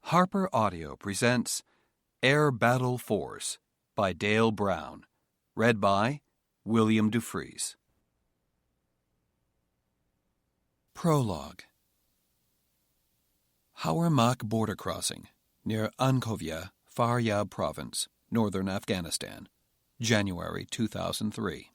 Harper Audio presents Air Battle Force by Dale Brown, read by William Dufries. Prologue. Hawermak border crossing, near Ankovya, Faryab Province, northern Afghanistan, January 2003.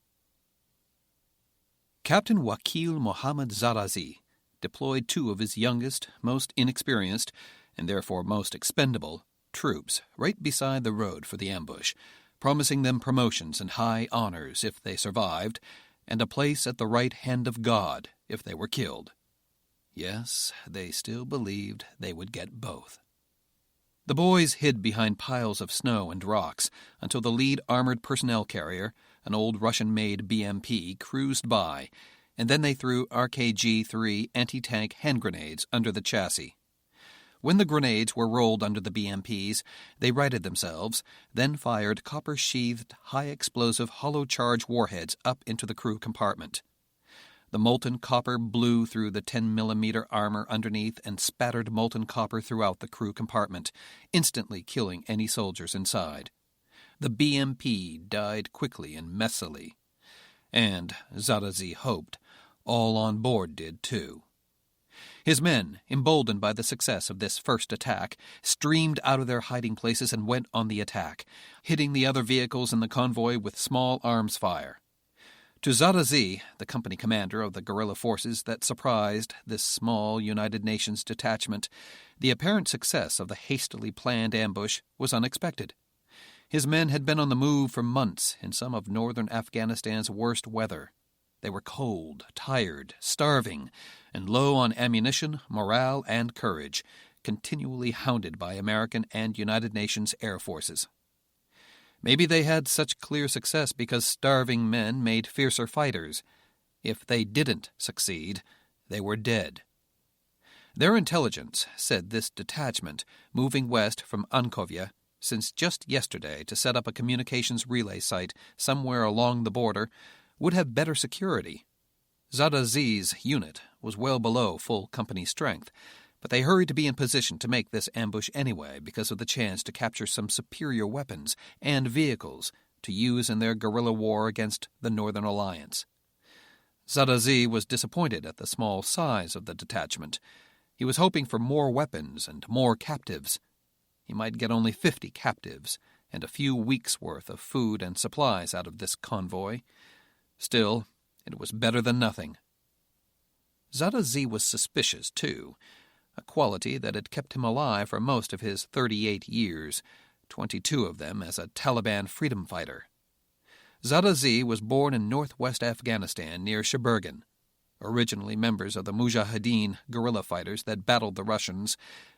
Captain Wakil Mohammad Zarazi deployed two of his youngest, most inexperienced, and therefore most expendable, troops right beside the road for the ambush, promising them promotions and high honors if they survived, and a place at the right hand of God if they were killed. Yes, they still believed they would get both. The boys hid behind piles of snow and rocks until the lead armored personnel carrier, an old Russian-made BMP, cruised by, and then they threw RKG-3 anti-tank hand grenades under the chassis. When the grenades were rolled under the BMPs, they righted themselves, then fired copper-sheathed, high-explosive hollow-charge warheads up into the crew compartment. The molten copper blew through the 10mm armor underneath and spattered molten copper throughout the crew compartment, instantly killing any soldiers inside. The BMP died quickly and messily. And, Zarazi hoped, all on board did too. His men, emboldened by the success of this first attack, streamed out of their hiding places and went on the attack, hitting the other vehicles in the convoy with small arms fire. To Zarazi, the company commander of the guerrilla forces that surprised this small United Nations detachment, the apparent success of the hastily planned ambush was unexpected. His men had been on the move for months in some of northern Afghanistan's worst weather. They were cold, tired, starving, and low on ammunition, morale, and courage, continually hounded by American and United Nations air forces. Maybe they had such clear success because starving men made fiercer fighters. If they didn't succeed, they were dead. Their intelligence said this detachment, moving west from Ankovya, since just yesterday to set up a communications relay site somewhere along the border, would have better security. Zarazi's unit was well below full company strength, but they hurried to be in position to make this ambush anyway because of the chance to capture some superior weapons and vehicles to use in their guerrilla war against the Northern Alliance. Zarazi was disappointed at the small size of the detachment. He was hoping for more weapons and more captives. He might get only 50 captives and a few weeks' worth of food and supplies out of this convoy. Still, it was better than nothing. Zarazi was suspicious, too, a quality that had kept him alive for most of his 38 years, 22 of them as a Taliban freedom fighter. Zarazi was born in northwest Afghanistan near Sheberghan. Originally members of the Mujahideen guerrilla fighters that battled the Russians,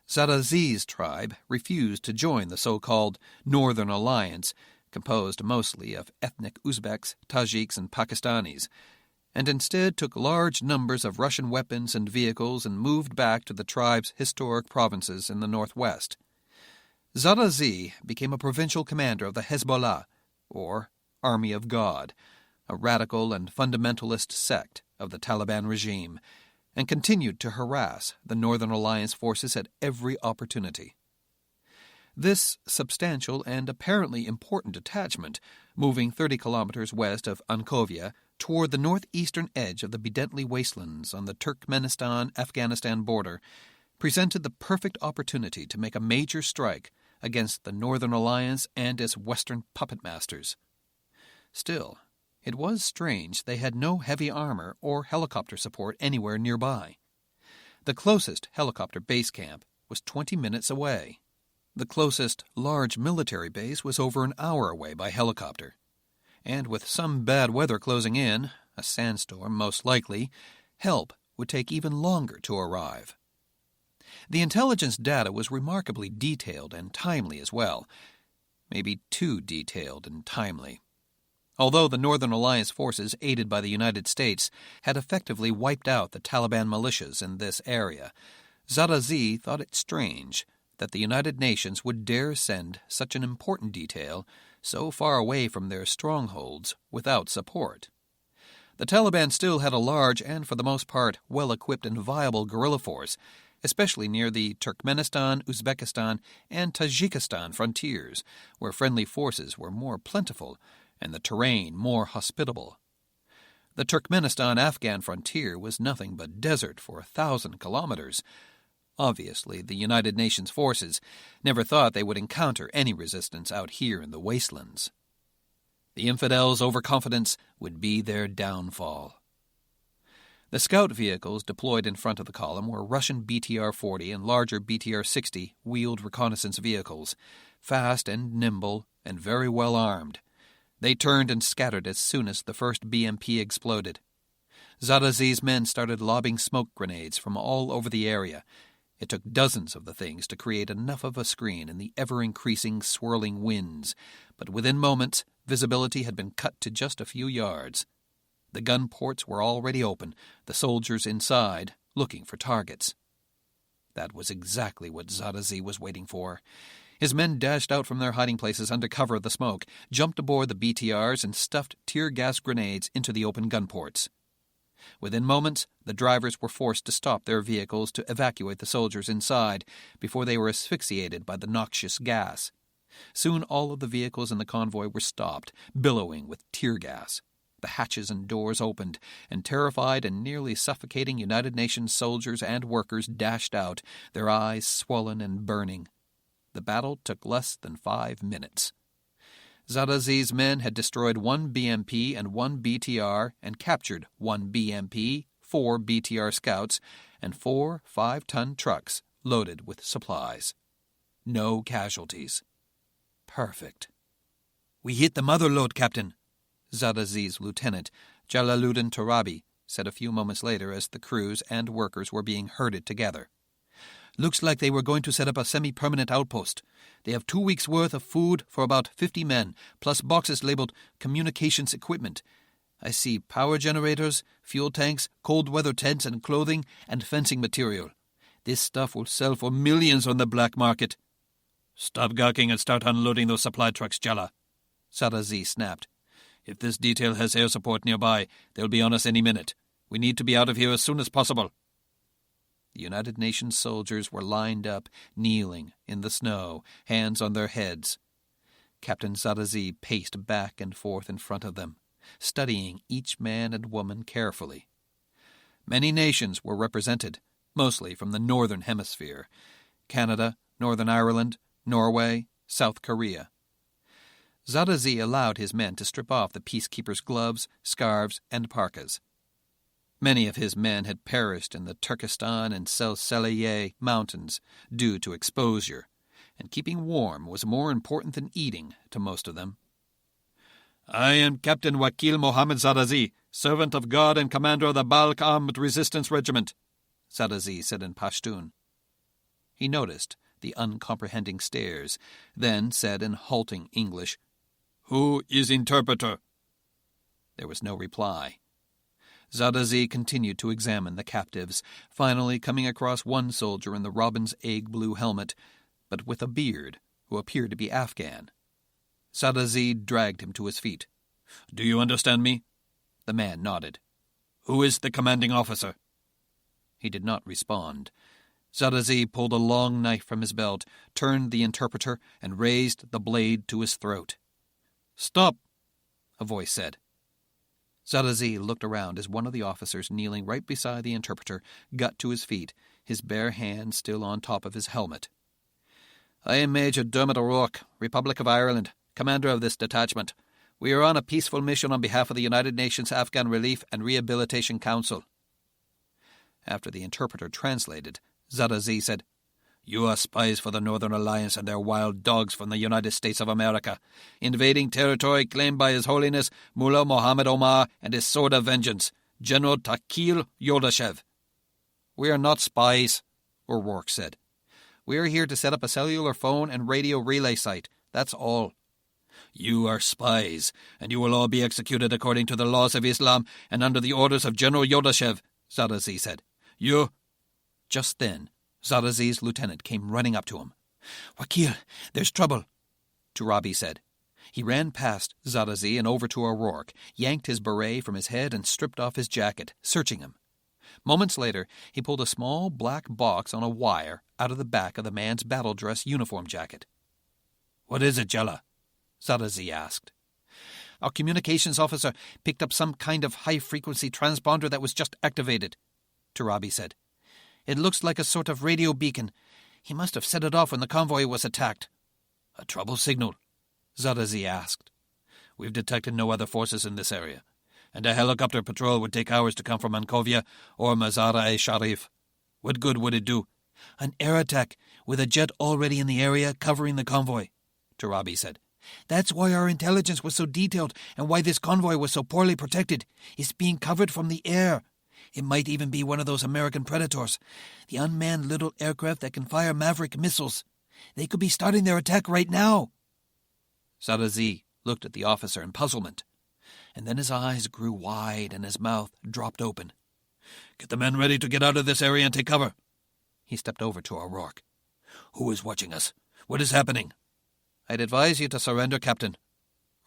Zarazi's tribe refused to join the so-called Northern Alliance, composed mostly of ethnic Uzbeks, Tajiks, and Pakistanis, and instead took large numbers of Russian weapons and vehicles and moved back to the tribe's historic provinces in the northwest. Zarazi became a provincial commander of the Hezbollah, or Army of God, a radical and fundamentalist sect of the Taliban regime, and continued to harass the Northern Alliance forces at every opportunity. This substantial and apparently important detachment, moving 30 kilometers west of Ankovya toward the northeastern edge of the Bidentli wastelands on the Turkmenistan-Afghanistan border, presented the perfect opportunity to make a major strike against the Northern Alliance and its Western puppet masters. Still, it was strange they had no heavy armor or helicopter support anywhere nearby. The closest helicopter base camp was 20 minutes away. The closest large military base was over an hour away by helicopter. And with some bad weather closing in, a sandstorm most likely, help would take even longer to arrive. The intelligence data was remarkably detailed and timely as well, maybe too detailed and timely. Although the Northern Alliance forces, aided by the United States, had effectively wiped out the Taliban militias in this area, Zarazi thought it strange that the United Nations would dare send such an important detail so far away from their strongholds without support. The Taliban still had a large and, for the most part, well-equipped and viable guerrilla force, especially near the Turkmenistan, Uzbekistan, and Tajikistan frontiers, where friendly forces were more plentiful and the terrain more hospitable. The Turkmenistan-Afghan frontier was nothing but desert for 1,000 kilometers. Obviously, the United Nations forces never thought they would encounter any resistance out here in the wastelands. The infidels' overconfidence would be their downfall. The scout vehicles deployed in front of the column were Russian BTR-40 and larger BTR-60 wheeled reconnaissance vehicles, fast and nimble and very well armed. They turned and scattered as soon as the first BMP exploded. Zadazi's men started lobbing smoke grenades from all over the area. It took dozens of the things to create enough of a screen in the ever-increasing swirling winds, but within moments, visibility had been cut to just a few yards. The gun ports were already open, the soldiers inside, looking for targets. That was exactly what Zadazi was waiting for. His men dashed out from their hiding places under cover of the smoke, jumped aboard the BTRs, and stuffed tear gas grenades into the open gun ports. Within moments, the drivers were forced to stop their vehicles to evacuate the soldiers inside before they were asphyxiated by the noxious gas. Soon all of the vehicles in the convoy were stopped, billowing with tear gas. The hatches and doors opened, and terrified and nearly suffocating United Nations soldiers and workers dashed out, their eyes swollen and burning. The battle took less than 5 minutes. Zadazi's men had destroyed 1 BMP and 1 BTR and captured 1 BMP, 4 BTR scouts, and 4 5-ton trucks loaded with supplies. No casualties. Perfect. "We hit the mother lode, Captain," Zadazi's lieutenant, Jalaluddin Turabi, said a few moments later as the crews and workers were being herded together. "Looks like they were going to set up a semi-permanent outpost. They have 2 weeks' worth of food for about 50 men, plus boxes labeled communications equipment. I see power generators, fuel tanks, cold-weather tents and clothing, and fencing material. This stuff will sell for millions on the black market." "Stop gawking and start unloading those supply trucks, Jala," Zadazi snapped. "If this detail has air support nearby, they'll be on us any minute. We need to be out of here as soon as possible." The United Nations soldiers were lined up, kneeling, in the snow, hands on their heads. Captain Zadazi paced back and forth in front of them, studying each man and woman carefully. Many nations were represented, mostly from the Northern Hemisphere: Canada, Northern Ireland, Norway, South Korea. Zadazi allowed his men to strip off the peacekeepers' gloves, scarves, and parkas. Many of his men had perished in the Turkestan and Selseleye mountains due to exposure, and keeping warm was more important than eating to most of them. "I am Captain Wakil Mohammed Zadazi, servant of God and commander of the Balk Armed Resistance Regiment," Zadazi said in Pashtun. He noticed the uncomprehending stares, then said in halting English, "Who is interpreter?" There was no reply. Zadazi continued to examine the captives, finally coming across one soldier in the robin's egg-blue helmet, but with a beard, who appeared to be Afghan. Zadazi dragged him to his feet. "Do you understand me?" The man nodded. "Who is the commanding officer?" He did not respond. Zadazi pulled a long knife from his belt, turned the interpreter, and raised the blade to his throat. "Stop," a voice said. Zadazi looked around as one of the officers kneeling right beside the interpreter got to his feet, his bare hand still on top of his helmet. "I am Major Dermot O'Rourke, Republic of Ireland, commander of this detachment. We are on a peaceful mission on behalf of the United Nations Afghan Relief and Rehabilitation Council." After the interpreter translated, Zadazi said, "You are spies for the Northern Alliance and their wild dogs from the United States of America, invading territory claimed by His Holiness Mullah Mohammed Omar and his sword of vengeance, General Takil Yodashev." "We are not spies," O'Rourke said. "We are here to set up a cellular phone and radio relay site. That's all." "You are spies, and you will all be executed according to the laws of Islam and under the orders of General Yodashev," Zadazi said. "You—" Just then, Zadazi's lieutenant came running up to him. "Wakil, there's trouble," Turabi said. He ran past Zadazi and over to O'Rourke, yanked his beret from his head and stripped off his jacket, searching him. Moments later, he pulled a small black box on a wire out of the back of the man's battle dress uniform jacket. "What is it, Jella?" Zarazi asked. "Our communications officer picked up some kind of high-frequency transponder that was just activated," Tarabi said. "It looks like a sort of radio beacon. He must have set it off when the convoy was attacked." "A trouble signal?" Zarazi asked. "We've detected no other forces in this area, and a helicopter patrol would take hours to come from Ankovia or Mazar-e-Sharif. What good would it do?" "An air attack, with a jet already in the area covering the convoy," Tarabi said. "That's why our intelligence was so detailed and why this convoy was so poorly protected. It's being covered from the air. It might even be one of those American Predators, the unmanned little aircraft that can fire Maverick missiles. They could be starting their attack right now." Zarazi looked at the officer in puzzlement, and then his eyes grew wide and his mouth dropped open. "Get the men ready to get out of this area and take cover." He stepped over to O'Rourke. "Who is watching us? What is happening?" "I'd advise you to surrender, Captain,"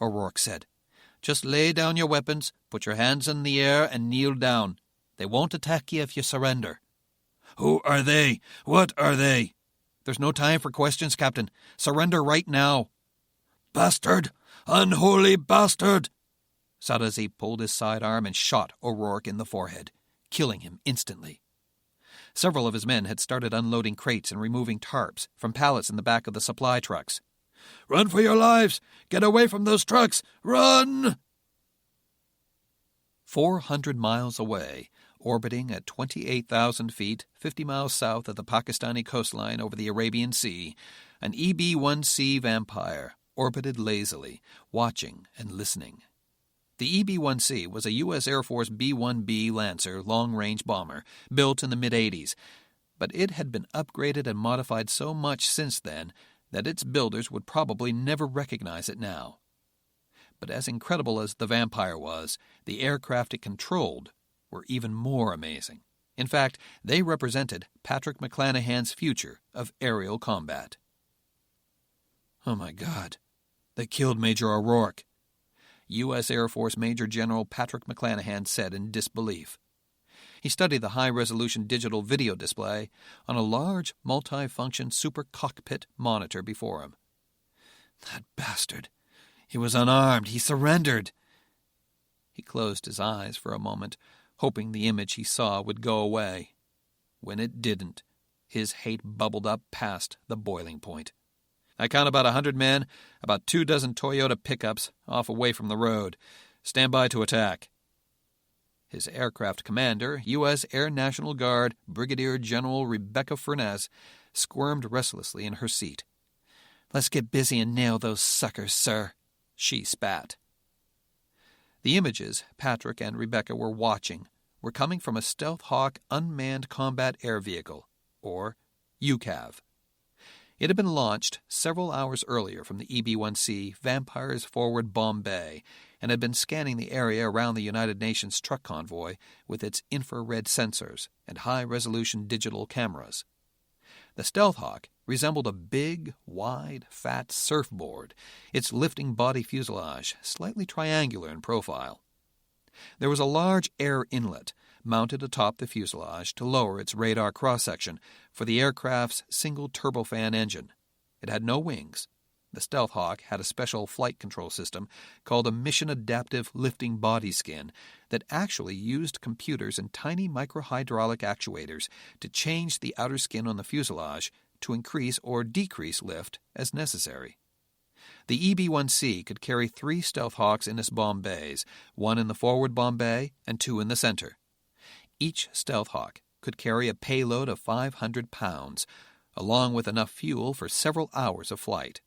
O'Rourke said. "Just lay down your weapons, put your hands in the air, and kneel down. They won't attack you if you surrender." "Who are they? What are they?" "There's no time for questions, Captain. Surrender right now." "Bastard! Unholy bastard!" Zarazi pulled his sidearm and shot O'Rourke in the forehead, killing him instantly. Several of his men had started unloading crates and removing tarps from pallets in the back of the supply trucks. "Run for your lives! Get away from those trucks! Run!" 400 miles away, orbiting at 28,000 feet, 50 miles south of the Pakistani coastline over the Arabian Sea, an EB-1C Vampire orbited lazily, watching and listening. The EB-1C was a U.S. Air Force B-1B Lancer long-range bomber built in the mid-'80s, but it had been upgraded and modified so much since then that its builders would probably never recognize it now. But as incredible as the Vampire was, the aircraft it controlled were even more amazing. In fact, they represented Patrick McClanahan's future of aerial combat. "Oh my God, they killed Major O'Rourke," U.S. Air Force Major General Patrick McClanahan said in disbelief. He studied the high-resolution digital video display on a large, multi-function super cockpit monitor before him. "That bastard! He was unarmed. He surrendered." He closed his eyes for a moment, hoping the image he saw would go away. When it didn't, his hate bubbled up past the boiling point. "I count about 100 men, about 24 Toyota pickups, off away from the road. Stand by to attack." His aircraft commander, U.S. Air National Guard Brigadier General Rebecca Furness, squirmed restlessly in her seat. "Let's get busy and nail those suckers, sir," she spat. The images Patrick and Rebecca were watching were coming from a Stealth Hawk Unmanned Combat Air Vehicle, or UCAV. It had been launched several hours earlier from the EB-1C Vampire's forward bomb bay and had been scanning the area around the United Nations truck convoy with its infrared sensors and high-resolution digital cameras. The Stealth Hawk resembled a big, wide, fat surfboard, its lifting body fuselage slightly triangular in profile. There was a large air inlet mounted atop the fuselage to lower its radar cross-section for the aircraft's single turbofan engine. It had no wings. The Stealth Hawk had a special flight control system called a mission-adaptive lifting body skin that actually used computers and tiny microhydraulic actuators to change the outer skin on the fuselage to increase or decrease lift as necessary. The EB-1C could carry 3 Stealth Hawks in its bomb bays, 1 in the forward bomb bay and 2 in the center. Each Stealth Hawk could carry a payload of 500 pounds, along with enough fuel for several hours of flight.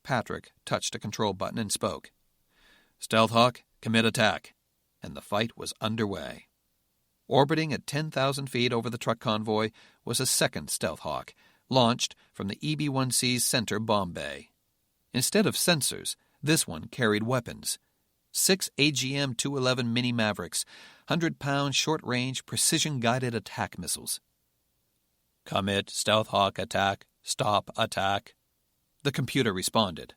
Patrick touched a control button and spoke. "Stealth Hawk, commit attack," and the fight was underway. Orbiting at 10,000 feet over the truck convoy was a second Stealth Hawk, launched from the EB-1C's center bomb bay. Instead of sensors, this one carried weapons. 6 AGM-211 Mini Mavericks, 100-pound short-range precision-guided attack missiles. "Commit, Stealth Hawk, attack, stop, attack," the computer responded.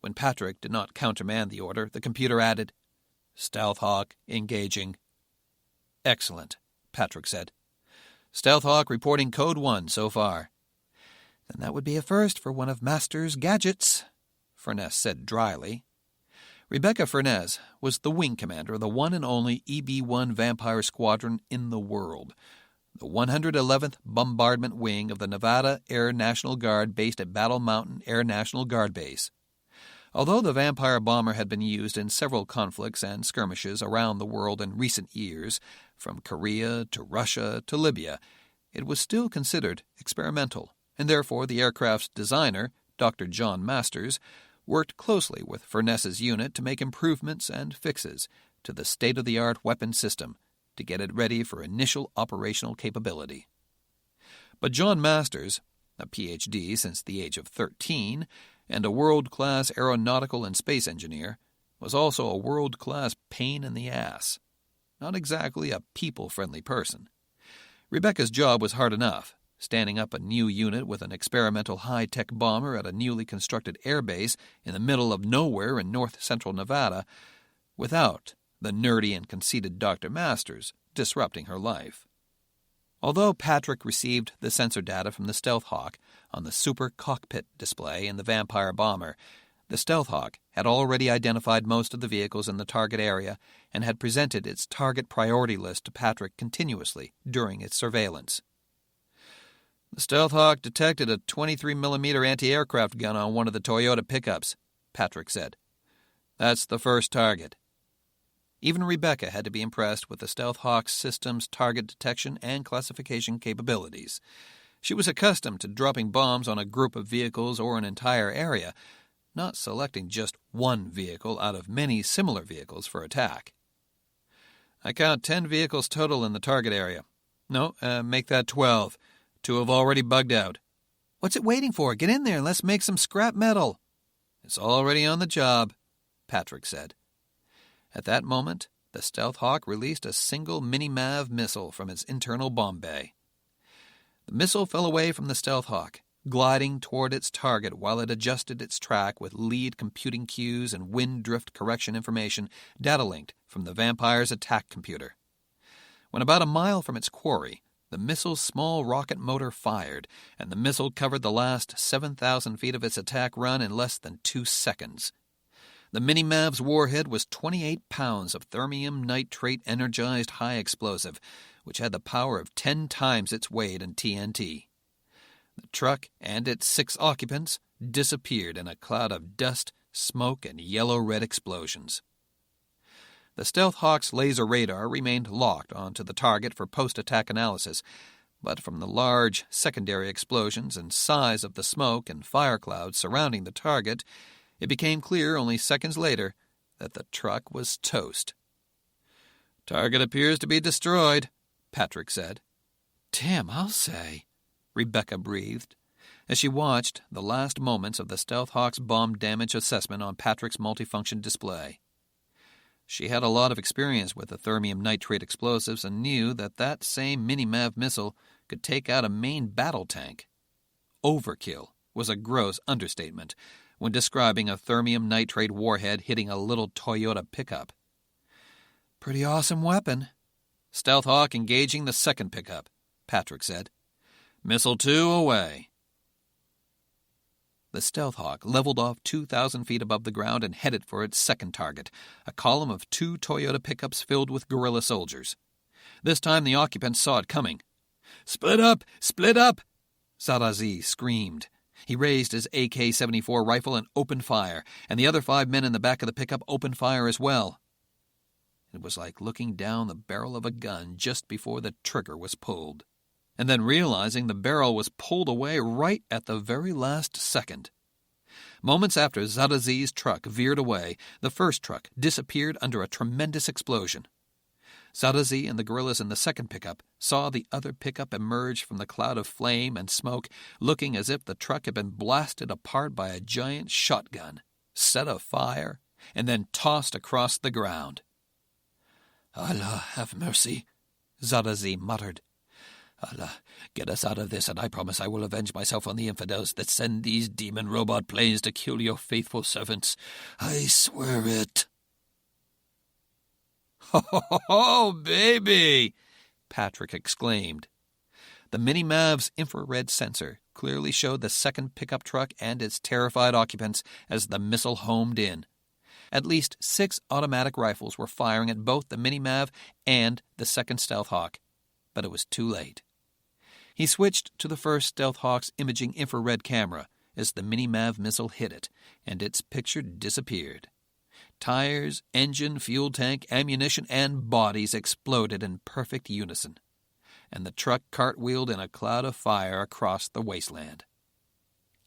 When Patrick did not countermand the order, the computer added, "Stealth Hawk, engaging." "Excellent," Patrick said. "Stealth Hawk reporting Code 1 so far." "Then that would be a first for one of Master's gadgets," Furness said dryly. Rebecca Furness was the wing commander of the one and only EB-1 Vampire Squadron in the world, the 111th Bombardment Wing of the Nevada Air National Guard based at Battle Mountain Air National Guard Base. Although the Vampire bomber had been used in several conflicts and skirmishes around the world in recent years, from Korea to Russia to Libya, it was still considered experimental, and therefore the aircraft's designer, Dr. John Masters, worked closely with Furness's unit to make improvements and fixes to the state-of-the-art weapon system to get it ready for initial operational capability. But John Masters, a Ph.D. since the age of 13, and a world-class aeronautical and space engineer, was also a world-class pain in the ass. Not exactly a people-friendly person. Rebecca's job was hard enough, standing up a new unit with an experimental high-tech bomber at a newly constructed airbase in the middle of nowhere in north-central Nevada, without the nerdy and conceited Dr. Masters disrupting her life. Although Patrick received the sensor data from the Stealth Hawk on the super cockpit display in the Vampire bomber, the Stealth Hawk had already identified most of the vehicles in the target area and had presented its target priority list to Patrick continuously during its surveillance. "The Stealth Hawk detected a 23mm anti-aircraft gun on one of the Toyota pickups," Patrick said. "That's the first target." Even Rebecca had to be impressed with the Stealth Hawk's system's target detection and classification capabilities. She was accustomed to dropping bombs on a group of vehicles or an entire area, not selecting just one vehicle out of many similar vehicles for attack. "I count 10 vehicles total in the target area. No, make that 12. 2 have already bugged out." "What's it waiting for? Get in there and let's make some scrap metal." "It's already on the job," Patrick said. At that moment, the Stealth Hawk released a single mini-MAV missile from its internal bomb bay. The missile fell away from the Stealth Hawk, gliding toward its target while it adjusted its track with lead computing cues and wind drift correction information data-linked from the Vampire's attack computer. When about a mile from its quarry, the missile's small rocket motor fired, and the missile covered the last 7,000 feet of its attack run in less than 2 seconds. The Mini-Mav's warhead was 28 pounds of thermium nitrate energized high explosive, which had the power of 10 times its weight in TNT. The truck and its 6 occupants disappeared in a cloud of dust, smoke, and yellow-red explosions. The Stealth Hawk's laser radar remained locked onto the target for post-attack analysis, but from the large secondary explosions and size of the smoke and fire clouds surrounding the target, it became clear only seconds later that the truck was toast. "Target appears to be destroyed," Patrick said. "Damn, I'll say," Rebecca breathed, as she watched the last moments of the Stealth Hawk's bomb damage assessment on Patrick's multifunction display. She had a lot of experience with the thermium nitrate explosives and knew that that same mini-MAV missile could take out a main battle tank. Overkill was a gross understatement when describing a thermium nitrate warhead hitting a little Toyota pickup. "Pretty awesome weapon." "Stealth Hawk engaging the second pickup," Patrick said. "Missile 2 away." The Stealth Hawk leveled off 2,000 feet above the ground and headed for its second target, a column of 2 Toyota pickups filled with guerrilla soldiers. This time the occupants saw it coming. "Split up! Split up!" Zarazi screamed. He raised his AK-74 rifle and opened fire, and the other 5 men in the back of the pickup opened fire as well. It was like looking down the barrel of a gun just before the trigger was pulled, and then realizing the barrel was pulled away right at the very last second. Moments after Zarazi's truck veered away, the first truck disappeared under a tremendous explosion. Zarazi and the guerrillas in the second pickup saw the other pickup emerge from the cloud of flame and smoke, looking as if the truck had been blasted apart by a giant shotgun, set afire, and then tossed across the ground. "Allah have mercy," Zarazi muttered. "Allah, get us out of this, and I promise I will avenge myself on the infidels that send these demon robot planes to kill your faithful servants. I swear it." "Ho, ho, ho, baby!" Patrick exclaimed. The Mini-Mav's infrared sensor clearly showed the second pickup truck and its terrified occupants as the missile homed in. At least 6 automatic rifles were firing at both the Mini-Mav and the second Stealth Hawk, but it was too late. He switched to the first Stealth Hawk's imaging infrared camera as the Mini-Mav missile hit it, and its picture disappeared. Tires, engine, fuel tank, ammunition, and bodies exploded in perfect unison, and the truck cartwheeled in a cloud of fire across the wasteland.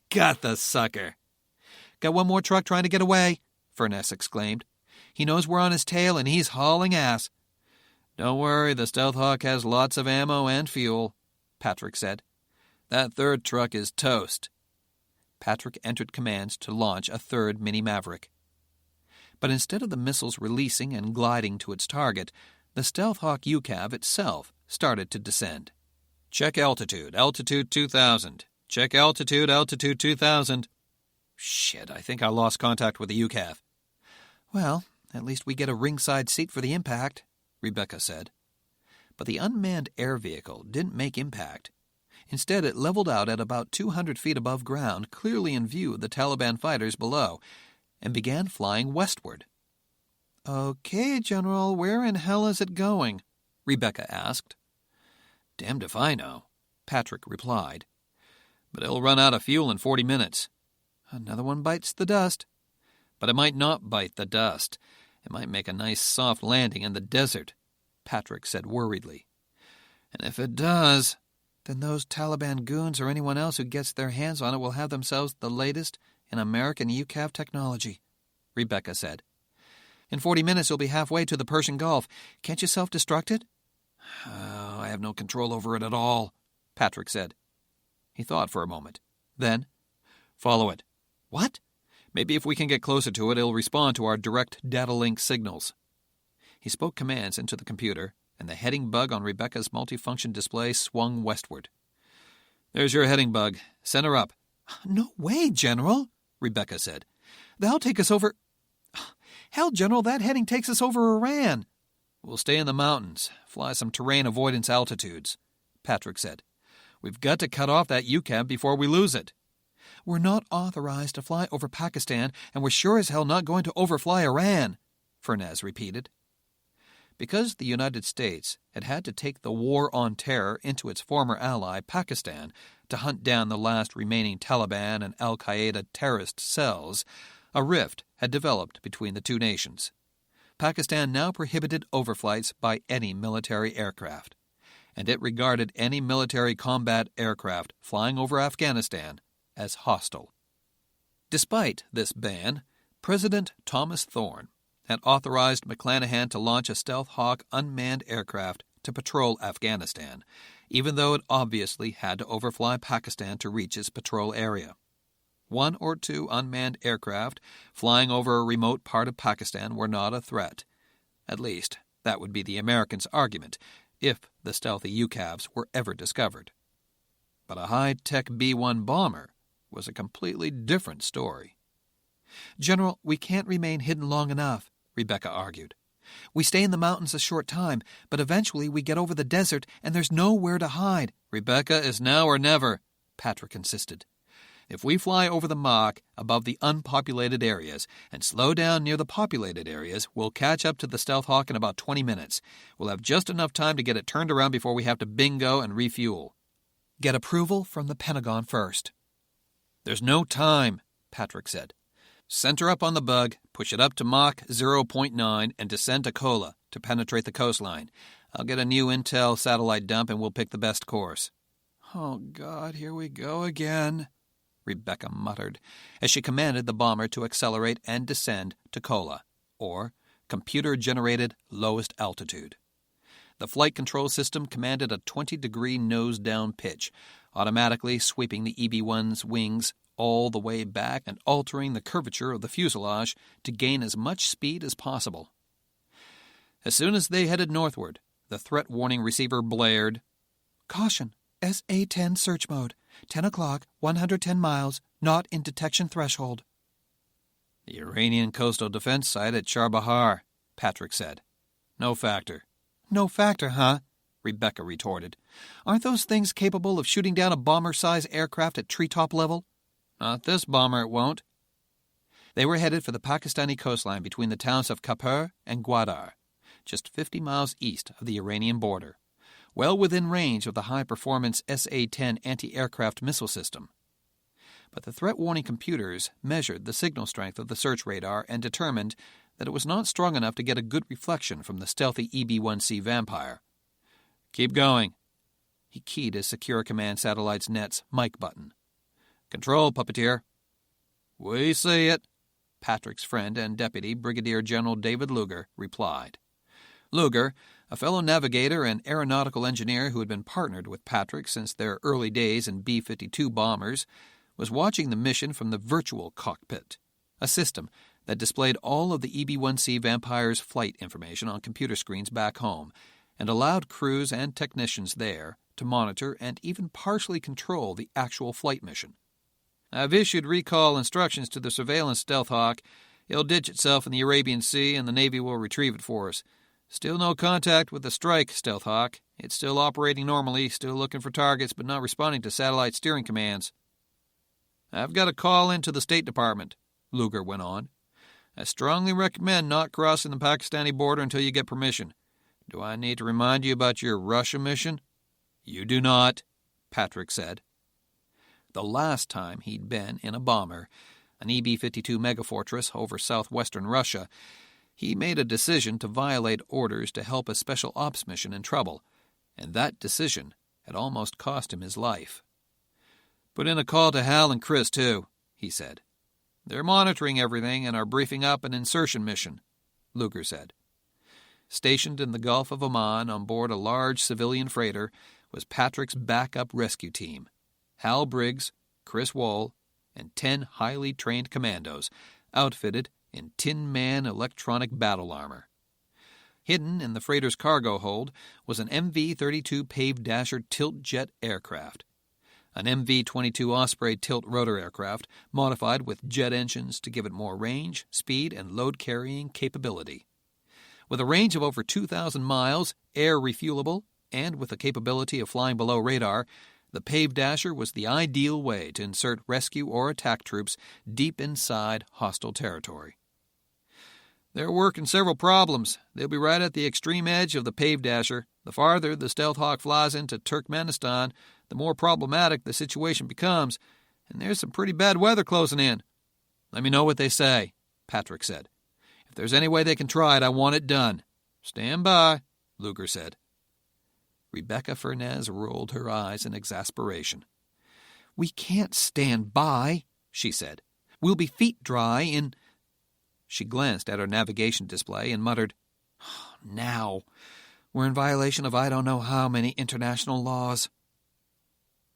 "Got the sucker!" "Got one more truck trying to get away," Furness exclaimed. "He knows we're on his tail, and he's hauling ass." "Don't worry, the Stealth Hawk has lots of ammo and fuel," Patrick said. "That third truck is toast." Patrick entered commands to launch a third Mini-Maverick. But instead of the missiles releasing and gliding to its target, the Stealth Hawk UCAV itself started to descend. "Check altitude, altitude 2000. Check altitude, altitude 2000. Shit, I think I lost contact with the UCAV. "Well, at least we get a ringside seat for the impact," Rebecca said. But the unmanned air vehicle didn't make impact. Instead, it leveled out at about 200 feet above ground, clearly in view of the Taliban fighters below, and began flying westward. "Okay, General, where in hell is it going?" Rebecca asked. "Damned if I know," Patrick replied. "But it'll run out of fuel in 40 minutes. Another one bites the dust." "But it might not bite the dust. It might make a nice soft landing in the desert," Patrick said worriedly. "And if it does, then those Taliban goons or anyone else who gets their hands on it will have themselves the latest in American UCAV technology," Rebecca said. "In 40 minutes you'll be halfway to the Persian Gulf. Can't you self-destruct it?" "Oh, I have no control over it at all," Patrick said. He thought for a moment. Then, "Follow it." "What?" "Maybe if we can get closer to it, it'll respond to our direct data link signals." He spoke commands into the computer, and the heading bug on Rebecca's multifunction display swung westward. "There's your heading bug. Send her up." "No way, General," Rebecca said. "That'll take us over—" "Hell, General, that heading takes us over Iran." "We'll stay in the mountains, fly some terrain avoidance altitudes," Patrick said. "We've got to cut off that UCAV before we lose it." "We're not authorized to fly over Pakistan, and we're sure as hell not going to overfly Iran," Furness repeated. Because the United States had to take the war on terror into its former ally, Pakistan, to hunt down the last remaining Taliban and al-Qaeda terrorist cells, a rift had developed between the two nations. Pakistan now prohibited overflights by any military aircraft, and it regarded any military combat aircraft flying over Afghanistan as hostile. Despite this ban, President Thomas Thorne had authorized McClanahan to launch a Stealth Hawk unmanned aircraft to patrol Afghanistan, even though it obviously had to overfly Pakistan to reach its patrol area. 1 or 2 unmanned aircraft flying over a remote part of Pakistan were not a threat. At least, that would be the Americans' argument, if the stealthy UCAVs were ever discovered. But a high-tech B-1 bomber was a completely different story. "General, we can't remain hidden long enough," Rebecca argued. "We stay in the mountains a short time, but eventually we get over the desert and there's nowhere to hide." "Rebecca, is now or never," Patrick insisted. "If we fly over the Mach above the unpopulated areas and slow down near the populated areas, we'll catch up to the Stealth Hawk in about 20 minutes. We'll have just enough time to get it turned around before we have to bingo and refuel." "Get approval from the Pentagon first." "There's no time," Patrick said. "Center up on the bug, push it up to Mach 0.9, and descend to Kola to penetrate the coastline. I'll get a new intel satellite dump and we'll pick the best course." "Oh, God, here we go again," Rebecca muttered, as she commanded the bomber to accelerate and descend to Kola, or computer-generated lowest altitude. The flight control system commanded a 20-degree nose-down pitch, automatically sweeping the EB-1's wings all the way back and altering the curvature of the fuselage to gain as much speed as possible. As soon as they headed northward, the threat warning receiver blared, "Caution, SA-10 search mode, 10 o'clock, 110 miles, not in detection threshold." "The Iranian coastal defense site at Charbahar," Patrick said. "No factor." "No factor, huh?" Rebecca retorted. "Aren't those things capable of shooting down a bomber-sized aircraft at treetop level?" "Not this bomber, it won't." They were headed for the Pakistani coastline between the towns of Kapur and Gwadar, just 50 miles east of the Iranian border, well within range of the high-performance SA-10 anti-aircraft missile system. But the threat-warning computers measured the signal strength of the search radar and determined that it was not strong enough to get a good reflection from the stealthy EB-1C Vampire. "Keep going." He keyed his Secure Command satellite's net's mic button. "Control, puppeteer." "We see it," Patrick's friend and Deputy Brigadier General David Luger replied. Luger, a fellow navigator and aeronautical engineer who had been partnered with Patrick since their early days in B-52 bombers, was watching the mission from the virtual cockpit, a system that displayed all of the EB-1C Vampire's flight information on computer screens back home and allowed crews and technicians there to monitor and even partially control the actual flight mission. "I've issued recall instructions to the surveillance Stealth Hawk. It'll ditch itself in the Arabian Sea and the Navy will retrieve it for us. Still no contact with the strike, Stealth Hawk. It's still operating normally, still looking for targets, but not responding to satellite steering commands." "I've got a call into the State Department," Luger went on. "I strongly recommend not crossing the Pakistani border until you get permission. Do I need to remind you about your Russia mission?" "You do not," Patrick said. The last time he'd been in a bomber, an EB-52 Megafortress over southwestern Russia, he made a decision to violate orders to help a special ops mission in trouble, and that decision had almost cost him his life. "Put in a call to Hal and Chris, too," he said. "They're monitoring everything and are briefing up an insertion mission," Luger said. Stationed in the Gulf of Oman on board a large civilian freighter was Patrick's backup rescue team, Hal Briggs, Chris Wohl, and 10 highly trained commandos, outfitted in Tin Man electronic battle armor. Hidden in the freighter's cargo hold was an MV-32 Pave Dasher tilt-jet aircraft, an MV-22 Osprey tilt-rotor aircraft modified with jet engines to give it more range, speed, and load-carrying capability. With a range of over 2,000 miles, air-refuelable, and with the capability of flying below radar, the Pave Dasher was the ideal way to insert rescue or attack troops deep inside hostile territory. "They're working several problems. They'll be right at the extreme edge of the Pave Dasher. The farther the Stealth Hawk flies into Turkmenistan, the more problematic the situation becomes, and there's some pretty bad weather closing in." "Let me know what they say," Patrick said. "If there's any way they can try it, I want it done." "Stand by," Luger said. Rebecca Furnez rolled her eyes in exasperation. "We can't stand by," she said. "We'll be feet dry in—" She glanced at her navigation display and muttered, "Now, we're in violation of I don't know how many international laws."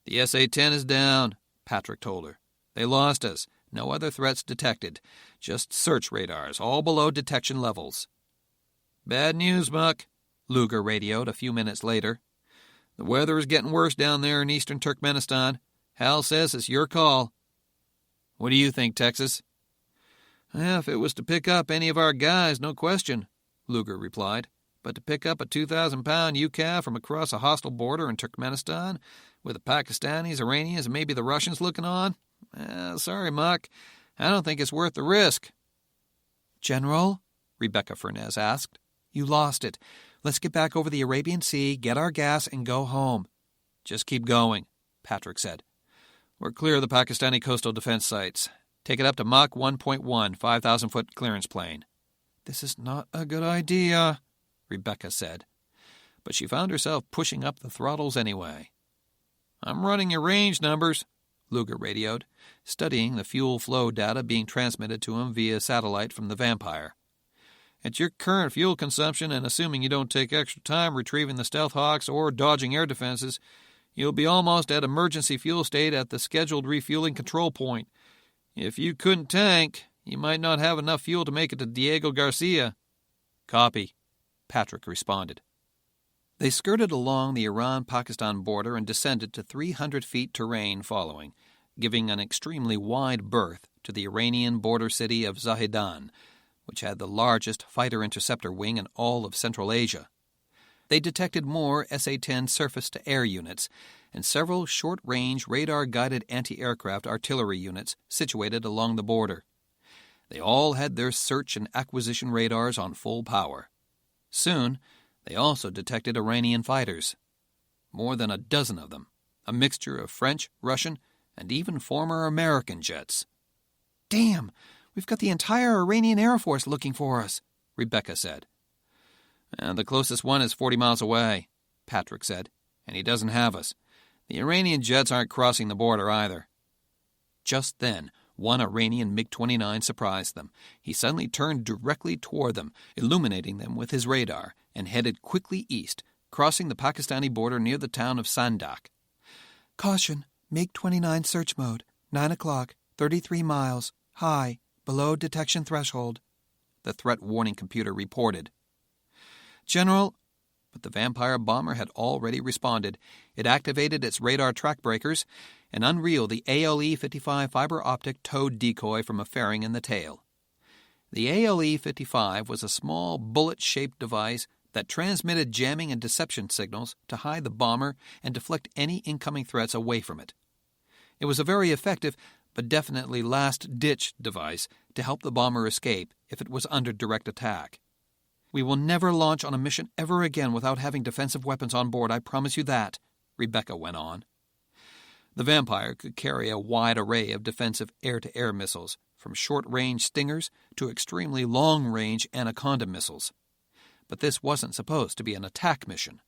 "The SA-10 is down," Patrick told her. "They lost us. No other threats detected. Just search radars, all below detection levels." "Bad news, Muck," Luger radioed a few minutes later. "The weather is getting worse down there in eastern Turkmenistan. Hal says it's your call." "What do you think, Texas?" "If it was to pick up any of our guys, no question," Luger replied. "But to pick up a 2,000-pound UCAV from across a hostile border in Turkmenistan, with the Pakistanis, Iranians, and maybe the Russians looking on? Sorry, Muck. I don't think it's worth the risk." "General," Rebecca Furnez asked, "you lost it. Let's get back over the Arabian Sea, get our gas, and go home." "Just keep going," Patrick said. "We're clear of the Pakistani coastal defense sites. Take it up to Mach 1.1, 5,000-foot clearance plane." "This is not a good idea," Rebecca said. But she found herself pushing up the throttles anyway. "I'm running your range numbers," Luger radioed, studying the fuel flow data being transmitted to him via satellite from the Vampire. "At your current fuel consumption, and assuming you don't take extra time retrieving the Stealth Hawks or dodging air defenses, you'll be almost at emergency fuel state at the scheduled refueling control point. If you couldn't tank, you might not have enough fuel to make it to Diego Garcia." "Copy," Patrick responded. They skirted along the Iran-Pakistan border and descended to 300 feet terrain following, giving an extremely wide berth to the Iranian border city of Zahedan, which had the largest fighter interceptor wing in all of Central Asia. They detected more SA-10 surface-to-air units and several short-range radar-guided anti-aircraft artillery units situated along the border. They all had their search and acquisition radars on full power. Soon, they also detected Iranian fighters. More than a dozen of them, a mixture of French, Russian, and even former American jets. "Damn! We've got the entire Iranian Air Force looking for us," Rebecca said. "And the closest one is 40 miles away," Patrick said, "and he doesn't have us. The Iranian jets aren't crossing the border either." Just then, one Iranian MiG-29 surprised them. He suddenly turned directly toward them, illuminating them with his radar, and headed quickly east, crossing the Pakistani border near the town of Sandak. "Caution, MiG-29 search mode, 9 o'clock, 33 miles, high, below detection threshold," the threat warning computer reported. "General," but the Vampire bomber had already responded. It activated its radar track breakers and unreeled the ALE-55 fiber-optic towed decoy from a fairing in the tail. The ALE-55 was a small bullet-shaped device that transmitted jamming and deception signals to hide the bomber and deflect any incoming threats away from it. It was a very effective but definitely last-ditch device to help the bomber escape if it was under direct attack. "We will never launch on a mission ever again without having defensive weapons on board, I promise you that," Rebecca went on. The Vampire could carry a wide array of defensive air-to-air missiles, from short-range Stingers to extremely long-range Anaconda missiles. But this wasn't supposed to be an attack mission.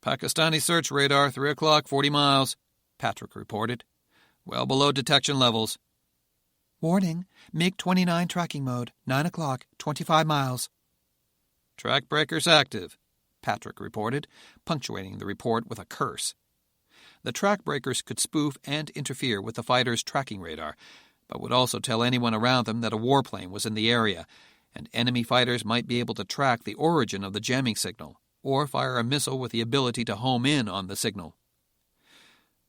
"Pakistani search radar, 3 o'clock, 40 miles, Patrick reported. "Well below detection levels." "Warning, MiG-29 tracking mode, 9 o'clock, 25 miles. "Track breakers active," Patrick reported, punctuating the report with a curse. The track breakers could spoof and interfere with the fighter's tracking radar, but would also tell anyone around them that a warplane was in the area, and enemy fighters might be able to track the origin of the jamming signal, or fire a missile with the ability to home in on the signal.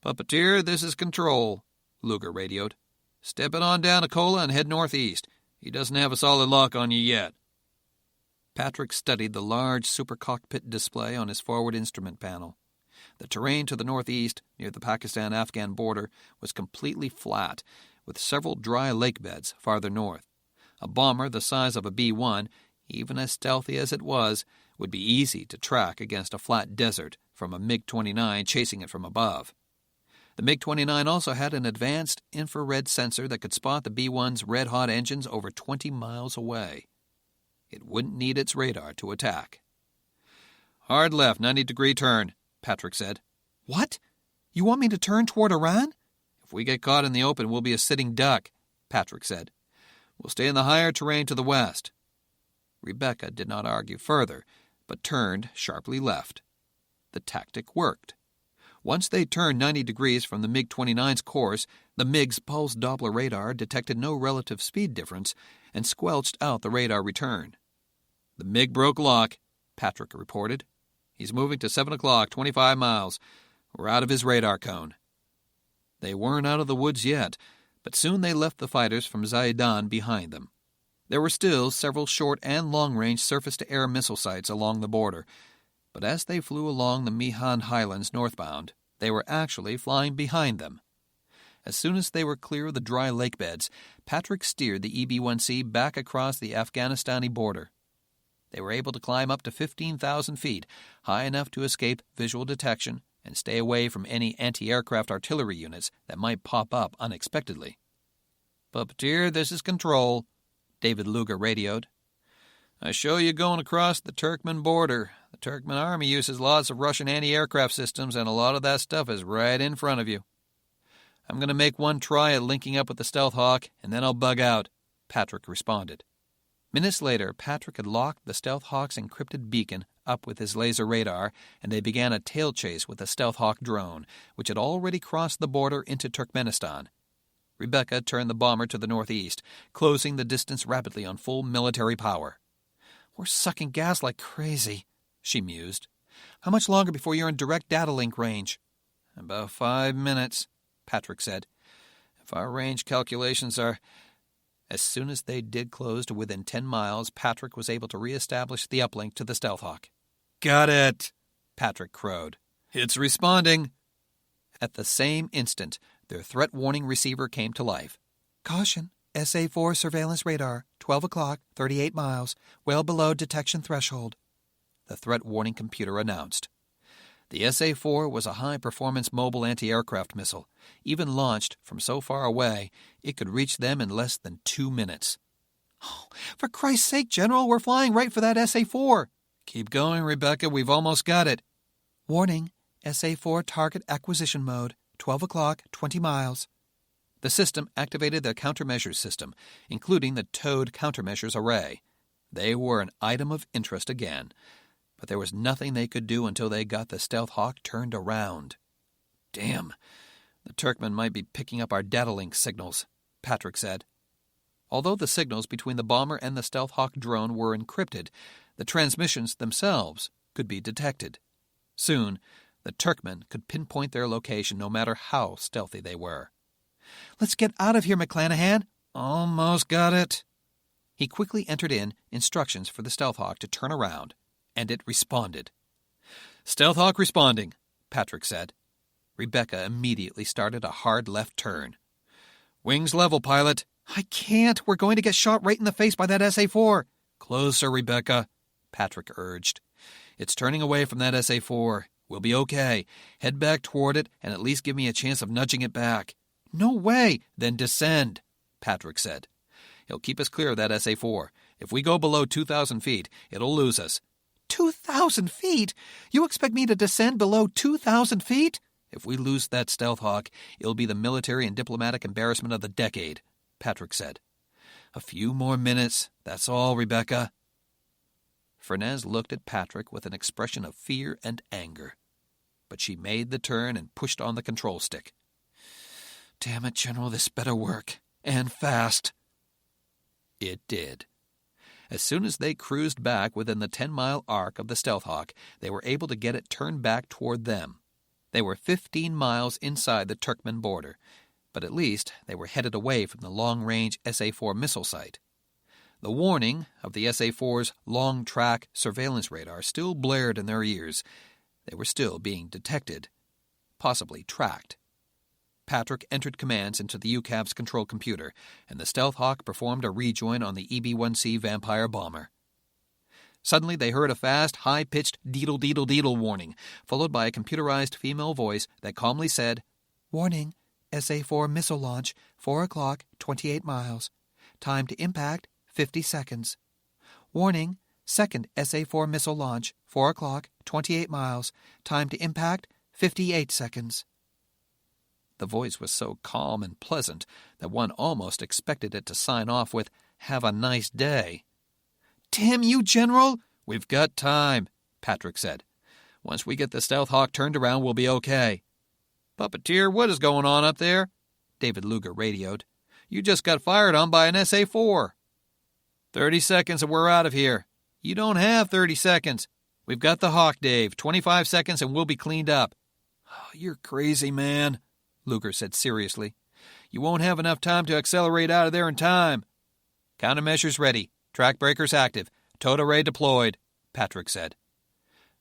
"Puppeteer, this is Control," Luger radioed. "Step it on down to Kola and head northeast. He doesn't have a solid lock on you yet." Patrick studied the large super-cockpit display on his forward instrument panel. The terrain to the northeast, near the Pakistan-Afghan border, was completely flat, with several dry lake beds farther north. A bomber the size of a B-1, even as stealthy as it was, would be easy to track against a flat desert from a MiG-29 chasing it from above. The MiG-29 also had an advanced infrared sensor that could spot the B-1's red-hot engines over 20 miles away. It wouldn't need its radar to attack. "Hard left, 90-degree turn," Patrick said. "What? You want me to turn toward Iran?" "If we get caught in the open, we'll be a sitting duck," Patrick said. "We'll stay in the higher terrain to the west." Rebecca did not argue further, but turned sharply left. The tactic worked. Once they turned 90 degrees from the MiG-29's course, the MiG's pulse Doppler radar detected no relative speed difference and squelched out the radar return. "The MiG broke lock," Patrick reported. "He's moving to 7 o'clock, 25 miles. We're out of his radar cone." They weren't out of the woods yet, but soon they left the fighters from Zaidan behind them. There were still several short and long-range surface-to-air missile sites along the border, but as they flew along the Mihan Highlands northbound, they were actually flying behind them. As soon as they were clear of the dry lake beds, Patrick steered the EB-1C back across the Afghanistani border. They were able to climb up to 15,000 feet, high enough to escape visual detection and stay away from any anti-aircraft artillery units that might pop up unexpectedly. "Puppeteer, this is Control," David Luger radioed. "I show you going across the Turkmen border. The Turkmen army uses lots of Russian anti-aircraft systems, and a lot of that stuff is right in front of you. I'm going to make one try at linking up with the Stealth Hawk, and then I'll bug out," Patrick responded. Minutes later, Patrick had locked the Stealth Hawk's encrypted beacon up with his laser radar, and they began a tail chase with the Stealth Hawk drone, which had already crossed the border into Turkmenistan. Rebecca turned the bomber to the northeast, closing the distance rapidly on full military power. "We're sucking gas like crazy," she mused. "How much longer before you're in direct data link range?" "About 5 minutes," Patrick said. "If our range calculations are—" As soon as they did close to within 10 miles, Patrick was able to reestablish the uplink to the Stealth Hawk. "Got it," Patrick crowed. "It's responding." At the same instant, their threat warning receiver came to life. Caution, SA-4 surveillance radar, 12 o'clock, 38 miles, well below detection threshold, the threat warning computer announced. The SA-4 was a high-performance mobile anti-aircraft missile. Even launched from so far away, it could reach them in less than 2 minutes. Oh, for Christ's sake, General, we're flying right for that SA-4. Keep going, Rebecca. We've almost got it. Warning, SA-4 target acquisition mode, 12 o'clock, 20 miles. The system activated their countermeasures system, including the towed countermeasures array. They were an item of interest again, but there was nothing they could do until they got the Stealth Hawk turned around. Damn, the Turkmen might be picking up our data link signals, Patrick said. Although the signals between the bomber and the Stealth Hawk drone were encrypted, the transmissions themselves could be detected. Soon, the Turkmen could pinpoint their location no matter how stealthy they were. Let's get out of here, McClanahan. Almost got it. He quickly entered in instructions for the Stealth Hawk to turn around, and it responded. Stealth Hawk responding, Patrick said. Rebecca immediately started a hard left turn. Wings level, pilot. I can't. We're going to get shot right in the face by that SA-4. Closer, Rebecca, Patrick urged. It's turning away from that SA-4. We'll be okay. Head back toward it and at least give me a chance of nudging it back. No way. Then descend, Patrick said. He'll keep us clear of that SA-4. If we go below 2,000 feet, it'll lose us. 2,000 feet? You expect me to descend below 2,000 feet? If we lose that Stealth Hawk, it'll be the military and diplomatic embarrassment of the decade, Patrick said. A few more minutes, that's all, Rebecca. Fernez looked at Patrick with an expression of fear and anger. But she made the turn and pushed on the control stick. Damn it, General, this better work. And fast. It did. As soon as they cruised back within the 10-mile arc of the Stealth Hawk, they were able to get it turned back toward them. They were 15 miles inside the Turkmen border, but at least they were headed away from the long-range SA-4 missile site. The warning of the SA-4's long-track surveillance radar still blared in their ears. They were still being detected, possibly tracked. Patrick entered commands into the UCAV's control computer, and the Stealth Hawk performed a rejoin on the EB-1C Vampire bomber. Suddenly they heard a fast, high-pitched deedle-deedle-deedle warning, followed by a computerized female voice that calmly said, Warning, SA-4 missile launch, 4 o'clock, 28 miles. Time to impact, 50 seconds. Warning, second SA-4 missile launch, 4 o'clock, 28 miles. Time to impact, 58 seconds. The voice was so calm and pleasant that one almost expected it to sign off with, "Have a nice day." Damn you, General! We've got time, Patrick said. Once we get the Stealth Hawk turned around, we'll be okay. Puppeteer, what is going on up there? David Luger radioed. You just got fired on by an SA-4. 30 seconds and we're out of here. You don't have 30 seconds. We've got the Hawk, Dave. 25 seconds and we'll be cleaned up. Oh, you're crazy, man, Luger said seriously. You won't have enough time to accelerate out of there in time. Countermeasures ready. Track breakers active. Towed array deployed, Patrick said.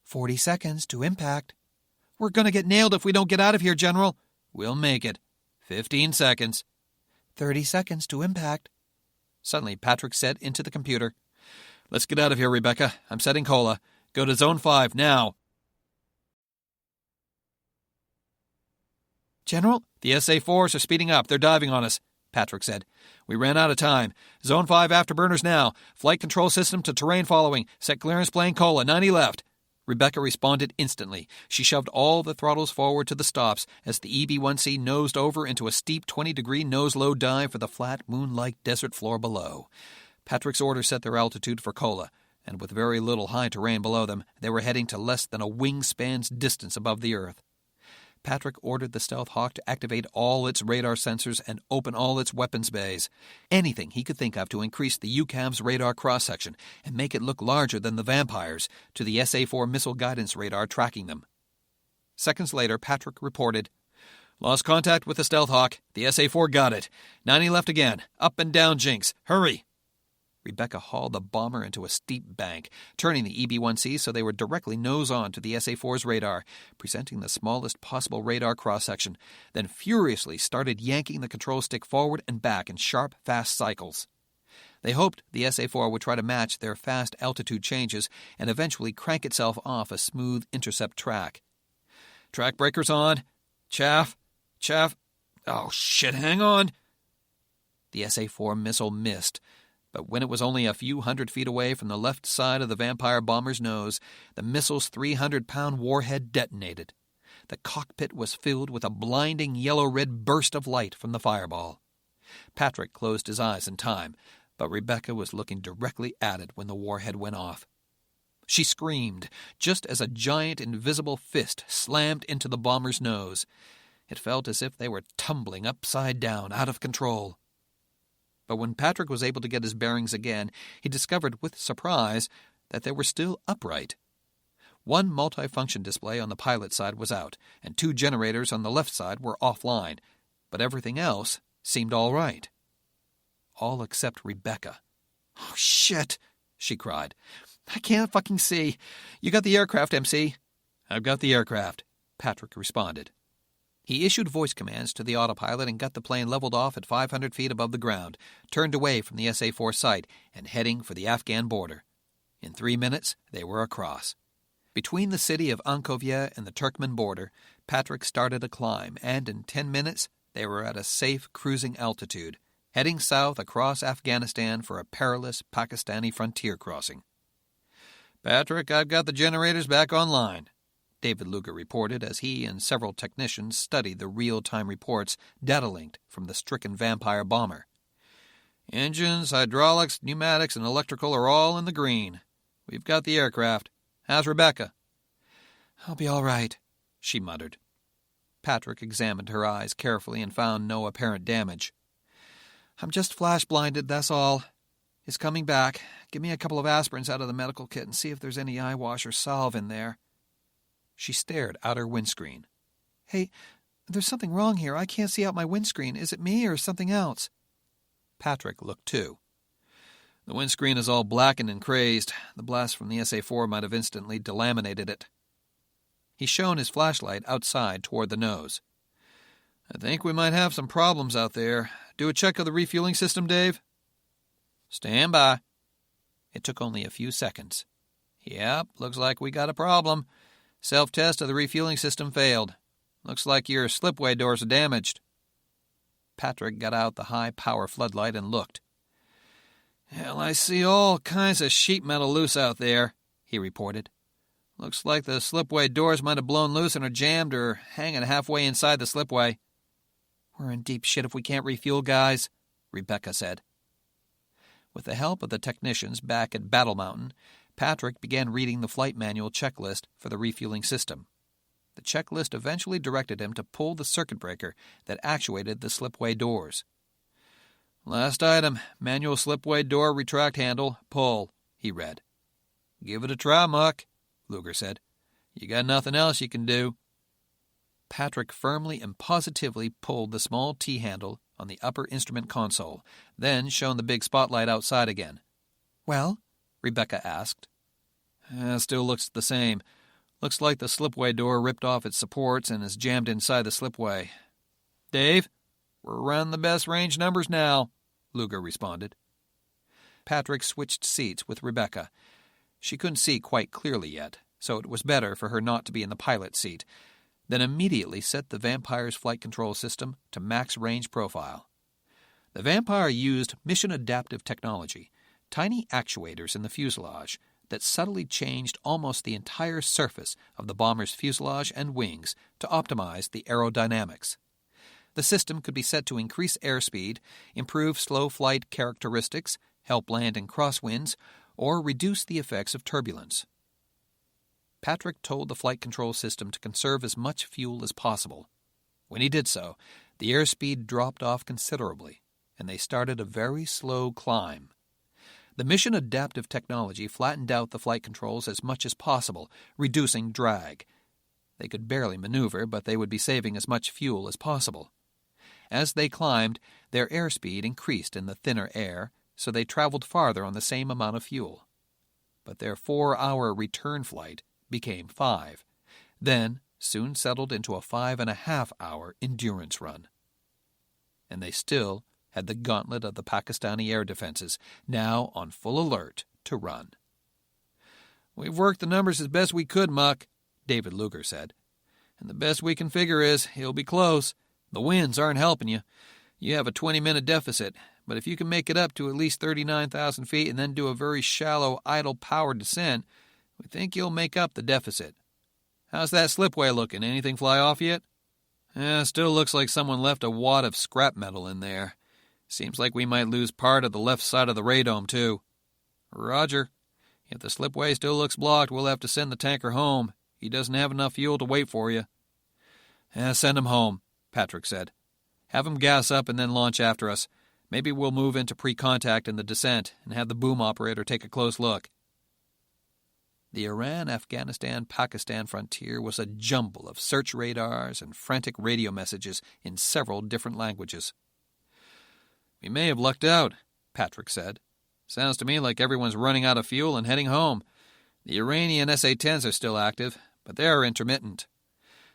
40 seconds to impact. We're going to get nailed if we don't get out of here, General. We'll make it. 15 seconds. 30 seconds to impact. Suddenly, Patrick said into the computer, Let's get out of here, Rebecca. I'm setting cola. Go to Zone 5 now. General? The SA-4s are speeding up. They're diving on us, Patrick said. We ran out of time. Zone 5 afterburners now. Flight control system to terrain following. Set clearance plane cola. 90 left. Rebecca responded instantly. She shoved all the throttles forward to the stops as the EB-1C nosed over into a steep 20-degree nose-low dive for the flat, moon-like desert floor below. Patrick's order set their altitude for cola, and with very little high terrain below them, they were heading to less than a wingspan's distance above the Earth. Patrick ordered the Stealth Hawk to activate all its radar sensors and open all its weapons bays. Anything he could think of to increase the UCAV's radar cross-section and make it look larger than the Vampires to the SA-4 missile guidance radar tracking them. Seconds later, Patrick reported, Lost contact with the Stealth Hawk. The SA-4 got it. 90 left again. Up and down, Jinx. Hurry. Rebecca hauled the bomber into a steep bank, turning the EB-1C so they were directly nose-on to the SA-4's radar, presenting the smallest possible radar cross-section, then furiously started yanking the control stick forward and back in sharp, fast cycles. They hoped the SA-4 would try to match their fast altitude changes and eventually crank itself off a smooth intercept track. "Track breakers on. Chaff. Oh, shit, hang on." The SA-4 missile missed, but when it was only a few hundred feet away from the left side of the vampire bomber's nose, the missile's 300-pound warhead detonated. The cockpit was filled with a blinding yellow-red burst of light from the fireball. Patrick closed his eyes in time, but Rebecca was looking directly at it when the warhead went off. She screamed, just as a giant invisible fist slammed into the bomber's nose. It felt as if they were tumbling upside down, out of control. But when Patrick was able to get his bearings again, he discovered with surprise that they were still upright. One multifunction display on the pilot side was out, and 2 generators on the left side were offline, but everything else seemed all right. All except Rebecca. "Oh, shit," she cried. "I can't fucking see. You got the aircraft, MC?" "I've got the aircraft," Patrick responded. He issued voice commands to the autopilot and got the plane leveled off at 500 feet above the ground, turned away from the SA-4 site, and heading for the Afghan border. In 3 minutes, they were across. Between the city of Ankovia and the Turkmen border, Patrick started a climb, and in 10 minutes, they were at a safe cruising altitude, heading south across Afghanistan for a perilous Pakistani frontier crossing. "Patrick, I've got the generators back online," David Luger reported as he and several technicians studied the real-time reports data-linked from the stricken vampire bomber. "Engines, hydraulics, pneumatics, and electrical are all in the green. We've got the aircraft. How's Rebecca?" "I'll be all right," she muttered. Patrick examined her eyes carefully and found no apparent damage. "I'm just flash-blinded, that's all. It's coming back. Give me a couple of aspirins out of the medical kit and see if there's any eye wash or salve in there." She stared out her windscreen. "Hey, there's something wrong here. I can't see out my windscreen. Is it me or something else?" Patrick looked too. "The windscreen is all blackened and crazed. The blast from the SA-4 might have instantly delaminated it." He shone his flashlight outside toward the nose. "I think we might have some problems out there. Do a check of the refueling system, Dave?" "Stand by." It took only a few seconds. "Yep, looks like we got a problem. Self-test of the refueling system failed. Looks like your slipway doors are damaged." Patrick got out the high-power floodlight and looked. "Hell, I see all kinds of sheet metal loose out there," he reported. "Looks like the slipway doors might have blown loose and are jammed or hanging halfway inside the slipway." "We're in deep shit if we can't refuel, guys," Rebecca said. With the help of the technicians back at Battle Mountain, Patrick began reading the flight manual checklist for the refueling system. The checklist eventually directed him to pull the circuit breaker that actuated the slipway doors. "Last item, manual slipway door retract handle, pull," he read. "Give it a try, Muck," Luger said. "You got nothing else you can do." Patrick firmly and positively pulled the small T-handle on the upper instrument console, then shone the big spotlight outside again. "Well?" Rebecca asked. Still looks the same. Looks like the slipway door ripped off its supports and is jammed inside the slipway." "Dave, we're running the best range numbers now," Luger responded. Patrick switched seats with Rebecca. She couldn't see quite clearly yet, so it was better for her not to be in the pilot's seat, then immediately set the Vampire's flight control system to max range profile. The Vampire used mission-adaptive technology, tiny actuators in the fuselage that subtly changed almost the entire surface of the bomber's fuselage and wings to optimize the aerodynamics. The system could be set to increase airspeed, improve slow flight characteristics, help land in crosswinds, or reduce the effects of turbulence. Patrick told the flight control system to conserve as much fuel as possible. When he did so, the airspeed dropped off considerably, and they started a very slow climb. The mission-adaptive technology flattened out the flight controls as much as possible, reducing drag. They could barely maneuver, but they would be saving as much fuel as possible. As they climbed, their airspeed increased in the thinner air, so they traveled farther on the same amount of fuel. But their 4-hour return flight became 5, then soon settled into a 5.5-hour endurance run. And they still had the gauntlet of the Pakistani air defenses, now on full alert to run. "We've worked the numbers as best we could, Muck," David Luger said. "And the best we can figure is it'll be close. The winds aren't helping you. You have a 20-minute deficit, but if you can make it up to at least 39,000 feet and then do a very shallow, idle power descent, we think you'll make up the deficit. How's that slipway looking? Anything fly off yet?" Still looks like someone left a wad of scrap metal in there. Seems like we might lose part of the left side of the radome, too." "Roger. If the slipway still looks blocked, we'll have to send the tanker home. He doesn't have enough fuel to wait for you." "Send him home," Patrick said. "Have him gas up and then launch after us. Maybe we'll move into pre-contact in the descent and have the boom operator take a close look." The Iran-Afghanistan-Pakistan frontier was a jumble of search radars and frantic radio messages in several different languages. "We may have lucked out," Patrick said. "Sounds to me like everyone's running out of fuel and heading home. The Iranian SA-10s are still active, but they're intermittent.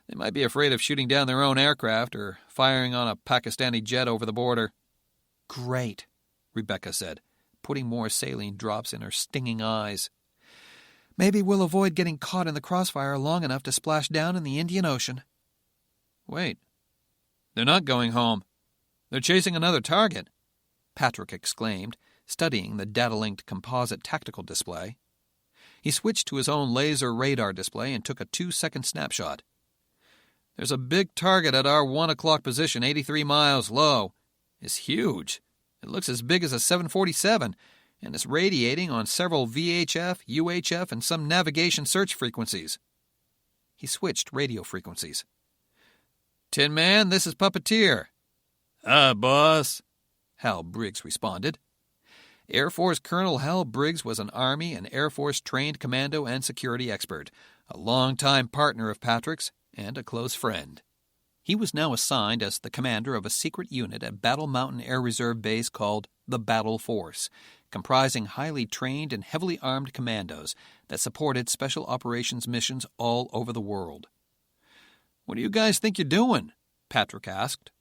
They might be afraid of shooting down their own aircraft or firing on a Pakistani jet over the border." "Great," Rebecca said, putting more saline drops in her stinging eyes. "Maybe we'll avoid getting caught in the crossfire long enough to splash down in the Indian Ocean." "Wait. They're not going home. They're chasing another target," Patrick exclaimed, studying the data-linked composite tactical display. He switched to his own laser radar display and took a 2-second snapshot. "There's a big target at our 1 o'clock position, 83 miles low. It's huge. It looks as big as a 747, and it's radiating on several VHF, UHF, and some navigation search frequencies." He switched radio frequencies. "Tin Man, this is Puppeteer." "Hi, boss," Hal Briggs responded. Air Force Colonel Hal Briggs was an Army and Air Force trained commando and security expert, a longtime partner of Patrick's and a close friend. He was now assigned as the commander of a secret unit at Battle Mountain Air Reserve Base called the Battle Force, comprising highly trained and heavily armed commandos that supported special operations missions all over the world. "What do you guys think you're doing?" Patrick asked.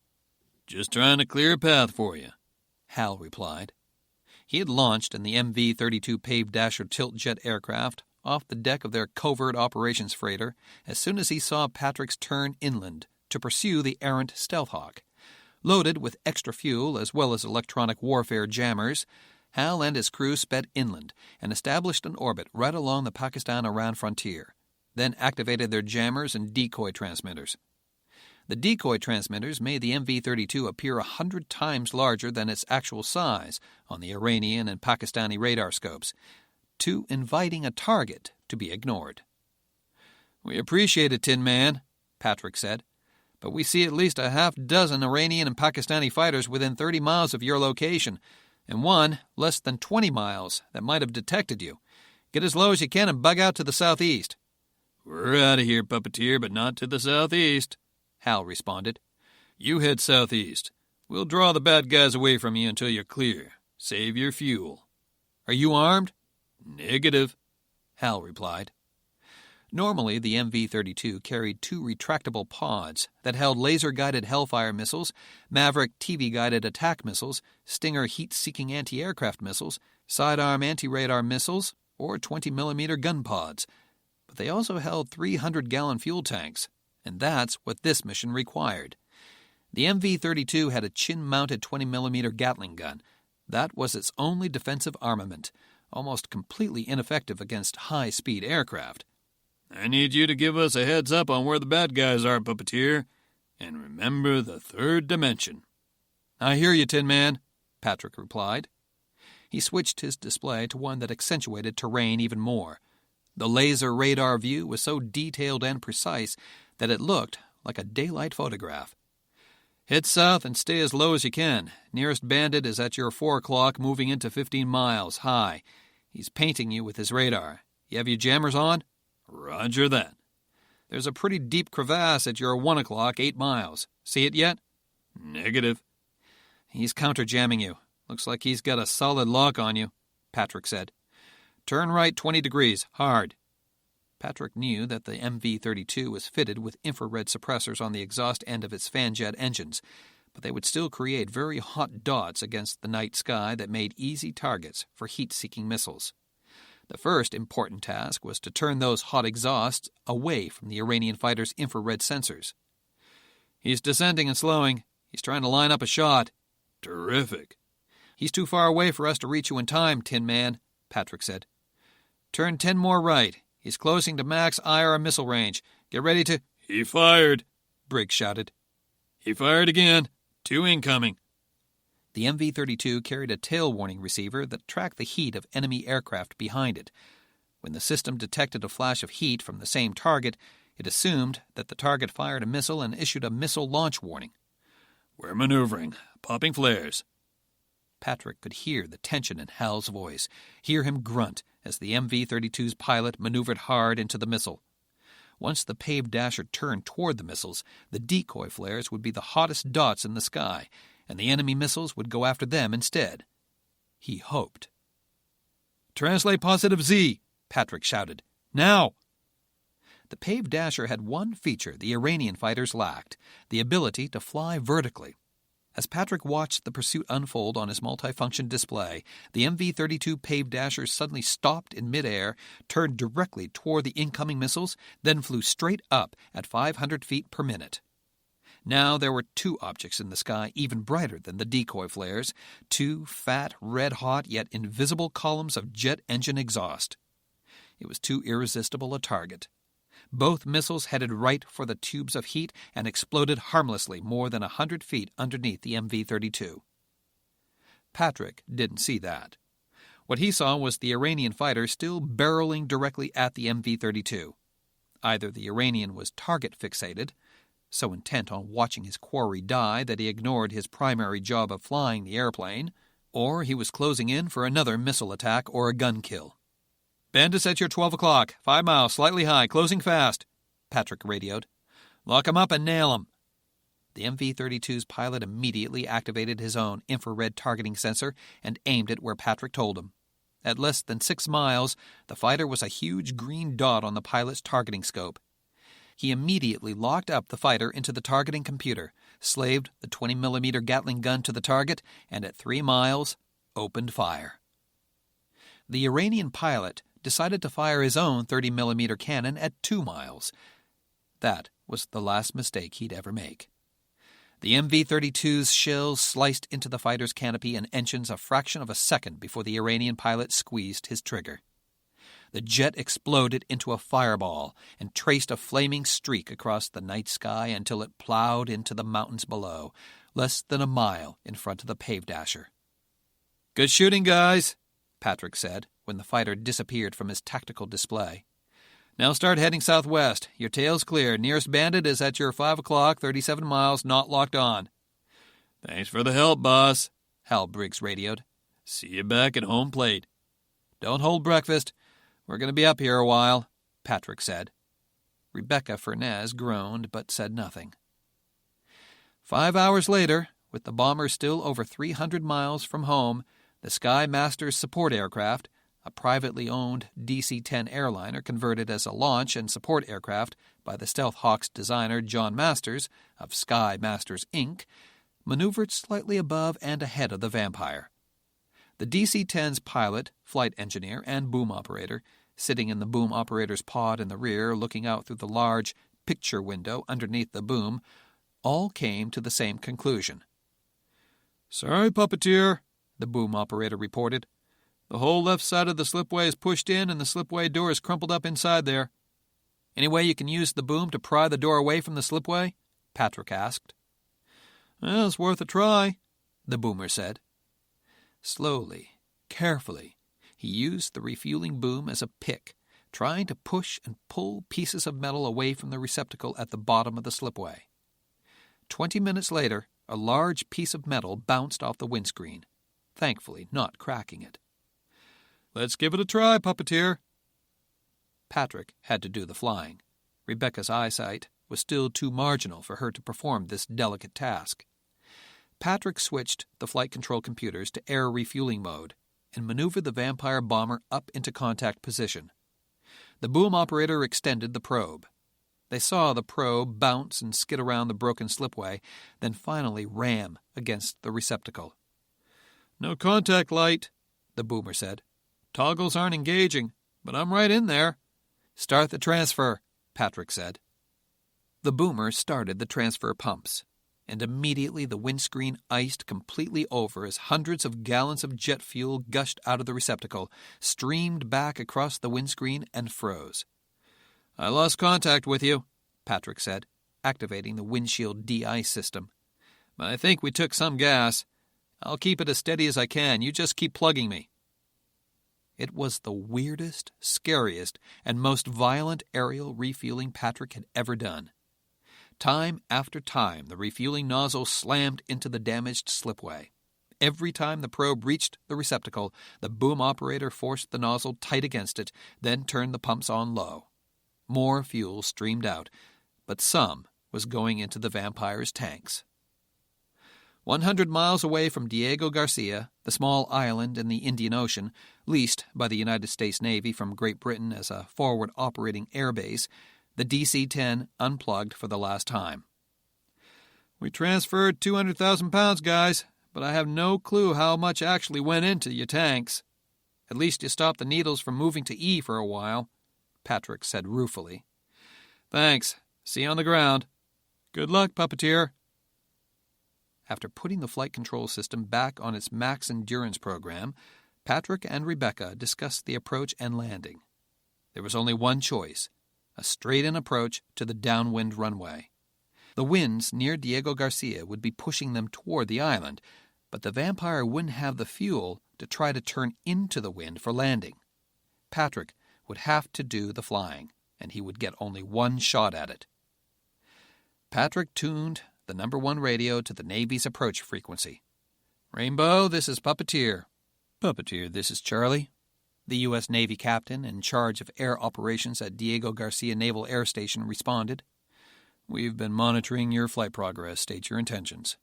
"Just trying to clear a path for you," Hal replied. He had launched in the MV-32 Pave Dasher tilt jet aircraft off the deck of their covert operations freighter as soon as he saw Patrick's turn inland to pursue the errant Stealth Hawk. Loaded with extra fuel as well as electronic warfare jammers, Hal and his crew sped inland and established an orbit right along the Pakistan-Iran frontier, then activated their jammers and decoy transmitters. The decoy transmitters made the MV-32 appear 100 times larger than its actual size on the Iranian and Pakistani radar scopes, too inviting a target to be ignored. "We appreciate it, Tin Man," Patrick said, "but we see at least a half dozen Iranian and Pakistani fighters within 30 miles of your location, and one less than 20 miles that might have detected you. Get as low as you can and bug out to the southeast." "We're out of here, Puppeteer, but not to the southeast," Hal responded. "You head southeast. We'll draw the bad guys away from you until you're clear. Save your fuel." "Are you armed?" "Negative," Hal replied. Normally, the MV-32 carried 2 retractable pods that held laser-guided Hellfire missiles, Maverick TV-guided attack missiles, Stinger heat-seeking anti-aircraft missiles, sidearm anti-radar missiles, or 20mm gun pods. But they also held 300-gallon fuel tanks, and that's what this mission required. The MV-32 had a chin-mounted 20mm Gatling gun. That was its only defensive armament, almost completely ineffective against high-speed aircraft. "I need you to give us a heads up on where the bad guys are, Puppeteer. And remember the 3rd dimension." "I hear you, Tin Man," Patrick replied. He switched his display to one that accentuated terrain even more. The laser radar view was so detailed and precise that it looked like a daylight photograph. "Head south and stay as low as you can. Nearest bandit is at your 4 o'clock, moving into 15 miles high. He's painting you with his radar. You have your jammers on?" "Roger that." "There's a pretty deep crevasse at your 1 o'clock, 8 miles. See it yet?" "Negative." "He's counter-jamming you. Looks like he's got a solid lock on you, Patrick said. Turn right 20 degrees, hard. Patrick knew that the MV-32 was fitted with infrared suppressors on the exhaust end of its fanjet engines, but they would still create very hot dots against the night sky that made easy targets for heat-seeking missiles. The first important task was to turn those hot exhausts away from the Iranian fighter's infrared sensors. He's descending and slowing. He's trying to line up a shot. Terrific. He's too far away for us to reach you in time, Tin Man, Patrick said. Turn 10 more right. He's closing to max IR missile range. Get ready to... He fired, Briggs shouted. He fired again. 2 incoming. The MV-32 carried a tail warning receiver that tracked the heat of enemy aircraft behind it. When the system detected a flash of heat from the same target, it assumed that the target fired a missile and issued a missile launch warning. We're maneuvering. Popping flares. Patrick could hear the tension in Hal's voice, hear him grunt as the MV-32's pilot maneuvered hard into the missile. Once the paved dasher turned toward the missiles, the decoy flares would be the hottest dots in the sky, and the enemy missiles would go after them instead. He hoped. Translate positive Z, Patrick shouted. Now! The paved dasher had one feature the Iranian fighters lacked, the ability to fly vertically. As Patrick watched the pursuit unfold on his multifunction display, the MV-32 paved dasher suddenly stopped in midair, turned directly toward the incoming missiles, then flew straight up at 500 feet per minute. Now there were 2 objects in the sky even brighter than the decoy flares, 2 fat, red-hot yet invisible columns of jet engine exhaust. It was too irresistible a target. Both missiles headed right for the tubes of heat and exploded harmlessly more than 100 feet underneath the MV-32. Patrick didn't see that. What he saw was the Iranian fighter still barreling directly at the MV-32. Either the Iranian was target-fixated, so intent on watching his quarry die that he ignored his primary job of flying the airplane, or he was closing in for another missile attack or a gun kill. Bend us at your 12 o'clock, 5 miles, slightly high, closing fast, Patrick radioed. Lock 'em up and nail 'em. The MV-32's pilot immediately activated his own infrared targeting sensor and aimed it where Patrick told him. At less than 6 miles, the fighter was a huge green dot on the pilot's targeting scope. He immediately locked up the fighter into the targeting computer, slaved the 20mm Gatling gun to the target, and at 3 miles, opened fire. The Iranian pilot decided to fire his own 30mm cannon at 2 miles. That was the last mistake he'd ever make. The MV-32's shells sliced into the fighter's canopy and engines a fraction of a second before the Iranian pilot squeezed his trigger. The jet exploded into a fireball and traced a flaming streak across the night sky until it plowed into the mountains below, less than a mile in front of the paved dasher. Good shooting, guys, Patrick said when the fighter disappeared from his tactical display. Now start heading southwest. Your tail's clear. Nearest bandit is at your 5 o'clock, 37 miles, not locked on. Thanks for the help, boss, Hal Briggs radioed. See you back at home plate. Don't hold breakfast. We're going to be up here a while, Patrick said. Rebecca Furness groaned but said nothing. 5 hours later, with the bomber still over 300 miles from home, the Sky Master's support aircraft, a privately owned DC-10 airliner converted as a launch and support aircraft by the Stealth Hawk's designer John Masters of Sky Masters, Inc., maneuvered slightly above and ahead of the Vampire. The DC-10's pilot, flight engineer, and boom operator, sitting in the boom operator's pod in the rear looking out through the large picture window underneath the boom, all came to the same conclusion. "Sorry, puppeteer," the boom operator reported. "The whole left side of the slipway is pushed in and the slipway door is crumpled up inside there." "Any way you can use the boom to pry the door away from the slipway?" Patrick asked. "Well, it's worth a try," the boomer said. Slowly, carefully, he used the refueling boom as a pick, trying to push and pull pieces of metal away from the receptacle at the bottom of the slipway. 20 minutes later, a large piece of metal bounced off the windscreen, thankfully not cracking it. "Let's give it a try, puppeteer." Patrick had to do the flying. Rebecca's eyesight was still too marginal for her to perform this delicate task. Patrick switched the flight control computers to air refueling mode and maneuvered the Vampire bomber up into contact position. The boom operator extended the probe. They saw the probe bounce and skid around the broken slipway, then finally ram against the receptacle. "No contact light," the boomer said. "Toggles aren't engaging, but I'm right in there." "Start the transfer," Patrick said. The boomer started the transfer pumps, and immediately the windscreen iced completely over as hundreds of gallons of jet fuel gushed out of the receptacle, streamed back across the windscreen, and froze. "I lost contact with you," Patrick said, activating the windshield de-ice system. "But I think we took some gas. I'll keep it as steady as I can. You just keep plugging me." It was the weirdest, scariest, and most violent aerial refueling Patrick had ever done. Time after time, the refueling nozzle slammed into the damaged slipway. Every time the probe reached the receptacle, the boom operator forced the nozzle tight against it, then turned the pumps on low. More fuel streamed out, but some was going into the Vampire's tanks. 100 miles away from Diego Garcia, the small island in the Indian Ocean, leased by the United States Navy from Great Britain as a forward operating air base, the DC-10 unplugged for the last time. "We transferred 200,000 pounds, guys, but I have no clue how much actually went into your tanks. At least you stopped the needles from moving to E for a while," Patrick said ruefully. "Thanks. See you on the ground. Good luck, puppeteer." After putting the flight control system back on its max endurance program, Patrick and Rebecca discussed the approach and landing. There was only one choice: a straight-in approach to the downwind runway. The winds near Diego Garcia would be pushing them toward the island, but the Vampire wouldn't have the fuel to try to turn into the wind for landing. Patrick would have to do the flying, and he would get only one shot at it. Patrick tuned the number 1 radio to the Navy's approach frequency. "Rainbow, this is Puppeteer." "Puppeteer, this is Charlie." The U.S. Navy captain in charge of air operations at Diego Garcia Naval Air Station responded. "We've been monitoring your flight progress. State your intentions."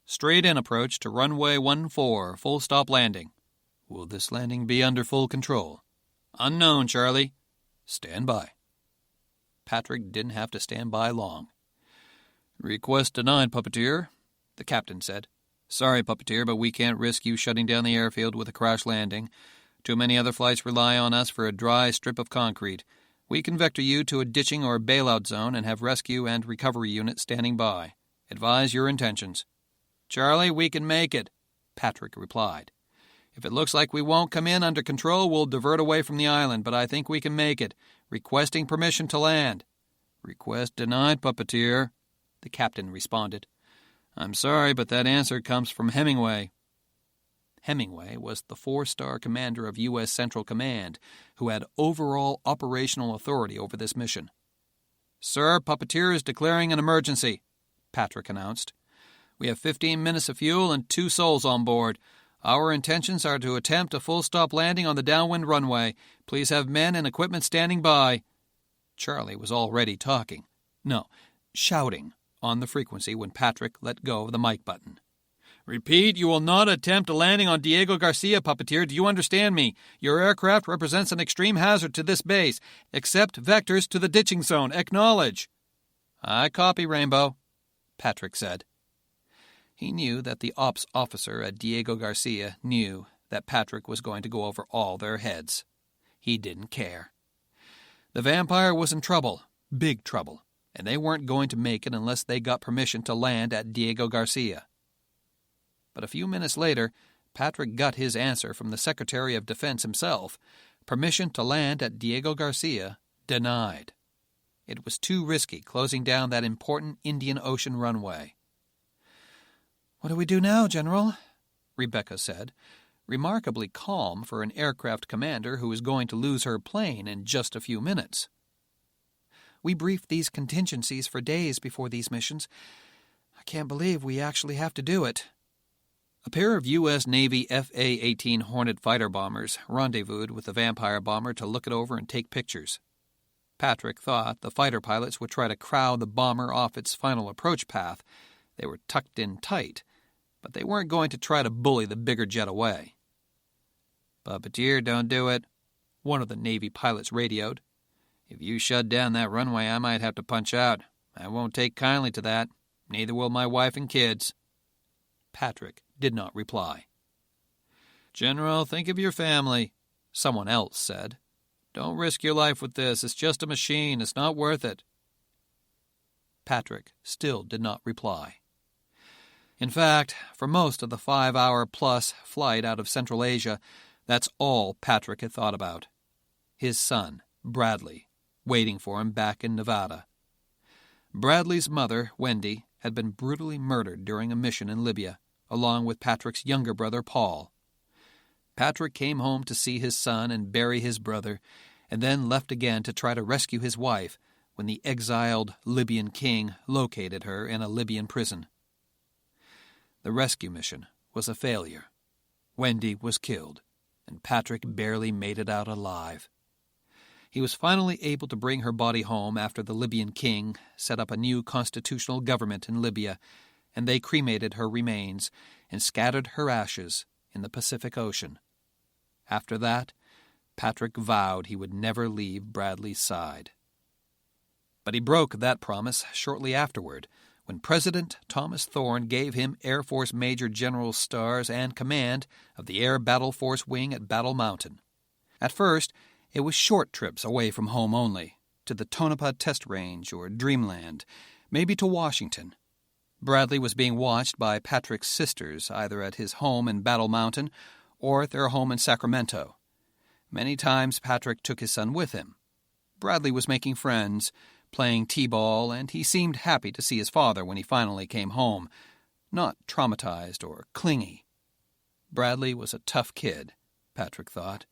"Straight-in approach to runway 14, full stop landing." "Will this landing be under full control?" "Unknown, Charlie." "Stand by." Patrick didn't have to stand by long. "Request denied, Puppeteer," the captain said. "Sorry, Puppeteer, but we can't risk you shutting down the airfield with a crash landing. Too many other flights rely on us for a dry strip of concrete. We can vector you to a ditching or bailout zone and have rescue and recovery units standing by. Advise your intentions." "Charlie, we can make it," Patrick replied. "If it looks like we won't come in under control, we'll divert away from the island, but I think we can make it. Requesting permission to land." "Request denied, Puppeteer," the captain responded. "I'm sorry, but that answer comes from Hemingway." Hemingway was the 4-star commander of U.S. Central Command, who had overall operational authority over this mission. "Sir, Puppeteer is declaring an emergency," Patrick announced. "We have 15 minutes of fuel and 2 souls on board. Our intentions are to attempt a full-stop landing on the downwind runway. Please have men and equipment standing by." Charlie was already shouting on the frequency when Patrick let go of the mic button. "Repeat, you will not attempt a landing on Diego Garcia, Puppeteer. Do you understand me? Your aircraft represents an extreme hazard to this base. Accept vectors to the ditching zone. Acknowledge." "I copy, Rainbow," Patrick said. He knew that the ops officer at Diego Garcia knew that Patrick was going to go over all their heads. He didn't care. The Vampire was in trouble, big trouble, and they weren't going to make it unless they got permission to land at Diego Garcia. But a few minutes later, Patrick got his answer from the Secretary of Defense himself. Permission to land at Diego Garcia denied. It was too risky closing down that important Indian Ocean runway. "What do we do now, General?" Rebecca said, remarkably calm for an aircraft commander who was going to lose her plane in just a few minutes. "We briefed these contingencies for days before these missions. I can't believe we actually have to do it." A pair of U.S. Navy FA-18 Hornet fighter bombers rendezvoused with the Vampire bomber to look it over and take pictures. Patrick thought the fighter pilots would try to crowd the bomber off its final approach path. They were tucked in tight, but they weren't going to try to bully the bigger jet away. "Puppeteer, don't do it," one of the Navy pilots radioed. "If you shut down that runway, I might have to punch out. I won't take kindly to that. Neither will my wife and kids." Patrick did not reply. "General, think of your family," someone else said. "Don't risk your life with this. It's just a machine. It's not worth it." Patrick still did not reply. In fact, for most of the 5-hour-plus flight out of Central Asia, that's all Patrick had thought about. His son, Bradley, waiting for him back in Nevada. Bradley's mother, Wendy, had been brutally murdered during a mission in Libya, along with Patrick's younger brother, Paul. Patrick came home to see his son and bury his brother, and then left again to try to rescue his wife when the exiled Libyan king located her in a Libyan prison. The rescue mission was a failure. Wendy was killed, and Patrick barely made it out alive. He was finally able to bring her body home after the Libyan king set up a new constitutional government in Libya, and they cremated her remains and scattered her ashes in the Pacific Ocean. After that, Patrick vowed he would never leave Bradley's side. But he broke that promise shortly afterward, when President Thomas Thorne gave him Air Force Major General stars and command of the Air Battle Force Wing at Battle Mountain. At first, it was short trips away from home only, to the Tonopah Test Range or Dreamland, maybe to Washington. Bradley was being watched by Patrick's sisters, either at his home in Battle Mountain or at their home in Sacramento. Many times Patrick took his son with him. Bradley was making friends, playing t-ball, and he seemed happy to see his father when he finally came home, not traumatized or clingy. Bradley was a tough kid, Patrick thought.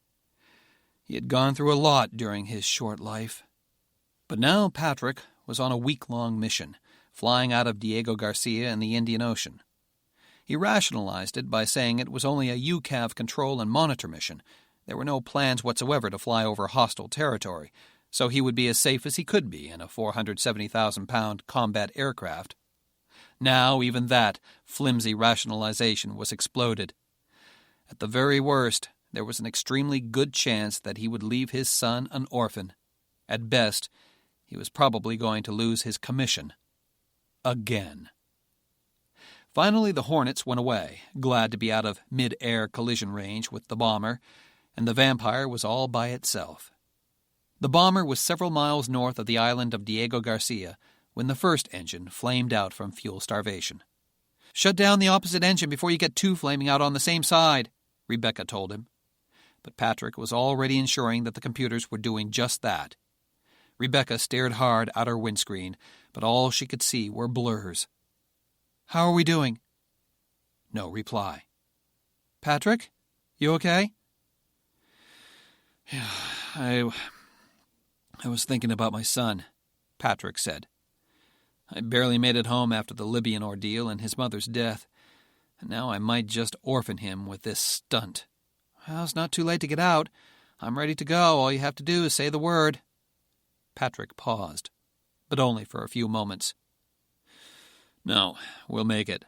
He had gone through a lot during his short life. But now Patrick was on a week-long mission, flying out of Diego Garcia in the Indian Ocean. He rationalized it by saying it was only a UCAV control and monitor mission. There were no plans whatsoever to fly over hostile territory, so he would be as safe as he could be in a 470,000-pound combat aircraft. Now even that flimsy rationalization was exploded. At the very worst, there was an extremely good chance that he would leave his son an orphan. At best, he was probably going to lose his commission. Again. Finally, the Hornets went away, glad to be out of mid-air collision range with the bomber, and the Vampire was all by itself. The bomber was several miles north of the island of Diego Garcia when the first engine flamed out from fuel starvation. "Shut down the opposite engine before you get two flaming out on the same side," Rebecca told him. But Patrick was already ensuring that the computers were doing just that. Rebecca stared hard out her windscreen, but all she could see were blurs. "How are we doing?" No reply. "Patrick, you okay?" "Yeah, I was thinking about my son," Patrick said. "I barely made it home after the Libyan ordeal and his mother's death, and now I might just orphan him with this stunt." "Well, it's not too late to get out. I'm ready to go. All you have to do is say the word." Patrick paused, but only for a few moments. "No, we'll make it."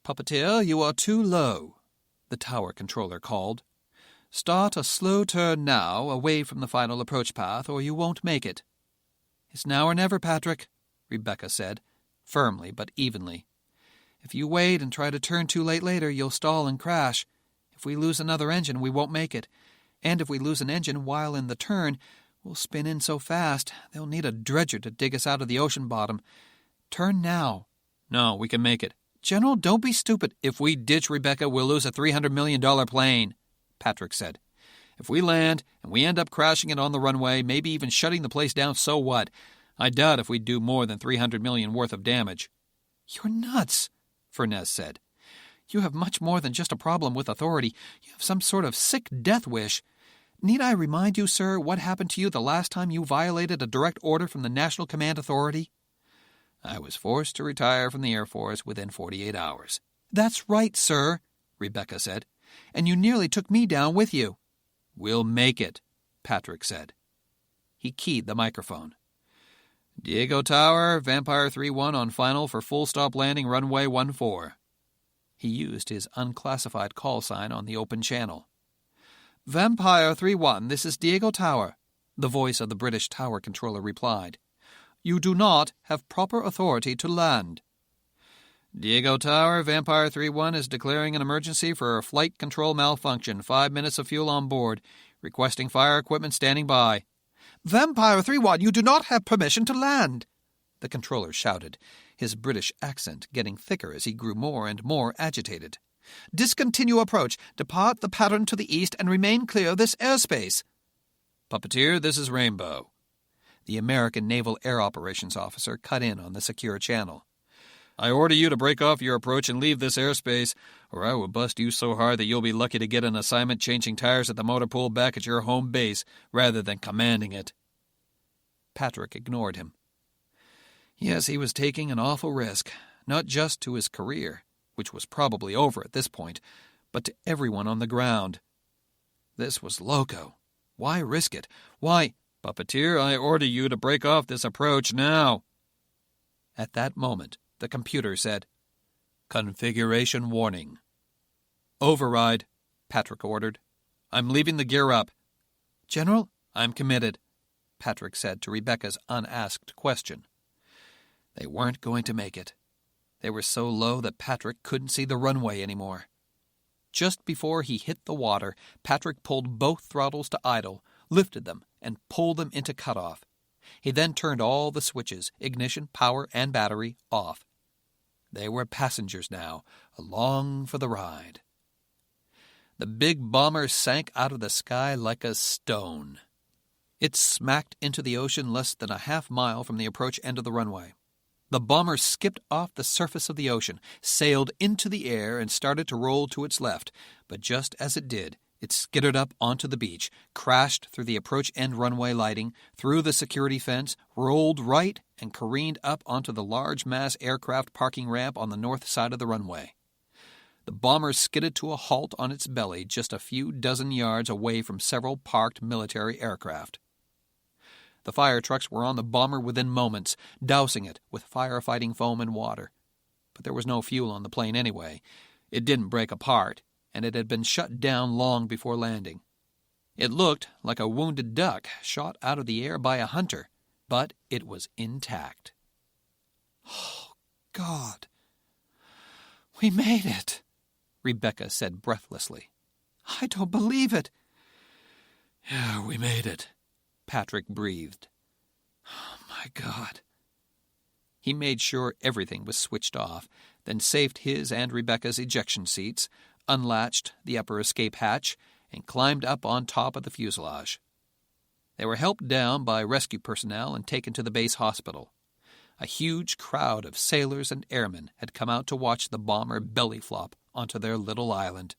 "Puppeteer, you are too low," the tower controller called. "Start a slow turn now, away from the final approach path, or you won't make it." "It's now or never, Patrick," Rebecca said, firmly but evenly. "If you wait and try to turn too late later, you'll stall and crash. If we lose another engine, we won't make it. And if we lose an engine while in the turn, we'll spin in so fast they'll need a dredger to dig us out of the ocean bottom. Turn now." "No, we can make it." "General, don't be stupid." "If we ditch Rebecca, we'll lose a $300 million plane," Patrick said. "If we land and we end up crashing it on the runway, maybe even shutting the place down, so what? I doubt if we'd do more than $300 million worth of damage." "You're nuts," Furness said. "You have much more than just a problem with authority. You have some sort of sick death wish. Need I remind you, sir, what happened to you the last time you violated a direct order from the National Command Authority?" "I was forced to retire from the Air Force within 48 hours. "That's right, sir," Rebecca said. "And you nearly took me down with you." "We'll make it," Patrick said. He keyed the microphone. "Diego Tower, Vampire 3-1 on final for full-stop landing runway 14. He used his unclassified call sign on the open channel. "Vampire 3-1, this is Diego Tower," the voice of the British tower controller replied. "You do not have proper authority to land." "Diego Tower, Vampire 3-1 is declaring an emergency for a flight control malfunction. 5 minutes of fuel on board. Requesting fire equipment standing by." "Vampire 3-1, you do not have permission to land," the controller shouted, his British accent getting thicker as he grew more and more agitated. "Discontinue approach, depart the pattern to the east, and remain clear of this airspace." "Puppeteer, this is Rainbow." The American Naval Air Operations officer cut in on the secure channel. "I order you to break off your approach and leave this airspace, or I will bust you so hard that you'll be lucky to get an assignment changing tires at the motor pool back at your home base rather than commanding it." Patrick ignored him. Yes, he was taking an awful risk, not just to his career, which was probably over at this point, but to everyone on the ground. This was loco. Why risk it? Why— "Puppeteer, I order you to break off this approach now." At that moment, the computer said, "Configuration warning." "Override," Patrick ordered. "I'm leaving the gear up." "General?" "I'm committed," Patrick said to Rebecca's unasked question. They weren't going to make it. They were so low that Patrick couldn't see the runway anymore. Just before he hit the water, Patrick pulled both throttles to idle, lifted them, and pulled them into cutoff. He then turned all the switches, ignition, power, and battery, off. They were passengers now, along for the ride. The big bomber sank out of the sky like a stone. It smacked into the ocean less than a half-mile from the approach end of the runway. The bomber skipped off the surface of the ocean, sailed into the air, and started to roll to its left. But just as it did, it skittered up onto the beach, crashed through the approach end runway lighting, through the security fence, rolled right, and careened up onto the large mass aircraft parking ramp on the north side of the runway. The bomber skidded to a halt on its belly just a few dozen yards away from several parked military aircraft. The fire trucks were on the bomber within moments, dousing it with firefighting foam and water. But there was no fuel on the plane anyway. It didn't break apart, and it had been shut down long before landing. It looked like a wounded duck shot out of the air by a hunter, but it was intact. "Oh, God. We made it," Rebecca said breathlessly. "I don't believe it." "Yeah, we made it," Patrick breathed. "Oh, my God." He made sure everything was switched off, then safed his and Rebecca's ejection seats, unlatched the upper escape hatch, and climbed up on top of the fuselage. They were helped down by rescue personnel and taken to the base hospital. A huge crowd of sailors and airmen had come out to watch the bomber belly flop onto their little island.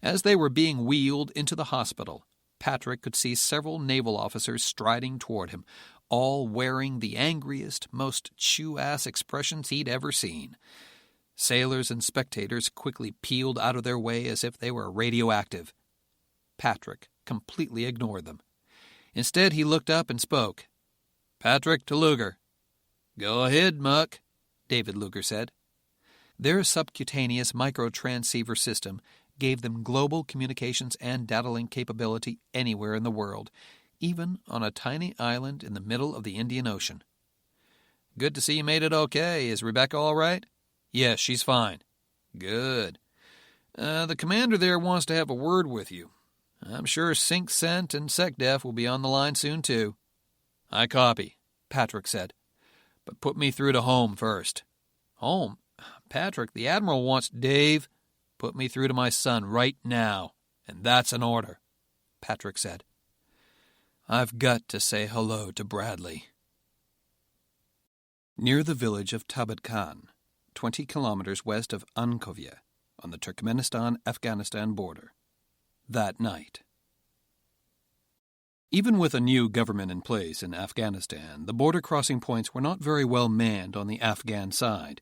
As they were being wheeled into the hospital, Patrick could see several naval officers striding toward him, all wearing the angriest, most chew-ass expressions he'd ever seen. Sailors and spectators quickly peeled out of their way as if they were radioactive. Patrick completely ignored them. Instead, he looked up and spoke. "Patrick to Luger." "Go ahead, Muck," David Luger said. Their subcutaneous microtransceiver system gave them global communications and data link capability anywhere in the world, even on a tiny island in the middle of the Indian Ocean. "Good to see you made it okay. Is Rebecca all right?" "Yes, she's fine." "Good. The commander there wants to have a word with you. I'm sure Sync Cent and SecDef will be on the line soon, too." "I copy," Patrick said. "But put me through to home first." "Home? Patrick, the Admiral wants—" "Dave, put me through to my son right now, and that's an order," Patrick said. "I've got to say hello to Bradley." Near the village of Tabadkan, 20 kilometers west of Ankovia, on the Turkmenistan-Afghanistan border. That night. Even with a new government in place in Afghanistan, the border crossing points were not very well manned on the Afghan side.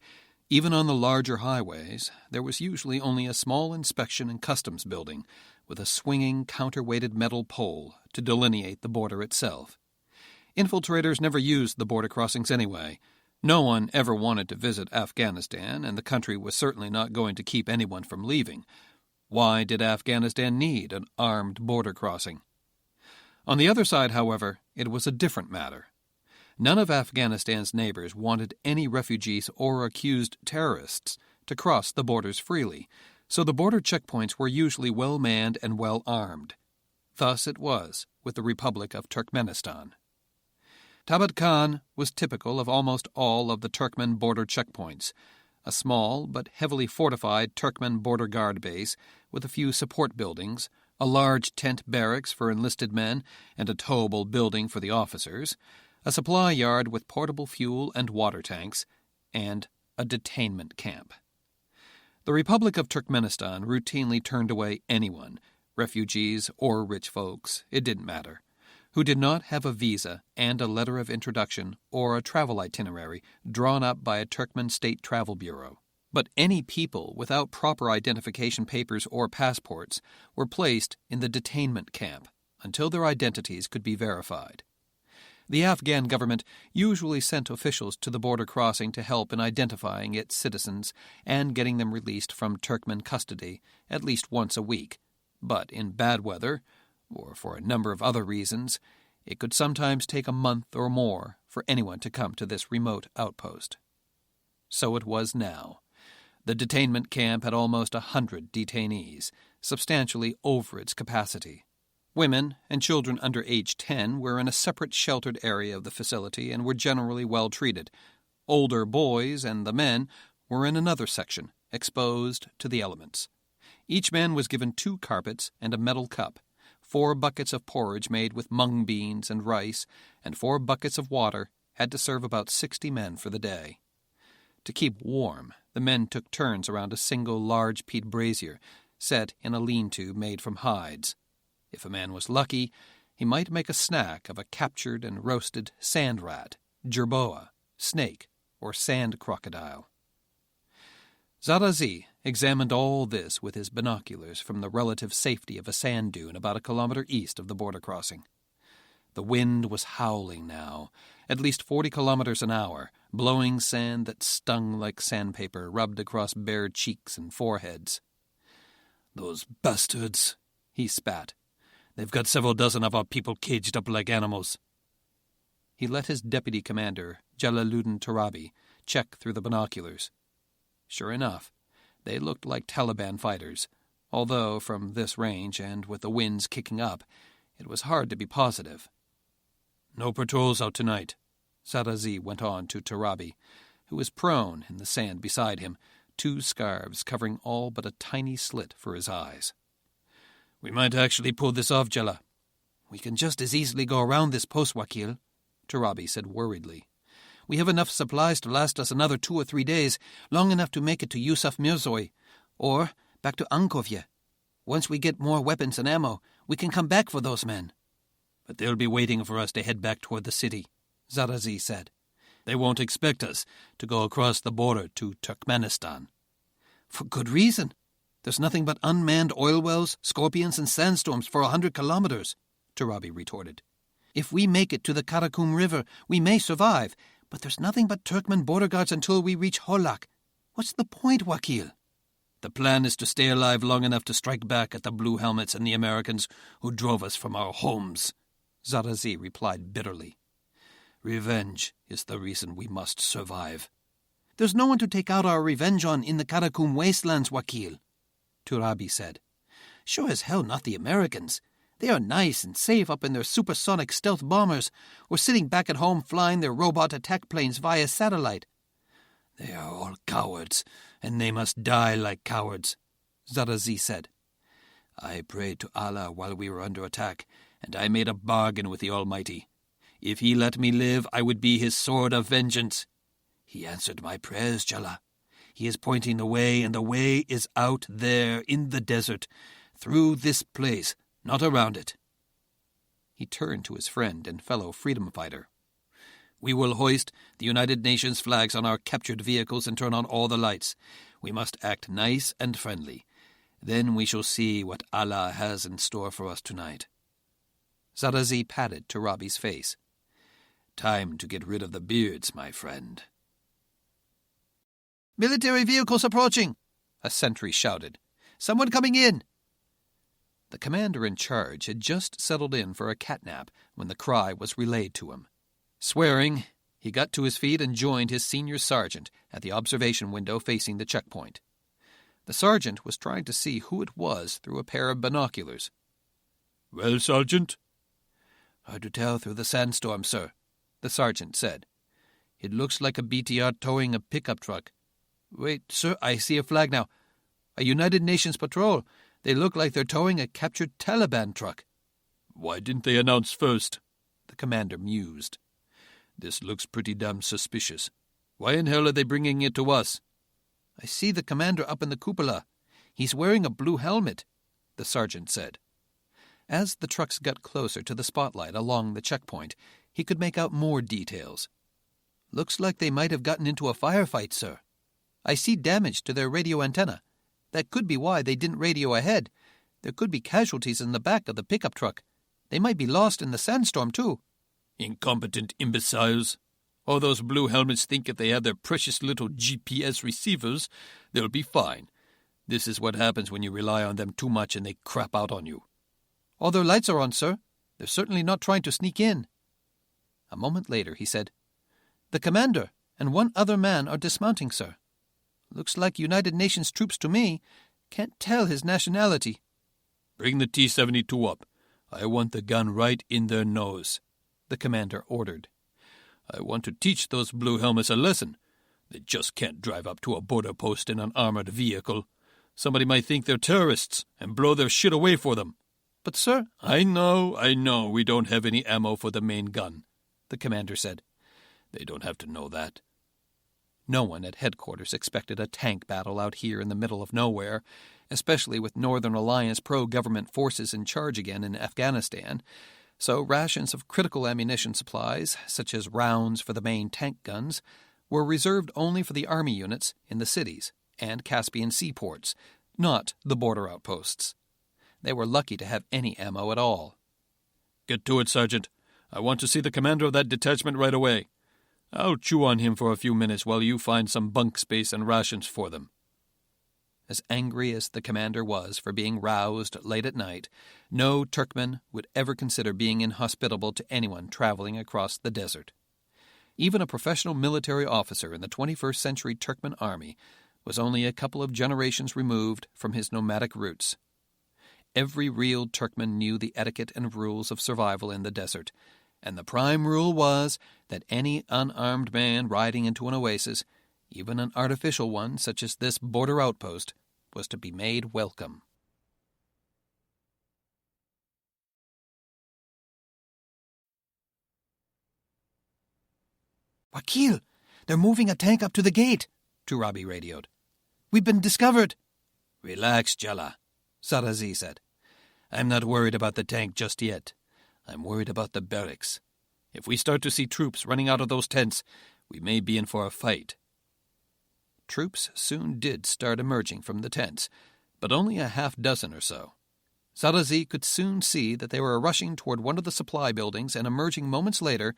Even on the larger highways, there was usually only a small inspection and customs building with a swinging, counterweighted metal pole to delineate the border itself. Infiltrators never used the border crossings anyway. No one ever wanted to visit Afghanistan, and the country was certainly not going to keep anyone from leaving. Why did Afghanistan need an armed border crossing? On the other side, however, it was a different matter. None of Afghanistan's neighbors wanted any refugees or accused terrorists to cross the borders freely, so the border checkpoints were usually well manned and well armed. Thus it was with the Republic of Turkmenistan. Tabat Khan was typical of almost all of the Turkmen border checkpoints, a small but heavily fortified Turkmen border guard base with a few support buildings, a large tent barracks for enlisted men and a towable building for the officers, a supply yard with portable fuel and water tanks, and a detainment camp. The Republic of Turkmenistan routinely turned away anyone, refugees or rich folks, it didn't matter, who did not have a visa and a letter of introduction or a travel itinerary drawn up by a Turkmen State Travel Bureau. But any people without proper identification papers or passports were placed in the detainment camp until their identities could be verified. The Afghan government usually sent officials to the border crossing to help in identifying its citizens and getting them released from Turkmen custody at least once a week, but in bad weather, or for a number of other reasons, it could sometimes take a month or more for anyone to come to this remote outpost. So it was now. The detainment camp had almost 100 detainees, substantially over its capacity. Women and children under age 10 were in a separate sheltered area of the facility and were generally well treated. Older boys and the men were in another section, exposed to the elements. Each man was given 2 carpets and a metal cup, 4 buckets of porridge made with mung beans and rice, and 4 buckets of water had to serve about 60 men for the day. To keep warm, the men took turns around a single large peat brazier set in a lean-to made from hides. If a man was lucky, he might make a snack of a captured and roasted sand rat, jerboa, snake, or sand crocodile. Zarazi examined all this with his binoculars from the relative safety of a sand dune about a kilometer east of the border crossing. The wind was howling now, at least 40 kilometers an hour, blowing sand that stung like sandpaper rubbed across bare cheeks and foreheads. "Those bastards," he spat. "They've got several dozen of our people caged up like animals." He let his deputy commander, Jalaluddin Turabi, check through the binoculars. Sure enough, they looked like Taliban fighters, although from this range and with the winds kicking up, it was hard to be positive. "No patrols out tonight," Zarazi went on to Turabi, who was prone in the sand beside him, 2 scarves covering all but a tiny slit for his eyes. "We might actually pull this off, Jella." "We can just as easily go around this post, Wakil," Turabi said worriedly. "We have enough supplies to last us another 2 or 3 days, long enough to make it to Yusuf Mirzoy, or back to Ankovye. Once we get more weapons and ammo, we can come back for those men." "But they'll be waiting for us to head back toward the city," Zarazi said. "They won't expect us to go across the border to Turkmenistan." "For good reason. There's nothing but unmanned oil wells, scorpions, and sandstorms for 100 kilometers, Turabi retorted. "If we make it to the Karakum River, we may survive, but there's nothing but Turkmen border guards until we reach Holak. What's the point, Wakil?" "The plan is to stay alive long enough to strike back at the Blue Helmets and the Americans who drove us from our homes," Zarazi replied bitterly. "Revenge is the reason we must survive." "There's no one to take out our revenge on in the Karakum wastelands, Wakil," Turabi said. "Sure as hell not the Americans. They are nice and safe up in their supersonic stealth bombers, or sitting back at home flying their robot attack planes via satellite." "They are all cowards, and they must die like cowards," Zarazi said. "I prayed to Allah while we were under attack, and I made a bargain with the Almighty. If He let me live, I would be His sword of vengeance. He answered my prayers, Jalla. He is pointing the way, and the way is out there in the desert, through this place, not around it." He turned to his friend and fellow freedom fighter. "We will hoist the United Nations flags on our captured vehicles and turn on all the lights. We must act nice and friendly. Then we shall see what Allah has in store for us tonight." Zarazi patted Turabi's face. "Time to get rid of the beards, my friend. Military vehicles approaching, a sentry shouted. Someone coming in. The commander in charge had just settled in for a catnap when the cry was relayed to him. Swearing, he got to his feet and joined his senior sergeant at the observation window facing the checkpoint. The sergeant was trying to see who it was through a pair of binoculars. "Well, Sergeant?" "Hard to tell through the sandstorm, sir," the sergeant said. "It looks like a BTR towing a pickup truck. Wait, sir, I see a flag now. A United Nations patrol. They look like they're towing a captured Taliban truck." "Why didn't they announce first?" the commander mused. "This looks pretty damn suspicious. Why in hell are they bringing it to us?" "I see the commander up in the cupola. He's wearing a blue helmet," the sergeant said. As the trucks got closer to the spotlight along the checkpoint, he could make out more details. "Looks like they might have gotten into a firefight, sir. I see damage to their radio antenna. That could be why they didn't radio ahead. There could be casualties in the back of the pickup truck. They might be lost in the sandstorm, too." "Incompetent imbeciles. All those blue helmets think if they have their precious little GPS receivers, they'll be fine. This is what happens when you rely on them too much and they crap out on you." "All their lights are on, sir. They're certainly not trying to sneak in." A moment later, he said, "The commander and one other man are dismounting, sir. Looks like United Nations troops to me. Can't tell his nationality." "Bring the T-72 up. I want the gun right in their nose," the commander ordered. "I want to teach those blue helmets a lesson. They just can't drive up to a border post in an armored vehicle. Somebody might think they're terrorists and blow their shit away for them." "But, sir—" I know, we don't have any ammo for the main gun," the commander said. "They don't have to know that." No one at headquarters expected a tank battle out here in the middle of nowhere, especially with Northern Alliance pro-government forces in charge again in Afghanistan, so rations of critical ammunition supplies, such as rounds for the main tank guns, were reserved only for the army units in the cities and Caspian seaports, not the border outposts. They were lucky to have any ammo at all. "Get to it, Sergeant. I want to see the commander of that detachment right away. I'll chew on him for a few minutes while you find some bunk space and rations for them." As angry as the commander was for being roused late at night, no Turkmen would ever consider being inhospitable to anyone traveling across the desert. Even a professional military officer in the 21st century Turkmen army was only a couple of generations removed from his nomadic roots. Every real Turkmen knew the etiquette and rules of survival in the desert, and the prime rule was that any unarmed man riding into an oasis, even an artificial one such as this border outpost, was to be made welcome. "Wakil, they're moving a tank up to the gate," Turabi radioed. "We've been discovered." "Relax, Jala," Zarazi said. "I'm not worried about the tank just yet. I'm worried about the barracks. If we start to see troops running out of those tents, we may be in for a fight." Troops soon did start emerging from the tents, but only a half-dozen or so. Zarazi could soon see that they were rushing toward one of the supply buildings and emerging moments later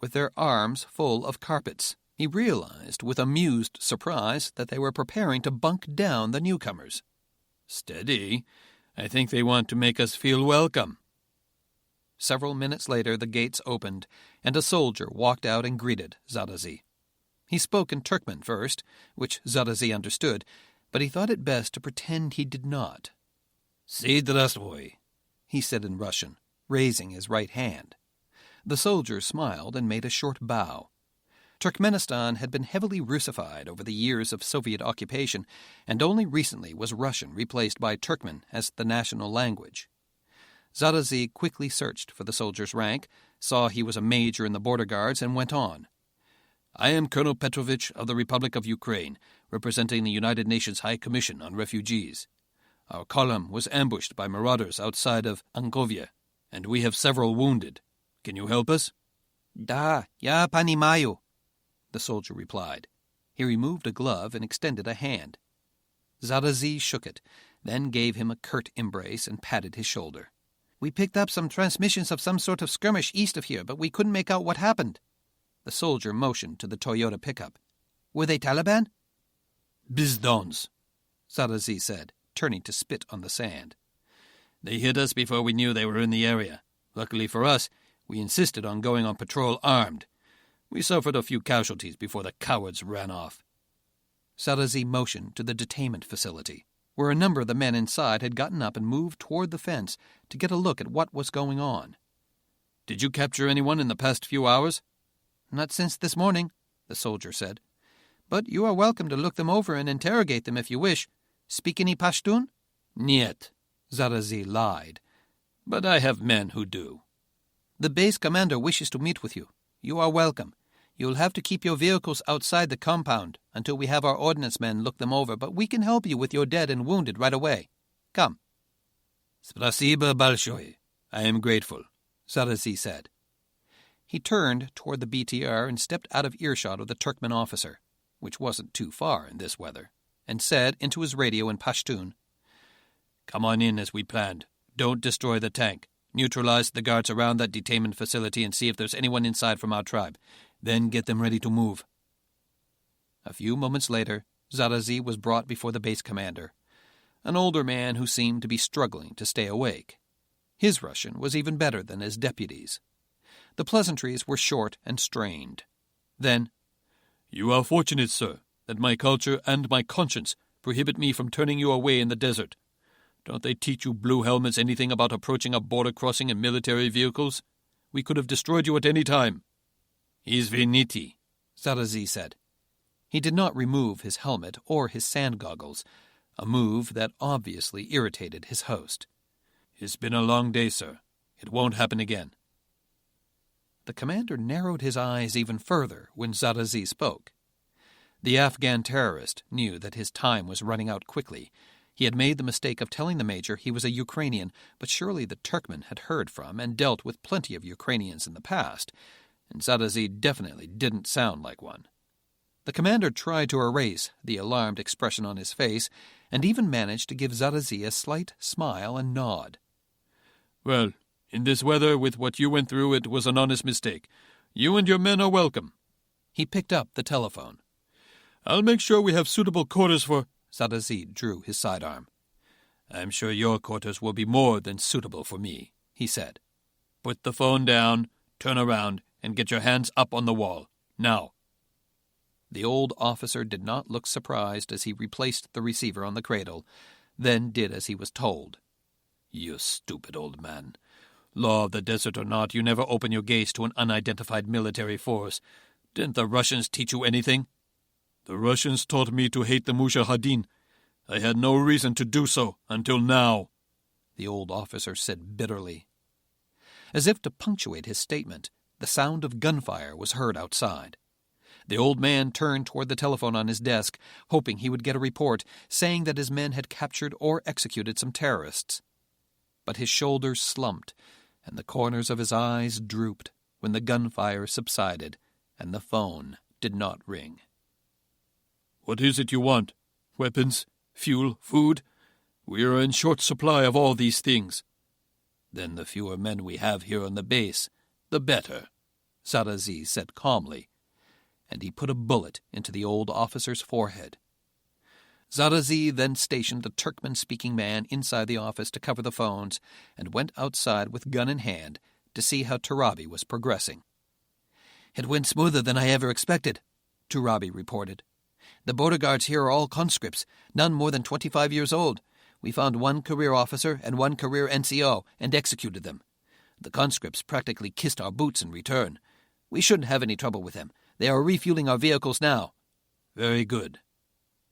with their arms full of carpets. He realized with amused surprise that they were preparing to bunk down the newcomers. "Steady. I think they want to make us feel welcome." Several minutes later the gates opened, and a soldier walked out and greeted Zarazi. He spoke in Turkmen first, which Zarazi understood, but he thought it best to pretend he did not. "Здравствуй," he said in Russian, raising his right hand. The soldier smiled and made a short bow. Turkmenistan had been heavily Russified over the years of Soviet occupation, and only recently was Russian replaced by Turkmen as the national language. Zarazi quickly searched for the soldier's rank, saw he was a major in the border guards, and went on. "I am Colonel Petrovich of the Republic of Ukraine, representing the United Nations High Commission on Refugees. Our column was ambushed by marauders outside of Ankovia, and we have several wounded. Can you help us?" "Da, ya panimayu," the soldier replied. He removed a glove and extended a hand. Zarazi shook it, then gave him a curt embrace and patted his shoulder. "We picked up some transmissions of some sort of skirmish east of here, but we couldn't make out what happened." The soldier motioned to the Toyota pickup. "Were they Taliban?" Bizdons, Zarazi said, turning to spit on the sand. They hit us before we knew they were in the area. Luckily for us, we insisted on going on patrol armed. We suffered a few casualties before the cowards ran off. Zarazi motioned to the detainment facility, where a number of the men inside had gotten up and moved toward the fence to get a look at what was going on. Did you capture anyone in the past few hours? Not since this morning, the soldier said. But you are welcome to look them over and interrogate them if you wish. Speak any Pashtun? Niet, Zarazi lied. But I have men who do. The base commander wishes to meet with you. You are welcome. You will have to keep your vehicles outside the compound until we have our ordnance men look them over, but we can help you with your dead and wounded right away. Come. Spasiba Balshoi. I am grateful, Zarazi said. He turned toward the BTR and stepped out of earshot of the Turkmen officer, which wasn't too far in this weather, and said into his radio in Pashtun, Come on in as we planned. Don't destroy the tank. Neutralize the guards around that detainment facility and see if there's anyone inside from our tribe. Then get them ready to move. A few moments later, Zarazi was brought before the base commander, an older man who seemed to be struggling to stay awake. His Russian was even better than his deputy's. The pleasantries were short and strained. Then, You are fortunate, sir, that my culture and my conscience prohibit me from turning you away in the desert. Don't they teach you blue helmets anything about approaching a border crossing in military vehicles? We could have destroyed you at any time. Izviniti, Zarazi said. He did not remove his helmet or his sand goggles, a move that obviously irritated his host. It's been a long day, sir. It won't happen again. The commander narrowed his eyes even further when Zarazi spoke. The Afghan terrorist knew that his time was running out quickly. He had made the mistake of telling the major he was a Ukrainian, but surely the Turkmen had heard from and dealt with plenty of Ukrainians in the past, and Zarazi definitely didn't sound like one. The commander tried to erase the alarmed expression on his face and even managed to give Zarazi a slight smile and nod. Well, in this weather, with what you went through, it was an honest mistake. You and your men are welcome. He picked up the telephone. I'll make sure we have suitable quarters for... Zarazi drew his sidearm. I'm sure your quarters will be more than suitable for me, he said. Put the phone down, turn around, and get your hands up on the wall. Now. The old officer did not look surprised as he replaced the receiver on the cradle, then did as he was told. You stupid old man. Law of the desert or not, you never open your gaze to an unidentified military force. Didn't the Russians teach you anything? The Russians taught me to hate the Mujahideen. I had no reason to do so until now, the old officer said bitterly. As if to punctuate his statement, the sound of gunfire was heard outside. The old man turned toward the telephone on his desk, hoping he would get a report saying that his men had captured or executed some terrorists. But his shoulders slumped, and the corners of his eyes drooped when the gunfire subsided and the phone did not ring. What is it you want? Weapons? Fuel? Food? We are in short supply of all these things. Then the fewer men we have here on the base, the better, Zarazi said calmly, and he put a bullet into the old officer's forehead. Zarazi then stationed the Turkmen-speaking man inside the office to cover the phones and went outside with gun in hand to see how Turabi was progressing. "It went smoother than I ever expected," Turabi reported. "The border guards here are all conscripts, none more than 25 years old. We found one career officer and one career NCO and executed them. The conscripts practically kissed our boots in return. We shouldn't have any trouble with them. They are refueling our vehicles now." "Very good."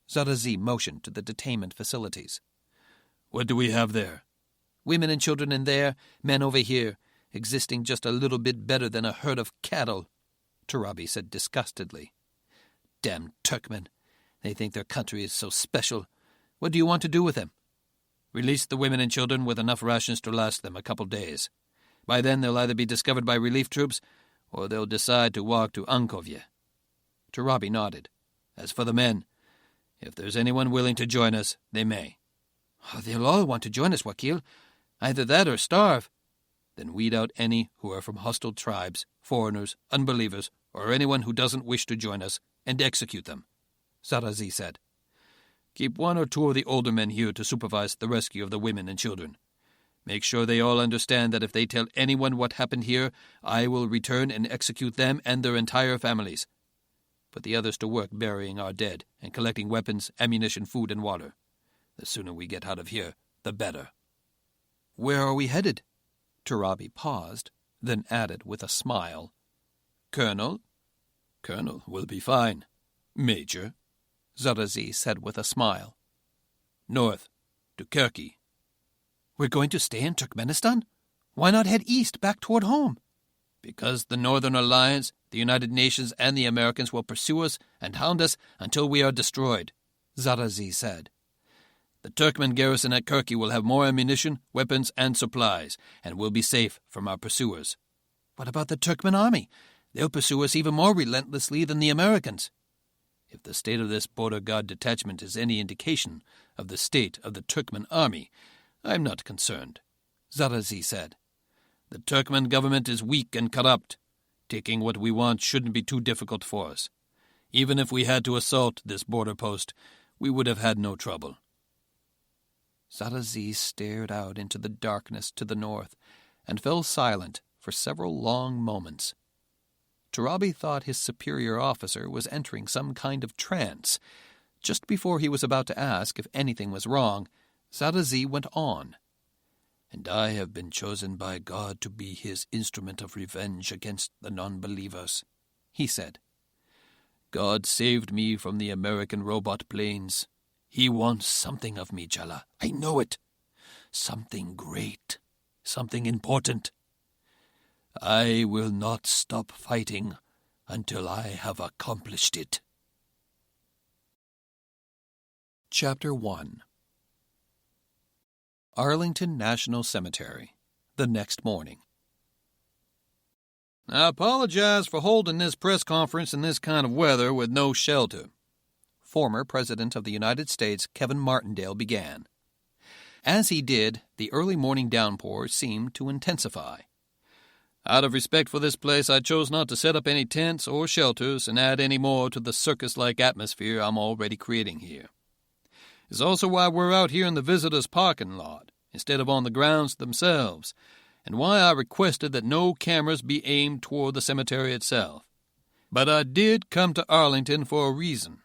Zarazi motioned to the detainment facilities. "What do we have there?" "Women and children in there, men over here, existing just a little bit better than a herd of cattle," Turabi said disgustedly. "Damn Turkmen. They think their country is so special. What do you want to do with them?" "Release the women and children with enough rations to last them a couple days. By then they'll either be discovered by relief troops or they'll decide to walk to Ankovye." Turabi nodded. "As for the men, if there's anyone willing to join us, they may." "They'll all want to join us, Wakil. Either that or starve." "Then weed out any who are from hostile tribes, foreigners, unbelievers, or anyone who doesn't wish to join us, and execute them," Zarazi said. Keep 1 or 2 of the older men here to supervise the rescue of the women and children. Make sure they all understand that if they tell anyone what happened here, I will return and execute them and their entire families. Put the others to work burying our dead and collecting weapons, ammunition, food, and water. The sooner we get out of here, the better." "Where are we headed?" Turabi paused, then added with a smile. "Colonel?" "Colonel will be fine. Major," Zarazi said with a smile. "North, to Kirki." "We're going to stay in Turkmenistan? Why not head east, back toward home?" "Because the Northern Alliance, the United Nations, and the Americans will pursue us and hound us until we are destroyed," Zarazi said. "The Turkmen garrison at Kirki will have more ammunition, weapons, and supplies, and will be safe from our pursuers." "What about the Turkmen army? They'll pursue us even more relentlessly than the Americans." "If the state of this border guard detachment is any indication of the state of the Turkmen army, I'm not concerned," Zarazi said. "The Turkmen government is weak and corrupt. Taking what we want shouldn't be too difficult for us. Even if we had to assault this border post, we would have had no trouble." Zarazi stared out into the darkness to the north and fell silent for several long moments. Turabi thought his superior officer was entering some kind of trance. Just before he was about to ask if anything was wrong, Zarazi went on. "And I have been chosen by God to be his instrument of revenge against the non-believers," he said. "God saved me from the American robot planes. He wants something of me, Jala. I know it. Something great. Something important. I will not stop fighting until I have accomplished it." Chapter 1. Arlington National Cemetery, the next morning. "I apologize for holding this press conference in this kind of weather with no shelter," former President of the United States Kevin Martindale began. As he did, the early morning downpour seemed to intensify. "Out of respect for this place, I chose not to set up any tents or shelters and add any more to the circus-like atmosphere I'm already creating here. It's also why we're out here in the visitors' parking lot, instead of on the grounds themselves, and why I requested that no cameras be aimed toward the cemetery itself. But I did come to Arlington for a reason."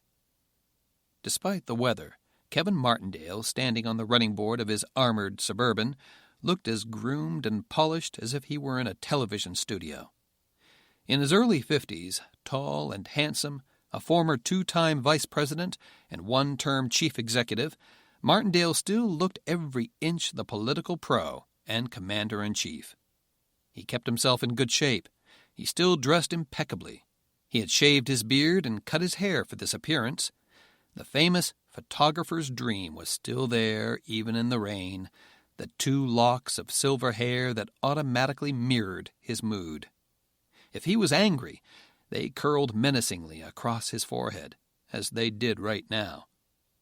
Despite the weather, Kevin Martindale, standing on the running board of his armored Suburban, looked as groomed and polished as if he were in a television studio. In his early 50s, tall and handsome, a former 2-time vice president and 1-term chief executive, Martindale still looked every inch the political pro and commander-in-chief. He kept himself in good shape. He still dressed impeccably. He had shaved his beard and cut his hair for this appearance. The famous photographer's dream was still there, even in the rain, the 2 locks of silver hair that automatically mirrored his mood. If he was angry, they curled menacingly across his forehead, as they did right now.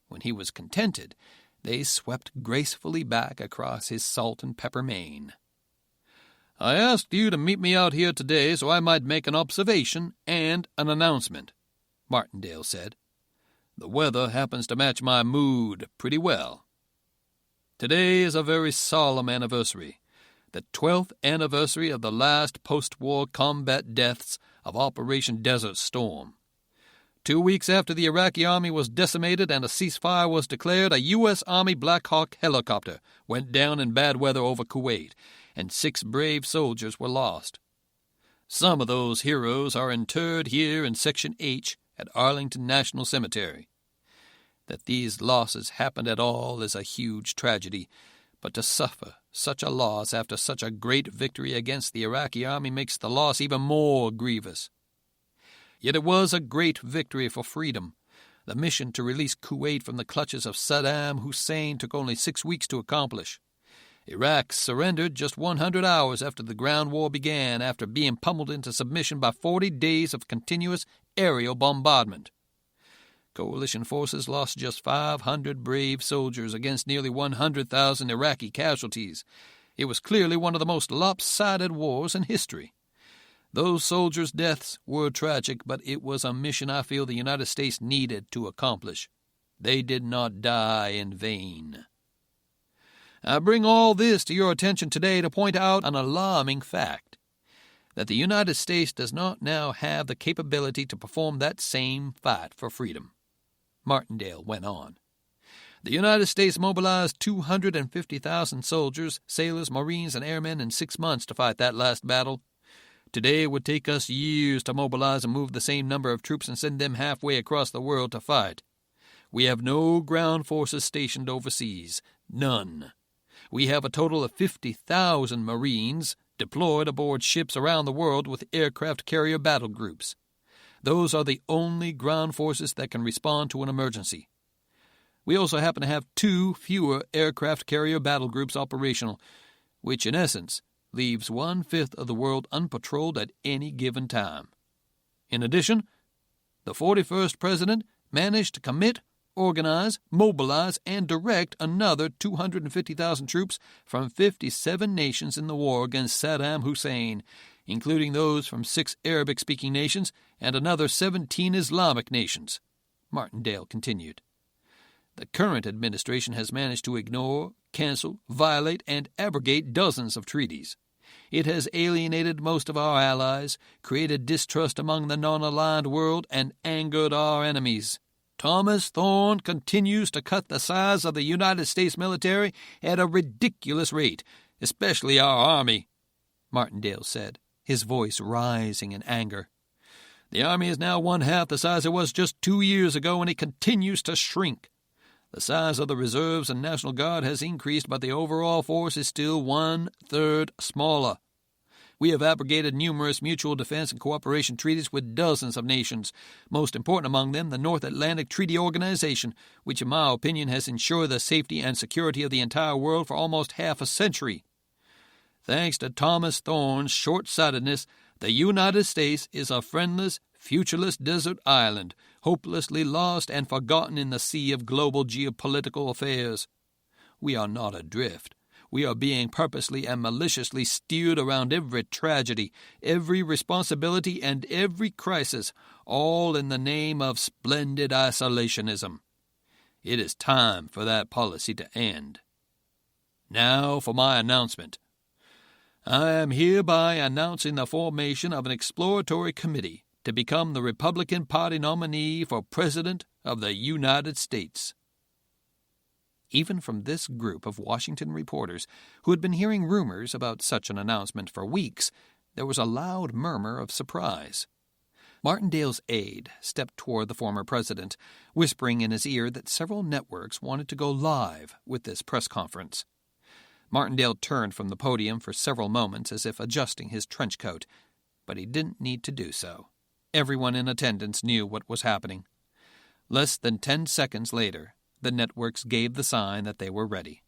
When he was contented, they swept gracefully back across his salt and pepper mane. "I asked you to meet me out here today so I might make an observation and an announcement," Martindale said. "The weather happens to match my mood pretty well. Today is a very solemn anniversary, the 12th anniversary of the last post-war combat deaths of Operation Desert Storm. 2 weeks after the Iraqi army was decimated and a ceasefire was declared, a U.S. Army Black Hawk helicopter went down in bad weather over Kuwait, and 6 brave soldiers were lost. Some of those heroes are interred here in Section H at Arlington National Cemetery. That these losses happened at all is a huge tragedy, but to suffer such a loss after such a great victory against the Iraqi army makes the loss even more grievous. Yet it was a great victory for freedom. The mission to release Kuwait from the clutches of Saddam Hussein took only 6 weeks to accomplish. Iraq surrendered just 100 hours after the ground war began, after being pummeled into submission by 40 days of continuous aerial bombardment. Coalition forces lost just 500 brave soldiers against nearly 100,000 Iraqi casualties. It was clearly one of the most lopsided wars in history. Those soldiers' deaths were tragic, but it was a mission I feel the United States needed to accomplish. They did not die in vain. I bring all this to your attention today to point out an alarming fact, that the United States does not now have the capability to perform that same fight for freedom. Martindale went on. The United States mobilized 250,000 soldiers, sailors, Marines, and airmen in 6 months to fight that last battle. Today it would take us years to mobilize and move the same number of troops and send them halfway across the world to fight. We have no ground forces stationed overseas. None. We have a total of 50,000 Marines deployed aboard ships around the world with aircraft carrier battle groups. Those are the only ground forces that can respond to an emergency. We also happen to have 2 fewer aircraft carrier battle groups operational, which in essence leaves 1/5 of the world unpatrolled at any given time. In addition, the 41st President managed to commit, organize, mobilize, and direct another 250,000 troops from 57 nations in the war against Saddam Hussein, including those from 6 Arabic-speaking nations and another 17 Islamic nations, Martindale continued. The current administration has managed to ignore, cancel, violate, and abrogate dozens of treaties. It has alienated most of our allies, created distrust among the non-aligned world, and angered our enemies. Thomas Thorne continues to cut the size of the United States military at a ridiculous rate, especially our Army, Martindale said, his voice rising in anger. The Army is now 1/2 the size it was just 2 years ago, and it continues to shrink. The size of the reserves and National Guard has increased, but the overall force is still 1/3 smaller. We have abrogated numerous mutual defense and cooperation treaties with dozens of nations, most important among them the North Atlantic Treaty Organization, which in my opinion has ensured the safety and security of the entire world for almost half a century. Thanks to Thomas Thorne's short-sightedness, the United States is a friendless, futureless desert island, hopelessly lost and forgotten in the sea of global geopolitical affairs. We are not adrift. We are being purposely and maliciously steered around every tragedy, every responsibility, and every crisis, all in the name of splendid isolationism. It is time for that policy to end. Now for my announcement. I am hereby announcing the formation of an exploratory committee to become the Republican Party nominee for President of the United States. Even from this group of Washington reporters who had been hearing rumors about such an announcement for weeks, there was a loud murmur of surprise. Martindale's aide stepped toward the former president, whispering in his ear that several networks wanted to go live with this press conference. Martindale turned from the podium for several moments as if adjusting his trench coat, but he didn't need to do so. Everyone in attendance knew what was happening. Less than 10 seconds later, the networks gave the sign that they were ready.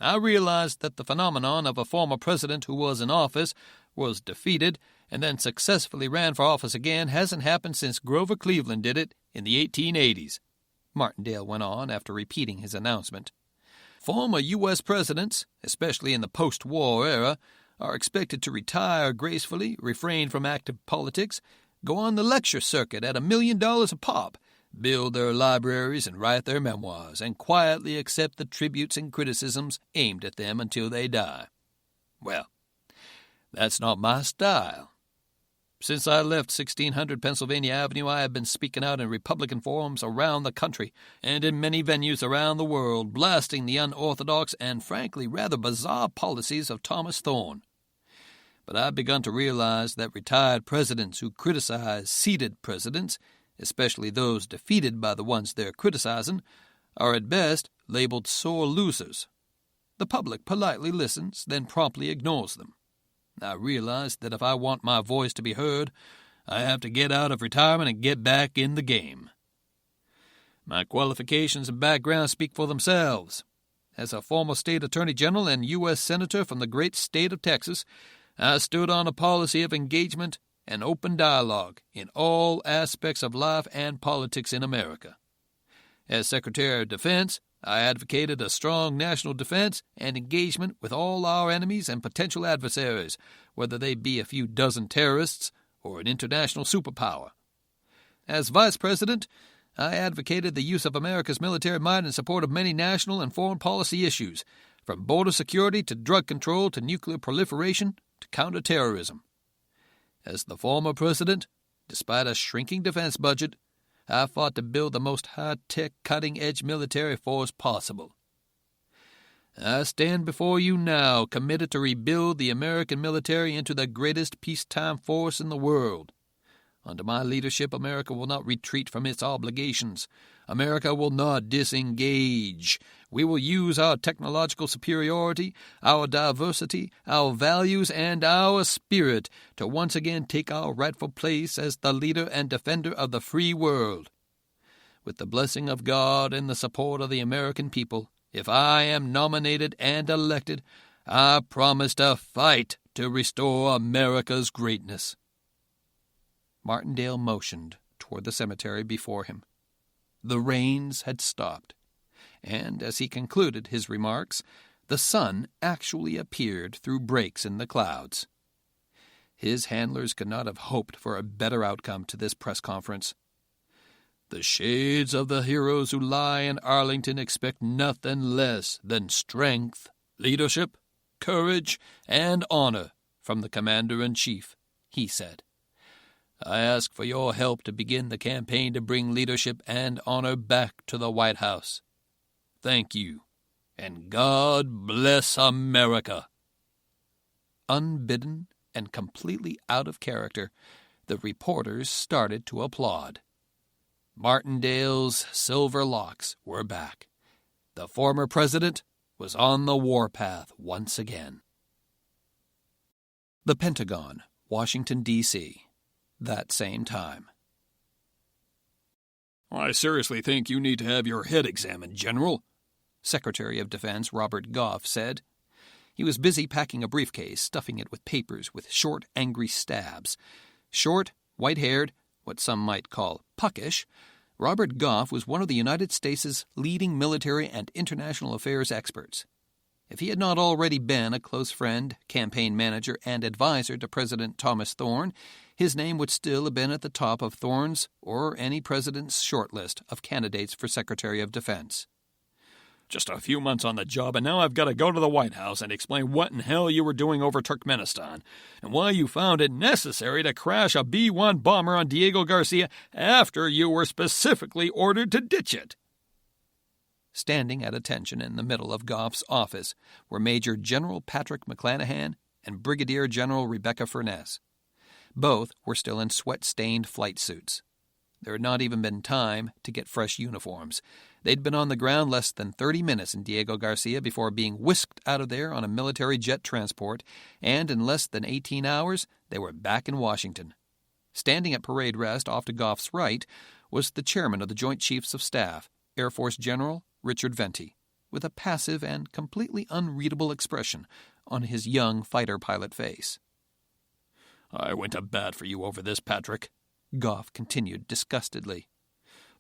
I realized that the phenomenon of a former president who was in office, was defeated, and then successfully ran for office again hasn't happened since Grover Cleveland did it in the 1880s, Martindale went on after repeating his announcement. Former U.S. presidents, especially in the post-war era, are expected to retire gracefully, refrain from active politics, go on the lecture circuit at $1 million a pop, build their libraries and write their memoirs, and quietly accept the tributes and criticisms aimed at them until they die. Well, that's not my style. Since I left 1600 Pennsylvania Avenue, I have been speaking out in Republican forums around the country and in many venues around the world, blasting the unorthodox and frankly rather bizarre policies of Thomas Thorne. But I've begun to realize that retired presidents who criticize seated presidents, especially those defeated by the ones they're criticizing, are at best labeled sore losers. The public politely listens, then promptly ignores them. I realize that if I want my voice to be heard, I have to get out of retirement and get back in the game. My qualifications and background speak for themselves. As a former state attorney general and U.S. senator from the great state of Texas, I stood on a policy of engagement and open dialogue in all aspects of life and politics in America. As Secretary of Defense, I advocated a strong national defense and engagement with all our enemies and potential adversaries, whether they be a few dozen terrorists or an international superpower. As Vice President, I advocated the use of America's military might in support of many national and foreign policy issues, from border security to drug control to nuclear proliferation to counterterrorism. As the former president, despite a shrinking defense budget, I fought to build the most high-tech, cutting-edge military force possible. I stand before you now committed to rebuild the American military into the greatest peacetime force in the world. Under my leadership, America will not retreat from its obligations. America will not disengage. We will use our technological superiority, our diversity, our values, and our spirit to once again take our rightful place as the leader and defender of the free world. With the blessing of God and the support of the American people, if I am nominated and elected, I promise to fight to restore America's greatness." Martindale motioned toward the cemetery before him. The rains had stopped, and as he concluded his remarks, the sun actually appeared through breaks in the clouds. His handlers could not have hoped for a better outcome to this press conference. The shades of the heroes who lie in Arlington expect nothing less than strength, leadership, courage, and honor from the Commander-in-Chief, he said. I ask for your help to begin the campaign to bring leadership and honor back to the White House. Thank you, and God bless America." Unbidden and completely out of character, the reporters started to applaud. Martindale's silver locks were back. The former president was on the warpath once again. The Pentagon, Washington, D.C., that same time. "I seriously think you need to have your head examined, General," Secretary of Defense Robert Goff said. He was busy packing a briefcase, stuffing it with papers with short, angry stabs. Short, white-haired, what some might call puckish, Robert Goff was one of the United States' leading military and international affairs experts. If he had not already been a close friend, campaign manager, and advisor to President Thomas Thorne, his name would still have been at the top of Thorne's or any president's shortlist of candidates for Secretary of Defense. "Just a few months on the job, and now I've got to go to the White House and explain what in hell you were doing over Turkmenistan, and why you found it necessary to crash a B-1 bomber on Diego Garcia after you were specifically ordered to ditch it." Standing at attention in the middle of Goff's office were Major General Patrick McClanahan and Brigadier General Rebecca Furness. Both were still in sweat-stained flight suits. There had not even been time to get fresh uniforms. They'd been on the ground less than 30 minutes in Diego Garcia before being whisked out of there on a military jet transport, and in less than 18 hours they were back in Washington. Standing at parade rest off to Goff's right was the chairman of the Joint Chiefs of Staff, Air Force General Richard Venti, with a passive and completely unreadable expression on his young fighter pilot face. "I went to bat for you over this, Patrick," Goff continued disgustedly.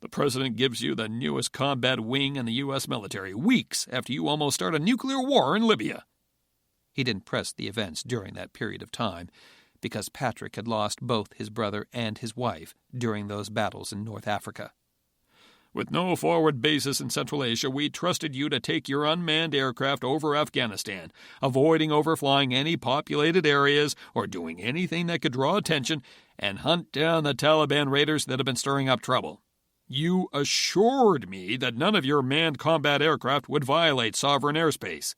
"The president gives you the newest combat wing in the U.S. military weeks after you almost start a nuclear war in Libya." He didn't press the events during that period of time, because Patrick had lost both his brother and his wife during those battles in North Africa. "With no forward bases in Central Asia, we trusted you to take your unmanned aircraft over Afghanistan, avoiding overflying any populated areas or doing anything that could draw attention, and hunt down the Taliban raiders that have been stirring up trouble. You assured me that none of your manned combat aircraft would violate sovereign airspace.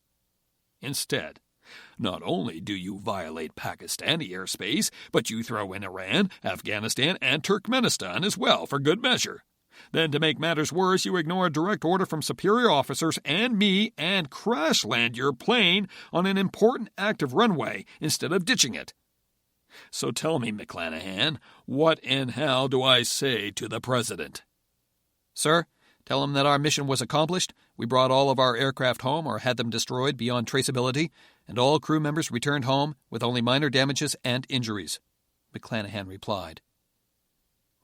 Instead, not only do you violate Pakistani airspace, but you throw in Iran, Afghanistan, and Turkmenistan as well for good measure. Then, to make matters worse, you ignore a direct order from superior officers and me and crash land your plane on an important active runway instead of ditching it. So tell me, McClanahan, what in hell do I say to the president?" "Sir, tell him that our mission was accomplished. We brought all of our aircraft home or had them destroyed beyond traceability, and all crew members returned home with only minor damages and injuries," McClanahan replied.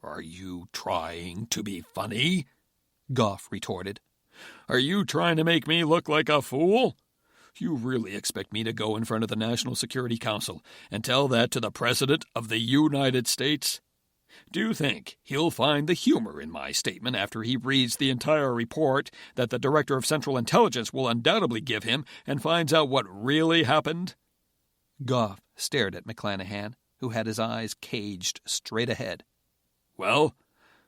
"Are you trying to be funny?" Goff retorted. "Are you trying to make me look like a fool? You really expect me to go in front of the National Security Council and tell that to the President of the United States? Do you think he'll find the humor in my statement after he reads the entire report that the Director of Central Intelligence will undoubtedly give him and finds out what really happened?" Goff stared at McClanahan, who had his eyes caged straight ahead. "Well,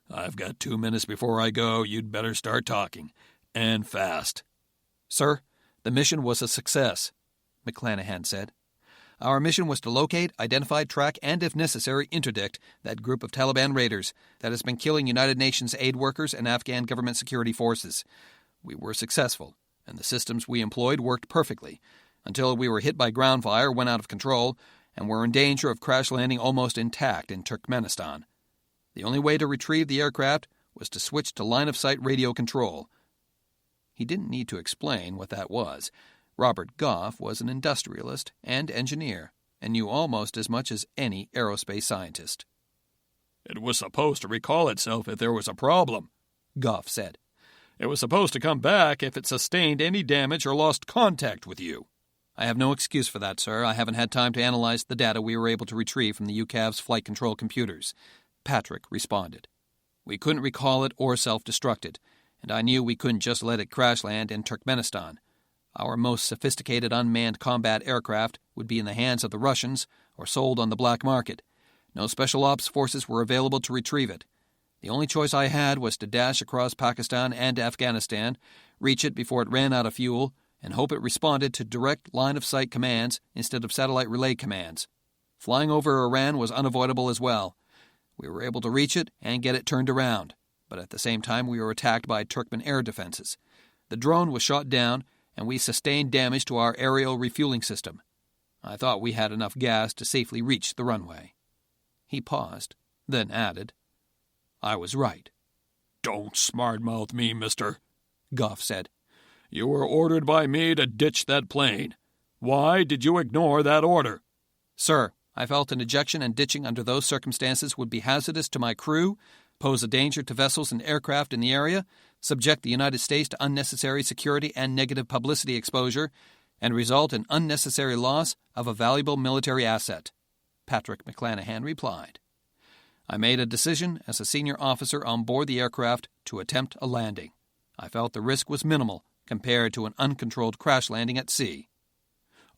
I've got 2 minutes before I go. You'd better start talking. And fast." "Sir, the mission was a success," McClanahan said. "Our mission was to locate, identify, track, and if necessary, interdict that group of Taliban raiders that has been killing United Nations aid workers and Afghan government security forces. We were successful, and the systems we employed worked perfectly, until we were hit by ground fire, went out of control, and were in danger of crash landing almost intact in Turkmenistan. The only way to retrieve the aircraft was to switch to line-of-sight radio control." He didn't need to explain what that was. Robert Goff was an industrialist and engineer, and knew almost as much as any aerospace scientist. "It was supposed to recall itself if there was a problem," Goff said. "It was supposed to come back if it sustained any damage or lost contact with you." "I have no excuse for that, sir. I haven't had time to analyze the data we were able to retrieve from the UCAV's flight control computers," Patrick responded. "We couldn't recall it or self-destruct it, and I knew we couldn't just let it crash land in Turkmenistan. Our most sophisticated unmanned combat aircraft would be in the hands of the Russians or sold on the black market. No special ops forces were available to retrieve it. The only choice I had was to dash across Pakistan and Afghanistan, reach it before it ran out of fuel, and hope it responded to direct line-of-sight commands instead of satellite relay commands. Flying over Iran was unavoidable as well. We were able to reach it and get it turned around, but at the same time we were attacked by Turkmen air defenses. The drone was shot down, and we sustained damage to our aerial refueling system. I thought we had enough gas to safely reach the runway." He paused, then added, "I was right." "Don't smart-mouth me, mister," Goff said. "You were ordered by me to ditch that plane. Why did you ignore that order?" "Sir, I felt an ejection and ditching under those circumstances would be hazardous to my crew, pose a danger to vessels and aircraft in the area, subject the United States to unnecessary security and negative publicity exposure, and result in unnecessary loss of a valuable military asset," Patrick McClanahan replied. "I made a decision as a senior officer on board the aircraft to attempt a landing. I felt the risk was minimal compared to an uncontrolled crash landing at sea."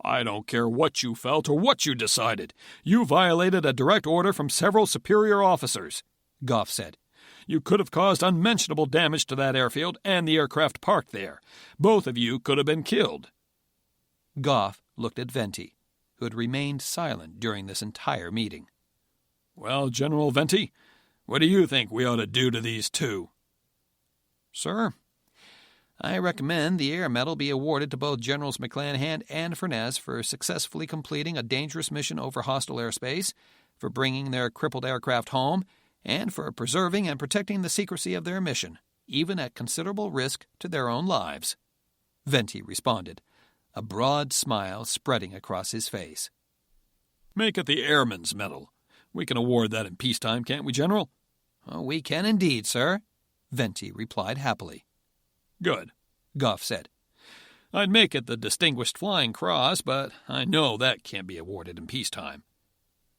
"I don't care what you felt or what you decided. You violated a direct order from several superior officers," Goff said. "You could have caused unmentionable damage to that airfield and the aircraft parked there. Both of you could have been killed." Goff looked at Venti, who had remained silent during this entire meeting. "Well, General Venti, what do you think we ought to do to these two?" "Sir, I recommend the Air Medal be awarded to both Generals McClanahan and Furness for successfully completing a dangerous mission over hostile airspace, for bringing their crippled aircraft home, and for preserving and protecting the secrecy of their mission, even at considerable risk to their own lives," Venti responded, a broad smile spreading across his face. "Make it the Airman's Medal. We can award that in peacetime, can't we, General?" "Oh, we can indeed, sir," Venti replied happily. "Good," Goff said. "I'd make it the Distinguished Flying Cross, but I know that can't be awarded in peacetime."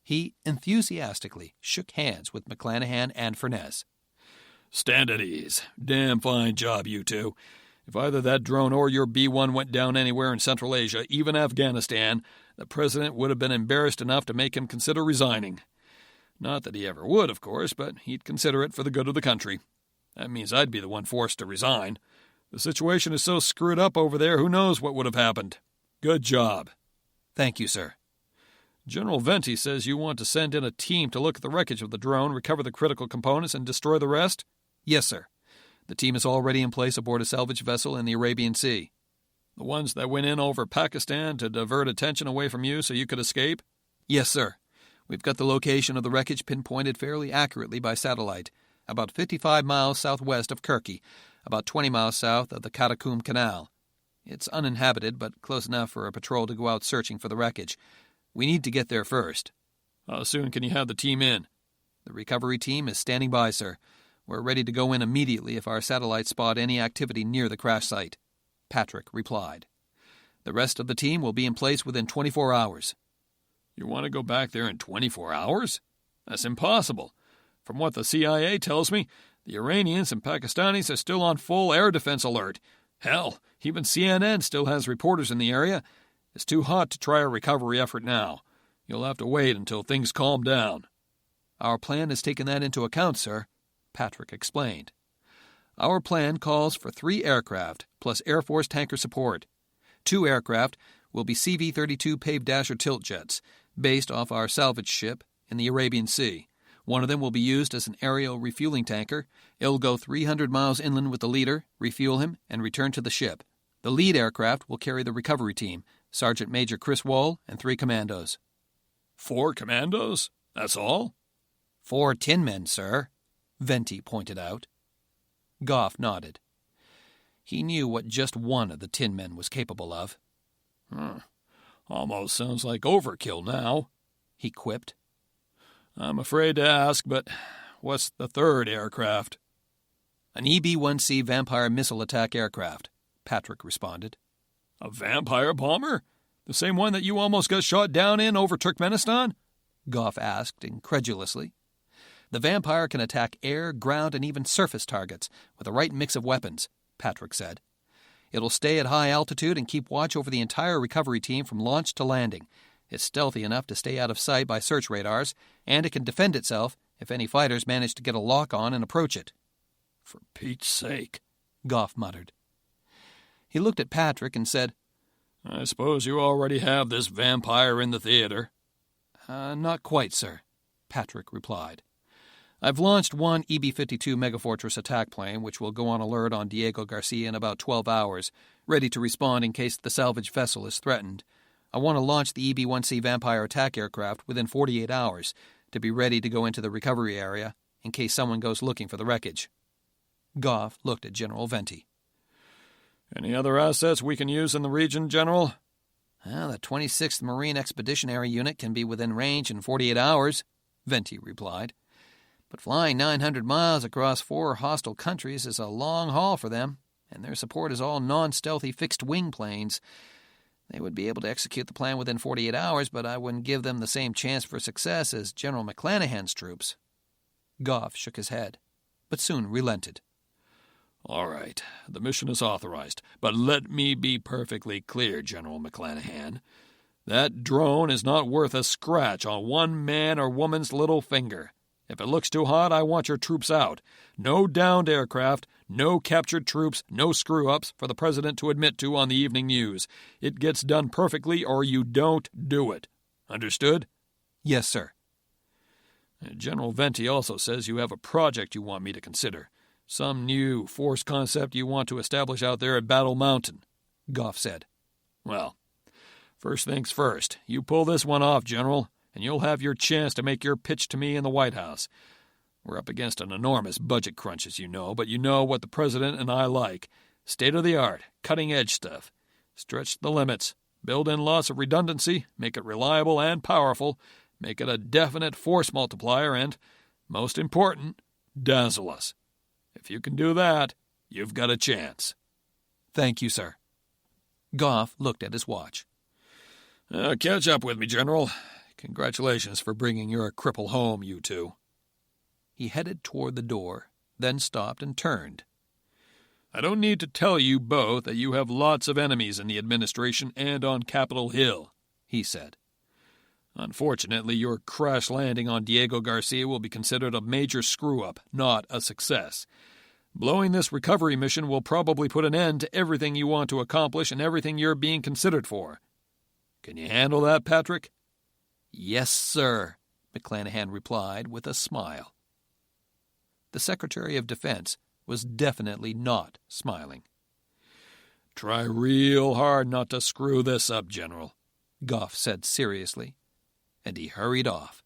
He enthusiastically shook hands with McClanahan and Furness. "Stand at ease. Damn fine job, you two. If either that drone or your B-1 went down anywhere in Central Asia, even Afghanistan, the President would have been embarrassed enough to make him consider resigning. Not that he ever would, of course, but he'd consider it for the good of the country. That means I'd be the one forced to resign. The situation is so screwed up over there, who knows what would have happened. Good job." "Thank you, sir." "General Venti says you want to send in a team to look at the wreckage of the drone, recover the critical components, and destroy the rest?" "Yes, sir. The team is already in place aboard a salvage vessel in the Arabian Sea." "The ones that went in over Pakistan to divert attention away from you so you could escape?" "Yes, sir. We've got the location of the wreckage pinpointed fairly accurately by satellite, about 55 miles southwest of Kirki, about 20 miles south of the Karakum Canal. It's uninhabited, but close enough for a patrol to go out searching for the wreckage. We need to get there first." "How soon can you have the team in?" "The recovery team is standing by, sir. We're ready to go in immediately if our satellites spot any activity near the crash site," Patrick replied. "The rest of the team will be in place within 24 hours. "You want to go back there in 24 hours? That's impossible. From what the CIA tells me, the Iranians and Pakistanis are still on full air defense alert. Hell, even CNN still has reporters in the area. It's too hot to try a recovery effort now. You'll have to wait until things calm down." "Our plan has taken that into account, sir," Patrick explained. "Our plan calls for 3 aircraft, plus Air Force tanker support. 2 aircraft will be CV-32 paved dasher tilt jets, based off our salvage ship in the Arabian Sea. One of them will be used as an aerial refueling tanker. It'll go 300 miles inland with the leader, refuel him, and return to the ship. The lead aircraft will carry the recovery team, Sergeant Major Chris Wall, and 3 commandos." 4 commandos? That's all? 4 tin men, sir, Venti pointed out. Goff nodded. He knew what just one of the tin men was capable of. Almost sounds like overkill now, he quipped. "I'm afraid to ask, but what's the 3rd aircraft?" "An EB-1C Vampire missile attack aircraft," Patrick responded. "A vampire bomber? The same one that you almost got shot down in over Turkmenistan?" Goff asked incredulously. "The Vampire can attack air, ground, and even surface targets with the right mix of weapons," Patrick said. "It'll stay at high altitude and keep watch over the entire recovery team from launch to landing. It's stealthy enough to stay out of sight by search radars, and it can defend itself if any fighters manage to get a lock on and approach it." "For Pete's sake," Goff muttered. He looked at Patrick and said, "I suppose you already have this vampire in the theater." Not quite, sir," Patrick replied. "I've launched 1 EB-52 Megafortress attack plane, which will go on alert on Diego Garcia in about 12 hours, ready to respond in case the salvage vessel is threatened. I want to launch the EB-1C Vampire attack aircraft within 48 hours to be ready to go into the recovery area in case someone goes looking for the wreckage." Goff looked at General Venti. "Any other assets we can use in the region, General?" "The 26th Marine Expeditionary Unit can be within range in 48 hours, Venti replied. "But flying 900 miles across 4 hostile countries is a long haul for them, and their support is all non-stealthy fixed-wing planes. They would be able to execute the plan within 48 hours, but I wouldn't give them the same chance for success as General McClanahan's troops." Goff shook his head, but soon relented. "All right, the mission is authorized, but let me be perfectly clear, General McClanahan. That drone is not worth a scratch on one man or woman's little finger. If it looks too hot, I want your troops out. No downed aircraft, no captured troops, no screw-ups for the President to admit to on the evening news. It gets done perfectly or you don't do it. Understood?" "Yes, sir." "General Venti also says you have a project you want me to consider. Some new force concept you want to establish out there at Battle Mountain," Goff said. "Well, first things first. You pull this one off, General, and you'll have your chance to make your pitch to me in the White House. We're up against an enormous budget crunch, as you know, but you know what the President and I like. State-of-the-art, cutting-edge stuff. Stretch the limits. Build in lots of redundancy, make it reliable and powerful, make it a definite force multiplier, and, most important, dazzle us. If you can do that, you've got a chance." "Thank you, sir." Goff looked at his watch. "Catch up with me, General. Congratulations for bringing your cripple home, you two." He headed toward the door, then stopped and turned. "I don't need to tell you both that you have lots of enemies in the administration and on Capitol Hill," he said. "Unfortunately, your crash landing on Diego Garcia will be considered a major screw-up, not a success. Blowing this recovery mission will probably put an end to everything you want to accomplish and everything you're being considered for. Can you handle that, Patrick?" "Yes, sir," McClanahan replied with a smile. The Secretary of Defense was definitely not smiling. "Try real hard not to screw this up, General," Goff said seriously, and he hurried off.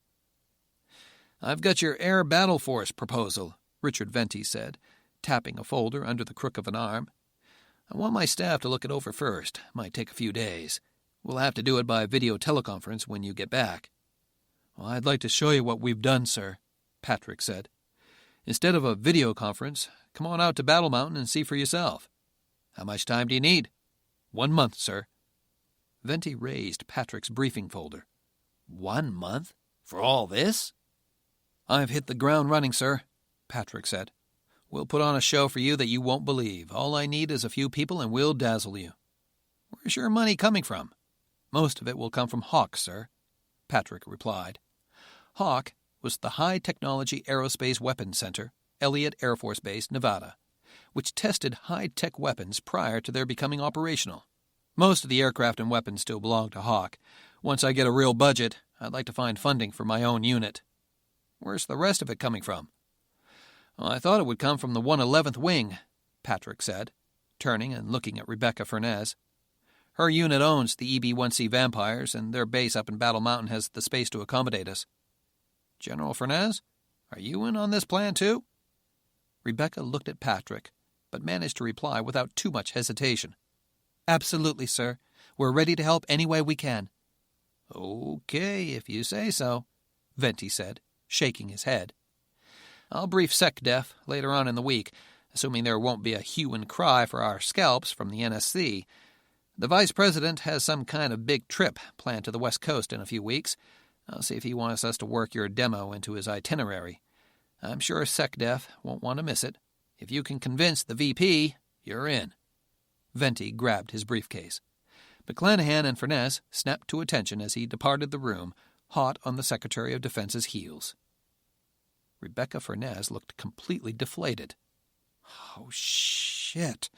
"I've got your Air Battle Force proposal," Richard Venti said, tapping a folder under the crook of an arm. "I want my staff to look it over first. Might take a few days. We'll have to do it by video teleconference when you get back." "Well, I'd like to show you what we've done, sir," Patrick said. "Instead of a video conference, come on out to Battle Mountain and see for yourself. How much time do you need?" 1 month, sir." Venti raised Patrick's briefing folder. 1 month? For all this? "I've hit the ground running, sir," Patrick said. "We'll put on a show for you that you won't believe. All I need is a few people and we'll dazzle you." "Where's your money coming from?" "Most of it will come from Hawk, sir," Patrick replied. Hawk was the High Technology Aerospace Weapons Center, Elliott Air Force Base, Nevada, which tested high-tech weapons prior to their becoming operational. Most of the aircraft and weapons still belong to Hawk. Once I get a real budget, I'd like to find funding for my own unit. "Where's the rest of it coming from?" "Well, I thought it would come from the 111th Wing," Patrick said, turning and looking at Rebecca Furnez. "Her unit owns the EB-1C Vampires, and their base up in Battle Mountain has the space to accommodate us." "General Furnez, are you in on this plan too?" Rebecca looked at Patrick, but managed to reply without too much hesitation. "Absolutely, sir. We're ready to help any way we can." "Okay, if you say so," Venti said, shaking his head. "I'll brief SecDef later on in the week, assuming there won't be a hue and cry for our scalps from the NSC. The Vice President has some kind of big trip planned to the West Coast in a few weeks. I'll see if he wants us to work your demo into his itinerary. I'm sure SecDef won't want to miss it. If you can convince the VP, you're in." Venti grabbed his briefcase. McClanahan and Furness snapped to attention as he departed the room, hot on the Secretary of Defense's heels. Rebecca Furness looked completely deflated. "Oh, shit.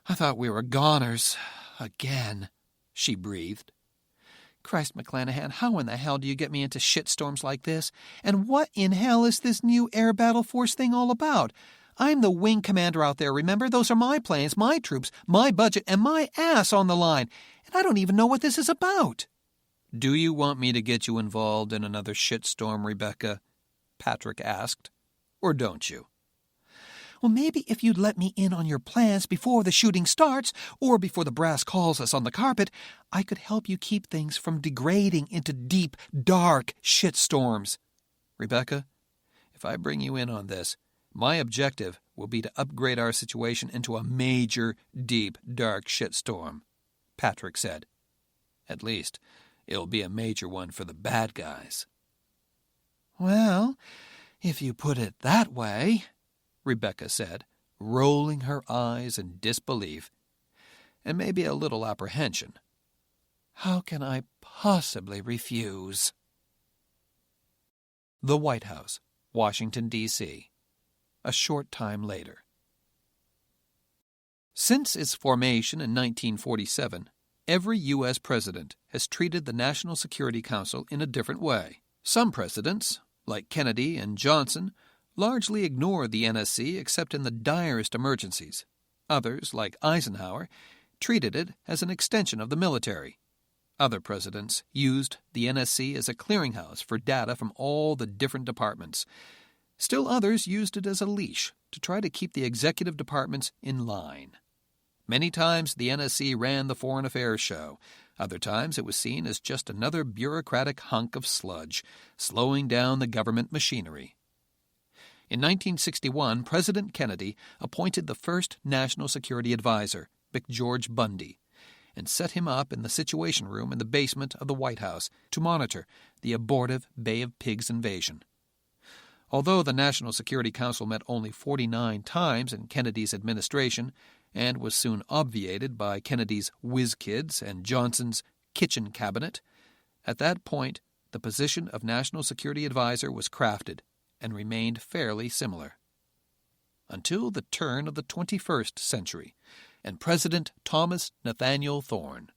I thought we were goners. Again," she breathed. "Christ, McClanahan, how in the hell do you get me into shitstorms like this? And what in hell is this new air battle force thing all about? I'm the wing commander out there, remember? Those are my planes, my troops, my budget, and my ass on the line. And I don't even know what this is about." "Do you want me to get you involved in another shitstorm, Rebecca?" Patrick asked. "Or don't you?" "Well, maybe if you'd let me in on your plans before the shooting starts, or before the brass calls us on the carpet, I could help you keep things from degrading into deep, dark shitstorms." "Rebecca, if I bring you in on this, my objective will be to upgrade our situation into a major, deep, dark shitstorm," Patrick said. "At least, it'll be a major one for the bad guys." "Well, if you put it that way," Rebecca said, rolling her eyes in disbelief, and maybe a little apprehension. "How can I possibly refuse?" The White House, Washington, D.C., a short time later. Since its formation in 1947, every U.S. president has treated the National Security Council in a different way. Some presidents, like Kennedy and Johnson, largely ignored the NSC except in the direst emergencies. Others, like Eisenhower, treated it as an extension of the military. Other presidents used the NSC as a clearinghouse for data from all the different departments. Still others used it as a leash to try to keep the executive departments in line. Many times the NSC ran the foreign affairs show. Other times it was seen as just another bureaucratic hunk of sludge, slowing down the government machinery. In 1961, President Kennedy appointed the first National Security Advisor, McGeorge Bundy, and set him up in the Situation Room in the basement of the White House to monitor the abortive Bay of Pigs invasion. Although the National Security Council met only 49 times in Kennedy's administration and was soon obviated by Kennedy's whiz kids and Johnson's kitchen cabinet, at that point the position of National Security Advisor was crafted and remained fairly similar. Until the turn of the 21st century and President Thomas Nathaniel Thorne.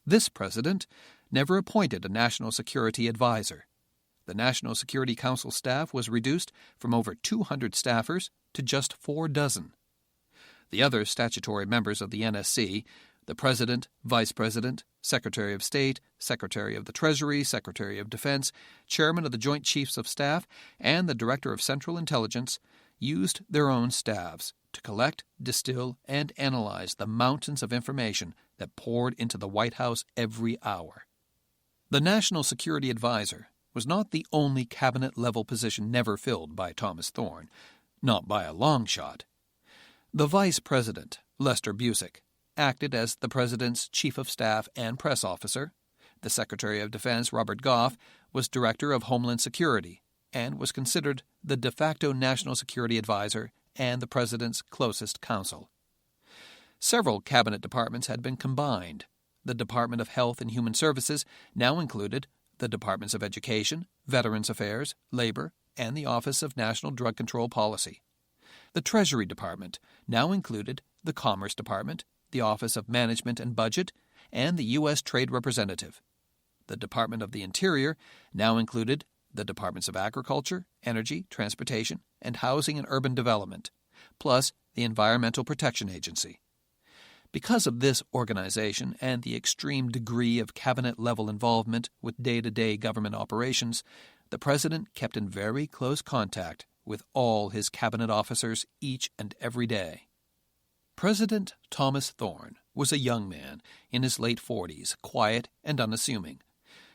This president never appointed a National Security Advisor. The National Security Council staff was reduced from over 200 staffers to just 4 dozen. The other statutory members of the NSC, the President, Vice President, Secretary of State, Secretary of the Treasury, Secretary of Defense, Chairman of the Joint Chiefs of Staff, and the Director of Central Intelligence, used their own staffs to collect, distill, and analyze the mountains of information that poured into the White House every hour. The National Security Advisor was not the only cabinet-level position never filled by Thomas Thorne, not by a long shot. The Vice President, Lester Busick, acted as the President's Chief of Staff and Press Officer. The Secretary of Defense, Robert Goff, was Director of Homeland Security, and was considered the de facto national security advisor and the president's closest counsel. Several cabinet departments had been combined. The Department of Health and Human Services now included the Departments of Education, Veterans Affairs, Labor, and the Office of National Drug Control Policy. The Treasury Department now included the Commerce Department, the Office of Management and Budget, and the U.S. Trade Representative. The Department of the Interior now included the Departments of Agriculture, Energy, Transportation, and Housing and Urban Development, plus the Environmental Protection Agency. Because of this organization and the extreme degree of cabinet-level involvement with day-to-day government operations, the President kept in very close contact with all his cabinet officers each and every day. President Thomas Thorne was a young man in his late 40s, quiet and unassuming.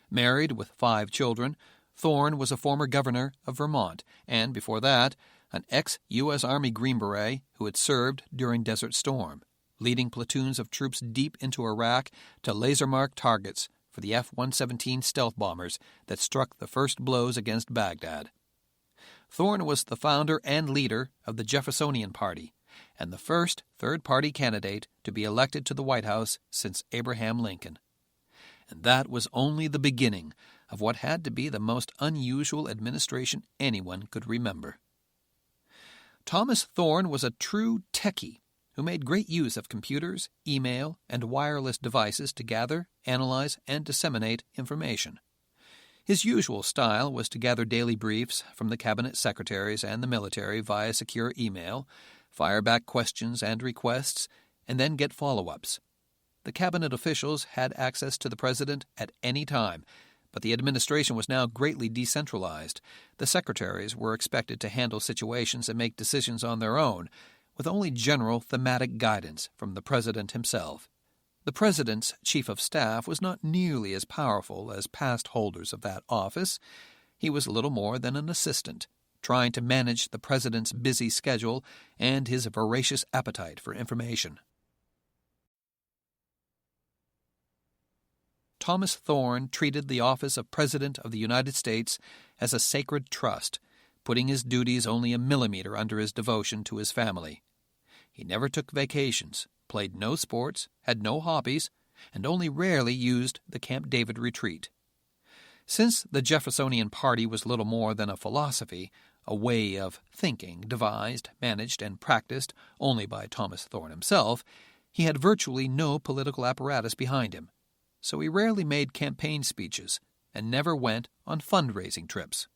Married with 5 children, Thorne was a former governor of Vermont and, before that, an ex-U.S. Army Green Beret who had served during Desert Storm, leading platoons of troops deep into Iraq to laser-mark targets for the F-117 stealth bombers that struck the first blows against Baghdad. Thorne was the founder and leader of the Jeffersonian Party and the first third-party candidate to be elected to the White House since Abraham Lincoln. And that was only the beginning of what had to be the most unusual administration anyone could remember. Thomas Thorne was a true techie who made great use of computers, email, and wireless devices to gather, analyze, and disseminate information. His usual style was to gather daily briefs from the cabinet secretaries and the military via secure email, fire back questions and requests, and then get follow-ups. The cabinet officials had access to the president at any time, but the administration was now greatly decentralized. The secretaries were expected to handle situations and make decisions on their own, with only general thematic guidance from the president himself. The president's chief of staff was not nearly as powerful as past holders of that office. He was little more than an assistant, trying to manage the president's busy schedule and his voracious appetite for information. Thomas Thorne treated the office of President of the United States as a sacred trust, putting his duties only a millimeter under his devotion to his family. He never took vacations, played no sports, had no hobbies, and only rarely used the Camp David retreat. Since the Jeffersonian Party was little more than a philosophy, a way of thinking devised, managed, and practiced only by Thomas Thorne himself, he had virtually no political apparatus behind him. So he rarely made campaign speeches and never went on fundraising trips.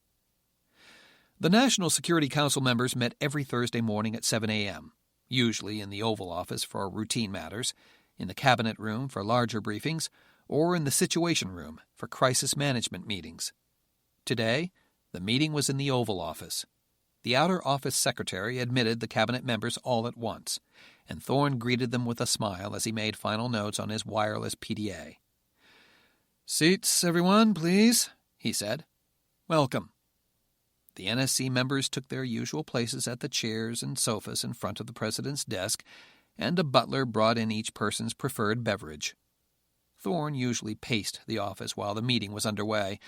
The National Security Council members met every Thursday morning at 7 a.m., usually in the Oval Office for routine matters, in the Cabinet Room for larger briefings, or in the Situation Room for crisis management meetings. Today, the meeting was in the Oval Office. The outer office secretary admitted the cabinet members all at once, and Thorne greeted them with a smile as he made final notes on his wireless PDA. "Seats, everyone, please," he said. "Welcome." The NSC members took their usual places at the chairs and sofas in front of the president's desk, and a butler brought in each person's preferred beverage. Thorne usually paced the office while the meeting was underway.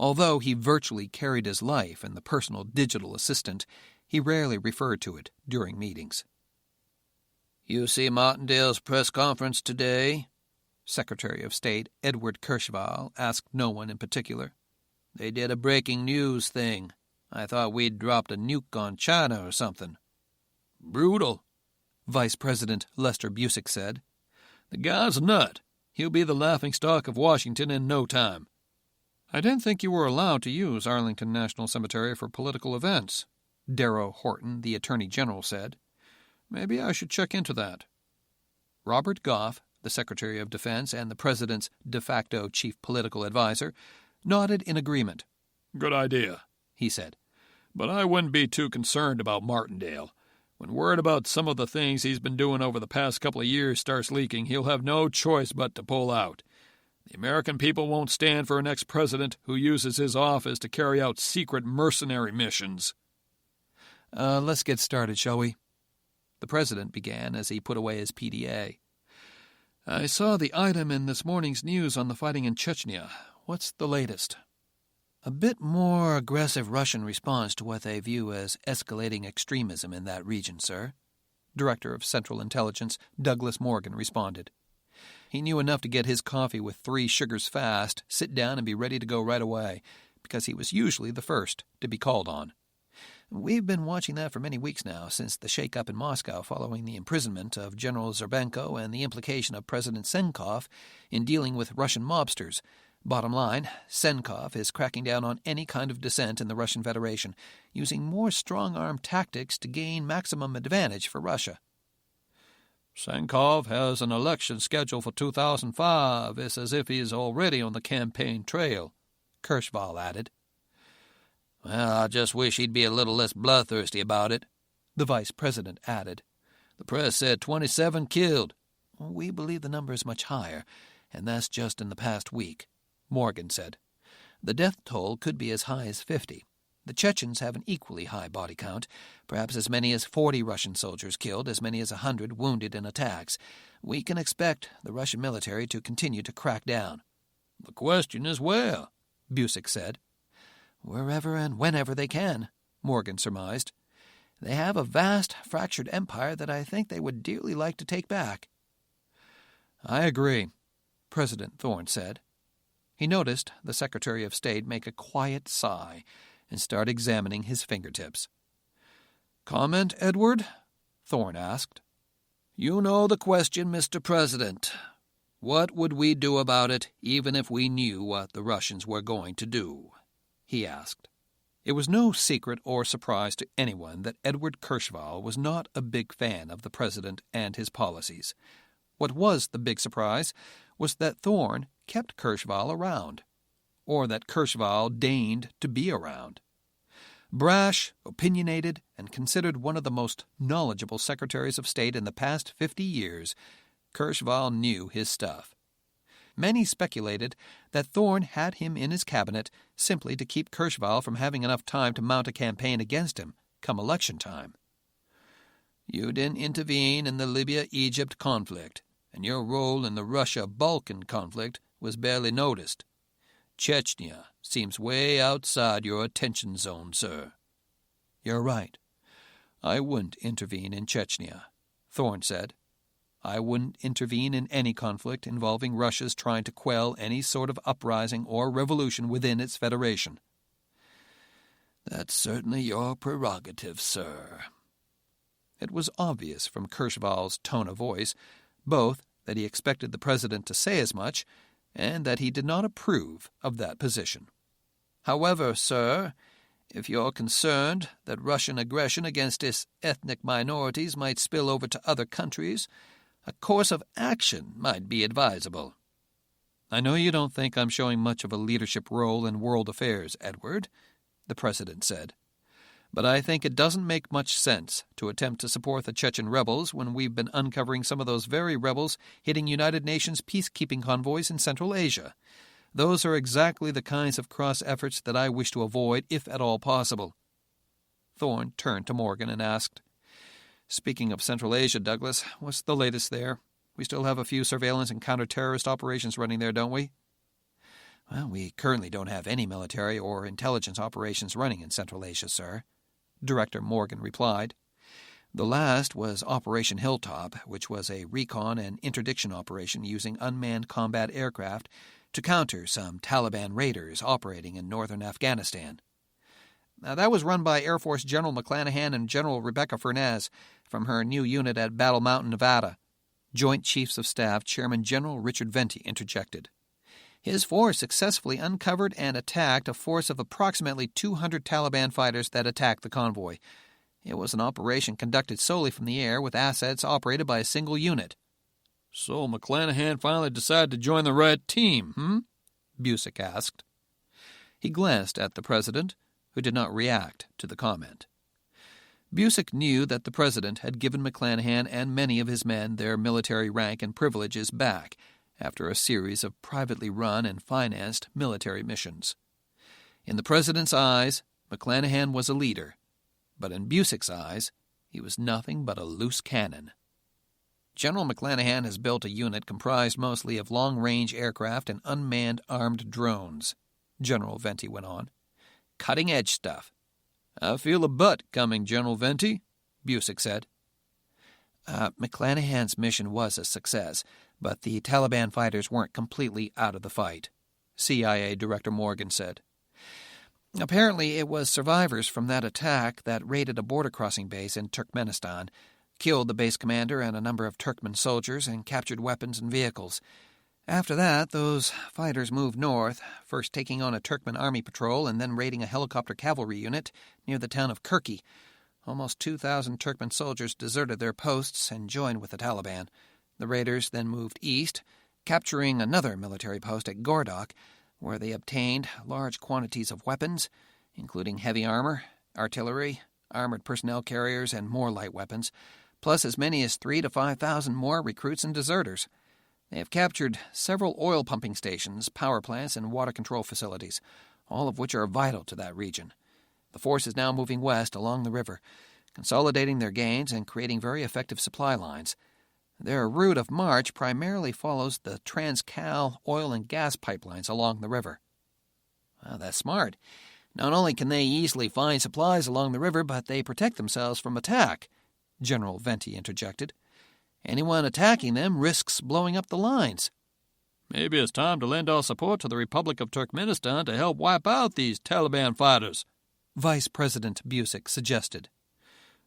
Although he virtually carried his life in the personal digital assistant, he rarely referred to it during meetings. "You see Martindale's press conference today?" Secretary of State Edward Kercheval asked no one in particular. "They did a breaking news thing. I thought we'd dropped a nuke on China or something." "Brutal," Vice President Lester Busick said. "The guy's a nut. He'll be the laughingstock of Washington in no time." "I didn't think you were allowed to use Arlington National Cemetery for political events," Darrow Horton, the Attorney General, said. "Maybe I should check into that." Robert Goff, the Secretary of Defense and the President's de facto chief political advisor, nodded in agreement. "Good idea," he said. "But I wouldn't be too concerned about Martindale. When word about some of the things he's been doing over the past couple of years starts leaking, he'll have no choice but to pull out. The American people won't stand for an ex-president who uses his office to carry out secret mercenary missions." Let's get started, shall we?" The president began as he put away his PDA. "I saw the item in this morning's news on the fighting in Chechnya. What's the latest?" A bit more aggressive Russian response to what they view as escalating extremism in that region, sir, Director of Central Intelligence Douglas Morgan responded. He knew enough to get his coffee with 3 sugars fast, sit down, and be ready to go right away, because he was usually the first to be called on. We've been watching that for many weeks now, since the shake-up in Moscow following the imprisonment of General Zerbenko and the implication of President Senkov in dealing with Russian mobsters. Bottom line, Senkov is cracking down on any kind of dissent in the Russian Federation, using more strong-arm tactics to gain maximum advantage for Russia. Senkov has an election scheduled for 2005. It's as if he is already on the campaign trail, Kirschval added. Well, I just wish he'd be a little less bloodthirsty about it, the vice president added. The press said 27 killed. We believe the number is much higher, and that's just in the past week, Morgan said. The death toll could be as high as 50. The Chechens have an equally high body count, perhaps as many as 40 Russian soldiers killed, as many as 100 wounded in attacks. We can expect the Russian military to continue to crack down. The question is where, Busick said. Wherever and whenever they can, Morgan surmised. They have a vast, fractured empire that I think they would dearly like to take back. I agree, President Thorne said. He noticed the Secretary of State make a quiet sigh and start examining his fingertips. Comment, Edward? Thorne asked. You know the question, Mr. President. What would we do about it, even if we knew what the Russians were going to do? He asked. It was no secret or surprise to anyone that Edward Kirschval was not a big fan of the president and his policies. What was the big surprise was that Thorne kept Kirschval around, or that Kirschval deigned to be around. Brash, opinionated, and considered one of the most knowledgeable secretaries of state in the past 50 years, Kirschval knew his stuff. Many speculated that Thorne had him in his cabinet simply to keep Kirschval from having enough time to mount a campaign against him come election time. You didn't intervene in the Libya-Egypt conflict, and your role in the Russia-Balkan conflict was barely noticed. Chechnya seems way outside your attention zone, sir. You're right. I wouldn't intervene in Chechnya, Thorne said. I wouldn't intervene in any conflict involving Russia's trying to quell any sort of uprising or revolution within its federation. That's certainly your prerogative, sir. It was obvious from Kirschval's tone of voice, both that he expected the president to say as much and that he did not approve of that position. However, sir, if you're concerned that Russian aggression against its ethnic minorities might spill over to other countries, a course of action might be advisable. I know you don't think I'm showing much of a leadership role in world affairs, Edward, the president said. But I think it doesn't make much sense to attempt to support the Chechen rebels when we've been uncovering some of those very rebels hitting United Nations peacekeeping convoys in Central Asia. Those are exactly the kinds of cross efforts that I wish to avoid, if at all possible. Thorne turned to Morgan and asked, Speaking of Central Asia, Douglas, what's the latest there? We still have a few surveillance and counter-terrorist operations running there, don't we? Well, we currently don't have any military or intelligence operations running in Central Asia, sir, Director Morgan replied. The last was Operation Hilltop, which was a recon and interdiction operation using unmanned combat aircraft to counter some Taliban raiders operating in northern Afghanistan. Now, that was run by Air Force General McClanahan and General Rebecca Furnaz from her new unit at Battle Mountain, Nevada. Joint Chiefs of Staff Chairman General Richard Venti interjected. His force successfully uncovered and attacked a force of approximately 200 Taliban fighters that attacked the convoy. It was an operation conducted solely from the air with assets operated by a single unit. So McClanahan finally decided to join the right team, Busick asked. He glanced at the president, who did not react to the comment. Busick knew that the president had given McClanahan and many of his men their military rank and privileges back after a series of privately run and financed military missions. In the president's eyes, McClanahan was a leader, but in Busick's eyes, he was nothing but a loose cannon. General McClanahan has built a unit comprised mostly of long-range aircraft and unmanned armed drones, General Venti went on. Cutting-edge stuff. I feel a but coming, General Venti, Busick said. McClanahan's mission was a success, but the Taliban fighters weren't completely out of the fight, CIA Director Morgan said. Apparently it was survivors from that attack that raided a border crossing base in Turkmenistan, killed the base commander and a number of Turkmen soldiers, and captured weapons and vehicles. After that, those fighters moved north, first taking on a Turkmen army patrol and then raiding a helicopter cavalry unit near the town of Kirki. Almost 2,000 Turkmen soldiers deserted their posts and joined with the Taliban. The raiders then moved east, capturing another military post at Gordok, where they obtained large quantities of weapons, including heavy armor, artillery, armored personnel carriers, and more light weapons, plus as many as 3,000 to 5,000 more recruits and deserters. They have captured several oil pumping stations, power plants, and water control facilities, all of which are vital to that region. The force is now moving west along the river, consolidating their gains and creating very effective supply lines. Their route of march primarily follows the Transcal oil and gas pipelines along the river. Well, that's smart. Not only can they easily find supplies along the river, but they protect themselves from attack, General Venti interjected. Anyone attacking them risks blowing up the lines. Maybe it's time to lend our support to the Republic of Turkmenistan to help wipe out these Taliban fighters, Vice President Busick suggested.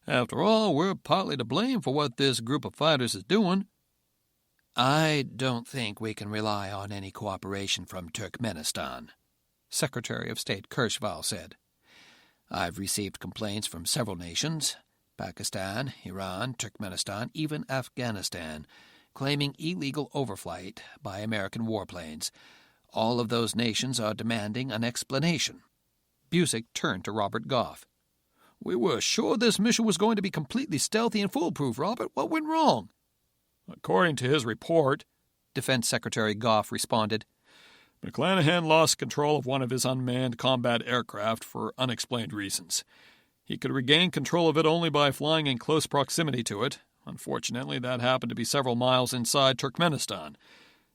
After all, we're partly to blame for what this group of fighters is doing. I don't think we can rely on any cooperation from Turkmenistan, Secretary of State Kirschval said. I've received complaints from several nations, Pakistan, Iran, Turkmenistan, even Afghanistan, claiming illegal overflight by American warplanes. All of those nations are demanding an explanation. Busick turned to Robert Goff. We were sure this mission was going to be completely stealthy and foolproof, Robert. What went wrong? According to his report, Defense Secretary Goff responded, McClanahan lost control of one of his unmanned combat aircraft for unexplained reasons. He could regain control of it only by flying in close proximity to it. Unfortunately, that happened to be several miles inside Turkmenistan.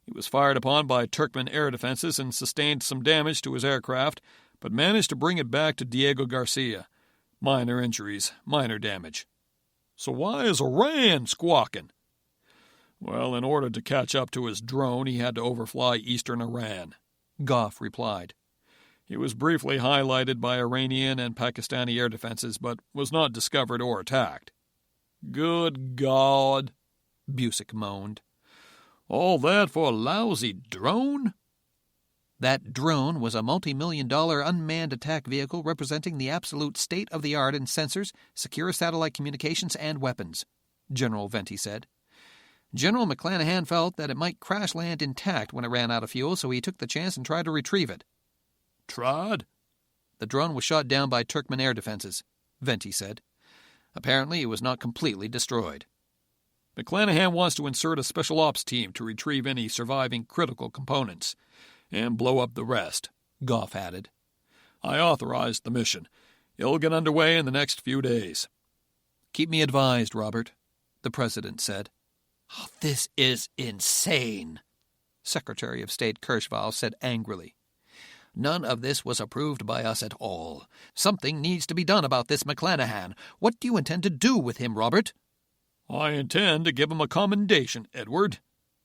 He was fired upon by Turkmen air defenses and sustained some damage to his aircraft, but managed to bring it back to Diego Garcia. Minor injuries, minor damage. So why is Iran squawking? Well, in order to catch up to his drone, he had to overfly eastern Iran, Goff replied. He was briefly highlighted by Iranian and Pakistani air defenses, but was not discovered or attacked. Good God, Busick moaned. All that for a lousy drone? That drone was a multi-million-dollar unmanned attack vehicle representing the absolute state-of-the-art in sensors, secure satellite communications, and weapons, General Venti said. General McClanahan felt that it might crash land intact when it ran out of fuel, so he took the chance and tried to retrieve it. Tried? The drone was shot down by Turkmen air defenses, Venti said. Apparently, it was not completely destroyed. McClanahan wants to insert a special ops team to retrieve any surviving critical components and blow up the rest, Goff added. I authorized the mission. It'll get underway in the next few days. Keep me advised, Robert, the President said. Oh, this is insane, Secretary of State Kirschval said angrily. None of this was approved by us at all. Something needs to be done about this McClanahan. What do you intend to do with him, Robert? I intend to give him a commendation, Edward,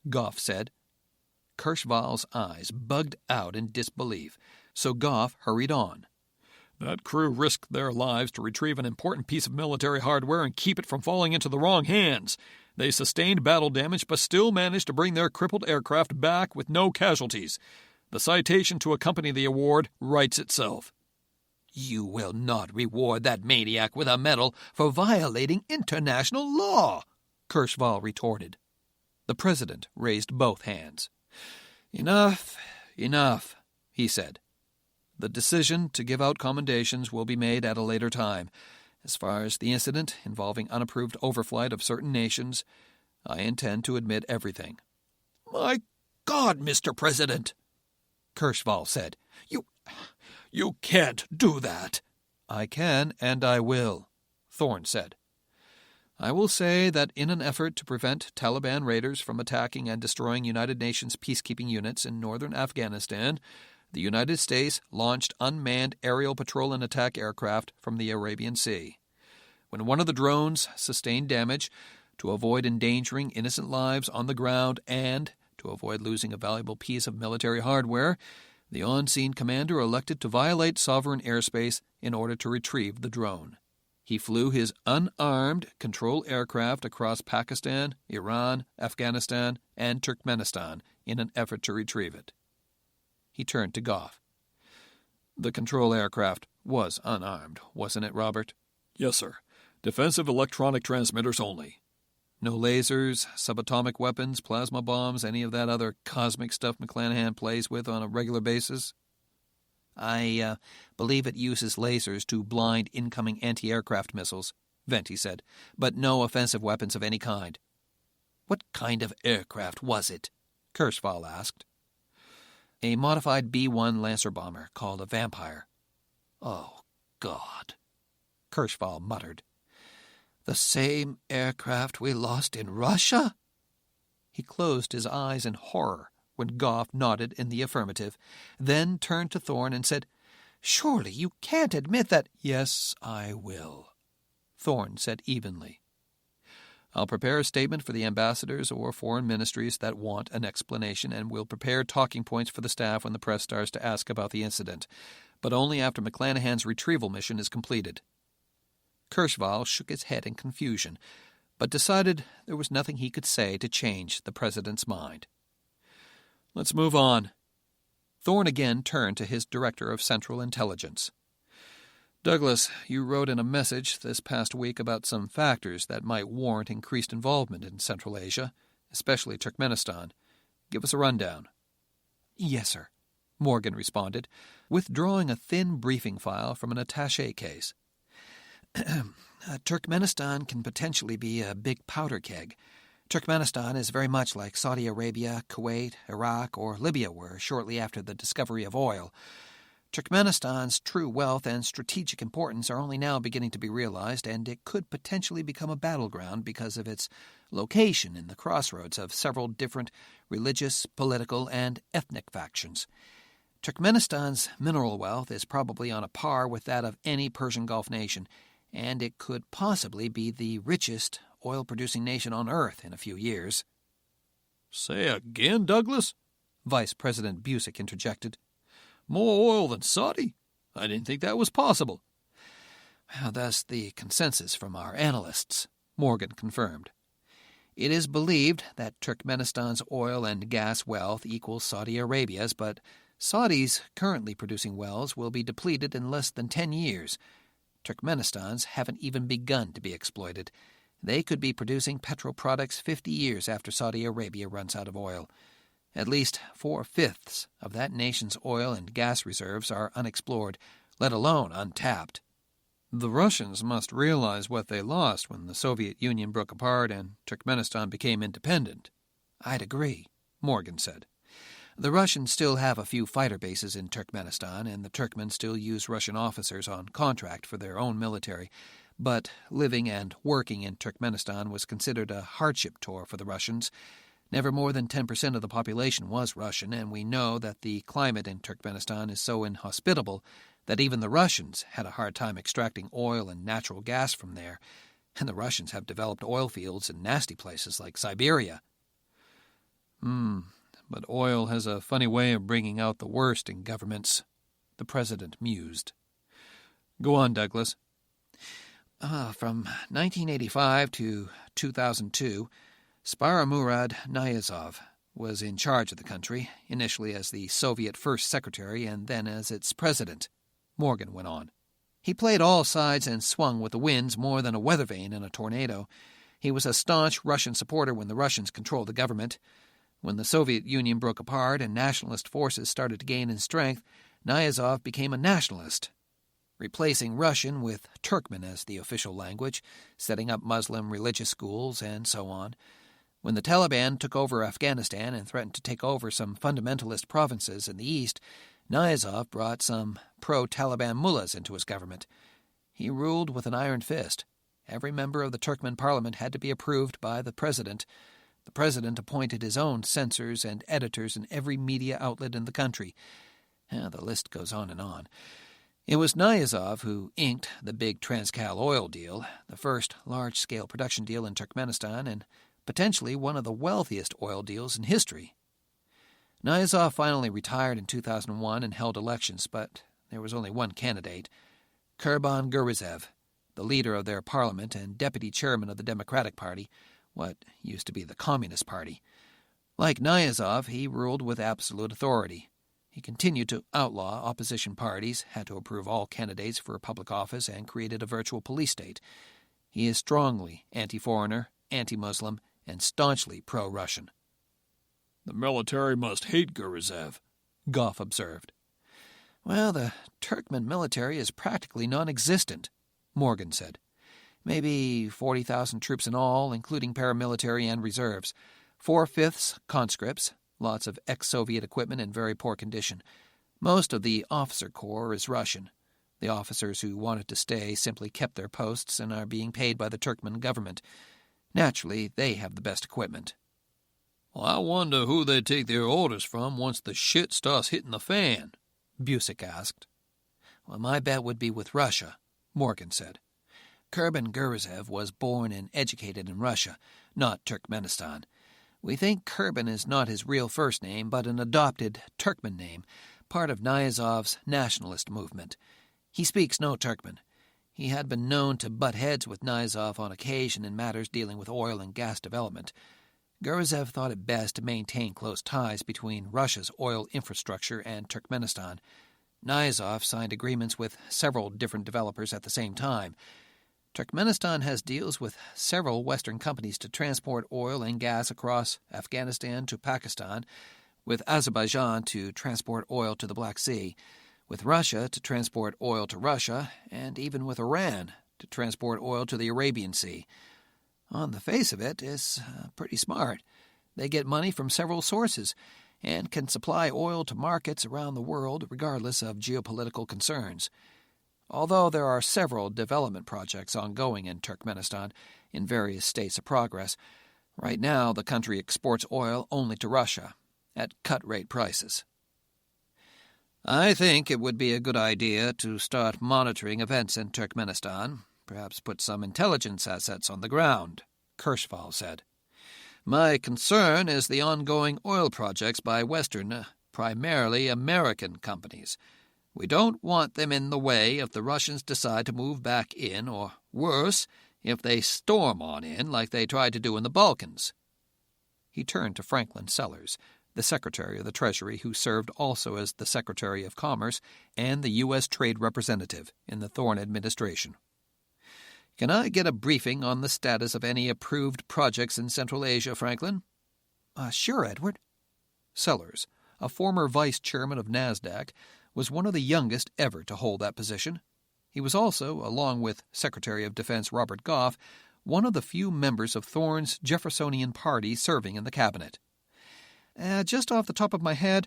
Goff said. Kirschval's eyes bugged out in disbelief, so Goff hurried on. That crew risked their lives to retrieve an important piece of military hardware and keep it from falling into the wrong hands. They sustained battle damage but still managed to bring their crippled aircraft back with no casualties. The citation to accompany the award writes itself. You will not reward that maniac with a medal for violating international law, Kirschval retorted. The President raised both hands. Enough, he said. The decision to give out commendations will be made at a later time. As far as the incident involving unapproved overflight of certain nations, I intend to admit everything. My God, Mr. President, Kirschval said. You can't do that. I can, and I will, Thorne said. I will say that in an effort to prevent Taliban raiders from attacking and destroying United Nations peacekeeping units in northern Afghanistan, the United States launched unmanned aerial patrol and attack aircraft from the Arabian Sea. When one of the drones sustained damage, to avoid endangering innocent lives on the ground and to avoid losing a valuable piece of military hardware, the on-scene commander elected to violate sovereign airspace in order to retrieve the drone. He flew his unarmed control aircraft across Pakistan, Iran, Afghanistan, and Turkmenistan in an effort to retrieve it. He turned to Goff. The control aircraft was unarmed, wasn't it, Robert? Yes, sir. Defensive electronic transmitters only. No lasers, subatomic weapons, plasma bombs, any of that other cosmic stuff McClanahan plays with on a regular basis? I believe it uses lasers to blind incoming anti-aircraft missiles, Venti said, but no offensive weapons of any kind. What kind of aircraft was it? Kirschval asked. A modified B-1 Lancer bomber called a Vampire. Oh, God, Kirschval muttered. The same aircraft we lost in Russia? He closed his eyes in horror when Goff nodded in the affirmative, then turned to Thorne and said, Surely you can't admit that— Yes, I will, Thorne said evenly. I'll prepare a statement for the ambassadors or foreign ministries that want an explanation, and we'll prepare talking points for the staff when the press starts to ask about the incident, but only after McClanahan's retrieval mission is completed. Kirschval shook his head in confusion, but decided there was nothing he could say to change the president's mind. Let's move on. Thorne again turned to his director of Central Intelligence. Douglas, you wrote in a message this past week about some factors that might warrant increased involvement in Central Asia, especially Turkmenistan. Give us a rundown. Yes, sir, Morgan responded, withdrawing a thin briefing file from an attaché case. Turkmenistan can potentially be a big powder keg. Turkmenistan is very much like Saudi Arabia, Kuwait, Iraq, or Libya were shortly after the discovery of oil. Turkmenistan's true wealth and strategic importance are only now beginning to be realized, and it could potentially become a battleground because of its location in the crossroads of several different religious, political, and ethnic factions. Turkmenistan's mineral wealth is probably on a par with that of any Persian Gulf nation, and it could possibly be the richest oil-producing nation on Earth in a few years. Say again, Douglas? Vice President Busick interjected. More oil than Saudi? I didn't think that was possible. Well, that's the consensus from our analysts, Morgan confirmed. It is believed that Turkmenistan's oil and gas wealth equals Saudi Arabia's, but Saudi's currently producing wells will be depleted in less than 10 years. Turkmenistan's haven't even begun to be exploited. They could be producing petroproducts 50 years after Saudi Arabia runs out of oil. At least 4/5 of that nation's oil and gas reserves are unexplored, let alone untapped. The Russians must realize what they lost when the Soviet Union broke apart and Turkmenistan became independent. I'd agree, Morgan said. The Russians still have a few fighter bases in Turkmenistan, and the Turkmens still use Russian officers on contract for their own military, but living and working in Turkmenistan was considered a hardship tour for the Russians. Never more than 10% of the population was Russian, and we know that the climate in Turkmenistan is so inhospitable that even the Russians had a hard time extracting oil and natural gas from there, and the Russians have developed oil fields in nasty places like Siberia. But oil has a funny way of bringing out the worst in governments, the president mused. Go on, Douglas. From 1985 to 2002, Spara Murad Niyazov was in charge of the country, initially as the Soviet First Secretary and then as its president, Morgan went on. He played all sides and swung with the winds more than a weather vane in a tornado. He was a staunch Russian supporter when the Russians controlled the government. When the Soviet Union broke apart and nationalist forces started to gain in strength, Niyazov became a nationalist, replacing Russian with Turkmen as the official language, setting up Muslim religious schools, and so on. When the Taliban took over Afghanistan and threatened to take over some fundamentalist provinces in the east, Niyazov brought some pro-Taliban mullahs into his government. He ruled with an iron fist. Every member of the Turkmen parliament had to be approved by the president. The president appointed his own censors and editors in every media outlet in the country. The list goes on and on. It was Niyazov who inked the big Transcal oil deal, the first large-scale production deal in Turkmenistan and potentially one of the wealthiest oil deals in history. Niyazov finally retired in 2001 and held elections, but there was only one candidate, Kurban Gurizev, the leader of their parliament and deputy chairman of the Democratic Party, what used to be the Communist Party. Like Niyazov, he ruled with absolute authority. He continued to outlaw opposition parties, had to approve all candidates for public office, and created a virtual police state. He is strongly anti-foreigner, anti-Muslim, and staunchly pro-Russian. The military must hate Gurizev, Goff observed. Well, the Turkmen military is practically non-existent, Morgan said. Maybe 40,000 troops in all, including paramilitary and reserves. 4/5 conscripts, lots of ex-Soviet equipment in very poor condition. Most of the officer corps is Russian. The officers who wanted to stay simply kept their posts and are being paid by the Turkmen government. Naturally, they have the best equipment. Well, I wonder who they take their orders from once the shit starts hitting the fan, Busick asked. Well, my bet would be with Russia, Morgan said. Kurban Gurizev was born and educated in Russia, not Turkmenistan. We think Kurban is not his real first name, but an adopted Turkmen name, part of Niyazov's nationalist movement. He speaks no Turkmen. He had been known to butt heads with Niyazov on occasion in matters dealing with oil and gas development. Gurizev thought it best to maintain close ties between Russia's oil infrastructure and Turkmenistan. Niyazov signed agreements with several different developers at the same time. Turkmenistan has deals with several Western companies to transport oil and gas across Afghanistan to Pakistan, with Azerbaijan to transport oil to the Black Sea, with Russia to transport oil to Russia, and even with Iran to transport oil to the Arabian Sea. On the face of it, it's pretty smart. They get money from several sources and can supply oil to markets around the world regardless of geopolitical concerns. Although there are several development projects ongoing in Turkmenistan in various states of progress, right now the country exports oil only to Russia at cut-rate prices. I think it would be a good idea to start monitoring events in Turkmenistan, perhaps put some intelligence assets on the ground, Kirschval said. My concern is the ongoing oil projects by Western, primarily American companies. We don't want them in the way if the Russians decide to move back in, or worse, if they storm on in like they tried to do in the Balkans. He turned to Franklin Sellers, the Secretary of the Treasury, who served also as the Secretary of Commerce and the U.S. Trade Representative in the Thorne administration. Can I get a briefing on the status of any approved projects in Central Asia, Franklin? Sure, Edward. Sellers, a former vice chairman of NASDAQ, was one of the youngest ever to hold that position. He was also, along with Secretary of Defense Robert Goff, one of the few members of Thorne's Jeffersonian Party serving in the cabinet. Just off the top of my head,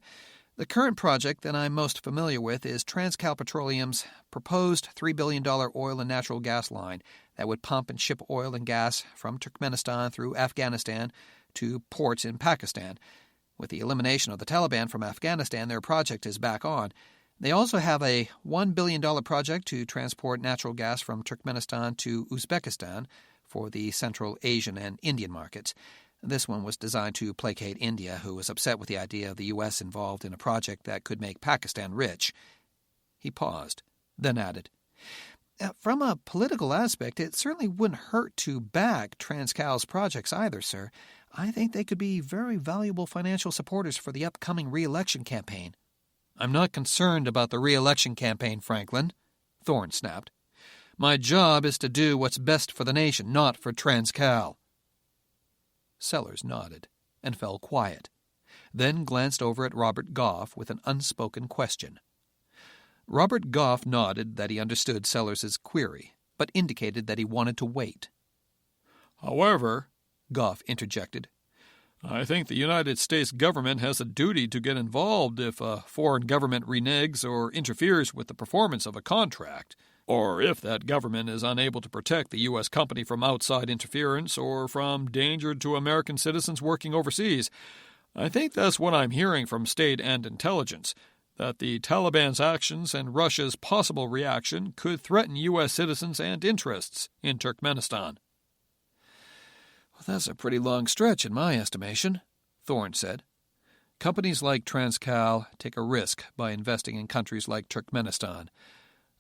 the current project that I'm most familiar with is Transcal Petroleum's proposed $3 billion oil and natural gas line that would pump and ship oil and gas from Turkmenistan through Afghanistan to ports in Pakistan. With the elimination of the Taliban from Afghanistan, their project is back on. They also have a $1 billion project to transport natural gas from Turkmenistan to Uzbekistan for the Central Asian and Indian markets. This one was designed to placate India, who was upset with the idea of the U.S. involved in a project that could make Pakistan rich. He paused, then added, From a political aspect, it certainly wouldn't hurt to back Transcal's projects either, sir. I think they could be very valuable financial supporters for the upcoming re-election campaign. I'm not concerned about the re-election campaign, Franklin, Thorne snapped. My job is to do what's best for the nation, not for Transcal. Sellers nodded and fell quiet, then glanced over at Robert Goff with an unspoken question. Robert Goff nodded that he understood Sellers's query, but indicated that he wanted to wait. However, Goff interjected, I think the United States government has a duty to get involved if a foreign government reneges or interferes with the performance of a contract, or if that government is unable to protect the U.S. company from outside interference or from danger to American citizens working overseas. I think that's what I'm hearing from state and intelligence. that the Taliban's actions and Russia's possible reaction could threaten U.S. citizens and interests in Turkmenistan. Well, that's a pretty long stretch in my estimation, Thorne said. Companies like Transcal take a risk by investing in countries like Turkmenistan.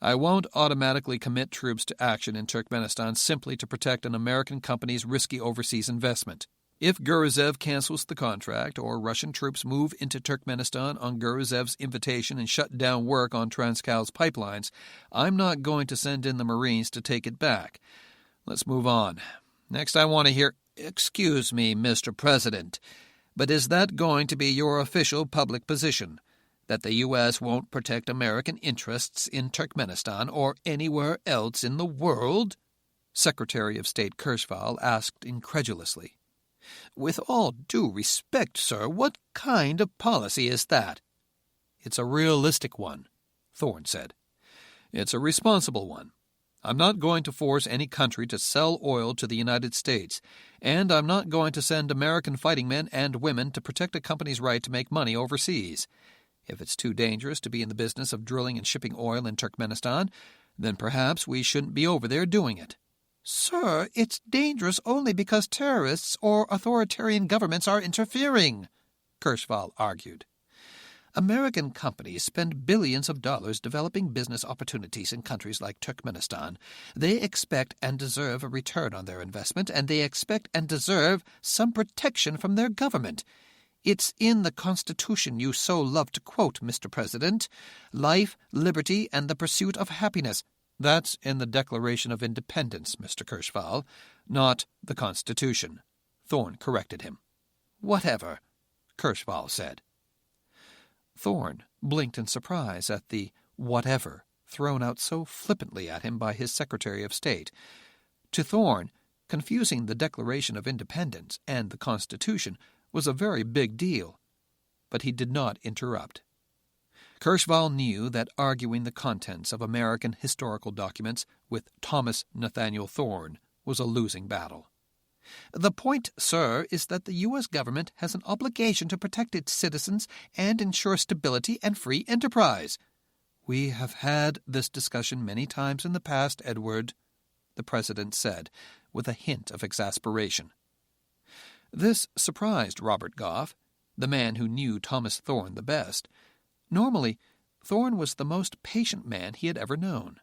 I won't automatically commit troops to action in Turkmenistan simply to protect an American company's risky overseas investment. If Guruzev cancels the contract or Russian troops move into Turkmenistan on Guruzev's invitation and shut down work on Transcal's pipelines, I'm not going to send in the Marines to take it back. Let's move on. Next, I want to hear, "Excuse me, Mr. President, but is that going to be your official public position, that the U.S. won't protect American interests in Turkmenistan or anywhere else in the world?" Secretary of State Kirschval asked incredulously. "With all due respect, sir, what kind of policy is that?" "It's a realistic one," Thorne said. "It's a responsible one. I'm not going to force any country to sell oil to the United States, and I'm not going to send American fighting men and women to protect a company's right to make money overseas. If it's too dangerous to be in the business of drilling and shipping oil in Turkmenistan, then perhaps we shouldn't be over there doing it." "Sir, it's dangerous only because terrorists or authoritarian governments are interfering," Kirschval argued. "American companies spend billions of dollars developing business opportunities in countries like Turkmenistan. They expect and deserve a return on their investment, and they expect and deserve some protection from their government. It's in the Constitution you so love to quote, Mr. President. Life, liberty, and the pursuit of happiness. That's in the Declaration of Independence, Mr. Kirschval, not the Constitution," Thorne corrected him. "Whatever," Kirschval said. Thorne blinked in surprise at the whatever thrown out so flippantly at him by his Secretary of State. To Thorne, confusing the Declaration of Independence and the Constitution was a very big deal. But he did not interrupt. Kirschval knew that arguing the contents of American historical documents with Thomas Nathaniel Thorne was a losing battle. "The point, sir, is that the U.S. government has an obligation to protect its citizens and ensure stability and free enterprise." "We have had this discussion many times in the past, Edward," the President said, with a hint of exasperation. This surprised Robert Goff, the man who knew Thomas Thorne the best. Normally, Thorne was the most patient man he had ever known.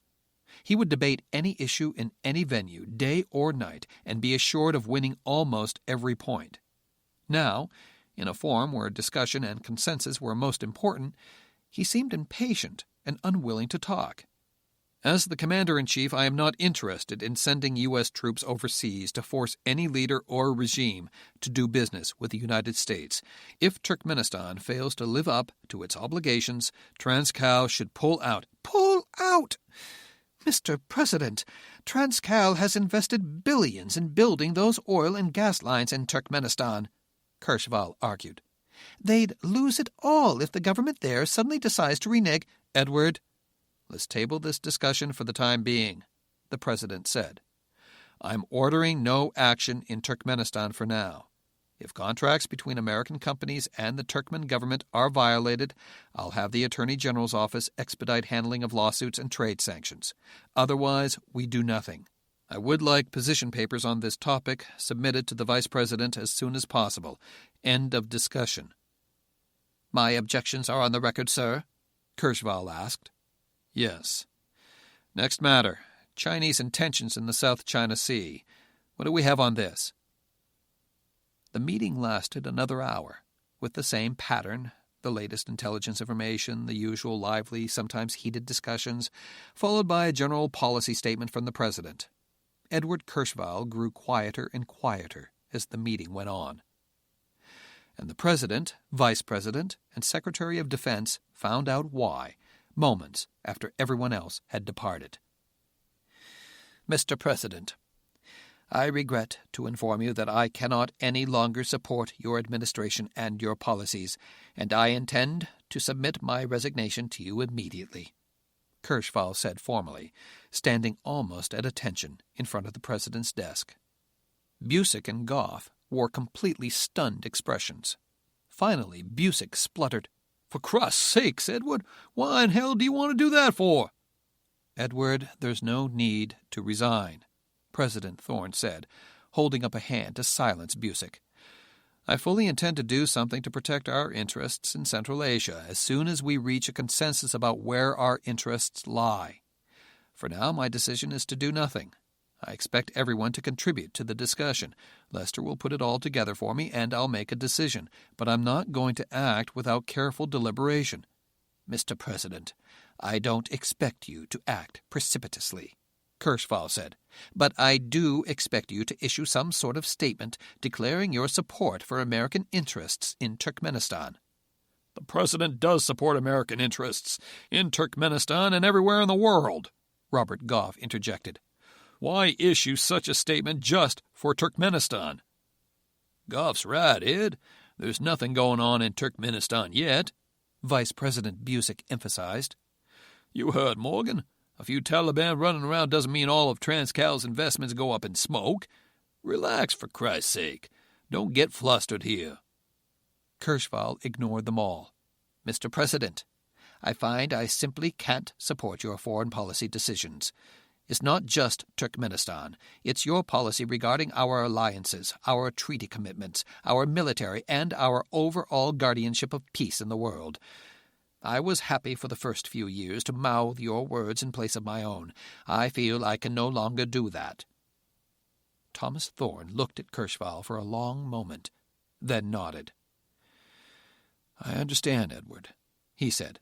He would debate any issue in any venue, day or night, and be assured of winning almost every point. Now, in a forum where discussion and consensus were most important, he seemed impatient and unwilling to talk. "As the Commander-in-Chief, I am not interested in sending U.S. troops overseas to force any leader or regime to do business with the United States. If Turkmenistan fails to live up to its obligations, Transcal should pull out." "Pull out? Mr. President, Transcal has invested billions in building those oil and gas lines in Turkmenistan," Kirschval argued. "They'd lose it all if the government there suddenly decides to renege." "Edward, let's table this discussion for the time being," the President said. "I'm ordering no action in Turkmenistan for now. If contracts between American companies and the Turkmen government are violated, I'll have the Attorney General's office expedite handling of lawsuits and trade sanctions. Otherwise, we do nothing. I would like position papers on this topic submitted to the Vice President as soon as possible. End of discussion." "My objections are on the record, sir?" Kirschval asked. "Yes. Next matter, Chinese intentions in the South China Sea. What do we have on this?" The meeting lasted another hour, with the same pattern, the latest intelligence information, the usual lively, sometimes heated discussions, followed by a general policy statement from the President. Edward Kirschval grew quieter and quieter as the meeting went on. And the President, Vice President, and Secretary of Defense found out why, moments after everyone else had departed. "Mr. President, I regret to inform you that I cannot any longer support your administration and your policies, and I intend to submit my resignation to you immediately," Kirschval said formally, standing almost at attention in front of the President's desk. Busick and Goff wore completely stunned expressions. Finally, Busick spluttered, For Christ's sakes, Edward, why in hell do you want to do that for? Edward, there's no need to resign, President Thorne said, holding up a hand to silence Busick. I fully intend to do something to protect our interests in Central Asia as soon as we reach a consensus about where our interests lie. For now, my decision is to do nothing. I expect everyone to contribute to the discussion. Lester will put it all together for me, and I'll make a decision. But I'm not going to act without careful deliberation. Mr. President, I don't expect you to act precipitously, Kirschval said, but I do expect you to issue some sort of statement declaring your support for American interests in Turkmenistan. The President does support American interests in Turkmenistan and everywhere in the world, Robert Goff interjected. Why issue such a statement just for Turkmenistan? Goff's right, Ed. There's nothing going on in Turkmenistan yet, Vice President Busick emphasized. You heard Morgan. A few Taliban running around doesn't mean all of Transcal's investments go up in smoke. Relax, for Christ's sake. Don't get flustered here. Kirschval ignored them all. Mr. President, I find I simply can't support your foreign policy decisions. It's not just Turkmenistan. It's your policy regarding our alliances, our treaty commitments, our military, and our overall guardianship of peace in the world. I was happy for the first few years to mouth your words in place of my own. I feel I can no longer do that. Thomas Thorne looked at Kirschval for a long moment, then nodded. I understand, Edward, he said.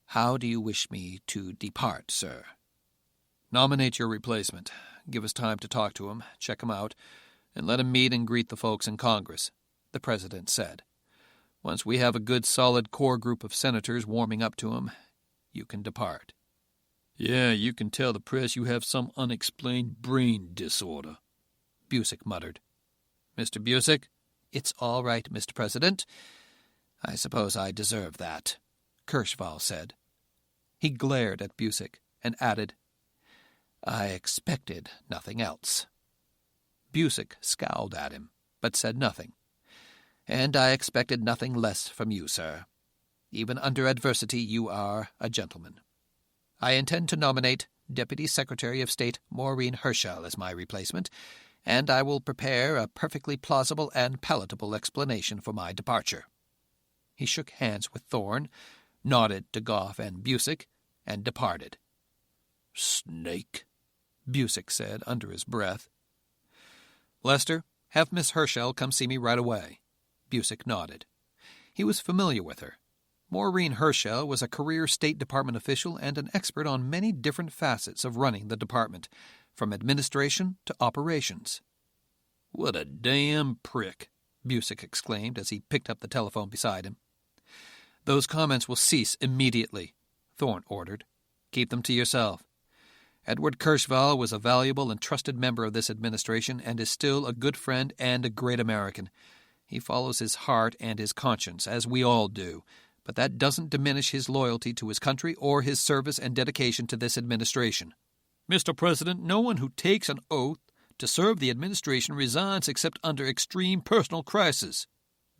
How do you wish me to depart, sir? Nominate your replacement. Give us time to talk to him, check him out, and let him meet and greet the folks in Congress, the President said. Once we have a good, solid core group of senators warming up to him, you can depart. Yeah, you can tell the press you have some unexplained brain disorder, Busick muttered. Mr. Busick, it's all right, Mr. President. I suppose I deserve that, Kirschval said. He glared at Busick and added, I expected nothing else. Busick scowled at him, but said nothing. And I expected nothing less from you, sir. Even under adversity, you are a gentleman. I intend to nominate Deputy Secretary of State Maureen Herschel as my replacement, and I will prepare a perfectly plausible and palatable explanation for my departure. He shook hands with Thorne, nodded to Goff and Busick, and departed. Snake, Busick said under his breath. Lester, have Miss Herschel come see me right away. Busick nodded. He was familiar with her. Maureen Herschel was a career State Department official and an expert on many different facets of running the department, from administration to operations. What a damn prick, Busick exclaimed as he picked up the telephone beside him. Those comments will cease immediately, Thorne ordered. Keep them to yourself. Edward Kirschval was a valuable and trusted member of this administration and is still a good friend and a great American. He follows his heart and his conscience, as we all do, but that doesn't diminish his loyalty to his country or his service and dedication to this administration. Mr. President, no one who takes an oath to serve the administration resigns except under extreme personal crisis,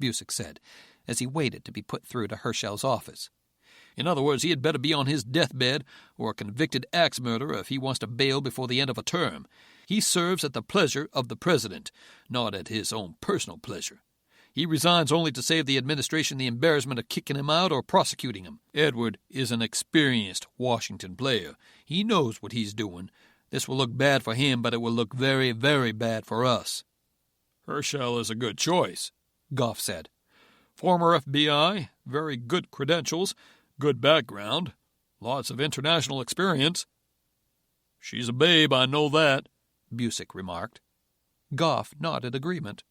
Busick said, as he waited to be put through to Herschel's office. In other words, he had better be on his deathbed or a convicted axe murderer if he wants to bail before the end of a term. He serves at the pleasure of the President, not at his own personal pleasure. He resigns only to save the administration the embarrassment of kicking him out or prosecuting him. Edward is an experienced Washington player. He knows what he's doing. This will look bad for him, but it will look very, very bad for us. Herschel is a good choice, Goff said. Former FBI, very good credentials, good background, lots of international experience. She's a babe, I know that, Busick remarked. Goff nodded agreement,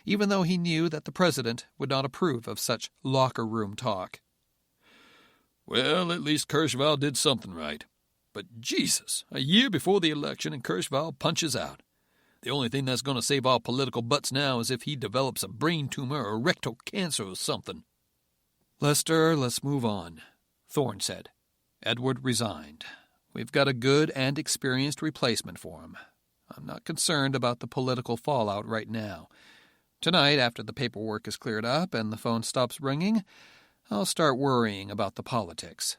even though he knew that the President would not approve of such locker-room talk. Well, at least Kirschval did something right. But Jesus, a year before the election and Kirschval punches out. The only thing that's going to save our political butts now is if he develops a brain tumor or rectal cancer or something. Lester, let's move on, Thorne said. Edward resigned. We've got a good and experienced replacement for him. I'm not concerned about the political fallout right now. Tonight, after the paperwork is cleared up and the phone stops ringing, I'll start worrying about the politics."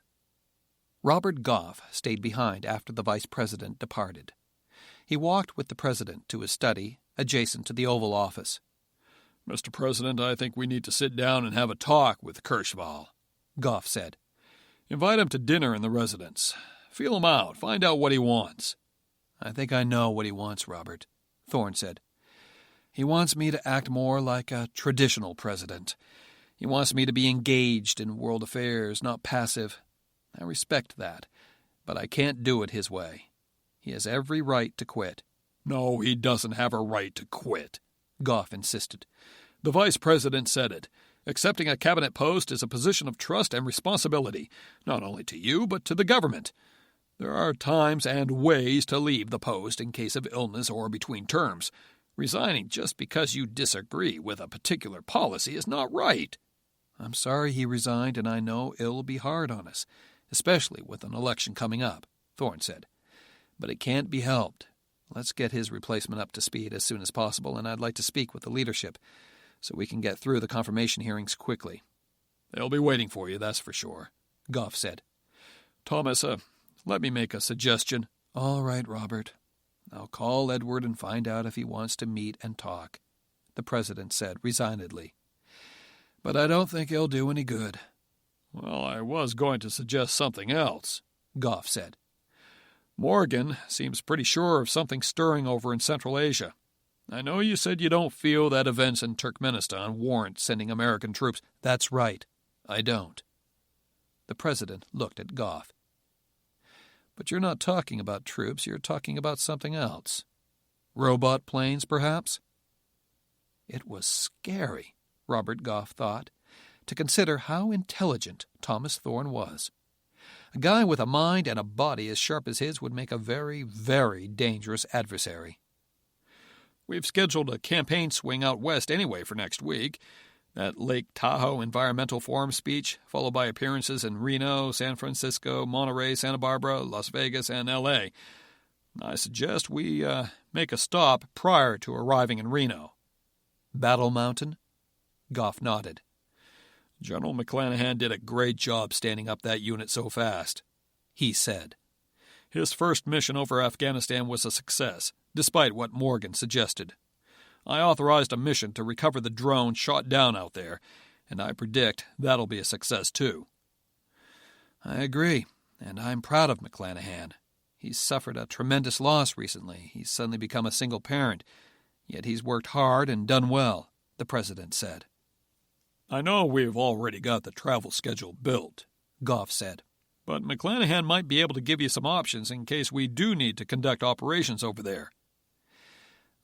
Robert Goff stayed behind after the vice president departed. He walked with the president to his study, adjacent to the Oval Office. "Mr. President, I think we need to sit down and have a talk with Kirschval," Goff said. "Invite him to dinner in the residence. Feel him out. Find out what he wants." "I think I know what he wants, Robert," Thorne said. "He wants me to act more like a traditional president. He wants me to be engaged in world affairs, not passive. I respect that, but I can't do it his way. He has every right to quit." "No, he doesn't have a right to quit," Goff insisted. "The vice president said it. Accepting a cabinet post is a position of trust and responsibility, not only to you, but to the government. There are times and ways to leave the post in case of illness or between terms. Resigning just because you disagree with a particular policy is not right." "I'm sorry he resigned, and I know it'll be hard on us, especially with an election coming up," Thorne said. "But it can't be helped. Let's get his replacement up to speed as soon as possible, and I'd like to speak with the leadership so we can get through the confirmation hearings quickly." "They'll be waiting for you, that's for sure," Goff said. "Thomas, let me make a suggestion." "All right, Robert. I'll call Edward and find out if he wants to meet and talk," the president said resignedly. "But I don't think he'll do any good." "Well, I was going to suggest something else," Goff said. "Morgan seems pretty sure of something stirring over in Central Asia. I know you said you don't feel that events in Turkmenistan warrant sending American troops." "That's right. I don't." The president looked at Goff. "But you're not talking about troops. You're talking about something else. Robot planes, perhaps?" It was scary, Robert Goff thought, to consider how intelligent Thomas Thorne was. A guy with a mind and a body as sharp as his would make a very, very dangerous adversary. "We've scheduled a campaign swing out west anyway for next week. That Lake Tahoe Environmental Forum speech, followed by appearances in Reno, San Francisco, Monterey, Santa Barbara, Las Vegas, and L.A. I suggest we make a stop prior to arriving in Reno." "Battle Mountain?" Goff nodded. "General McClanahan did a great job standing up that unit so fast," he said. "His first mission over Afghanistan was a success, despite what Morgan suggested. I authorized a mission to recover the drone shot down out there, and I predict that'll be a success too." "I agree, and I'm proud of McClanahan. He's suffered a tremendous loss recently. He's suddenly become a single parent, yet he's worked hard and done well," the president said. "I know we've already got the travel schedule built," Goff said. "but McClanahan might be able to give you some options in case we do need to conduct operations over there."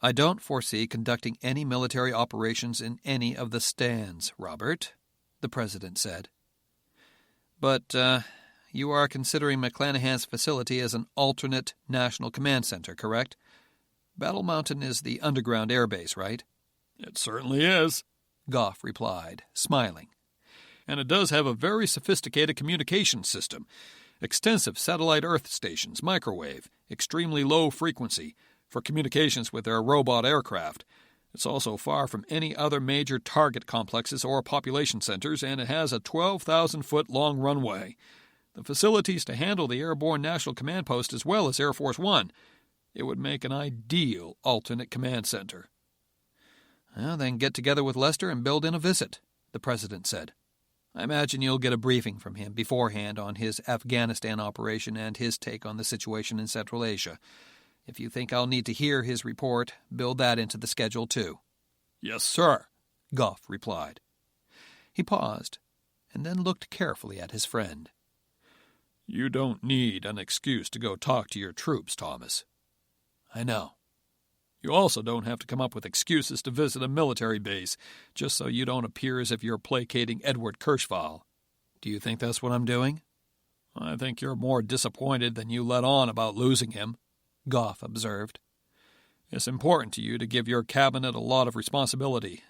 "I don't foresee conducting any military operations in any of the stands, Robert," the president said. "But you are considering McClanahan's facility as an alternate national command center, correct? Battle Mountain is the underground air base, right?" "It certainly is," Goff replied, smiling. "And it does have a very sophisticated communication system. Extensive satellite earth stations, microwave, extremely low frequency, for communications with their robot aircraft. It's also far from any other major target complexes or population centers, and it has a 12,000-foot long runway. The facilities to handle the Airborne National Command Post as well as Air Force One. It would make an ideal alternate command center." "Well, then get together with Lester and build in a visit," the president said. "I imagine you'll get a briefing from him beforehand on his Afghanistan operation and his take on the situation in Central Asia. If you think I'll need to hear his report, build that into the schedule, too." "Yes, sir," Goff replied. He paused, and then looked carefully at his friend. "You don't need an excuse to go talk to your troops, Thomas." "I know." "You also don't have to come up with excuses to visit a military base, just so you don't appear as if you're placating Edward Kirschval." "Do you think that's what I'm doing?" "I think you're more disappointed than you let on about losing him," Goff observed. "It's important to you to give your cabinet a lot of responsibility,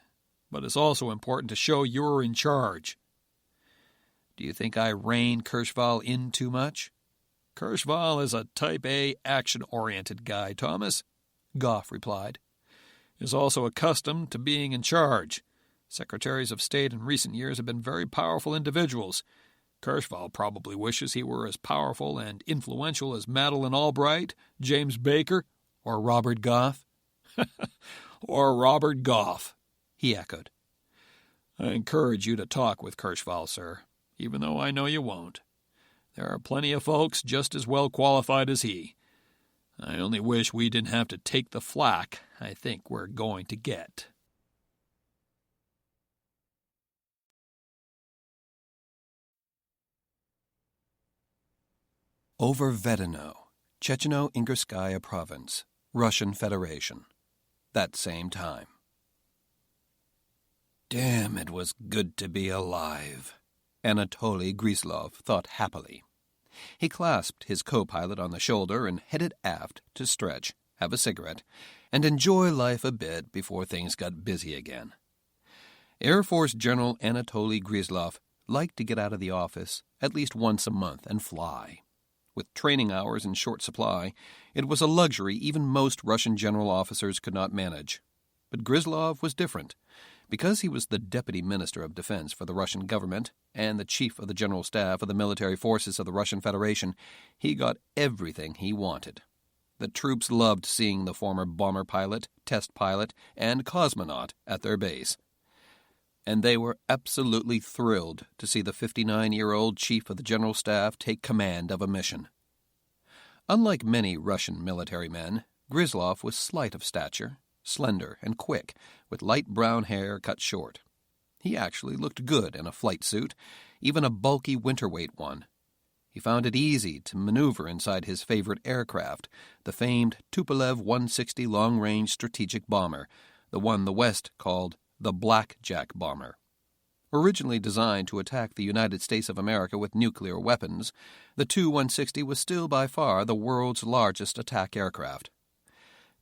but it's also important to show you're in charge." "Do you think I rein Kirschval in too much?" "Kirschval is a Type A action-oriented guy, Thomas," Goff replied. "Is also accustomed to being in charge. Secretaries of State in recent years have been very powerful individuals. Kirschvall probably wishes he were as powerful and influential as Madeleine Albright, James Baker, or Robert Goff. Or Robert Goff, he echoed. I encourage you to talk with Kirschvall, sir, even though I know you won't. There are plenty of folks just as well qualified as he. I only wish we didn't have to take the flack I think we're going to get. Over Vedeno, Checheno-Ingerskaya Province, Russian Federation. That same time. Damn, it was good to be alive, Anatoly Grislov thought happily. He clasped his co-pilot on the shoulder and headed aft to stretch, have a cigarette, and enjoy life a bit before things got busy again. Air Force General Anatoly Grislov liked to get out of the office at least once a month and fly. With training hours in short supply, it was a luxury even most Russian general officers could not manage. But Grislov was different. Because he was the Deputy Minister of Defense for the Russian government and the Chief of the General Staff of the military forces of the Russian Federation, he got everything he wanted. The troops loved seeing the former bomber pilot, test pilot, and cosmonaut at their base. And they were absolutely thrilled to see the 59-year-old Chief of the General Staff take command of a mission. Unlike many Russian military men, Grislov was slight of stature, slender and quick, with light brown hair cut short. He actually looked good in a flight suit, even a bulky winter-weight one. He found it easy to maneuver inside his favorite aircraft, the famed Tupolev 160 long-range strategic bomber, the one the West called the Blackjack bomber. Originally designed to attack the United States of America with nuclear weapons, the Tu-160 was still by far the world's largest attack aircraft.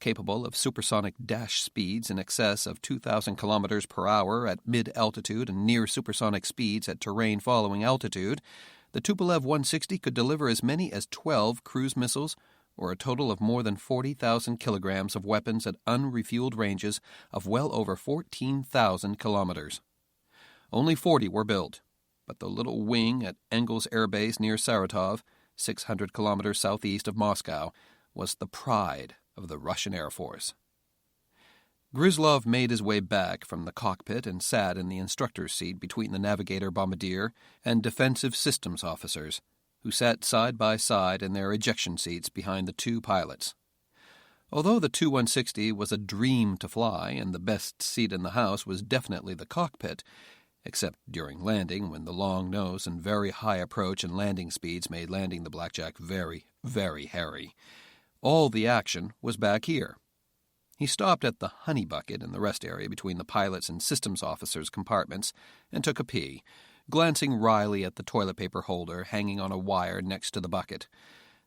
Capable of supersonic dash speeds in excess of 2,000 kilometers per hour at mid-altitude and near supersonic speeds at terrain-following altitude, the Tupolev 160 could deliver as many as 12 cruise missiles, or a total of more than 40,000 kilograms of weapons at unrefueled ranges of well over 14,000 kilometers. Only 40 were built, but the little wing at Engels Air Base near Saratov, 600 kilometers southeast of Moscow, was the pride of the Russian Air Force. Grislov made his way back from the cockpit and sat in the instructor's seat between the navigator bombardier and defensive systems officers, who sat side by side in their ejection seats behind the two pilots. Although the Tu-160 was a dream to fly and the best seat in the house was definitely the cockpit, except during landing when the long nose and very high approach and landing speeds made landing the Blackjack very, very hairy. All the action was back here. He stopped at the honey bucket in the rest area between the pilots' and systems officers' compartments and took a pee, glancing wryly at the toilet paper holder hanging on a wire next to the bucket,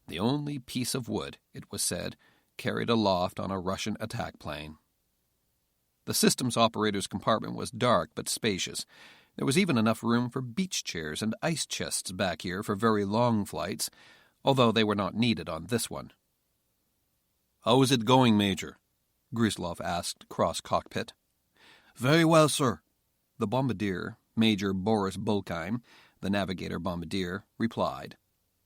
the only piece of wood, it was said, carried aloft on a Russian attack plane. The systems operator's compartment was dark but spacious. There was even enough room for beach chairs and ice chests back here for very long flights, although they were not needed on this one. "How is it going, Major?" Grislov asked cross-cockpit. "Very well, sir," the bombardier, Major Boris Bulkheim, the navigator bombardier, replied.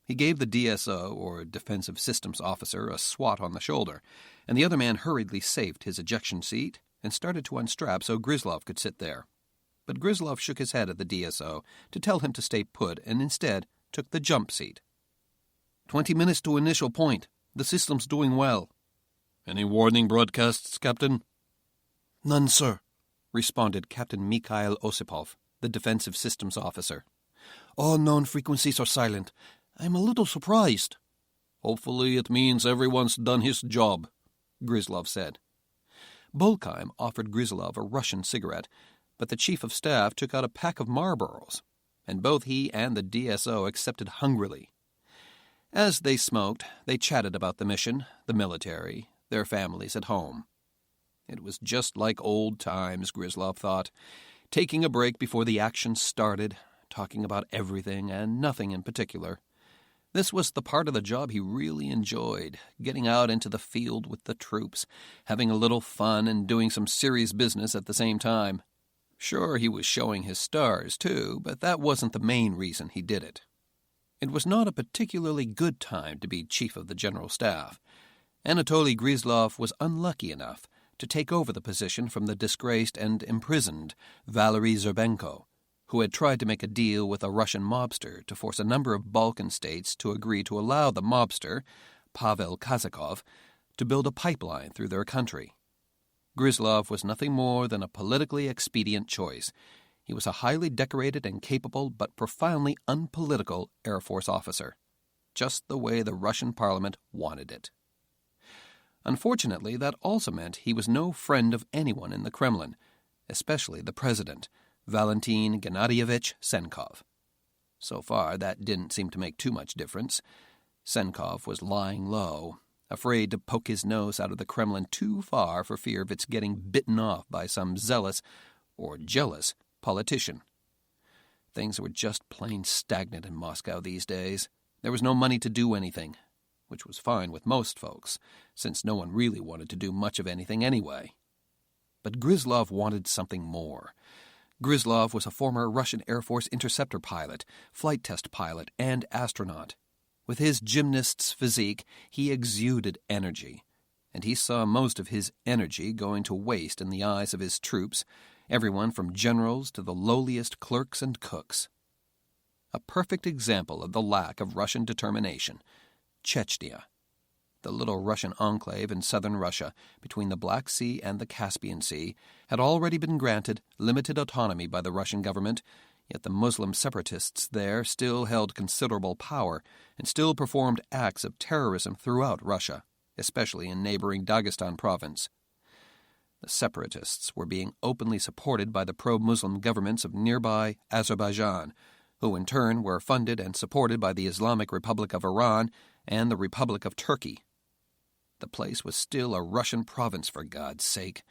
He gave the DSO, or Defensive Systems Officer, a swat on the shoulder, and the other man hurriedly safed his ejection seat and started to unstrap so Grislov could sit there. But Grislov shook his head at the DSO to tell him to stay put and instead took the jump seat. 20 minutes to initial point. The system's doing well." "Any warning broadcasts, Captain?" "None, sir," responded Captain Mikhail Osipov, the Defensive Systems Officer. "All known frequencies are silent. I'm a little surprised." "Hopefully it means everyone's done his job," Grislov said. Bulkheim offered Grislov a Russian cigarette, but the Chief of Staff took out a pack of Marlboros, and both he and the DSO accepted hungrily. As they smoked, they chatted about the mission, the military, their families at home. It was just like old times, Grislov thought, taking a break before the action started, talking about everything and nothing in particular. This was the part of the job he really enjoyed, getting out into the field with the troops, having a little fun and doing some serious business at the same time. Sure, he was showing his stars, too, but that wasn't the main reason he did it. It was not a particularly good time to be chief of the general staff. Anatoly Grizlov was unlucky enough to take over the position from the disgraced and imprisoned Valery Zerbenko, who had tried to make a deal with a Russian mobster to force a number of Balkan states to agree to allow the mobster, Pavel Kazakov, to build a pipeline through their country. Grizlov was nothing more than a politically expedient choice. He was a highly decorated and capable but profoundly unpolitical Air Force officer, just the way the Russian parliament wanted it. Unfortunately, that also meant he was no friend of anyone in the Kremlin, especially the president, Valentin Gennadievich Senkov. So far, that didn't seem to make too much difference. Senkov was lying low, afraid to poke his nose out of the Kremlin too far for fear of its getting bitten off by some zealous or jealous politician. Things were just plain stagnant in Moscow these days. There was no money to do anything, which was fine with most folks, since no one really wanted to do much of anything anyway. But Grizlov wanted something more. Grizlov was a former Russian Air Force interceptor pilot, flight test pilot, and astronaut. With his gymnast's physique, he exuded energy, and he saw most of his energy going to waste in the eyes of his troops, everyone from generals to the lowliest clerks and cooks. A perfect example of the lack of Russian determination, Chechnya, the little Russian enclave in southern Russia between the Black Sea and the Caspian Sea, had already been granted limited autonomy by the Russian government, yet the Muslim separatists there still held considerable power and still performed acts of terrorism throughout Russia, especially in neighboring Dagestan province. The separatists were being openly supported by the pro-Muslim governments of nearby Azerbaijan, who in turn were funded and supported by the Islamic Republic of Iran and the Republic of Turkey. The place was still a Russian province, for God's sake,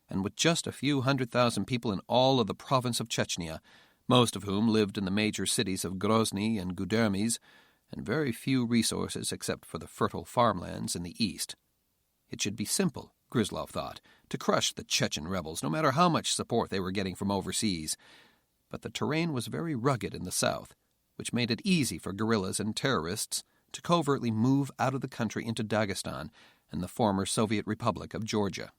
and with just a few 100,000 people in all of the province of Chechnya, most of whom lived in the major cities of Grozny and Gudermes, and very few resources except for the fertile farmlands in the east. It should be simple, Grizlov thought, to crush the Chechen rebels, no matter how much support they were getting from overseas. But the terrain was very rugged in the south, which made it easy for guerrillas and terrorists to covertly move out of the country into Dagestan and the former Soviet Republic of Georgia.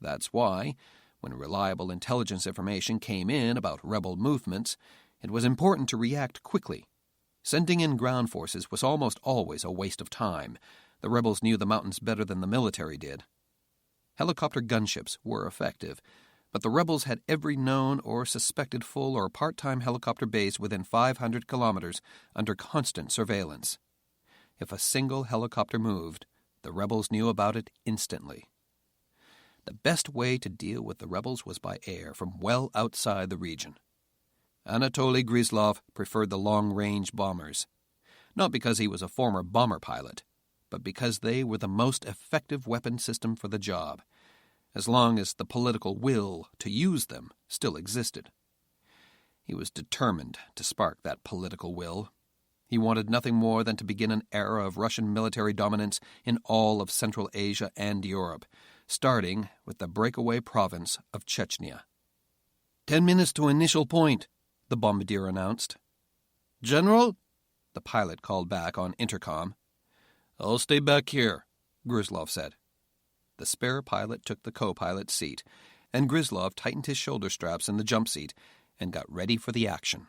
That's why, when reliable intelligence information came in about rebel movements, it was important to react quickly. Sending in ground forces was almost always a waste of time. The rebels knew the mountains better than the military did. Helicopter gunships were effective, but the rebels had every known or suspected full or part-time helicopter base within 500 kilometers under constant surveillance. If a single helicopter moved, the rebels knew about it instantly. The best way to deal with the rebels was by air from well outside the region. Anatoly Grizlov preferred the long-range bombers, not because he was a former bomber pilot, but because they were the most effective weapon system for the job, as long as the political will to use them still existed. He was determined to spark that political will. He wanted nothing more than to begin an era of Russian military dominance in all of Central Asia and Europe, starting with the breakaway province of Chechnya. 10 minutes to initial point, the bombardier announced. General? The pilot called back on intercom. I'll stay back here, Grizlov said. The spare pilot took the co-pilot's seat, and Grizlov tightened his shoulder straps in the jump seat and got ready for the action.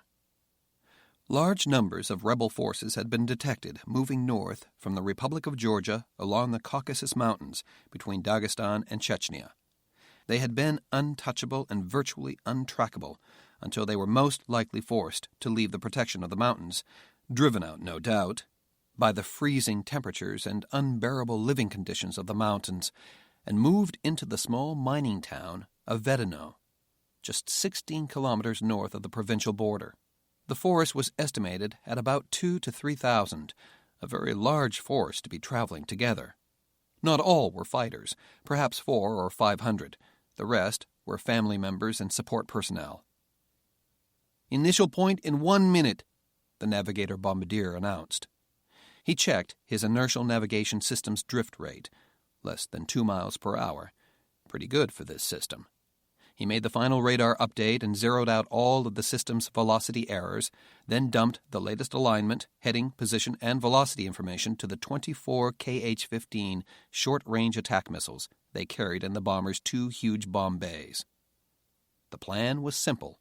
Large numbers of rebel forces had been detected moving north from the Republic of Georgia along the Caucasus Mountains between Dagestan and Chechnya. They had been untouchable and virtually untrackable until they were most likely forced to leave the protection of the mountains, driven out, no doubt, by the freezing temperatures and unbearable living conditions of the mountains, and moved into the small mining town of Vedeno, just 16 kilometers north of the provincial border. The force was estimated at about 2,000 to 3,000, a very large force to be traveling together. Not all were fighters, perhaps 400 or 500. The rest were family members and support personnel. Initial point in 1 minute, the navigator bombardier announced. He checked his inertial navigation system's drift rate, less than 2 miles per hour. Pretty good for this system. He made the final radar update and zeroed out all of the system's velocity errors, then dumped the latest alignment, heading, position, and velocity information to the 24 KH-15 short-range attack missiles they carried in the bomber's 2 huge bomb bays. The plan was simple.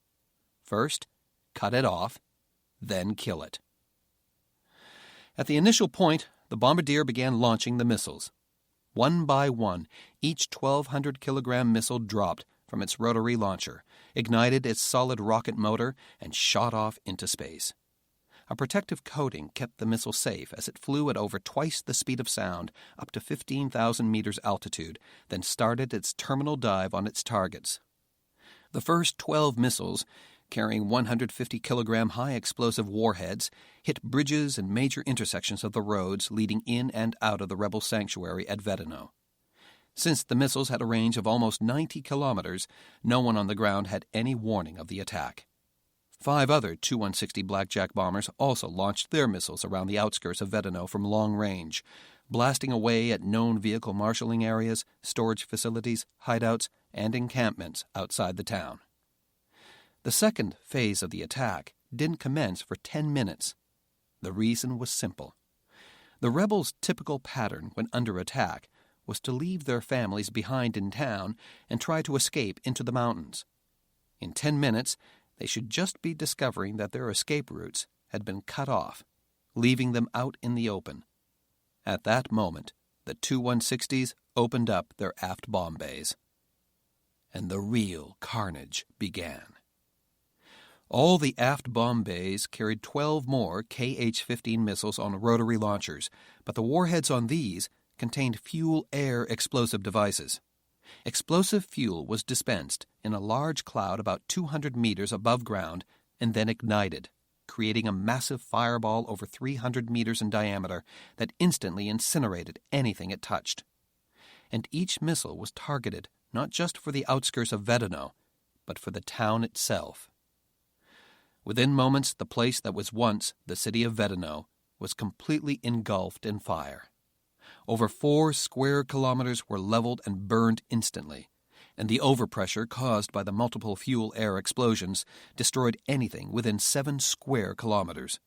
First, cut it off, then kill it. At the initial point, the bombardier began launching the missiles. One by one, each 1,200-kilogram missile dropped from its rotary launcher, ignited its solid rocket motor, and shot off into space. A protective coating kept the missile safe as it flew at over twice the speed of sound, up to 15,000 meters altitude, then started its terminal dive on its targets. The first 12 missiles, carrying 150-kilogram high-explosive warheads, hit bridges and major intersections of the roads leading in and out of the rebel sanctuary at Vedeno. Since the missiles had a range of almost 90 kilometers, no one on the ground had any warning of the attack. 5 other Tu-160 Blackjack bombers also launched their missiles around the outskirts of Vedeno from long range, blasting away at known vehicle marshalling areas, storage facilities, hideouts, and encampments outside the town. The second phase of the attack didn't commence for 10 minutes. The reason was simple. The rebels' typical pattern when under attack was to leave their families behind in town and try to escape into the mountains. In 10 minutes, they should just be discovering that their escape routes had been cut off, leaving them out in the open. At that moment, the Tu-160s opened up their aft bomb bays. And the real carnage began. All the aft bomb bays carried 12 more KH-15 missiles on rotary launchers, but the warheads on these contained fuel-air explosive devices. Explosive fuel was dispensed in a large cloud about 200 meters above ground and then ignited, creating a massive fireball over 300 meters in diameter that instantly incinerated anything it touched. And each missile was targeted not just for the outskirts of Vedeno, but for the town itself. Within moments, the place that was once the city of Vedeno was completely engulfed in fire. Over 4 square kilometers were leveled and burned instantly, and the overpressure caused by the multiple fuel-air explosions destroyed anything within 7 square kilometers.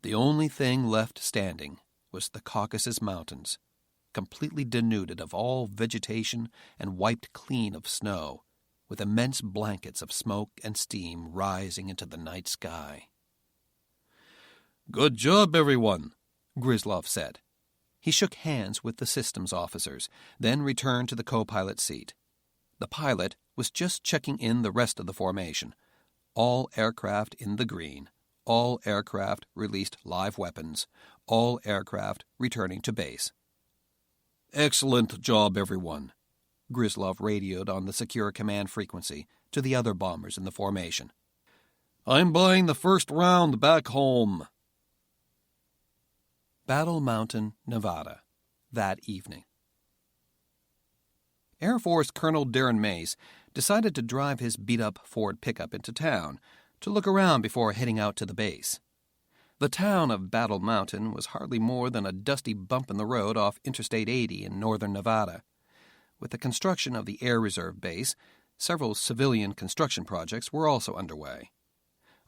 The only thing left standing was the Caucasus Mountains, completely denuded of all vegetation and wiped clean of snow, with immense blankets of smoke and steam rising into the night sky. "Good job, everyone," Gryzlov said. He shook hands with the systems officers, then returned to the co-pilot seat. The pilot was just checking in the rest of the formation. All aircraft in the green. All aircraft released live weapons. All aircraft returning to base. "Excellent job, everyone," Gryzlov radioed on the secure command frequency to the other bombers in the formation. "I'm buying the first round back home." Battle Mountain, Nevada, that evening. Air Force Colonel Darren Mace decided to drive his beat-up Ford pickup into town to look around before heading out to the base. The town of Battle Mountain was hardly more than a dusty bump in the road off Interstate 80 in northern Nevada. With the construction of the Air Reserve Base, several civilian construction projects were also underway.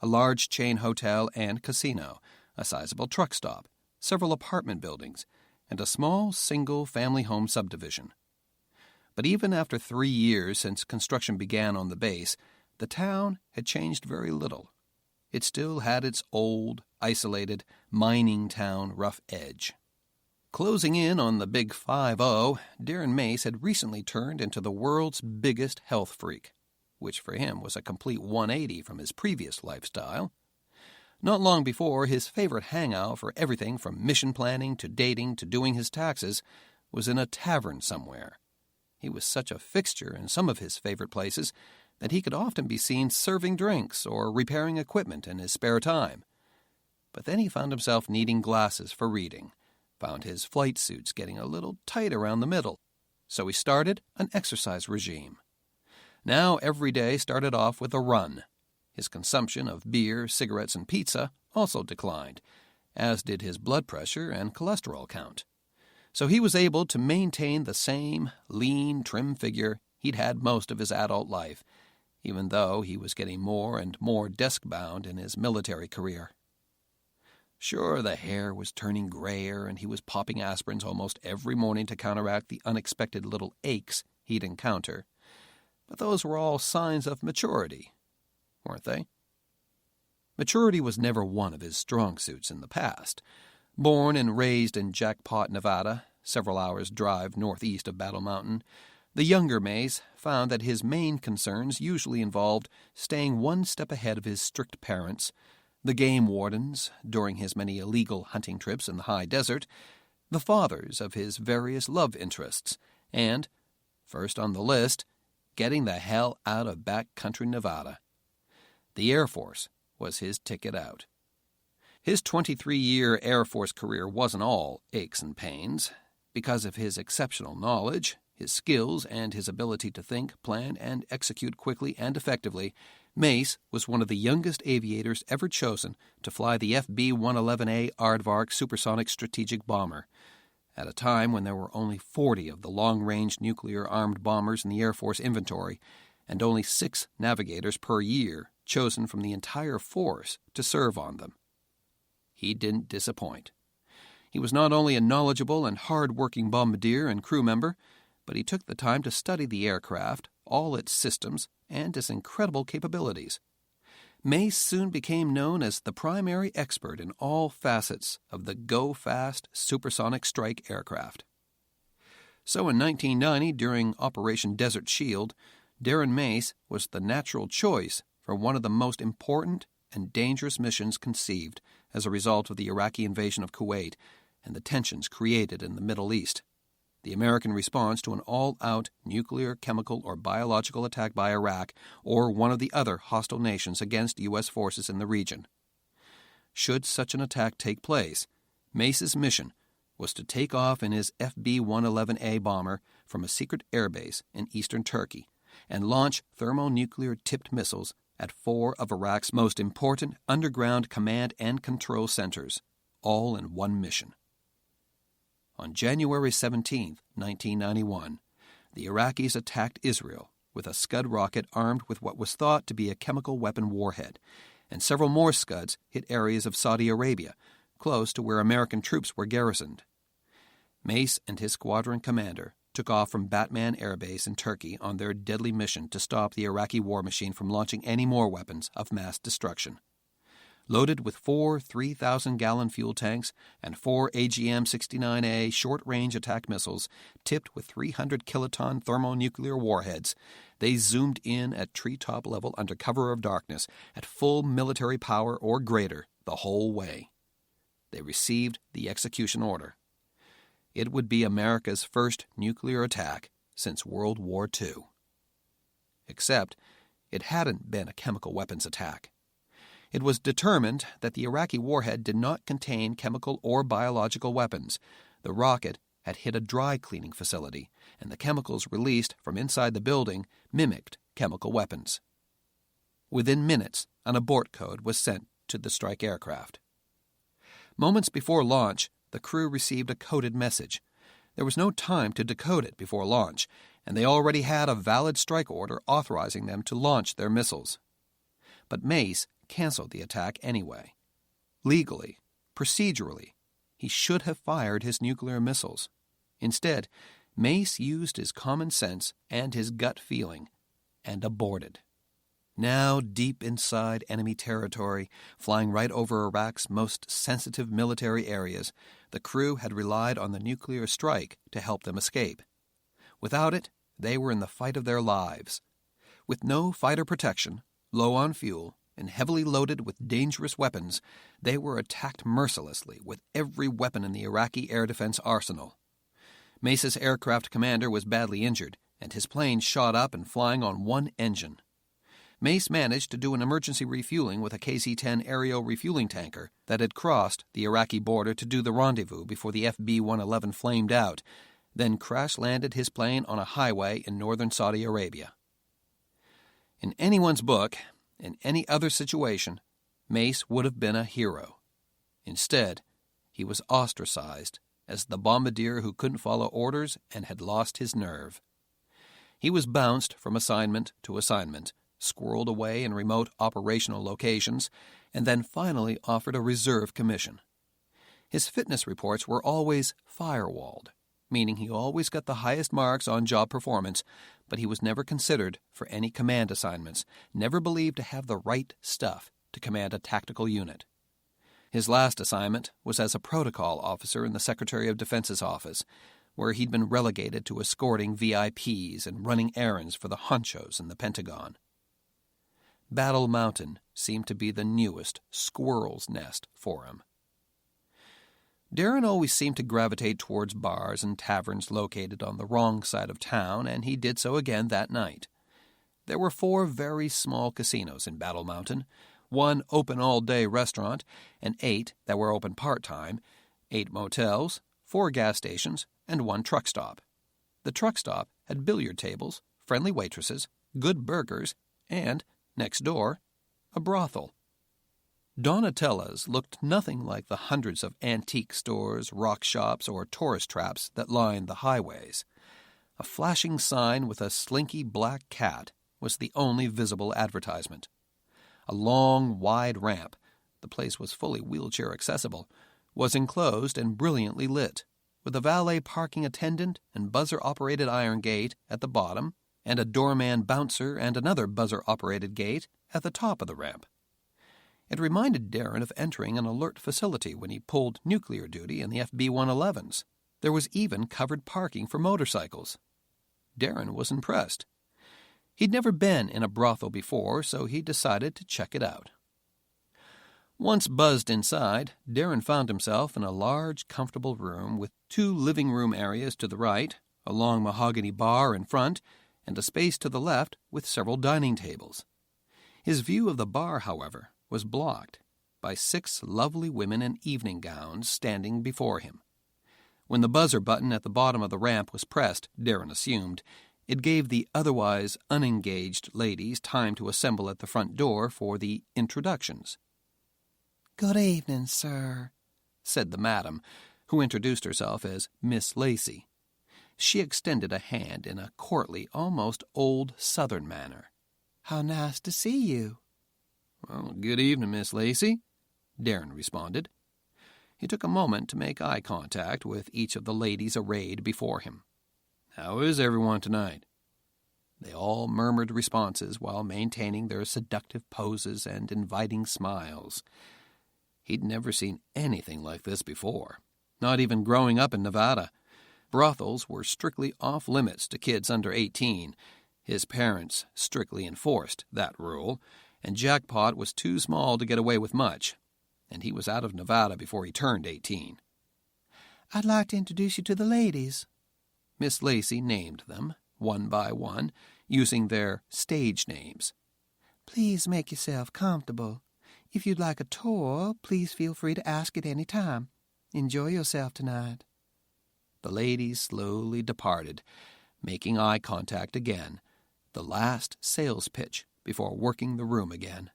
A large chain hotel and casino, a sizable truck stop, several apartment buildings, and a small single-family home subdivision. But even after 3 years since construction began on the base, the town had changed very little. It still had its old, isolated, mining town rough edge. Closing in on the big 5-0, Darren Mace had recently turned into the world's biggest health freak, which for him was a complete 180 from his previous lifestyle. Not long before, his favorite hangout for everything from mission planning to dating to doing his taxes was in a tavern somewhere. He was such a fixture in some of his favorite places that he could often be seen serving drinks or repairing equipment in his spare time. But then he found himself needing glasses for reading, found his flight suits getting a little tight around the middle, so he started an exercise regime. Now every day started off with a run. His consumption of beer, cigarettes, and pizza also declined, as did his blood pressure and cholesterol count. So he was able to maintain the same lean, trim figure he'd had most of his adult life, even though he was getting more and more desk-bound in his military career. Sure, the hair was turning grayer, and he was popping aspirins almost every morning to counteract the unexpected little aches he'd encounter. But those were all signs of maturity, weren't they? Maturity was never one of his strong suits in the past. Born and raised in Jackpot, Nevada, several hours' drive northeast of Battle Mountain, the younger Mace found that his main concerns usually involved staying one step ahead of his strict parents, the game wardens during his many illegal hunting trips in the high desert, the fathers of his various love interests, and, first on the list, getting the hell out of backcountry Nevada. The Air Force was his ticket out. His 23-year Air Force career wasn't all aches and pains. Because of his exceptional knowledge, his skills, and his ability to think, plan, and execute quickly and effectively, Mace was one of the youngest aviators ever chosen to fly the FB-111A Aardvark supersonic strategic bomber, at a time when there were only 40 of the long-range nuclear-armed bombers in the Air Force inventory, and only 6 navigators per year chosen from the entire force to serve on them. He didn't disappoint. He was not only a knowledgeable and hard-working bombardier and crew member, but he took the time to study the aircraft, all its systems, and its incredible capabilities. Mace soon became known as the primary expert in all facets of the go-fast supersonic strike aircraft. So in 1990, during Operation Desert Shield, Darren Mace was the natural choice for one of the most important and dangerous missions conceived as a result of the Iraqi invasion of Kuwait and the tensions created in the Middle East. The American response to an all-out nuclear, chemical, or biological attack by Iraq or one of the other hostile nations against U.S. forces in the region. Should such an attack take place, Mace's mission was to take off in his FB-111A bomber from a secret airbase in eastern Turkey and launch thermonuclear-tipped missiles at 4 of Iraq's most important underground command and control centers, all in one mission. On January 17, 1991, the Iraqis attacked Israel with a Scud rocket armed with what was thought to be a chemical weapon warhead, and several more Scuds hit areas of Saudi Arabia, close to where American troops were garrisoned. Mace and his squadron commander took off from Batman Air Base in Turkey on their deadly mission to stop the Iraqi war machine from launching any more weapons of mass destruction. Loaded with 4 3,000-gallon fuel tanks and 4 AGM-69A short-range attack missiles tipped with 300-kiloton thermonuclear warheads, they zoomed in at treetop level under cover of darkness at full military power or greater the whole way. They received the execution order. It would be America's first nuclear attack since World War II. Except it hadn't been a chemical weapons attack. It was determined that the Iraqi warhead did not contain chemical or biological weapons. The rocket had hit a dry cleaning facility, and the chemicals released from inside the building mimicked chemical weapons. Within minutes, an abort code was sent to the strike aircraft. Moments before launch, the crew received a coded message. There was no time to decode it before launch, and they already had a valid strike order authorizing them to launch their missiles. But Mace canceled the attack anyway. Legally, procedurally, he should have fired his nuclear missiles. Instead, Mace used his common sense and his gut feeling and aborted. Now deep inside enemy territory, flying right over Iraq's most sensitive military areas, the crew had relied on the nuclear strike to help them escape. Without it, they were in the fight of their lives. With no fighter protection, low on fuel, and heavily loaded with dangerous weapons, they were attacked mercilessly with every weapon in the Iraqi air defense arsenal. Mace's aircraft commander was badly injured, and his plane shot up and flying on one engine. Mace managed to do an emergency refueling with a KC-10 aerial refueling tanker that had crossed the Iraqi border to do the rendezvous before the FB-111 flamed out, then crash-landed his plane on a highway in northern Saudi Arabia. In anyone's book, in any other situation, Mace would have been a hero. Instead, he was ostracized as the bombardier who couldn't follow orders and had lost his nerve. He was bounced from assignment to assignment, squirreled away in remote operational locations, and then finally offered a reserve commission. His fitness reports were always firewalled, meaning he always got the highest marks on job performance, but he was never considered for any command assignments, never believed to have the right stuff to command a tactical unit. His last assignment was as a protocol officer in the Secretary of Defense's office, where he'd been relegated to escorting VIPs and running errands for the honchos in the Pentagon. Battle Mountain seemed to be the newest squirrel's nest for him. Darren always seemed to gravitate towards bars and taverns located on the wrong side of town, and he did so again that night. There were 4 very small casinos in Battle Mountain, 1 open all-day restaurant, and 8 that were open part-time, 8 motels, 4 gas stations, and 1 truck stop. The truck stop had billiard tables, friendly waitresses, good burgers, and, next door, a brothel. Donatella's looked nothing like the hundreds of antique stores, rock shops, or tourist traps that lined the highways. A flashing sign with a slinky black cat was the only visible advertisement. A long, wide ramp, the place was fully wheelchair accessible, was enclosed and brilliantly lit, with a valet parking attendant and buzzer-operated iron gate at the bottom, and a doorman bouncer and another buzzer-operated gate at the top of the ramp. It reminded Darren of entering an alert facility when he pulled nuclear duty in the FB-111s. There was even covered parking for motorcycles. Darren was impressed. He'd never been in a brothel before, so he decided to check it out. Once buzzed inside, Darren found himself in a large, comfortable room with 2 living room areas to the right, a long mahogany bar in front, and a space to the left with several dining tables. His view of the bar, however, was blocked by 6 lovely women in evening gowns standing before him. When the buzzer button at the bottom of the ramp was pressed, Darren assumed, it gave the otherwise unengaged ladies time to assemble at the front door for the introductions. "Good evening, sir," said the madam, who introduced herself as Miss Lacey. She extended a hand in a courtly, almost old Southern manner. "How nice to see you." "Well, good evening, Miss Lacey," Darren responded. He took a moment to make eye contact with each of the ladies arrayed before him. "How is everyone tonight?" They all murmured responses while maintaining their seductive poses and inviting smiles. He'd never seen anything like this before, not even growing up in Nevada. Brothels were strictly off-limits to kids under 18. His parents strictly enforced that rule, and Jackpot was too small to get away with much, and he was out of Nevada before he turned 18. "I'd like to introduce you to the ladies." Miss Lacey named them, one by one, using their stage names. "Please make yourself comfortable. If you'd like a tour, please feel free to ask at any time. Enjoy yourself tonight." The ladies slowly departed, making eye contact again, the last sales pitch before working the room again.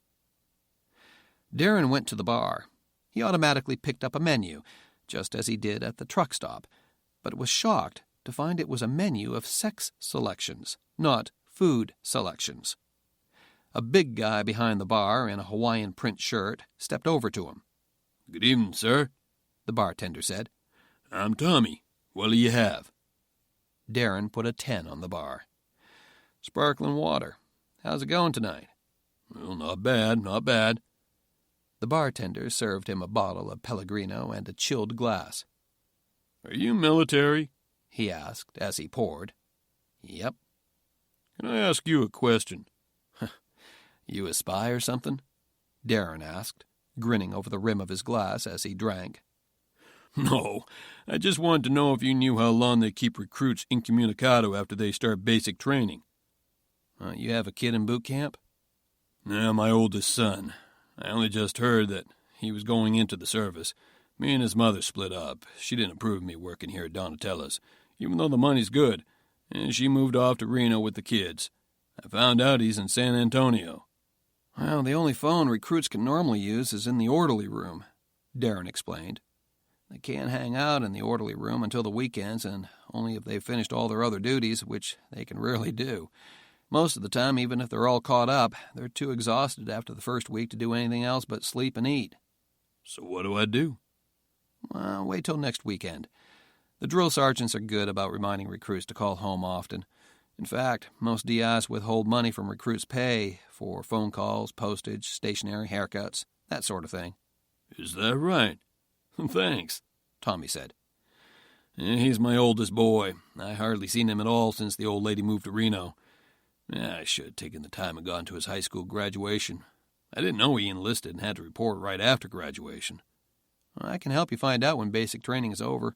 Darren went to the bar. He automatically picked up a menu, just as he did at the truck stop, but was shocked to find it was a menu of sex selections, not food selections. A big guy behind the bar in a Hawaiian print shirt stepped over to him. "Good evening, sir," the bartender said. "I'm Tommy. What'll you have?" Darren put a 10 on the bar. "Sparkling water. How's it going tonight?" "Well, not bad, not bad." The bartender served him a bottle of Pellegrino and a chilled glass. "Are you military?" he asked as he poured. "Yep." "Can I ask you a question?" "You a spy or something?" Darren asked, grinning over the rim of his glass as he drank. "No, I just wanted to know if you knew how long they keep recruits incommunicado after they start basic training." You have a kid in boot camp?" "Nah, my oldest son. I only just heard that he was going into the service. Me and his mother split up. She didn't approve of me working here at Donatella's, even though the money's good, and she moved off to Reno with the kids. I found out he's in San Antonio." "Well, the only phone recruits can normally use is in the orderly room," Darren explained. They can't hang out in the orderly room until the weekends, and only if they've finished all their other duties, which they can rarely do. Most of the time, even if they're all caught up, they're too exhausted after the first week to do anything else but sleep and eat. So what do I do? Well, wait till next weekend. The drill sergeants are good about reminding recruits to call home often. In fact, most DIs withhold money from recruits' pay for phone calls, postage, stationery, haircuts, that sort of thing. Is that right? Thanks, Tommy said. He's my oldest boy. I hardly seen him at all since the old lady moved to Reno. I should have taken the time and gone to his high school graduation. I didn't know he enlisted and had to report right after graduation. I can help you find out when basic training is over.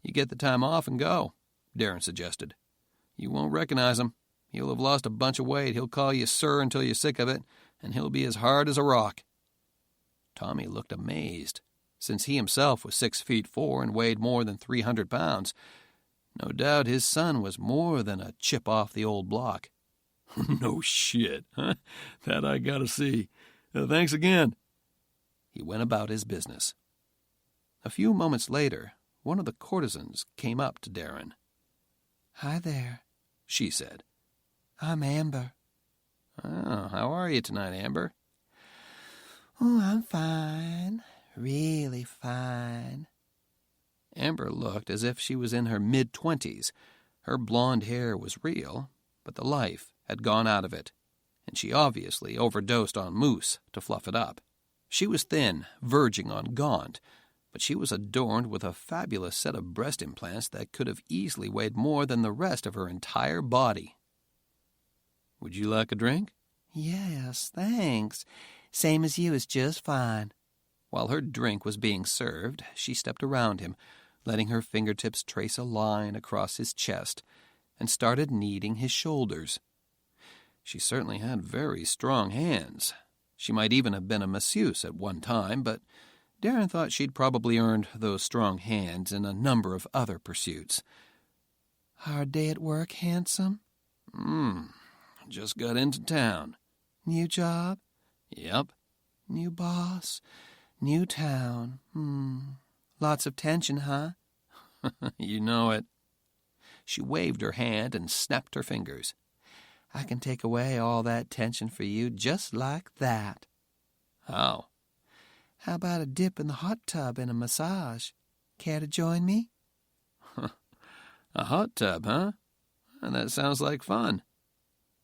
You get the time off and go, Darren suggested. You won't recognize him. He'll have lost a bunch of weight. He'll call you sir until you're sick of it, and he'll be as hard as a rock. Tommy looked amazed. Since he himself was 6'4" and weighed more than 300 pounds, no doubt his son was more than a chip off the old block. No shit, huh? That I gotta see. Thanks again. He went about his business. A few moments later, one of the courtesans came up to Darren. "Hi there," she said. "I'm Amber." "Oh, how are you tonight, Amber?" "Oh, I'm fine. Really fine." Amber looked as if she was in her mid-20s. Her blonde hair was real, but the life had gone out of it, and she obviously overdosed on mousse to fluff it up. She was thin, verging on gaunt, but she was adorned with a fabulous set of breast implants that could have easily weighed more than the rest of her entire body. "Would you like a drink?" "Yes, thanks. Same as you is just fine." While her drink was being served, she stepped around him, letting her fingertips trace a line across his chest, and started kneading his shoulders. She certainly had very strong hands. She might even have been a masseuse at one time, but Darren thought she'd probably earned those strong hands in a number of other pursuits. "Hard day at work, handsome?" Just got into town." "New job?" "Yep." "New boss? New town? Lots of tension, huh?" You know it. She waved her hand and snapped her fingers. "I can take away all that tension for you just like that." "How?" "How about a dip in the hot tub and a massage? Care to join me?" A hot tub, huh? That sounds like fun.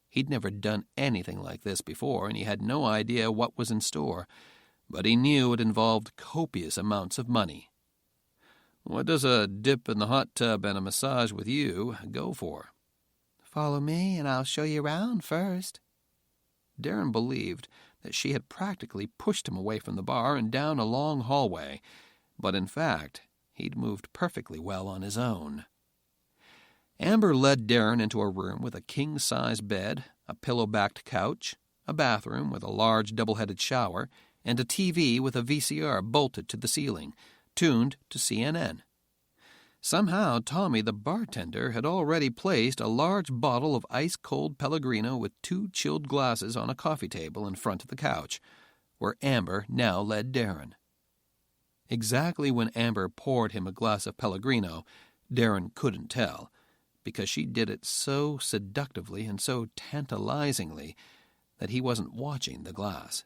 He'd never done anything like this before, and he had no idea what was in store, but he knew it involved copious amounts of money. "What does a dip in the hot tub and a massage with you go for?" "Follow me, and I'll show you around first." Darren believed that she had practically pushed him away from the bar and down a long hallway, but in fact, he'd moved perfectly well on his own. Amber led Darren into a room with a king-size bed, a pillow-backed couch, a bathroom with a large double-headed shower, and a TV with a VCR bolted to the ceiling, tuned to CNN. Somehow Tommy, the bartender, had already placed a large bottle of ice-cold Pellegrino with 2 chilled glasses on a coffee table in front of the couch, where Amber now led Darren. Exactly when Amber poured him a glass of Pellegrino, Darren couldn't tell, because she did it so seductively and so tantalizingly that he wasn't watching the glass.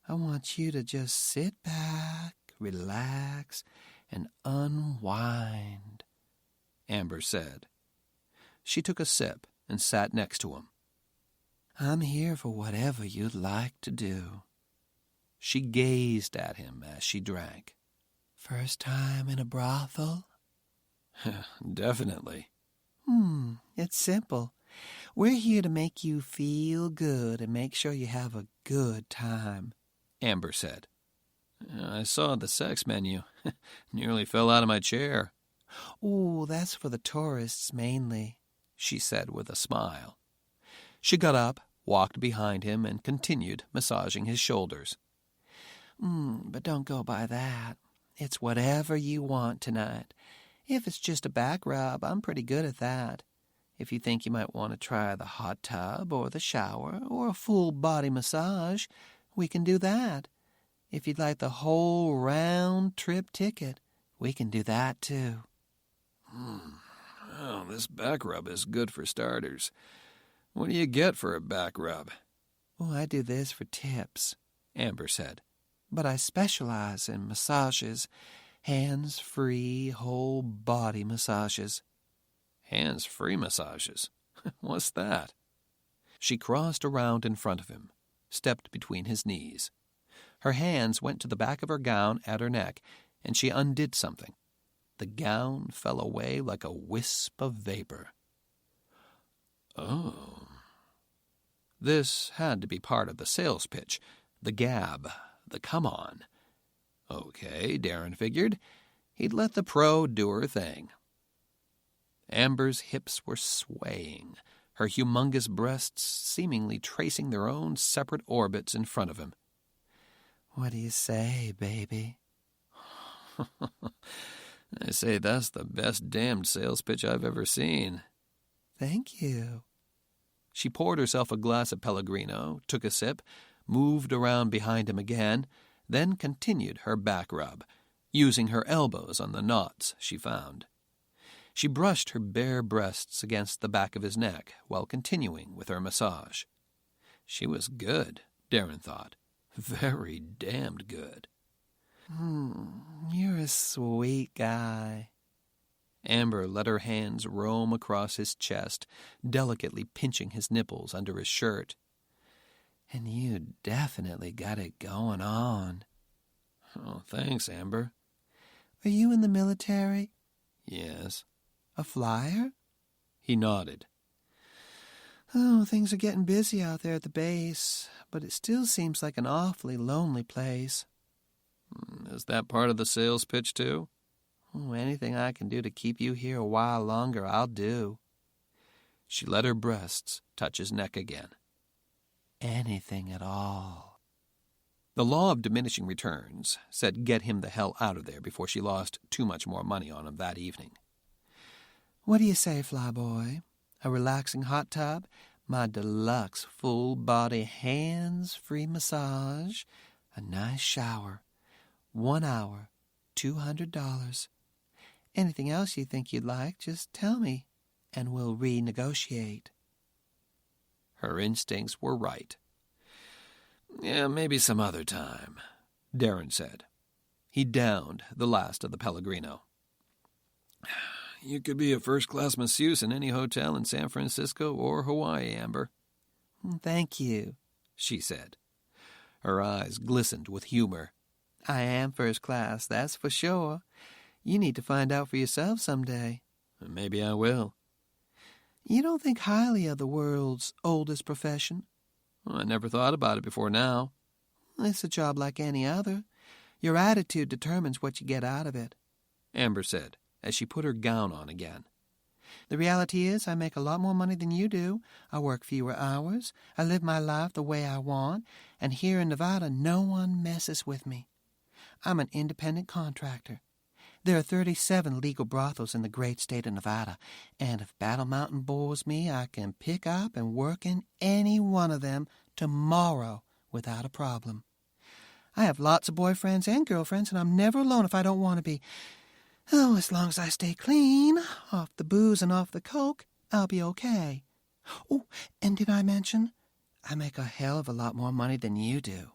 "I want you to just sit back, relax, and unwind," Amber said. She took a sip and sat next to him. "I'm here for whatever you'd like to do." She gazed at him as she drank. "First time in a brothel?" "Definitely." It's simple. We're here to make you feel good and make sure you have a good time," Amber said. "I saw the sex menu. Nearly fell out of my chair." "Oh, that's for the tourists mainly," she said with a smile. She got up, walked behind him, and continued massaging his shoulders. But don't go by that. It's whatever you want tonight. If it's just a back rub, I'm pretty good at that. If you think you might want to try the hot tub or the shower or a full body massage, we can do that. If you'd like the whole round-trip ticket, we can do that, too. Well, this back rub is good for starters. What do you get for a back rub? Oh, I do this for tips, Amber said. But I specialize in massages, hands-free, whole-body massages. Hands-free massages? What's that? She crossed around in front of him, stepped between his knees. Her hands went to the back of her gown at her neck, and she undid something. The gown fell away like a wisp of vapor. Oh. This had to be part of the sales pitch, the gab, the come-on. Okay, Darren figured. He'd let the pro do her thing. Amber's hips were swaying, her humongous breasts seemingly tracing their own separate orbits in front of him. What do you say, baby? I say that's the best damned sales pitch I've ever seen. Thank you. She poured herself a glass of Pellegrino, took a sip, moved around behind him again, then continued her back rub, using her elbows on the knots she found. She brushed her bare breasts against the back of his neck while continuing with her massage. She was good, Darren thought. Very damned good. You're a sweet guy. Amber let her hands roam across his chest, delicately pinching his nipples under his shirt. And you definitely got it going on. Oh, thanks, Amber. Are you in the military? Yes. A flyer? He nodded. Oh, things are getting busy out there at the base, but it still seems like an awfully lonely place. Is that part of the sales pitch, too? Oh, anything I can do to keep you here a while longer, I'll do. She let her breasts touch his neck again. Anything at all. The law of diminishing returns said get him the hell out of there before she lost too much more money on him that evening. What do you say, Flyboy? A relaxing hot tub, my deluxe full-body hands-free massage, a nice shower, 1 hour, $200. Anything else you think you'd like, just tell me, and we'll renegotiate. Her instincts were right. Yeah, maybe some other time, Darren said. He downed the last of the Pellegrino. You could be a first-class masseuse in any hotel in San Francisco or Hawaii, Amber. Thank you, she said. Her eyes glistened with humor. I am first class, that's for sure. You need to find out for yourself someday. Maybe I will. You don't think highly of the world's oldest profession? Well, I never thought about it before now. It's a job like any other. Your attitude determines what you get out of it, Amber said, as she put her gown on again. The reality is I make a lot more money than you do. I work fewer hours. I live my life the way I want. And here in Nevada, no one messes with me. I'm an independent contractor. There are 37 legal brothels in the great state of Nevada, and if Battle Mountain bores me, I can pick up and work in any one of them tomorrow without a problem. I have lots of boyfriends and girlfriends, and I'm never alone if I don't want to be. Oh, as long as I stay clean, off the booze and off the coke, I'll be okay. Oh, and did I mention I make a hell of a lot more money than you do?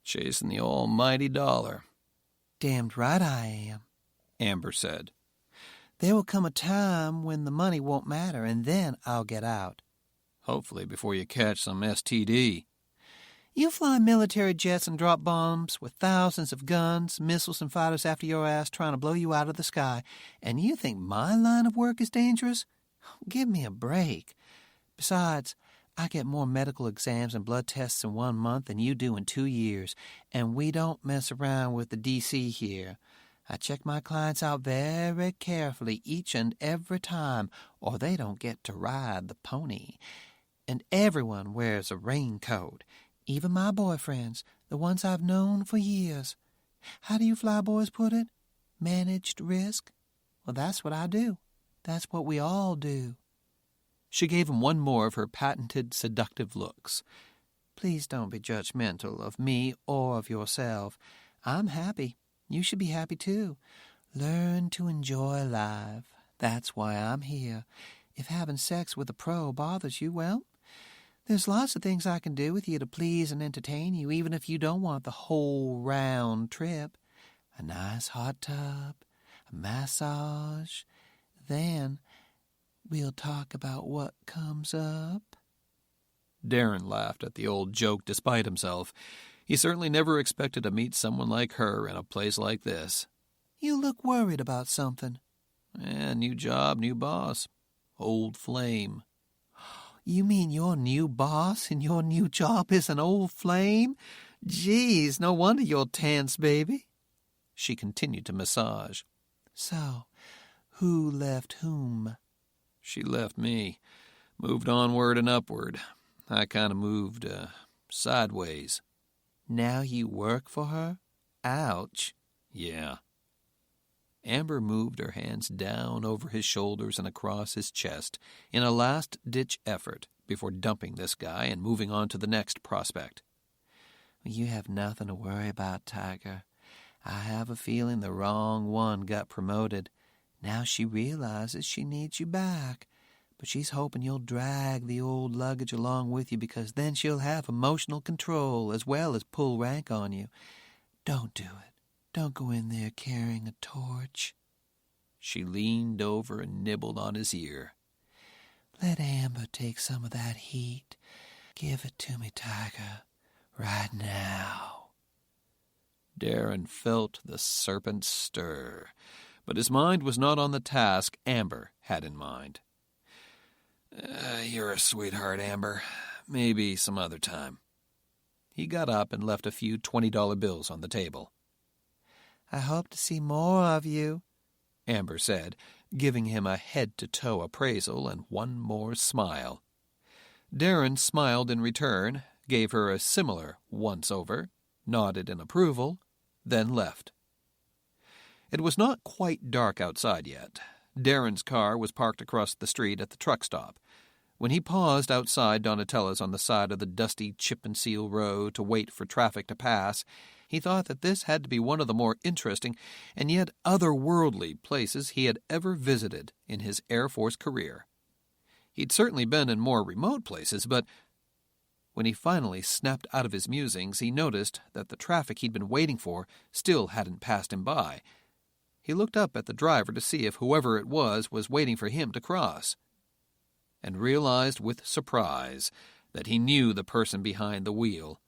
Chasing the almighty dollar. Damned right I am, Amber said. There will come a time when the money won't matter, and then I'll get out. Hopefully before you catch some STD. You fly military jets and drop bombs with thousands of guns, missiles, and fighters after your ass trying to blow you out of the sky, and you think my line of work is dangerous? Give me a break. Besides, I get more medical exams and blood tests in 1 month than you do in 2 years, and we don't mess around with the DC here. I check my clients out very carefully each and every time, or they don't get to ride the pony. And everyone wears a raincoat, even my boyfriends, the ones I've known for years. How do you flyboys put it? Managed risk? Well, that's what I do. That's what we all do. She gave him one more of her patented seductive looks. Please don't be judgmental of me or of yourself. I'm happy. You should be happy too. Learn to enjoy life. That's why I'm here. If having sex with a pro bothers you, well, there's lots of things I can do with you to please and entertain you, even if you don't want the whole round trip. A nice hot tub, a massage. Then we'll talk about what comes up. Darren laughed at the old joke despite himself. He certainly never expected to meet someone like her in a place like this. You look worried about something. New job, new boss. Old flame. You mean your new boss and your new job is an old flame? Geez, no wonder you're tense, baby. She continued to massage. So, who left whom? She left me. Moved onward and upward. I kind of moved, sideways. Now you work for her? Ouch. Yeah. Amber moved her hands down over his shoulders and across his chest in a last-ditch effort before dumping this guy and moving on to the next prospect. You have nothing to worry about, Tiger. I have a feeling the wrong one got promoted. Now she realizes she needs you back. But she's hoping you'll drag the old luggage along with you because then she'll have emotional control as well as pull rank on you. Don't do it. Don't go in there carrying a torch. She leaned over and nibbled on his ear. Let Amber take some of that heat. Give it to me, Tiger, right now. Darren felt the serpent stir, but his mind was not on the task Amber had in mind. You're a sweetheart, Amber. Maybe some other time. He got up and left a few $20 bills on the table. I hope to see more of you, Amber said, giving him a head-to-toe appraisal and one more smile. Darren smiled in return, gave her a similar once-over, nodded in approval, then left. It was not quite dark outside yet. Darren's car was parked across the street at the truck stop. When he paused outside Donatella's on the side of the dusty chip-and-seal road to wait for traffic to pass, he thought that this had to be one of the more interesting and yet otherworldly places he had ever visited in his Air Force career. He'd certainly been in more remote places, but when he finally snapped out of his musings, he noticed that the traffic he'd been waiting for still hadn't passed him by. He looked up at the driver to see if whoever it was waiting for him to cross, and realized with surprise that he knew the person behind the wheel.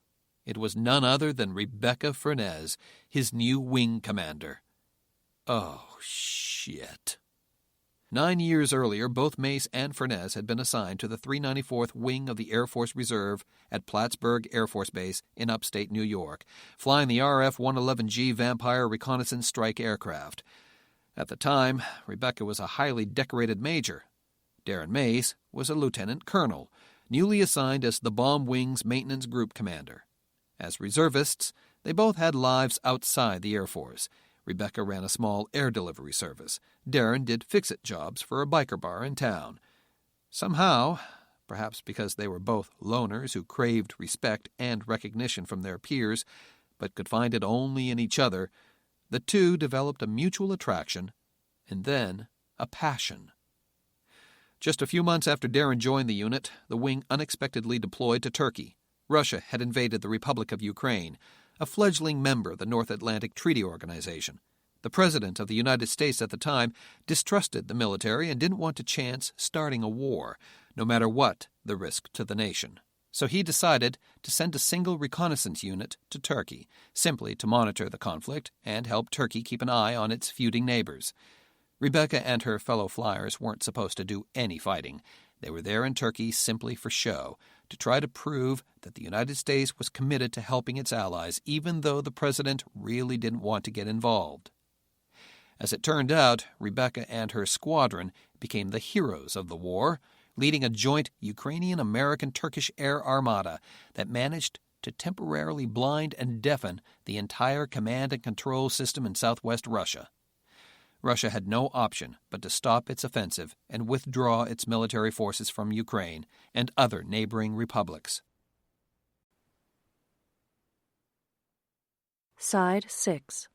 It was none other than Rebecca Furnez, his new wing commander. Oh, shit. 9 years earlier, both Mace and Furnez had been assigned to the 394th Wing of the Air Force Reserve at Plattsburgh Air Force Base in upstate New York, flying the RF-111G Vampire reconnaissance strike aircraft. At the time, Rebecca was a highly decorated major. Darren Mace was a lieutenant colonel, newly assigned as the Bomb Wing's maintenance group commander. As reservists, they both had lives outside the Air Force. Rebecca ran a small air delivery service. Darren did fix-it jobs for a biker bar in town. Somehow, perhaps because they were both loners who craved respect and recognition from their peers, but could find it only in each other, the two developed a mutual attraction, and then a passion. Just a few months after Darren joined the unit, the wing unexpectedly deployed to Turkey. Russia had invaded the Republic of Ukraine, a fledgling member of the North Atlantic Treaty Organization. The President of the United States at the time distrusted the military and didn't want to chance starting a war, no matter what the risk to the nation. So he decided to send a single reconnaissance unit to Turkey, simply to monitor the conflict and help Turkey keep an eye on its feuding neighbors. Rebecca and her fellow flyers weren't supposed to do any fighting. They were there in Turkey simply for show, to try to prove that the United States was committed to helping its allies, even though the president really didn't want to get involved. As it turned out, Rebecca and her squadron became the heroes of the war, leading a joint Ukrainian-American-Turkish air armada that managed to temporarily blind and deafen the entire command and control system in southwest Russia. Russia had no option but to stop its offensive and withdraw its military forces from Ukraine and other neighboring republics. Side 6.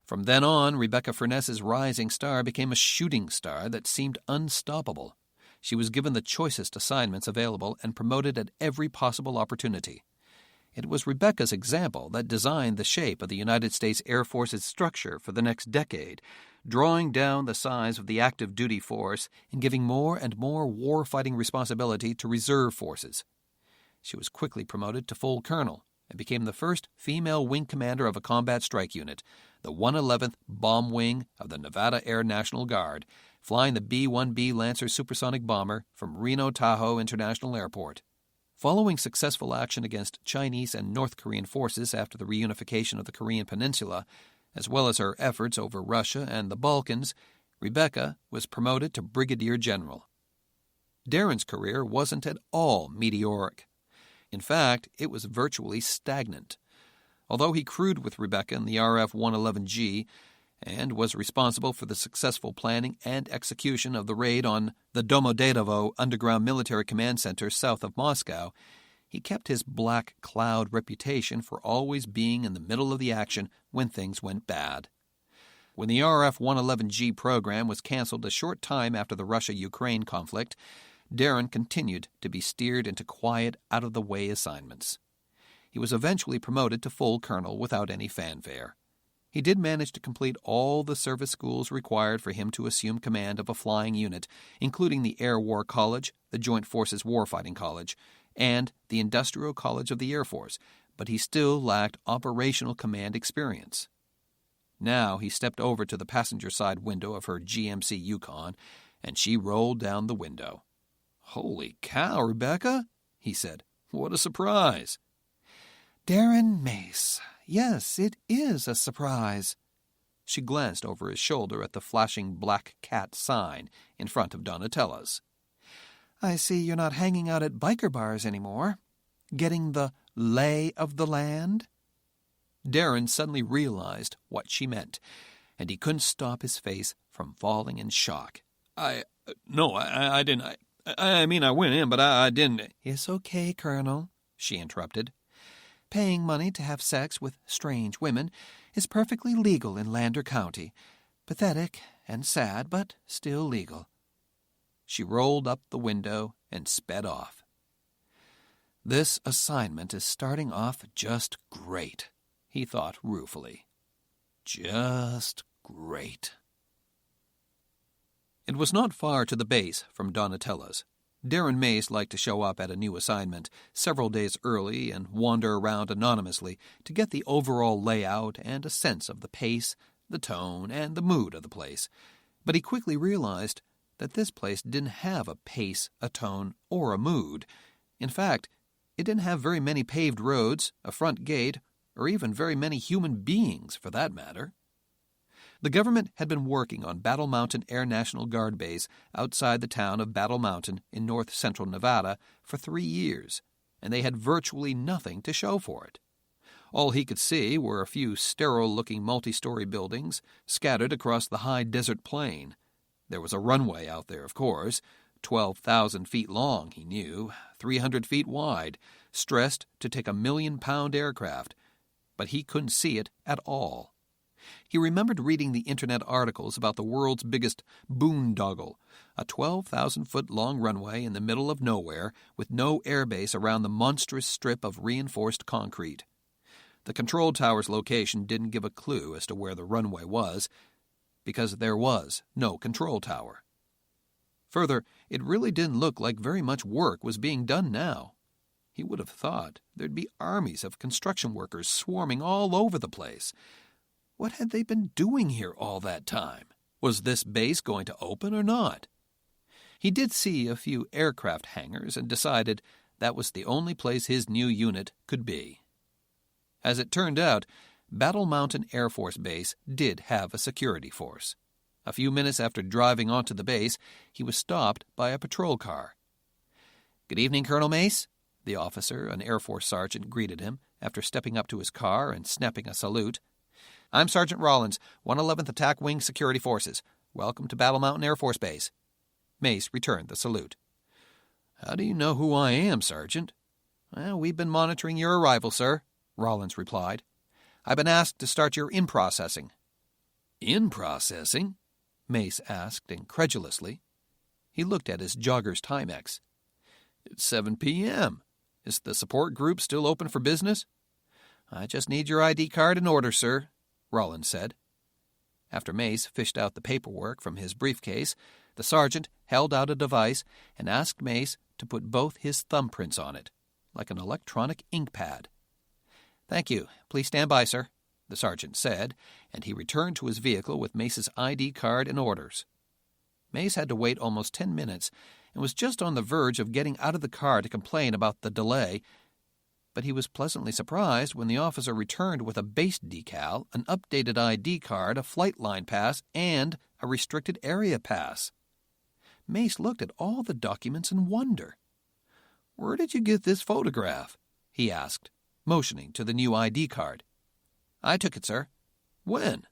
From then on, Rebecca Furness's rising star became a shooting star that seemed unstoppable. She was given the choicest assignments available and promoted at every possible opportunity. It was Rebecca's example that designed the shape of the United States Air Force's structure for the next decade, drawing down the size of the active duty force and giving more and more war-fighting responsibility to reserve forces. She was quickly promoted to full colonel and became the first female wing commander of a combat strike unit, the 111th Bomb Wing of the Nevada Air National Guard, flying the B-1B Lancer supersonic bomber from Reno-Tahoe International Airport. Following successful action against Chinese and North Korean forces after the reunification of the Korean Peninsula, as well as her efforts over Russia and the Balkans, Rebecca was promoted to brigadier general. Darren's career wasn't at all meteoric. In fact, it was virtually stagnant. Although he crewed with Rebecca in the RF-111G and was responsible for the successful planning and execution of the raid on the Domodedovo Underground Military Command Center south of Moscow, he kept his black cloud reputation for always being in the middle of the action when things went bad. When the RF-111G program was canceled a short time after the Russia-Ukraine conflict, Darren continued to be steered into quiet, out-of-the-way assignments. He was eventually promoted to full colonel without any fanfare. He did manage to complete all the service schools required for him to assume command of a flying unit, including the Air War College, the Joint Forces Warfighting College, and the Industrial College of the Air Force, but he still lacked operational command experience. Now he stepped over to the passenger side window of her GMC Yukon, and she rolled down the window. "Holy cow, Rebecca," he said. "What a surprise." Darren Mace. Yes, it is a surprise. She glanced over his shoulder at the flashing black cat sign in front of Donatella's. I see you're not hanging out at biker bars anymore. Getting the lay of the land? Darren suddenly realized what she meant, and he couldn't stop his face from falling in shock. I didn't. I mean, I went in, but I didn't. It's okay, Colonel, she interrupted. Paying money to have sex with strange women is perfectly legal in Lander County. Pathetic and sad, but still legal. She rolled up the window and sped off. This assignment is starting off just great, he thought ruefully. Just great. It was not far to the base from Donatella's. Darren Mace liked to show up at a new assignment several days early and wander around anonymously to get the overall layout and a sense of the pace, the tone, and the mood of the place. But he quickly realized that this place didn't have a pace, a tone, or a mood. In fact, it didn't have very many paved roads, a front gate, or even very many human beings, for that matter. The government had been working on Battle Mountain Air National Guard Base outside the town of Battle Mountain in north-central Nevada for 3 years, and they had virtually nothing to show for it. All he could see were a few sterile-looking multi-story buildings scattered across the high desert plain. There was a runway out there, of course, 12,000 feet long, he knew, 300 feet wide, stressed to take a 1,000,000-pound aircraft, but he couldn't see it at all. He remembered reading the internet articles about the world's biggest boondoggle, a 12,000-foot-long runway in the middle of nowhere with no airbase around the monstrous strip of reinforced concrete. The control tower's location didn't give a clue as to where the runway was, because there was no control tower. Further, it really didn't look like very much work was being done now. He would have thought there'd be armies of construction workers swarming all over the place. What had they been doing here all that time? Was this base going to open or not? He did see a few aircraft hangars and decided that was the only place his new unit could be. As it turned out, Battle Mountain Air Force Base did have a security force. A few minutes after driving onto the base, he was stopped by a patrol car. "Good evening, Colonel Mace," the officer, an Air Force sergeant, greeted him after stepping up to his car and snapping a salute. "I'm Sergeant Rollins, 111th Attack Wing Security Forces. Welcome to Battle Mountain Air Force Base." Mace returned the salute. "How do you know who I am, Sergeant?" "Well, we've been monitoring your arrival, sir," Rollins replied. I've been asked to start your in-processing." "In-processing?" Mace asked incredulously. He looked at his jogger's Timex. "It's 7 p.m. Is the support group still open for business?" "I just need your ID card in order, sir," Rollins said. After Mace fished out the paperwork from his briefcase, the sergeant held out a device and asked Mace to put both his thumbprints on it, like an electronic ink pad. "Thank you. Please stand by, sir," the sergeant said, and he returned to his vehicle with Mace's ID card and orders. Mace had to wait almost 10 minutes and was just on the verge of getting out of the car to complain about the delay, but he was pleasantly surprised when the officer returned with a base decal, an updated ID card, a flight line pass, and a restricted area pass. Mace looked at all the documents in wonder. "Where did you get this photograph?" he asked, motioning to the new ID card. "I took it, sir." "When?"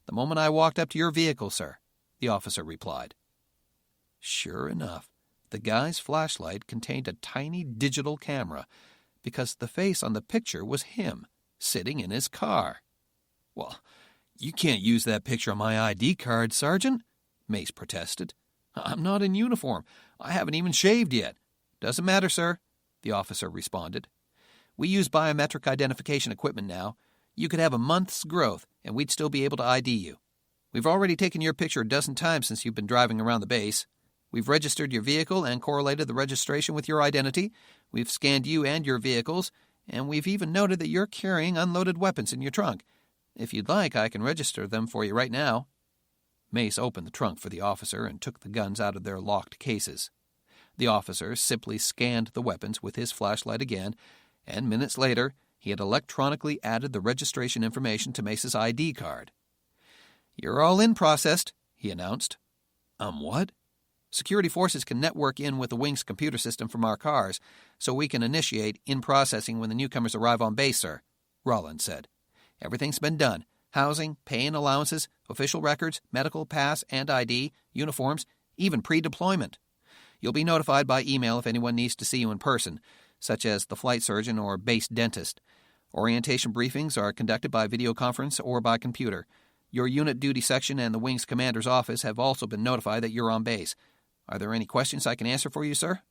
"The moment I walked up to your vehicle, sir," the officer replied. Sure enough, the guy's flashlight contained a tiny digital camera, because the face on the picture was him, sitting in his car. "Well, you can't use that picture on my ID card, Sergeant," Mace protested. "I'm not in uniform. I haven't even shaved yet." "Doesn't matter, sir," the officer responded. "We use biometric identification equipment now. You could have a month's growth, and we'd still be able to ID you. We've already taken your picture a dozen times since you've been driving around the base. We've registered your vehicle and correlated the registration with your identity. We've scanned you and your vehicles, and we've even noted that you're carrying unloaded weapons in your trunk. If you'd like, I can register them for you right now." Mace opened the trunk for the officer and took the guns out of their locked cases. The officer simply scanned the weapons with his flashlight again, and minutes later he had electronically added the registration information to Mace's ID card. "You're all in processed," he announced. What?" "Security forces can network in with the Wing's computer system from our cars, so we can initiate in-processing when the newcomers arrive on base, sir," Rollins said. "Everything's been done. Housing, pay and allowances, official records, medical pass and ID, uniforms, even pre-deployment. You'll be notified by email if anyone needs to see you in person, such as the flight surgeon or base dentist. Orientation briefings are conducted by video conference or by computer. Your unit duty section and the Wing's commander's office have also been notified that you're on base. Are there any questions I can answer for you, sir?"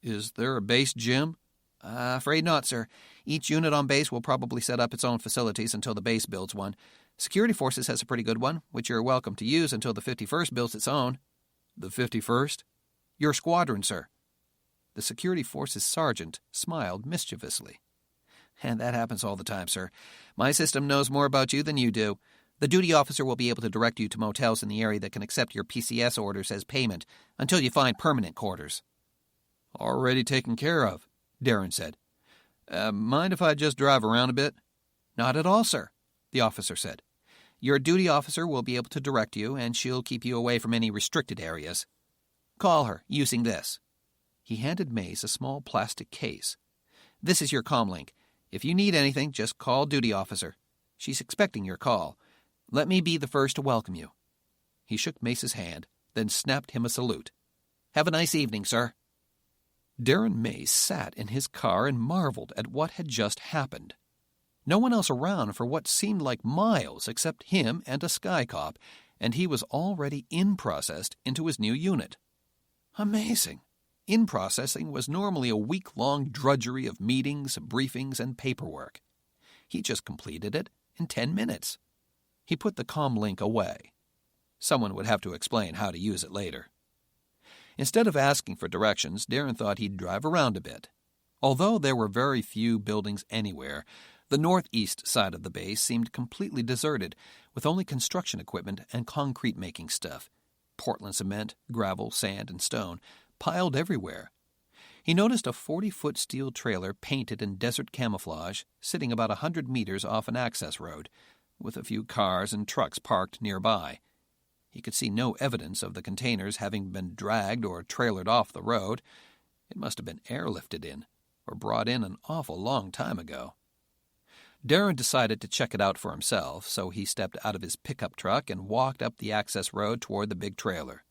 "Is there a base gym?" Afraid not, sir. Each unit on base will probably set up its own facilities until the base builds one. Security Forces has a pretty good one, which you're welcome to use until the 51st builds its own." "The 51st? "Your squadron, sir." The Security Forces sergeant smiled mischievously. "And that happens all the time, sir. My system knows more about you than you do. The duty officer will be able to direct you to motels in the area that can accept your PCS orders as payment until you find permanent quarters." "Already taken care of," Darren said. "Mind if I just drive around a bit?" "Not at all, sir," the officer said. "Your duty officer will be able to direct you, and she'll keep you away from any restricted areas. Call her using this." He handed Mace a small plastic case. "This is your comlink. If you need anything, just call duty officer. She's expecting your call. Let me be the first to welcome you." He shook Mace's hand, then snapped him a salute. "Have a nice evening, sir." Darren Mace sat in his car and marveled at what had just happened. No one else around for what seemed like miles except him and a sky cop, and he was already in-processed into his new unit. Amazing. In-processing was normally a week-long drudgery of meetings, briefings, and paperwork. He just completed it in 10 minutes. He put the comlink away. Someone would have to explain how to use it later. Instead of asking for directions, Darren thought he'd drive around a bit. Although there were very few buildings anywhere, the northeast side of the base seemed completely deserted, with only construction equipment and concrete-making stuff, Portland cement, gravel, sand, and stone, piled everywhere. He noticed a 40-foot steel trailer painted in desert camouflage sitting about 100 meters off an access road, with a few cars and trucks parked nearby. He could see no evidence of the containers having been dragged or trailered off the road. It must have been airlifted in, or brought in an awful long time ago. Darren decided to check it out for himself, so he stepped out of his pickup truck and walked up the access road toward the big trailer.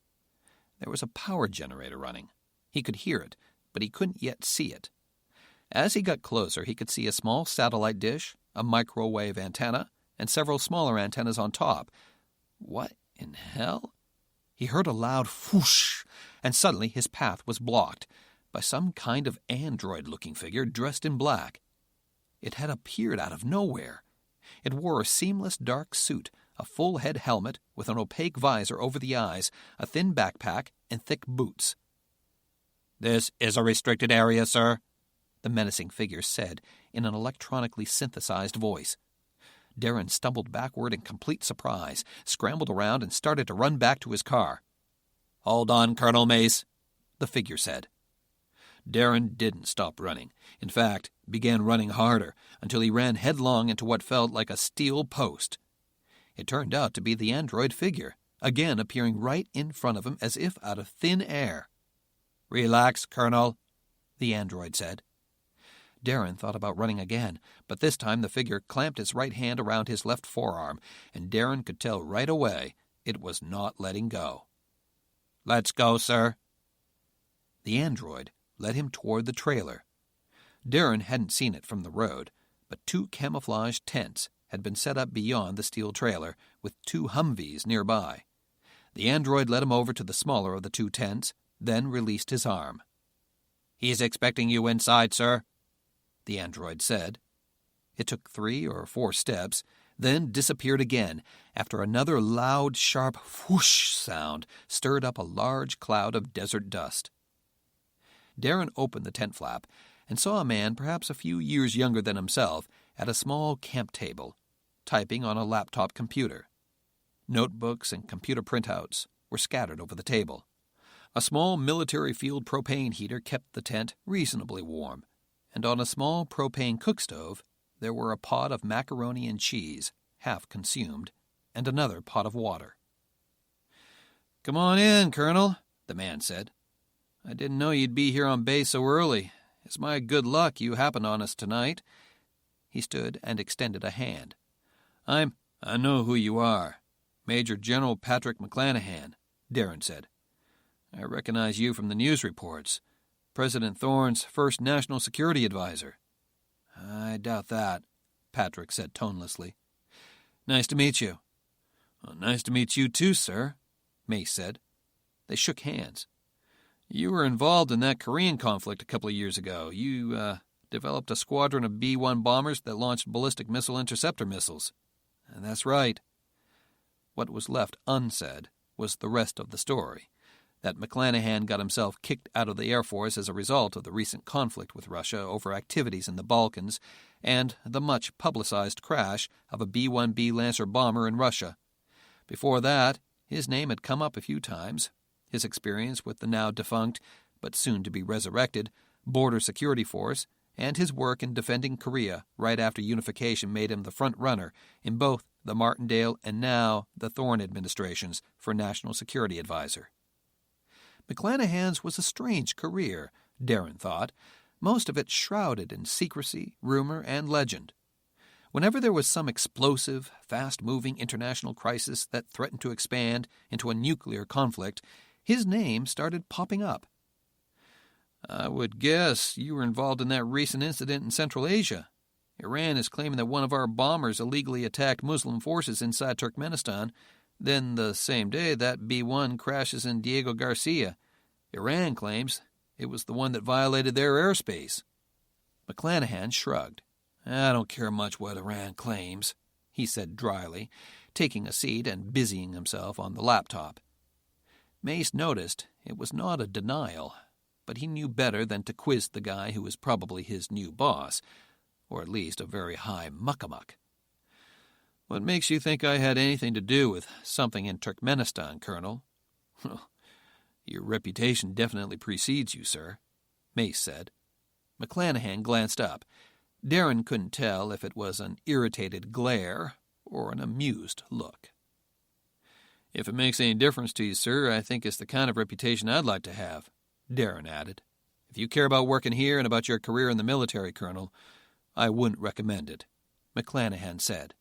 There was a power generator running. He could hear it, but he couldn't yet see it. As he got closer, he could see a small satellite dish, a microwave antenna, and several smaller antennas on top. What in hell? He heard a loud whoosh, and suddenly his path was blocked by some kind of android-looking figure dressed in black. It had appeared out of nowhere. It wore a seamless dark suit, a full-head helmet with an opaque visor over the eyes, a thin backpack, and thick boots. "This is a restricted area, sir," the menacing figure said in an electronically synthesized voice. Darren stumbled backward in complete surprise, scrambled around, and started to run back to his car. "Hold on, Colonel Mace," the figure said. Darren didn't stop running. In fact, began running harder until he ran headlong into what felt like a steel post. It turned out to be the android figure, again appearing right in front of him as if out of thin air. "Relax, Colonel," the android said. Darren thought about running again, but this time the figure clamped its right hand around his left forearm, and Darren could tell right away it was not letting go. "Let's go, sir." The android led him toward the trailer. Darren hadn't seen it from the road, but 2 camouflaged tents had been set up beyond the steel trailer, with 2 Humvees nearby. The android led him over to the smaller of the 2 tents, then released his arm. "He's expecting you inside, sir," the android said. It took 3 or 4 steps, then disappeared again after another loud, sharp whoosh sound stirred up a large cloud of desert dust. Darren opened the tent flap and saw a man perhaps a few years younger than himself at a small camp table, typing on a laptop computer. Notebooks and computer printouts were scattered over the table. A small military field propane heater kept the tent reasonably warm, and on a small propane cookstove there were a pot of macaroni and cheese, half consumed, and another pot of water. "Come on in, Colonel," the man said. "I didn't know you'd be here on base so early. It's my good luck you happened on us tonight." He stood and extended a hand. I know who you are. Major General Patrick McClanahan," Darren said. "I recognize you from the news reports. President Thorne's first national security advisor." "I doubt that," Patrick said tonelessly. "Nice to meet you." "Well, nice to meet you too, sir," Mace said. They shook hands. "You were involved in that Korean conflict a couple of years ago. You developed a squadron of B-1 bombers that launched ballistic missile interceptor missiles." "That's right." What was left unsaid was the rest of the story, that McClanahan got himself kicked out of the Air Force as a result of the recent conflict with Russia over activities in the Balkans and the much-publicized crash of a B-1B Lancer bomber in Russia. Before that, his name had come up a few times. His experience with the now-defunct, but soon-to-be resurrected, Border Security Force, and his work in defending Korea right after unification made him the front-runner in both the Martindale and now the Thorne administrations for National Security Advisor. McClanahan's was a strange career, Darren thought, most of it shrouded in secrecy, rumor, and legend. Whenever there was some explosive, fast-moving international crisis that threatened to expand into a nuclear conflict, his name started popping up. "I would guess you were involved in that recent incident in Central Asia. Iran is claiming that one of our bombers illegally attacked Muslim forces inside Turkmenistan. Then the same day, that B-1 crashes in Diego Garcia. Iran claims it was the one that violated their airspace." McClanahan shrugged. "I don't care much what Iran claims," he said dryly, taking a seat and busying himself on the laptop. Mace noticed it was not a denial, but he knew better than to quiz the guy who was probably his new boss, or at least a very high muckamuck. "What makes you think I had anything to do with something in Turkmenistan, Colonel?" "Your reputation definitely precedes you, sir," Mace said. McClanahan glanced up. Darren couldn't tell if it was an irritated glare or an amused look. "If it makes any difference to you, sir, I think it's the kind of reputation I'd like to have," Darren added. "If you care about working here and about your career in the military, Colonel, I wouldn't recommend it," McClanahan said.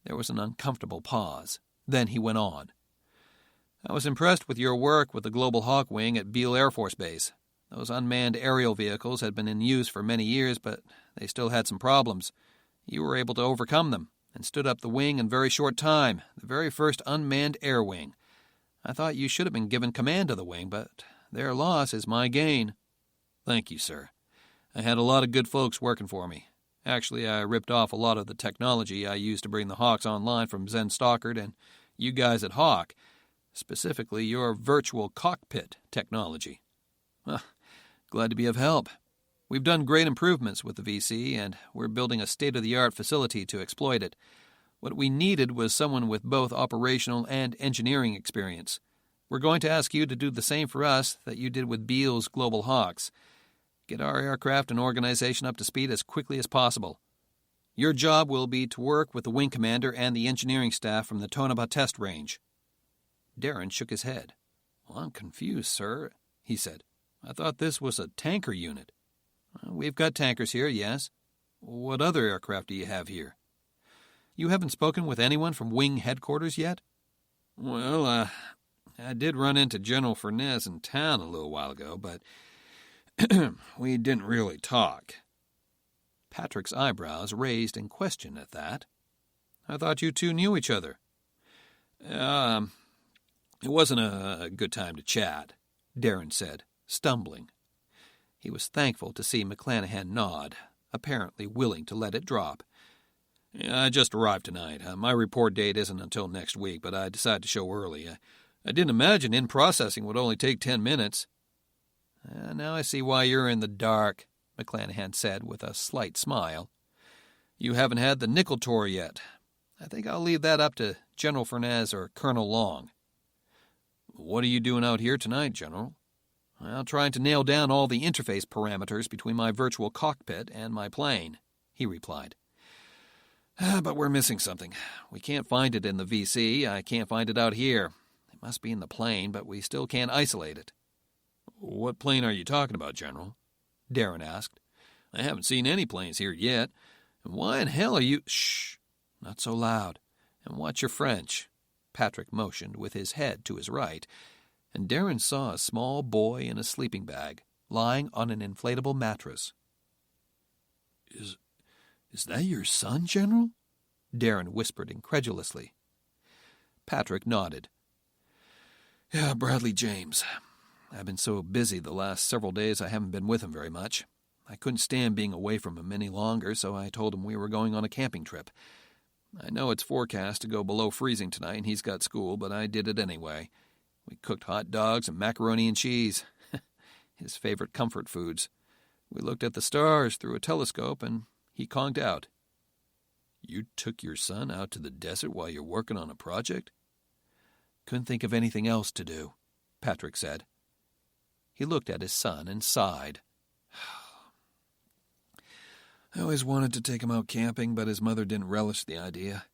There was an uncomfortable pause. Then he went on. "I was impressed with your work with the Global Hawk Wing at Beale Air Force Base. Those unmanned aerial vehicles had been in use for many years, but they still had some problems. You were able to overcome them and stood up the wing in very short time, the very first unmanned air wing. I thought you should have been given command of the wing, but their loss is my gain." "Thank you, sir. I had a lot of good folks working for me. Actually, I ripped off a lot of the technology I used to bring the Hawks online from Zen Stockard and you guys at Hawk, specifically your virtual cockpit technology." "Well, glad to be of help. We've done great improvements with the VC, and we're building a state-of-the-art facility to exploit it. What we needed was someone with both operational and engineering experience. We're going to ask you to do the same for us that you did with Beale's Global Hawks. Get our aircraft and organization up to speed as quickly as possible. Your job will be to work with the wing commander and the engineering staff from the Tonopah test range." Darren shook his head. "Well, I'm confused, sir," he said. "I thought this was a tanker unit." "We've got tankers here, yes." "What other aircraft do you have here?" "You haven't spoken with anyone from wing headquarters yet?" "Well, I did run into General Furness in town a little while ago, but we didn't really talk." Patrick's eyebrows raised in question at that. "I thought you two knew each other." It wasn't a good time to chat," Darren said, stumbling. He was thankful to see McClanahan nod, apparently willing to let it drop. "I just arrived tonight. My report date isn't until next week, but I decided to show early. I didn't imagine in-processing would only take 10 minutes. "Now I see why you're in the dark," McClanahan said with a slight smile. "You haven't had the nickel tour yet. I think I'll leave that up to General Furness or Colonel Long." "What are you doing out here tonight, General?" "Well, trying to nail down all the interface parameters between my virtual cockpit and my plane," he replied. "But we're missing something. We can't find it in the VC. I can't find it out here. It must be in the plane, but we still can't isolate it." "What plane are you talking about, General?" Darren asked. "I haven't seen any planes here yet. And why in hell are you—" "Shh! Not so loud. And watch your French." Patrick motioned with his head to his right, and Darren saw a small boy in a sleeping bag, lying on an inflatable mattress. Is that your son, General?" Darren whispered incredulously. Patrick nodded. "Yeah, Bradley James. I've been so busy the last several days I haven't been with him very much. I couldn't stand being away from him any longer, so I told him we were going on a camping trip. I know it's forecast to go below freezing tonight and he's got school, but I did it anyway. We cooked hot dogs and macaroni and cheese, his favorite comfort foods. We looked at the stars through a telescope and he conked out." "You took your son out to the desert while you're working on a project?" "Couldn't think of anything else to do," Patrick said. He looked at his son and sighed. "I always wanted to take him out camping, but his mother didn't relish the idea.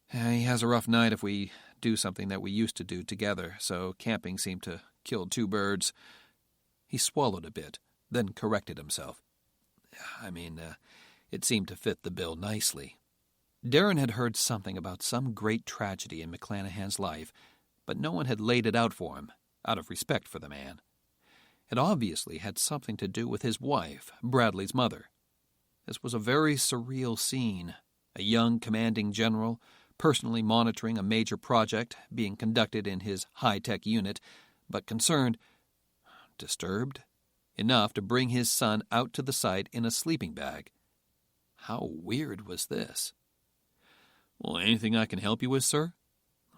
He has a rough night if we do something that we used to do together, so camping seemed to kill two birds." He swallowed a bit, then corrected himself. It seemed to fit the bill nicely. Darren had heard something about some great tragedy in McClanahan's life, but no one had laid it out for him, out of respect for the man. It obviously had something to do with his wife, Bradley's mother. This was a very surreal scene, a young commanding general personally monitoring a major project being conducted in his high-tech unit, but concerned, disturbed, enough to bring his son out to the site in a sleeping bag. How weird was this? "Well, anything I can help you with, sir?"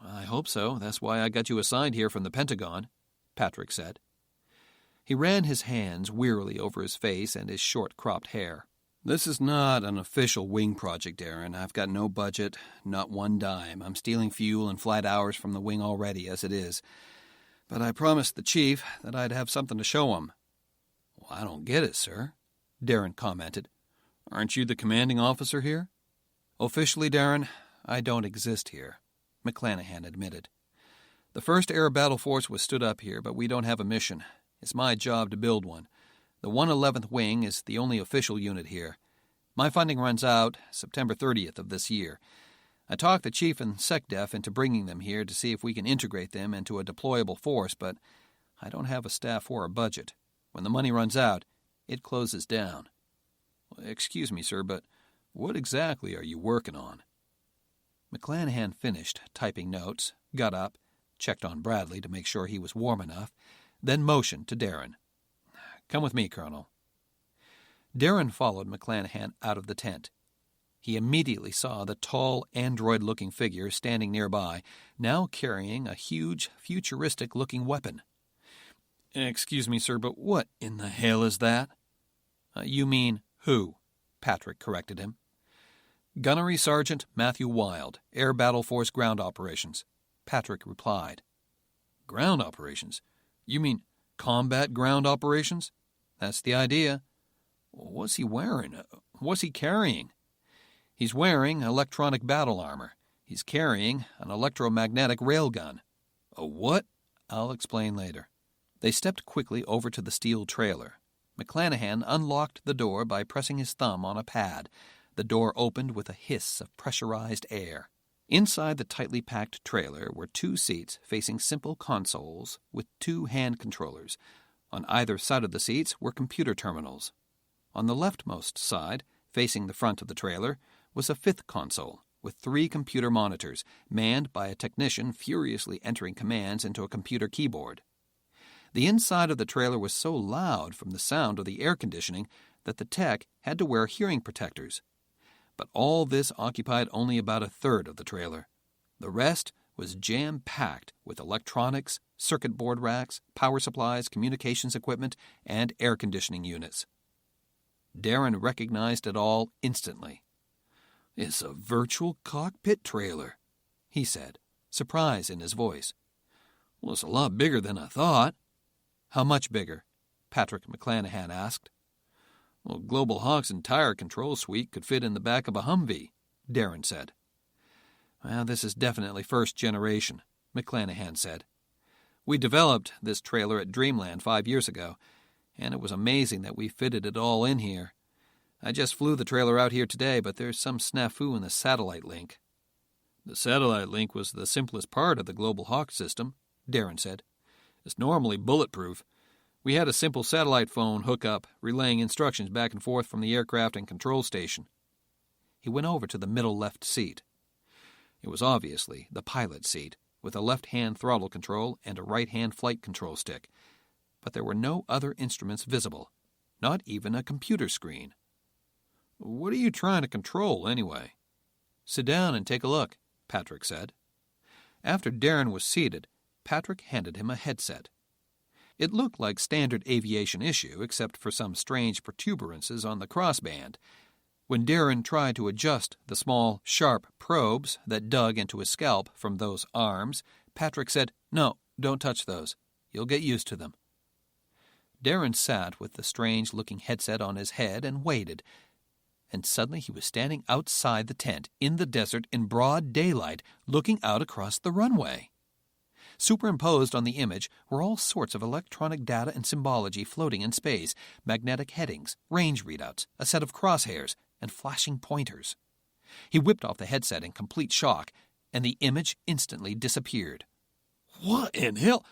"I hope so. That's why I got you assigned here from the Pentagon," Patrick said. He ran his hands wearily over his face and his short-cropped hair. "This is not an official wing project, Darren. I've got no budget, not one dime. I'm stealing fuel and flight hours from the wing already, as it is. But I promised the chief that I'd have something to show him." "Well, I don't get it, sir," Darren commented. "Aren't you the commanding officer here?" "Officially, Darren, I don't exist here," McClanahan admitted. "The 1st Air Battle Force was stood up here, but we don't have a mission. It's my job to build one. The 111th Wing is the only official unit here. My funding runs out September 30th of this year. I talked the chief and SecDef into bringing them here to see if we can integrate them into a deployable force, but I don't have a staff or a budget. When the money runs out, it closes down." "Excuse me, sir, but What exactly are you working on?" McClanahan finished typing notes, got up, checked on Bradley to make sure he was warm enough, then motioned to Darren. "Come with me, Colonel." Darren followed McClanahan out of the tent. He immediately saw the tall, android-looking figure standing nearby, now carrying a huge, futuristic-looking weapon. "Excuse me, sir, but what in the hell is that?" "You mean who?" Patrick corrected him. "Gunnery Sergeant Matthew Wild, Air Battle Force Ground Operations," Patrick replied. "Ground operations? You mean combat ground operations?" "That's the idea." "What's he wearing? What's he carrying?" "He's wearing electronic battle armor. He's carrying an electromagnetic railgun." "A what?" "I'll explain later." They stepped quickly over to the steel trailer. McClanahan unlocked the door by pressing his thumb on a pad. The door opened with a hiss of pressurized air. Inside the tightly packed trailer were 2 seats facing simple consoles with 2 hand controllers. On either side of the seats were computer terminals. On the leftmost side, facing the front of the trailer, was a 5th console with 3 computer monitors, manned by a technician furiously entering commands into a computer keyboard. The inside of the trailer was so loud from the sound of the air conditioning that the tech had to wear hearing protectors. But all this occupied only about a third of the trailer. The rest was jam-packed with electronics, circuit board racks, power supplies, communications equipment, and air conditioning units. Darren recognized it all instantly. "It's a virtual cockpit trailer," he said, surprise in his voice. "Well, it's a lot bigger than I thought." "How much bigger?" Patrick McClanahan asked. "Well, Global Hawk's entire control suite could fit in the back of a Humvee," Darren said. "Well, this is definitely first generation," McClanahan said. "We developed this trailer at Dreamland 5 years ago, and it was amazing that we fitted it all in here. I just flew the trailer out here today, but there's some snafu in the satellite link." "The satellite link was the simplest part of the Global Hawk system," Darren said. "It's normally bulletproof. We had a simple satellite phone hookup, relaying instructions back and forth from the aircraft and control station." He went over to the middle left seat. It was obviously the pilot seat, with a left-hand throttle control and a right-hand flight control stick. But there were no other instruments visible, not even a computer screen. "What are you trying to control, anyway?" "Sit down and take a look," Patrick said. After Darren was seated, Patrick handed him a headset. It looked like standard aviation issue, except for some strange protuberances on the crossband. When Darren tried to adjust the small, sharp probes that dug into his scalp from those arms, Patrick said, "No, don't touch those. You'll get used to them." Darren sat with the strange-looking headset on his head and waited. And suddenly he was standing outside the tent, in the desert, in broad daylight, looking out across the runway. Superimposed on the image were all sorts of electronic data and symbology floating in space, magnetic headings, range readouts, a set of crosshairs, and flashing pointers. He whipped off the headset in complete shock, and the image instantly disappeared. "What in hell?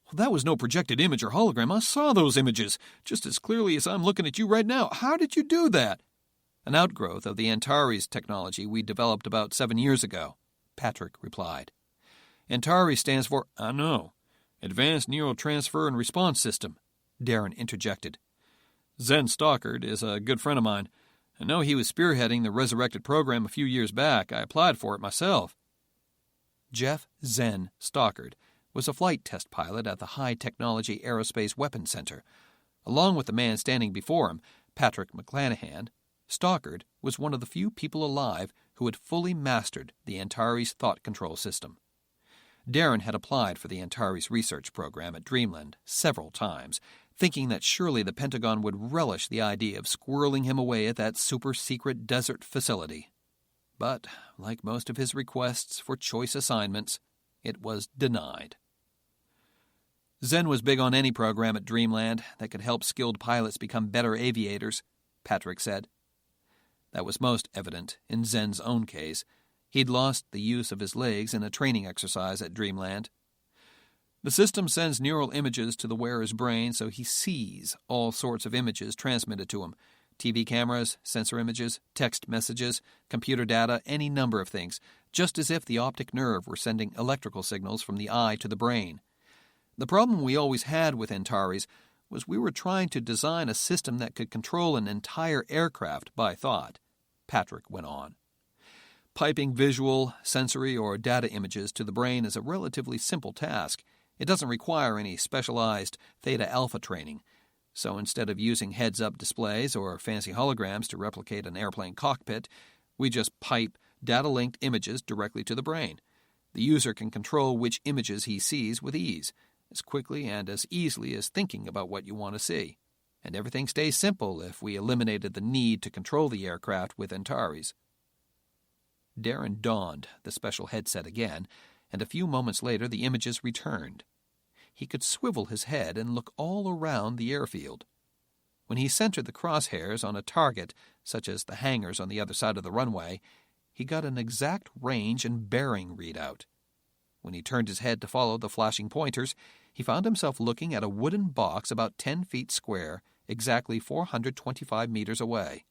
Well, that was no projected image or hologram. I saw those images, just as clearly as I'm looking at you right now. How did you do that?" "An outgrowth of the Antares technology we developed about 7 years ago," Patrick replied. "Antares stands for—" "I know. Advanced Neural Transfer and Response System," Darren interjected. "Zen Stockard is a good friend of mine. I know he was spearheading the Resurrected program a few years back. I applied for it myself." Jeff Zen Stockard was a flight test pilot at the High Technology Aerospace Weapons Center. Along with the man standing before him, Patrick McClanahan, Stockard was one of the few people alive who had fully mastered the Antares thought control system. Darren had applied for the Antares research program at Dreamland several times, thinking that surely the Pentagon would relish the idea of squirreling him away at that super-secret desert facility. But, like most of his requests for choice assignments, it was denied. Zen was big on any program at Dreamland that could help skilled pilots become better aviators, Patrick said. That was most evident in Zen's own case. He'd lost the use of his legs in a training exercise at Dreamland. The system sends neural images to the wearer's brain so he sees all sorts of images transmitted to him, TV cameras, sensor images, text messages, computer data, any number of things, just as if the optic nerve were sending electrical signals from the eye to the brain. The problem we always had with Antares was we were trying to design a system that could control an entire aircraft by thought, Patrick went on. Piping visual, sensory, or data images to the brain is a relatively simple task. It doesn't require any specialized theta-alpha training. So instead of using heads-up displays or fancy holograms to replicate an airplane cockpit, we just pipe data-linked images directly to the brain. The user can control which images he sees with ease, as quickly and as easily as thinking about what you want to see. And everything stays simple if we eliminated the need to control the aircraft with Antares. Darren donned the special headset again, and a few moments later the images returned. He could swivel his head and look all around the airfield. When he centered the crosshairs on a target, such as the hangars on the other side of the runway, he got an exact range and bearing readout. When he turned his head to follow the flashing pointers, he found himself looking at a wooden box about 10 feet square, exactly 425 meters away.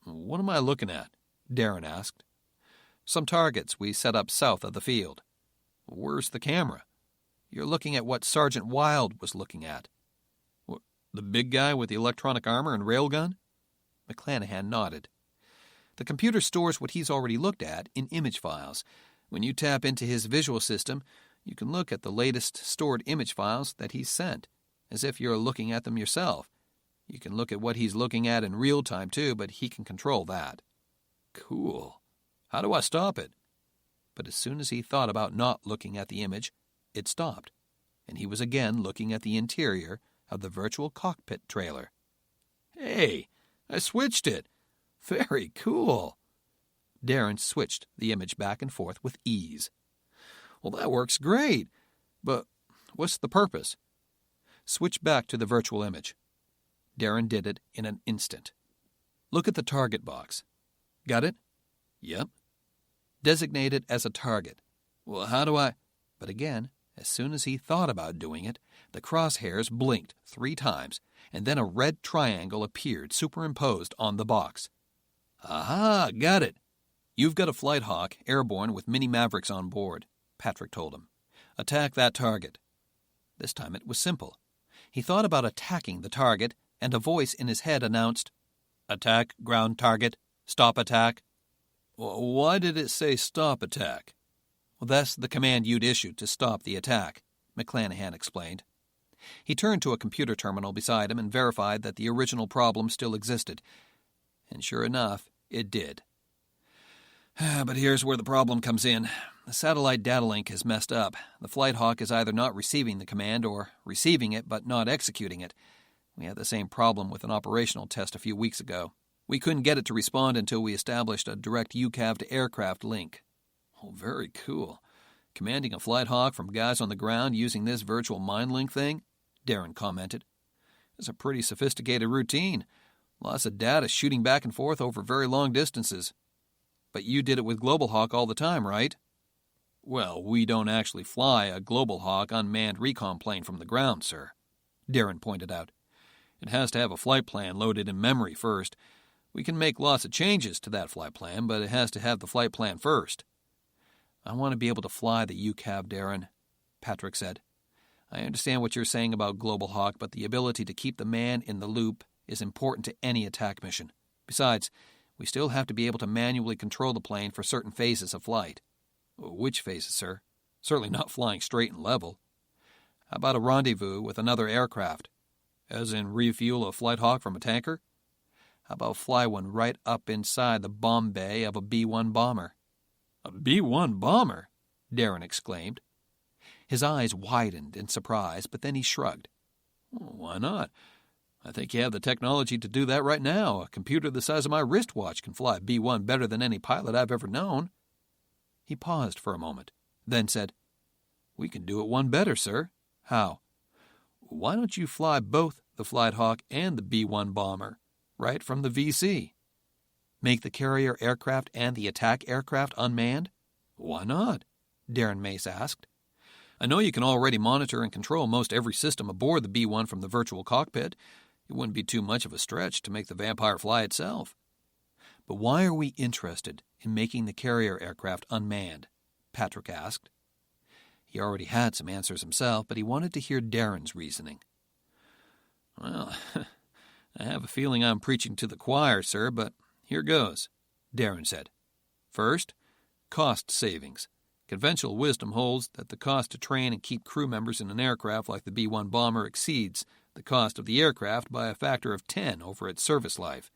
"What am I looking at?" Darren asked. "Some targets we set up south of the field." "Where's the camera?" "You're looking at what Sergeant Wilde was looking at." "The big guy with the electronic armor and railgun?" McClanahan nodded. "The computer stores what he's already looked at in image files. When you tap into his visual system, you can look at the latest stored image files that he's sent, as if you're looking at them yourself. You can look at what he's looking at in real time, too, but he can control that." "Cool. How do I stop it?" But as soon as he thought about not looking at the image, it stopped, and he was again looking at the interior of the virtual cockpit trailer. "Hey, I switched it. Very cool." Darren switched the image back and forth with ease. "Well, that works great. But what's the purpose?" "Switch back to the virtual image." Darren did it in an instant. "Look at the target box. Got it?" "Yep." "Designate it as a target." "Well, how do I—" But again, as soon as he thought about doing it, the crosshairs blinked 3 times, and then a red triangle appeared superimposed on the box. "Aha, got it." "You've got a Flight Hawk airborne with mini Mavericks on board," Patrick told him. "Attack that target." This time it was simple. He thought about attacking the target, and a voice in his head announced, "Attack ground target. Stop attack." "Why did it say stop attack?" "Well, that's the command you'd issue to stop the attack," McClanahan explained. He turned to a computer terminal beside him and verified that the original problem still existed. And sure enough, it did. "But here's where the problem comes in. The satellite data link is messed up. The Flight Hawk is either not receiving the command or receiving it but not executing it. We had the same problem with an operational test a few weeks ago. We couldn't get it to respond until we established a direct UCAV to aircraft link." "Oh, very cool. Commanding a Flight Hawk from guys on the ground using this virtual mind link thing?" Darren commented. "It's a pretty sophisticated routine. Lots of data shooting back and forth over very long distances." "But you did it with Global Hawk all the time, right?" "Well, we don't actually fly a Global Hawk unmanned recon plane from the ground, sir," Darren pointed out. "It has to have a flight plan loaded in memory first. We can make lots of changes to that flight plan, but it has to have the flight plan first." "I want to be able to fly the UCAV, Darren," Patrick said. "I understand what you're saying about Global Hawk, but the ability to keep the man in the loop is important to any attack mission. Besides, we still have to be able to manually control the plane for certain phases of flight." "Which phases, sir? Certainly not flying straight and level." "How about a rendezvous with another aircraft?" "As in refuel a Flight Hawk from a tanker?" "How about fly one right up inside the bomb bay of a B-1 bomber?" "A B-1 bomber?" Darren exclaimed. His eyes widened in surprise, but then he shrugged. "Why not? I think you have the technology to do that right now. A computer the size of my wristwatch can fly a B-1 better than any pilot I've ever known." He paused for a moment, then said, "We can do it one better, sir." "How?" "Why don't you fly both the Flight Hawk and the B-1 bomber, right from the VC?" "Make the carrier aircraft and the attack aircraft unmanned?" "Why not?" Darren Mace asked. "I know you can already monitor and control most every system aboard the B-1 from the virtual cockpit. It wouldn't be too much of a stretch to make the Vampire fly itself. But why are we interested in making the carrier aircraft unmanned? Patrick asked. He already had some answers himself, but he wanted to hear Darren's reasoning. Well, I have a feeling I'm preaching to the choir, sir, but here goes, Darren said. First, cost savings. Conventional wisdom holds that the cost to train and keep crew members in an aircraft like the B-1 bomber exceeds the cost of the aircraft by a factor of 10 over its service life.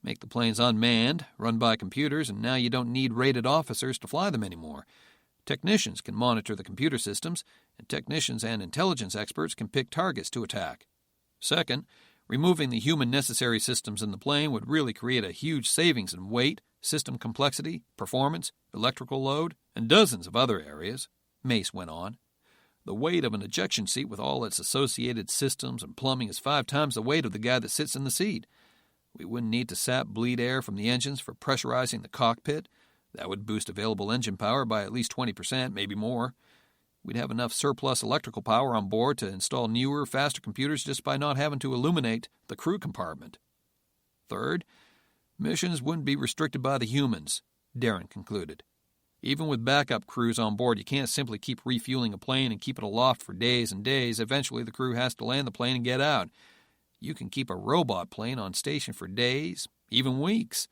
Make the planes unmanned, run by computers, and now you don't need rated officers to fly them anymore. Technicians can monitor the computer systems, and technicians and intelligence experts can pick targets to attack. Second, removing the human necessary systems in the plane would really create a huge savings in weight, system complexity, performance, electrical load, and dozens of other areas, Mace went on. The weight of an ejection seat with all its associated systems and plumbing is 5 times the weight of the guy that sits in the seat. We wouldn't need to bleed air from the engines for pressurizing the cockpit. That would boost available engine power by at least 20%, maybe more. We'd have enough surplus electrical power on board to install newer, faster computers just by not having to illuminate the crew compartment. Third, missions wouldn't be restricted by the humans, Darren concluded. Even with backup crews on board, you can't simply keep refueling a plane and keep it aloft for days and days. Eventually, the crew has to land the plane and get out. You can keep a robot plane on station for days, even weeks.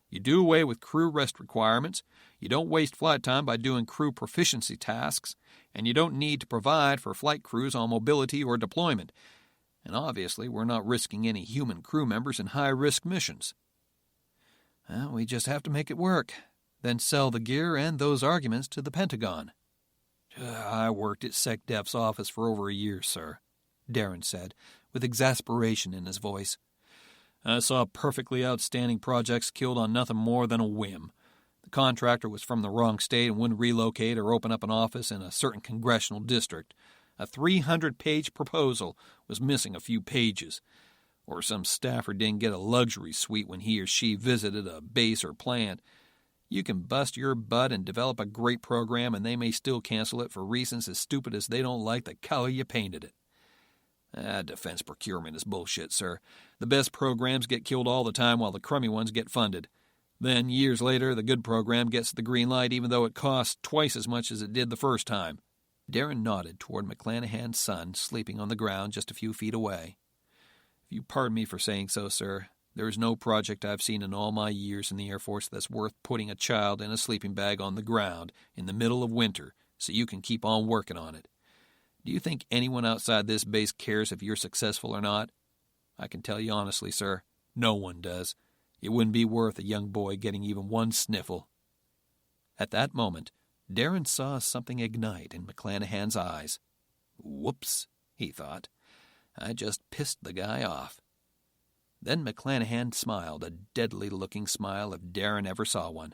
You do away with crew rest requirements, you don't waste flight time by doing crew proficiency tasks, and you don't need to provide for flight crews on mobility or deployment. And obviously, we're not risking any human crew members in high-risk missions. Well, we just have to make it work, then sell the gear and those arguments to the Pentagon. I worked at SecDef's office for over a year, sir, Darren said, with exasperation in his voice. I saw perfectly outstanding projects killed on nothing more than a whim. The contractor was from the wrong state and wouldn't relocate or open up an office in a certain congressional district. A 300-page proposal was missing a few pages. Or some staffer didn't get a luxury suite when he or she visited a base or plant. You can bust your butt and develop a great program, and they may still cancel it for reasons as stupid as they don't like the color you painted it. Defense procurement is bullshit, sir. The best programs get killed all the time while the crummy ones get funded. Then, years later, the good program gets the green light even though it costs twice as much as it did the first time. Darren nodded toward McClanahan's son, sleeping on the ground just a few feet away. If you pardon me for saying so, sir, there is no project I've seen in all my years in the Air Force that's worth putting a child in a sleeping bag on the ground in the middle of winter so you can keep on working on it. Do you think anyone outside this base cares if you're successful or not? I can tell you honestly, sir, no one does. It wouldn't be worth a young boy getting even one sniffle. At that moment, Darren saw something ignite in McClanahan's eyes. Whoops, he thought. I just pissed the guy off. Then McClanahan smiled, a deadly-looking smile if Darren ever saw one.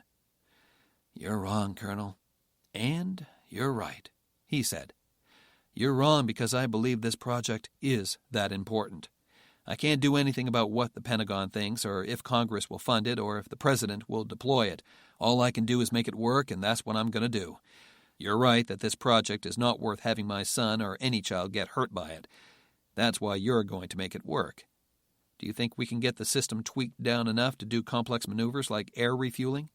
You're wrong, Colonel. And you're right, he said. You're wrong because I believe this project is that important. I can't do anything about what the Pentagon thinks, or if Congress will fund it, or if the President will deploy it. All I can do is make it work, and that's what I'm going to do. You're right that this project is not worth having my son or any child get hurt by it. That's why you're going to make it work. Do you think we can get the system tweaked down enough to do complex maneuvers like air refueling?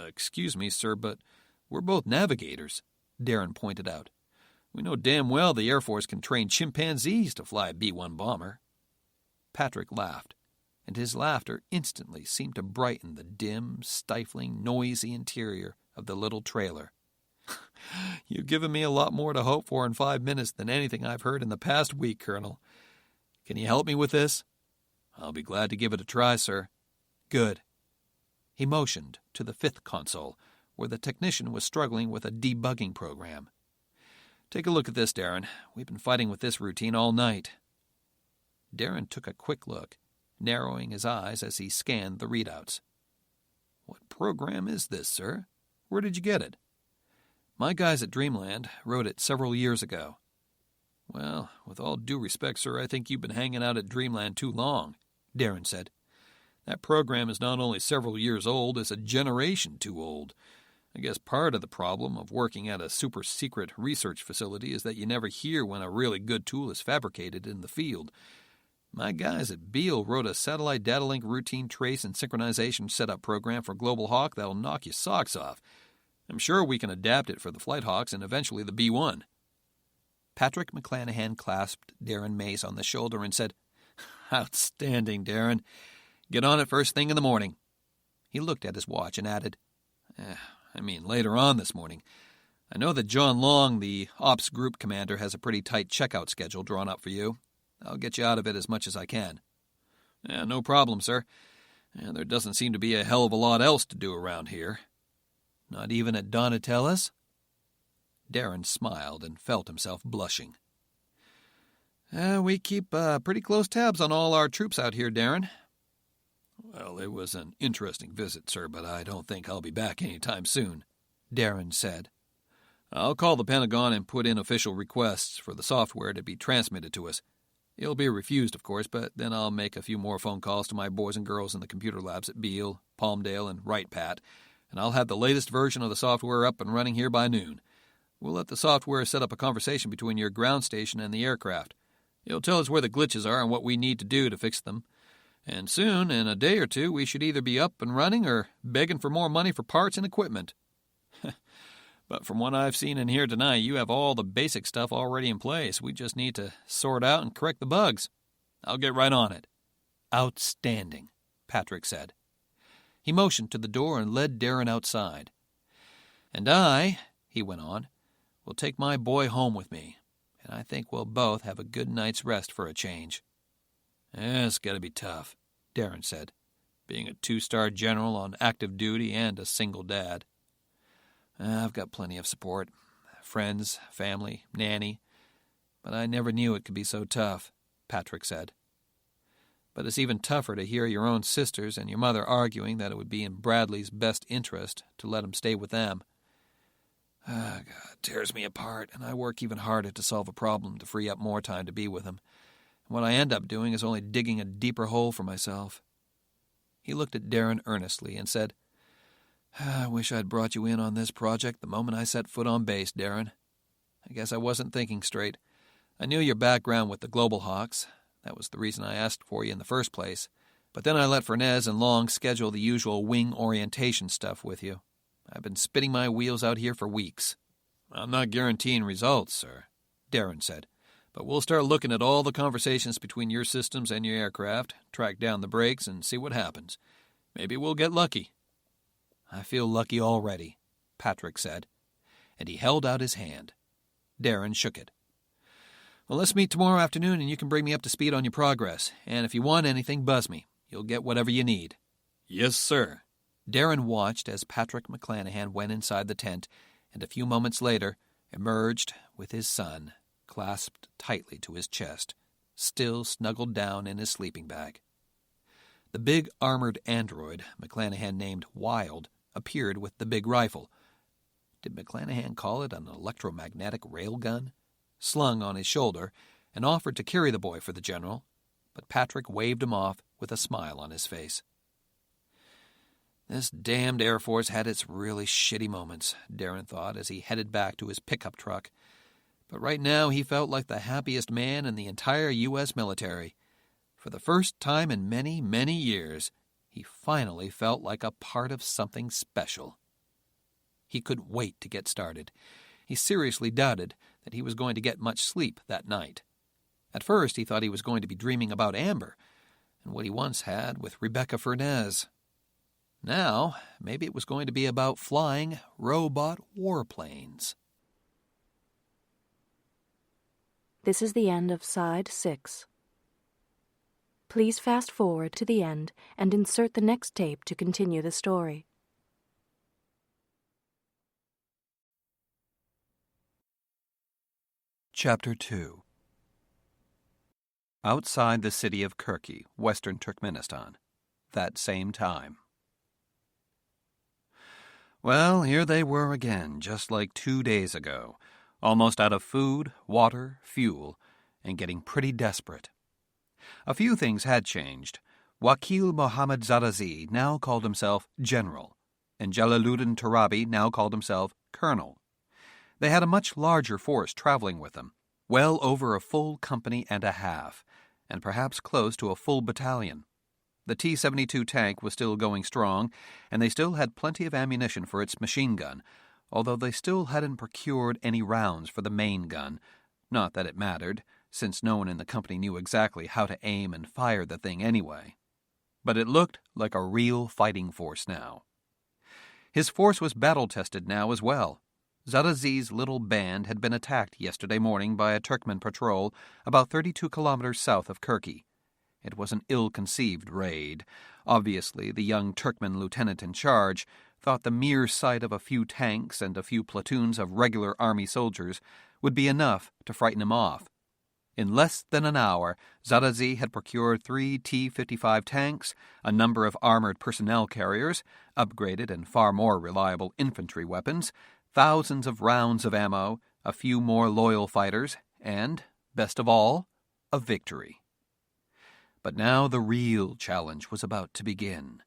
Excuse me, sir, but we're both navigators, Darren pointed out. We know damn well the Air Force can train chimpanzees to fly a B-1 bomber. Patrick laughed, and his laughter instantly seemed to brighten the dim, stifling, noisy interior of the little trailer. You've given me a lot more to hope for in 5 minutes than anything I've heard in the past week, Colonel. Can you help me with this? I'll be glad to give it a try, sir. Good. He motioned to the 5th console, where the technician was struggling with a debugging program. Take a look at this, Darren. We've been fighting with this routine all night. Darren took a quick look, narrowing his eyes as he scanned the readouts. What program is this, sir? Where did you get it? My guys at Dreamland wrote it several years ago. Well, with all due respect, sir, I think you've been hanging out at Dreamland too long, Darren said. That program is not only several years old, it's a generation too old. I guess part of the problem of working at a super-secret research facility is that you never hear when a really good tool is fabricated in the field. My guys at Beale wrote a satellite data link routine trace and synchronization setup program for Global Hawk that'll knock your socks off. I'm sure we can adapt it for the Flight Hawks and eventually the B-1. Patrick McClanahan clasped Darren Mace on the shoulder and said, Outstanding, Darren. Get on it first thing in the morning. He looked at his watch and added, later on this morning. I know that John Long, the ops group commander, has a pretty tight checkout schedule drawn up for you. I'll get you out of it as much as I can. No problem, sir. There doesn't seem to be a hell of a lot else to do around here. Not even at Donatella's? Darren smiled and felt himself blushing. We keep pretty close tabs on all our troops out here, Darren. Well, it was an interesting visit, sir, but I don't think I'll be back any time soon, Darren said. I'll call the Pentagon and put in official requests for the software to be transmitted to us. It'll be refused, of course, but then I'll make a few more phone calls to my boys and girls in the computer labs at Beale, Palmdale, and Wright Pat, and I'll have the latest version of the software up and running here by noon. We'll let the software set up a conversation between your ground station and the aircraft. It'll tell us where the glitches are and what we need to do to fix them. And soon, in a day or two, we should either be up and running or begging for more money for parts and equipment. But from what I've seen in here tonight, you have all the basic stuff already in place. We just need to sort out and correct the bugs. I'll get right on it. Outstanding, Patrick said. He motioned to the door and led Darren outside. And I, he went on, will take my boy home with me, and I think we'll both have a good night's rest for a change. It's got to be tough, Darren said, being a 2-star general on active duty and a single dad. I've got plenty of support. Friends, family, nanny. But I never knew it could be so tough, Patrick said. But it's even tougher to hear your own sisters and your mother arguing that it would be in Bradley's best interest to let him stay with them. God, it tears me apart, and I work even harder to solve a problem to free up more time to be with him. And what I end up doing is only digging a deeper hole for myself. He looked at Darren earnestly and said, I wish I'd brought you in on this project the moment I set foot on base, Darren. I guess I wasn't thinking straight. I knew your background with the Global Hawks. That was the reason I asked for you in the first place. But then I let Fernez and Long schedule the usual wing orientation stuff with you. I've been spinning my wheels out here for weeks. I'm not guaranteeing results, sir, Darren said. But we'll start looking at all the conversations between your systems and your aircraft, track down the breaks, and see what happens. Maybe we'll get lucky. I feel lucky already, Patrick said, and he held out his hand. Darren shook it. Well, let's meet tomorrow afternoon and you can bring me up to speed on your progress. And if you want anything, buzz me. You'll get whatever you need. Yes, sir. Darren watched as Patrick McClanahan went inside the tent and a few moments later emerged with his son clasped tightly to his chest, still snuggled down in his sleeping bag. The big armored android McClanahan named Wild appeared with the big rifle. Did McClanahan call it an electromagnetic railgun? Slung on his shoulder, and offered to carry the boy for the general, but Patrick waved him off with a smile on his face. This damned Air Force had its really shitty moments, Darren thought as he headed back to his pickup truck. But right now he felt like the happiest man in the entire U.S. military. For the first time in many, many years, he finally felt like a part of something special. He couldn't wait to get started. He seriously doubted that he was going to get much sleep that night. At first he thought he was going to be dreaming about Amber and what he once had with Rebecca Fernez. Now, maybe it was going to be about flying robot warplanes. This is the end of Side 6. Please fast forward to the end and insert the next tape to continue the story. Chapter 2. Outside the city of Kirki, western Turkmenistan, that same time. Well, here they were again, just like 2 days ago, almost out of food, water, fuel, and getting pretty desperate. A few things had changed. Wakil Mohammad Zarazi now called himself General, and Jalaluddin Turabi now called himself Colonel. They had a much larger force traveling with them, well over a full company and a half, and perhaps close to a full battalion. The T-72 tank was still going strong, and they still had plenty of ammunition for its machine gun, although they still hadn't procured any rounds for the main gun. Not that it mattered, since no one in the company knew exactly how to aim and fire the thing anyway. But it looked like a real fighting force now. His force was battle-tested now as well. Zarazi's little band had been attacked yesterday morning by a Turkmen patrol about 32 kilometers south of Kirki. It was an ill-conceived raid. Obviously, the young Turkmen lieutenant in charge thought the mere sight of a few tanks and a few platoons of regular army soldiers would be enough to frighten him off. In less than an hour, Zarazi had procured 3 T-55 tanks, a number of armored personnel carriers, upgraded and far more reliable infantry weapons, thousands of rounds of ammo, a few more loyal fighters, and, best of all, a victory. But now the real challenge was about to begin.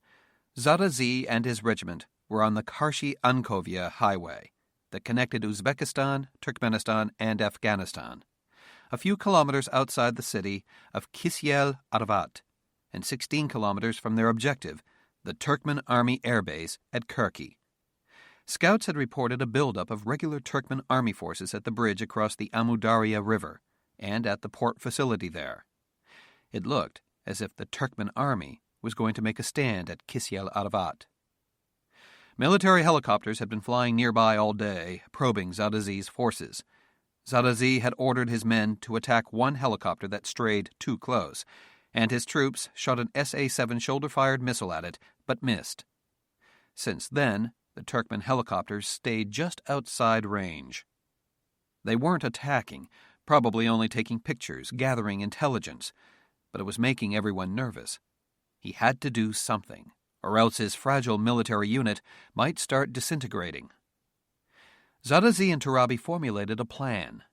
Zarazi and his regiment were on the Karshi-Ankovia highway that connected Uzbekistan, Turkmenistan, and Afghanistan, a few kilometers outside the city of Kisyel-Arvat, and 16 kilometers from their objective, the Turkmen Army Air Base at Kirki. Scouts had reported a buildup of regular Turkmen army forces at the bridge across the Amudarya River and at the port facility there. It looked as if the Turkmen army was going to make a stand at Kisyel-Arvat. Military helicopters had been flying nearby all day, probing Zarazi's forces. Zarazi had ordered his men to attack one helicopter that strayed too close, and his troops shot an SA-7 shoulder-fired missile at it, but missed. Since then, the Turkmen helicopters stayed just outside range. They weren't attacking, probably only taking pictures, gathering intelligence, but it was making everyone nervous. He had to do something, or else his fragile military unit might start disintegrating. Zarazi and Turabi formulated a plan.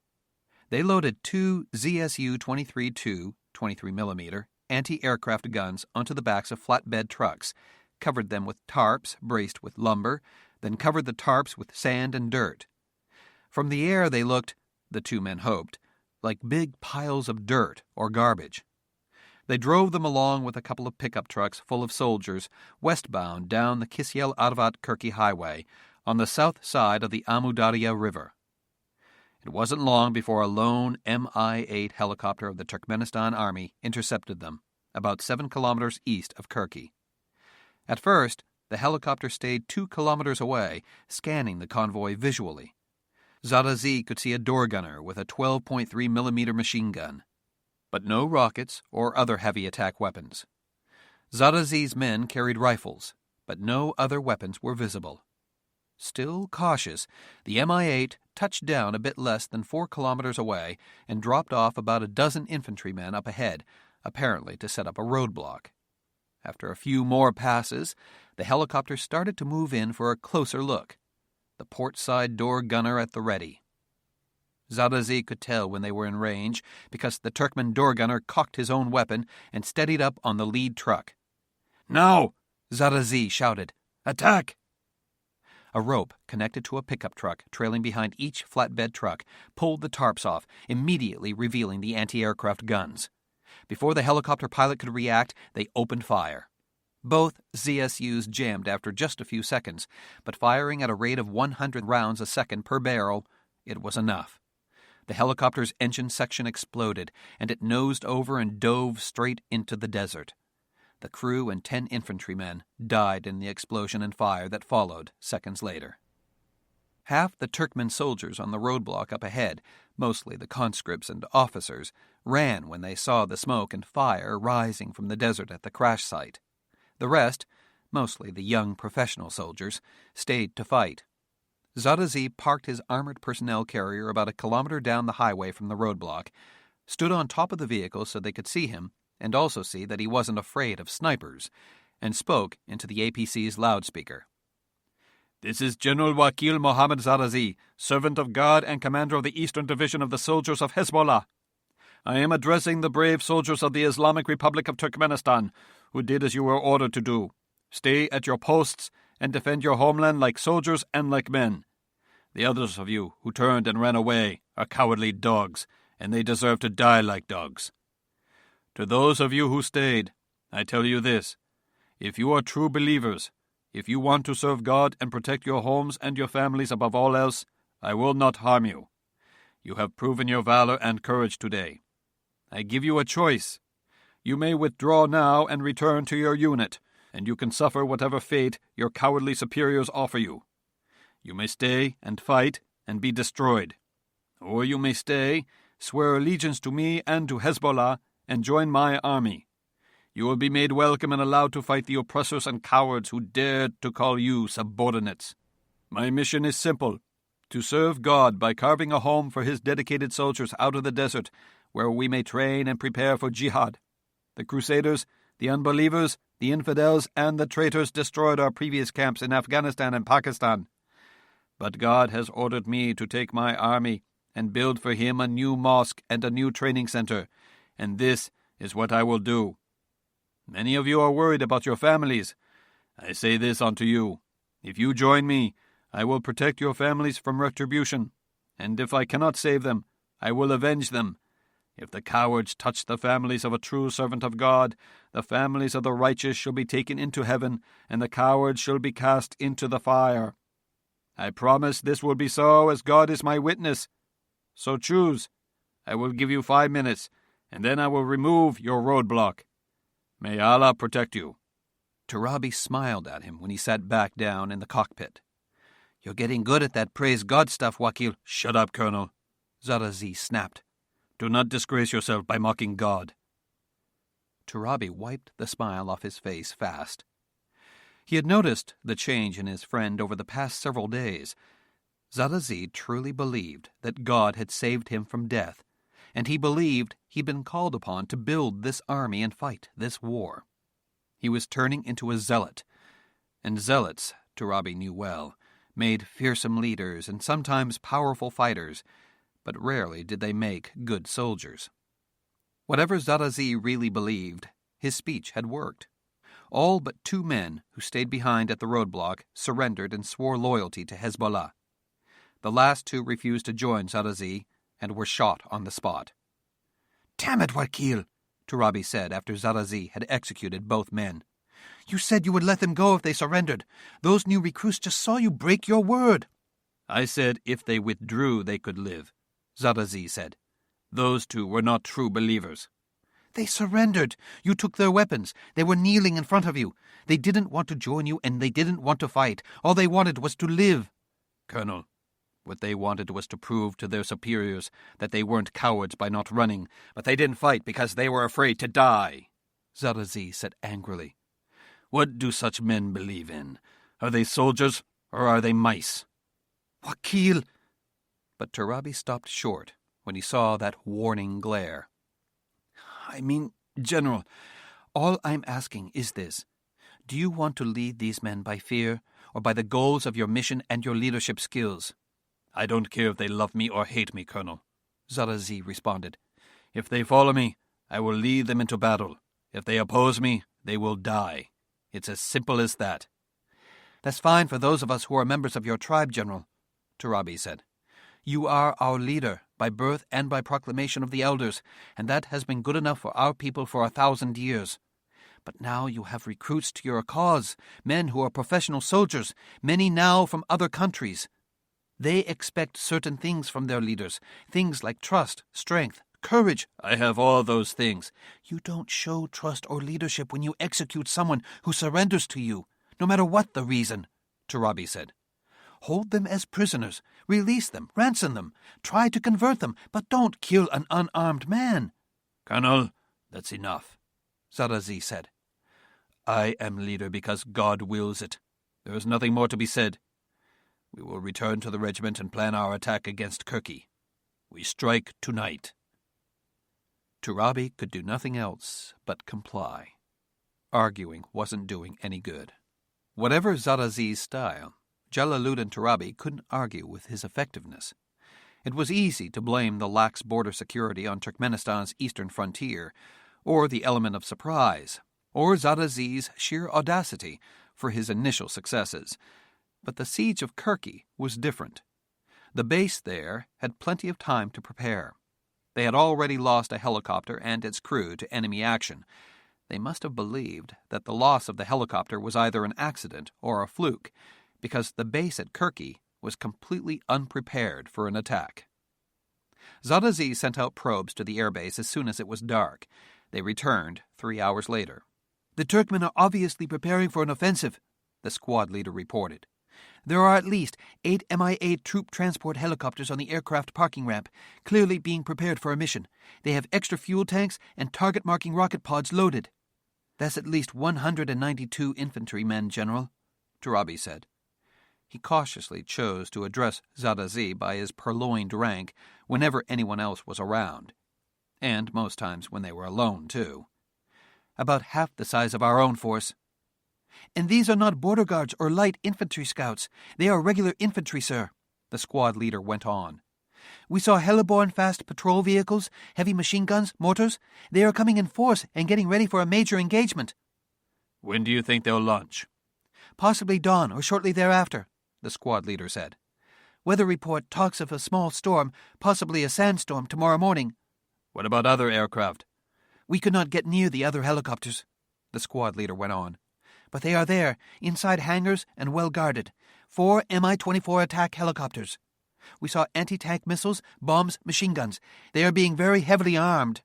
They loaded 2 ZSU-23-2 23mm anti-aircraft guns onto the backs of flatbed trucks, covered them with tarps braced with lumber, then covered the tarps with sand and dirt. From the air they looked, the two men hoped, like big piles of dirt or garbage. They drove them along with a couple of pickup trucks full of soldiers westbound down the Kisyel-Arvat-Kirki highway on the south side of the Amudarya River. It wasn't long before a lone Mi-8 helicopter of the Turkmenistan Army intercepted them, about 7 kilometers east of Kirki. At first, the helicopter stayed 2 kilometers away, scanning the convoy visually. Zarazi could see a door gunner with a 12.3mm machine gun, but no rockets or other heavy attack weapons. Zarazi's men carried rifles, but no other weapons were visible. Still cautious, the Mi-8 touched down a bit less than 4 kilometers away and dropped off about a dozen infantrymen up ahead, apparently to set up a roadblock. After a few more passes, the helicopter started to move in for a closer look, the port side door gunner at the ready. Zarazi could tell when they were in range because the Turkmen door gunner cocked his own weapon and steadied up on the lead truck. "Now!" Zarazi shouted. "Attack!" A rope connected to a pickup truck trailing behind each flatbed truck pulled the tarps off, immediately revealing the anti-aircraft guns. Before the helicopter pilot could react, they opened fire. Both ZSUs jammed after just a few seconds, but firing at a rate of 100 rounds a second per barrel, it was enough. The helicopter's engine section exploded, and it nosed over and dove straight into the desert. The crew and 10 infantrymen died in the explosion and fire that followed seconds later. Half the Turkmen soldiers on the roadblock up ahead, mostly the conscripts and officers, ran when they saw the smoke and fire rising from the desert at the crash site. The rest, mostly the young professional soldiers, stayed to fight. Zarazi parked his armored personnel carrier about a kilometer down the highway from the roadblock, stood on top of the vehicle so they could see him, and also see that he wasn't afraid of snipers, and spoke into the APC's loudspeaker. "This is General Wakil Mohammed Zarazi, servant of God and commander of the Eastern Division of the Soldiers of Hezbollah. I am addressing the brave soldiers of the Islamic Republic of Turkmenistan, who did as you were ordered to do. Stay at your posts and defend your homeland like soldiers and like men. The others of you who turned and ran away are cowardly dogs, and they deserve to die like dogs. To those of you who stayed, I tell you this. If you are true believers, if you want to serve God and protect your homes and your families above all else, I will not harm you. You have proven your valor and courage today. I give you a choice. You may withdraw now and return to your unit, and you can suffer whatever fate your cowardly superiors offer you. You may stay and fight and be destroyed. Or you may stay, swear allegiance to me and to Hezbollah, and join my army. You will be made welcome and allowed to fight the oppressors and cowards who dared to call you subordinates. My mission is simple, to serve God by carving a home for his dedicated soldiers out of the desert, where we may train and prepare for jihad. The Crusaders, the unbelievers, the infidels, and the traitors destroyed our previous camps in Afghanistan and Pakistan. But God has ordered me to take my army and build for him a new mosque and a new training center, and this is what I will do. Many of you are worried about your families. I say this unto you. If you join me, I will protect your families from retribution, and if I cannot save them, I will avenge them. If the cowards touch the families of a true servant of God, the families of the righteous shall be taken into heaven, and the cowards shall be cast into the fire. I promise this will be so, as God is my witness. So choose. I will give you 5 minutes, and then I will remove your roadblock. May Allah protect you. Turabi smiled at him when he sat back down in the cockpit. You're getting good at that praise God stuff, Wakil. Shut up, Colonel. Zarazi snapped. Do not disgrace yourself by mocking God. Turabi wiped the smile off his face fast. He had noticed the change in his friend over the past several days. Zarazi truly believed that God had saved him from death, and he believed he'd been called upon to build this army and fight this war. He was turning into a zealot, and zealots, Turabi knew well, made fearsome leaders and sometimes powerful fighters, but rarely did they make good soldiers. Whatever Zarazi really believed, his speech had worked. All but 2 men who stayed behind at the roadblock surrendered and swore loyalty to Hezbollah. The last 2 refused to join Zarazi and were shot on the spot. "Damn it, Wakil," Turabi said after Zarazi had executed both men. "You said you would let them go if they surrendered. Those new recruits just saw you break your word." I said if they withdrew they could live, Zarazi said. Those 2 were not true believers. "They surrendered. You took their weapons. They were kneeling in front of you. They didn't want to join you, and they didn't want to fight. All they wanted was to live." "Colonel, what they wanted was to prove to their superiors that they weren't cowards by not running, but they didn't fight because they were afraid to die," Zarazi said angrily. "What do such men believe in? Are they soldiers, or are they mice?" "Wakil!" But Turabi stopped short when he saw that warning glare. "I mean, General, all I'm asking is this. Do you want to lead these men by fear, or by the goals of your mission and your leadership skills?" "I don't care if they love me or hate me, Colonel," Zarazi responded. "If they follow me, I will lead them into battle. If they oppose me, they will die. It's as simple as that." "That's fine for those of us who are members of your tribe, General," Turabi said. "You are our leader, by birth and by proclamation of the elders, and that has been good enough for our people for 1,000 years. But now you have recruits to your cause, men who are professional soldiers, many now from other countries. They expect certain things from their leaders, things like trust, strength, courage." "I have all those things." "You don't show trust or leadership when you execute someone who surrenders to you, no matter what the reason," Turabi said. "Hold them as prisoners, release them, ransom them, try to convert them, but don't kill an unarmed man." "Colonel, that's enough," Zarazi said. "I am leader because God wills it. There is nothing more to be said. We will return to the regiment and plan our attack against Kirki. We strike tonight." Turabi could do nothing else but comply. Arguing wasn't doing any good. Whatever Zarazi's style, Jalaluddin Turabi couldn't argue with his effectiveness. It was easy to blame the lax border security on Turkmenistan's eastern frontier, or the element of surprise, or Zarazi's sheer audacity for his initial successes. But the siege of Kirki was different. The base there had plenty of time to prepare. They had already lost a helicopter and its crew to enemy action. They must have believed that the loss of the helicopter was either an accident or a fluke, because the base at Kirky was completely unprepared for an attack. Zadazi sent out probes to the airbase as soon as it was dark. They returned 3 hours later. "The Turkmen are obviously preparing for an offensive," the squad leader reported. "There are at least 8 Mi-8 troop transport helicopters on the aircraft parking ramp, clearly being prepared for a mission. They have extra fuel tanks and target-marking rocket pods loaded." "That's at least 192 infantrymen, General," Turabi said. He cautiously chose to address Zadazi by his purloined rank whenever anyone else was around, and most times when they were alone, too. "About half the size of our own force." "And these are not border guards or light infantry scouts. They are regular infantry, sir," the squad leader went on. "We saw heliborne fast patrol vehicles, heavy machine guns, mortars. They are coming in force and getting ready for a major engagement." "When do you think they'll launch?" "Possibly dawn or shortly thereafter," the squad leader said. "Weather report talks of a small storm, possibly a sandstorm, tomorrow morning." "What about other aircraft?" "We could not get near the other helicopters," the squad leader went on. "But they are there, inside hangars and well guarded. 4 Mi-24 attack helicopters. We saw anti-tank missiles, bombs, machine guns. They are being very heavily armed."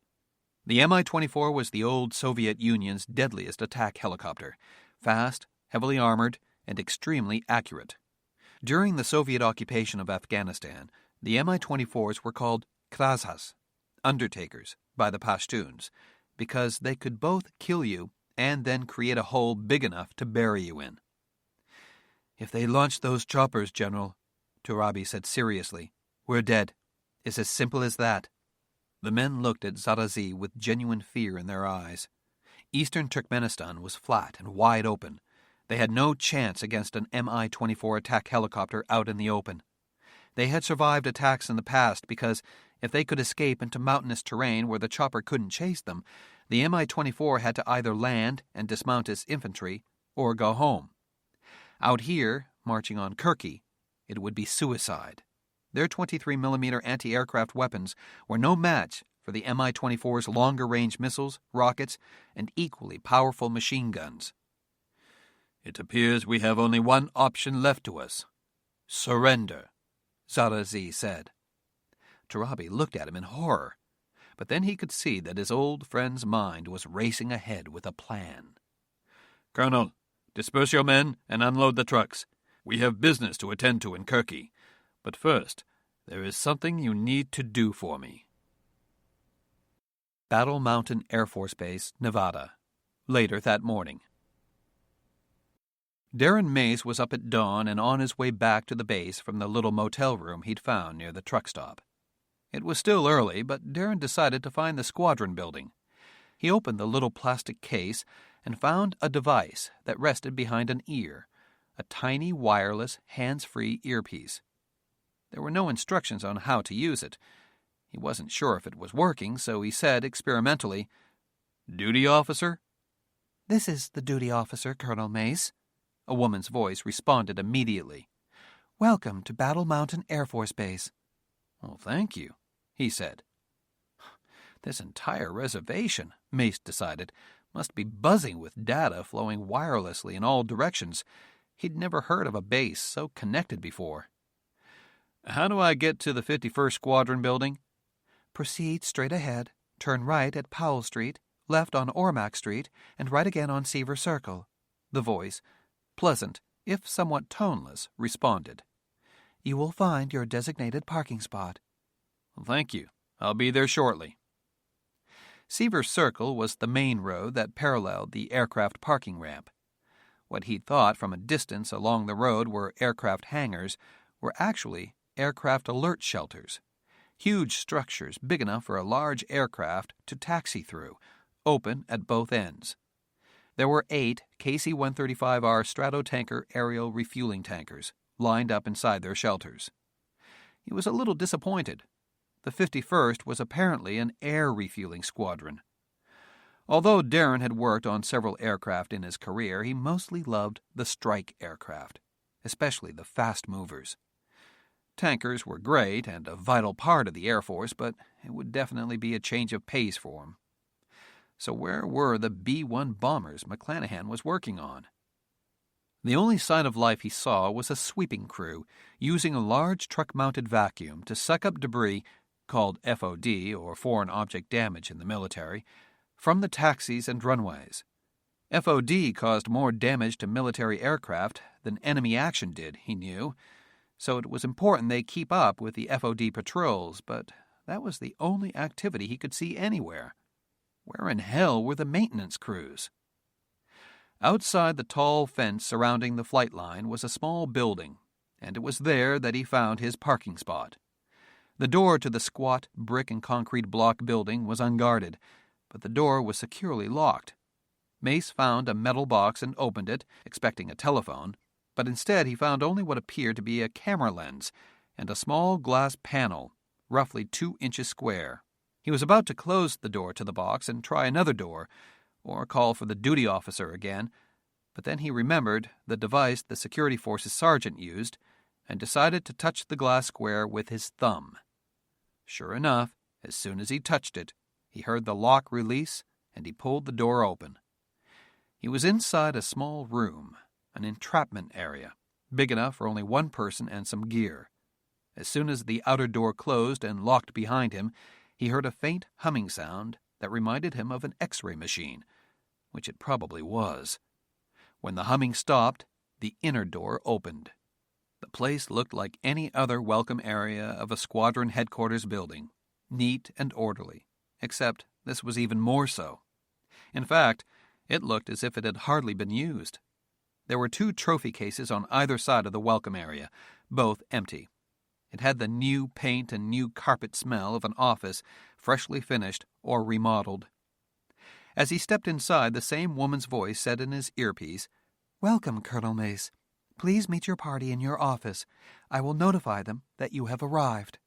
The Mi-24 was the old Soviet Union's deadliest attack helicopter, fast, heavily armored, and extremely accurate. During the Soviet occupation of Afghanistan, the Mi-24s were called Krasas, undertakers, by the Pashtuns, because they could both kill you and then create a hole big enough to bury you in. "If they launch those choppers, General," Turabi said seriously, "we're dead. It's as simple as that." The men looked at Zadazi with genuine fear in their eyes. Eastern Turkmenistan was flat and wide open. They had no chance against an Mi-24 attack helicopter out in the open. They had survived attacks in the past because if they could escape into mountainous terrain where the chopper couldn't chase them, the Mi-24 had to either land and dismount its infantry or go home. Out here, marching on Kirky, it would be suicide. Their 23mm anti-aircraft weapons were no match for the Mi-24's longer-range missiles, rockets, and equally powerful machine guns. "It appears we have only one option left to us. Surrender," Zadazi said. Turabi looked at him in horror, but then he could see that his old friend's mind was racing ahead with a plan. "Colonel, disperse your men and unload the trucks. We have business to attend to in Kirky. But first, there is something you need to do for me." Battle Mountain Air Force Base, Nevada. Later that morning. Darren Mace was up at dawn and on his way back to the base from the little motel room he'd found near the truck stop. It was still early, but Darren decided to find the squadron building. He opened the little plastic case and found a device that rested behind an ear, a tiny wireless, hands-free earpiece. There were no instructions on how to use it. He wasn't sure if it was working, so he said experimentally, "Duty officer?" "This is the duty officer, Colonel Mace." A woman's voice responded immediately. "Welcome to Battle Mountain Air Force Base." "Well, thank you," he said. This entire reservation, Mace decided, must be buzzing with data flowing wirelessly in all directions. He'd never heard of a base so connected before. "How do I get to the 51st Squadron building?" "Proceed straight ahead, turn right at Powell Street, left on Ormac Street, and right again on Seaver Circle," the voice, pleasant, if somewhat toneless, responded. "You will find your designated parking spot." "Well, thank you. I'll be there shortly." Seaver Circle was the main road that paralleled the aircraft parking ramp. What he'd thought from a distance along the road were aircraft hangars were actually aircraft alert shelters, huge structures big enough for a large aircraft to taxi through, open at both ends. There were 8 KC-135R Stratotanker aerial refueling tankers lined up inside their shelters. He was a little disappointed. The 51st was apparently an air refueling squadron. Although Darren had worked on several aircraft in his career, he mostly loved the strike aircraft, especially the fast movers. Tankers were great and a vital part of the Air Force, but it would definitely be a change of pace for him. So where were the B-1 bombers McClanahan was working on? The only sign of life he saw was a sweeping crew using a large truck-mounted vacuum to suck up debris, called FOD, or foreign object damage in the military, from the taxis and runways. FOD caused more damage to military aircraft than enemy action did, he knew, so it was important they keep up with the FOD patrols, but that was the only activity he could see anywhere. Where in hell were the maintenance crews? Outside the tall fence surrounding the flight line was a small building, and it was there that he found his parking spot. The door to the squat brick and concrete block building was unguarded, but the door was securely locked. Mace found a metal box and opened it, expecting a telephone, but instead he found only what appeared to be a camera lens and a small glass panel, roughly 2 inches square. He was about to close the door to the box and try another door, or call for the duty officer again, but then he remembered the device the security force's sergeant used and decided to touch the glass square with his thumb. Sure enough, as soon as he touched it, he heard the lock release and he pulled the door open. He was inside a small room, an entrapment area, big enough for only one person and some gear. As soon as the outer door closed and locked behind him, he heard a faint humming sound that reminded him of an X-ray machine, which it probably was. When the humming stopped, the inner door opened. The place looked like any other welcome area of a squadron headquarters building, neat and orderly, except this was even more so. In fact, it looked as if it had hardly been used. There were 2 trophy cases on either side of the welcome area, both empty. It had the new paint and new carpet smell of an office freshly finished or remodeled. As he stepped inside, the same woman's voice said in his earpiece, "Welcome, Colonel Mace. Please meet your party in your office. I will notify them that you have arrived."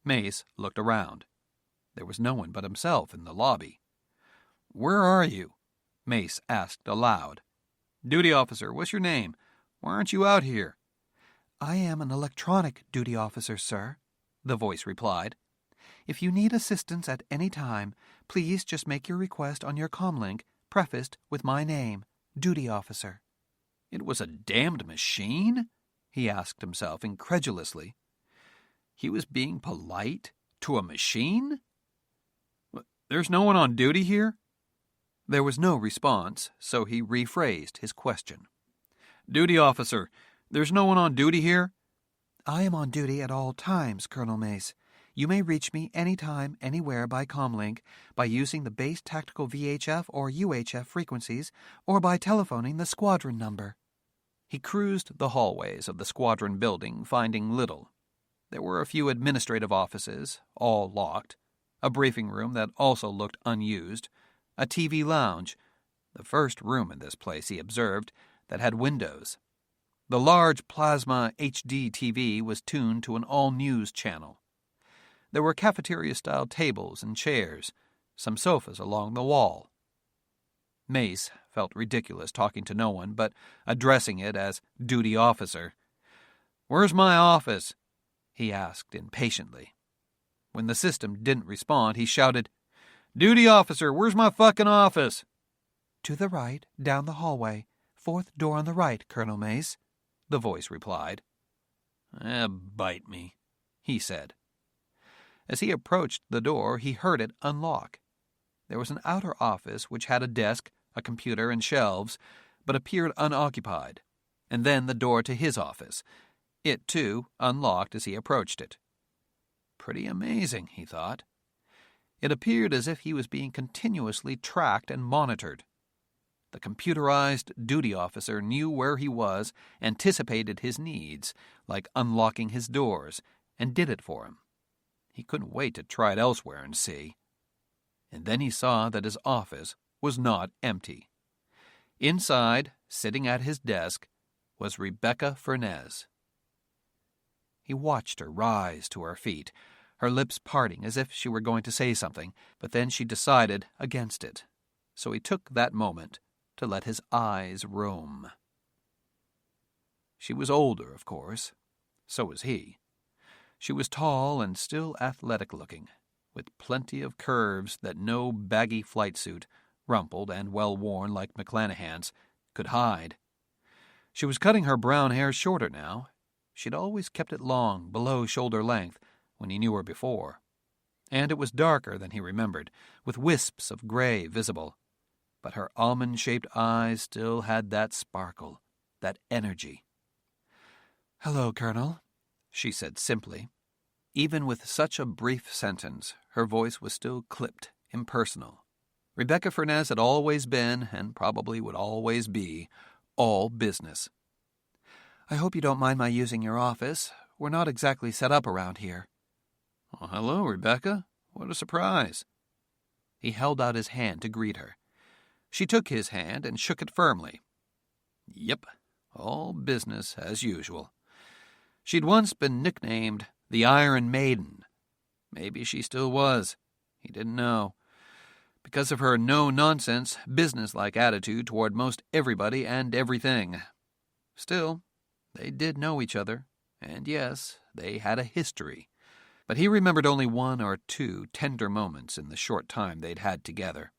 Mace looked around. There was no one but himself in the lobby. "Where are you?" Mace asked aloud. "Duty officer, what's your name? Why aren't you out here?" "I am an electronic duty officer, sir," the voice replied. "If you need assistance at any time, please just make your request on your comlink, prefaced with my name, Duty Officer." It was a damned machine? He asked himself incredulously. He was being polite to a machine? "There's no one on duty here?" There was no response, so he rephrased his question. "Duty officer, there's no one on duty here?" "I am on duty at all times, Colonel Mace. You may reach me anytime, anywhere by comlink, by using the base tactical VHF or UHF frequencies, or by telephoning the squadron number." He cruised the hallways of the squadron building, finding little. There were a few administrative offices, all locked, a briefing room that also looked unused, a TV lounge, the first room in this place, he observed, that had windows. The large plasma HD TV was tuned to an all-news channel. There were cafeteria-style tables and chairs, some sofas along the wall. Mace felt ridiculous talking to no one, but addressing it as duty officer. "Where's my office?" he asked impatiently. When the system didn't respond, he shouted, "Duty officer, where's my fucking office?" "To the right, down the hallway, 4th door on the right, Colonel Mace," the voice replied. Bite me," he said. As he approached the door, he heard it unlock. There was an outer office which had a desk, a computer, and shelves, but appeared unoccupied, and then the door to his office. It, too, unlocked as he approached it. Pretty amazing, he thought. It appeared as if he was being continuously tracked and monitored. The computerized duty officer knew where he was, anticipated his needs, like unlocking his doors, and did it for him. He couldn't wait to try it elsewhere and see. And then he saw that his office was not empty. Inside, sitting at his desk, was Rebecca Furness. He watched her rise to her feet, her lips parting as if she were going to say something, but then she decided against it, so he took that moment to let his eyes roam. She was older, of course. So was he. She was tall and still athletic-looking, with plenty of curves that no baggy flight suit, rumpled and well-worn like McClanahan's, could hide. She was cutting her brown hair shorter now. She'd always kept it long, below shoulder length, when he knew her before. And it was darker than he remembered, with wisps of gray visible. But her almond-shaped eyes still had that sparkle, that energy. "Hello, Colonel," she said simply. Even with such a brief sentence, her voice was still clipped, impersonal. Rebecca Furness had always been, and probably would always be, all business. "I hope you don't mind my using your office. We're not exactly set up around here." "Oh, hello, Rebecca. What a surprise." He held out his hand to greet her. She took his hand and shook it firmly. Yep, all business as usual. She'd once been nicknamed the Iron Maiden. Maybe she still was. He didn't know. Because of her no-nonsense, business-like attitude toward most everybody and everything. Still, they did know each other, and yes, they had a history. But he remembered only one or two tender moments in the short time they'd had together.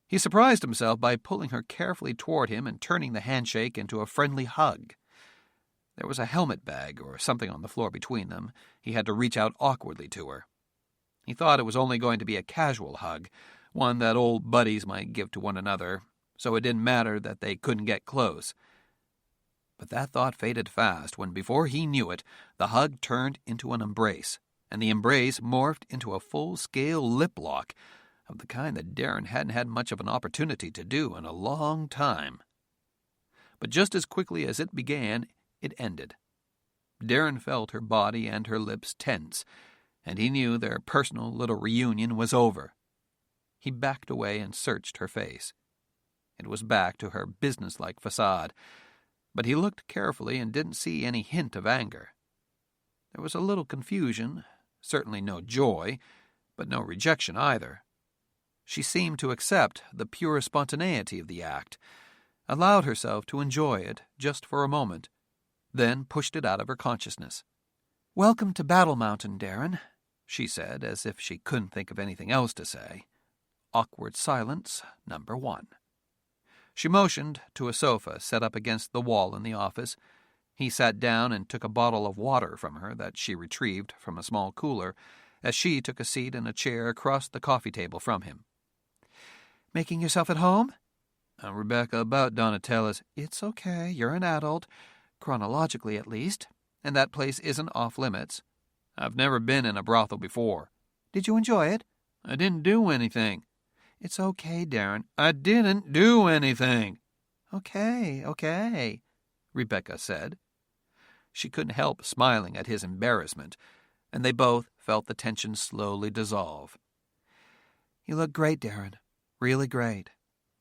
He surprised himself by pulling her carefully toward him and turning the handshake into a friendly hug. There was a helmet bag or something on the floor between them. He had to reach out awkwardly to her. He thought it was only going to be a casual hug, one that old buddies might give to one another, so it didn't matter that they couldn't get close. But that thought faded fast when, before he knew it, the hug turned into an embrace, and the embrace morphed into a full-scale lip lock, of the kind that Darren hadn't had much of an opportunity to do in a long time. But just as quickly as it began, it ended. Darren felt her body and her lips tense, and he knew their personal little reunion was over. He backed away and searched her face. It was back to her businesslike facade, but he looked carefully and didn't see any hint of anger. There was a little confusion, certainly no joy, but no rejection either. She seemed to accept the pure spontaneity of the act, allowed herself to enjoy it just for a moment, then pushed it out of her consciousness. "Welcome to Battle Mountain, Darren," she said, as if she couldn't think of anything else to say. Awkward silence, number 1. She motioned to a sofa set up against the wall in the office. He sat down and took a bottle of water from her that she retrieved from a small cooler, as she took a seat in a chair across the coffee table from him. "Making yourself at home?" Rebecca, about Donatella's. "It's okay. You're an adult, chronologically at least, and that place isn't off-limits." "I've never been in a brothel before." "Did you enjoy it?" "I didn't do anything." "It's okay, Darren." "I didn't do anything." Okay, Rebecca said. She couldn't help smiling at his embarrassment, and they both felt the tension slowly dissolve. "You look great, Darren. Really great.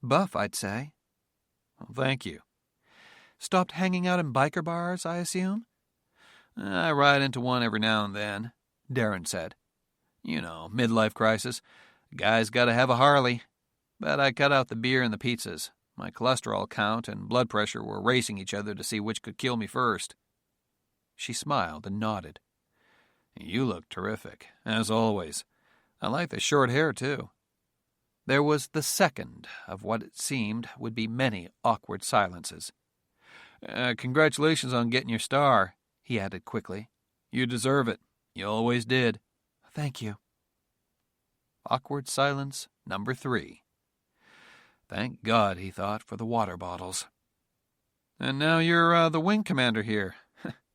Buff, I'd say." "Well, thank you." "Stopped hanging out in biker bars, I assume?" "I ride into one every now and then," Darren said. "You know, midlife crisis. A guy's got to have a Harley. But I cut out the beer and the pizzas. My cholesterol count and blood pressure were racing each other to see which could kill me first." She smiled and nodded. "You look terrific, as always. I like the short hair, too." There was the second of what it seemed would be many awkward silences. Congratulations on getting your star," he added quickly. "You deserve it. You always did." "Thank you." Awkward silence number 3. Thank God, he thought, for the water bottles. "And now you're the wing commander here.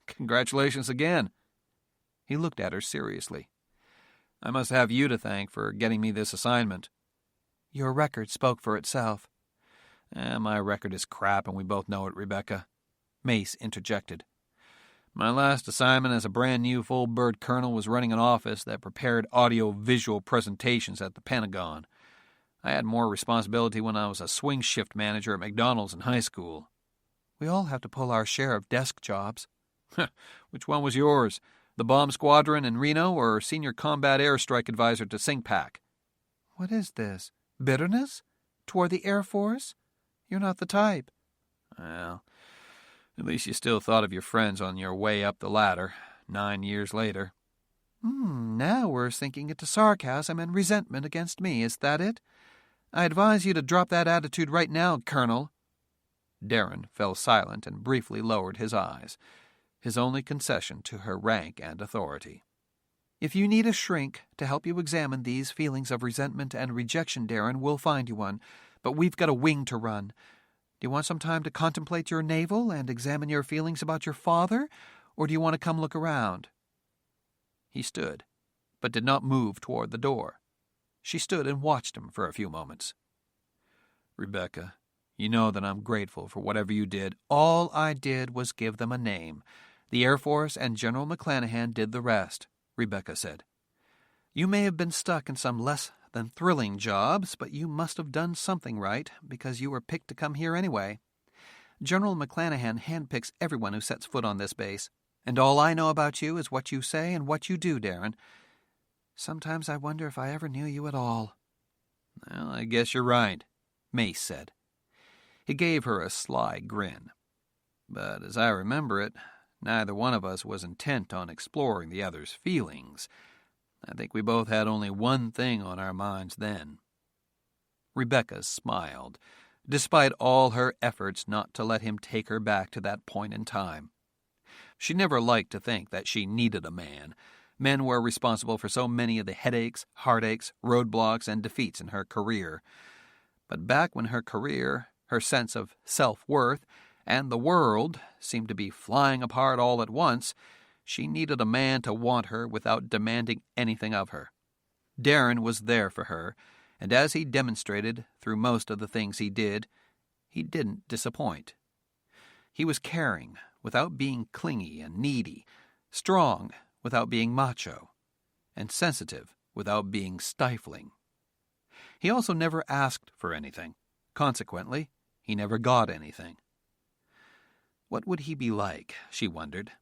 Congratulations again." He looked at her seriously. "I must have you to thank for getting me this assignment." "Your record spoke for itself." My record is crap, and we both know it, Rebecca," Mace interjected. "My last assignment as a brand-new full-bird colonel was running an office that prepared audio-visual presentations at the Pentagon. I had more responsibility when I was a swing shift manager at McDonald's in high school." "We all have to pull our share of desk jobs." "Which one was yours? The bomb squadron in Reno or senior combat airstrike advisor to SINCPAC?" "What is this? Bitterness? Toward the Air Force? You're not the type." "Well, At least you still thought of your friends on your way up the ladder, 9 years later. Now we're sinking into sarcasm and resentment against me, is that it? I advise you to drop that attitude right now, Colonel. Darren fell silent and briefly lowered his eyes, his only concession to her rank and authority. If you need a shrink to help you examine these feelings of resentment and rejection, Darren, we'll find you one, but we've got a wing to run. Do you want some time to contemplate your navel and examine your feelings about your father, or do you want to come look around? He stood, but did not move toward the door. She stood and watched him for a few moments. Rebecca, you know that I'm grateful for whatever you did. All I did was give them a name. The Air Force and General McClanahan did the rest, Rebecca said. You may have been stuck in some less than thrilling jobs, but you must have done something right, because you were picked to come here anyway. General McClanahan handpicks everyone who sets foot on this base, and all I know about you is what you say and what you do, Darren. Sometimes I wonder if I ever knew you at all. Well, I guess you're right, Mace said. He gave her a sly grin. But as I remember it, neither one of us was intent on exploring the other's feelings. I think we both had only one thing on our minds then. Rebecca smiled, despite all her efforts not to let him take her back to that point in time. She never liked to think that she needed a man. Men were responsible for so many of the headaches, heartaches, roadblocks, and defeats in her career. But back when her career, her sense of self-worth, and the world seemed to be flying apart all at once, she needed a man to want her without demanding anything of her. Darren was there for her, and as he demonstrated through most of the things he didn't disappoint. He was caring without being clingy and needy, strong without being macho, and sensitive without being stifling. He also never asked for anything. Consequently, he never got anything. What would he be like, she wondered,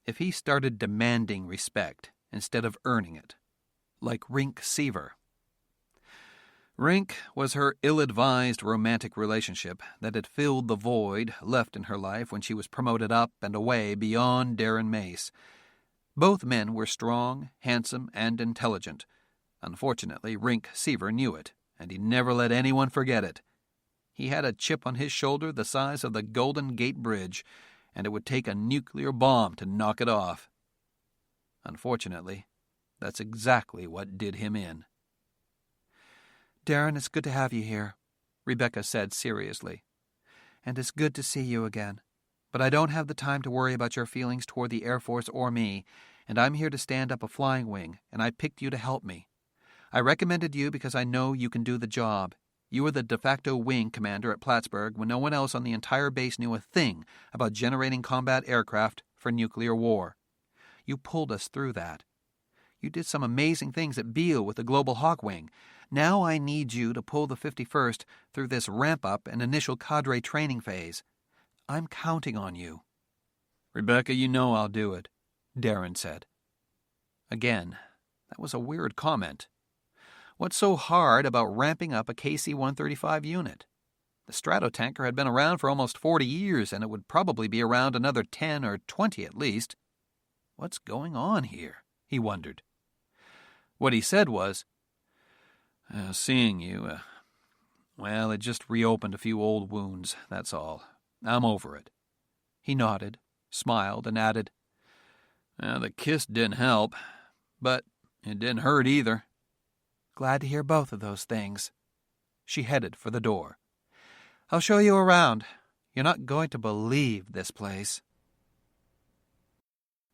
if he started demanding respect instead of earning it, like Rink Seaver? Rink was her ill-advised romantic relationship that had filled the void left in her life when she was promoted up and away beyond Darren Mace. Both men were strong, handsome, and intelligent. Unfortunately, Rink Seaver knew it, and he never let anyone forget it. He had a chip on his shoulder the size of the Golden Gate Bridge, and it would take a nuclear bomb to knock it off. Unfortunately, that's exactly what did him in. Darren, it's good to have you here, Rebecca said seriously. And it's good to see you again. But I don't have the time to worry about your feelings toward the Air Force or me, and I'm here to stand up a flying wing, and I picked you to help me. I recommended you because I know you can do the job. You were the de facto wing commander at Plattsburgh when no one else on the entire base knew a thing about generating combat aircraft for nuclear war. You pulled us through that. You did some amazing things at Beale with the Global Hawk Wing. Now I need you to pull the 51st through this ramp-up and initial cadre training phase. I'm counting on you. Rebecca, you know I'll do it, Darren said. Again, that was a weird comment. What's so hard about ramping up a KC-135 unit? The Stratotanker had been around for almost 40 years, and it would probably be around another 10 or 20 at least. What's going on here? He wondered. What he said was, seeing you, well, it just reopened a few old wounds, that's all. I'm over it. He nodded, smiled, and added, the kiss didn't help, but it didn't hurt either. Glad to hear both of those things. She headed for the door. I'll show you around. You're not going to believe this place.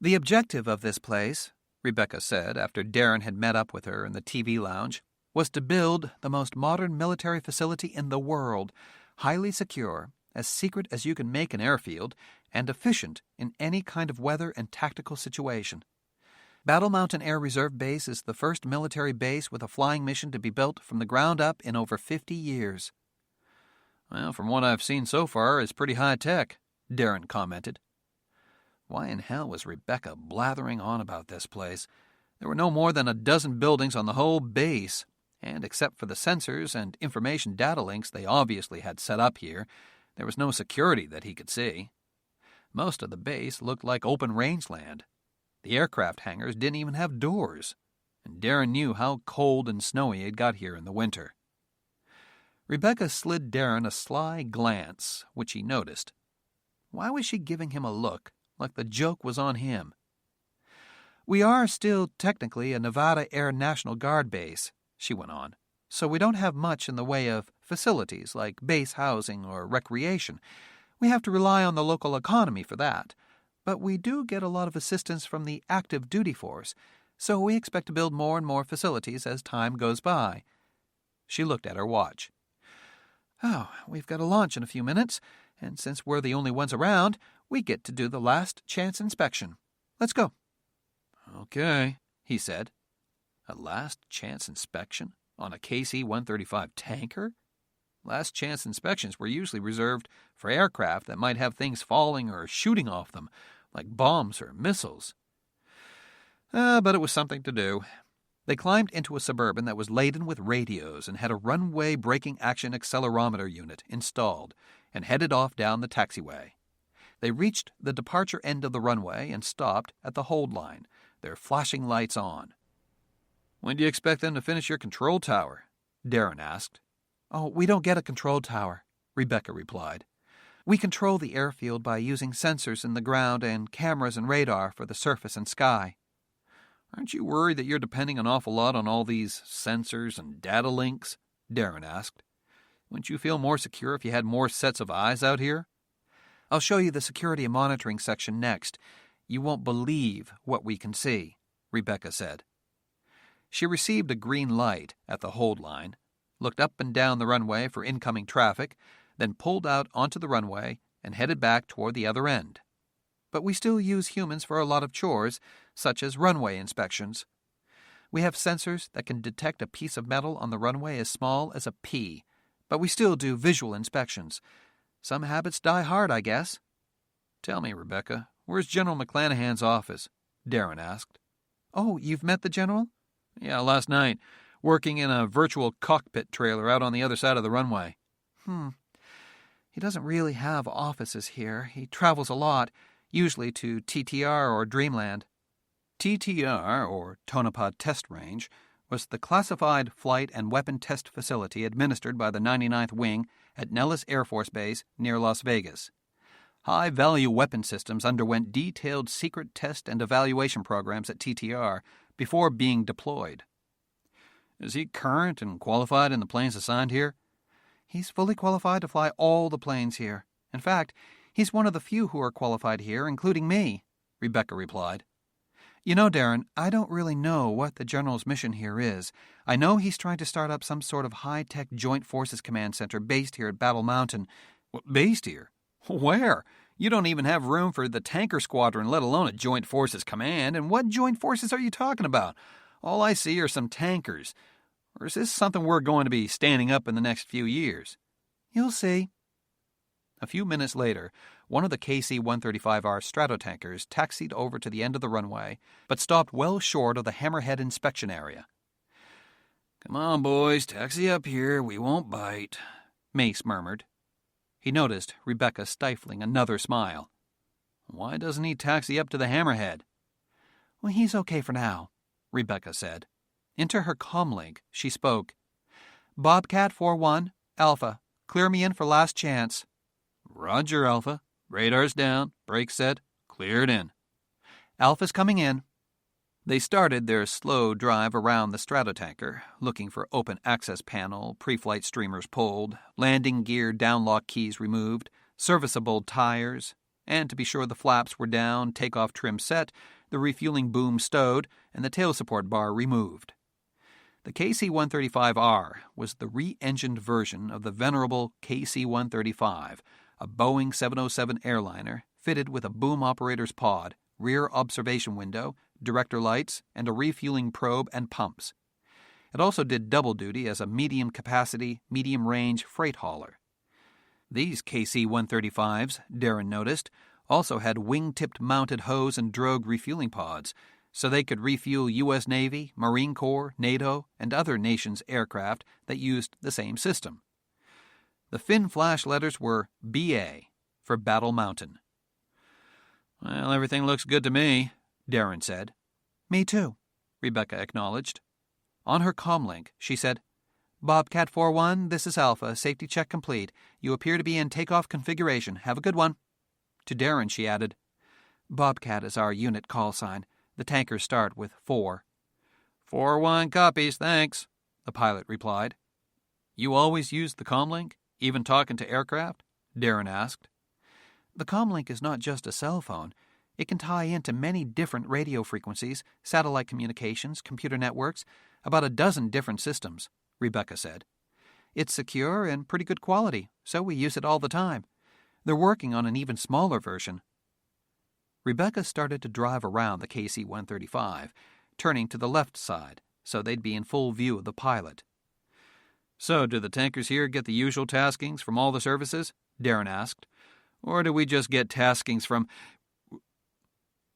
The objective of this place, Rebecca said after Darren had met up with her in the TV lounge, was to build the most modern military facility in the world, highly secure, as secret as you can make an airfield, and efficient in any kind of weather and tactical situation. Battle Mountain Air Reserve Base is the first military base with a flying mission to be built from the ground up in over 50 years. Well, from what I've seen so far, it's pretty high-tech, Darren commented. Why in hell was Rebecca blathering on about this place? There were no more than a dozen buildings on the whole base, and except for the sensors and information data links they obviously had set up here, there was no security that he could see. Most of the base looked like open rangeland. The aircraft hangars didn't even have doors, and Darren knew how cold and snowy it got here in the winter. Rebecca slid Darren a sly glance, which he noticed. Why was she giving him a look like the joke was on him? "We are still technically a Nevada Air National Guard base," she went on, "so we don't have much in the way of facilities like base housing or recreation. We have to rely on the local economy for that. But we do get a lot of assistance from the active duty force, so we expect to build more and more facilities as time goes by." She looked at her watch. "Oh, we've got a launch in a few minutes, and since we're the only ones around, we get to do the last chance inspection. Let's go." "Okay," he said. A last chance inspection on a KC-135 tanker? Last chance inspections were usually reserved for aircraft that might have things falling or shooting off them, like bombs or missiles. But it was something to do. They climbed into a Suburban that was laden with radios and had a runway braking action accelerometer unit installed and headed off down the taxiway. They reached the departure end of the runway and stopped at the hold line, their flashing lights on. "When do you expect them to finish your control tower?" Darren asked. "Oh, we don't get a control tower," Rebecca replied. "We control the airfield by using sensors in the ground and cameras and radar for the surface and sky." "Aren't you worried that you're depending an awful lot on all these sensors and data links?" Darren asked. "Wouldn't you feel more secure if you had more sets of eyes out here?" "I'll show you the security and monitoring section next. You won't believe what we can see," Rebecca said. She received a green light at the hold line, looked up and down the runway for incoming traffic, then pulled out onto the runway and headed back toward the other end. "But we still use humans for a lot of chores, such as runway inspections. We have sensors that can detect a piece of metal on the runway as small as a pea, but we still do visual inspections. Some habits die hard, I guess." "Tell me, Rebecca, where's General McClanahan's office?" Darren asked. "Oh, you've met the general?" "Yeah, last night, working in a virtual cockpit trailer out on the other side of the runway." He doesn't really have offices here. He travels a lot, usually to TTR or Dreamland." TTR, or Tonopah Test Range, was the classified flight and weapon test facility administered by the 99th Wing at Nellis Air Force Base near Las Vegas. High-value weapon systems underwent detailed secret test and evaluation programs at TTR before being deployed. "Is he current and qualified in the planes assigned here?" "He's fully qualified to fly all the planes here. In fact, he's one of the few who are qualified here, including me," Rebecca replied. "You know, Darren, I don't really know what the general's mission here is. I know he's trying to start up some sort of high-tech Joint Forces Command Center based here at Battle Mountain." "Based here? Where? You don't even have room for the tanker squadron, let alone a Joint Forces Command. And what Joint Forces are you talking about? All I see are some tankers. Or is this something we're going to be standing up in the next few years?" "You'll see." A few minutes later, one of the KC-135R Stratotankers taxied over to the end of the runway, but stopped well short of the Hammerhead inspection area. "Come on, boys, taxi up here. We won't bite," Mace murmured. He noticed Rebecca stifling another smile. "Why doesn't he taxi up to the Hammerhead?" "Well, he's okay for now," Rebecca said. Into her comlink, she spoke. "Bobcat 4-1, Alpha. Clear me in for last chance." "Roger, Alpha. Radar's down. Brakes set. Cleared in." "Alpha's coming in." They started their slow drive around the Stratotanker, looking for open access panel, pre-flight streamers pulled, landing gear downlock keys removed, serviceable tires, and to be sure the flaps were down, takeoff trim set, the refueling boom stowed, and the tail support bar removed. The KC-135R was the re-engined version of the venerable KC-135, a Boeing 707 airliner fitted with a boom operator's pod, rear observation window, director lights, and a refueling probe and pumps. It also did double duty as a medium-capacity, medium-range freight hauler. These KC-135s, Darren noticed, also had wing-tipped mounted hose and drogue refueling pods, so they could refuel U.S. Navy, Marine Corps, NATO, and other nations' aircraft that used the same system. The fin flash letters were BA for Battle Mountain. Well, everything looks good to me, Darren said. Me too, Rebecca acknowledged. On her comlink, she said, Bobcat 4-1, this is Alpha. Safety check complete. You appear to be in takeoff configuration. Have a good one. To Darren, she added, Bobcat is our unit call sign. The tankers start with 4. 4-1 copies, thanks, the pilot replied. You always use the comlink, even talking to aircraft? Darren asked. The comlink is not just a cell phone. It can tie into many different radio frequencies, satellite communications, computer networks, about a dozen different systems, Rebecca said. It's secure and pretty good quality, so we use it all the time. They're working on an even smaller version. Rebecca started to drive around the KC-135, turning to the left side, so they'd be in full view of the pilot. So, do the tankers here get the usual taskings from all the services? Darren asked. Or do we just get taskings from...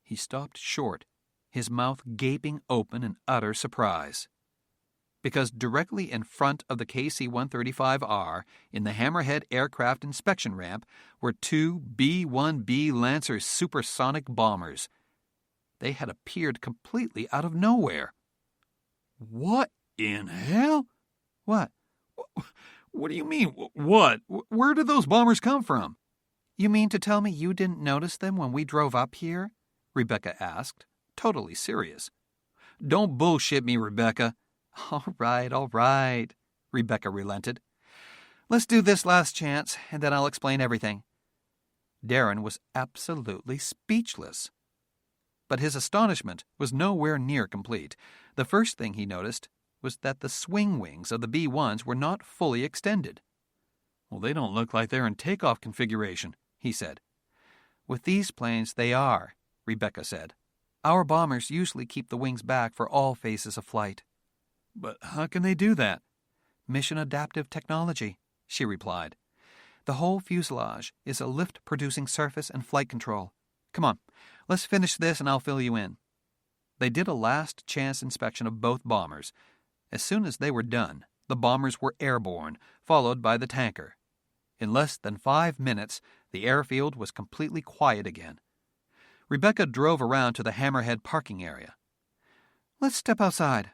He stopped short, his mouth gaping open in utter surprise. Because directly in front of the KC-135R, in the Hammerhead aircraft inspection ramp, were 2 B-1B Lancer supersonic bombers. They had appeared completely out of nowhere. What in hell? What? What do you mean, what? Where did those bombers come from? You mean to tell me you didn't notice them when we drove up here? Rebecca asked, totally serious. Don't bullshit me, Rebecca. All right, Rebecca relented. Let's do this last chance, and then I'll explain everything. Darren was absolutely speechless. But his astonishment was nowhere near complete. The first thing he noticed was that the swing wings of the B-1s were not fully extended. Well, they don't look like they're in takeoff configuration, he said. With these planes, they are, Rebecca said. Our bombers usually keep the wings back for all phases of flight. But how can they do that? Mission adaptive technology, she replied. The whole fuselage is a lift-producing surface and flight control. Come on, let's finish this and I'll fill you in. They did a last-chance inspection of both bombers. As soon as they were done, the bombers were airborne, followed by the tanker. In less than 5 minutes, the airfield was completely quiet again. Rebecca drove around to the Hammerhead parking area. Let's step outside.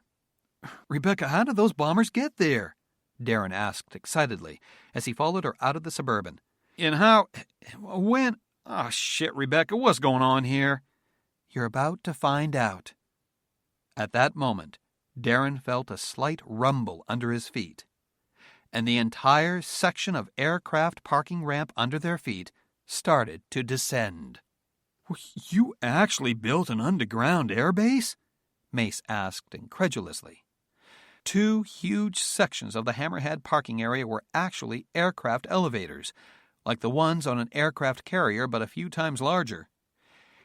Rebecca, how did those bombers get there? Darren asked excitedly as he followed her out of the Suburban. And how... when... Oh, shit, Rebecca, what's going on here? You're about to find out. At that moment, Darren felt a slight rumble under his feet, and the entire section of aircraft parking ramp under their feet started to descend. You actually built an underground airbase? Mace asked incredulously. 2 huge sections of the Hammerhead parking area were actually aircraft elevators, like the ones on an aircraft carrier but a few times larger.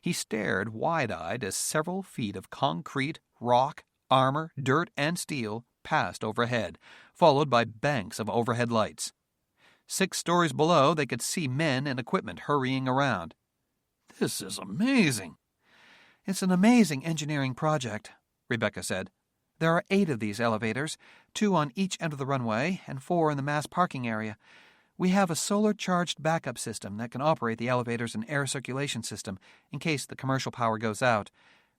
He stared wide-eyed as several feet of concrete, rock, armor, dirt, and steel passed overhead, followed by banks of overhead lights. 6 stories below, they could see men and equipment hurrying around. This is amazing. It's an amazing engineering project, Rebecca said. There are 8 of these elevators, 2 on each end of the runway and 4 in the mass parking area. We have a solar-charged backup system that can operate the elevators and air circulation system in case the commercial power goes out.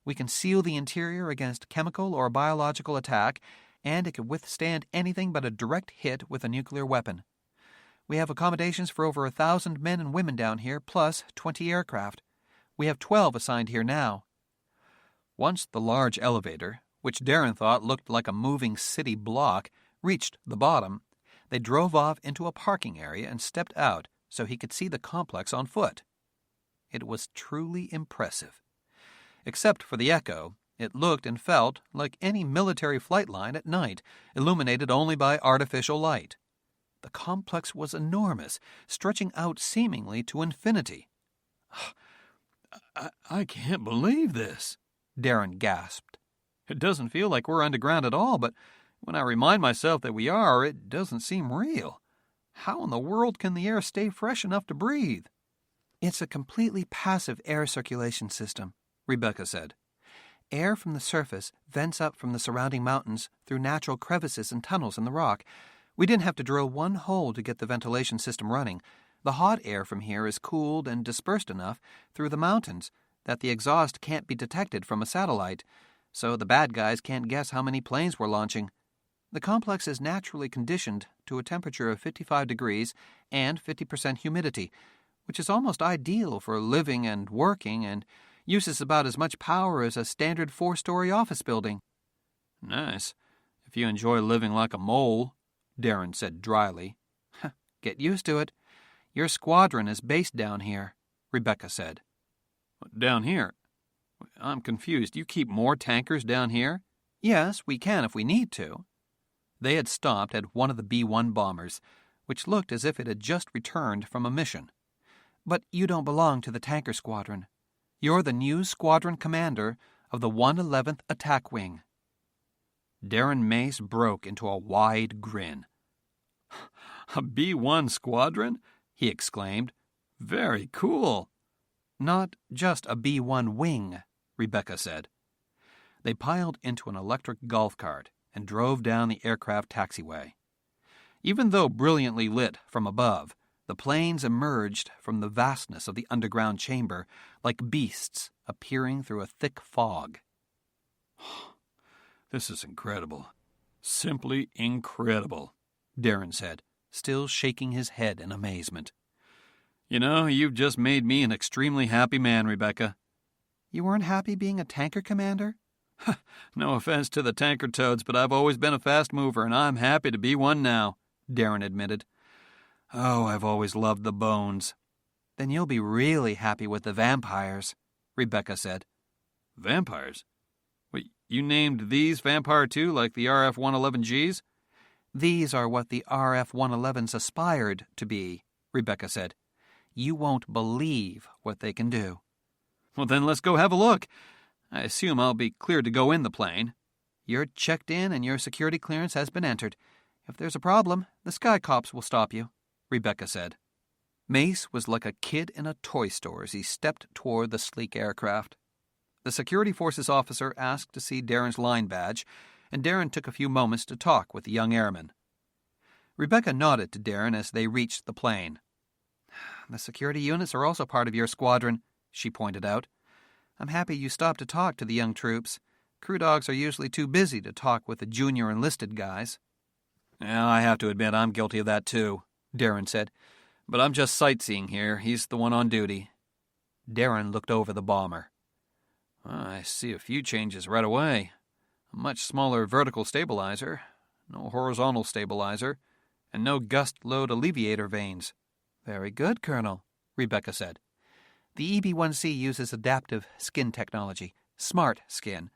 We can seal the interior against chemical or biological attack, and it can withstand anything but a direct hit with a nuclear weapon. We have accommodations for over 1,000 men and women down here, plus 20 aircraft. We have 12 assigned here now. Once the large elevator, which Darren thought looked like a moving city block, reached the bottom, they drove off into a parking area and stepped out so he could see the complex on foot. It was truly impressive. Except for the echo, it looked and felt like any military flight line at night, illuminated only by artificial light. The complex was enormous, stretching out seemingly to infinity. I can't believe this, Darren gasped. It doesn't feel like we're underground at all, but when I remind myself that we are, it doesn't seem real. How in the world can the air stay fresh enough to breathe? It's a completely passive air circulation system, Rebecca said. Air from the surface vents up from the surrounding mountains through natural crevices and tunnels in the rock. We didn't have to drill one hole to get the ventilation system running. The hot air from here is cooled and dispersed enough through the mountains that the exhaust can't be detected from a satellite, so the bad guys can't guess how many planes we're launching. The complex is naturally conditioned to a temperature of 55 degrees and 50% humidity, which is almost ideal for living and working and uses about as much power as a standard 4-story office building. Nice. If you enjoy living like a mole, Darren said dryly. Get used to it. Your squadron is based down here, Rebecca said. Down here? I'm confused. You keep more tankers down here? Yes, we can if we need to. They had stopped at one of the B-1 bombers, which looked as if it had just returned from a mission. But you don't belong to the tanker squadron. You're the new squadron commander of the 111th Attack Wing. Darren Mace broke into a wide grin. A B-1 squadron? He exclaimed. Very cool. Not just a B-1 wing, Rebecca said. They piled into an electric golf cart and drove down the aircraft taxiway. Even though brilliantly lit from above, the planes emerged from the vastness of the underground chamber like beasts appearing through a thick fog. This is incredible. Simply incredible, Darren said, still shaking his head in amazement. You know, you've just made me an extremely happy man, Rebecca. You weren't happy being a tanker commander? No offense to the tanker toads, but I've always been a fast mover, and I'm happy to be one now, Darren admitted. Oh, I've always loved the bones. Then you'll be really happy with the vampires, Rebecca said. Vampires? Wait, you named these Vampire too, like the RF-111Gs? These are what the RF-111s aspired to be, Rebecca said. You won't believe what they can do. Well, then let's go have a look. I assume I'll be cleared to go in the plane. You're checked in and your security clearance has been entered. If there's a problem, the Sky Cops will stop you, Rebecca said. Mace was like a kid in a toy store as he stepped toward the sleek aircraft. The security forces officer asked to see Darren's line badge, and Darren took a few moments to talk with the young airman. Rebecca nodded to Darren as they reached the plane. The security units are also part of your squadron, she pointed out. I'm happy you stopped to talk to the young troops. Crew dogs are usually too busy to talk with the junior enlisted guys. Yeah, I have to admit I'm guilty of that too, Darren said. But I'm just sightseeing here. He's the one on duty. Darren looked over the bomber. I see a few changes right away. A much smaller vertical stabilizer, no horizontal stabilizer, and no gust load alleviator vanes. Very good, Colonel, Rebecca said. The EB-1C uses adaptive skin technology, smart skin,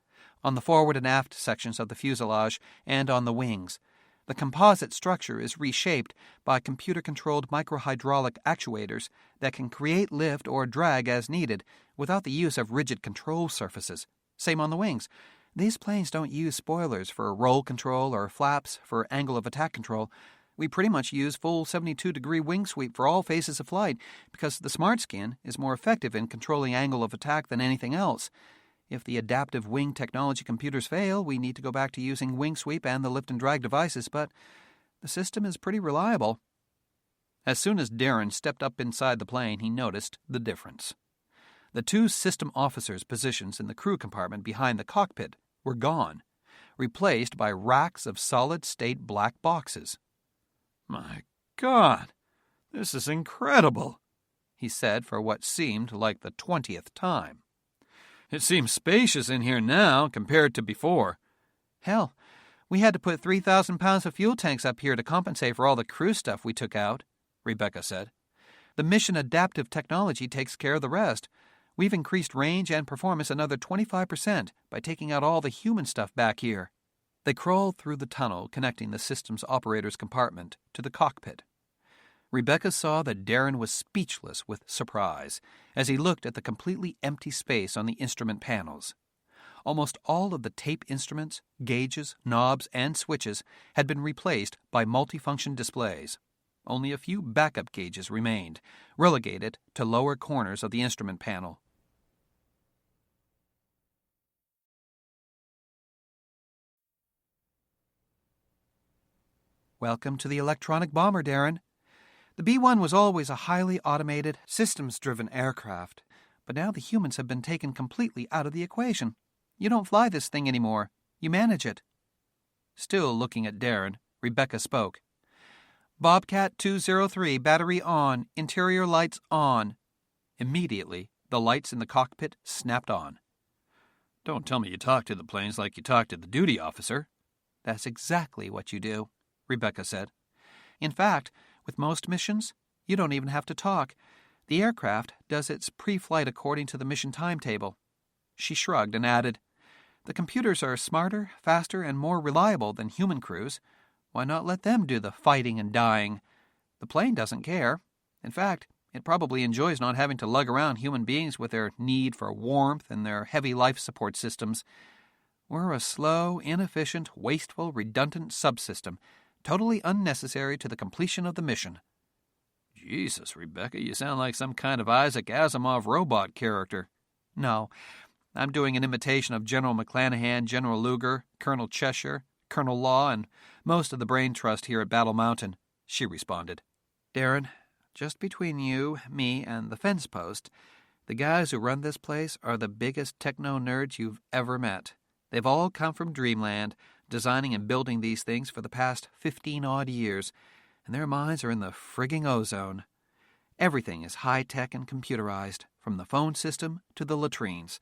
on the forward and aft sections of the fuselage and on the wings. The composite structure is reshaped by computer-controlled microhydraulic actuators that can create lift or drag as needed without the use of rigid control surfaces. Same on the wings. These planes don't use spoilers for roll control or flaps for angle of attack control. We pretty much use full 72-degree wing sweep for all phases of flight because the smart skin is more effective in controlling angle of attack than anything else. If the adaptive wing technology computers fail, we need to go back to using wing sweep and the lift and drag devices, but the system is pretty reliable. As soon as Darren stepped up inside the plane, he noticed the difference. The two system officers' positions in the crew compartment behind the cockpit were gone, replaced by racks of solid-state black boxes. My God, this is incredible, he said for what seemed like the 20th time. It seems spacious in here now compared to before. Hell, we had to put 3,000 pounds of fuel tanks up here to compensate for all the crew stuff we took out, Rebecca said. The mission adaptive technology takes care of the rest. We've increased range and performance another 25% by taking out all the human stuff back here. They crawled through the tunnel connecting the system's operator's compartment to the cockpit. Rebecca saw that Darren was speechless with surprise as he looked at the completely empty space on the instrument panels. Almost all of the tape instruments, gauges, knobs, and switches had been replaced by multifunction displays. Only a few backup gauges remained, relegated to lower corners of the instrument panel. Welcome to the electronic bomber, Darren. The B-1 was always a highly automated, systems-driven aircraft, but now the humans have been taken completely out of the equation. You don't fly this thing anymore. You manage it. Still looking at Darren, Rebecca spoke. Bobcat 203, battery on, interior lights on. Immediately, the lights in the cockpit snapped on. Don't tell me you talk to the planes like you talk to the duty officer. That's exactly what you do, Rebecca said. In fact, with most missions, you don't even have to talk. The aircraft does its pre-flight according to the mission timetable. She shrugged and added, The computers are smarter, faster, and more reliable than human crews. Why not let them do the fighting and dying? The plane doesn't care. In fact, it probably enjoys not having to lug around human beings with their need for warmth and their heavy life support systems. We're a slow, inefficient, wasteful, redundant subsystem, totally unnecessary to the completion of the mission. Jesus, Rebecca, you sound like some kind of Isaac Asimov robot character. No, I'm doing an imitation of General McClanahan, General Luger, Colonel Cheshire, Colonel Law, and most of the brain trust here at Battle Mountain, she responded. Darren, just between you, me, and the fence post, the guys who run this place are the biggest techno-nerds you've ever met. They've all come from Dreamland, designing and building these things for the past 15-odd years, and their minds are in the frigging ozone. Everything is high-tech and computerized, from the phone system to the latrines.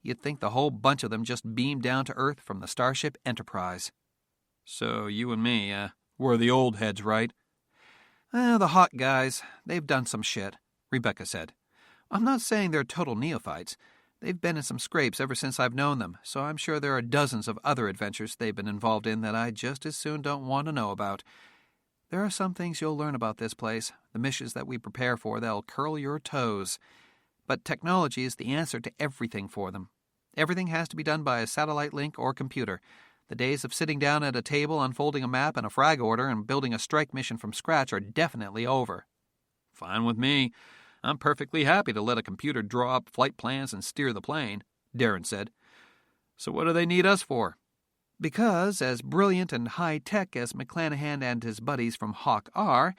You'd think the whole bunch of them just beamed down to Earth from the Starship Enterprise. So you and me, we're the old heads, right? The hot guys, they've done some shit, Rebecca said. I'm not saying they're total neophytes. They've been in some scrapes ever since I've known them, so I'm sure there are dozens of other adventures they've been involved in that I just as soon don't want to know about. There are some things you'll learn about this place, the missions that we prepare for that'll curl your toes. But technology is the answer to everything for them. Everything has to be done by a satellite link or computer. The days of sitting down at a table, unfolding a map and a frag order, and building a strike mission from scratch are definitely over. Fine with me. I'm perfectly happy to let a computer draw up flight plans and steer the plane, Darren said. So what do they need us for? Because, as brilliant and high-tech as McClanahan and his buddies from Hawk are,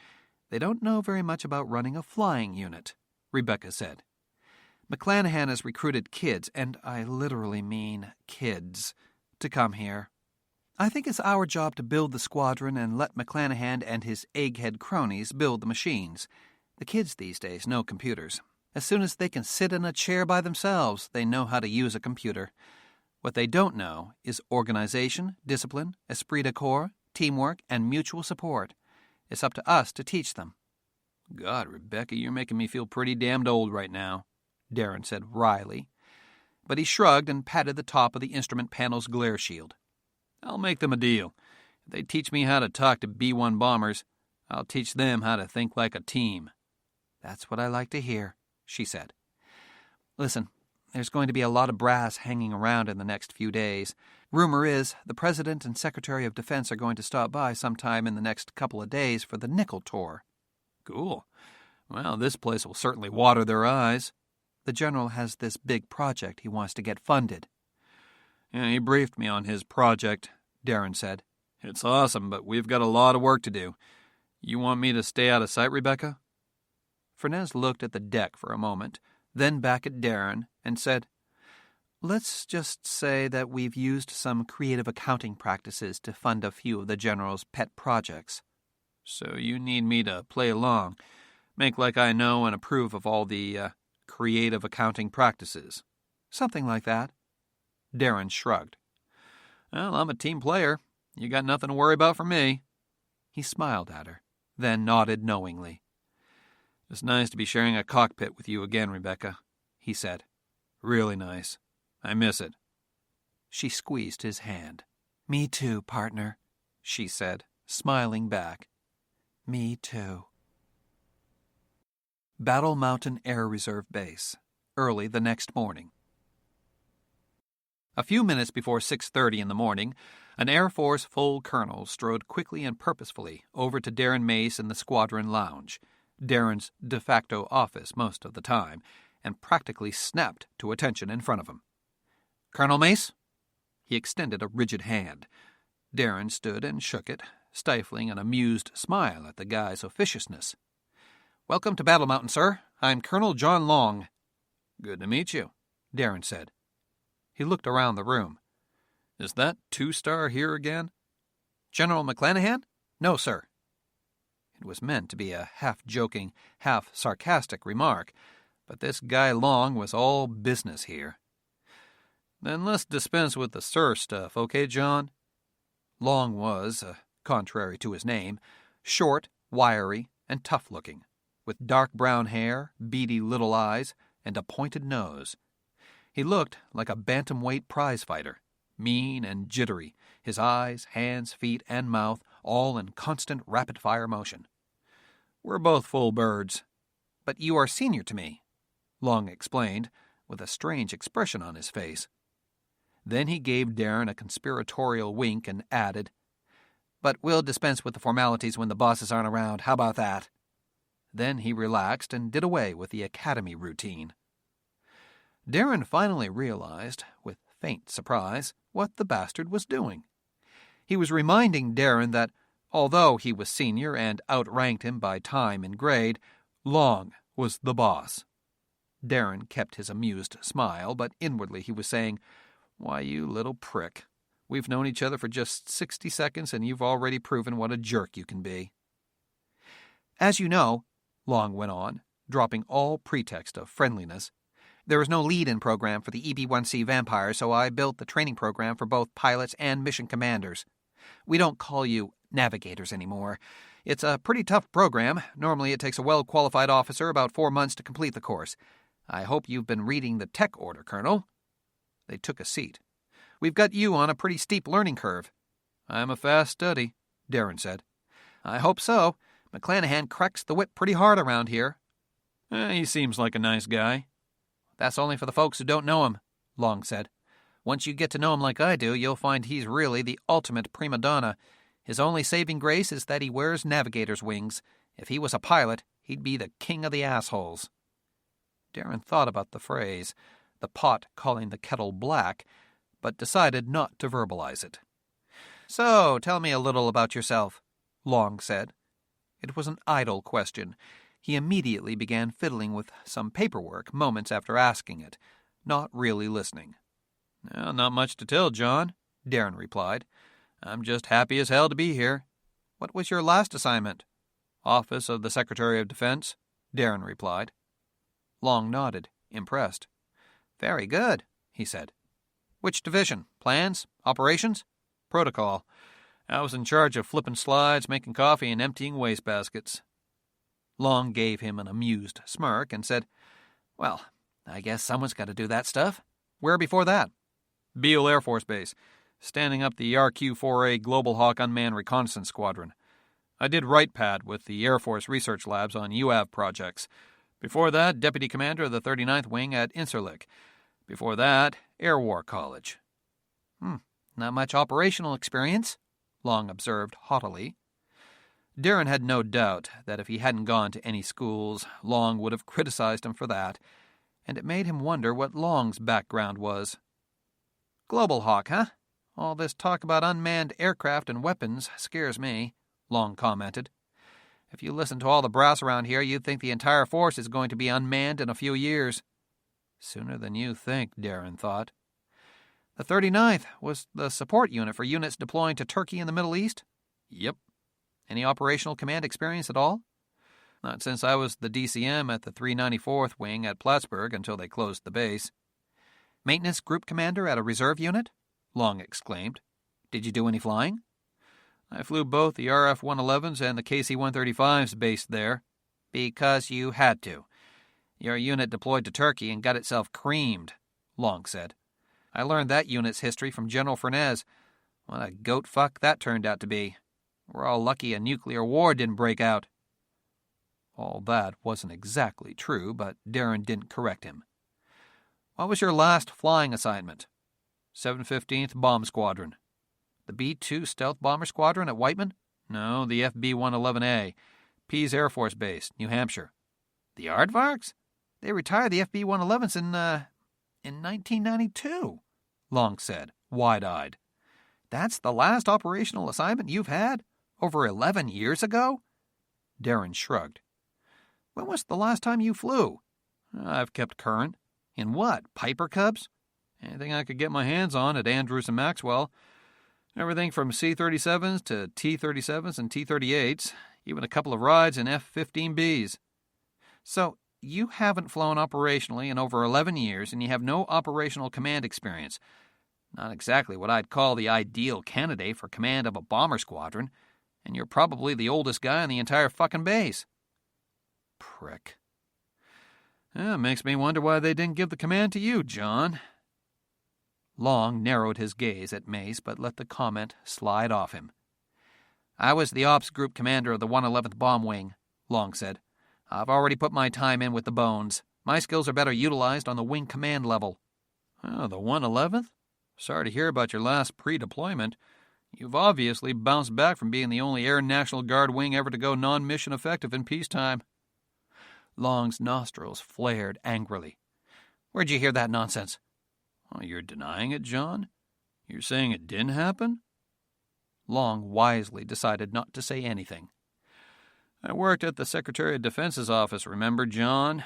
they don't know very much about running a flying unit, Rebecca said. McClanahan has recruited kids, and I literally mean kids, to come here. I think it's our job to build the squadron and let McClanahan and his egghead cronies build the machines. The kids these days know computers. As soon as they can sit in a chair by themselves, they know how to use a computer. What they don't know is organization, discipline, esprit de corps, teamwork, and mutual support. It's up to us to teach them. God, Rebecca, you're making me feel pretty damned old right now, Darren said wryly. But he shrugged and patted the top of the instrument panel's glare shield. I'll make them a deal. If they teach me how to talk to B-1 bombers, I'll teach them how to think like a team. That's what I like to hear, she said. Listen, there's going to be a lot of brass hanging around in the next few days. Rumor is the President and Secretary of Defense are going to stop by sometime in the next couple of days for the nickel tour. Cool. Well, this place will certainly water their eyes. The General has this big project he wants to get funded. Yeah, he briefed me on his project, Darren said. It's awesome, but we've got a lot of work to do. You want me to stay out of sight, Rebecca? Fernez looked at the deck for a moment, then back at Darren, and said, Let's just say that we've used some creative accounting practices to fund a few of the General's pet projects. So you need me to play along, make like I know and approve of all the creative accounting practices. Something like that. Darren shrugged. Well, I'm a team player. You got nothing to worry about from me. He smiled at her, then nodded knowingly. It's nice to be sharing a cockpit with you again, Rebecca, he said. Really nice. I miss it. She squeezed his hand. Me too, partner, she said, smiling back. Me too. Battle Mountain Air Reserve Base, early the next morning. A few minutes before 6:30 in the morning, an Air Force full colonel strode quickly and purposefully over to Darren Mace in the squadron lounge, Darren's de facto office most of the time, and practically snapped to attention in front of him. Colonel Mace? He extended a rigid hand. Darren stood and shook it, stifling an amused smile at the guy's officiousness. Welcome to Battle Mountain, sir. I'm Colonel John Long. Good to meet you, Darren said. He looked around the room. Is that two-star here again? General McClanahan? No, sir. It was meant to be a half-joking, half-sarcastic remark, but this guy Long was all business here. Then let's dispense with the sir stuff, okay, John? Long was, contrary to his name, short, wiry, and tough-looking, with dark brown hair, beady little eyes, and a pointed nose. He looked like a bantamweight prize-fighter, mean and jittery, his eyes, hands, feet, and mouth all in constant rapid-fire motion. We're both full birds. But you are senior to me, Long explained, with a strange expression on his face. Then he gave Darren a conspiratorial wink and added, "But we'll dispense with the formalities when the bosses aren't around. How about that?" Then he relaxed and did away with the academy routine. Darren finally realized, with faint surprise, what the bastard was doing. He was reminding Darren that, although he was senior and outranked him by time and grade, Long was the boss. Darren kept his amused smile, but inwardly he was saying, "Why, you little prick. We've known each other for just 60 seconds, and you've already proven what a jerk you can be." "As you know," Long went on, dropping all pretext of friendliness, "there is no lead-in program for the EB-1C vampires, so I built the training program for both pilots and mission commanders. We don't call you navigators anymore. It's a pretty tough program. Normally it takes a well-qualified officer about 4 months to complete the course. I hope you've been reading the tech order, Colonel." They took a seat. "We've got you on a pretty steep learning curve." "I'm a fast study," Darren said. "I hope so. McClanahan cracks the whip pretty hard around here." He seems like a nice guy." "That's only for the folks who don't know him," Long said. "Once you get to know him like I do, you'll find he's really the ultimate prima donna. His only saving grace is that he wears navigator's wings. If he was a pilot, he'd be the king of the assholes." Darren thought about the phrase, the pot calling the kettle black, but decided not to verbalize it. "So, tell me a little about yourself," Long said. It was an idle question. He immediately began fiddling with some paperwork moments after asking it, not really listening. "Not much to tell, John," Darren replied. "I'm just happy as hell to be here." "What was your last assignment?" "Office of the Secretary of Defense," Darren replied. Long nodded, impressed. "Very good," he said. "Which division? Plans? Operations?" "Protocol. I was in charge of flipping slides, making coffee, and emptying wastebaskets." Long gave him an amused smirk and said, "Well, I guess someone's got to do that stuff. Where before that?" "Beale Air Force Base, standing up the RQ-4A Global Hawk Unmanned Reconnaissance Squadron. I did right pad with the Air Force Research Labs on UAV projects. Before that, Deputy Commander of the 39th Wing at Incirlik. Before that, Air War College." "Not much operational experience," Long observed haughtily. Darren had no doubt that if he hadn't gone to any schools, Long would have criticized him for that, and it made him wonder what Long's background was. "Global Hawk, huh? All this talk about unmanned aircraft and weapons scares me," Long commented. "If you listen to all the brass around here, you'd think the entire force is going to be unmanned in a few years." Sooner than you think, Darren thought. "The 39th was the support unit for units deploying to Turkey and the Middle East?" "Yep." "Any operational command experience at all?" "Not since I was the DCM at the 394th Wing at Plattsburgh until they closed the base." "Maintenance group commander at a reserve unit?" Long exclaimed. "Did you do any flying?" "I flew both the RF-111s and the KC-135s based there." "Because you had to. Your unit deployed to Turkey and got itself creamed," Long said. "I learned that unit's history from General Furnez. What a goat fuck that turned out to be. We're all lucky a nuclear war didn't break out." All that wasn't exactly true, but Darren didn't correct him. "What was your last flying assignment?" 715th Bomb Squadron. "The B-2 Stealth Bomber Squadron at Whiteman?" "No, the FB-111A. Pease Air Force Base, New Hampshire." "The Aardvarks? They retired the FB-111s in 1992, Long said, wide-eyed. "That's the last operational assignment you've had? Over 11 years ago?" Darren shrugged. When was the last time you flew? I've kept current. In what, Piper Cubs? Anything I could get my hands on at Andrews and Maxwell. Everything from C-37s to T-37s and T-38s, even a couple of rides in F-15Bs. So, you haven't flown operationally in over 11 years, and you have no operational command experience. Not exactly what I'd call the ideal candidate for command of a bomber squadron, and you're probably the oldest guy on the entire fucking base. Prick. Makes me wonder why they didn't give the command to you, John. Long narrowed his gaze at Mace, but let the comment slide off him. I was the ops group commander of the 111th Bomb Wing, Long said. I've already put my time in with the bones. My skills are better utilized on the wing command level. Oh, the 111th? Sorry to hear about your last pre-deployment. You've obviously bounced back from being the only Air National Guard wing ever to go non-mission effective in peacetime. Long's nostrils flared angrily. Where'd you hear that nonsense? Oh, you're denying it, John? You're saying it didn't happen? Long wisely decided not to say anything. I worked at the Secretary of Defense's office, remember, John?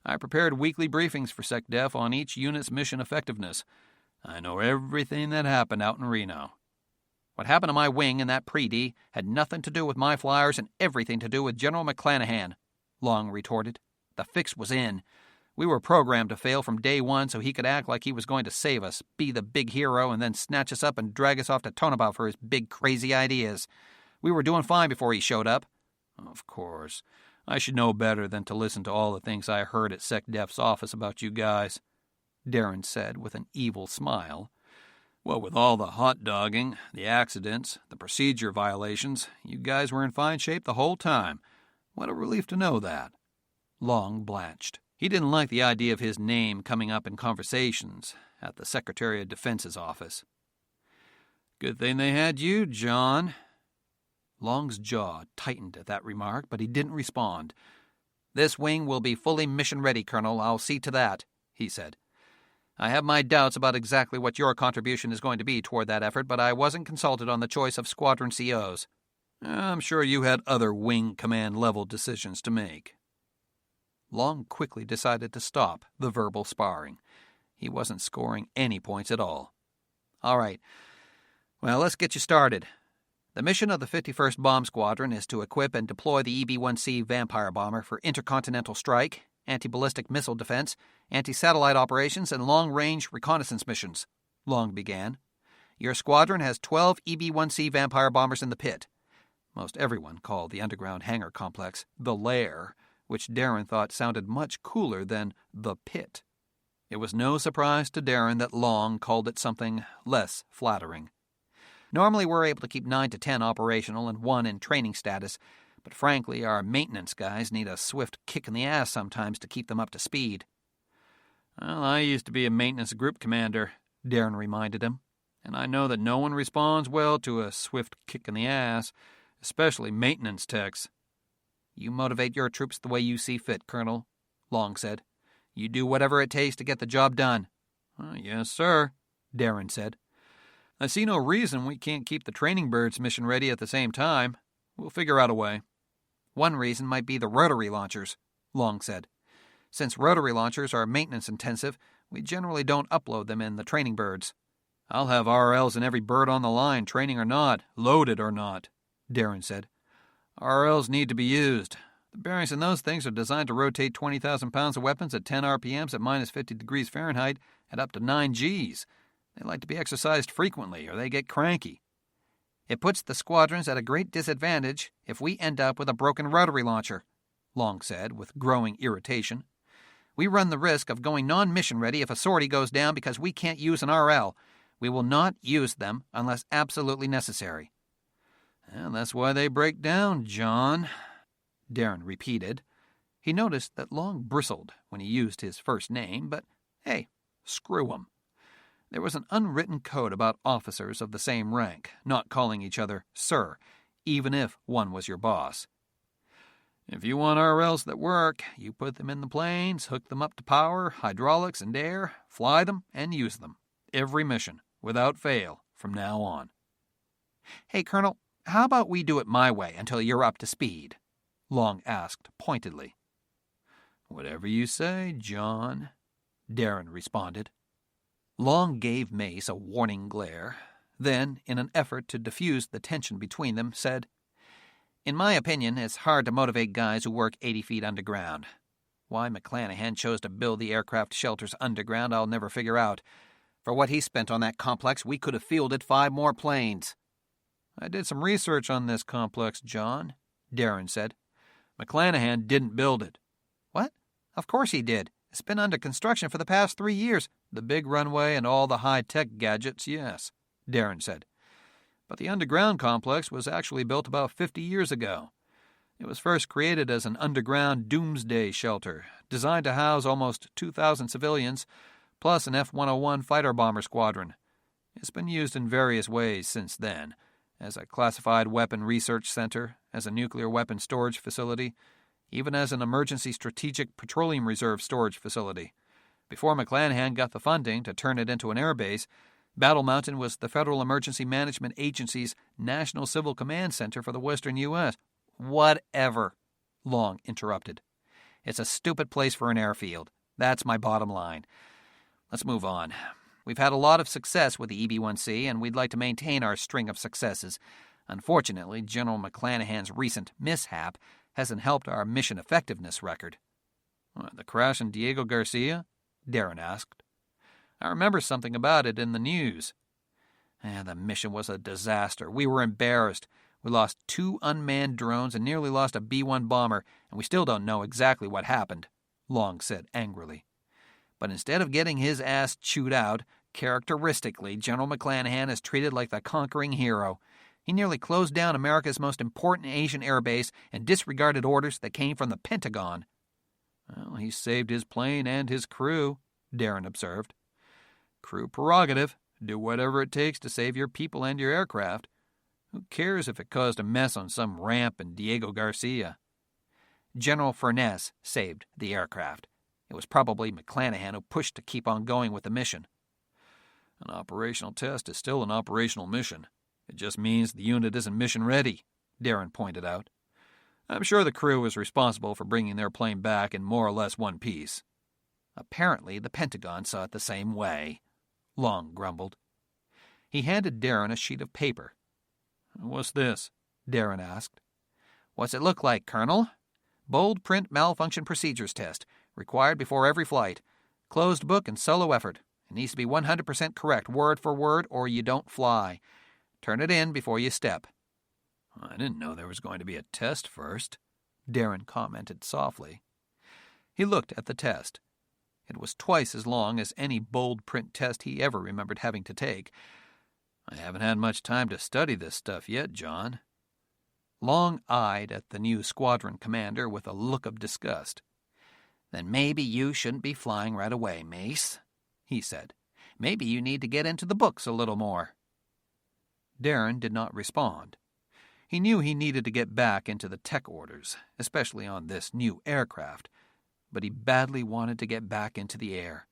I prepared weekly briefings for SecDef on each unit's mission effectiveness. I know everything that happened out in Reno. What happened to my wing in that pre-D had nothing to do with my flyers and everything to do with General McClanahan, Long retorted. The fix was in. We were programmed to fail from day one so he could act like he was going to save us, be the big hero, and then snatch us up and drag us off to Tonopah for his big crazy ideas. We were doing fine before he showed up. Of course. I should know better than to listen to all the things I heard at SecDef's office about you guys, Darren said with an evil smile. Well, with all the hot-dogging, the accidents, the procedure violations, you guys were in fine shape the whole time. What a relief to know that. Long blanched. He didn't like the idea of his name coming up in conversations at the Secretary of Defense's office. Good thing they had you, John. Long's jaw tightened at that remark, but he didn't respond. This wing will be fully mission-ready, Colonel. I'll see to that, he said. I have my doubts about exactly what your contribution is going to be toward that effort, but I wasn't consulted on the choice of squadron COs. I'm sure you had other wing command-level decisions to make. Long quickly decided to stop the verbal sparring. He wasn't scoring any points at all. All right. Well, let's get you started. The mission of the 51st Bomb Squadron is to equip and deploy the EB-1C Vampire bomber for intercontinental strike, anti-ballistic missile defense, anti-satellite operations, and long-range reconnaissance missions, Long began. Your squadron has 12 EB-1C Vampire bombers in the pit. Most everyone called the underground hangar complex the Lair, which Darren thought sounded much cooler than the pit. It was no surprise to Darren that Long called it something less flattering. Normally we're able to keep 9 to 10 operational and 1 in training status, but frankly our maintenance guys need a swift kick in the ass sometimes to keep them up to speed. Well, I used to be a maintenance group commander, Darren reminded him, and I know that no one responds well to a swift kick in the ass, especially maintenance techs. You motivate your troops the way you see fit, Colonel, Long said. You do whatever it takes to get the job done. Yes, sir, Darren said. I see no reason we can't keep the training birds mission ready at the same time. We'll figure out a way. One reason might be the rotary launchers, Long said. Since rotary launchers are maintenance intensive, we generally don't upload them in the training birds. I'll have RLs in every bird on the line, training or not, loaded or not, Darren said. RLs need to be used. The bearings in those things are designed to rotate 20,000 pounds of weapons at 10 RPMs at minus 50 degrees Fahrenheit at up to 9 Gs. They like to be exercised frequently or they get cranky. It puts the squadrons at a great disadvantage if we end up with a broken rotary launcher, Long said with growing irritation. We run the risk of going non-mission ready if a sortie goes down because we can't use an RL. We will not use them unless absolutely necessary. Well, that's why they break down, John, Darren repeated. He noticed that Long bristled when he used his first name, but hey, screw him. There was an unwritten code about officers of the same rank, not calling each other sir, even if one was your boss. If you want RLs that work, you put them in the planes, hook them up to power, hydraulics, and air, fly them, and use them. Every mission, without fail, from now on. Hey, Colonel, how about we do it my way until you're up to speed? Long asked pointedly. Whatever you say, John, Darren responded. Long gave Mace a warning glare, then, in an effort to diffuse the tension between them, said, "In my opinion, it's hard to motivate guys who work 80 feet underground. Why McClanahan chose to build the aircraft shelters underground, I'll never figure out. For what he spent on that complex, we could have fielded 5 more planes." "I did some research on this complex, John," Darren said. "McClanahan didn't build it." "What? Of course he did. It's been under construction for the past 3 years. The big runway and all the high-tech gadgets, yes," Darren said. "But the underground complex was actually built about 50 years ago. It was first created as an underground doomsday shelter, designed to house almost 2,000 civilians, plus an F-101 fighter-bomber squadron. It's been used in various ways since then, as a classified weapon research center, as a nuclear weapon storage facility, even as an emergency strategic petroleum reserve storage facility. Before McClanahan got the funding to turn it into an airbase, Battle Mountain was the Federal Emergency Management Agency's National Civil Command Center for the Western U.S. "Whatever," Long interrupted. "It's a stupid place for an airfield. That's my bottom line. Let's move on. We've had a lot of success with the EB-1C, and we'd like to maintain our string of successes. Unfortunately, General McClanahan's recent mishap hasn't helped our mission effectiveness record." "The crash in Diego Garcia?" Darren asked. "I remember something about it in the news." "The mission was a disaster. We were embarrassed. We lost 2 unmanned drones and nearly lost a B-1 bomber, and we still don't know exactly what happened," Long said angrily. "But instead of getting his ass chewed out, characteristically, General McClanahan is treated like the conquering hero. He nearly closed down America's most important Asian airbase and disregarded orders that came from the Pentagon." "Well, he saved his plane and his crew," Darren observed. "Crew prerogative. Do whatever it takes to save your people and your aircraft. Who cares if it caused a mess on some ramp in Diego Garcia?" "General Furness saved the aircraft. It was probably McClanahan who pushed to keep on going with the mission." "An operational test is still an operational mission. It just means the unit isn't mission-ready," Darren pointed out. "I'm sure the crew was responsible for bringing their plane back in more or less one piece." "Apparently the Pentagon saw it the same way," Long grumbled. He handed Darren a sheet of paper. "What's this?" Darren asked. "What's it look like, Colonel? Bold print malfunction procedures test, required before every flight. Closed book and solo effort. It needs to be 100% correct, word for word, or you don't fly. Turn it in before you step." "I didn't know there was going to be a test first," Darren commented softly. He looked at the test. It was twice as long as any bold print test he ever remembered having to take. "I haven't had much time to study this stuff yet, John." Long eyed at the new squadron commander with a look of disgust. "Then maybe you shouldn't be flying right away, Mace," he said. "Maybe you need to get into the books a little more." Darren did not respond. He knew he needed to get back into the tech orders, especially on this new aircraft, but he badly wanted to get back into the air.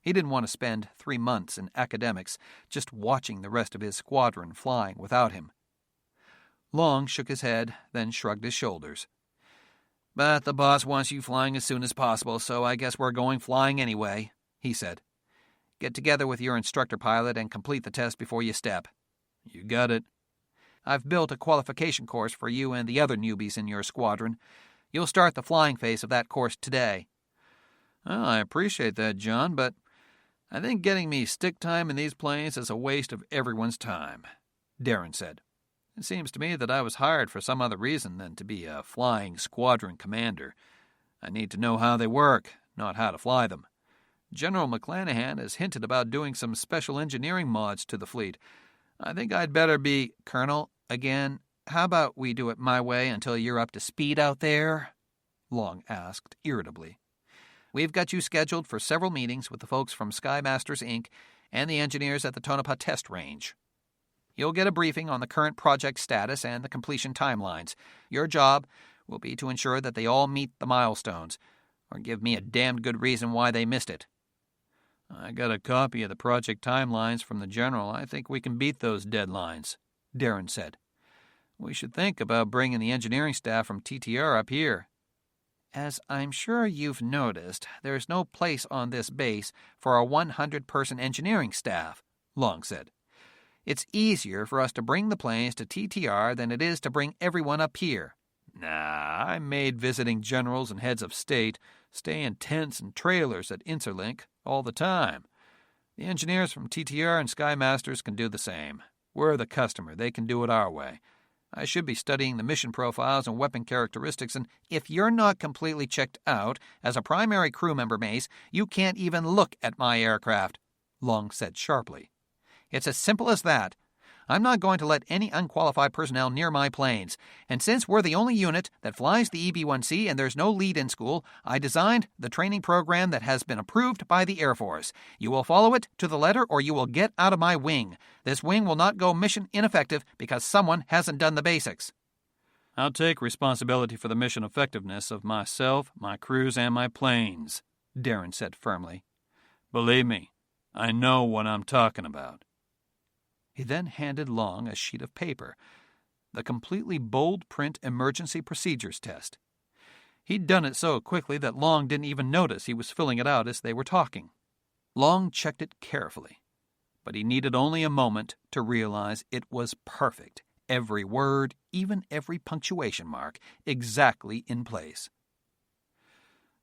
He didn't want to spend 3 months in academics just watching the rest of his squadron flying without him. Long shook his head, then shrugged his shoulders. "But the boss wants you flying as soon as possible, so I guess we're going flying anyway," he said. "Get together with your instructor pilot and complete the test before you step." "You got it." "I've built a qualification course for you and the other newbies in your squadron. You'll start the flying phase of that course today." "Well, I appreciate that, John, but I think getting me stick time in these planes is a waste of everyone's time," Darren said. "It seems to me that I was hired for some other reason than to be a flying squadron commander. I need to know how they work, not how to fly them. General McClanahan has hinted about doing some special engineering mods to the fleet. I think I'd better be—" "Colonel, again, how about we do it my way until you're up to speed out there?" Long asked irritably. "We've got you scheduled for several meetings with the folks from Skymasters, Inc. and the engineers at the Tonopah Test Range. You'll get a briefing on the current project status and the completion timelines. Your job will be to ensure that they all meet the milestones, or give me a damned good reason why they missed it." "I got a copy of the project timelines from the General. I think we can beat those deadlines," Darren said. "We should think about bringing the engineering staff from TTR up here." As I'm sure you've noticed, there's no place on this base for a 100-person engineering staff, Long said. It's easier for us to bring the planes to TTR than it is to bring everyone up here. Nah, I made visiting generals and heads of state stay in tents and trailers at Interlink all the time. The engineers from TTR and Skymasters can do the same. We're the customer. They can do it our way. I should be studying the mission profiles and weapon characteristics, and if you're not completely checked out as a primary crew member, Mace, you can't even look at my aircraft, Long said sharply. It's as simple as that. I'm not going to let any unqualified personnel near my planes, and since we're the only unit that flies the EB-1C and there's no lead in school, I designed the training program that has been approved by the Air Force. You will follow it to the letter or you will get out of my wing. This wing will not go mission ineffective because someone hasn't done the basics. I'll take responsibility for the mission effectiveness of myself, my crews, and my planes, Darren said firmly. Believe me, I know what I'm talking about. He then handed Long a sheet of paper, the completely bold print emergency procedures test. He'd done it so quickly that Long didn't even notice he was filling it out as they were talking. Long checked it carefully, but he needed only a moment to realize it was perfect, every word, even every punctuation mark, exactly in place.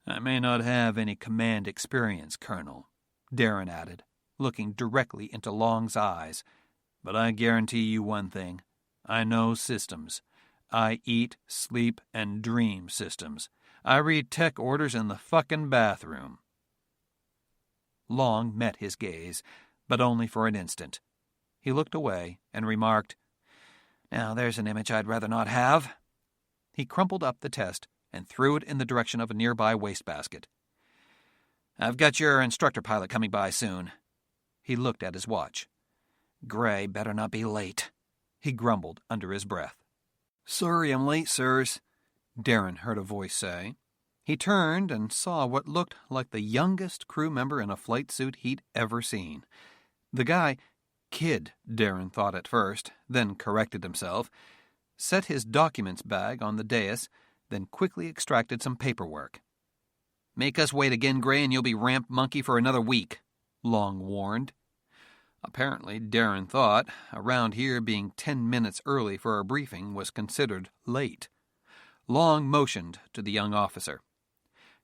I may not have any command experience, Colonel, Darren added, looking directly into Long's eyes, but I guarantee you one thing. I know systems. I eat, sleep, and dream systems. I read tech orders in the fucking bathroom. Long met his gaze, but only for an instant. He looked away and remarked, Now there's an image I'd rather not have. He crumpled up the test and threw it in the direction of a nearby wastebasket. I've got your instructor pilot coming by soon. He looked at his watch. Gray better not be late, he grumbled under his breath. Sorry I'm late, sirs, Darren heard a voice say. He turned and saw what looked like the youngest crew member in a flight suit he'd ever seen. The guy, Kid, Darren thought at first, then corrected himself, set his documents bag on the dais, then quickly extracted some paperwork. Make us wait again, Gray, and you'll be ramp monkey for another week, Long warned. Apparently, Darren thought, around here being 10 minutes early for a briefing was considered late. Long motioned to the young officer.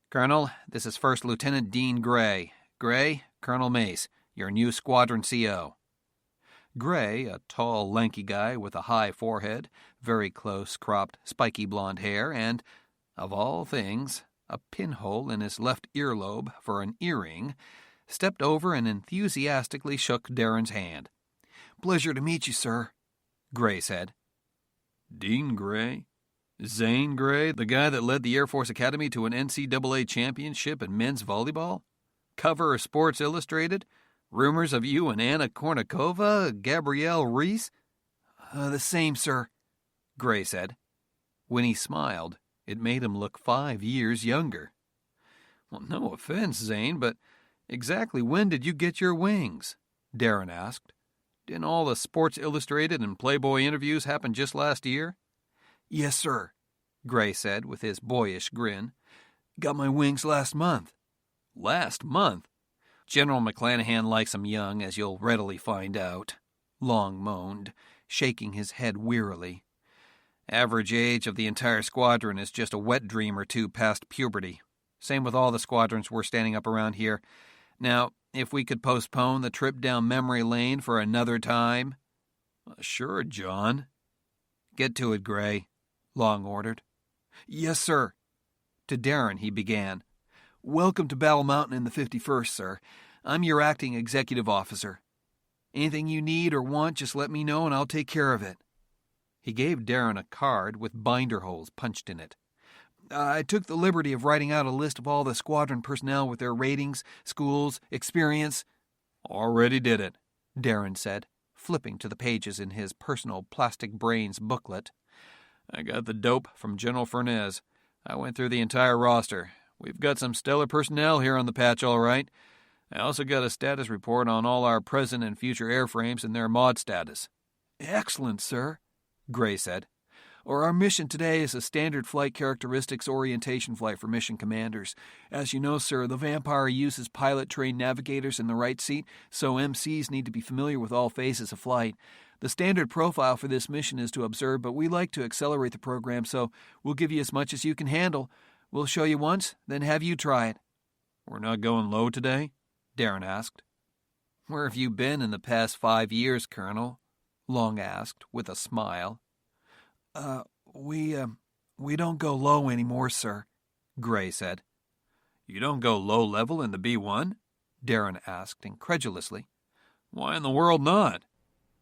Colonel, this is First Lieutenant Dean Gray. Gray, Colonel Mace, your new squadron CO. Gray, a tall, lanky guy with a high forehead, very close-cropped, spiky blonde hair, and, of all things, a pinhole in his left earlobe for an earring, stepped over and enthusiastically shook Darren's hand. Pleasure to meet you, sir, Gray said. Dean Gray? Zane Gray, the guy that led the Air Force Academy to an NCAA championship in men's volleyball? Cover of Sports Illustrated? Rumors of you and Anna Kournikova, Gabrielle Reese? The same, sir, Gray said. When he smiled, it made him look 5 years younger. Well, no offense, Zane, but exactly when did you get your wings? Darren asked. Didn't all the Sports Illustrated and Playboy interviews happen just last year? Yes, sir, Gray said with his boyish grin. Got my wings last month. Last month? General McClanahan likes 'em young, as you'll readily find out, Long moaned, shaking his head wearily. Average age of the entire squadron is just a wet dream or two past puberty. Same with all the squadrons we're standing up around here. Now, if we could postpone the trip down memory lane for another time? Sure, John. Get to it, Gray, Long ordered. Yes, sir. To Darren, he began. Welcome to Battle Mountain in the 51st, sir. I'm your acting executive officer. Anything you need or want, just let me know and I'll take care of it. He gave Darren a card with binder holes punched in it. I took the liberty of writing out a list of all the squadron personnel with their ratings, schools, experience. Already did it, Darren said, flipping to the pages in his personal plastic brains booklet. I got the dope from General Furnez. I went through the entire roster. We've got some stellar personnel here on the patch, all right. I also got a status report on all our present and future airframes and their mod status. Excellent, sir, Gray said. Our mission today is a standard flight characteristics orientation flight for mission commanders. As you know, sir, the Vampire uses pilot-trained navigators in the right seat, so MCs need to be familiar with all phases of flight. The standard profile for this mission is to observe, but we like to accelerate the program, so we'll give you as much as you can handle. We'll show you once, then have you try it. We're not going low today? Darren asked. Where have you been in the past 5 years, Colonel? Long asked, with a smile. We don't go low anymore, sir, Gray said. You don't go low level in the B-1? Darren asked incredulously. Why in the world not?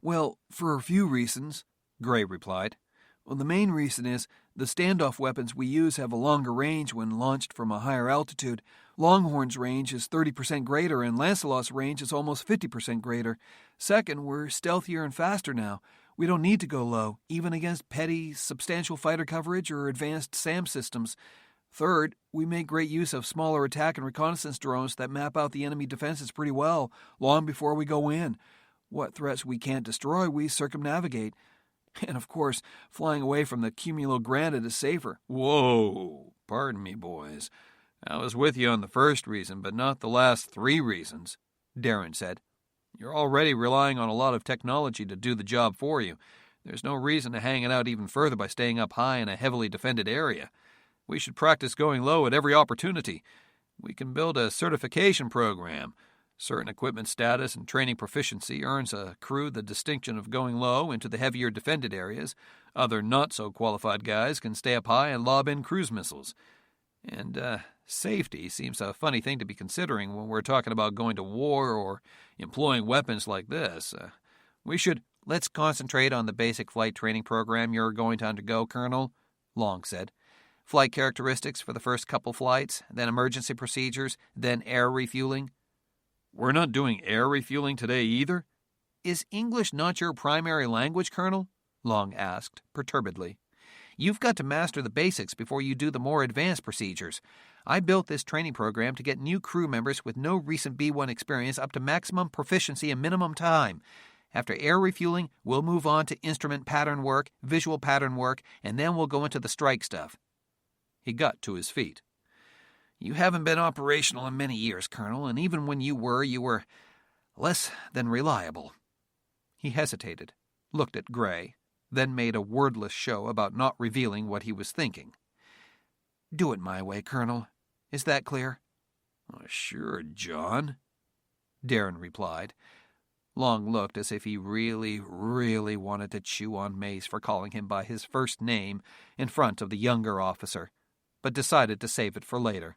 Well, for a few reasons, Gray replied. Well, the main reason is the standoff weapons we use have a longer range when launched from a higher altitude. Longhorn's range is 30% greater, and Lancelot's range is almost 50% greater. Second, we're stealthier and faster now. We don't need to go low, even against petty, substantial fighter coverage or advanced SAM systems. Third, we make great use of smaller attack and reconnaissance drones that map out the enemy defenses pretty well, long before we go in. What threats we can't destroy, we circumnavigate. And of course, flying away from the cumulo granite is safer. Whoa, pardon me, boys. I was with you on the first reason, but not the last 3 reasons, Darren said. You're already relying on a lot of technology to do the job for you. There's no reason to hang it out even further by staying up high in a heavily defended area. We should practice going low at every opportunity. We can build a certification program. Certain equipment status and training proficiency earns a crew the distinction of going low into the heavier defended areas. Other not-so-qualified guys can stay up high and lob in cruise missiles. And, safety seems a funny thing to be considering when we're talking about going to war or employing weapons like this. Let's concentrate on the basic flight training program you're going to undergo, Colonel, Long said. Flight characteristics for the first couple flights, then emergency procedures, then air refueling. We're not doing air refueling today either? Is English not your primary language, Colonel? Long asked, perturbedly. You've got to master the basics before you do the more advanced procedures. I built this training program to get new crew members with no recent B-1 experience up to maximum proficiency in minimum time. After air refueling, we'll move on to instrument pattern work, visual pattern work, and then we'll go into the strike stuff. He got to his feet. You haven't been operational in many years, Colonel, and even when you were less than reliable. He hesitated, looked at Gray, then made a wordless show about not revealing what he was thinking. Do it my way, Colonel. Is that clear? Sure, John, Darren replied. Long looked as if he really, really wanted to chew on Mace for calling him by his first name in front of the younger officer, but decided to save it for later.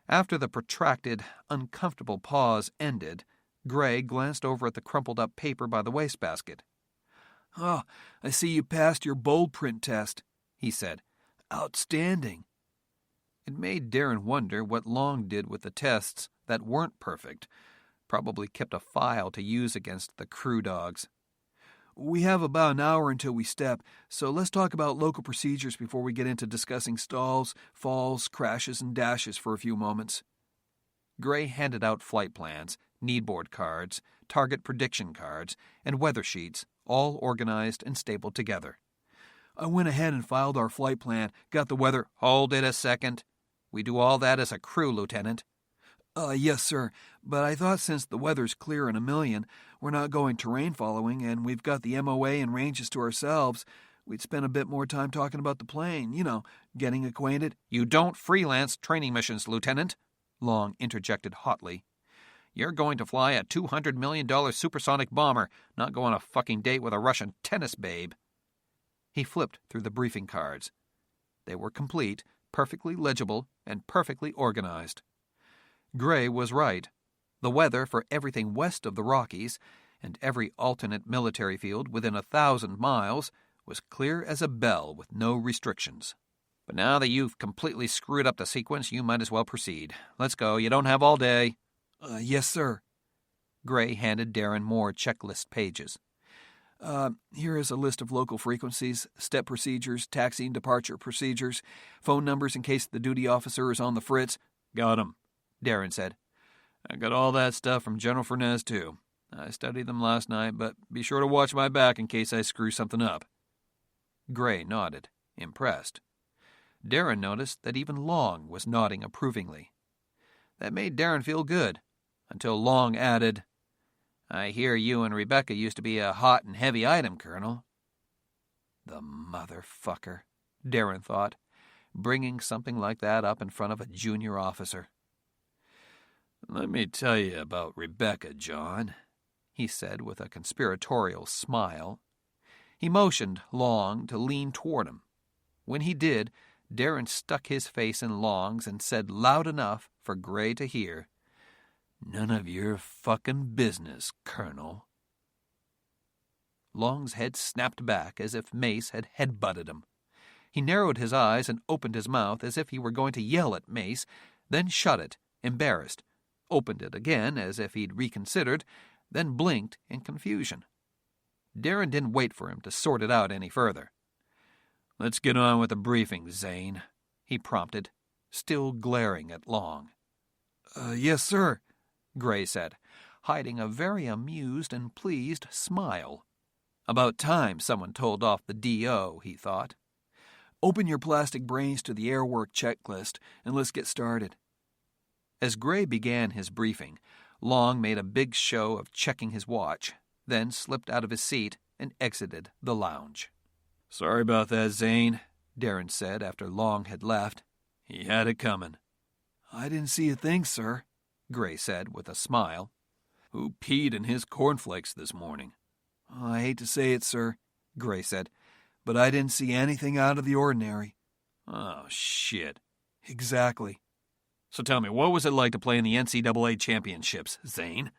After the protracted, uncomfortable pause ended, Gray glanced over at the crumpled-up paper by the wastebasket. "Oh, I see you passed your bold print test," he said. "Outstanding." It made Darren wonder what Long did with the tests that weren't perfect. Probably kept a file to use against the crew dogs. We have about an hour until we step, so let's talk about local procedures before we get into discussing stalls, falls, crashes, and dashes for a few moments. Gray handed out flight plans, needboard cards, target prediction cards, and weather sheets, all organized and stapled together. I went ahead and filed our flight plan, got the weather— Hold it a second. We do all that as a crew, Lieutenant. Yes, sir, but I thought since the weather's clear in a million, we're not going terrain following, and we've got the MOA and ranges to ourselves, we'd spend a bit more time talking about the plane, getting acquainted. You don't freelance training missions, Lieutenant, Long interjected hotly. You're going to fly a $200 million supersonic bomber, not go on a fucking date with a Russian tennis babe. He flipped through the briefing cards. They were complete, perfectly legible, and perfectly organized. Gray was right. The weather for everything west of the Rockies, and every alternate military field within 1,000 miles, was clear as a bell with no restrictions. But now that you've completely screwed up the sequence, you might as well proceed. Let's go. You don't have all day. Yes, sir. Gray handed Darren more checklist pages. Here is a list of local frequencies, step procedures, taxi and departure procedures, phone numbers in case the duty officer is on the fritz. Got 'em, Darren said. I got all that stuff from General Furnez, too. I studied them last night, but be sure to watch my back in case I screw something up. Gray nodded, impressed. Darren noticed that even Long was nodding approvingly. That made Darren feel good, until Long added, "I hear you and Rebecca used to be a hot and heavy item, Colonel." The motherfucker, Darren thought, bringing something like that up in front of a junior officer. "Let me tell you about Rebecca, John," he said with a conspiratorial smile. He motioned Long to lean toward him. When he did, Darren stuck his face in Long's and said loud enough for Gray to hear, "None of your fucking business, Colonel." Long's head snapped back as if Mace had headbutted him. He narrowed his eyes and opened his mouth as if he were going to yell at Mace, then shut it, embarrassed, opened it again as if he'd reconsidered, then blinked in confusion. Darren didn't wait for him to sort it out any further. "Let's get on with the briefing, Zane," he prompted, still glaring at Long. Yes, sir," Gray said, hiding a very amused and pleased smile. About time someone told off the D.O., he thought. "Open your plastic brains to the airwork checklist, and let's get started." As Gray began his briefing, Long made a big show of checking his watch, then slipped out of his seat and exited the lounge. "Sorry about that, Zane," Darren said after Long had left. "He had it coming." "I didn't see a thing, sir," Gray said with a smile. "Who peed in his cornflakes this morning?" "I hate to say it, sir," Gray said, "but I didn't see anything out of the ordinary." "Oh, shit." "Exactly." "So tell me, what was it like to play in the NCAA championships, Zane?"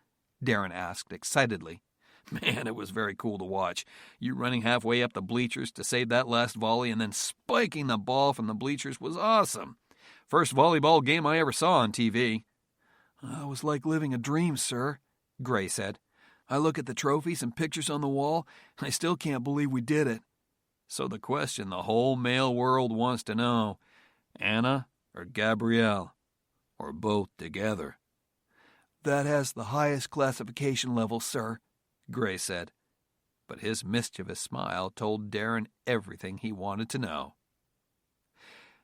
Darren asked excitedly. "Man, it was very cool to watch. You running halfway up the bleachers to save that last volley and then spiking the ball from the bleachers was awesome. First volleyball game I ever saw on TV. "It was like living a dream, sir," Gray said. "I look at the trophies and pictures on the wall, and I still can't believe we did it." So the question the whole male world wants to know, Anna or Gabrielle, or both together? "That has the highest classification level, sir," Gray said, but his mischievous smile told Darren everything he wanted to know.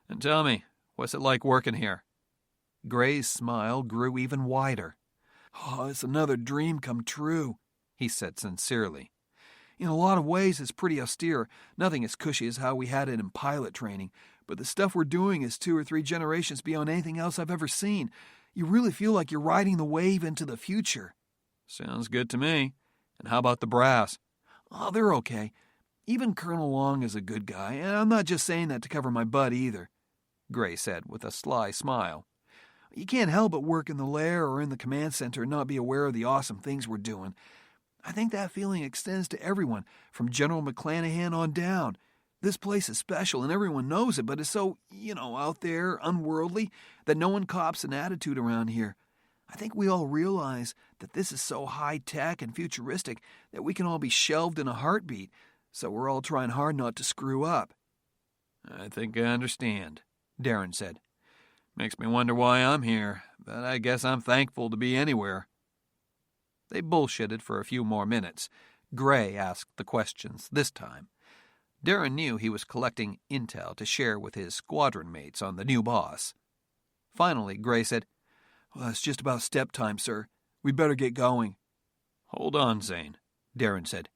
"And tell me, what's it like working here?" Gray's smile grew even wider. "Oh, it's another dream come true," he said sincerely. "In a lot of ways, it's pretty austere. Nothing as cushy as how we had it in pilot training. But the stuff we're doing is 2 or 3 generations beyond anything else I've ever seen. You really feel like you're riding the wave into the future." "Sounds good to me. And how about the brass?" "Oh, they're okay. Even Colonel Long is a good guy, and I'm not just saying that to cover my butt either," Gray said with a sly smile. "You can't help but work in the lair or in the command center and not be aware of the awesome things we're doing. I think that feeling extends to everyone, from General McClanahan on down. This place is special and everyone knows it, but it's so, out there, unworldly, that no one cops an attitude around here. I think we all realize that this is so high-tech and futuristic that we can all be shelved in a heartbeat, so we're all trying hard not to screw up." "I think I understand," Darren said. "Makes me wonder why I'm here, but I guess I'm thankful to be anywhere." They bullshitted for a few more minutes. Gray asked the questions this time. Darren knew he was collecting intel to share with his squadron mates on the new boss. Finally, Gray said, "Well, it's just about step time, sir. We better get going." "Hold on, Zane," Darren said.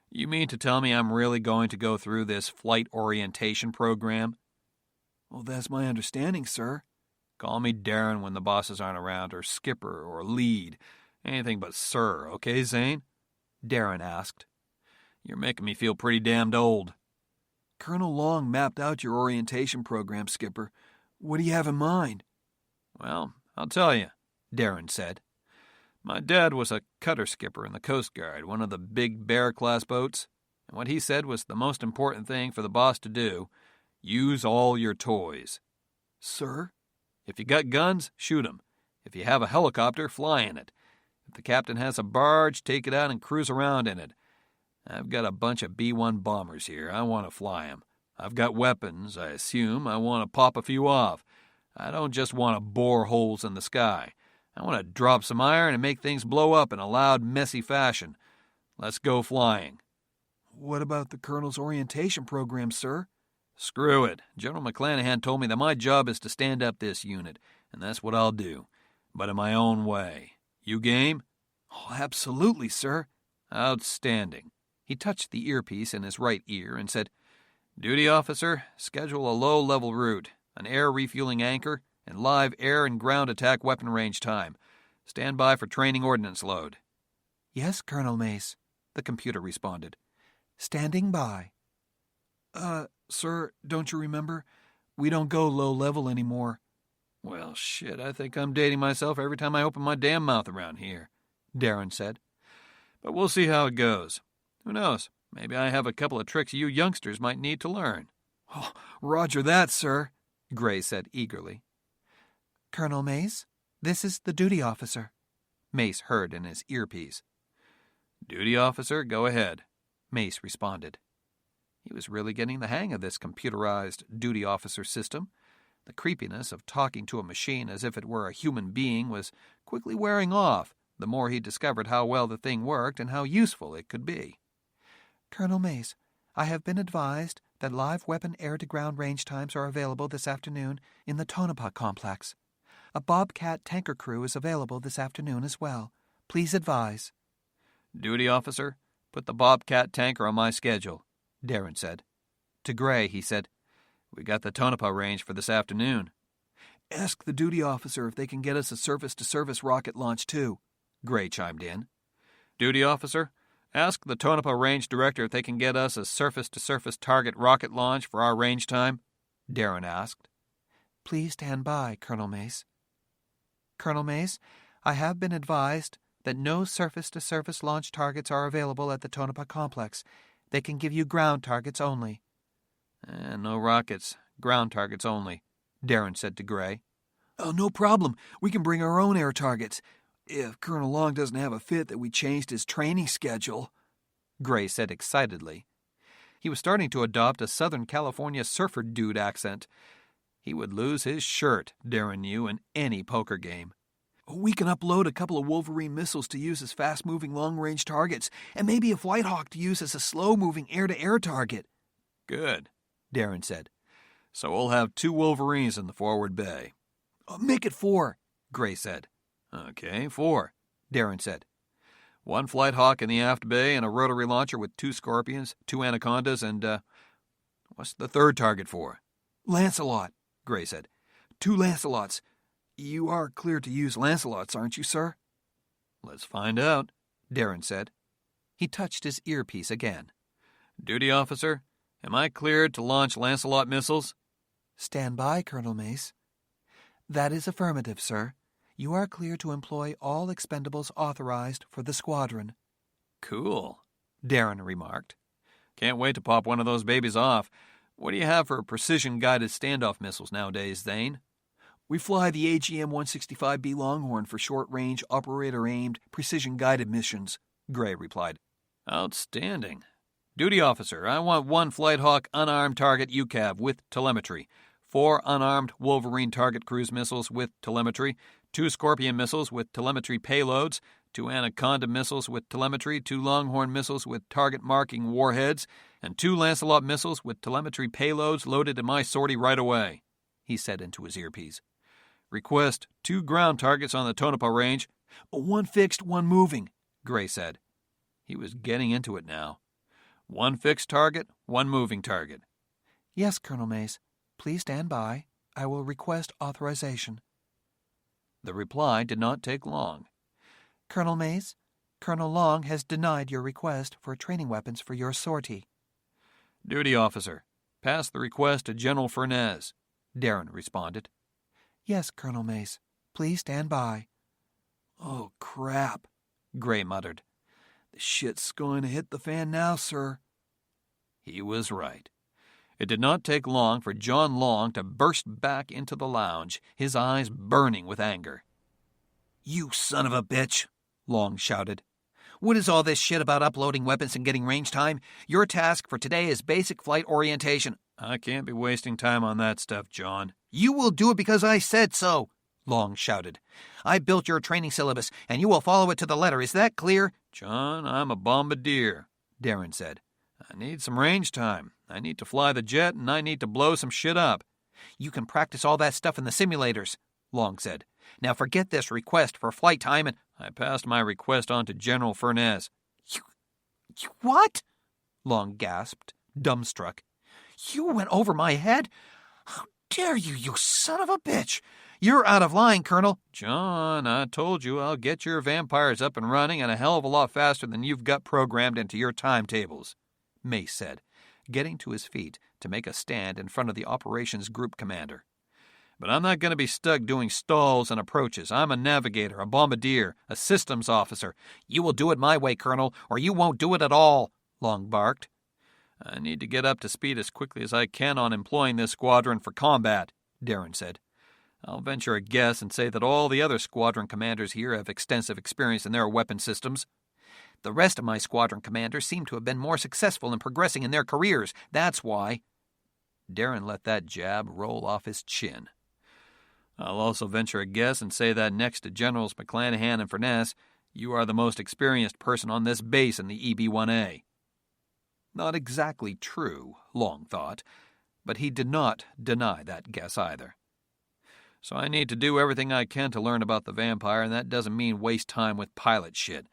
"You mean to tell me I'm really going to go through this flight orientation program?" "Well, that's my understanding, sir." "Call me Darren when the bosses aren't around, or Skipper, or Lead. Anything but sir, okay, Zane?" Darren asked. "You're making me feel pretty damned old." "Colonel Long mapped out your orientation program, Skipper. What do you have in mind?" "Well, I'll tell you," Darren said. "My dad was a cutter skipper in the Coast Guard, one of the big Bear-class boats, and what he said was the most important thing for the boss to do: use all your toys." "Sir?" "If you got guns, shoot 'em. If you have a helicopter, fly in it. If the captain has a barge, take it out and cruise around in it. I've got a bunch of B-1 bombers here. I want to fly 'em. I've got weapons, I assume. I want to pop a few off. I don't just want to bore holes in the sky. I want to drop some iron and make things blow up in a loud, messy fashion. Let's go flying." What about the Colonel's orientation program, sir? Screw it. General McClanahan told me that my job is to stand up this unit, and that's what I'll do, but in my own way. You game? Oh, absolutely, sir. Outstanding. He touched the earpiece in his right ear and said, Duty officer, schedule a low-level route, an air refueling anchor, and live air and ground attack weapon range time. Stand by for training ordnance load. Yes, Colonel Mace, the computer responded. Standing by. Sir, don't you remember? We don't go low-level anymore. Well, shit, I think I'm dating myself every time I open my damn mouth around here, Darren said. But we'll see how it goes. Who knows? Maybe I have a couple of tricks you youngsters might need to learn. Oh, roger that, sir, Gray said eagerly. Colonel Mace, this is the duty officer. Mace heard in his earpiece. Duty officer, go ahead, Mace responded. He was really getting the hang of this computerized duty officer system. The creepiness of talking to a machine as if it were a human being was quickly wearing off, the more he discovered how well the thing worked and how useful it could be. Colonel Mace, I have been advised that live weapon air-to-ground range times are available this afternoon in the Tonopah complex. A Bobcat tanker crew is available this afternoon as well. Please advise. Duty officer, put the Bobcat tanker on my schedule, Darren said. To Gray, he said, We got the Tonopah range for this afternoon. Ask the duty officer if they can get us a surface-to-surface rocket launch, too, Gray chimed in. Duty officer, ask the Tonopah range director if they can get us a surface-to-surface target rocket launch for our range time, Darren asked. Please stand by, Colonel Mace. Colonel Mace, I have been advised that no surface-to-surface launch targets are available at the Tonopah complex. They can give you ground targets only. No rockets. Ground targets only, Darren said to Gray. Oh, no problem. We can bring our own air targets. If Colonel Long doesn't have a fit that we changed his training schedule, Gray said excitedly. He was starting to adopt a Southern California surfer dude accent. He would lose his shirt, Darren knew, in any poker game. We can upload a couple of Wolverine missiles to use as fast-moving long-range targets, and maybe a Flight Hawk to use as a slow-moving air-to-air target. Good, Darren said. So we'll have 2 Wolverines in the forward bay. Make it 4, Gray said. Okay, 4, Darren said. 1 Flight Hawk in the aft bay and a rotary launcher with 2 Scorpions, 2 Anacondas, and, what's the third target for? Lancelot, Gray said. 2 Lancelots. You are clear to use Lancelots, aren't you, sir? Let's find out, Darren said. He touched his earpiece again. Duty officer, am I cleared to launch Lancelot missiles? Stand by, Colonel Mace. That is affirmative, sir. You are clear to employ all expendables authorized for the squadron. Cool, Darren remarked. Can't wait to pop one of those babies off. What do you have for precision-guided standoff missiles nowadays, Thane? We fly the AGM-165B Longhorn for short-range, operator-aimed, precision-guided missions, Gray replied. Outstanding. Duty officer, I want 1 Flight Hawk unarmed target UCAV with telemetry, 4 unarmed Wolverine target cruise missiles with telemetry, 2 Scorpion missiles with telemetry payloads, 2 Anaconda missiles with telemetry, 2 Longhorn missiles with target marking warheads, and 2 Lancelot missiles with telemetry payloads loaded in my sortie right away, he said into his earpiece. Request 2 ground targets on the Tonopah range. 1 fixed, 1 moving, Gray said. He was getting into it now. 1 fixed target, 1 moving target. Yes, Colonel Mace. Please stand by. I will request authorization. The reply did not take long. Colonel Mace, Colonel Long has denied your request for training weapons for your sortie. Duty officer, pass the request to General Furnez, Darren responded. Yes, Colonel Mace. Please stand by. Oh, crap, Gray muttered. The shit's going to hit the fan now, sir. He was right. It did not take long for John Long to burst back into the lounge, his eyes burning with anger. You son of a bitch, Long shouted. What is all this shit about uploading weapons and getting range time? Your task for today is basic flight orientation. I can't be wasting time on that stuff, John. You will do it because I said so, Long shouted. I built your training syllabus, and you will follow it to the letter. Is that clear? John, I'm a bombardier, Darren said. I need some range time. I need to fly the jet, and I need to blow some shit up. You can practice all that stuff in the simulators, Long said. Now forget this request for flight time and... I passed my request on to General Furness. You what? Long gasped, dumbstruck. You went over my head? How dare you, you son of a bitch! You're out of line, Colonel. John, I told you I'll get your vampires up and running and a hell of a lot faster than you've got programmed into your timetables, Mace said, getting to his feet to make a stand in front of the operations group commander. But I'm not going to be stuck doing stalls and approaches. I'm a navigator, a bombardier, a systems officer. You will do it my way, Colonel, or you won't do it at all, Long barked. I need to get up to speed as quickly as I can on employing this squadron for combat, Darren said. I'll venture a guess and say that all the other squadron commanders here have extensive experience in their weapon systems. The rest of my squadron commanders seem to have been more successful in progressing in their careers. That's why. Darren let that jab roll off his chin. I'll also venture a guess and say that next to Generals McClanahan and Furness, you are the most experienced person on this base in the EB-1A. Not exactly true, Long thought, but he did not deny that guess either. So I need to do everything I can to learn about the vampire, and that doesn't mean waste time with pilot shit.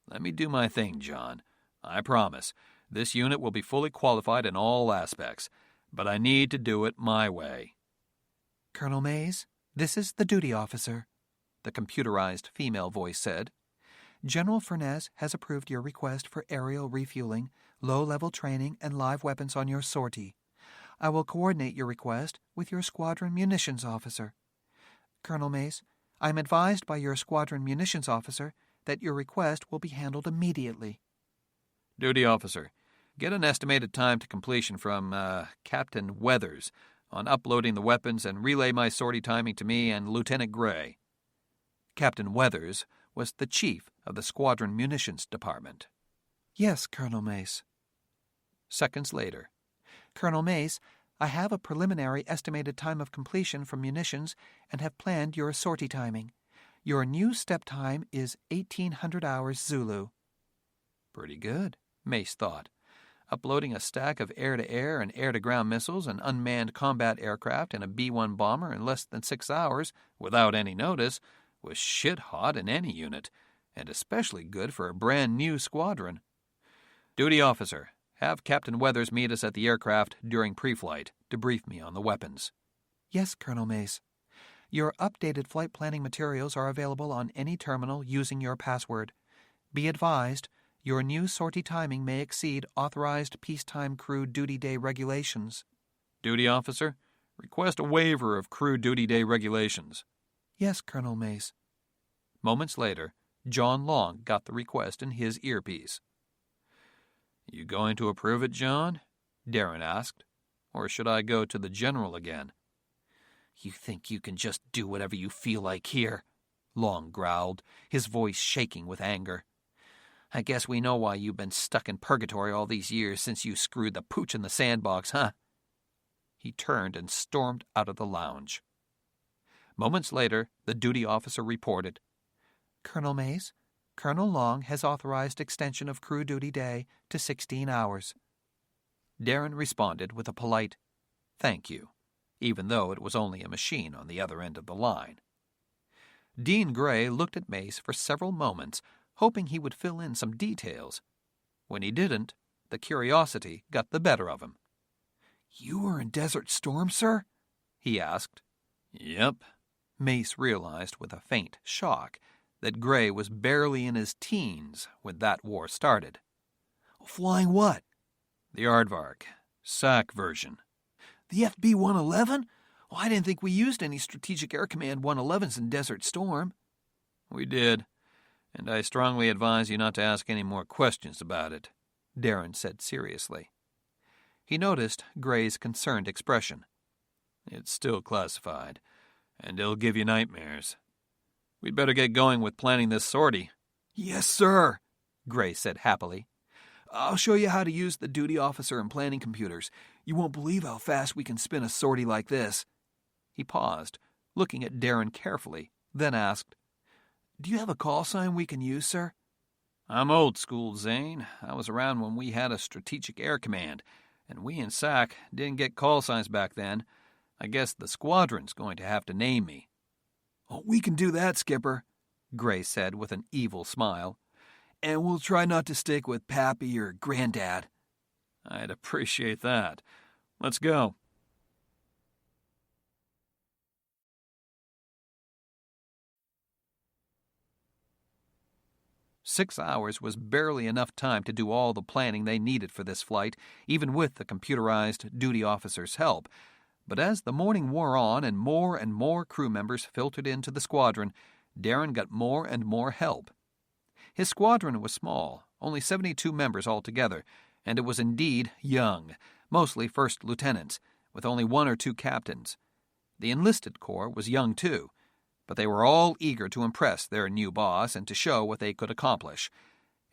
Let me do my thing, John. I promise. This unit will be fully qualified in all aspects, but I need to do it my way. Colonel Mays, this is the duty officer, the computerized female voice said. General Furness has approved your request for aerial refueling, low-level training, and live weapons on your sortie. I will coordinate your request with your squadron munitions officer. Colonel Mace, I am advised by your squadron munitions officer that your request will be handled immediately. Duty officer, get an estimated time to completion from, Captain Weathers on uploading the weapons and relay my sortie timing to me and Lieutenant Gray. Captain Weathers was the chief of the squadron munitions department. Yes, Colonel Mace. Seconds later. Colonel Mace, I have a preliminary estimated time of completion from munitions and have planned your sortie timing. Your new step time is 1800 hours Zulu. Pretty good, Mace thought. Uploading a stack of air-to-air and air-to-ground missiles and unmanned combat aircraft and a B-1 bomber in less than 6 hours, without any notice, was shit-hot in any unit, and especially good for a brand-new squadron. Duty officer, have Captain Weathers meet us at the aircraft during pre-flight to brief me on the weapons. Yes, Colonel Mace. Your updated flight planning materials are available on any terminal using your password. Be advised, your new sortie timing may exceed authorized peacetime crew duty day regulations. Duty officer, request a waiver of crew duty day regulations. Yes, Colonel Mace. Moments later, John Long got the request in his earpiece. You going to approve it, John? Darren asked. Or should I go to the general again? You think you can just do whatever you feel like here? Long growled, his voice shaking with anger. I guess we know why you've been stuck in purgatory all these years since you screwed the pooch in the sandbox, huh? He turned and stormed out of the lounge. Moments later, the duty officer reported, Colonel Mace, Colonel Long has authorized extension of crew duty day to 16 hours. Darren responded with a polite, thank you, even though it was only a machine on the other end of the line. Dean Gray looked at Mace for several moments, hoping he would fill in some details. When he didn't, the curiosity got the better of him. You were in Desert Storm, sir? He asked. Yep. Mace realized with a faint shock that Gray was barely in his teens when that war started. Flying what? The Aardvark. SAC version. The FB-111? Well, I didn't think we used any Strategic Air Command 111s in Desert Storm. We did, and I strongly advise you not to ask any more questions about it, Darren said seriously. He noticed Gray's concerned expression. It's still classified, and it'll give you nightmares. We'd better get going with planning this sortie. Yes, sir, Gray said happily. I'll show you how to use the duty officer and planning computers. You won't believe how fast we can spin a sortie like this. He paused, looking at Darren carefully, then asked, Do you have a call sign we can use, sir? I'm old school, Zane. I was around when we had a Strategic Air Command, and we in SAC didn't get call signs back then. I guess the squadron's going to have to name me." "Oh, we can do that, Skipper," Gray said with an evil smile. "And we'll try not to stick with Pappy or Granddad." "I'd appreciate that. Let's go." "6 hours was barely enough time to do all the planning they needed for this flight, even with the computerized duty officer's help. But as the morning wore on and more crew members filtered into the squadron, Darren got more and more help. His squadron was small, only 72 members altogether, and it was indeed young, mostly first lieutenants, with only 1 or 2 captains. The enlisted corps was young too, but they were all eager to impress their new boss and to show what they could accomplish.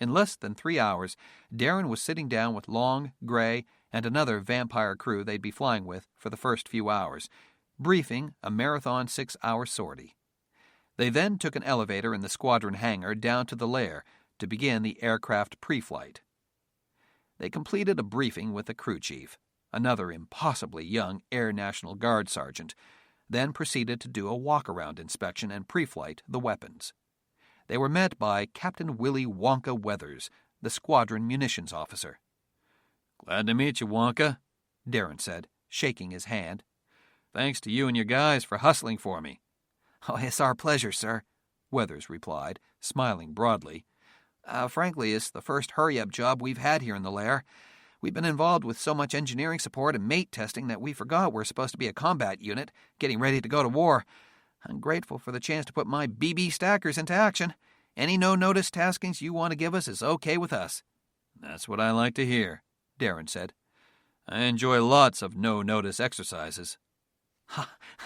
In less than 3 hours, Darren was sitting down with Long, Gray, and another vampire crew they'd be flying with for the first few hours, briefing a marathon 6-hour sortie. They then took an elevator in the squadron hangar down to the lair to begin the aircraft pre-flight. They completed a briefing with the crew chief, another impossibly young Air National Guard sergeant, then proceeded to do a walk-around inspection and pre-flight the weapons. They were met by Captain Willie Wonka Weathers, the squadron munitions officer. "Glad to meet you, Wonka," Darren said, shaking his hand. "Thanks to you and your guys for hustling for me." "Oh, it's our pleasure, sir," Weathers replied, smiling broadly. Frankly, it's the first hurry-up job we've had here in the lair. We've been involved with so much engineering support and mate testing that we forgot we're supposed to be a combat unit, getting ready to go to war. I'm grateful for the chance to put my BB stackers into action. Any no-notice taskings you want to give us is okay with us." "That's what I like to hear," Darren said. "I enjoy lots of no-notice exercises."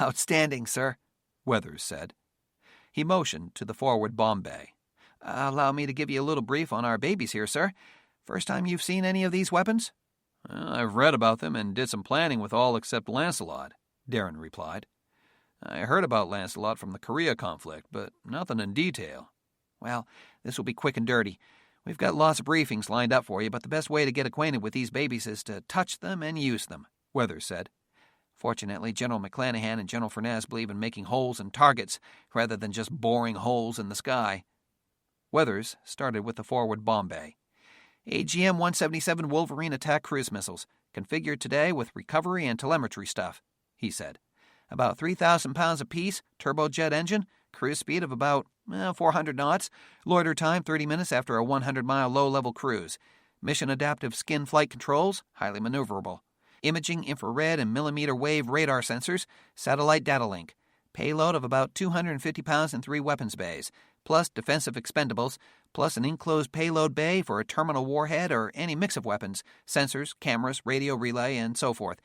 "Outstanding, sir," Weathers said. He motioned to the forward bomb bay. "Allow me to give you a little brief on our babies here, sir. First time you've seen any of these weapons?" "I've read about them and did some planning with all except Lancelot," Darren replied. "I heard about Lancelot from the Korea conflict, but nothing in detail." "Well, this will be quick and dirty. We've got lots of briefings lined up for you, but the best way to get acquainted with these babies is to touch them and use them," Weathers said. "Fortunately, General McClanahan and General Furness believe in making holes in targets rather than just boring holes in the sky." Weathers started with the forward bomb bay. "AGM-177 Wolverine attack cruise missiles, configured today with recovery and telemetry stuff," he said. "About 3,000 pounds apiece, turbojet engine, cruise speed of about 400 knots, loiter time 30 minutes after a 100-mile low-level cruise. Mission-adaptive skin flight controls, highly maneuverable. Imaging infrared and millimeter wave radar sensors, satellite data link. Payload of about 250 pounds in 3 weapons bays, plus defensive expendables, plus an enclosed payload bay for a terminal warhead or any mix of weapons, sensors, cameras, radio relay, and so forth.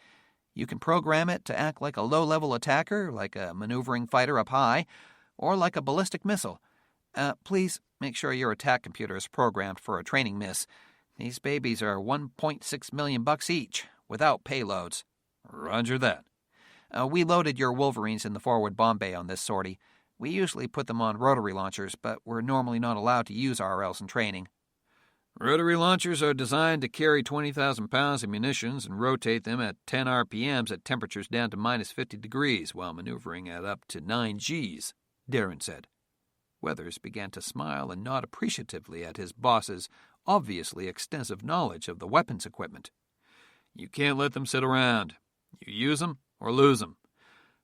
You can program it to act like a low-level attacker, like a maneuvering fighter up high, or like a ballistic missile. Please make sure your attack computer is programmed for a training miss. These babies are $1.6 million each, without payloads." "Roger that." We loaded your Wolverines in the forward bomb bay on this sortie. We usually put them on rotary launchers, but we're normally not allowed to use RLs in training." "Rotary launchers are designed to carry 20,000 pounds of munitions and rotate them at 10 RPMs at temperatures down to minus 50 degrees while maneuvering at up to 9 Gs, Darren said. Weathers began to smile and nod appreciatively at his boss's obviously extensive knowledge of the weapons equipment. "You can't let them sit around. You use them or lose them.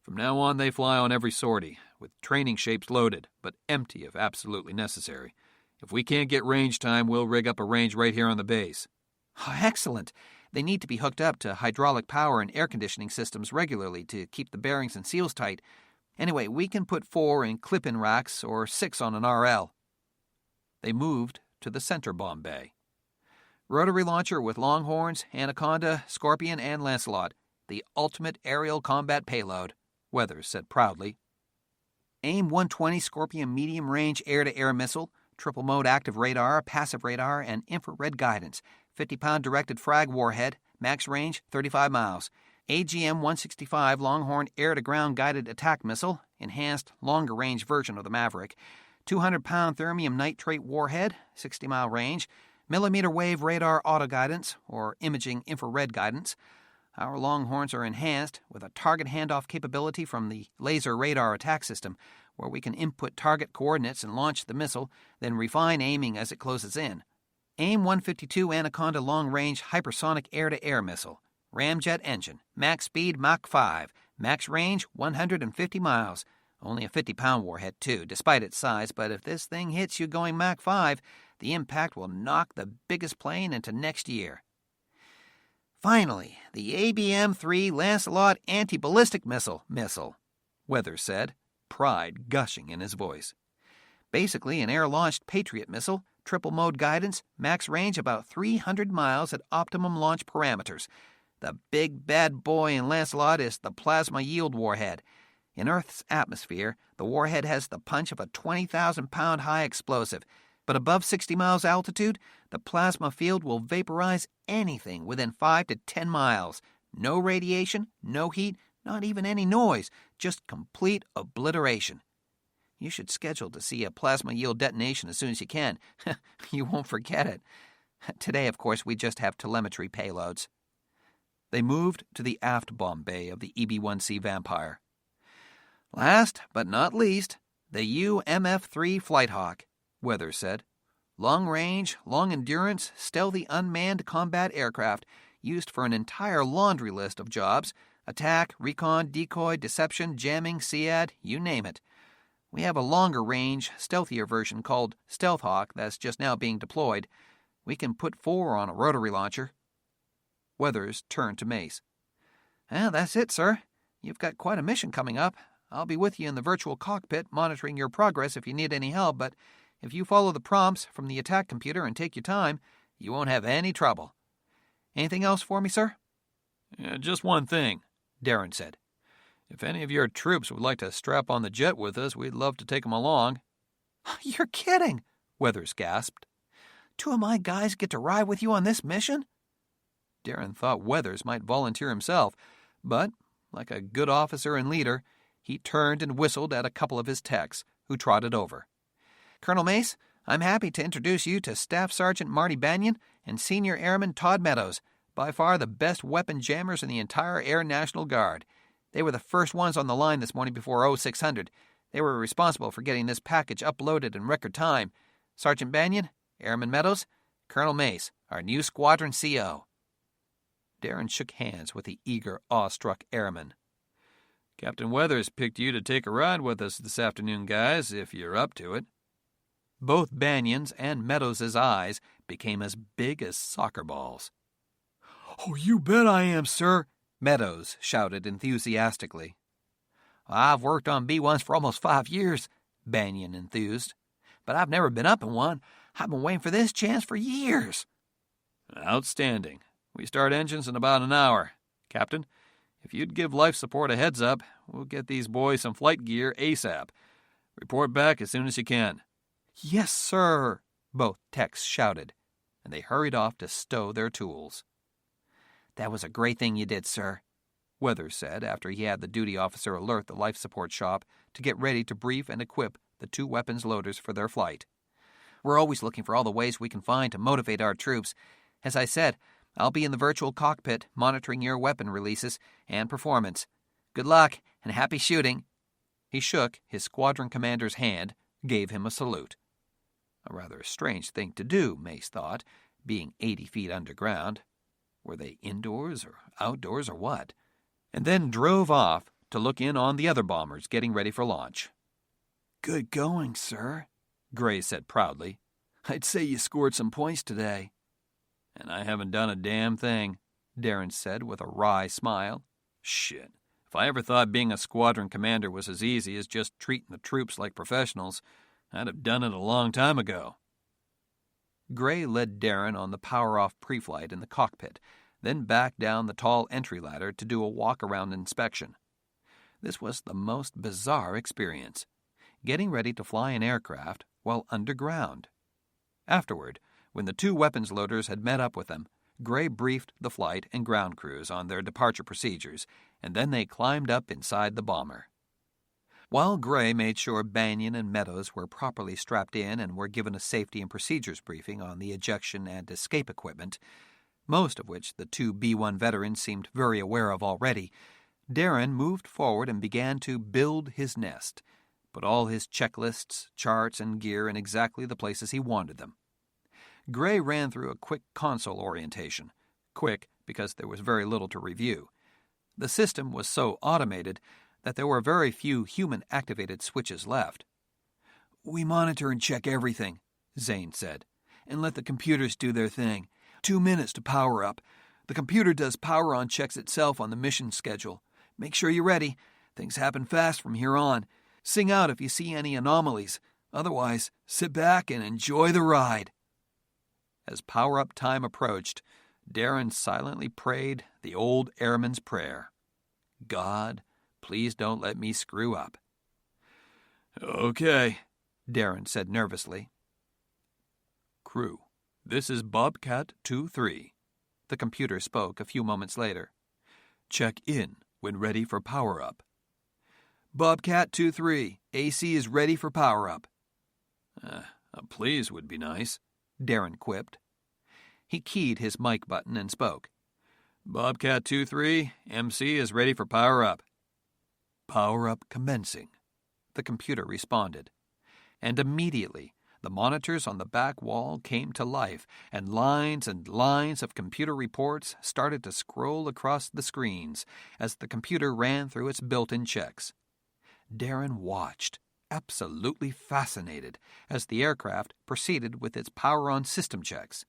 From now on, they fly on every sortie, with training shapes loaded, but empty if absolutely necessary. If we can't get range time, we'll rig up a range right here on the base." "Oh, excellent. They need to be hooked up to hydraulic power and air conditioning systems regularly to keep the bearings and seals tight. Anyway, we can put 4 in clip-in racks or 6 on an RL." They moved to the center bomb bay. "Rotary launcher with Longhorns, Anaconda, Scorpion, and Lancelot. The ultimate aerial combat payload," Weathers said proudly. "AIM-120 Scorpion medium-range air-to-air missile, triple-mode active radar, passive radar, and infrared guidance. 50-pound directed frag warhead, max range 35 miles. AGM-165 Longhorn air-to-ground guided attack missile, enhanced, longer-range version of the Maverick. 200-pound thermium nitrate warhead, 60-mile range, millimeter wave radar auto-guidance, or imaging infrared guidance. Our Longhorns are enhanced with a target handoff capability from the laser radar attack system, where we can input target coordinates and launch the missile, then refine aiming as it closes in. AIM-152 Anaconda long-range hypersonic air-to-air missile. Ramjet engine. Max speed Mach 5. Max range 150 miles. Only a 50-pound warhead, too, despite its size, but if this thing hits you going Mach 5, the impact will knock the biggest plane into next year. Finally, the ABM-3 Lancelot anti-ballistic missile, Weathers said, pride gushing in his voice. Basically an air-launched Patriot missile, triple-mode guidance, max range about 300 miles at optimum launch parameters. The big bad boy in Lancelot is the plasma yield warhead. In Earth's atmosphere, the warhead has the punch of a 20,000-pound high explosive, but above 60 miles altitude, the plasma field will vaporize anything within 5 to 10 miles. No radiation, no heat, not even any noise, just complete obliteration. You should schedule to see a plasma yield detonation as soon as you can. You won't forget it. Today, of course, we just have telemetry payloads. They moved to the aft bomb bay of the EB-1C Vampire. Last but not least, the UMF-3 Flighthawk, Weathers said. Long range, long endurance, stealthy unmanned combat aircraft used for an entire laundry list of jobs: attack, recon, decoy, deception, jamming, SEAD, you name it. We have a longer range, stealthier version called Stealth Hawk that's just now being deployed. We can put 4 on a rotary launcher. Weathers turned to Mace. Well, that's it, sir. You've got quite a mission coming up. I'll be with you in the virtual cockpit monitoring your progress if you need any help, but if you follow the prompts from the attack computer and take your time, you won't have any trouble. Anything else for me, sir? Just one thing, Darren said. If any of your troops would like to strap on the jet with us, we'd love to take them along. You're kidding, Weathers gasped. 2 of my guys get to ride with you on this mission? Darren thought Weathers might volunteer himself, but, like a good officer and leader, he turned and whistled at a couple of his techs, who trotted over. Colonel Mace, I'm happy to introduce you to Staff Sergeant Marty Banyan and Senior Airman Todd Meadows, by far the best weapon jammers in the entire Air National Guard. They were the first ones on the line this morning before 0600. They were responsible for getting this package uploaded in record time. Sergeant Banyan, Airman Meadows, Colonel Mace, our new squadron CO. Darren shook hands with the eager, awestruck airman. Captain Weathers picked you to take a ride with us this afternoon, guys, if you're up to it. Both Banyan's and Meadows' eyes became as big as soccer balls. Oh, you bet I am, sir, Meadows shouted enthusiastically. I've worked on B-1s for almost 5 years, Banyan enthused. But I've never been up in one. I've been waiting for this chance for years. Outstanding. We start engines in about an hour. Captain, if you'd give life support a heads up, we'll get these boys some flight gear ASAP. Report back as soon as you can. Yes, sir, both techs shouted, and they hurried off to stow their tools. That was a great thing you did, sir, Weathers said after he had the duty officer alert the life support shop to get ready to brief and equip the 2 weapons loaders for their flight. We're always looking for all the ways we can find to motivate our troops. As I said, I'll be in the virtual cockpit monitoring your weapon releases and performance. Good luck and happy shooting. He shook his squadron commander's hand, gave him a salute. A rather strange thing to do, Mace thought, being 80 feet underground. Were they indoors or outdoors or what? And then drove off to look in on the other bombers getting ready for launch. Good going, sir, Gray said proudly. I'd say you scored some points today. And I haven't done a damn thing, Darren said with a wry smile. Shit. If I ever thought being a squadron commander was as easy as just treating the troops like professionals, I'd have done it a long time ago. Gray led Darren on the power-off pre-flight in the cockpit, then back down the tall entry ladder to do a walk-around inspection. This was the most bizarre experience, getting ready to fly an aircraft while underground. Afterward, when the 2 weapons loaders had met up with them, Gray briefed the flight and ground crews on their departure procedures, and then they climbed up inside the bomber. While Gray made sure Banyan and Meadows were properly strapped in and were given a safety and procedures briefing on the ejection and escape equipment, most of which the two B-1 veterans seemed very aware of already, Darren moved forward and began to build his nest, put all his checklists, charts, and gear in exactly the places he wanted them. Gray ran through a quick console orientation. Quick because there was very little to review. The system was so automated that there were very few human-activated switches left. "We monitor and check everything," Zane said, "and let the computers do their thing. 2 minutes to power up. The computer does power-on checks itself on the mission schedule. Make sure you're ready. Things happen fast from here on. Sing out if you see any anomalies. Otherwise, sit back and enjoy the ride." As power-up time approached, Darren silently prayed the old airman's prayer. "God, please don't let me screw up." "Okay," Darren said nervously. "Crew, this is Bobcat 2-3. The computer spoke a few moments later. "Check in when ready for power-up." "Bobcat 2-3, AC is ready for power-up." A please would be nice," Darren quipped. He keyed his mic button and spoke. "Bobcat 2-3, MC is ready for power-up." "Power-up commencing," the computer responded. And immediately, the monitors on the back wall came to life, and lines of computer reports started to scroll across the screens as the computer ran through its built-in checks. Darren watched, absolutely fascinated, as the aircraft proceeded with its power-on system checks.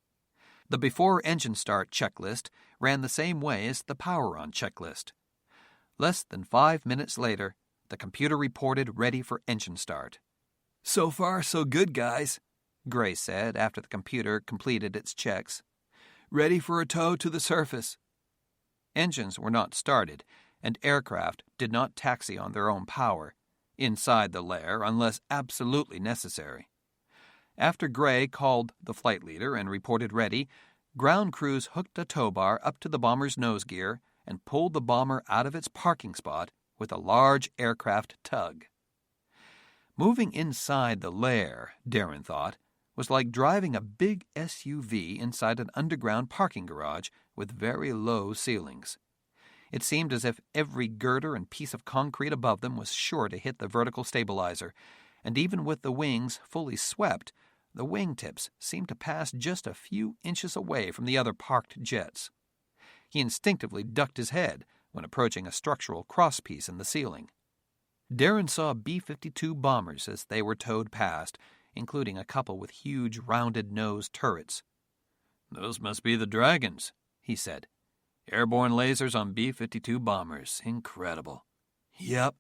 The before engine start checklist ran the same way as the power-on checklist. Less than 5 minutes later, the computer reported ready for engine start. "So far, so good, guys," Gray said after the computer completed its checks. "Ready for a tow to the surface." Engines were not started, and aircraft did not taxi on their own power, inside the lair unless absolutely necessary. After Gray called the flight leader and reported ready, ground crews hooked a tow bar up to the bomber's nose gear and pulled the bomber out of its parking spot with a large aircraft tug. Moving inside the lair, Darren thought, was like driving a big SUV inside an underground parking garage with very low ceilings. It seemed as if every girder and piece of concrete above them was sure to hit the vertical stabilizer, and even with the wings fully swept, the wingtips seemed to pass just a few inches away from the other parked jets. He instinctively ducked his head when approaching a structural crosspiece in the ceiling. Darren saw B-52 bombers as they were towed past, including a couple with huge rounded-nosed turrets. "Those must be the Dragons," he said. "Airborne lasers on B-52 bombers. Incredible." "Yep,"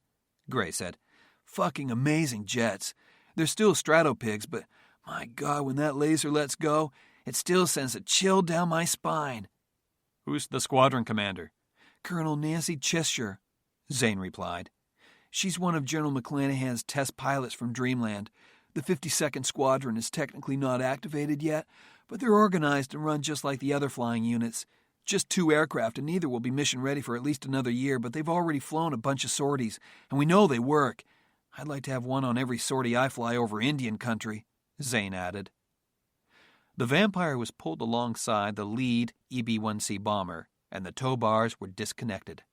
Gray said. "Fucking amazing jets. They're still stratopigs, but my God, when that laser lets go, it still sends a chill down my spine." "Who's the squadron commander?" "Colonel Nancy Cheshire," Zane replied. "She's one of General McClanahan's test pilots from Dreamland. The 52nd Squadron is technically not activated yet, but they're organized and run just like the other flying units. Just 2 aircraft, and neither will be mission ready for at least another year, but they've already flown a bunch of sorties, and we know they work. I'd like to have one on every sortie I fly over Indian country," Zane added. The Vampire was pulled alongside the lead EB-1C bomber, and the tow bars were disconnected.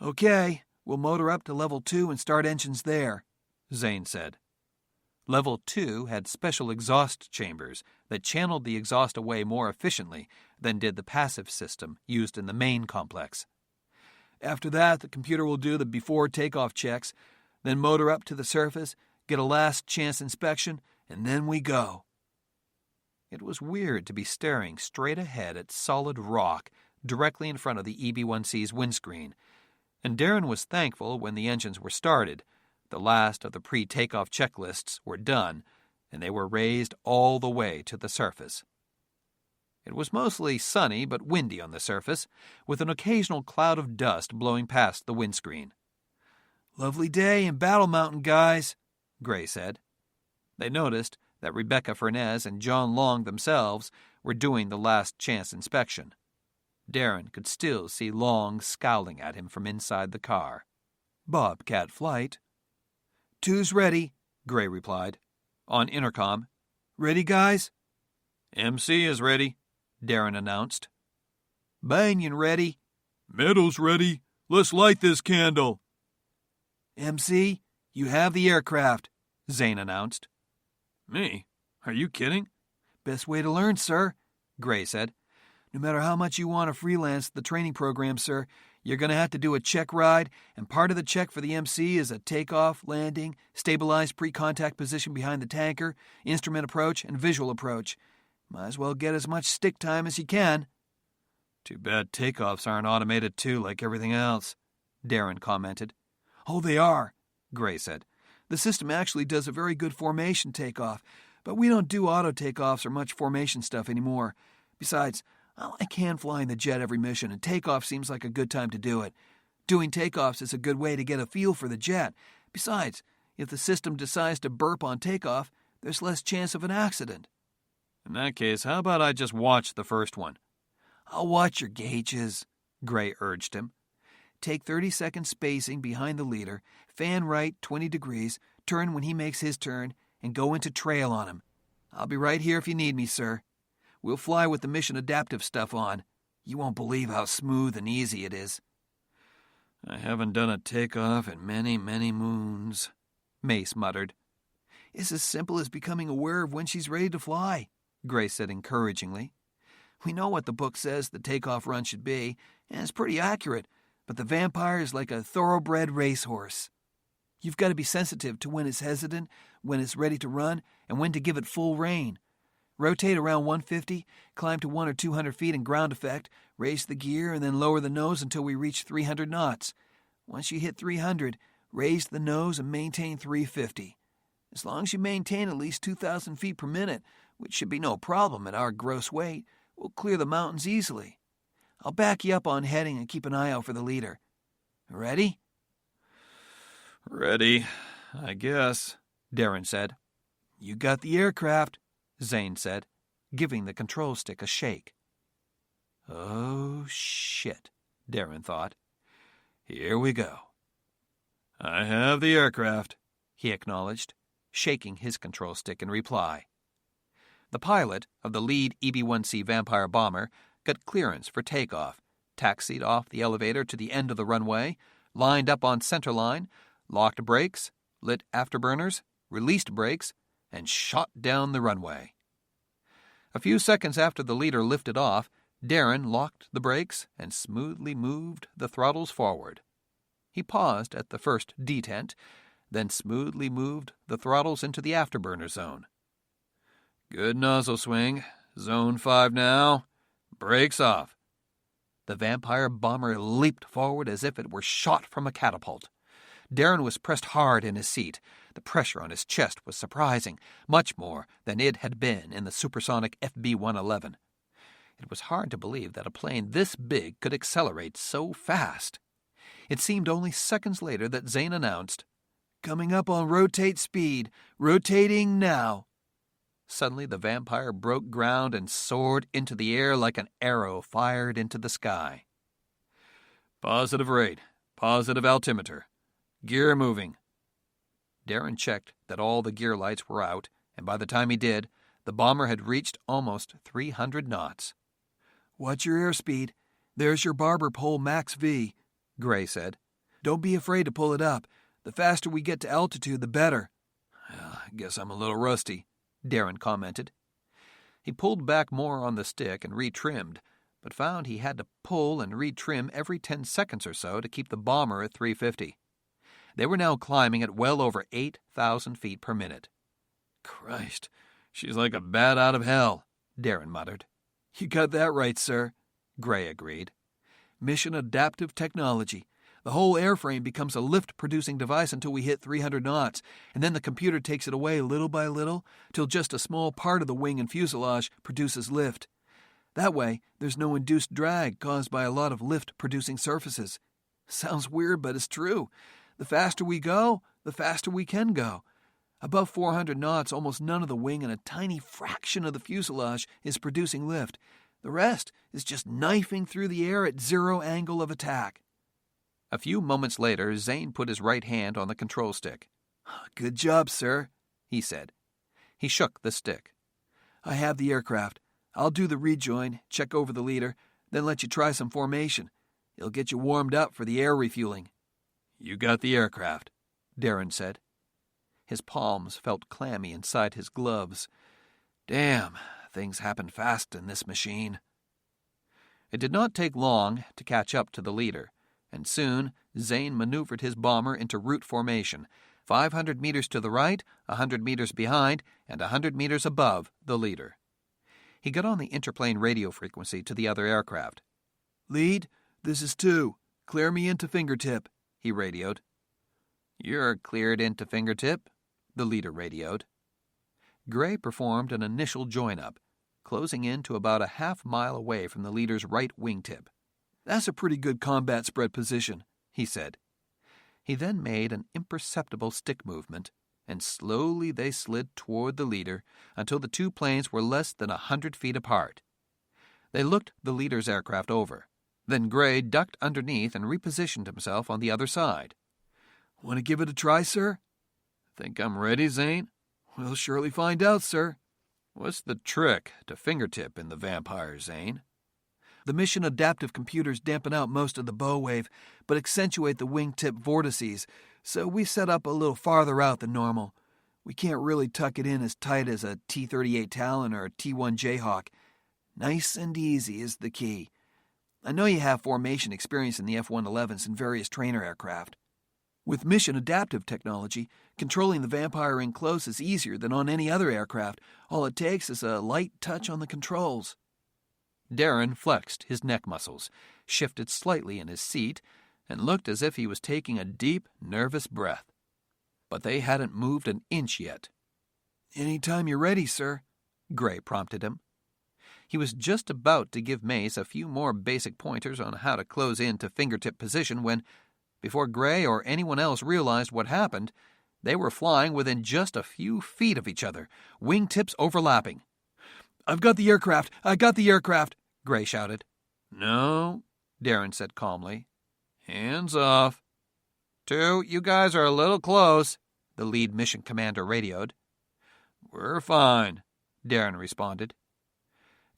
"Okay, we'll motor up to level 2 and start engines there," Zane said. Level 2 had special exhaust chambers that channeled the exhaust away more efficiently than did the passive system used in the main complex. "After that, the computer will do the before takeoff checks, then motor up to the surface, get a last chance inspection, and then we go." It was weird to be staring straight ahead at solid rock directly in front of the EB-1C's windscreen, and Darren was thankful when the engines were started, the last of the pre-takeoff checklists were done, and they were raised all the way to the surface. It was mostly sunny but windy on the surface, with an occasional cloud of dust blowing past the windscreen. "Lovely day in Battle Mountain, guys," Gray said. They noticed that Rebecca Furnez and John Long themselves were doing the last chance inspection. Darren could still see Long scowling at him from inside the car. Bobcat flight. "Two's ready," Gray replied. On intercom, "Ready, guys?" "MC is ready," Darren announced. "Banyan ready." "Meadows ready. Let's light this candle." "MC, you have the aircraft," Zane announced. "Me? Are you kidding?" "Best way to learn, sir," Gray said. "No matter how much you want to freelance the training program, sir, you're going to have to do a check ride, and part of the check for the MC is a takeoff, landing, stabilized pre-contact position behind the tanker, instrument approach, and visual approach. Might as well get as much stick time as you can." "Too bad takeoffs aren't automated too, like everything else," Darren commented. "Oh, they are," Gray said. "The system actually does a very good formation takeoff, but we don't do auto takeoffs or much formation stuff anymore. Besides, I like hand flying the jet every mission, and takeoff seems like a good time to do it. Doing takeoffs is a good way to get a feel for the jet. Besides, if the system decides to burp on takeoff, there's less chance of an accident." "In that case, how about I just watch the first one?" "I'll watch your gauges," Gray urged him. "Take 30-second spacing behind the leader, fan right 20 degrees, turn when he makes his turn, and go into trail on him. I'll be right here if you need me, sir. We'll fly with the mission adaptive stuff on. You won't believe how smooth and easy it is." "I haven't done a takeoff in many, many moons," Mace muttered. "It's as simple as becoming aware of when she's ready to fly," Gray said encouragingly. "We know what the book says the takeoff run should be, and it's pretty accurate, but the Vampire is like a thoroughbred racehorse. You've got to be sensitive to when it's hesitant, when it's ready to run, and when to give it full rein. Rotate around 150, climb to 100 or 200 feet in ground effect, raise the gear, and then lower the nose until we reach 300 knots. Once you hit 300, raise the nose and maintain 350. As long as you maintain at least 2,000 feet per minute, which should be no problem at our gross weight, we'll clear the mountains easily. I'll back you up on heading and keep an eye out for the leader. Ready?" "Ready, I guess," Darren said. "You got the aircraft," Zane said, giving the control stick a shake. "Oh, shit," Darren thought. "Here we go." "I have the aircraft," he acknowledged, shaking his control stick in reply. The pilot of the lead EB-1C Vampire bomber got clearance for takeoff, taxied off the elevator to the end of the runway, lined up on centerline, locked brakes, lit afterburners, released brakes, and shot down the runway. A few seconds after the leader lifted off, Darren locked the brakes and smoothly moved the throttles forward. He paused at the first detent, then smoothly moved the throttles into the afterburner zone. "Good nozzle swing. Zone 5 now. Brakes off." The Vampire bomber leaped forward as if it were shot from a catapult. Darren was pressed hard in his seat. The pressure on his chest was surprising, much more than it had been in the supersonic FB-111. It was hard to believe that a plane this big could accelerate so fast. It seemed only seconds later that Zane announced, "Coming up on rotate speed. Rotating now." Suddenly the Vampire broke ground and soared into the air like an arrow fired into the sky. "Positive rate. Positive altimeter. Gear moving." Darren checked that all the gear lights were out, and by the time he did, the bomber had reached almost 300 knots. "Watch your airspeed. There's your barber pole max V," Gray said. "Don't be afraid to pull it up. The faster we get to altitude, the better." "I guess I'm a little rusty," Darren commented. He pulled back more on the stick and retrimmed, but found he had to pull and retrim every 10 seconds or so to keep the bomber at 350. They were now climbing at well over 8,000 feet per minute. "Christ, she's like a bat out of hell," Darren muttered. "You got that right, sir," Gray agreed. "Mission adaptive technology. The whole airframe becomes a lift-producing device until we hit 300 knots, and then the computer takes it away little by little till just a small part of the wing and fuselage produces lift. That way, there's no induced drag caused by a lot of lift-producing surfaces. Sounds weird, but it's true. The faster we go, the faster we can go. Above 400 knots, almost none of the wing and a tiny fraction of the fuselage is producing lift. The rest is just knifing through the air at zero angle of attack." A few moments later, Zane put his right hand on the control stick. "Good job, sir," he said. He shook the stick. "I have the aircraft. I'll do the rejoin, check over the leader, then let you try some formation. It'll get you warmed up for the air refueling." "You got the aircraft," Darren said. His palms felt clammy inside his gloves. Damn, things happen fast in this machine. It did not take long to catch up to the leader, and soon Zane maneuvered his bomber into route formation, 500 meters to the right, 100 meters behind, and 100 meters above the leader. He got on the interplane radio frequency to the other aircraft. "Lead, this is 2. Clear me into fingertip," he radioed. "You're cleared into fingertip," the leader radioed. Gray performed an initial join-up, closing in to about a half-mile away from the leader's right wingtip. "That's a pretty good combat spread position," he said. He then made an imperceptible stick movement, and slowly they slid toward the leader until the two planes were less than 100 feet apart. They looked the leader's aircraft over. Then Gray ducked underneath and repositioned himself on the other side. "Want to give it a try, sir?" "Think I'm ready, Zane?" "We'll surely find out, sir." "What's the trick to fingertip in the Vampire, Zane?" "The mission adaptive computers dampen out most of the bow wave, but accentuate the wingtip vortices, so we set up a little farther out than normal. We can't really tuck it in as tight as a T-38 Talon or a T-1 Jayhawk. Nice and easy is the key. I know you have formation experience in the F-111s and various trainer aircraft. With mission adaptive technology, controlling the Vampire in close is easier than on any other aircraft. All it takes is a light touch on the controls." Darren flexed his neck muscles, shifted slightly in his seat, and looked as if he was taking a deep, nervous breath. But they hadn't moved an inch yet. "Any time you're ready, sir," Gray prompted him. He was just about to give Mace a few more basic pointers on how to close in to fingertip position when, before Gray or anyone else realized what happened, they were flying within just a few feet of each other, wingtips overlapping. "I've got the aircraft! I got the aircraft!" Gray shouted. "No," Darren said calmly. "Hands off." "2, you guys are a little close," the lead mission commander radioed. "We're fine," Darren responded.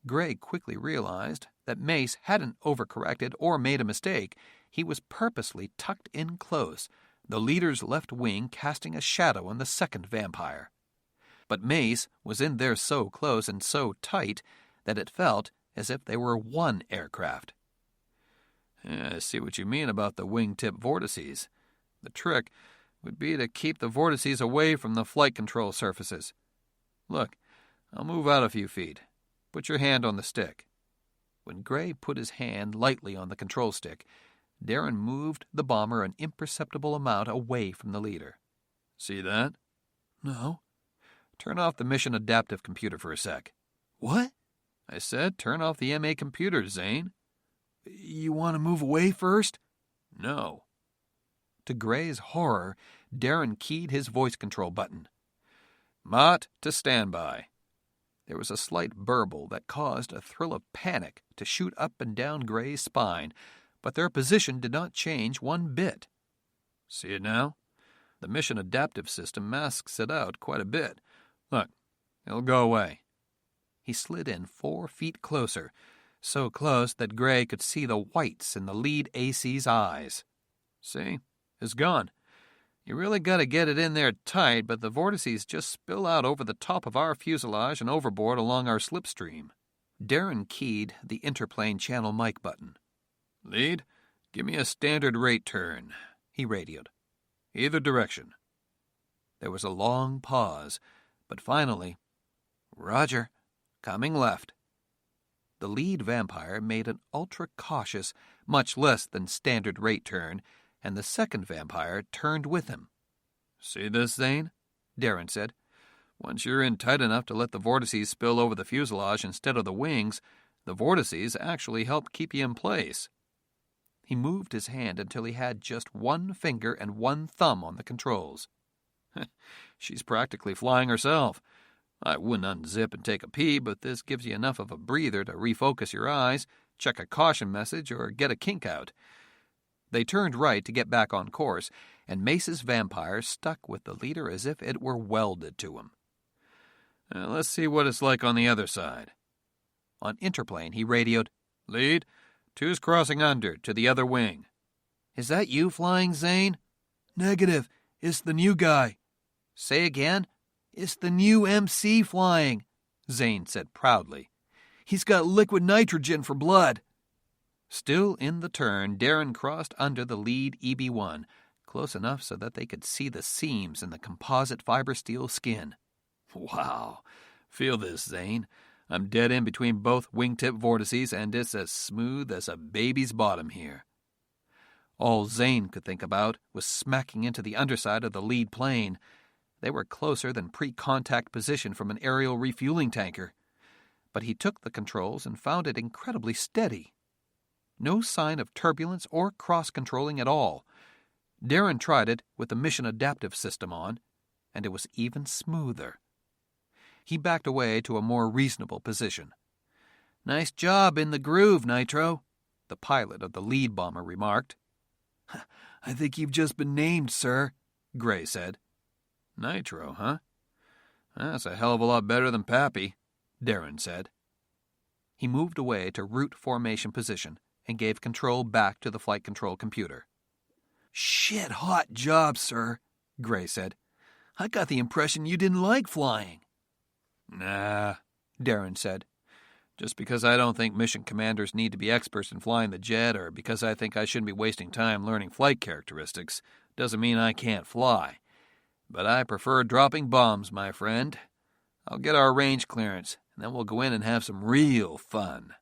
Gray quickly realized that Mace hadn't overcorrected or made a mistake. He was purposely tucked in close, the leader's left wing casting a shadow on the second Vampire. But Mace was in there so close and so tight that it felt as if they were one aircraft. "I see what you mean about the wingtip vortices. The trick would be to keep the vortices away from the flight control surfaces. Look, I'll move out a few feet. Put your hand on the stick." When Gray put his hand lightly on the control stick, Darren moved the bomber an imperceptible amount away from the leader. "See that?" "No." "Turn off the mission adaptive computer for a sec." "What?" "I said turn off the MA computer, Zane." "You want to move away first?" "No." To Gray's horror, Darren keyed his voice control button. "Mott to standby." There was a slight burble that caused a thrill of panic to shoot up and down Gray's spine, but their position did not change one bit. "See it now? The mission adaptive system masks it out quite a bit. Look, it'll go away." He slid in 4 feet closer, so close that Gray could see the whites in the lead AC's eyes. "See? It's gone. You really got to get it in there tight, but the vortices just spill out over the top of our fuselage and overboard along our slipstream." Darren keyed the interplane channel mic button. "Lead, give me a standard rate turn," he radioed. "Either direction." There was a long pause, but finally, "Roger, coming left." The lead Vampire made an ultra-cautious, much less than standard rate turn, and the second Vampire turned with him. "See this, Zane?" Darren said. "Once you're in tight enough to let the vortices spill over the fuselage instead of the wings, the vortices actually help keep you in place." He moved his hand until he had just one finger and one thumb on the controls. "She's practically flying herself. I wouldn't unzip and take a pee, but this gives you enough of a breather to refocus your eyes, check a caution message, or get a kink out." They turned right to get back on course, and Mace's vampire stuck with the leader as if it were welded to him. Let's see what it's like on the other side. On interplane, he radioed, "Lead, 2's crossing under to the other wing." "Is that you flying, Zane?" "Negative. It's the new guy." "Say again?" "It's the new MC flying," Zane said proudly. "He's got liquid nitrogen for blood." Still in the turn, Darren crossed under the lead EB-1, close enough so that they could see the seams in the composite fiber steel skin. "Wow. Feel this, Zane. I'm dead in between both wingtip vortices, and it's as smooth as a baby's bottom here." All Zane could think about was smacking into the underside of the lead plane. They were closer than pre-contact position from an aerial refueling tanker. But he took the controls and found it incredibly steady. No sign of turbulence or cross-controlling at all. Darren tried it with the mission adaptive system on, and it was even smoother. He backed away to a more reasonable position. "Nice job in the groove, Nitro," the pilot of the lead bomber remarked. "I think you've just been named, sir," Gray said. "Nitro, huh? That's a hell of a lot better than Pappy," Darren said. He moved away to route formation position and gave control back to the flight control computer. "Shit hot job, sir," Gray said. "I got the impression you didn't like flying." "Nah," Darren said. "Just because I don't think mission commanders need to be experts in flying the jet, or because I think I shouldn't be wasting time learning flight characteristics, doesn't mean I can't fly. But I prefer dropping bombs, my friend. I'll get our range clearance, and then we'll go in and have some real fun."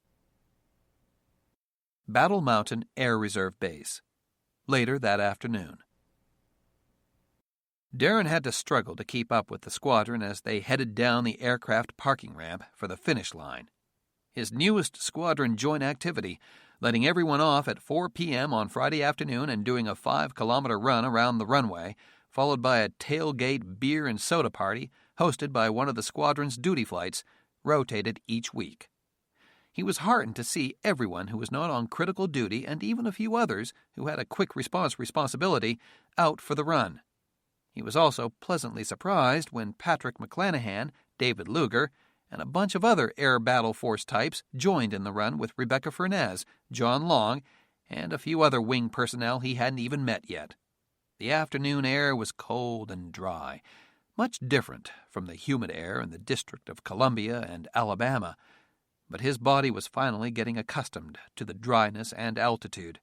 Battle Mountain Air Reserve Base. Later that afternoon. Darren had to struggle to keep up with the squadron as they headed down the aircraft parking ramp for the finish line. His newest squadron joint activity, letting everyone off at 4 p.m. on Friday afternoon and doing a 5-kilometer run around the runway, followed by a tailgate beer and soda party hosted by one of the squadron's duty flights, rotated each week. He was heartened to see everyone who was not on critical duty, and even a few others who had a quick response responsibility, out for the run. He was also pleasantly surprised when Patrick McClanahan, David Luger, and a bunch of other Air Battle Force types joined in the run with Rebecca Furness, John Long, and a few other wing personnel he hadn't even met yet. The afternoon air was cold and dry, much different from the humid air in the District of Columbia and Alabama, but his body was finally getting accustomed to the dryness and altitude,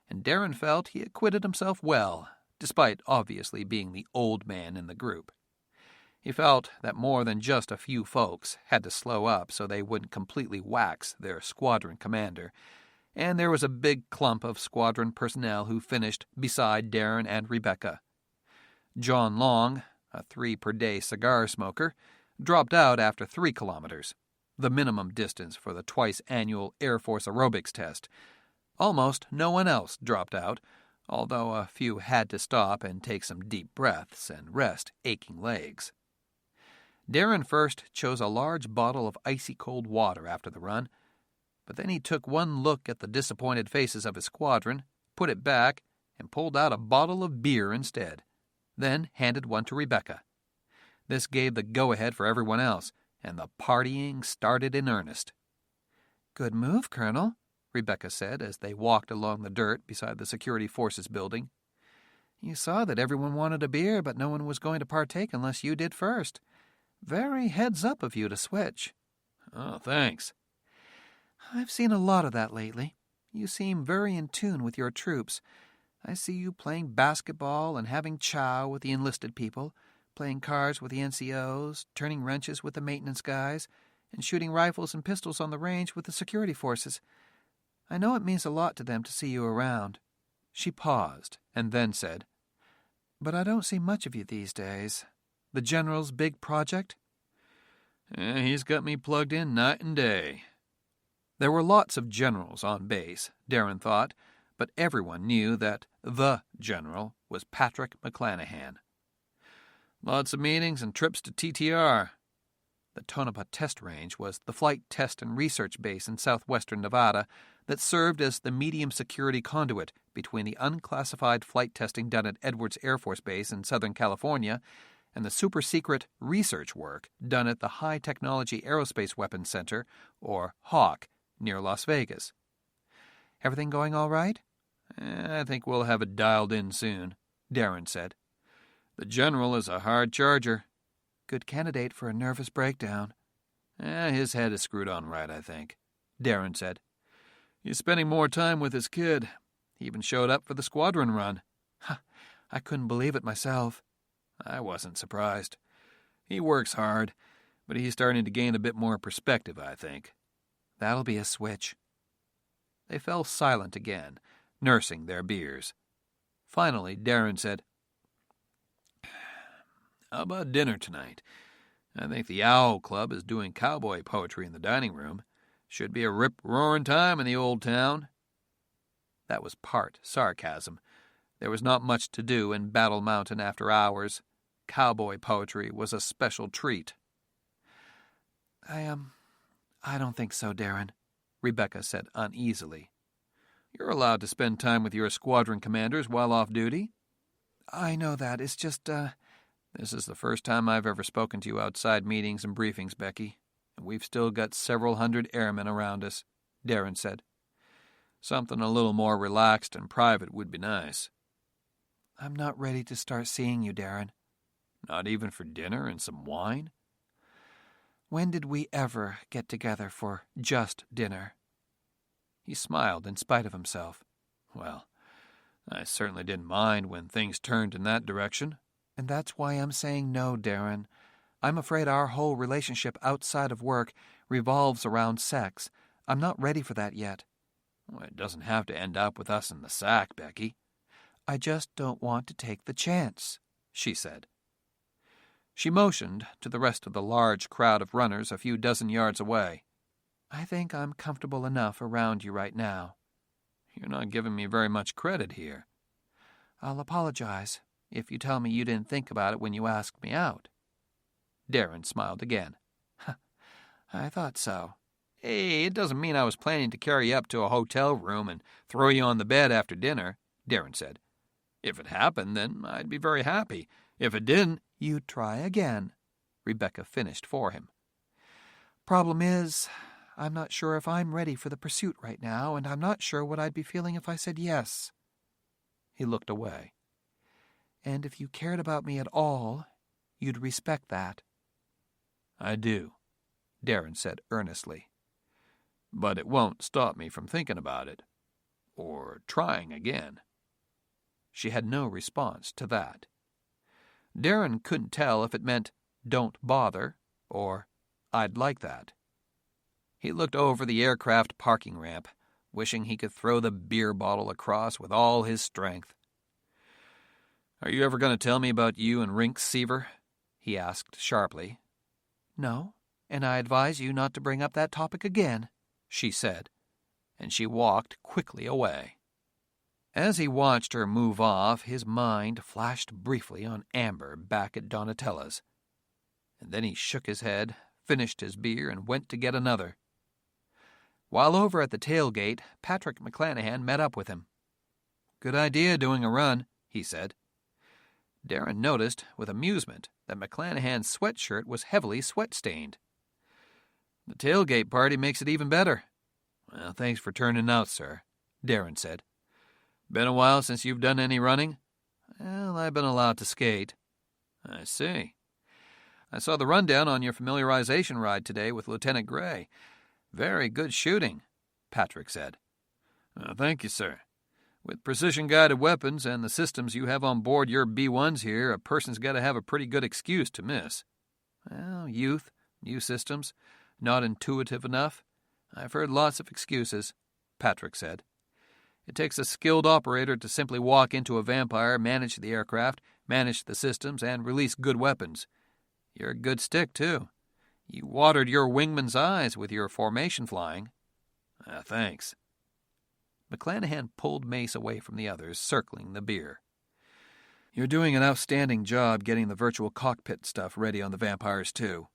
and Darren felt he acquitted himself well, despite obviously being the old man in the group. He felt that more than just a few folks had to slow up so they wouldn't completely wax their squadron commander, and there was a big clump of squadron personnel who finished beside Darren and Rebecca. John Long, a 3-per-day cigar smoker, dropped out after 3 kilometers, the minimum distance for the twice-annual Air Force aerobics test. Almost no one else dropped out, although a few had to stop and take some deep breaths and rest aching legs. Darren first chose a large bottle of icy-cold water after the run, but then he took one look at the disappointed faces of his squadron, put it back, and pulled out a bottle of beer instead, then handed one to Rebecca. This gave the go-ahead for everyone else, and the partying started in earnest. "Good move, Colonel," Rebecca said as they walked along the dirt beside the Security Forces building. "You saw that everyone wanted a beer, but no one was going to partake unless you did first. Very heads-up of you to switch." "Oh, thanks." "I've seen a lot of that lately. You seem very in tune with your troops. I see you playing basketball and having chow with the enlisted people, playing cards with the NCOs, turning wrenches with the maintenance guys, and shooting rifles and pistols on the range with the security forces. I know it means a lot to them to see you around." She paused and then said, "But I don't see much of you these days. The General's big project?" He's got me plugged in night and day." There were lots of generals on base, Darren thought, but everyone knew that the general was Patrick McClanahan. "Lots of meetings and trips to TTR." The Tonopah Test Range was the flight test and research base in southwestern Nevada that served as the medium security conduit between the unclassified flight testing done at Edwards Air Force Base in Southern California and the super-secret research work done at the High Technology Aerospace Weapons Center, or HAWC, near Las Vegas. Everything going all right? I think we'll have it dialed in soon, Darren said. The general is a hard charger. Good candidate for a nervous breakdown. His head is screwed on right, I think, Darren said. He's spending more time with his kid. He even showed up for the squadron run. I couldn't believe it myself. I wasn't surprised. He works hard, but he's starting to gain a bit more perspective, I think. That'll be a switch. They fell silent again, nursing their beers. Finally, Darren said, How about dinner tonight? I think the Owl Club is doing cowboy poetry in the dining room. Should be a rip-roaring time in the old town. That was part sarcasm. There was not much to do in Battle Mountain after hours. Cowboy poetry was a special treat. I don't think so, Darren, Rebecca said uneasily. You're allowed to spend time with your squadron commanders while off duty. I know that. It's just, This is the first time I've ever spoken to you outside meetings and briefings, Becky. And we've still got several hundred airmen around us, Darren said. Something a little more relaxed and private would be nice. I'm not ready to start seeing you, Darren. Not even for dinner and some wine? When did we ever get together for just dinner? He smiled in spite of himself. Well, I certainly didn't mind when things turned in that direction. And that's why I'm saying no, Darren. I'm afraid our whole relationship outside of work revolves around sex. I'm not ready for that yet. Well, it doesn't have to end up with us in the sack, Becky. I just don't want to take the chance, she said. She motioned to the rest of the large crowd of runners a few dozen yards away. I think I'm comfortable enough around you right now. You're not giving me very much credit here. I'll apologize if you tell me you didn't think about it when you asked me out. Darren smiled again. I thought so. Hey, it doesn't mean I was planning to carry you up to a hotel room and throw you on the bed after dinner, Darren said. If it happened, then I'd be very happy. If it didn't, you'd try again, Rebecca finished for him. Problem is, I'm not sure if I'm ready for the pursuit right now, and I'm not sure what I'd be feeling if I said yes. He looked away. And if you cared about me at all, you'd respect that. I do, Darren said earnestly. But it won't stop me from thinking about it, or trying again. She had no response to that. Darren couldn't tell if it meant, don't bother, or I'd like that. He looked over the aircraft parking ramp, wishing he could throw the beer bottle across with all his strength. Are you ever going to tell me about you and Rinks Seaver? He asked sharply. No, and I advise you not to bring up that topic again, she said, and she walked quickly away. As he watched her move off, his mind flashed briefly on Amber back at Donatella's. And then he shook his head, finished his beer, and went to get another. While over at the tailgate, Patrick McClanahan met up with him. Good idea doing a run, he said. Darren noticed with amusement that McClanahan's sweatshirt was heavily sweat-stained. The tailgate party makes it even better. Well, thanks for turning out, sir, Darren said. Been a while since you've done any running? Well, I've been allowed to skate. I see. I saw the rundown on your familiarization ride today with Lieutenant Gray. Very good shooting, Patrick said. Thank you, sir. With precision-guided weapons and the systems you have on board your B-1s here, a person's got to have a pretty good excuse to miss. Well, youth, new systems, not intuitive enough. I've heard lots of excuses, Patrick said. It takes a skilled operator to simply walk into a vampire, manage the aircraft, manage the systems, and release good weapons. You're a good stick, too. You watered your wingman's eyes with your formation flying. Thanks. McClanahan pulled Mace away from the others, circling the beer. You're doing an outstanding job getting the virtual cockpit stuff ready on the vampires, too,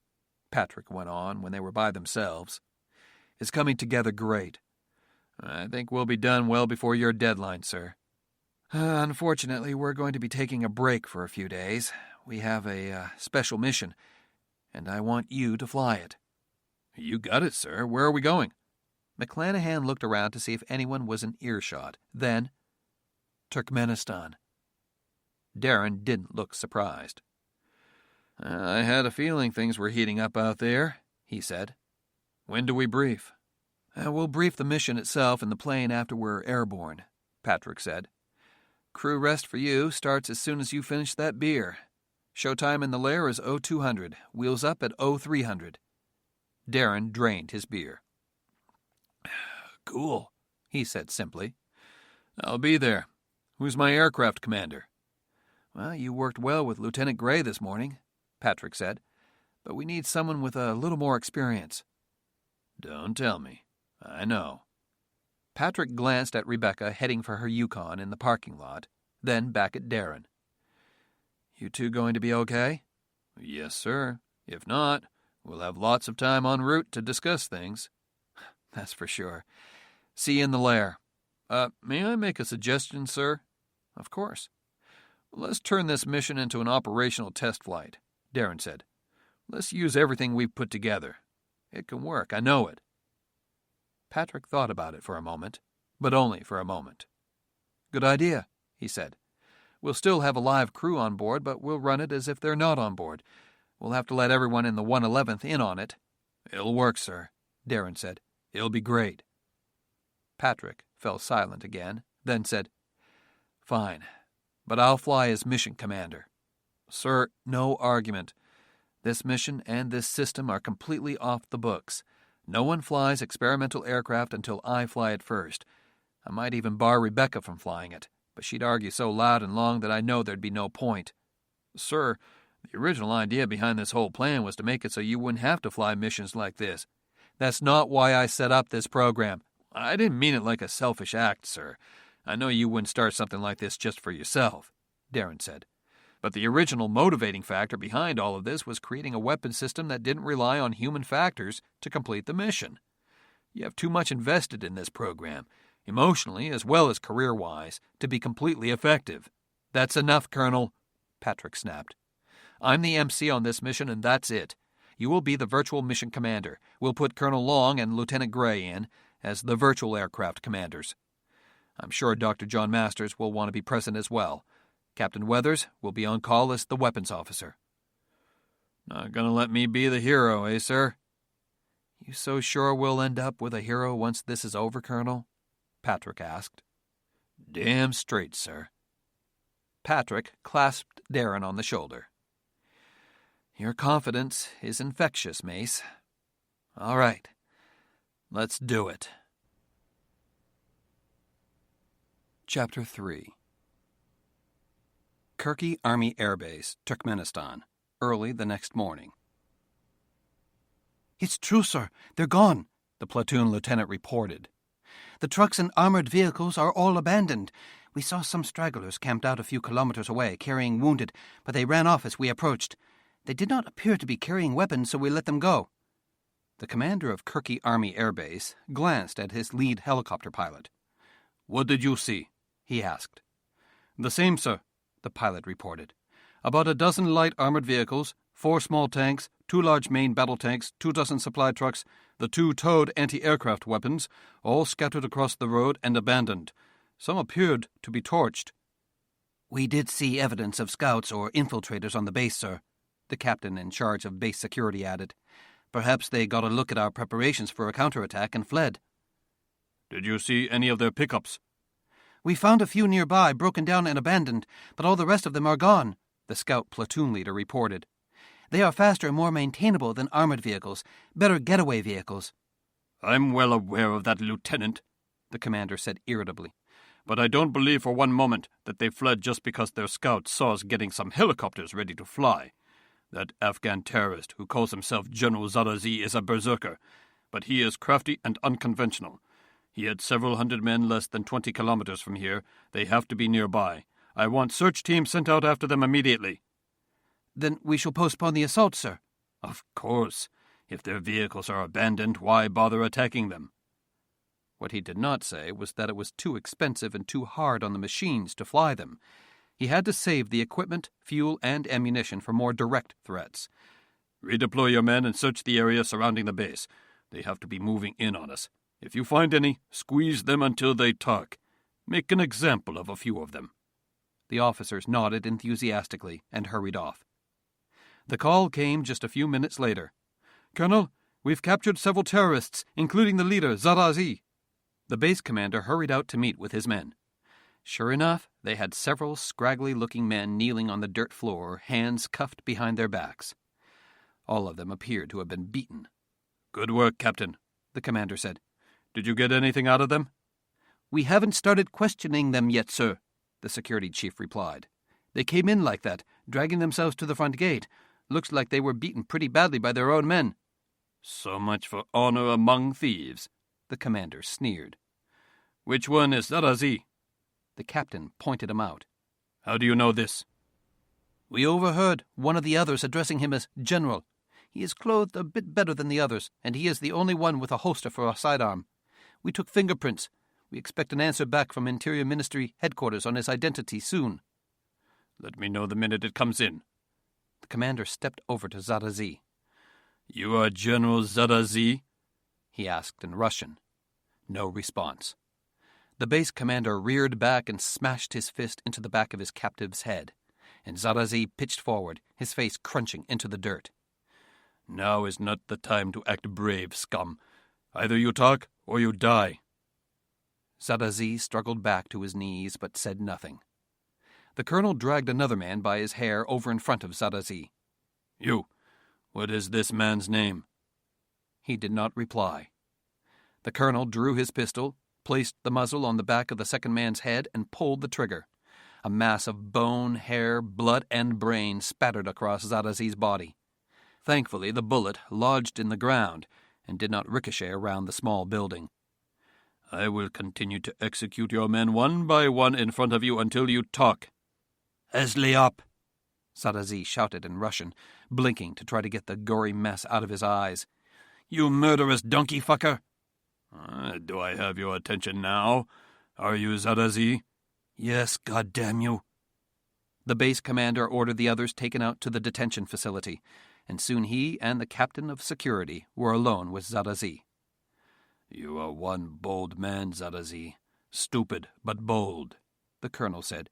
Patrick went on when they were by themselves. It's coming together great. I think we'll be done well before your deadline, sir. Unfortunately, we're going to be taking a break for a few days. We have a special mission, and I want you to fly it. You got it, sir. Where are we going? McClanahan looked around to see if anyone was in earshot. Then, Turkmenistan. Darren didn't look surprised. I had a feeling things were heating up out there, he said. When do we brief? We'll brief the mission itself in the plane after we're airborne, Patrick said. Crew rest for you starts as soon as you finish that beer. Showtime in the lair is 0200, wheels up at 0300. Darren drained his beer. Cool, he said simply. I'll be there. Who's my aircraft commander? Well, you worked well with Lieutenant Gray this morning, Patrick said, but we need someone with a little more experience. Don't tell me. I know. Patrick glanced at Rebecca heading for her Yukon in the parking lot, then back at Darren. You two going to be okay? Yes, sir. If not, we'll have lots of time en route to discuss things. That's for sure. See you in the lair. May I make a suggestion, sir? Of course. Let's turn this mission into an operational test flight, Darren said. Let's use everything we've put together. It can work, I know it. Patrick thought about it for a moment, but only for a moment. Good idea, he said. We'll still have a live crew on board, but we'll run it as if they're not on board. We'll have to let everyone in the 111th in on it. It'll work, sir, Darren said. It'll be great. Patrick fell silent again, then said, Fine, but I'll fly as mission commander. Sir, no argument. This mission and this system are completely off the books. No one flies experimental aircraft until I fly it first. I might even bar Rebecca from flying it, but she'd argue so loud and long that I know there'd be no point. Sir, the original idea behind this whole plan was to make it so you wouldn't have to fly missions like this. That's not why I set up this program. I didn't mean it like a selfish act, sir. I know you wouldn't start something like this just for yourself, Darren said. But the original motivating factor behind all of this was creating a weapon system that didn't rely on human factors to complete the mission. You have too much invested in this program, emotionally as well as career-wise, to be completely effective. That's enough, Colonel, Patrick snapped. I'm the MC on this mission, and that's it. You will be the virtual mission commander. We'll put Colonel Long and Lieutenant Gray in as the virtual aircraft commanders. I'm sure Dr. John Masters will want to be present as well. Captain Weathers will be on call as the weapons officer. Not gonna let me be the hero, eh, sir? You so sure we'll end up with a hero once this is over, Colonel? Patrick asked. Damn straight, sir. Patrick clasped Darren on the shoulder. Your confidence is infectious, Mace. All right, let's do it. Chapter 3. Kirki Army Air Base, Turkmenistan, early the next morning. It's true, sir. They're gone, the platoon lieutenant reported. The trucks and armored vehicles are all abandoned. We saw some stragglers camped out a few kilometers away, carrying wounded, but they ran off as we approached. They did not appear to be carrying weapons, so we let them go. The commander of Kirki Army Air Base glanced at his lead helicopter pilot. What did you see? He asked. The same, sir, the pilot reported. About a dozen light armored vehicles, 4 small tanks, 2 large main battle tanks, 2 dozen supply trucks, the 2 towed anti-aircraft weapons, all scattered across the road and abandoned. Some appeared to be torched. We did see evidence of scouts or infiltrators on the base, sir, the captain in charge of base security added. Perhaps they got a look at our preparations for a counterattack and fled. Did you see any of their pickups? We found a few nearby, broken down and abandoned, but all the rest of them are gone, the scout platoon leader reported. They are faster and more maintainable than armored vehicles, better getaway vehicles. I'm well aware of that, Lieutenant, the commander said irritably. But I don't believe for one moment that they fled just because their scouts saw us getting some helicopters ready to fly. That Afghan terrorist who calls himself General Zarazi is a berserker, but he is crafty and unconventional. He had several hundred men less than 20 kilometers from here. They have to be nearby. I want search teams sent out after them immediately. Then we shall postpone the assault, sir. Of course. If their vehicles are abandoned, why bother attacking them? What he did not say was that it was too expensive and too hard on the machines to fly them. He had to save the equipment, fuel, and ammunition for more direct threats. Redeploy your men and search the area surrounding the base. They have to be moving in on us. If you find any, squeeze them until they talk. Make an example of a few of them. The officers nodded enthusiastically and hurried off. The call came just a few minutes later. "Colonel, we've captured several terrorists, including the leader, Zarazi." The base commander hurried out to meet with his men. Sure enough, they had several scraggly-looking men kneeling on the dirt floor, hands cuffed behind their backs. All of them appeared to have been beaten. "Good work, Captain," the commander said. "Did you get anything out of them?" "We haven't started questioning them yet, sir," the security chief replied. "They came in like that, dragging themselves to the front gate. Looks like they were beaten pretty badly by their own men." "So much for honor among thieves," the commander sneered. "Which one is Zarazi?" The captain pointed him out. "How do you know this?" "We overheard one of the others addressing him as General. He is clothed a bit better than the others, and he is the only one with a holster for a sidearm. We took fingerprints. We expect an answer back from Interior Ministry headquarters on his identity soon." "Let me know the minute it comes in." The commander stepped over to Zarazi. "You are General Zarazi?" he asked in Russian. No response. The base commander reared back and smashed his fist into the back of his captive's head, and Zarazi pitched forward, his face crunching into the dirt. "Now is not the time to act brave, scum. Either you talk or you die." Zarazi struggled back to his knees but said nothing. The colonel dragged another man by his hair over in front of Zarazi. "You, what is this man's name?" He did not reply. The colonel drew his pistol, placed the muzzle on the back of the second man's head, and pulled the trigger. A mass of bone, hair, blood, and brain spattered across Zarazi's body. Thankfully, the bullet lodged in the ground and did not ricochet around the small building. "I will continue to execute your men one by one in front of you until you talk." "Esli up!" Zarazi shouted in Russian, blinking to try to get the gory mess out of his eyes. "You murderous donkey fucker!" Do I have your attention now? Are you Zarazi?" "Yes, goddamn you!" The base commander ordered the others taken out to the detention facility, and soon he and the captain of security were alone with Zarazi. "You are one bold man, Zarazi. Stupid, but bold," the colonel said.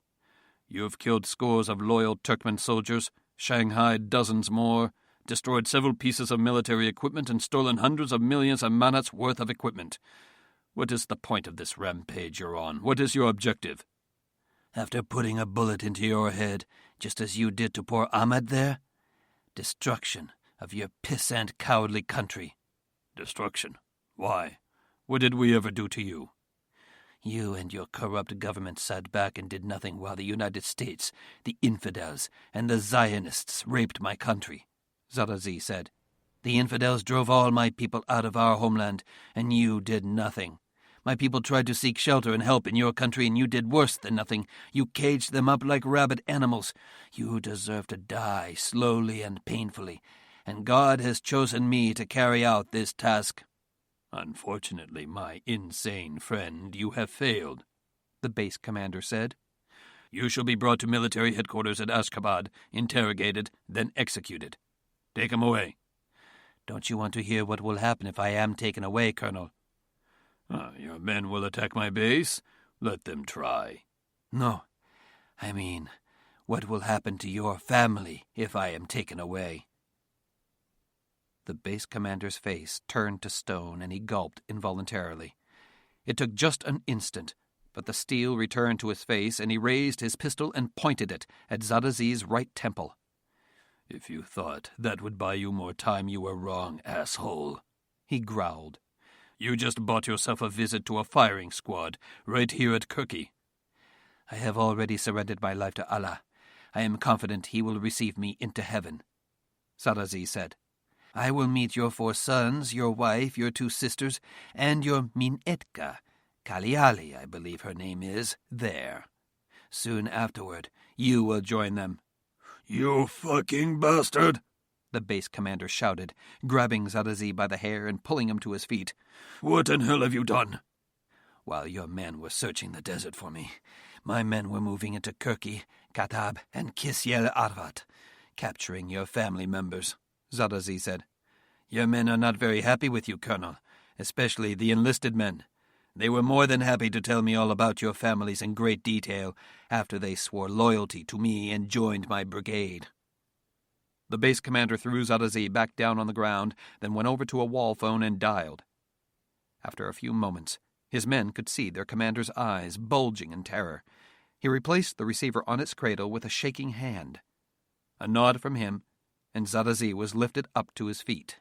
"You've killed scores of loyal Turkmen soldiers, shanghaied dozens more, destroyed several pieces of military equipment, and stolen hundreds of millions of manats worth of equipment. What is the point of this rampage you're on? What is your objective?" "After putting a bullet into your head, just as you did to poor Ahmed there? Destruction of your pissant, cowardly country." "Destruction? Why? What did we ever do to you?" "You and your corrupt government sat back and did nothing while the United States, the infidels, and the Zionists raped my country," Zarazi said. "The infidels drove all my people out of our homeland, and you did nothing. My people tried to seek shelter and help in your country, and you did worse than nothing. You caged them up like rabid animals. You deserve to die slowly and painfully, and God has chosen me to carry out this task." "Unfortunately, my insane friend, you have failed," the base commander said. "You shall be brought to military headquarters at Ashgabat, interrogated, then executed. Take him away." "Don't you want to hear what will happen if I am taken away, Colonel?" "Your men will attack my base. Let them try." "No. I mean, what will happen to your family if I am taken away?" The base commander's face turned to stone, and he gulped involuntarily. It took just an instant, but the steel returned to his face, and he raised his pistol and pointed it at Zarazi's right temple. "If you thought that would buy you more time, you were wrong, asshole," he growled. "You just bought yourself a visit to a firing squad right here at Kirky." "I have already surrendered my life to Allah. I am confident he will receive me into heaven," Zarazi said. "I will meet your 4 sons, your wife, your 2 sisters, and your Minetka, Kaliali, I believe her name is, there. Soon afterward, you will join them." "You fucking bastard!" the base commander shouted, grabbing Zarazi by the hair and pulling him to his feet. "What in hell have you done?" While your men were searching the desert for me, my men were moving into Kirki, Katab, and Kisyel Arvat, capturing your family members, Zadazi said. Your men are not very happy with you, Colonel, especially the enlisted men. They were more than happy to tell me all about your families in great detail after they swore loyalty to me and joined my brigade. The base commander threw Zadazi back down on the ground, then went over to a wall phone and dialed. After a few moments, his men could see their commander's eyes bulging in terror. He replaced the receiver on its cradle with a shaking hand. A nod from him, and Zadazi was lifted up to his feet.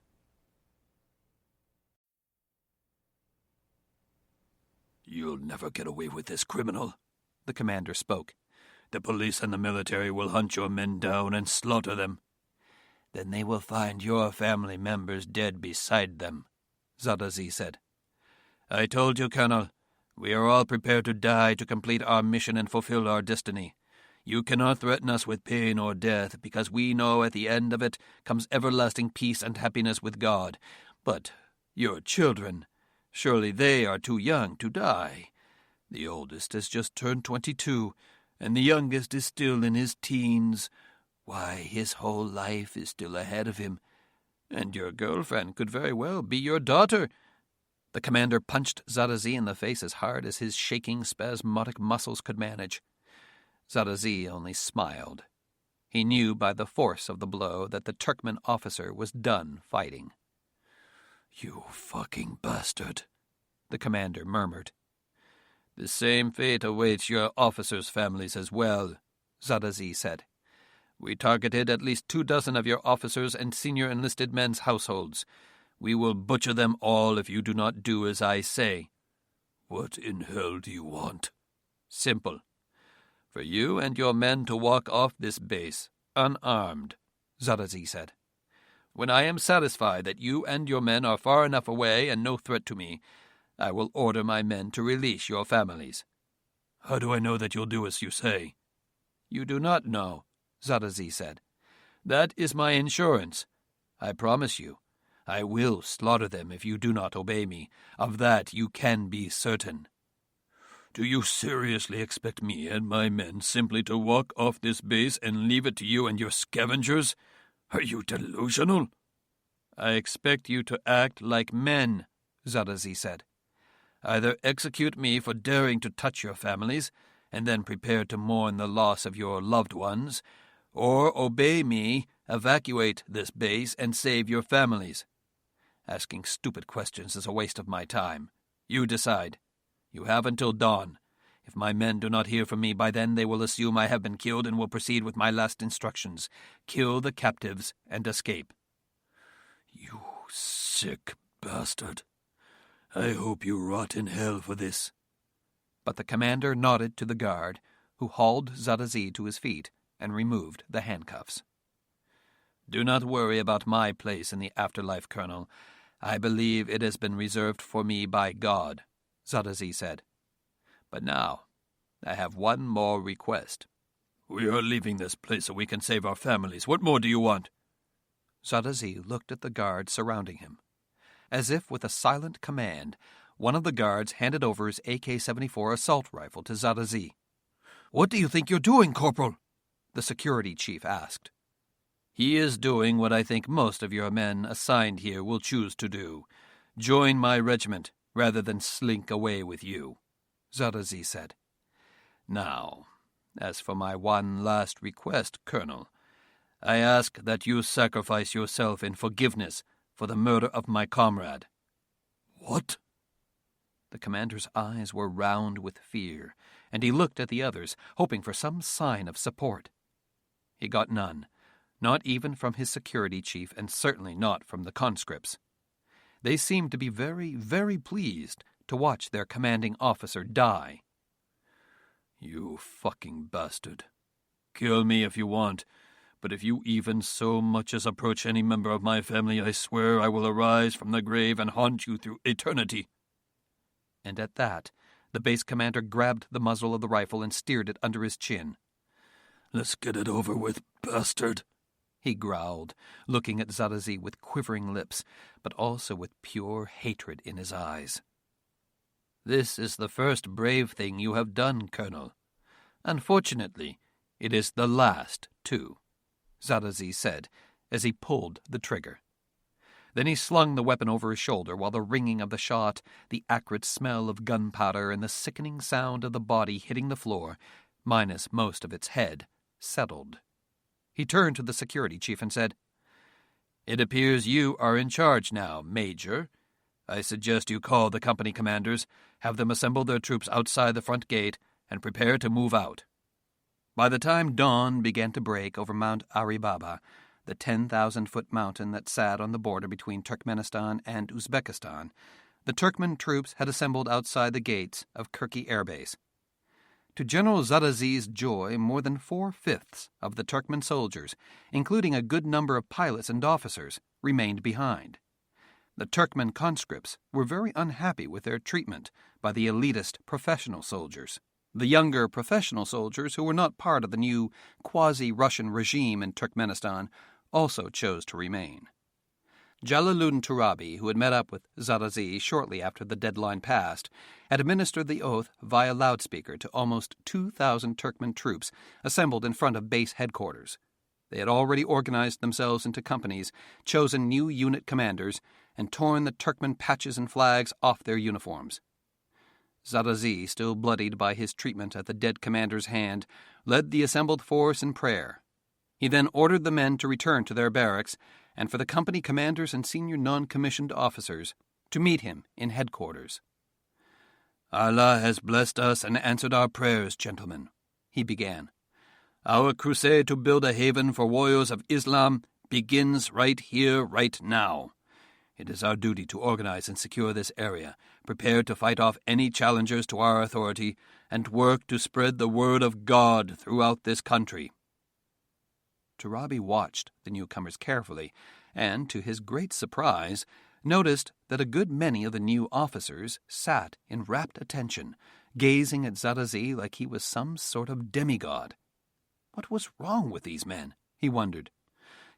"You'll never get away with this, criminal," the commander spoke. "The police and the military will hunt your men down and slaughter them." "Then they will find your family members dead beside them," Zadazi said. "I told you, Colonel, we are all prepared to die to complete our mission and fulfill our destiny. You cannot threaten us with pain or death, because we know at the end of it comes everlasting peace and happiness with God. But your children, surely they are too young to die. The oldest has just turned 22, and the youngest is still in his teens. Why, his whole life is still ahead of him. And your girlfriend could very well be your daughter." The commander punched Zadazi in the face as hard as his shaking, spasmodic muscles could manage. Zadazi only smiled. He knew by the force of the blow that the Turkmen officer was done fighting. "You fucking bastard," the commander murmured. "The same fate awaits your officers' families as well," Zadazi said. "We targeted at least 24 of your officers and senior enlisted men's households. We will butcher them all if you do not do as I say." "What in hell do you want?" "Simple. For you and your men to walk off this base, unarmed," Zadazi said. "When I am satisfied that you and your men are far enough away and no threat to me, I will order my men to release your families." "How do I know that you'll do as you say?" "You do not know," Zadazi said. "That is my insurance. I promise you, I will slaughter them if you do not obey me. Of that you can be certain." "Do you seriously expect me and my men simply to walk off this base and leave it to you and your scavengers? Are you delusional?" "I expect you to act like men," Zadazi said. "Either execute me for daring to touch your families, and then prepare to mourn the loss of your loved ones, or obey me, evacuate this base, and save your families. Asking stupid questions is a waste of my time. You decide. You have until dawn. If my men do not hear from me by then, they will assume I have been killed and will proceed with my last instructions. Kill the captives and escape." "You sick bastard. I hope you rot in hell for this." But the commander nodded to the guard, who hauled Zadazi to his feet and removed the handcuffs. "Do not worry about my place in the afterlife, Colonel. I believe it has been reserved for me by God," Zadazi said. "But now, I have one more request." "We are leaving this place so we can save our families. What more do you want?" Zadazi looked at the guards surrounding him. As if with a silent command, one of the guards handed over his AK-74 assault rifle to Zadazi. "What do you think you're doing, Corporal?" the security chief asked. "He is doing what I think most of your men assigned here will choose to do. Join my regiment rather than slink away with you," Zadazi said. "Now, as for my one last request, Colonel, I ask that you sacrifice yourself in forgiveness for the murder of my comrade." "What?" The commander's eyes were round with fear, and he looked at the others, hoping for some sign of support. He got none, not even from his security chief, and certainly not from the conscripts. They seemed to be very, very pleased to watch their commanding officer die. "You fucking bastard. Kill me if you want, but if you even so much as approach any member of my family, I swear I will arise from the grave and haunt you through eternity." And at that, the base commander grabbed the muzzle of the rifle and steered it under his chin. "Let's get it over with, bastard," he growled, looking at Zadazi with quivering lips, but also with pure hatred in his eyes. This is the first brave thing you have done, Colonel. Unfortunately, it is the last, too, Zarazi said as he pulled the trigger. Then he slung the weapon over his shoulder while the ringing of the shot, the acrid smell of gunpowder, and the sickening sound of the body hitting the floor, minus most of its head, settled. He turned to the security chief and said, "It appears you are in charge now, Major. I suggest you call the company commanders, have them assemble their troops outside the front gate, and prepare to move out." By the time dawn began to break over Mount Aribaba, the 10,000-foot mountain that sat on the border between Turkmenistan and Uzbekistan, the Turkmen troops had assembled outside the gates of Kirki Air Base. To General Zarazi's joy, more than 4/5 of the Turkmen soldiers, including a good number of pilots and officers, remained behind. The Turkmen conscripts were very unhappy with their treatment by the elitist professional soldiers. The younger professional soldiers, who were not part of the new quasi-Russian regime in Turkmenistan, also chose to remain. Jalaluddin Turabi, who had met up with Zarazi shortly after the deadline passed, had administered the oath via loudspeaker to almost 2,000 Turkmen troops assembled in front of base headquarters. They had already organized themselves into companies, chosen new unit commanders, and torn the Turkmen patches and flags off their uniforms. Zarazi, still bloodied by his treatment at the dead commander's hand, led the assembled force in prayer. He then ordered the men to return to their barracks, and for the company commanders and senior non-commissioned officers to meet him in headquarters. "Allah has blessed us and answered our prayers, gentlemen," he began. "Our crusade to build a haven for warriors of Islam begins right here, right now. It is our duty to organize and secure this area, prepare to fight off any challengers to our authority, and work to spread the word of God throughout this country." Turabi watched the newcomers carefully, and, to his great surprise, noticed that a good many of the new officers sat in rapt attention, gazing at Zarazi like he was some sort of demigod. What was wrong with these men, he wondered.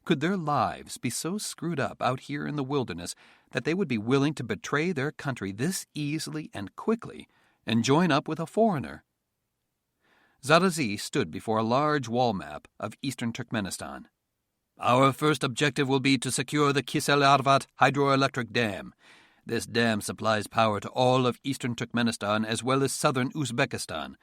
Could their lives be so screwed up out here in the wilderness that they would be willing to betray their country this easily and quickly and join up with a foreigner? Zarazi stood before a large wall map of eastern Turkmenistan. "Our first objective will be to secure the Kisel Arvat hydroelectric dam. This dam supplies power to all of eastern Turkmenistan as well as southern Uzbekistan.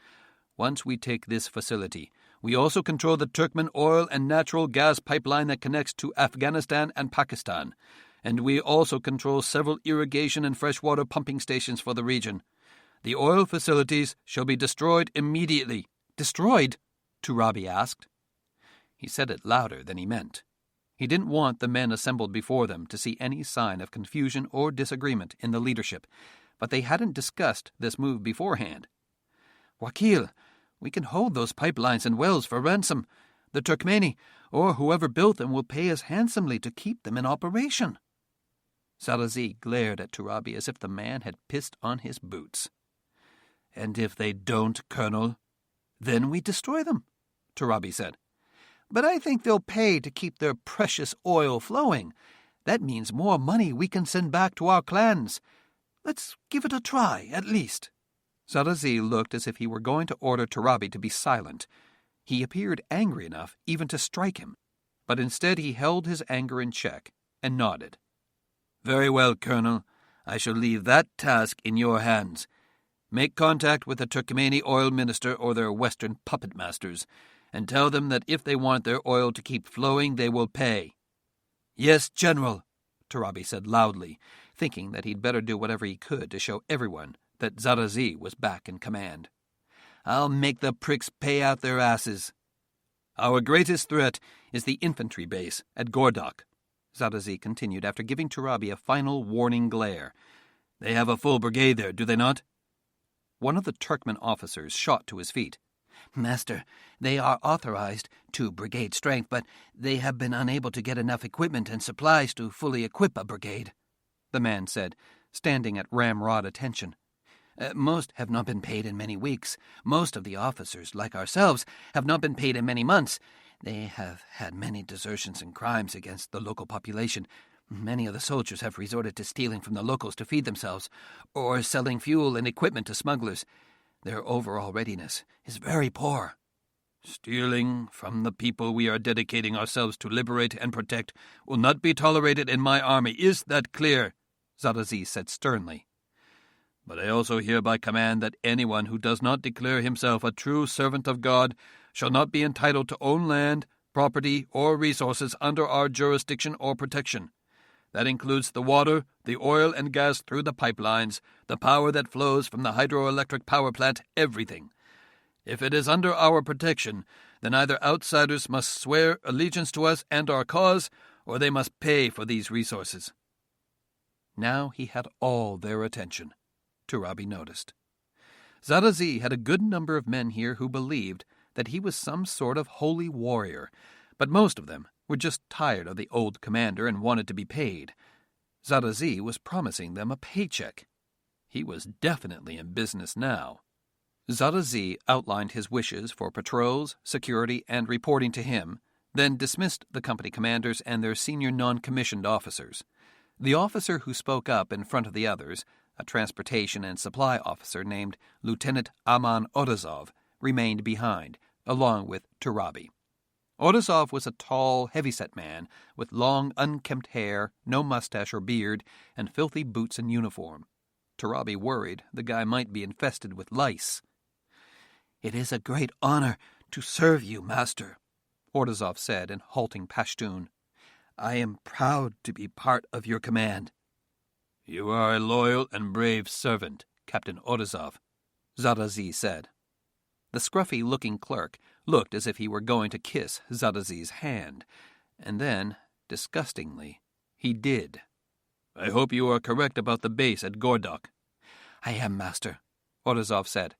Once we take this facility, we also control the Turkmen oil and natural gas pipeline that connects to Afghanistan and Pakistan, and we also control several irrigation and freshwater pumping stations for the region. The oil facilities shall be destroyed immediately." "Destroyed?" Turabi asked. He said it louder than he meant. He didn't want the men assembled before them to see any sign of confusion or disagreement in the leadership, but they hadn't discussed this move beforehand. "Wakil, we can hold those pipelines and wells for ransom. The Turkmeni, or whoever built them, will pay us handsomely to keep them in operation." Zarazi glared at Turabi as if the man had pissed on his boots. "And if they don't, Colonel?" "Then we destroy them," Turabi said. "But I think they'll pay to keep their precious oil flowing. That means more money we can send back to our clans. Let's give it a try, at least." Zarazi looked as if he were going to order Turabi to be silent. He appeared angry enough even to strike him, but instead he held his anger in check and nodded. "Very well, Colonel. I shall leave that task in your hands. Make contact with the Turkmeni oil minister or their Western puppet masters, and tell them that if they want their oil to keep flowing, they will pay." "Yes, General," Turabi said loudly, thinking that he'd better do whatever he could to show everyone that Zarazi was back in command. "I'll make the pricks pay out their asses." "Our greatest threat is the infantry base at Gordok," Zarazi continued after giving Turabi a final warning glare. "They have a full brigade there, do they not?" One of the Turkmen officers shot to his feet. "Master, they are authorized to brigade strength, but they have been unable to get enough equipment and supplies to fully equip a brigade," the man said, standing at ramrod attention. "Most have not been paid in many weeks. Most of the officers, like ourselves, have not been paid in many months. They have had many desertions and crimes against the local population. Many of the soldiers have resorted to stealing from the locals to feed themselves, or selling fuel and equipment to smugglers. Their overall readiness is very poor. Stealing from the people we are dedicating ourselves to liberate and protect will not be tolerated in my army. Is that clear? Zarazi said sternly. But I also hereby command that anyone who does not declare himself a true servant of God shall not be entitled to own land, property, or resources under our jurisdiction or protection. That includes the water, the oil and gas through the pipelines, the power that flows from the hydroelectric power plant, everything. If it is under our protection, then either outsiders must swear allegiance to us and our cause, or they must pay for these resources. Now he had all their attention, Turabi noticed. Zarazi had a good number of men here who believed that he was some sort of holy warrior, but most of them were just tired of the old commander and wanted to be paid. Zarazi was promising them a paycheck. He was definitely in business now. Zarazi outlined his wishes for patrols, security, and reporting to him, then dismissed the company commanders and their senior non-commissioned officers. The officer who spoke up in front of the others, a transportation and supply officer named Lieutenant Aman Odazov, remained behind, along with Turabi. Odazov was a tall, heavy-set man with long, unkempt hair, no mustache or beard, and filthy boots and uniform. Turabi worried the guy might be infested with lice. "It is a great honor to serve you, Master," Odazov said in halting Pashtun. "I am proud to be part of your command." "You are a loyal and brave servant, Captain Odazov," Zarazi said. The scruffy-looking clerk looked as if he were going to kiss Zarazi's hand, and then, disgustingly, he did. "I hope you are correct about the base at Gordok." "I am, Master," Odazov said.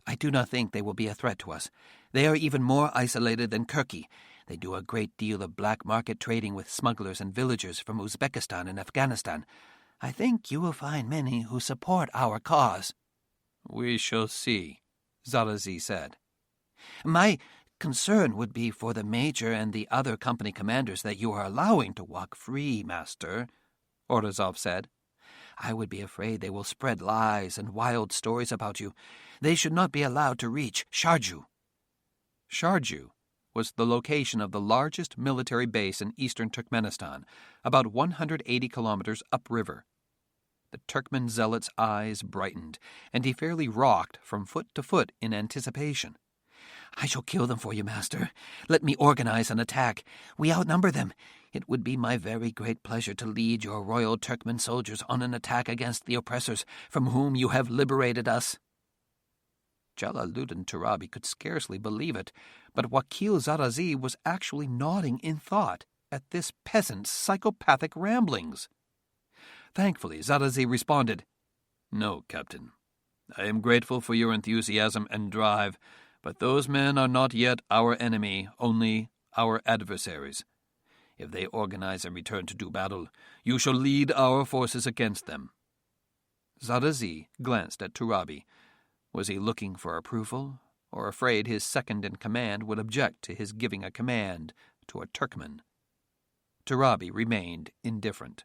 "I do not think they will be a threat to us. They are even more isolated than Kirki. They do a great deal of black market trading with smugglers and villagers from Uzbekistan and Afghanistan. I think you will find many who support our cause." "We shall see," Zarazi said. "My concern would be for the Major and the other company commanders that you are allowing to walk free, Master," Odazov said. "I would be afraid they will spread lies and wild stories about you. They should not be allowed to reach Sharju." Sharju was the location of the largest military base in eastern Turkmenistan, about 180 kilometers upriver. The Turkmen zealot's eyes brightened, and he fairly rocked from foot to foot in anticipation. "I shall kill them for you, Master. Let me organize an attack. We outnumber them. It would be my very great pleasure to lead your royal Turkmen soldiers on an attack against the oppressors from whom you have liberated us." Jalaluddin Turabi could scarcely believe it, but Wakil Zarazi was actually nodding in thought at this peasant's psychopathic ramblings. Thankfully, Zarazi responded, "No, Captain. I am grateful for your enthusiasm and drive, but those men are not yet our enemy, only our adversaries. If they organize and return to do battle, you shall lead our forces against them." Zarazi glanced at Turabi. Was he looking for approval, or afraid his second-in-command would object to his giving a command to a Turkmen? Turabi remained indifferent.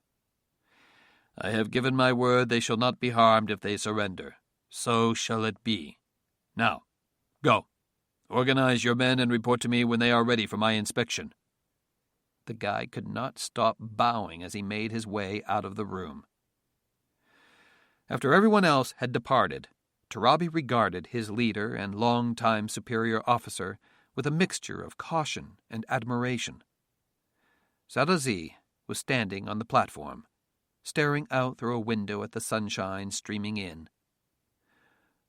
"I have given my word they shall not be harmed if they surrender. So shall it be. Now, go. Organize your men and report to me when they are ready for my inspection." The guy could not stop bowing as he made his way out of the room. After everyone else had departed, Turabi regarded his leader and long-time superior officer with a mixture of caution and admiration. Zarazi was standing on the platform, staring out through a window at the sunshine streaming in.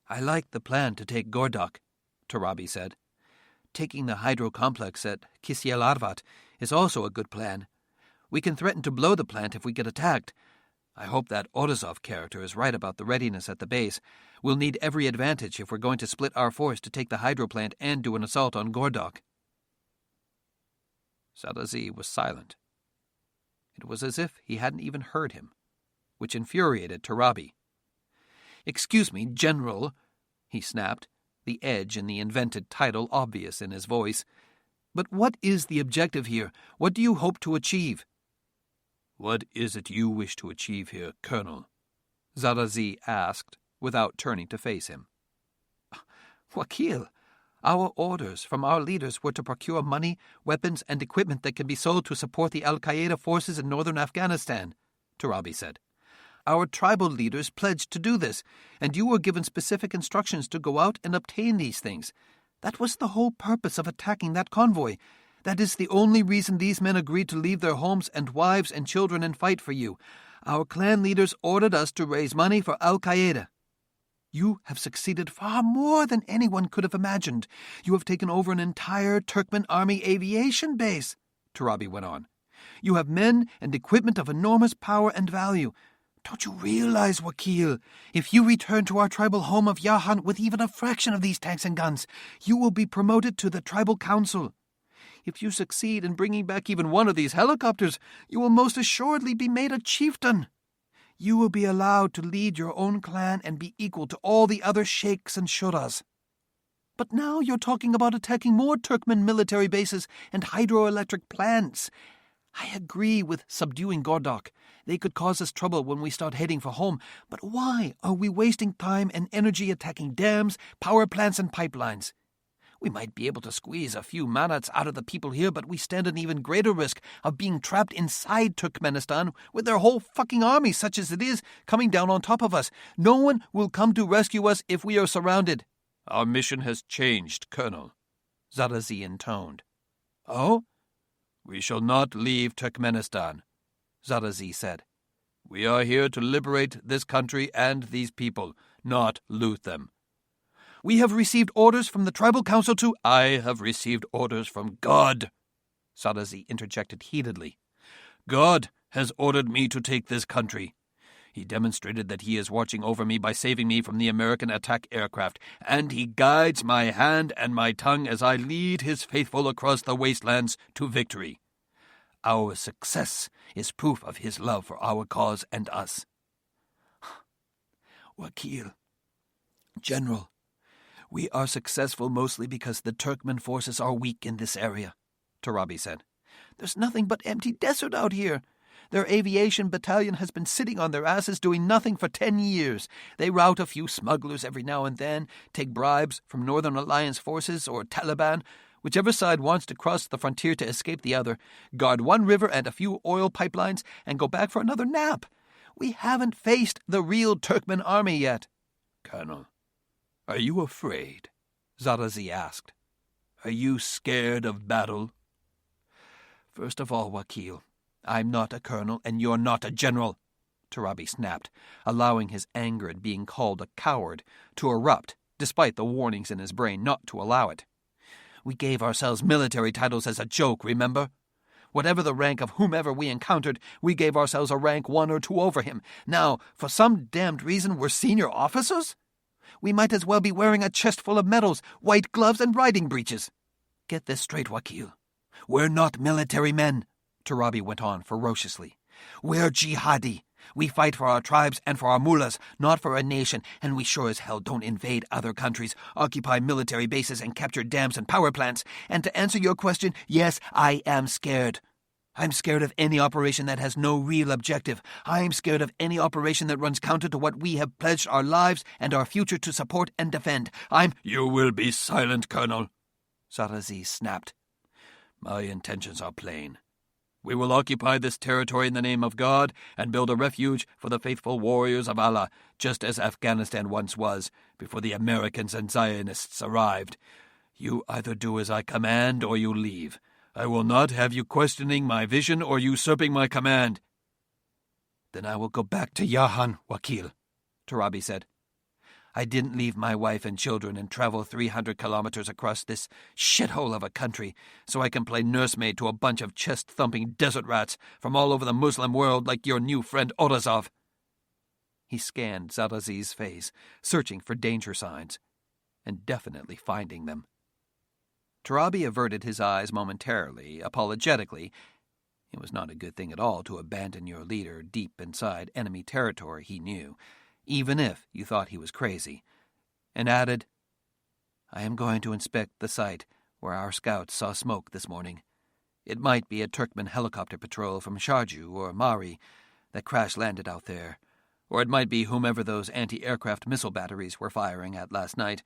"I like the plan to take Gordok," Turabi said. "Taking the hydro complex at Kisyelarvat is also a good plan. We can threaten to blow the plant if we get attacked. I hope that Odazov character is right about the readiness at the base. We'll need every advantage if we're going to split our force to take the hydro plant and do an assault on Gordok." Zarazi was silent. It was as if he hadn't even heard him, which infuriated Turabi. "Excuse me, General," he snapped, the edge in the invented title obvious in his voice. "But what is the objective here? What do you hope to achieve?" What is it you wish to achieve here, Colonel? Zarazi asked, without turning to face him. Wakil, our orders from our leaders were to procure money, weapons, and equipment that can be sold to support the Al-Qaeda forces in northern Afghanistan, Turabi said. Our tribal leaders pledged to do this, and you were given specific instructions to go out and obtain these things. That was the whole purpose of attacking that convoy. That is the only reason these men agreed to leave their homes and wives and children and fight for you. Our clan leaders ordered us to raise money for Al-Qaeda. You have succeeded far more than anyone could have imagined. You have taken over an entire Turkmen army aviation base, Turabi went on. You have men and equipment of enormous power and value. Don't you realize, Wakil, if you return to our tribal home of Yahan with even a fraction of these tanks and guns, you will be promoted to the tribal council. If you succeed in bringing back even one of these helicopters, you will most assuredly be made a chieftain. You will be allowed to lead your own clan and be equal to all the other sheikhs and shuras. But now you're talking about attacking more Turkmen military bases and hydroelectric plants. I agree with subduing Gordok. They could cause us trouble when we start heading for home. But why are we wasting time and energy attacking dams, power plants, and pipelines? We might be able to squeeze a few manats out of the people here, but we stand an even greater risk of being trapped inside Turkmenistan with their whole fucking army, such as it is, coming down on top of us. No one will come to rescue us if we are surrounded. Our mission has changed, Colonel, Zarazi intoned. Oh? We shall not leave Turkmenistan, Zarazi said. We are here to liberate this country and these people, not loot them. We have received orders from the tribal council to— I have received orders from God, Zarazi interjected heatedly. God has ordered me to take this country. He demonstrated that he is watching over me by saving me from the American attack aircraft, and he guides my hand and my tongue as I lead his faithful across the wastelands to victory. Our success is proof of his love for our cause and us. Wakil, General, we are successful mostly because the Turkmen forces are weak in this area, Turabi said. There's nothing but empty desert out here. Their aviation battalion has been sitting on their asses doing nothing for 10 years. They rout a few smugglers every now and then, take bribes from Northern Alliance forces or Taliban, whichever side wants to cross the frontier to escape the other, guard one river and a few oil pipelines, and go back for another nap. We haven't faced the real Turkmen army yet. Colonel, are you afraid? Zarazi asked. Are you scared of battle? First of all, Wakil, I'm not a colonel and you're not a general, Turabi snapped, allowing his anger at being called a coward to erupt, despite the warnings in his brain not to allow it. We gave ourselves military titles as a joke, remember? Whatever the rank of whomever we encountered, we gave ourselves a rank 1 or 2 over him. Now, for some damned reason, we're senior officers? We might as well be wearing a chest full of medals, white gloves, and riding breeches. Get this straight, Wakil. We're not military men, Turabi went on ferociously. We're jihadi. We fight for our tribes and for our mullahs, not for a nation, and we sure as hell don't invade other countries, occupy military bases, and capture dams and power plants. And to answer your question, yes, I am scared. I'm scared of any operation that has no real objective. I'm scared of any operation that runs counter to what we have pledged our lives and our future to support and defend. You will be silent, Colonel, Zarazi snapped. My intentions are plain. We will occupy this territory in the name of God and build a refuge for the faithful warriors of Allah, just as Afghanistan once was, before the Americans and Zionists arrived. You either do as I command or you leave. I will not have you questioning my vision or usurping my command. Then I will go back to Yahan, Wakil, Turabi said. I didn't leave my wife and children and travel 300 kilometers across this shithole of a country so I can play nursemaid to a bunch of chest-thumping desert rats from all over the Muslim world like your new friend Orazov. He scanned Zarazi's face, searching for danger signs, and definitely finding them. Turabi averted his eyes momentarily, apologetically. It was not a good thing at all to abandon your leader deep inside enemy territory, he knew, even if you thought he was crazy, and added, I am going to inspect the site where our scouts saw smoke this morning. It might be a Turkmen helicopter patrol from Sharju or Mari that crash-landed out there, or it might be whomever those anti-aircraft missile batteries were firing at last night.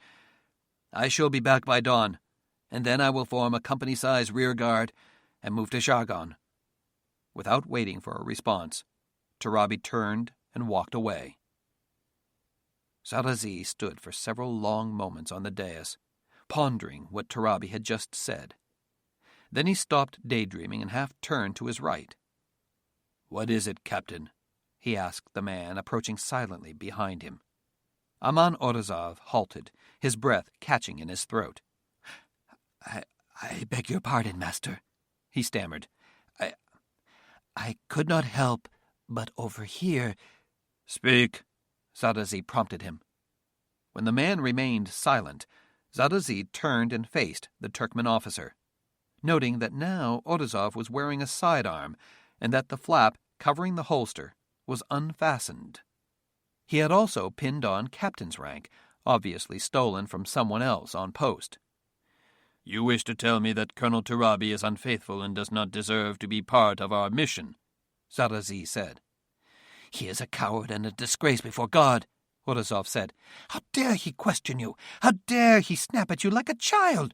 I shall be back by dawn, and then I will form a company-size rear guard and move to Shargon." Without waiting for a response, Turabi turned and walked away. Zarazi stood for several long moments on the dais, pondering what Turabi had just said. Then he stopped daydreaming and half-turned to his right. "What is it, Captain?" he asked the man approaching silently behind him. Aman Orazov halted, his breath catching in his throat. I beg your pardon, master," he stammered. I could not help but overhear." "Speak," Zarazi prompted him. When the man remained silent, Zarazi turned and faced the Turkmen officer, noting that now Orazov was wearing a sidearm and that the flap covering the holster was unfastened. He had also pinned on captain's rank, obviously stolen from someone else on post. "You wish to tell me that Colonel Turabi is unfaithful and does not deserve to be part of our mission," Zarazi said. "He is a coward and a disgrace before God," Orazov said. "How dare he question you? How dare he snap at you like a child?"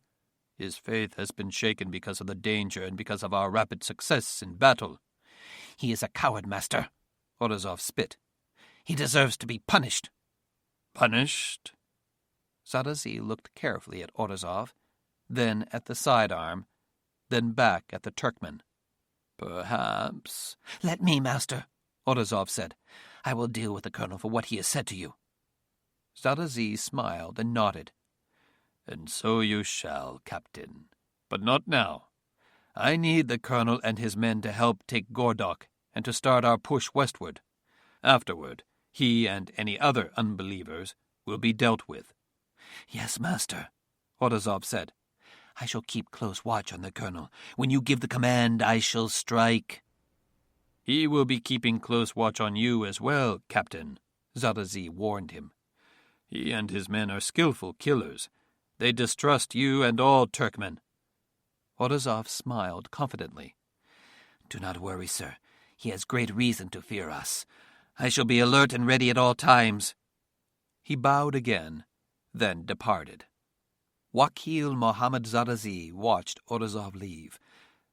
"His faith has been shaken because of the danger and because of our rapid success in battle." "He is a coward, master," Orazov spit. "He deserves to be punished." "Punished?" Zarazi looked carefully at Orazov, then at the sidearm, then back at the Turkmen. "Perhaps—" "Let me, master," Orazov said. "I will deal with the colonel for what he has said to you." Zarazi smiled and nodded. "And so you shall, Captain. But not now. I need the colonel and his men to help take Gordok and to start our push westward. Afterward, he and any other unbelievers will be dealt with." "Yes, master," Orazov said. "I shall keep close watch on the colonel. When you give the command, I shall strike." "He will be keeping close watch on you as well, Captain," Zarazi warned him. "He and his men are skillful killers. They distrust you and all Turkmen." Orazov smiled confidently. "Do not worry, sir. He has great reason to fear us. I shall be alert and ready at all times." He bowed again, then departed. Wakil Mohammad Zarazi watched Orazov leave,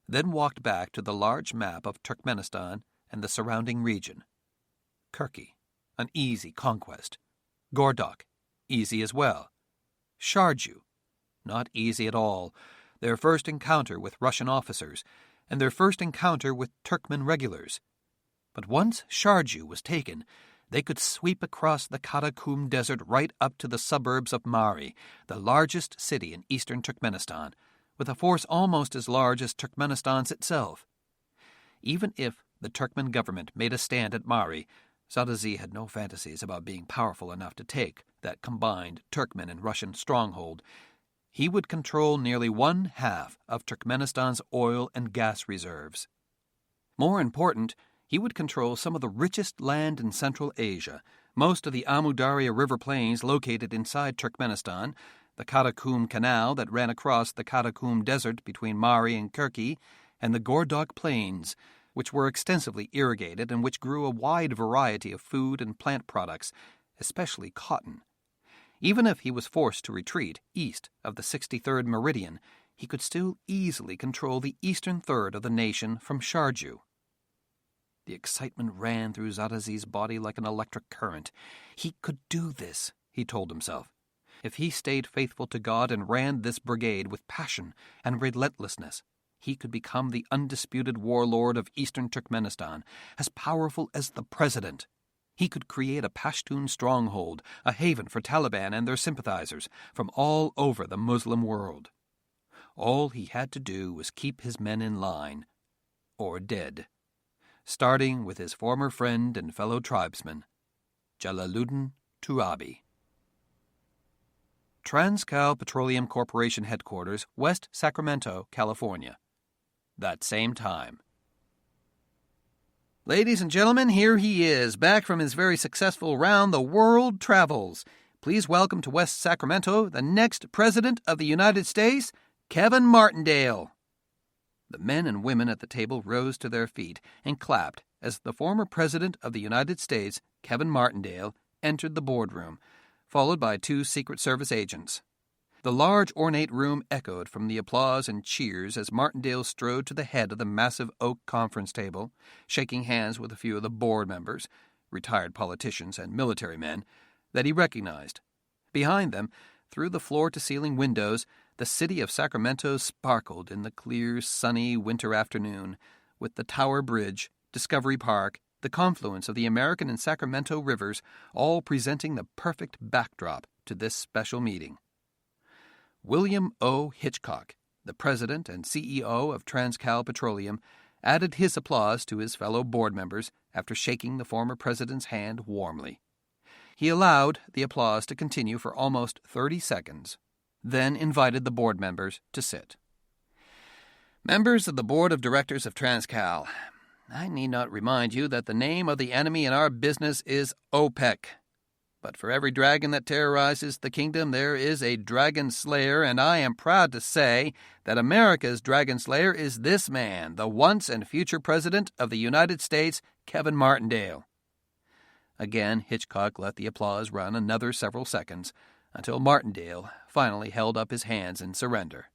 then walked back to the large map of Turkmenistan and the surrounding region. Kirki, an easy conquest. Gordok, easy as well. Sharju, not easy at all. Their first encounter with Russian officers, and their first encounter with Turkmen regulars. But once Sharju was taken, they could sweep across the Karakum Desert right up to the suburbs of Mari, the largest city in eastern Turkmenistan, with a force almost as large as Turkmenistan's itself. Even if the Turkmen government made a stand at Mari, Zarazi had no fantasies about being powerful enough to take that combined Turkmen and Russian stronghold. He would control nearly 1/2 of Turkmenistan's oil and gas reserves. More important, he would control some of the richest land in Central Asia, most of the Amu Darya River plains located inside Turkmenistan, the Karakum Canal that ran across the Karakum Desert between Mari and Kirki, and the Gordok Plains, which were extensively irrigated and which grew a wide variety of food and plant products, especially cotton. Even if he was forced to retreat east of the 63rd meridian, he could still easily control the eastern third of the nation from Sharju. The excitement ran through Zarazi's body like an electric current. He could do this, he told himself. If he stayed faithful to God and ran this brigade with passion and relentlessness, he could become the undisputed warlord of eastern Turkmenistan, as powerful as the president. He could create a Pashtun stronghold, a haven for Taliban and their sympathizers from all over the Muslim world. All he had to do was keep his men in line, or dead. Starting with his former friend and fellow tribesman, Jalaluddin Turabi. Transcal Petroleum Corporation Headquarters, West Sacramento, California. That same time. Ladies and gentlemen, here he is, back from his very successful round-the-world travels. Please welcome to West Sacramento the next President of the United States, Kevin Martindale. The men and women at the table rose to their feet and clapped as the former President of the United States, Kevin Martindale, entered the boardroom, followed by 2 Secret Service agents. The large, ornate room echoed from the applause and cheers as Martindale strode to the head of the massive oak conference table, shaking hands with a few of the board members, retired politicians and military men, that he recognized. Behind them, through the floor-to-ceiling windows, the city of Sacramento sparkled in the clear, sunny winter afternoon, with the Tower Bridge, Discovery Park, the confluence of the American and Sacramento rivers, all presenting the perfect backdrop to this special meeting. William O. Hitchcock, the president and CEO of Transcal Petroleum, added his applause to his fellow board members after shaking the former president's hand warmly. He allowed the applause to continue for almost 30 seconds, then invited the board members to sit. Members of the Board of Directors of Transcal, I need not remind you that the name of the enemy in our business is OPEC. But for every dragon that terrorizes the kingdom, there is a dragon slayer, and I am proud to say that America's dragon slayer is this man, the once and future President of the United States, Kevin Martindale. Again, Hitchcock let the applause run another several seconds, until Martindale finally held up his hands in surrender.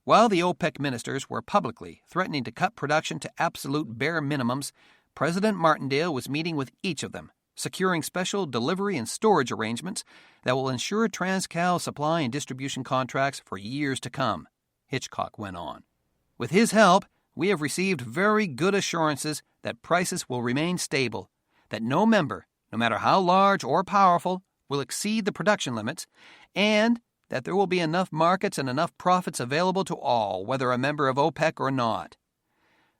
While the OPEC ministers were publicly threatening to cut production to absolute bare minimums, President Martindale was meeting with each of them, securing special delivery and storage arrangements that will ensure Transcal supply and distribution contracts for years to come, Hitchcock went on. With his help, we have received very good assurances that prices will remain stable, that no member, no matter how large or powerful, will exceed the production limits, and that there will be enough markets and enough profits available to all, whether a member of OPEC or not.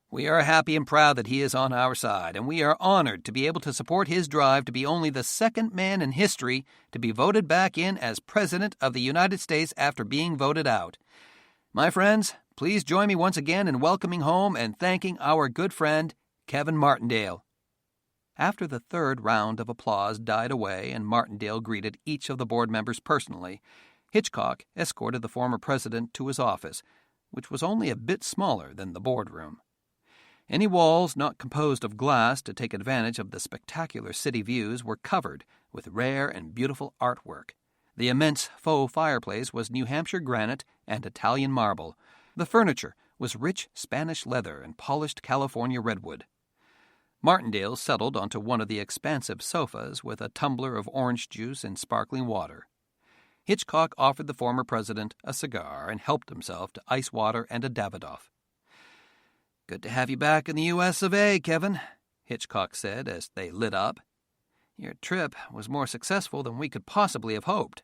We are happy and proud that he is on our side, and we are honored to be able to support his drive to be only the second man in history to be voted back in as President of the United States after being voted out. My friends, please join me once again in welcoming home and thanking our good friend, Kevin Martindale. After the third round of applause died away and Martindale greeted each of the board members personally, Hitchcock escorted the former president to his office, which was only a bit smaller than the boardroom. Any walls not composed of glass to take advantage of the spectacular city views were covered with rare and beautiful artwork. The immense faux fireplace was New Hampshire granite and Italian marble. The furniture was rich Spanish leather and polished California redwood. Martindale settled onto one of the expansive sofas with a tumbler of orange juice and sparkling water. Hitchcock offered the former president a cigar and helped himself to ice water and a Davidoff. "Good to have you back in the U.S. of A., Kevin," Hitchcock said as they lit up. "Your trip was more successful than we could possibly have hoped."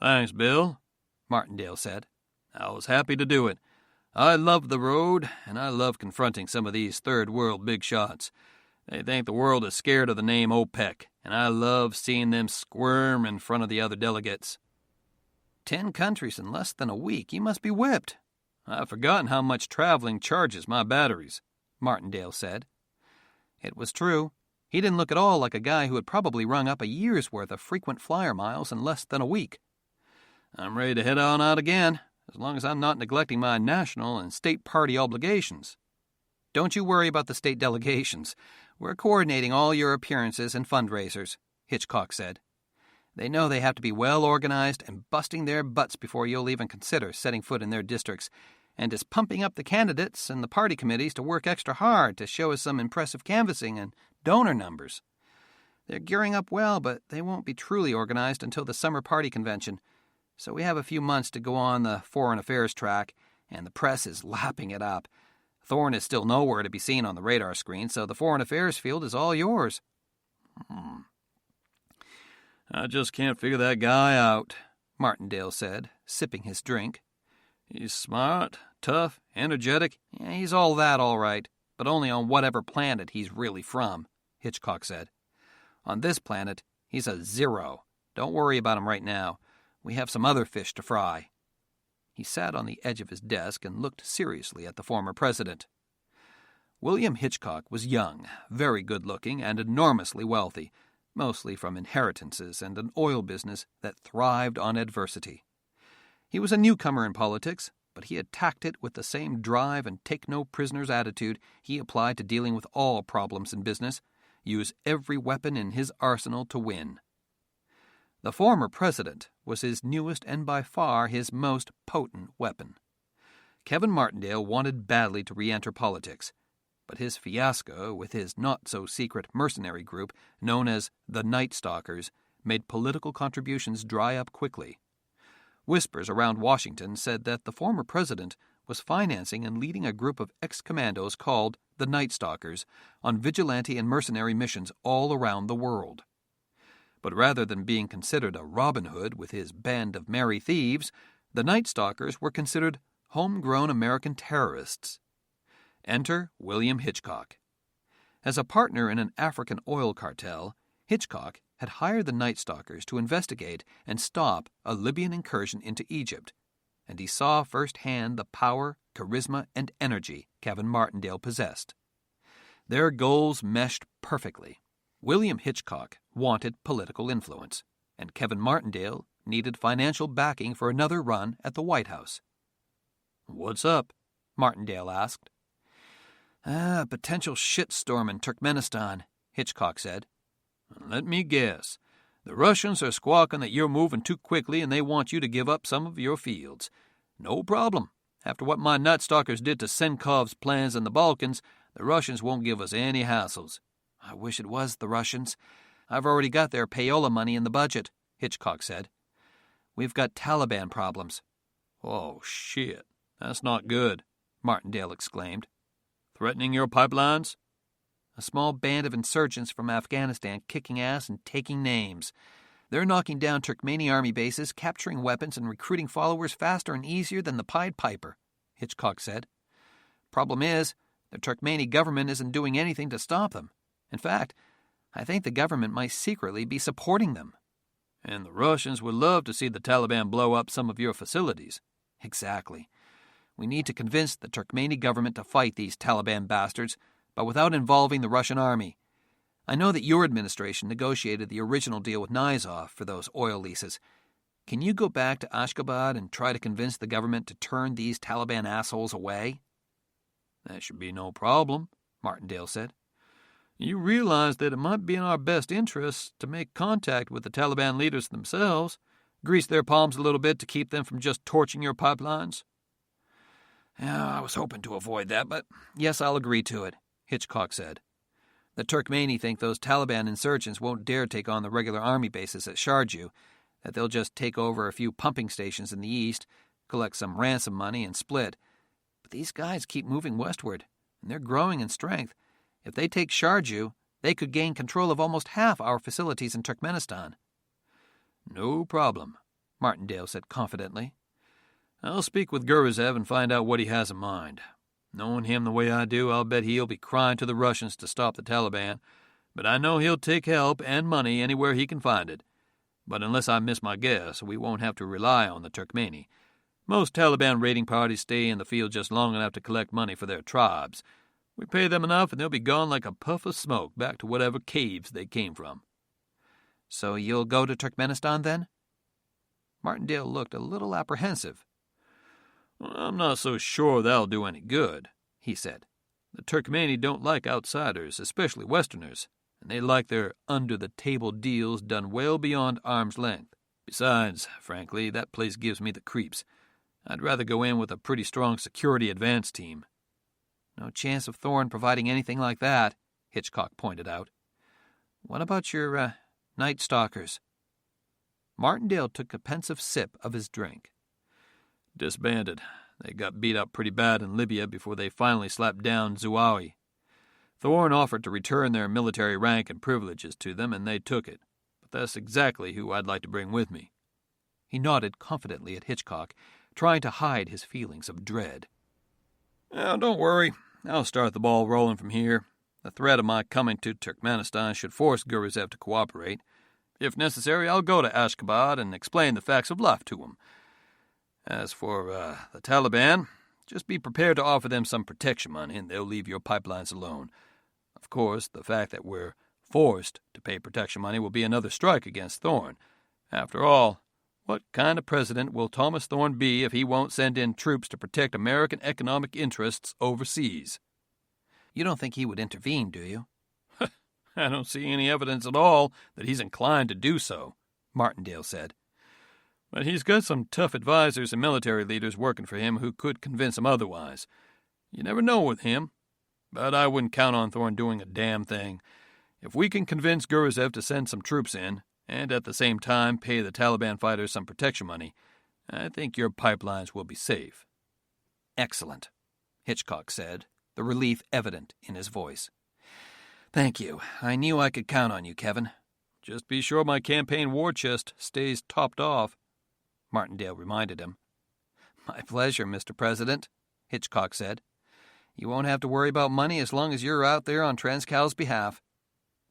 "Thanks, Bill," Martindale said. "I was happy to do it. I love the road, and I love confronting some of these third-world big shots. They think the world is scared of the name OPEC, and I love seeing them squirm in front of the other delegates." 10 countries in less than a week. You must be whipped. "I've forgotten how much traveling charges my batteries," Martindale said. It was true. He didn't look at all like a guy who had probably rung up a year's worth of frequent flyer miles in less than a week. "I'm ready to head on out again, as long as I'm not neglecting my national and state party obligations." "Don't you worry about the state delegations. We're coordinating all your appearances and fundraisers," Hitchcock said. "They know they have to be well organized and busting their butts before you'll even consider setting foot in their districts, and is pumping up the candidates and the party committees to work extra hard to show us some impressive canvassing and donor numbers. They're gearing up well, but they won't be truly organized until the summer party convention, so we have a few months to go on the foreign affairs track, and the press is lapping it up. Thorne is still nowhere to be seen on the radar screen, so the foreign affairs field is all yours." "I just can't figure that guy out," Martindale said, sipping his drink. "He's smart, tough, energetic." "Yeah, he's all that, all right, but only on whatever planet he's really from," Hitchcock said. "On this planet, he's a zero. Don't worry about him right now. We have some other fish to fry." He sat on the edge of his desk and looked seriously at the former president. William Hitchcock was young, very good-looking, and enormously wealthy, mostly from inheritances and an oil business that thrived on adversity. He was a newcomer in politics, but he attacked it with the same drive and take-no-prisoners attitude he applied to dealing with all problems in business: use every weapon in his arsenal to win. The former president was his newest and by far his most potent weapon. Kevin Martindale wanted badly to re-enter politics, but his fiasco with his not-so-secret mercenary group known as the Night Stalkers made political contributions dry up quickly. Whispers around Washington said that the former president was financing and leading a group of ex-commandos called the Night Stalkers on vigilante and mercenary missions all around the world. But rather than being considered a Robin Hood with his band of merry thieves, the Night Stalkers were considered homegrown American terrorists. Enter William Hitchcock. As a partner in an African oil cartel, Hitchcock had hired the Night Stalkers to investigate and stop a Libyan incursion into Egypt, and he saw firsthand the power, charisma, and energy Kevin Martindale possessed. Their goals meshed perfectly. William Hitchcock wanted political influence, and Kevin Martindale needed financial backing for another run at the White House. "What's up?" Martindale asked. "A potential shitstorm in Turkmenistan," Hitchcock said. "Let me guess. The Russians are squawking that you're moving too quickly and they want you to give up some of your fields. No problem. After what my Night Stalkers did to Senkov's plans in the Balkans, the Russians won't give us any hassles." "I wish it was the Russians. I've already got their payola money in the budget," Hitchcock said. "We've got Taliban problems." "Oh, shit. That's not good," Martindale exclaimed. "Threatening your pipelines?" "A small band of insurgents from Afghanistan kicking ass and taking names. They're knocking down Turkmeni army bases, capturing weapons, and recruiting followers faster and easier than the Pied Piper," Hitchcock said. "Problem is, the Turkmeni government isn't doing anything to stop them. In fact, I think the government might secretly be supporting them." "And the Russians would love to see the Taliban blow up some of your facilities." "Exactly. We need to convince the Turkmeni government to fight these Taliban bastards, but without involving the Russian army. I know that your administration negotiated the original deal with Nizov for those oil leases. Can you go back to Ashgabat and try to convince the government to turn these Taliban assholes away?" "That should be no problem," Martindale said. "You realize that it might be in our best interests to make contact with the Taliban leaders themselves, grease their palms a little bit to keep them from just torching your pipelines?" "I was hoping to avoid that, but yes, I'll agree to it," Hitchcock said. "The Turkmeni think those Taliban insurgents won't dare take on the regular army bases at Sharju, that they'll just take over a few pumping stations in the east, collect some ransom money, and split. But these guys keep moving westward, and they're growing in strength. If they take Sharju, they could gain control of almost half our facilities in Turkmenistan." "No problem," Martindale said confidently. "I'll speak with Gurizev and find out what he has in mind. Knowing him the way I do, I'll bet he'll be crying to the Russians to stop the Taliban, but I know he'll take help and money anywhere he can find it. But unless I miss my guess, we won't have to rely on the Turkmeni. Most Taliban raiding parties stay in the field just long enough to collect money for their tribes. We pay them enough and they'll be gone like a puff of smoke back to whatever caves they came from." "So you'll go to Turkmenistan then?" Martindale looked a little apprehensive. "I'm not so sure that'll do any good," he said. "The Turkmeni don't like outsiders, especially Westerners, and they like their under-the-table deals done well beyond arm's length. Besides, frankly, that place gives me the creeps. I'd rather go in with a pretty strong security advance team." "No chance of Thorne providing anything like that," Hitchcock pointed out. "What about your Night Stalkers?" Martindale took a pensive sip of his drink. "Disbanded. They got beat up pretty bad in Libya before they finally slapped down Zuawi. Thorne offered to return their military rank and privileges to them, and they took it. But that's exactly who I'd like to bring with me." He nodded confidently at Hitchcock, trying to hide his feelings of dread. "Now, don't worry. I'll start the ball rolling from here. The threat of my coming to Turkmenistan should force Gurizev to cooperate. If necessary, I'll go to Ashgabat and explain the facts of life to him. As for the Taliban, just be prepared to offer them some protection money and they'll leave your pipelines alone. Of course, the fact that we're forced to pay protection money will be another strike against Thorne. After all, What kind of president will Thomas Thorne be if he won't send in troops to protect American economic interests overseas? You don't think he would intervene, do you? I don't see any evidence at all that he's inclined to do so, Martindale said. But he's got some tough advisers and military leaders working for him who could convince him otherwise. You never know with him. But I wouldn't count on Thorne doing a damn thing. If we can convince Guruzev to send some troops in, and at the same time pay the Taliban fighters some protection money, I think your pipelines will be safe. Excellent, Hitchcock said, the relief evident in his voice. Thank you. I knew I could count on you, Kevin. Just be sure my campaign war chest stays topped off, Martindale reminded him. My pleasure, Mr. President, Hitchcock said. You won't have to worry about money as long as you're out there on Transcal's behalf.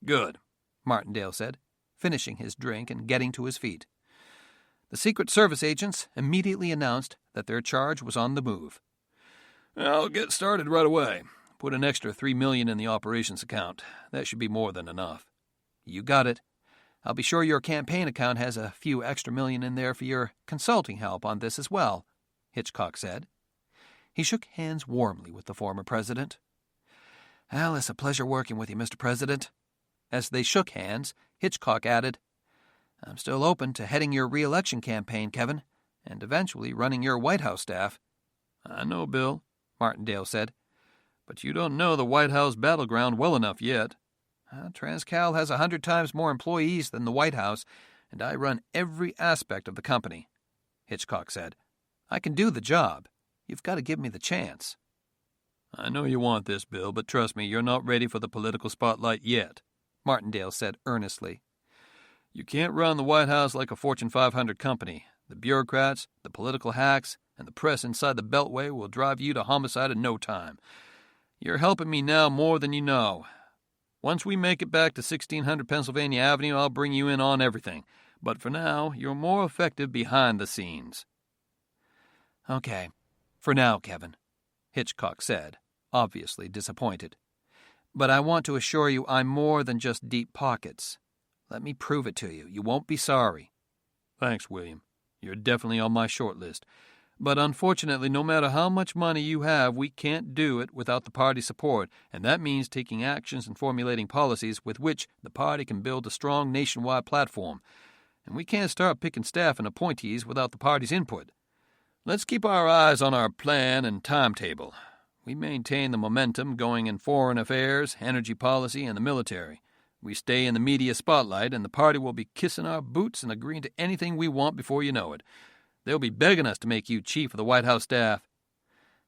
Good, Martindale said, finishing his drink and getting to his feet. The Secret Service agents immediately announced that their charge was on the move. I'll get started right away. Put an extra $3 million in the operations account. That should be more than enough. You got it. I'll be sure your campaign account has a few extra million in there for your consulting help on this as well, Hitchcock said. He shook hands warmly with the former president. Well, it's a pleasure working with you, Mr. President. As they shook hands, Hitchcock added, I'm still open to heading your re-election campaign, Kevin, and eventually running your White House staff. I know, Bill, Martindale said, but you don't know the White House battleground well enough yet. Transcal has 100 times more employees than the White House, and I run every aspect of the company, Hitchcock said. I can do the job. You've got to give me the chance. I know you want this, Bill, but trust me, you're not ready for the political spotlight yet, Martindale said earnestly. You can't run the White House like a Fortune 500 company. The bureaucrats, the political hacks, and the press inside the Beltway will drive you to homicide in no time. You're helping me now more than you know. Once we make it back to 1600 Pennsylvania Avenue, I'll bring you in on everything. But for now, you're more effective behind the scenes. Okay. For now, Kevin, Hitchcock said, obviously disappointed. But I want to assure you I'm more than just deep pockets. Let me prove it to you. You won't be sorry. Thanks, William. You're definitely on my short list. But unfortunately, no matter how much money you have, we can't do it without the party's support, and that means taking actions and formulating policies with which the party can build a strong nationwide platform. And we can't start picking staff and appointees without the party's input. Let's keep our eyes on our plan and timetable. We maintain the momentum going in foreign affairs, energy policy, and the military. We stay in the media spotlight, and the party will be kissing our boots and agreeing to anything we want before you know it. They'll be begging us to make you chief of the White House staff.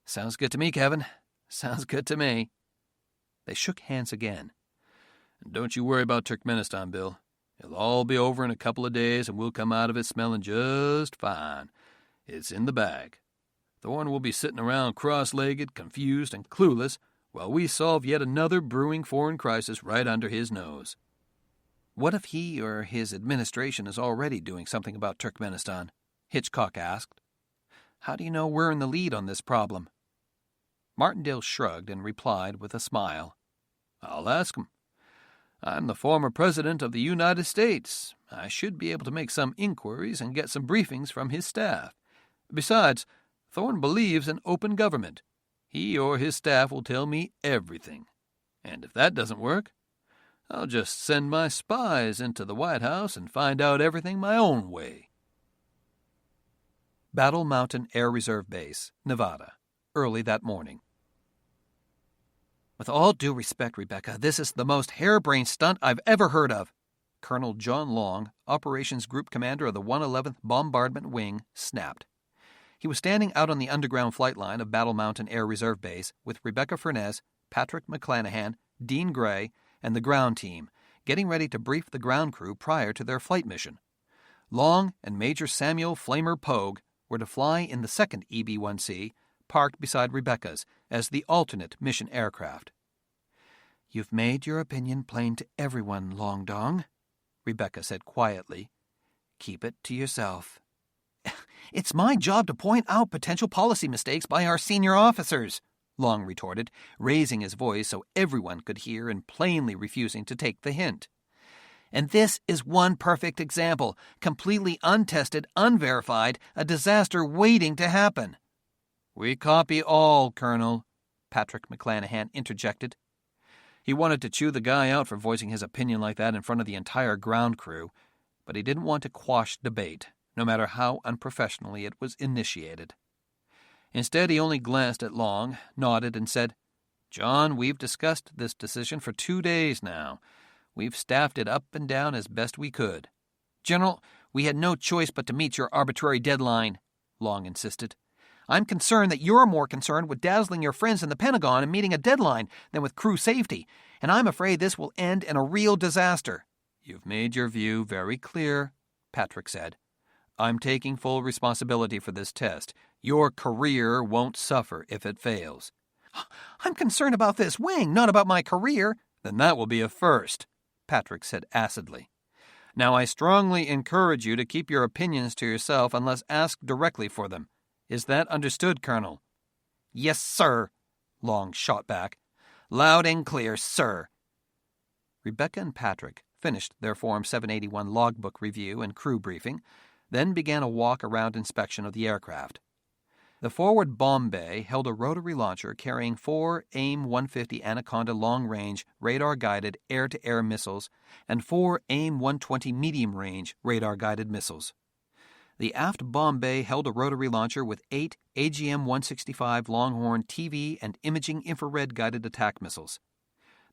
Sounds good to me, Kevin. Sounds good to me. They shook hands again. And don't you worry about Turkmenistan, Bill. It'll all be over in a couple of days, and we'll come out of it smelling just fine. It's in the bag. Thorne will be sitting around cross-legged, confused, and clueless while we solve yet another brewing foreign crisis right under his nose. What if he or his administration is already doing something about Turkmenistan? Hitchcock asked. How do you know we're in the lead on this problem? Martindale shrugged and replied with a smile. I'll ask him. I'm the former president of the United States. I should be able to make some inquiries and get some briefings from his staff. Besides, Thorne believes in open government. He or his staff will tell me everything. And if that doesn't work, I'll just send my spies into the White House and find out everything my own way. Battle Mountain Air Reserve Base, Nevada, early that morning. With all due respect, Rebecca, this is the most harebrained stunt I've ever heard of. Colonel John Long, Operations Group Commander of the 111th Bombardment Wing, snapped. He was standing out on the underground flight line of Battle Mountain Air Reserve Base with Rebecca Furness, Patrick McClanahan, Dean Gray, and the ground team, getting ready to brief the ground crew prior to their flight mission. Long and Major Samuel Flamer Pogue were to fly in the second EB-1C, parked beside Rebecca's, as the alternate mission aircraft. You've made your opinion plain to everyone, Long Dong, Rebecca said quietly. Keep it to yourself. It's my job to point out potential policy mistakes by our senior officers, Long retorted, raising his voice so everyone could hear and plainly refusing to take the hint. And this is one perfect example, completely untested, unverified, a disaster waiting to happen. We copy all, Colonel, Patrick McClanahan interjected. He wanted to chew the guy out for voicing his opinion like that in front of the entire ground crew, but he didn't want to quash debate, no matter how unprofessionally it was initiated. Instead, he only glanced at Long, nodded, and said, "John, we've discussed this decision for 2 days now. We've staffed it up and down as best we could." "General, we had no choice but to meet your arbitrary deadline," Long insisted. "I'm concerned that you're more concerned with dazzling your friends in the Pentagon and meeting a deadline than with crew safety, and I'm afraid this will end in a real disaster." "You've made your view very clear," Patrick said. "I'm taking full responsibility for this test. Your career won't suffer if it fails." "I'm concerned about this wing, not about my career." "Then that will be a first," Patrick said acidly. "Now I strongly encourage you to keep your opinions to yourself unless asked directly for them. Is that understood, Colonel?" "Yes, sir," Long shot back. "Loud and clear, sir." Rebecca and Patrick finished their Form 781 logbook review and crew briefing, then began a walk-around inspection of the aircraft. The forward bomb bay held a rotary launcher carrying 4 AIM-150 Anaconda long-range, radar-guided air-to-air missiles and 4 AIM-120 medium-range, radar-guided missiles. The aft bomb bay held a rotary launcher with 8 AGM-165 Longhorn TV and imaging infrared-guided attack missiles.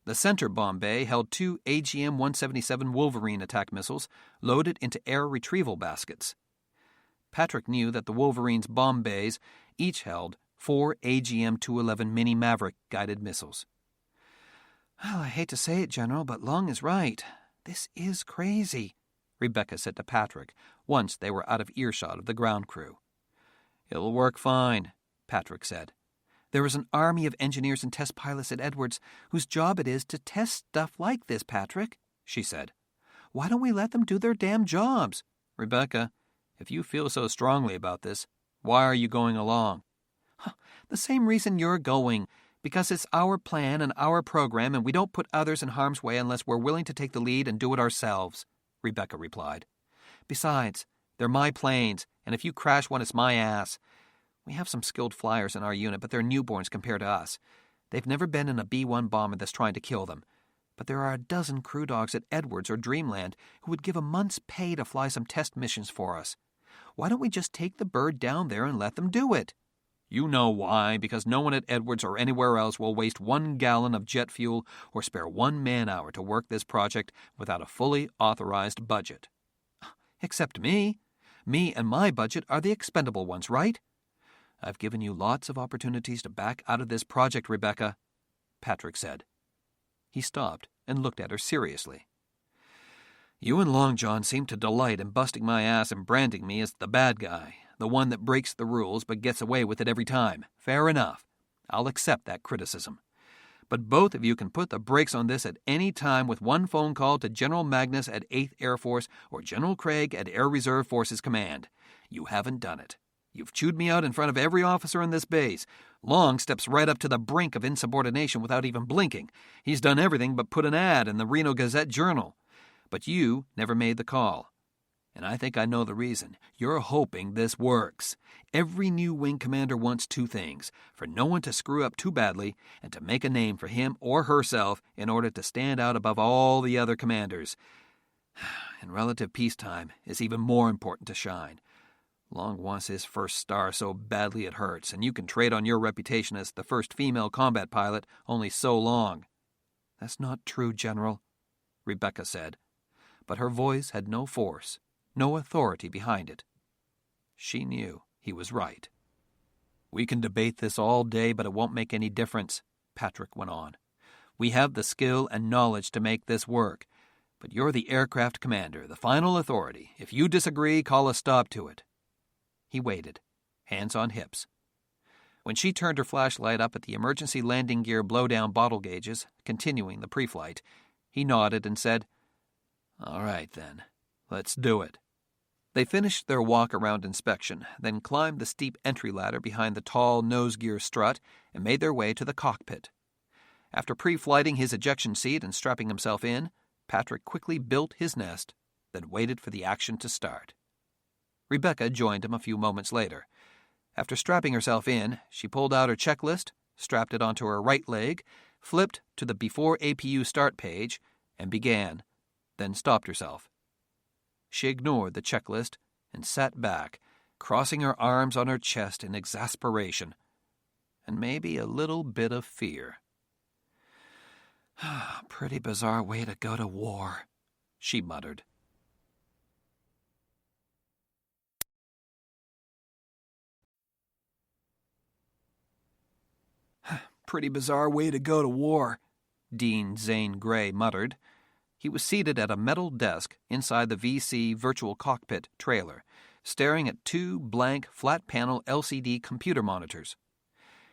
The center bomb bay held 2 AGM-177 Wolverine attack missiles loaded into air retrieval baskets. Patrick knew that the Wolverine's bomb bays each held 4 AGM-211 Mini Maverick guided missiles. "Well, I hate to say it, General, but Long is right. This is crazy," Rebecca said to Patrick once they were out of earshot of the ground crew. "It'll work fine," Patrick said. "There is an army of engineers and test pilots at Edwards whose job it is to test stuff like this, Patrick," she said. "Why don't we let them do their damn jobs?" "Rebecca, if you feel so strongly about this, why are you going along?" "The same reason you're going. Because it's our plan and our program, and we don't put others in harm's way unless we're willing to take the lead and do it ourselves," Rebecca replied. "Besides, they're my planes, and if you crash one, it's my ass. We have some skilled flyers in our unit, but they're newborns compared to us. They've never been in a B-1 bomber that's trying to kill them. But there are a dozen crew dogs at Edwards or Dreamland who would give a month's pay to fly some test missions for us. Why don't we just take the bird down there and let them do it?" "You know why, because no one at Edwards or anywhere else will waste 1 gallon of jet fuel or spare 1 man-hour to work this project without a fully authorized budget." "Except me. Me and my budget are the expendable ones, right?" "I've given you lots of opportunities to back out of this project, Rebecca," Patrick said. He stopped and looked at her seriously. "You and Long John seem to delight in busting my ass and branding me as the bad guy, the one that breaks the rules but gets away with it every time. Fair enough. I'll accept that criticism. But both of you can put the brakes on this at any time with one phone call to General Magnus at 8th Air Force or General Craig at Air Reserve Forces Command. You haven't done it. You've chewed me out in front of every officer in this base. Long steps right up to the brink of insubordination without even blinking. He's done everything but put an ad in the Reno Gazette-Journal. But you never made the call. And I think I know the reason. You're hoping this works. Every new wing commander wants 2 things: for no one to screw up too badly and to make a name for him or herself in order to stand out above all the other commanders. In relative peacetime, it's even more important to shine. Long wants his first star so badly it hurts, and you can trade on your reputation as the first female combat pilot only so long." "That's not true, General," Rebecca said, but her voice had no force, no authority behind it. She knew he was right. "We can debate this all day, but it won't make any difference," Patrick went on. "We have the skill and knowledge to make this work, but you're the aircraft commander, the final authority. If you disagree, call a stop to it." He waited, hands on hips. When she turned her flashlight up at the emergency landing gear blowdown bottle gauges, continuing the pre-flight, he nodded and said, "All right, then. Let's do it." They finished their walk-around inspection, then climbed the steep entry ladder behind the tall nose-gear strut and made their way to the cockpit. After pre-flighting his ejection seat and strapping himself in, Patrick quickly built his nest, then waited for the action to start. Rebecca joined him a few moments later. After strapping herself in, she pulled out her checklist, strapped it onto her right leg, flipped to the Before APU Start page, and began, then stopped herself. She ignored the checklist and sat back, crossing her arms on her chest in exasperation, and maybe a little bit of fear. "Pretty bizarre way to go to war," she muttered. "Pretty bizarre way to go to war," Dean Zane Grey muttered. He was seated at a metal desk inside the VC Virtual Cockpit trailer, staring at two blank, flat-panel LCD computer monitors.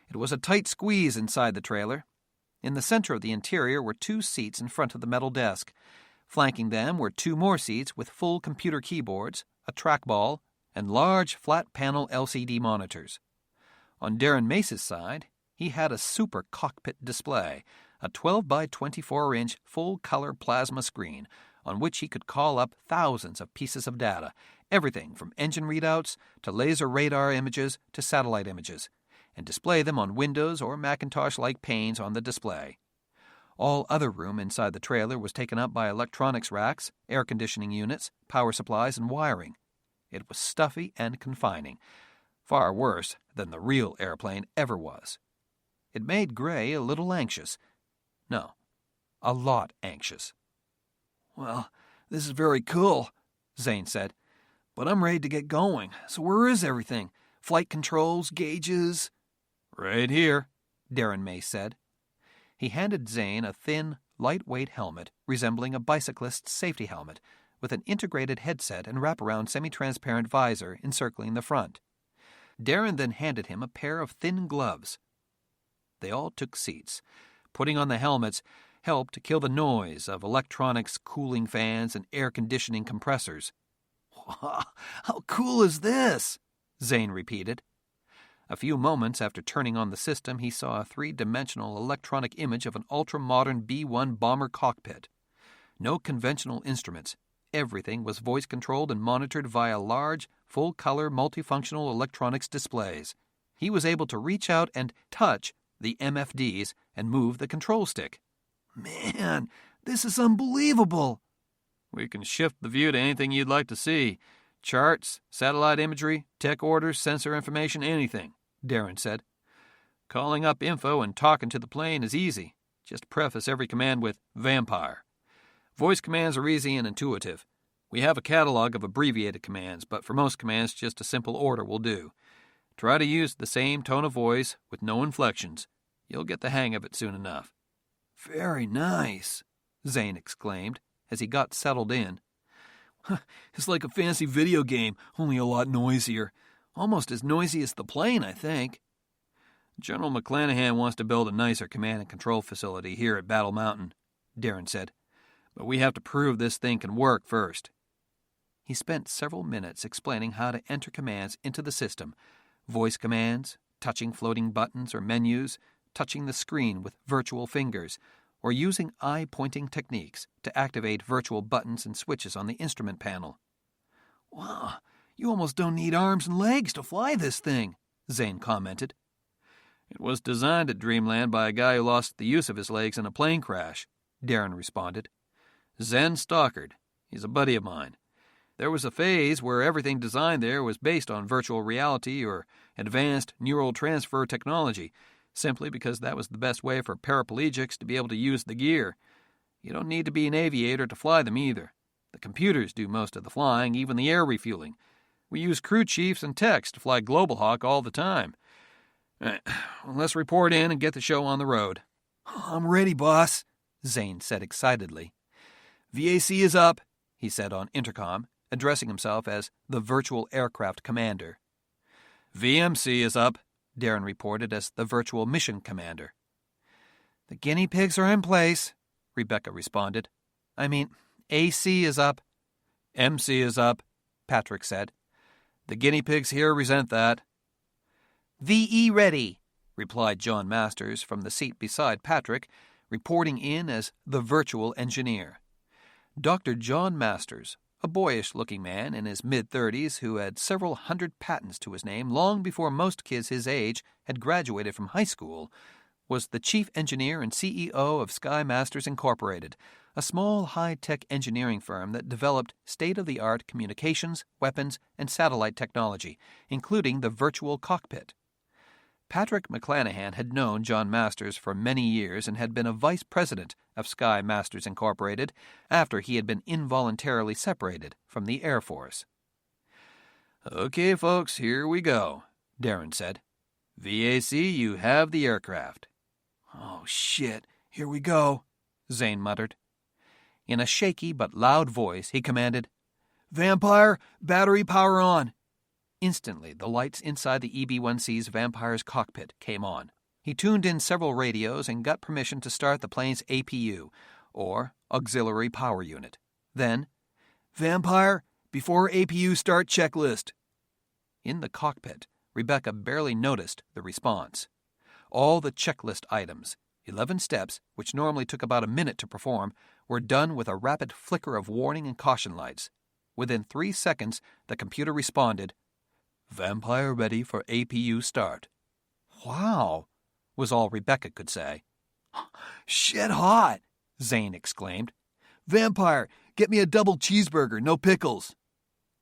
It was a tight squeeze inside the trailer. In the center of the interior were two seats in front of the metal desk. Flanking them were two more seats with full computer keyboards, a trackball, and large, flat-panel LCD monitors. On Darren Mace's side, he had a super cockpit display, a 12 by 24-inch full-color plasma screen on which he could call up thousands of pieces of data, everything from engine readouts to laser radar images to satellite images, and display them on Windows or Macintosh-like panes on the display. All other room inside the trailer was taken up by electronics racks, air conditioning units, power supplies, and wiring. It was stuffy and confining, far worse than the real airplane ever was. It made Grey a little anxious. No, a lot anxious. "Well, this is very cool," Zane said. "But I'm ready to get going. So where is everything? Flight controls, gauges?" "Right here," Darren Mace said. He handed Zane a thin, lightweight helmet resembling a bicyclist's safety helmet, with an integrated headset and wraparound semi-transparent visor encircling the front. Darren then handed him a pair of thin gloves. They all took seats. Putting on the helmets helped to kill the noise of electronics, cooling fans, and air conditioning compressors. "How cool is this?" Zane repeated. A few moments after turning on the system, he saw a three-dimensional electronic image of an ultra-modern B-1 bomber cockpit. No conventional instruments. Everything was voice-controlled and monitored via large, full-color, multifunctional electronics displays. He was able to reach out and touch the MFDs and move the control stick. "Man, this is unbelievable!" "We can shift the view to anything you'd like to see. Charts, satellite imagery, tech orders, sensor information, anything," Darren said. "Calling up info and talking to the plane is easy. Just preface every command with vampire. Voice commands are easy and intuitive. We have a catalog of abbreviated commands, but for most commands just a simple order will do. Try to use the same tone of voice with no inflections. You'll get the hang of it soon enough." "Very nice," Zane exclaimed as he got settled in. "It's like a fancy video game, only a lot noisier. Almost as noisy as the plane, I think." "General McClanahan wants to build a nicer command and control facility here at Battle Mountain," Darren said. "But we have to prove this thing can work first." He spent several minutes explaining how to enter commands into the system, voice commands, touching floating buttons or menus, touching the screen with virtual fingers, or using eye-pointing techniques to activate virtual buttons and switches on the instrument panel. "Wow, you almost don't need arms and legs to fly this thing," Zane commented. "It was designed at Dreamland by a guy who lost the use of his legs in a plane crash," Darren responded. "Zen Stockard. He's a buddy of mine. There was a phase where everything designed there was based on virtual reality or advanced neural transfer technology, simply because that was the best way for paraplegics to be able to use the gear. You don't need to be an aviator to fly them either. The computers do most of the flying, even the air refueling. We use crew chiefs and techs to fly Global Hawk all the time. Let's report in and get the show on the road." "I'm ready, boss," Zane said excitedly. "VAC is up," he said on intercom, addressing himself as the Virtual Aircraft Commander. "VMC is up," Darren reported as the Virtual Mission Commander. "The guinea pigs are in place," Rebecca responded. AC is up." "MC is up," Patrick said. "The guinea pigs here resent that." "VE ready," replied John Masters from the seat beside Patrick, reporting in as the Virtual Engineer. Dr. John Masters, a boyish-looking man in his mid-30s who had several hundred patents to his name long before most kids his age had graduated from high school, was the chief engineer and CEO of Sky Masters Incorporated, a small high-tech engineering firm that developed state-of-the-art communications, weapons, and satellite technology, including the virtual cockpit. Patrick McClanahan had known John Masters for many years and had been a vice president of Sky Masters Incorporated after he had been involuntarily separated from the Air Force. "Okay, folks, here we go," Darren said. "VAC, you have the aircraft." "Oh, shit, here we go," Zane muttered. In a shaky but loud voice, he commanded, "Vampire, battery power on." Instantly, the lights inside the EB-1C's Vampire's cockpit came on. He tuned in several radios and got permission to start the plane's APU, or Auxiliary Power Unit. Then, "Vampire, before APU start checklist." In the cockpit, Rebecca barely noticed the response. All the checklist items, 11 steps, which normally took about a minute to perform, were done with a rapid flicker of warning and caution lights. Within 3 seconds, the computer responded, "Vampire ready for APU start." "Wow," was all Rebecca could say. "Shit hot," Zane exclaimed. "Vampire, get me a double cheeseburger, no pickles."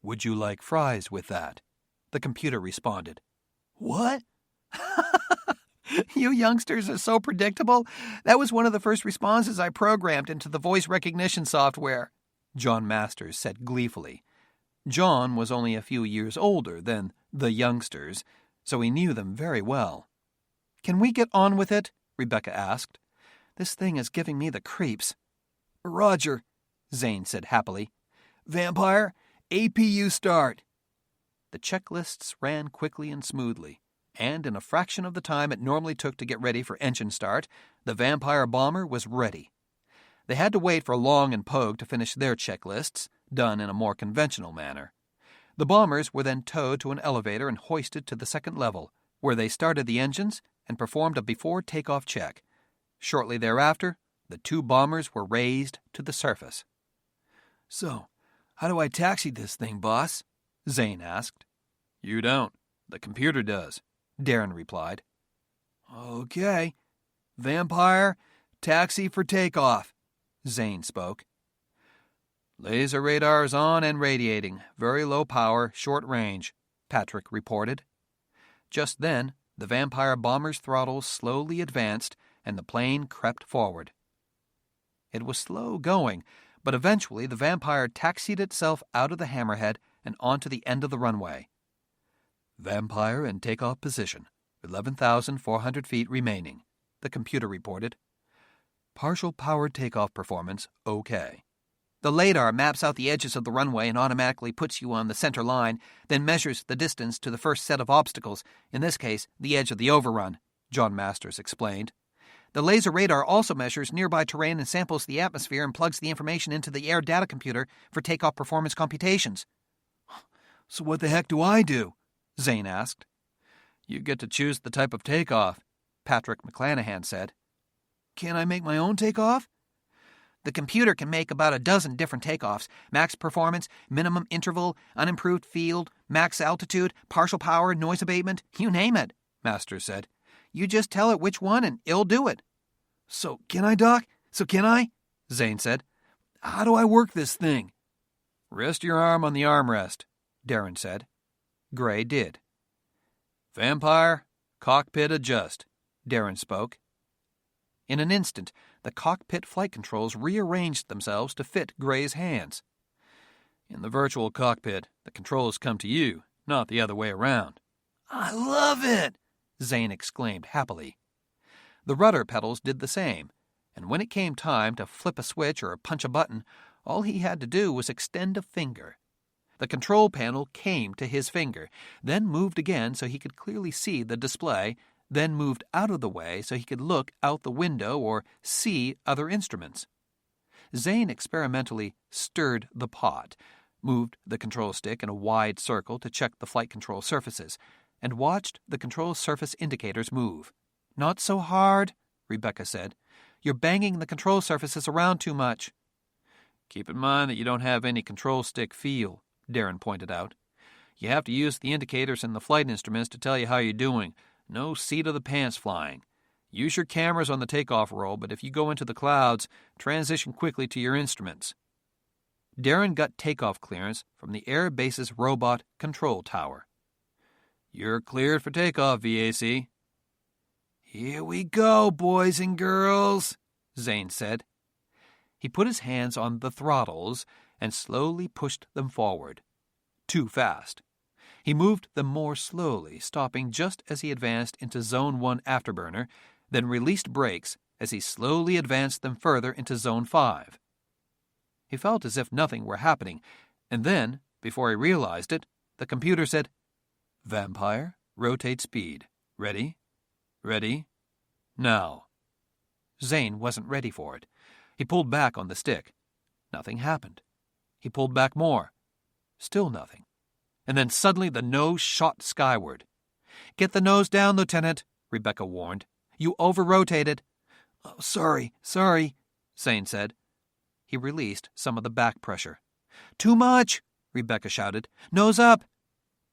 "Would you like fries with that?" the computer responded. "What?" "You youngsters are so predictable. That was one of the first responses I programmed into the voice recognition software," John Masters said gleefully. John was only a few years older than the youngsters, so he knew them very well. "Can we get on with it?" Rebecca asked. "This thing is giving me the creeps." "Roger," Zane said happily. "Vampire, APU start." The checklists ran quickly and smoothly, and in a fraction of the time it normally took to get ready for engine start, the Vampire bomber was ready. They had to wait for Long and Pogue to finish their checklists, done in a more conventional manner. The bombers were then towed to an elevator and hoisted to the second level, where they started the engines and performed a before-takeoff check. Shortly thereafter, the 2 bombers were raised to the surface. "So, how do I taxi this thing, boss?" Zane asked. "You don't. The computer does," Darren replied. "Okay. Vampire, taxi for takeoff," Zane spoke. "Laser radars on and radiating. Very low power, short range," Patrick reported. Just then, the Vampire bomber's throttles slowly advanced and the plane crept forward. It was slow going, but eventually the Vampire taxied itself out of the hammerhead and onto the end of the runway. "Vampire in takeoff position, 11,400 feet remaining," the computer reported. "Partial power takeoff performance okay." "The radar maps out the edges of the runway and automatically puts you on the center line, then measures the distance to the first set of obstacles, in this case, the edge of the overrun," John Masters explained. "The laser radar also measures nearby terrain and samples the atmosphere and plugs the information into the air data computer for takeoff performance computations." "So what the heck do I do?" Zane asked. "You get to choose the type of takeoff," Patrick McClanahan said. "Can I make my own takeoff?" "The computer can make about a dozen different takeoffs: max performance, minimum interval, unimproved field, max altitude, partial power, noise abatement, you name it," Masters said. "You just tell it which one and it'll do it." "So can I, Doc? So can I?" Zane said. "How do I work this thing?" "Rest your arm on the armrest," Darren said. Gray did. "Vampire, cockpit adjust," Darren spoke. In an instant, the cockpit flight controls rearranged themselves to fit Gray's hands. "In the virtual cockpit, the controls come to you, not the other way around." "I love it!" Zane exclaimed happily. The rudder pedals did the same, and when it came time to flip a switch or punch a button, all he had to do was extend a finger. The control panel came to his finger, then moved again so he could clearly see the display, then moved out of the way so he could look out the window or see other instruments. Zane experimentally stirred the pot, moved the control stick in a wide circle to check the flight control surfaces, and watched the control surface indicators move. "Not so hard," Rebecca said. "You're banging the control surfaces around too much." Keep in mind that you don't have any control stick feel, Darren pointed out. You have to use the indicators and the flight instruments to tell you how you're doing. No seat of the pants flying. Use your cameras on the takeoff roll, but if you go into the clouds, transition quickly to your instruments. Darren got takeoff clearance from the Air Base's robot control tower. You're cleared for takeoff, VAC. Here we go, boys and girls, Zane said. He put his hands on the throttles and slowly pushed them forward. Too fast. He moved them more slowly, stopping just as he advanced into Zone 1 afterburner, then released brakes as he slowly advanced them further into Zone 5. He felt as if nothing were happening, and then, before he realized it, the computer said, Vampire, rotate speed. Ready? Ready? Now. Zane wasn't ready for it. He pulled back on the stick. Nothing happened. He pulled back more. Still nothing. And then suddenly the nose shot skyward. Get the nose down, Lieutenant, Rebecca warned. You over-rotated. Oh, sorry, Zane said. He released some of the back pressure. Too much, Rebecca shouted. Nose up.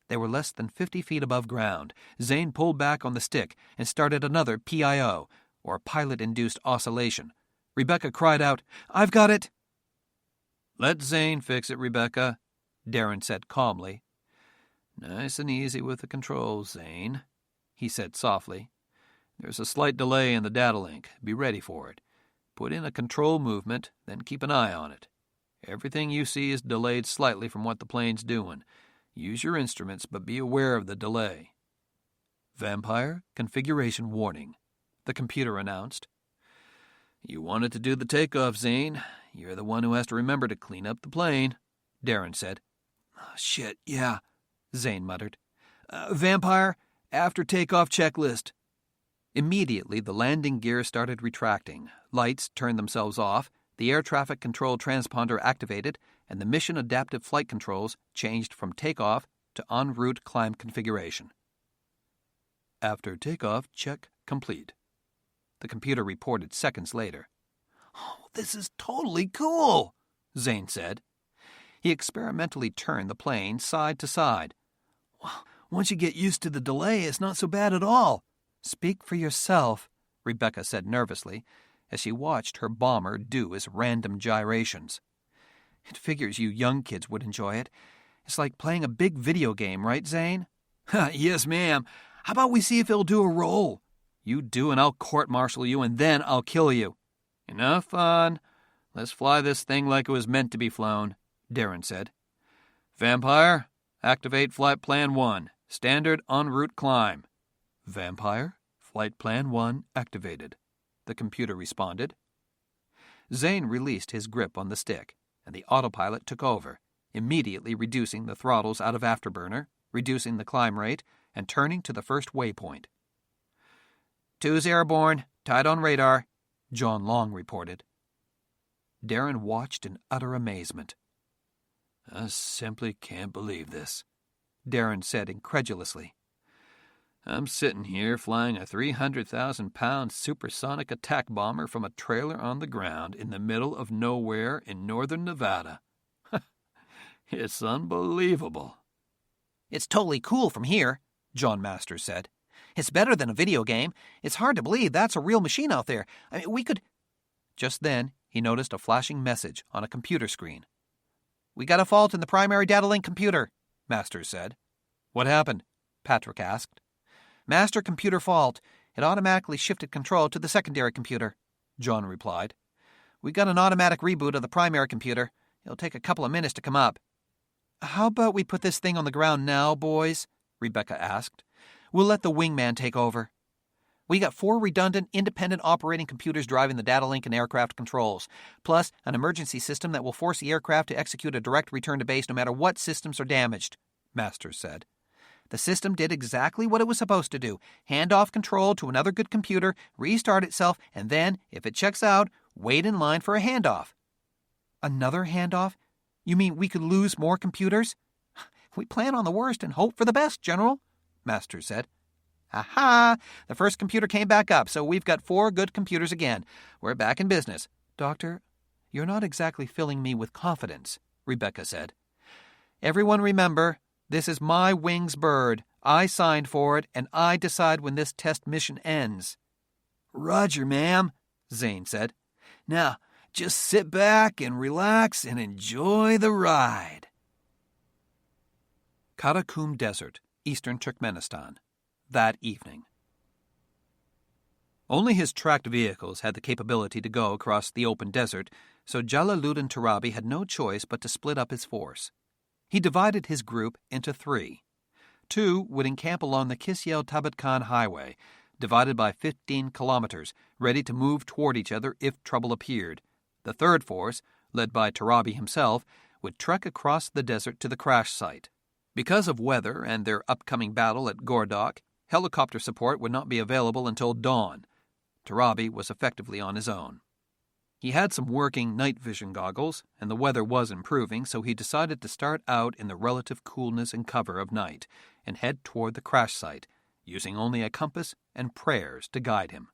They were less than 50 feet above ground. Zane pulled back on the stick and started another PIO, or pilot-induced oscillation. Rebecca cried out, I've got it. Let Zane fix it, Rebecca, Darren said calmly. Nice and easy with the controls, Zane, he said softly. There's a slight delay in the data link. Be ready for it. Put in a control movement, then keep an eye on it. Everything you see is delayed slightly from what the plane's doing. Use your instruments, but be aware of the delay. Vampire configuration warning, the computer announced. You wanted to do the takeoff, Zane. You're the one who has to remember to clean up the plane, Darren said. Oh, shit, yeah, Zane muttered. Vampire, after takeoff checklist. Immediately, the landing gear started retracting. Lights turned themselves off, the air traffic control transponder activated, and the mission adaptive flight controls changed from takeoff to en route climb configuration. After takeoff, check complete, the computer reported seconds later. Oh, this is totally cool, Zane said. He experimentally turned the plane side to side. Once you get used to the delay, it's not so bad at all. Speak for yourself, Rebecca said nervously, as she watched her bomber do his random gyrations. It figures you young kids would enjoy it. It's like playing a big video game, right, Zane? Yes, ma'am. How about we see if it'll do a roll? You do and I'll court-martial you and then I'll kill you. Enough fun. Let's fly this thing like it was meant to be flown, Darren said. Vampire, activate Flight Plan 1. Standard en route climb. Vampire, Flight Plan 1 activated, the computer responded. Zane released his grip on the stick, and the autopilot took over, immediately reducing the throttles out of afterburner, reducing the climb rate, and turning to the first waypoint. 2's airborne, tied on radar, John Long reported. Darren watched in utter amazement. I simply can't believe this, Darren said incredulously. I'm sitting here flying a 300,000-pound supersonic attack bomber from a trailer on the ground in the middle of nowhere in northern Nevada. It's unbelievable. It's totally cool from here, John Masters said. It's better than a video game. It's hard to believe that's a real machine out there. I mean, we could... Just then, he noticed a flashing message on a computer screen. We got a fault in the primary data link computer, Masters said. What happened? Patrick asked. Master computer fault. It automatically shifted control to the secondary computer, John replied. We got an automatic reboot of the primary computer. It'll take a couple of minutes to come up. How about we put this thing on the ground now, boys? Rebecca asked. We'll let the wingman take over. We got 4 redundant, independent operating computers driving the data link and aircraft controls, plus an emergency system that will force the aircraft to execute a direct return to base no matter what systems are damaged, Masters said. The system did exactly what it was supposed to do. Hand off control to another good computer, restart itself, and then, if it checks out, wait in line for a handoff. Another handoff? You mean we could lose more computers? We plan on the worst and hope for the best, General, Masters said. Aha! The first computer came back up, so we've got 4 good computers again. We're back in business. Doctor, "You're not exactly filling me with confidence," Rebecca said. "Everyone remember, this is my wing's bird. I signed for it, and I decide when this test mission ends." "Roger, ma'am," Zane said. "Now, just sit back and relax and enjoy the ride." Karakum Desert, eastern Turkmenistan, that evening. Only his tracked vehicles had the capability to go across the open desert, so Jalaluddin Turabi had no choice but to split up his force. He divided his group into 3. 2 would encamp along the Kisyel-Tabatkan highway, divided by 15 kilometers, ready to move toward each other if trouble appeared. The third force, led by Turabi himself, would trek across the desert to the crash site. Because of weather and their upcoming battle at Gordok, helicopter support would not be available until dawn. Turabi was effectively on his own. He had some working night vision goggles, and the weather was improving, so he decided to start out in the relative coolness and cover of night and head toward the crash site, using only a compass and prayers to guide him.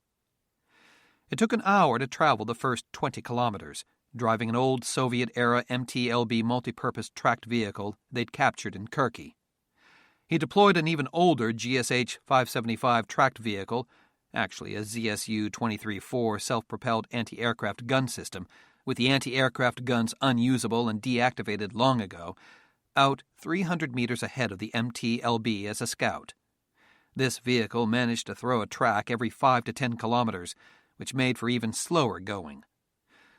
It took an hour to travel the first 20 kilometers, driving an old Soviet-era MTLB multipurpose tracked vehicle they'd captured in Kirky. He deployed an even older GSH-575 tracked vehicle, actually a ZSU-23-4 self-propelled anti-aircraft gun system, with the anti-aircraft guns unusable and deactivated long ago, out 300 meters ahead of the MTLB as a scout. This vehicle managed to throw a track every 5 to 10 kilometers, which made for even slower going.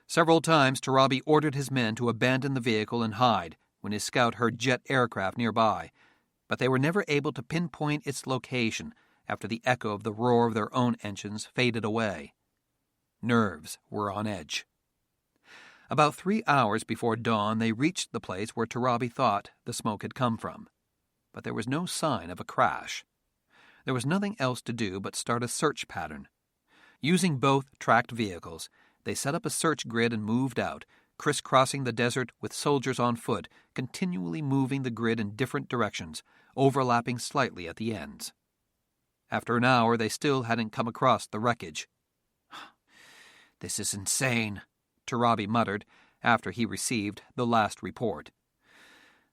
Several times Turabi ordered his men to abandon the vehicle and hide when his scout heard jet aircraft nearby, but they were never able to pinpoint its location after the echo of the roar of their own engines faded away. Nerves were on edge. About 3 hours before dawn, they reached the place where Turabi thought the smoke had come from, but there was no sign of a crash. There was nothing else to do but start a search pattern. Using both tracked vehicles, they set up a search grid and moved out, crisscrossing the desert with soldiers on foot, continually moving the grid in different directions, overlapping slightly at the ends. After an hour, they still hadn't come across the wreckage. "This is insane," Turabi muttered after he received the last report.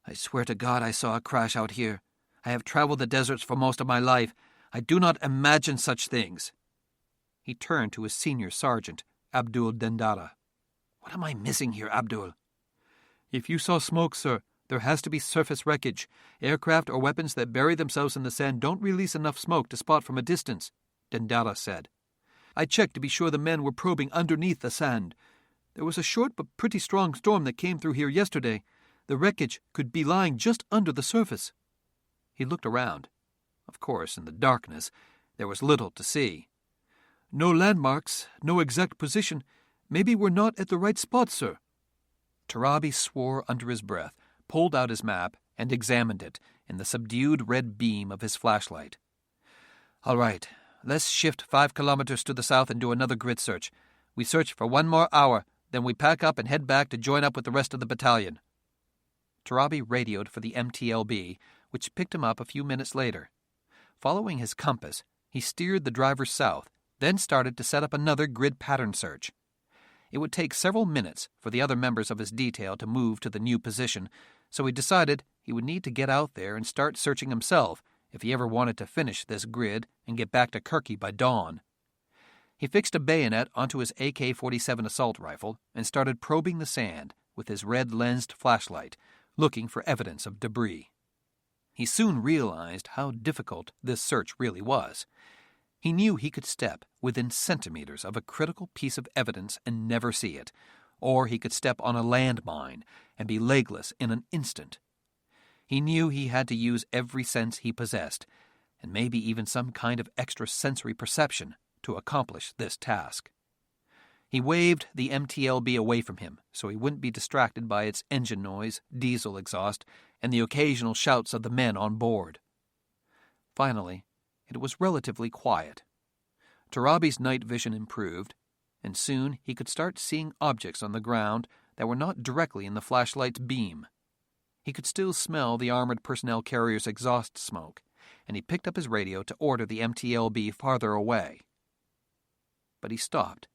"I swear to God I saw a crash out here. I have traveled the deserts for most of my life. I do not imagine such things." He turned to his senior sergeant, Abdul Dendara. "What am I missing here, Abdul?" "If you saw smoke, sir, there has to be surface wreckage. Aircraft or weapons that bury themselves in the sand don't release enough smoke to spot from a distance," Dendara said. "I checked to be sure the men were probing underneath the sand. There was a short but pretty strong storm that came through here yesterday. The wreckage could be lying just under the surface." He looked around. Of course, in the darkness, there was little to see. "No landmarks, no exact position. Maybe we're not at the right spot, sir." Turabi swore under his breath, pulled out his map, and examined it in the subdued red beam of his flashlight. "All right, let's shift 5 kilometers to the south and do another grid search. We search for 1 more hour, then we pack up and head back to join up with the rest of the battalion." Turabi radioed for the MTLB, which picked him up a few minutes later. Following his compass, he steered the driver south, then started to set up another grid pattern search. It would take several minutes for the other members of his detail to move to the new position, so he decided he would need to get out there and start searching himself if he ever wanted to finish this grid and get back to Kirky by dawn. He fixed a bayonet onto his AK-47 assault rifle and started probing the sand with his red-lensed flashlight, looking for evidence of debris. He soon realized how difficult this search really was. He knew he could step within centimeters of a critical piece of evidence and never see it, or he could step on a landmine and be legless in an instant. He knew he had to use every sense he possessed, and maybe even some kind of extrasensory perception, to accomplish this task. He waved the MTLB away from him so he wouldn't be distracted by its engine noise, diesel exhaust, and the occasional shouts of the men on board. Finally, it was relatively quiet. Turabi's night vision improved, and soon he could start seeing objects on the ground that were not directly in the flashlight's beam. He could still smell the armored personnel carrier's exhaust smoke, and he picked up his radio to order the MTLB farther away. But he stopped.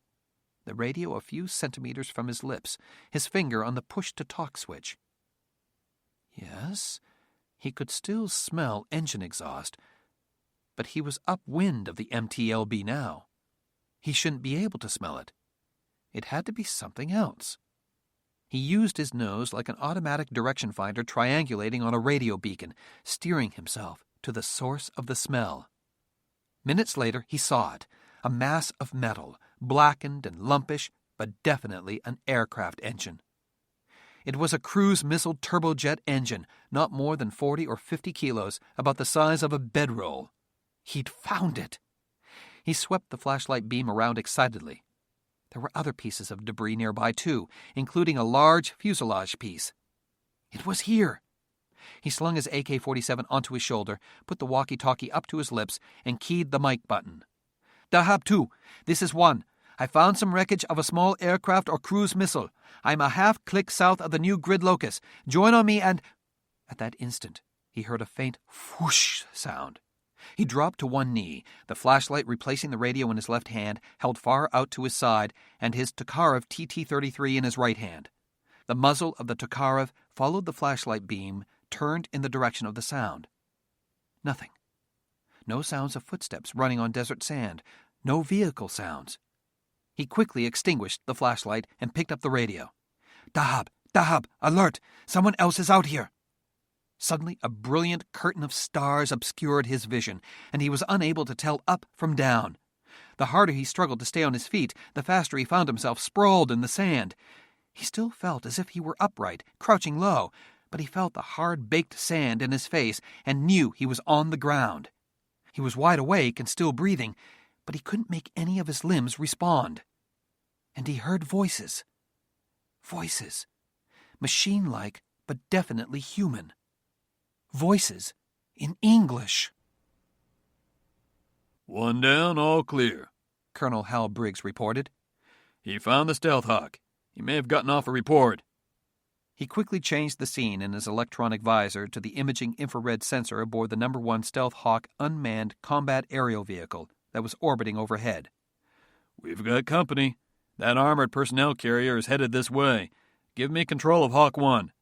the radio a few centimeters from his lips, his finger on the push-to-talk switch. Yes, he could still smell engine exhaust, but he was upwind of the MTLB now. He shouldn't be able to smell it. It had to be something else. He used his nose like an automatic direction finder triangulating on a radio beacon, steering himself to the source of the smell. Minutes later, he saw it, a mass of metal, blackened and lumpish, but definitely an aircraft engine. It was a cruise missile turbojet engine, not more than 40 or 50 kilos, about the size of a bedroll. He'd found it. He swept the flashlight beam around excitedly. There were other pieces of debris nearby, too, including a large fuselage piece. It was here. He slung his AK-47 onto his shoulder, put the walkie-talkie up to his lips, and keyed the mic button. "Dahab 2, this is 1. I found some wreckage of a small aircraft or cruise missile. I'm a half-click south of the new grid locus. Join on me and—" At that instant, he heard a faint whoosh sound. He dropped to one knee, the flashlight replacing the radio in his left hand, held far out to his side, and his Tokarev TT-33 in his right hand. The muzzle of the Tokarev followed the flashlight beam, turned in the direction of the sound. Nothing. No sounds of footsteps running on desert sand. No vehicle sounds. He quickly extinguished the flashlight and picked up the radio. Dahab, alert! Someone else is out here!" Suddenly, a brilliant curtain of stars obscured his vision, and he was unable to tell up from down. The harder he struggled to stay on his feet, the faster he found himself sprawled in the sand. He still felt as if he were upright, crouching low, but he felt the hard-baked sand in his face and knew he was on the ground. He was wide awake and still breathing, but he couldn't make any of his limbs respond. And he heard voices. Voices. Machine-like, but definitely human. Voices in English. "One down, all clear," Colonel Hal Briggs reported. "He found the Stealth Hawk. He may have gotten off a report." He quickly changed the scene in his electronic visor to the imaging infrared sensor aboard the No. 1 Stealth Hawk unmanned combat aerial vehicle that was orbiting overhead. "We've got company. That armored personnel carrier is headed this way. Give me control of Hawk 1.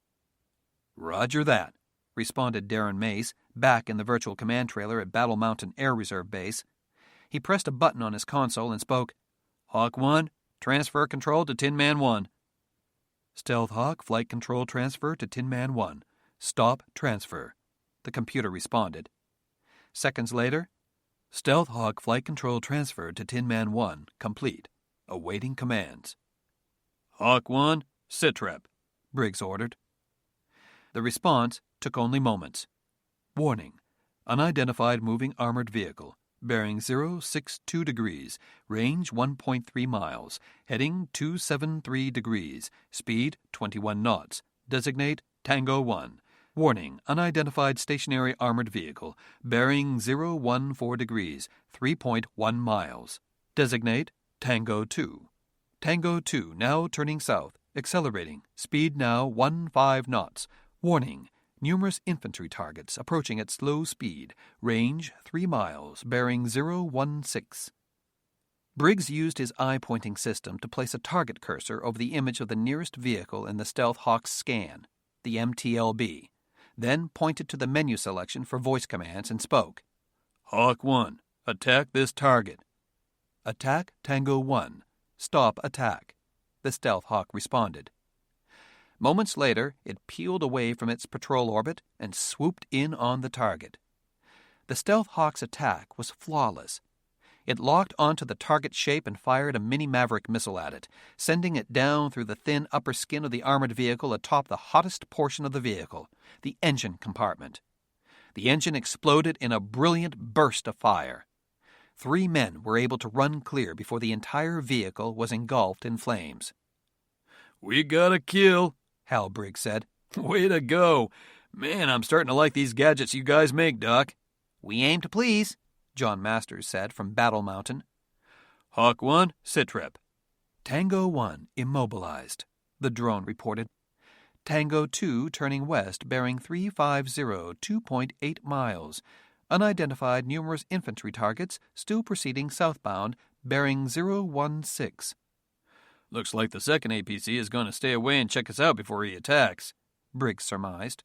"Roger that," responded Darren Mace, back in the virtual command trailer at Battle Mountain Air Reserve Base. He pressed a button on his console and spoke. "Hawk 1, transfer control to Tin Man 1. "Stealth Hawk, flight control transfer to Tin Man 1. Stop transfer," the computer responded. Seconds later, "Stealth Hawk flight control transfer to Tin Man 1, complete. Awaiting commands." "Hawk 1, sitrep," Briggs ordered. The response took only moments. "Warning. Unidentified moving armored vehicle. Bearing 062 degrees. Range 1.3 miles. Heading 273 degrees. Speed 21 knots. Designate Tango 1. Warning. Unidentified stationary armored vehicle. Bearing 014 degrees. 3.1 miles. Designate Tango 2. Tango 2 now turning south. Accelerating. Speed now 15 knots. Warning. Numerous infantry targets approaching at slow speed. Range 3 miles. Bearing 016. Briggs used his eye-pointing system to place a target cursor over the image of the nearest vehicle in the Stealth Hawk's scan, the MTLB, then pointed to the menu selection for voice commands and spoke. "Hawk 1, attack this target." "Attack Tango 1. Stop attack," the Stealth Hawk responded. Moments later, it peeled away from its patrol orbit and swooped in on the target. The Stealth Hawk's attack was flawless. It locked onto the target shape and fired a mini-Maverick missile at it, sending it down through the thin upper skin of the armored vehicle atop the hottest portion of the vehicle, the engine compartment. The engine exploded in a brilliant burst of fire. 3 men were able to run clear before the entire vehicle was engulfed in flames. "We got a kill," Hal Briggs said. "Way to go. Man, I'm starting to like these gadgets you guys make, Doc." "We aim to please," John Masters said from Battle Mountain. "Hawk 1, sitrep." Tango 1 immobilized, the drone reported. Tango 2 turning west bearing 350, 2.8 miles. Unidentified numerous infantry targets still proceeding southbound bearing 016. Looks like the second APC is going to stay away and check us out before he attacks, Briggs surmised.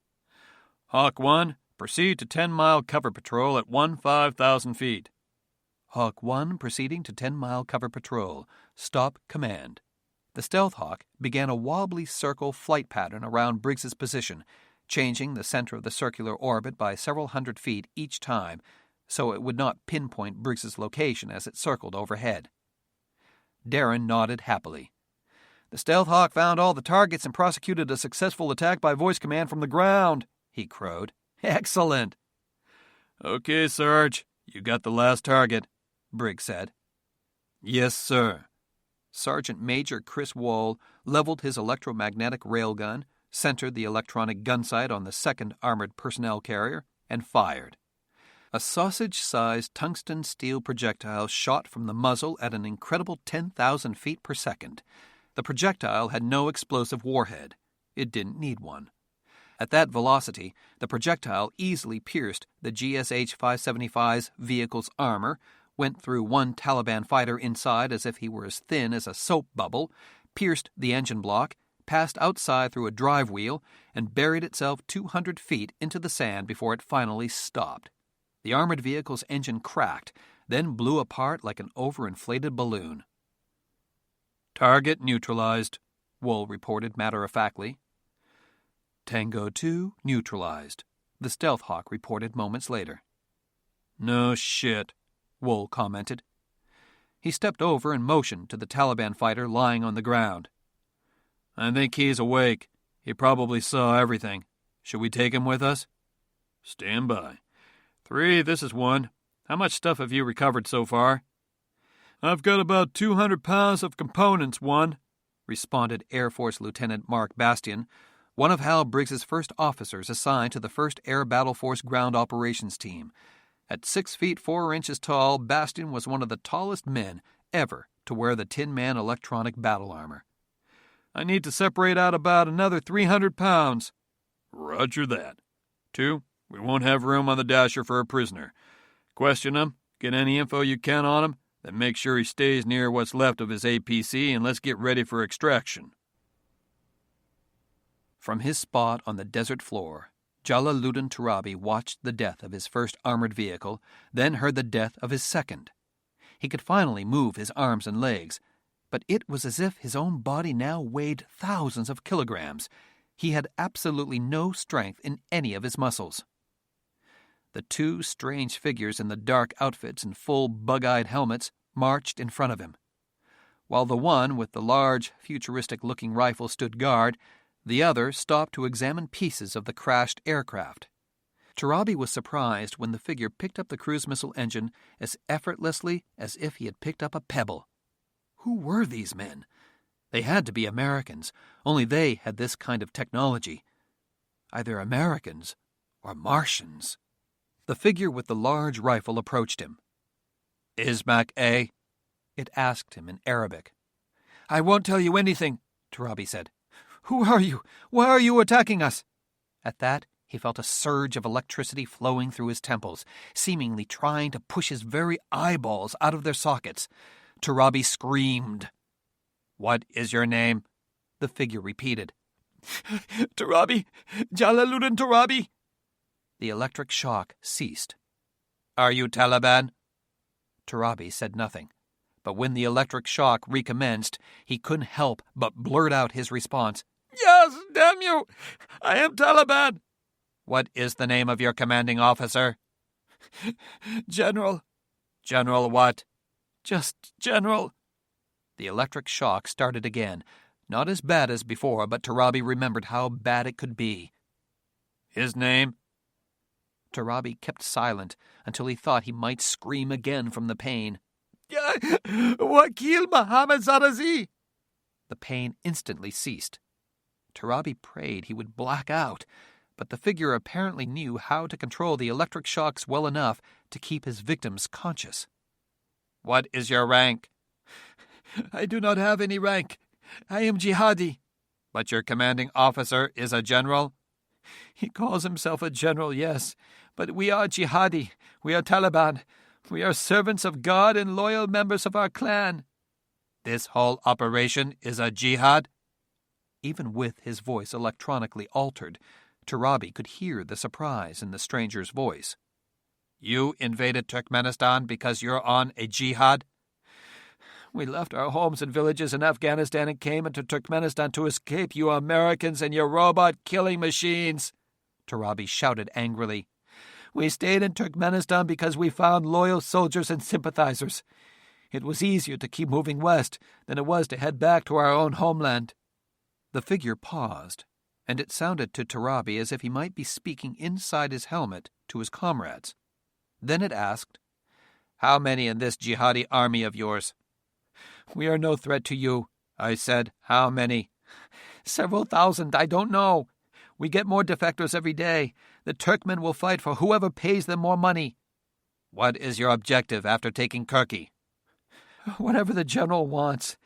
Hawk 1, proceed to 10-mile cover patrol at 15,000 feet. Hawk 1 proceeding to 10-mile cover patrol. Stop command. The Stealth Hawk began a wobbly circle flight pattern around Briggs's position, changing the center of the circular orbit by several hundred feet each time, so it would not pinpoint Briggs's location as it circled overhead. Darren nodded happily. The Stealth Hawk found all the targets and prosecuted a successful attack by voice command from the ground, he crowed. Excellent. Okay, Sarge, you got the last target, Briggs said. Yes, sir. Sergeant Major Chris Wall leveled his electromagnetic railgun, centered the electronic gun sight on the second armored personnel carrier, and fired. A sausage-sized tungsten steel projectile shot from the muzzle at an incredible 10,000 feet per second. The projectile had no explosive warhead. It didn't need one. At that velocity, the projectile easily pierced the GSH-575's vehicle's armor, went through one Taliban fighter inside as if he were as thin as a soap bubble, pierced the engine block, passed outside through a drive wheel, and buried itself 200 feet into the sand before it finally stopped. The armored vehicle's engine cracked, then blew apart like an overinflated balloon. Target neutralized, Wool reported matter-of-factly. Tango 2 neutralized, the Stealth Hawk reported moments later. No shit, Wool commented. He stepped over and motioned to the Taliban fighter lying on the ground. I think he's awake. He probably saw everything. Should we take him with us? Stand by. 3, this is 1. How much stuff have you recovered so far? I've got about 200 pounds of components, 1, responded Air Force Lieutenant Mark Bastian, one of Hal Briggs's first officers assigned to the 1st Air Battle Force Ground Operations Team. At 6 feet 4 inches tall, Bastian was one of the tallest men ever to wear the Tin Man electronic battle armor. I need to separate out about another 300 pounds. Roger that. 2, we won't have room on the dasher for a prisoner. Question him, get any info you can on him, then make sure he stays near what's left of his APC and let's get ready for extraction. From his spot on the desert floor, Jalaluddin Turabi watched the death of his first armored vehicle, then heard the death of his second. He could finally move his arms and legs, but it was as if his own body now weighed thousands of kilograms. He had absolutely no strength in any of his muscles. The two strange figures in the dark outfits and full bug-eyed helmets marched in front of him. While the one with the large, futuristic-looking rifle stood guard, the other stopped to examine pieces of the crashed aircraft. Turabi was surprised when the figure picked up the cruise missile engine as effortlessly as if he had picked up a pebble. Who were these men? They had to be Americans. Only they had this kind of technology. Either Americans or Martians. The figure with the large rifle approached him. Ismak A? It asked him in Arabic. I won't tell you anything, Turabi said. Who are you? Why are you attacking us? At that, he felt a surge of electricity flowing through his temples, seemingly trying to push his very eyeballs out of their sockets. Turabi screamed. What is your name? The figure repeated. Turabi! Jalaluddin Turabi! The electric shock ceased. Are you Taliban? Turabi said nothing, but when the electric shock recommenced, he couldn't help but blurt out his response. Yes, damn you! I am Taliban! What is the name of your commanding officer? General. General what? Just General. The electric shock started again, not as bad as before, but Turabi remembered how bad it could be. His name? Turabi kept silent until he thought he might scream again from the pain. Wakil Mohammed Zarazi! The pain instantly ceased. Turabi prayed he would black out, but the figure apparently knew how to control the electric shocks well enough to keep his victims conscious. What is your rank? I do not have any rank. I am jihadi. But your commanding officer is a general? He calls himself a general, yes, but we are jihadi. We are Taliban. We are servants of God and loyal members of our clan. This whole operation is a jihad? Even with his voice electronically altered, Turabi could hear the surprise in the stranger's voice. You invaded Turkmenistan because you're on a jihad? We left our homes and villages in Afghanistan and came into Turkmenistan to escape you Americans and your robot-killing machines, Turabi shouted angrily. We stayed in Turkmenistan because we found loyal soldiers and sympathizers. It was easier to keep moving west than it was to head back to our own homeland. The figure paused, and it sounded to Turabi as if he might be speaking inside his helmet to his comrades. Then it asked, How many in this jihadi army of yours? We are no threat to you, I said. How many? Several thousand, I don't know. We get more defectors every day. The Turkmen will fight for whoever pays them more money. What is your objective after taking Kirki? Whatever the general wants.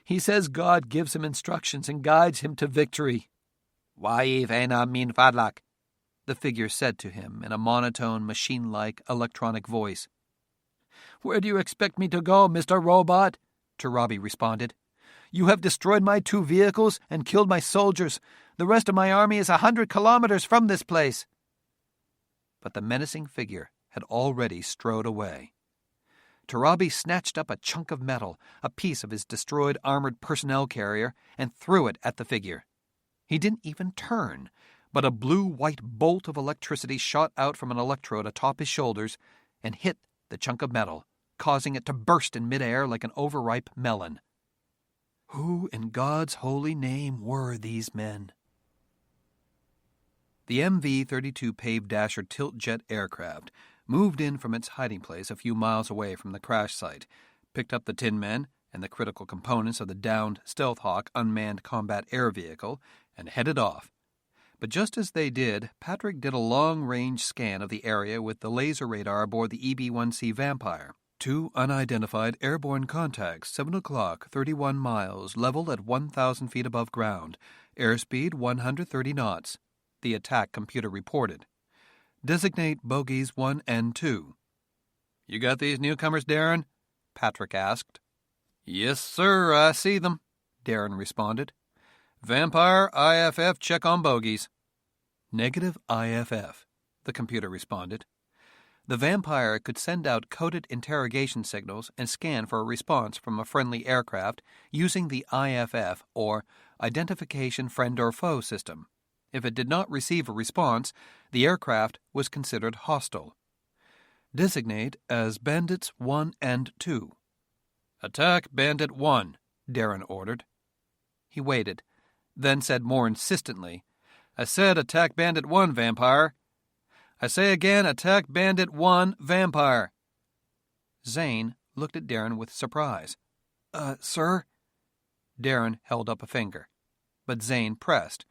He says God gives him instructions and guides him to victory. Wa'if ena min fadlak, the figure said to him in a monotone, machine-like, electronic voice. Where do you expect me to go, Mr. Robot? Turabi responded. You have destroyed my 2 vehicles and killed my soldiers. The rest of my army is 100 kilometers from this place. But the menacing figure had already strode away. Turabi snatched up a chunk of metal, a piece of his destroyed armored personnel carrier, and threw it at the figure. He didn't even turn, but a blue-white bolt of electricity shot out from an electrode atop his shoulders and hit the chunk of metal, causing it to burst in midair like an overripe melon. Who in God's holy name were these men? The MV-32 Pave Dasher tilt-jet aircraft moved in from its hiding place a few miles away from the crash site, picked up the Tin Men and the critical components of the downed Stealth Hawk unmanned combat air vehicle, and headed off. But just as they did, Patrick did a long-range scan of the area with the laser radar aboard the EB-1C Vampire. 2 unidentified airborne contacts, 7 o'clock, 31 miles, level at 1,000 feet above ground, airspeed 130 knots, the attack computer reported. Designate bogies 1 and 2. You got these newcomers, Darren? Patrick asked. Yes, sir, I see them, Darren responded. Vampire, IFF, check on bogies. Negative IFF, the computer responded. The Vampire could send out coded interrogation signals and scan for a response from a friendly aircraft using the IFF, or Identification Friend or Foe system. If it did not receive a response, the aircraft was considered hostile. Designate as Bandits 1 and 2. Attack Bandit 1, Darren ordered. He waited, then said more insistently, I said attack Bandit 1, Vampire. I say again, attack Bandit 1, Vampire. Zane looked at Darren with surprise. Sir? Darren held up a finger, but Zane pressed.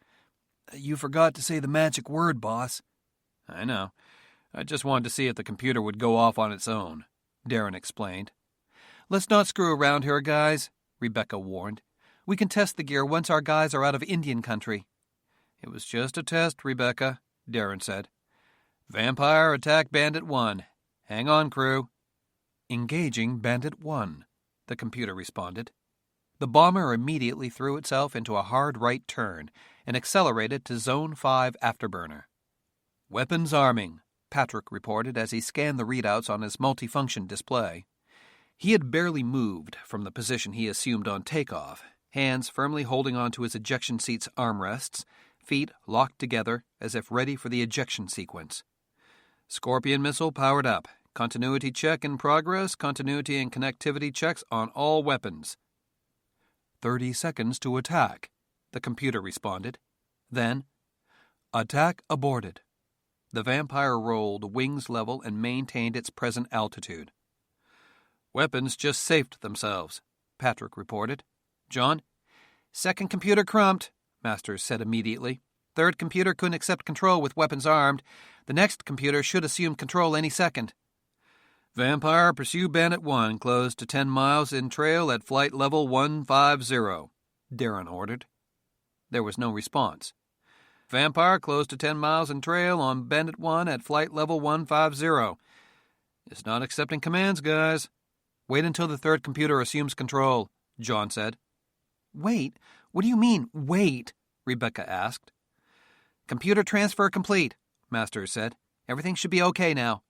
You forgot to say the magic word, boss. I know. I just wanted to see if the computer would go off on its own, Darren explained. Let's not screw around here, guys, Rebecca warned. We can test the gear once our guys are out of Indian country. It was just a test, Rebecca, Darren said. Vampire, attack Bandit 1. Hang on, crew. Engaging Bandit 1, the computer responded. The bomber immediately threw itself into a hard right turn and accelerated to Zone 5 afterburner. Weapons arming, Patrick reported as he scanned the readouts on his multifunction display. He had barely moved from the position he assumed on takeoff, hands firmly holding onto his ejection seat's armrests, feet locked together as if ready for the ejection sequence. Scorpion missile powered up. Continuity check in progress. Continuity and connectivity checks on all weapons. 30 seconds to attack, the computer responded. Then, attack aborted. The Vampire rolled wings level and maintained its present altitude. Weapons just safed themselves, Patrick reported. John? Second computer crumped, Masters said immediately. Third computer couldn't accept control with weapons armed. The next computer should assume control any second. Vampire, pursue Bandit 1, close to 10 miles in trail at flight level 150, Darren ordered. There was no response. Vampire, close to 10 miles in trail on Bandit 1 at flight level 150. It's not accepting commands, guys. Wait until the third computer assumes control, John said. Wait? What do you mean, wait? Rebecca asked. Computer transfer complete, Masters said. Everything should be okay now.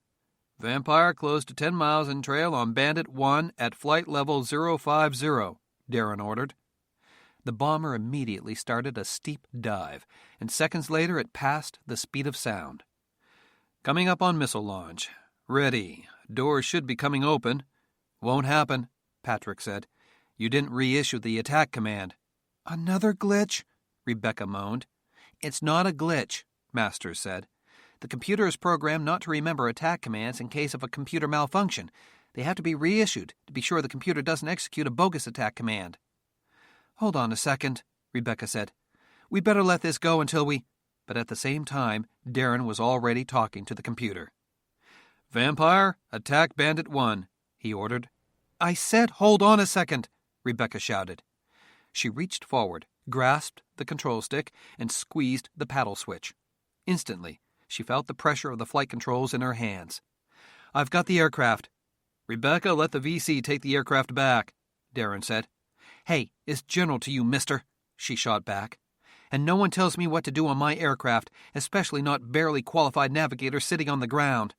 Vampire close to 10 miles in trail on Bandit 1 at flight level 050, Darren ordered. The bomber immediately started a steep dive, and seconds later it passed the speed of sound. Coming up on missile launch. Ready. Doors should be coming open. Won't happen, Patrick said. You didn't reissue the attack command. Another glitch? Rebecca moaned. It's not a glitch, Masters said. The computer is programmed not to remember attack commands in case of a computer malfunction. They have to be reissued to be sure the computer doesn't execute a bogus attack command. Hold on a second, Rebecca said. We'd better let this go until we... But at the same time, Darren was already talking to the computer. Vampire, attack Bandit 1, he ordered. I said hold on a second, Rebecca shouted. She reached forward, grasped the control stick, and squeezed the paddle switch. Instantly, she felt the pressure of the flight controls in her hands. I've got the aircraft. Rebecca, let the VC take the aircraft back, Darren said. Hey, it's general to you, mister, she shot back. And no one tells me what to do on my aircraft, especially not barely qualified navigators sitting on the ground.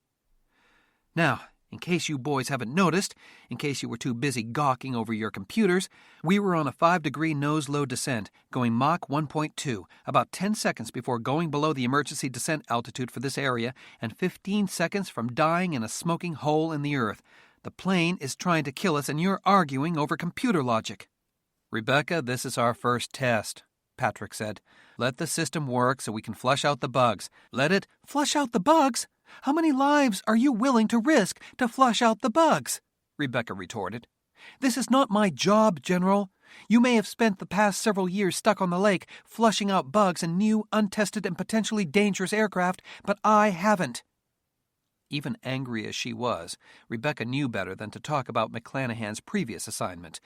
Now, in case you boys haven't noticed, in case you were too busy gawking over your computers, we were on a 5-degree nose-low descent, going Mach 1.2, about 10 seconds before going below the emergency descent altitude for this area, and 15 seconds from dying in a smoking hole in the earth. The plane is trying to kill us, and you're arguing over computer logic. Rebecca, this is our first test, Patrick said. Let the system work so we can flush out the bugs. Let it... Flush out the bugs? How many lives are you willing to risk to flush out the bugs? Rebecca retorted. This is not my job, General. You may have spent the past several years stuck on the lake, flushing out bugs in new, untested, and potentially dangerous aircraft, but I haven't. Even angry as she was, Rebecca knew better than to talk about McClanahan's previous assignment,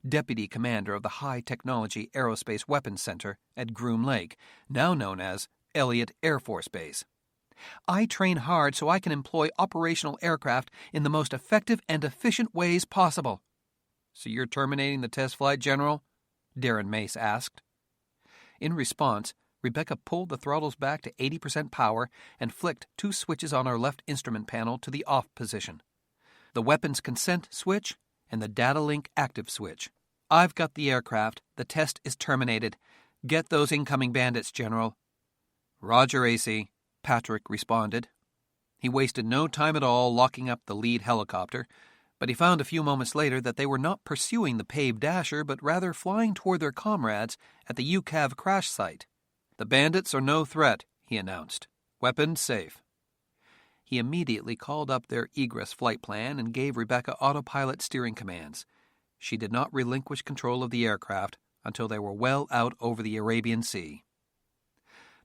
deputy commander of the High Technology Aerospace Weapons Center at Groom Lake, now known as Elliott Air Force Base. I train hard so I can employ operational aircraft in the most effective and efficient ways possible. So you're terminating the test flight, General? Darren Mace asked. In response, Rebecca pulled the throttles back to 80% power and flicked 2 switches on her left instrument panel to the off position. The weapons consent switch and the data link active switch. I've got the aircraft. The test is terminated. Get those incoming bandits, General. Roger, AC, Patrick responded. He wasted no time at all locking up the lead helicopter, but he found a few moments later that they were not pursuing the paved dasher, but rather flying toward their comrades at the UCAV crash site. The bandits are no threat, he announced. Weapons safe. He immediately called up their egress flight plan and gave Rebecca autopilot steering commands. She did not relinquish control of the aircraft until they were well out over the Arabian Sea.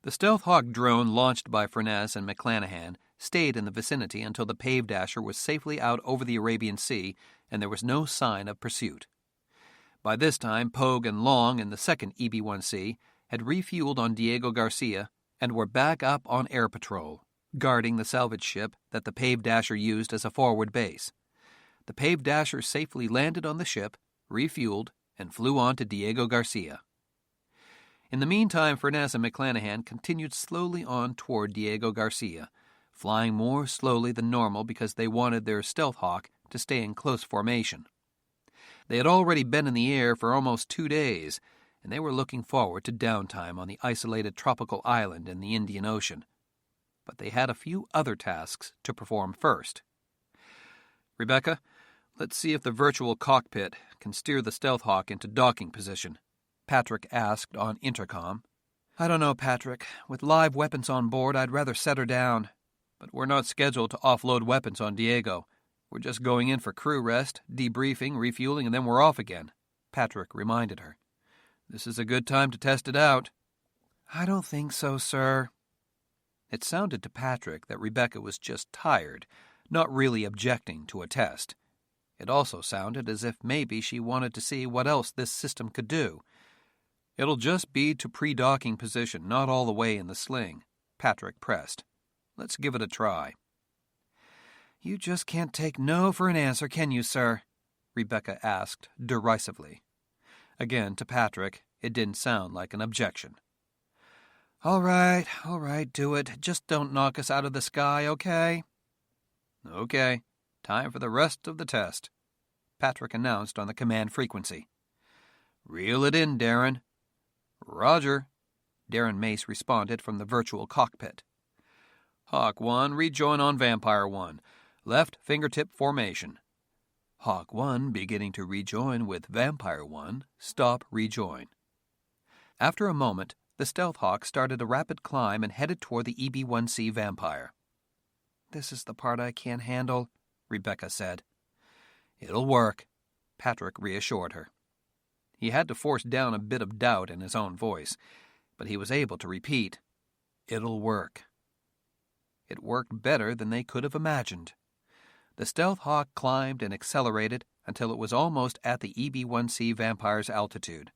The Stealth Hawk drone launched by Furness and McClanahan stayed in the vicinity until the paved dasher was safely out over the Arabian Sea and there was no sign of pursuit. By this time, Pogue and Long in the second EB-1C had refueled on Diego Garcia and were back up on air patrol, guarding the salvage ship that the paved dasher used as a forward base. The paved dasher safely landed on the ship, refueled, and flew on to Diego Garcia. In the meantime, Furness and McClanahan continued slowly on toward Diego Garcia, flying more slowly than normal because they wanted their Stealth Hawk to stay in close formation. They had already been in the air for almost 2 days, and they were looking forward to downtime on the isolated tropical island in the Indian Ocean. But they had a few other tasks to perform first. Rebecca, let's see if the virtual cockpit can steer the Stealth Hawk into docking position, Patrick asked on intercom. I don't know, Patrick. With live weapons on board, I'd rather set her down. But we're not scheduled to offload weapons on Diego. We're just going in for crew rest, debriefing, refueling, and then we're off again, Patrick reminded her. This is a good time to test it out. I don't think so, sir. It sounded to Patrick that Rebecca was just tired, not really objecting to a test. It also sounded as if maybe she wanted to see what else this system could do. It'll just be to pre-docking position, not all the way in the sling, Patrick pressed. Let's give it a try. You just can't take no for an answer, can you, sir? Rebecca asked derisively. Again, to Patrick, it didn't sound like an objection. All right, do it. Just don't knock us out of the sky, okay? Okay, time for the rest of the test, Patrick announced on the command frequency. Reel it in, Darren. Roger, Darren Mace responded from the virtual cockpit. Hawk 1, rejoin on Vampire 1. Left fingertip formation. Hawk 1 beginning to rejoin with Vampire 1. Stop rejoin. After a moment, the Stealth Hawk started a rapid climb and headed toward the EB-1C Vampire. This is the part I can't handle, Rebecca said. It'll work, Patrick reassured her. He had to force down a bit of doubt in his own voice, but he was able to repeat, It'll work. It worked better than they could have imagined. The Stealth Hawk climbed and accelerated until it was almost at the EB-1C Vampire's altitude,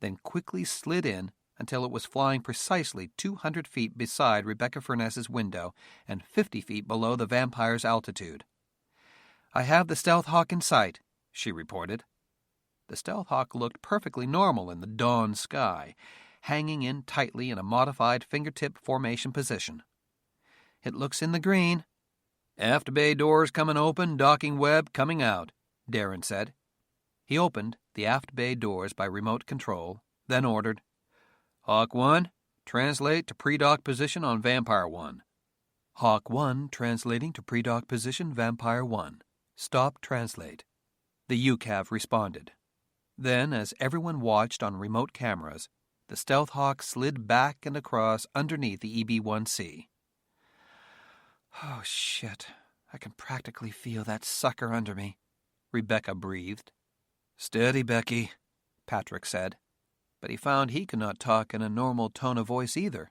then quickly slid in until it was flying precisely 200 feet beside Rebecca Furness's window and 50 feet below the Vampire's altitude. I have the Stealth Hawk in sight, she reported. The Stealth Hawk looked perfectly normal in the dawn sky, hanging in tightly in a modified fingertip formation position. It looks in the green. Aft bay doors coming open, docking web coming out, Darren said. He opened the aft bay doors by remote control, then ordered, Hawk 1, translate to pre-dock position on Vampire 1. Hawk 1 translating to pre-dock position Vampire 1. Stop translate. The UCAV responded. Then, as everyone watched on remote cameras, the Stealth Hawk slid back and across underneath the EB-1C. Oh, shit. I can practically feel that sucker under me, Rebecca breathed. Steady, Becky, Patrick said, but he found he could not talk in a normal tone of voice either.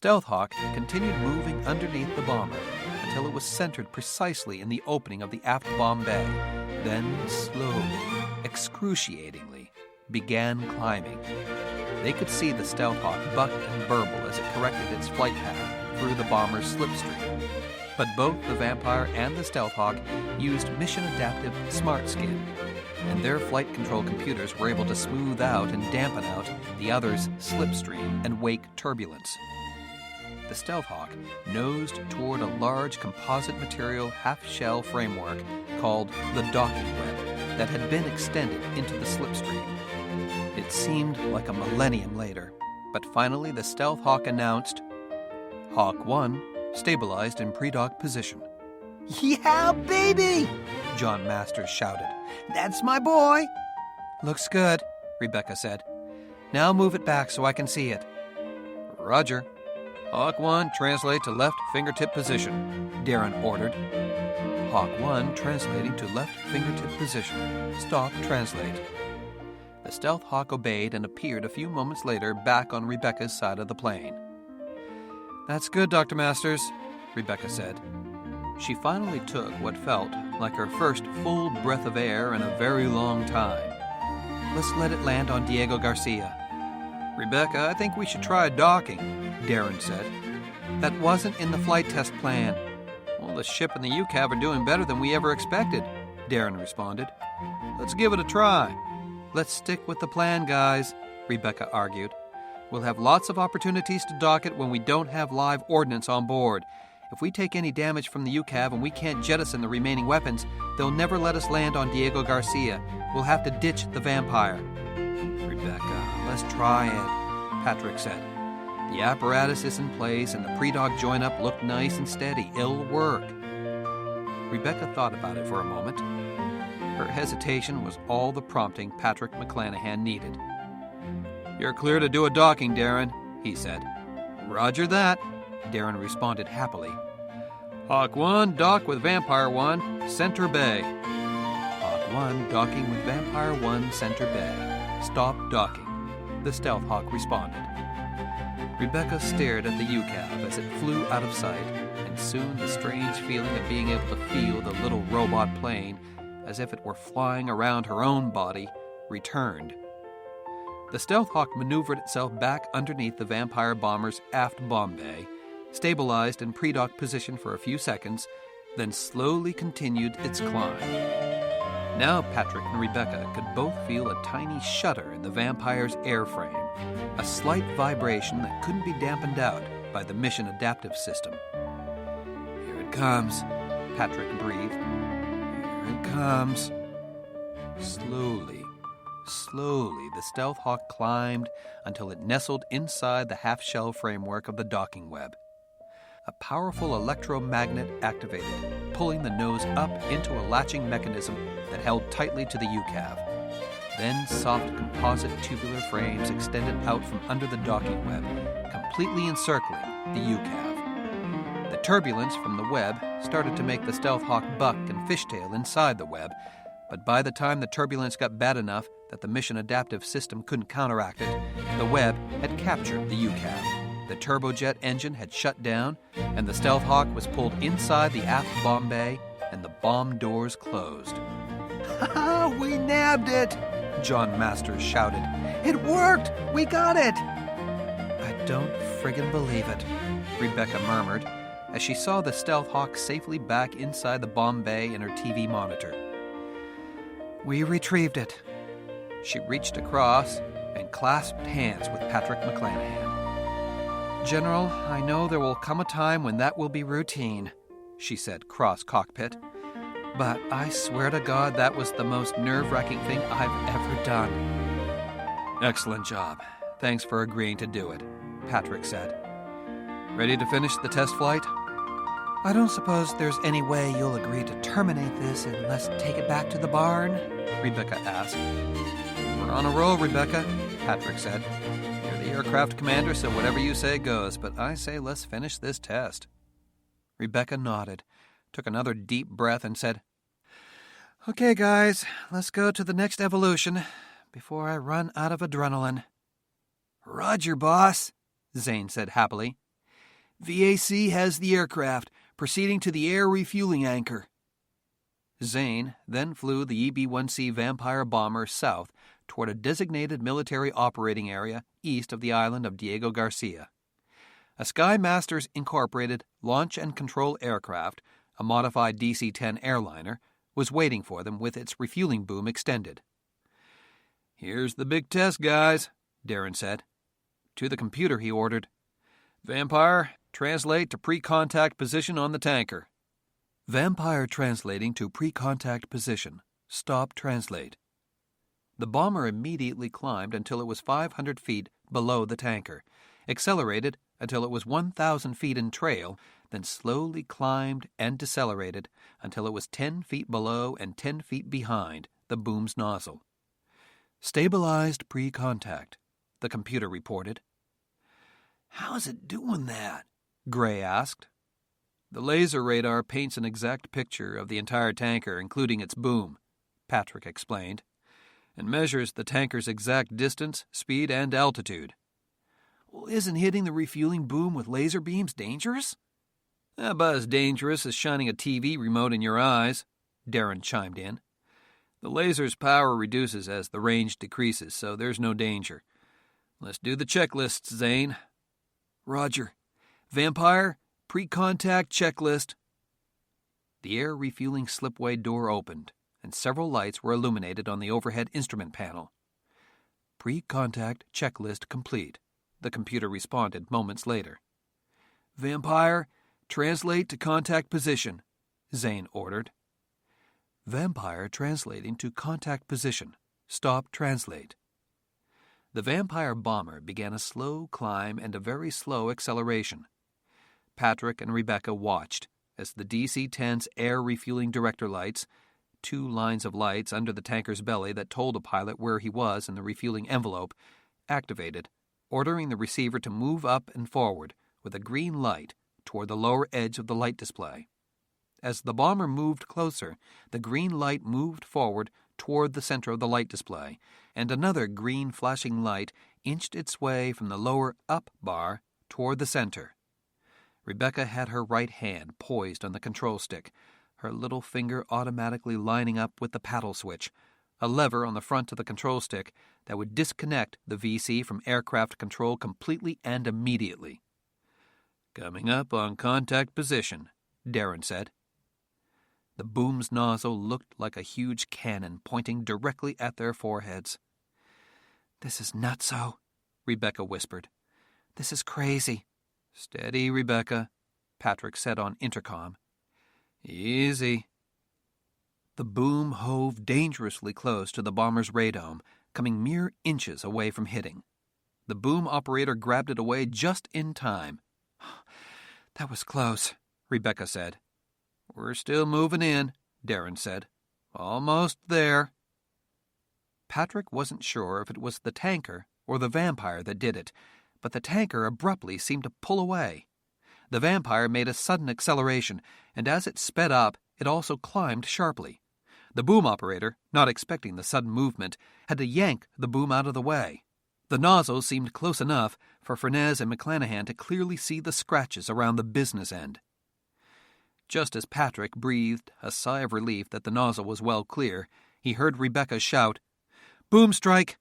Stealth Hawk continued moving underneath the bomber until it was centered precisely in the opening of the aft bomb bay, then slowly, excruciatingly, began climbing. They could see the Stealth Hawk buck and burble as it corrected its flight path through the bomber's slipstream. But both the Vampire and the Stealth Hawk used mission-adaptive smart skin, and their flight control computers were able to smooth out and dampen out the other's slipstream and wake turbulence. The Stealth Hawk nosed toward a large composite material half-shell framework called the docking web that had been extended into the slipstream. It seemed like a millennium later, but finally the Stealth Hawk announced, "Hawk 1 stabilized in pre-dock position." Yeah, baby! John Masters shouted. That's my boy! "Looks good," Rebecca said. "Now move it back so I can see it." "Roger. Hawk 1, translate to left fingertip position," Darren ordered. Hawk 1 translating to left fingertip position. Stop translate. The Stealth Hawk obeyed and appeared a few moments later back on Rebecca's side of the plane. "That's good, Dr. Masters," Rebecca said. She finally took what felt like her first full breath of air in a very long time. "Let's let it land on Diego Garcia." "Rebecca, I think we should try docking," Darren said. "That wasn't in the flight test plan." "Well, the ship and the UCAV are doing better than we ever expected," Darren responded. "Let's give it a try." "Let's stick with the plan, guys," Rebecca argued. "We'll have lots of opportunities to dock it when we don't have live ordnance on board. If we take any damage from the UCAV and we can't jettison the remaining weapons, they'll never let us land on Diego Garcia. We'll have to ditch the Vampire." "Rebecca, let's try it," Patrick said. "The apparatus is in place and the pre-dock join-up looked nice and steady. It'll work." Rebecca thought about it for a moment. Her hesitation was all the prompting Patrick McClanahan needed. "You're clear to do a docking, Darren," he said. "Roger that," Darren responded happily. "Hawk 1, dock with Vampire 1, Center Bay." Hawk 1 docking with Vampire 1, Center Bay. "Stop docking," the Stealth Hawk responded. Rebecca stared at the UCAV as it flew out of sight, and soon the strange feeling of being able to feel the little robot plane as if it were flying around her own body returned. The Stealth Hawk maneuvered itself back underneath the Vampire bomber's aft bomb bay, stabilized in pre-dock position for a few seconds, then slowly continued its climb. Now Patrick and Rebecca could both feel a tiny shudder in the Vampire's airframe, a slight vibration that couldn't be dampened out by the mission adaptive system. "Here it comes," Patrick breathed. "Here it comes." Slowly, the Stealth Hawk climbed until it nestled inside the half-shell framework of the docking web. A powerful electromagnet activated, pulling the nose up into a latching mechanism that held tightly to the UCAV. Then soft composite tubular frames extended out from under the docking web, completely encircling the UCAV. The turbulence from the web started to make the Stealth Hawk buck and fishtail inside the web, but by the time the turbulence got bad enough that the mission adaptive system couldn't counteract it, the web had captured the UCAV. The turbojet engine had shut down, and the Stealth Hawk was pulled inside the aft bomb bay, and the bomb doors closed. Ha! We nabbed it! John Masters shouted. It worked! We got it! "I don't friggin' believe it," Rebecca murmured, as she saw the Stealth Hawk safely back inside the bomb bay in her TV monitor. "We retrieved it." She reached across and clasped hands with Patrick McClanahan. "General, I know there will come a time when that will be routine," she said cross-cockpit. "But I swear to God that was the most nerve-wracking thing I've ever done." "Excellent job. Thanks for agreeing to do it," Patrick said. "Ready to finish the test flight?" "I don't suppose there's any way you'll agree to terminate this and let's take it back to the barn?" Rebecca asked. "We're on a roll, Rebecca," Patrick said. "You're the aircraft commander, so whatever you say goes, but I say let's finish this test." Rebecca nodded, took another deep breath, and said, "Okay, guys, let's go to the next evolution before I run out of adrenaline." "Roger, boss," Zane said happily. VAC has the aircraft, proceeding to the air refueling anchor. Zane then flew the EB-1C Vampire bomber south toward a designated military operating area east of the island of Diego Garcia. A Skymasters Incorporated launch and control aircraft, a modified DC-10 airliner, was waiting for them with its refueling boom extended. "Here's the big test, guys," Darren said. To the computer he ordered, "Vampire, translate to pre-contact position on the tanker." Vampire translating to pre-contact position. Stop translate. The bomber immediately climbed until it was 500 feet below the tanker, accelerated until it was 1,000 feet in trail, then slowly climbed and decelerated until it was 10 feet below and 10 feet behind the boom's nozzle. Stabilized pre-contact, the computer reported. "How's it doing that?" Gray asked. "The laser radar paints an exact picture of the entire tanker, including its boom," Patrick explained, "and measures the tanker's exact distance, speed, and altitude." "Well, isn't hitting the refueling boom with laser beams dangerous?" "About as dangerous as shining a TV remote in your eyes," Darren chimed in. "The laser's power reduces as the range decreases, so there's no danger. Let's do the checklists, Zane." "Roger. Vampire, pre-contact checklist." The air refueling slipway door opened, and several lights were illuminated on the overhead instrument panel. "Pre-contact checklist complete," the computer responded moments later. "Vampire, translate to contact position," Zane ordered. Vampire translating to contact position. Stop translate. The Vampire bomber began a slow climb and a very slow acceleration. Patrick and Rebecca watched as the DC-10's air refueling director lights, 2 lines of lights under the tanker's belly that told a pilot where he was in the refueling envelope, activated, ordering the receiver to move up and forward with a green light toward the lower edge of the light display. As the bomber moved closer, the green light moved forward toward the center of the light display, and another green flashing light inched its way from the lower up bar toward the center. Rebecca had her right hand poised on the control stick, her little finger automatically lining up with the paddle switch, a lever on the front of the control stick that would disconnect the VC from aircraft control completely and immediately. "Coming up on contact position," Darren said. The boom's nozzle looked like a huge cannon pointing directly at their foreheads. "This is nutso," Rebecca whispered. "This is crazy." "Steady, Rebecca," Patrick said on intercom. "Easy." The boom hove dangerously close to the bomber's radome, coming mere inches away from hitting. The boom operator grabbed it away just in time. "That was close," Rebecca said. "We're still moving in," Darren said. "Almost there." Patrick wasn't sure if it was the tanker or the Vampire that did it, but the tanker abruptly seemed to pull away. The Vampire made a sudden acceleration, and as it sped up, it also climbed sharply. The boom operator, not expecting the sudden movement, had to yank the boom out of the way. The nozzle seemed close enough for Furness and McClanahan to clearly see the scratches around the business end. Just as Patrick breathed a sigh of relief that the nozzle was well clear, he heard Rebecca shout, "Boom strike!"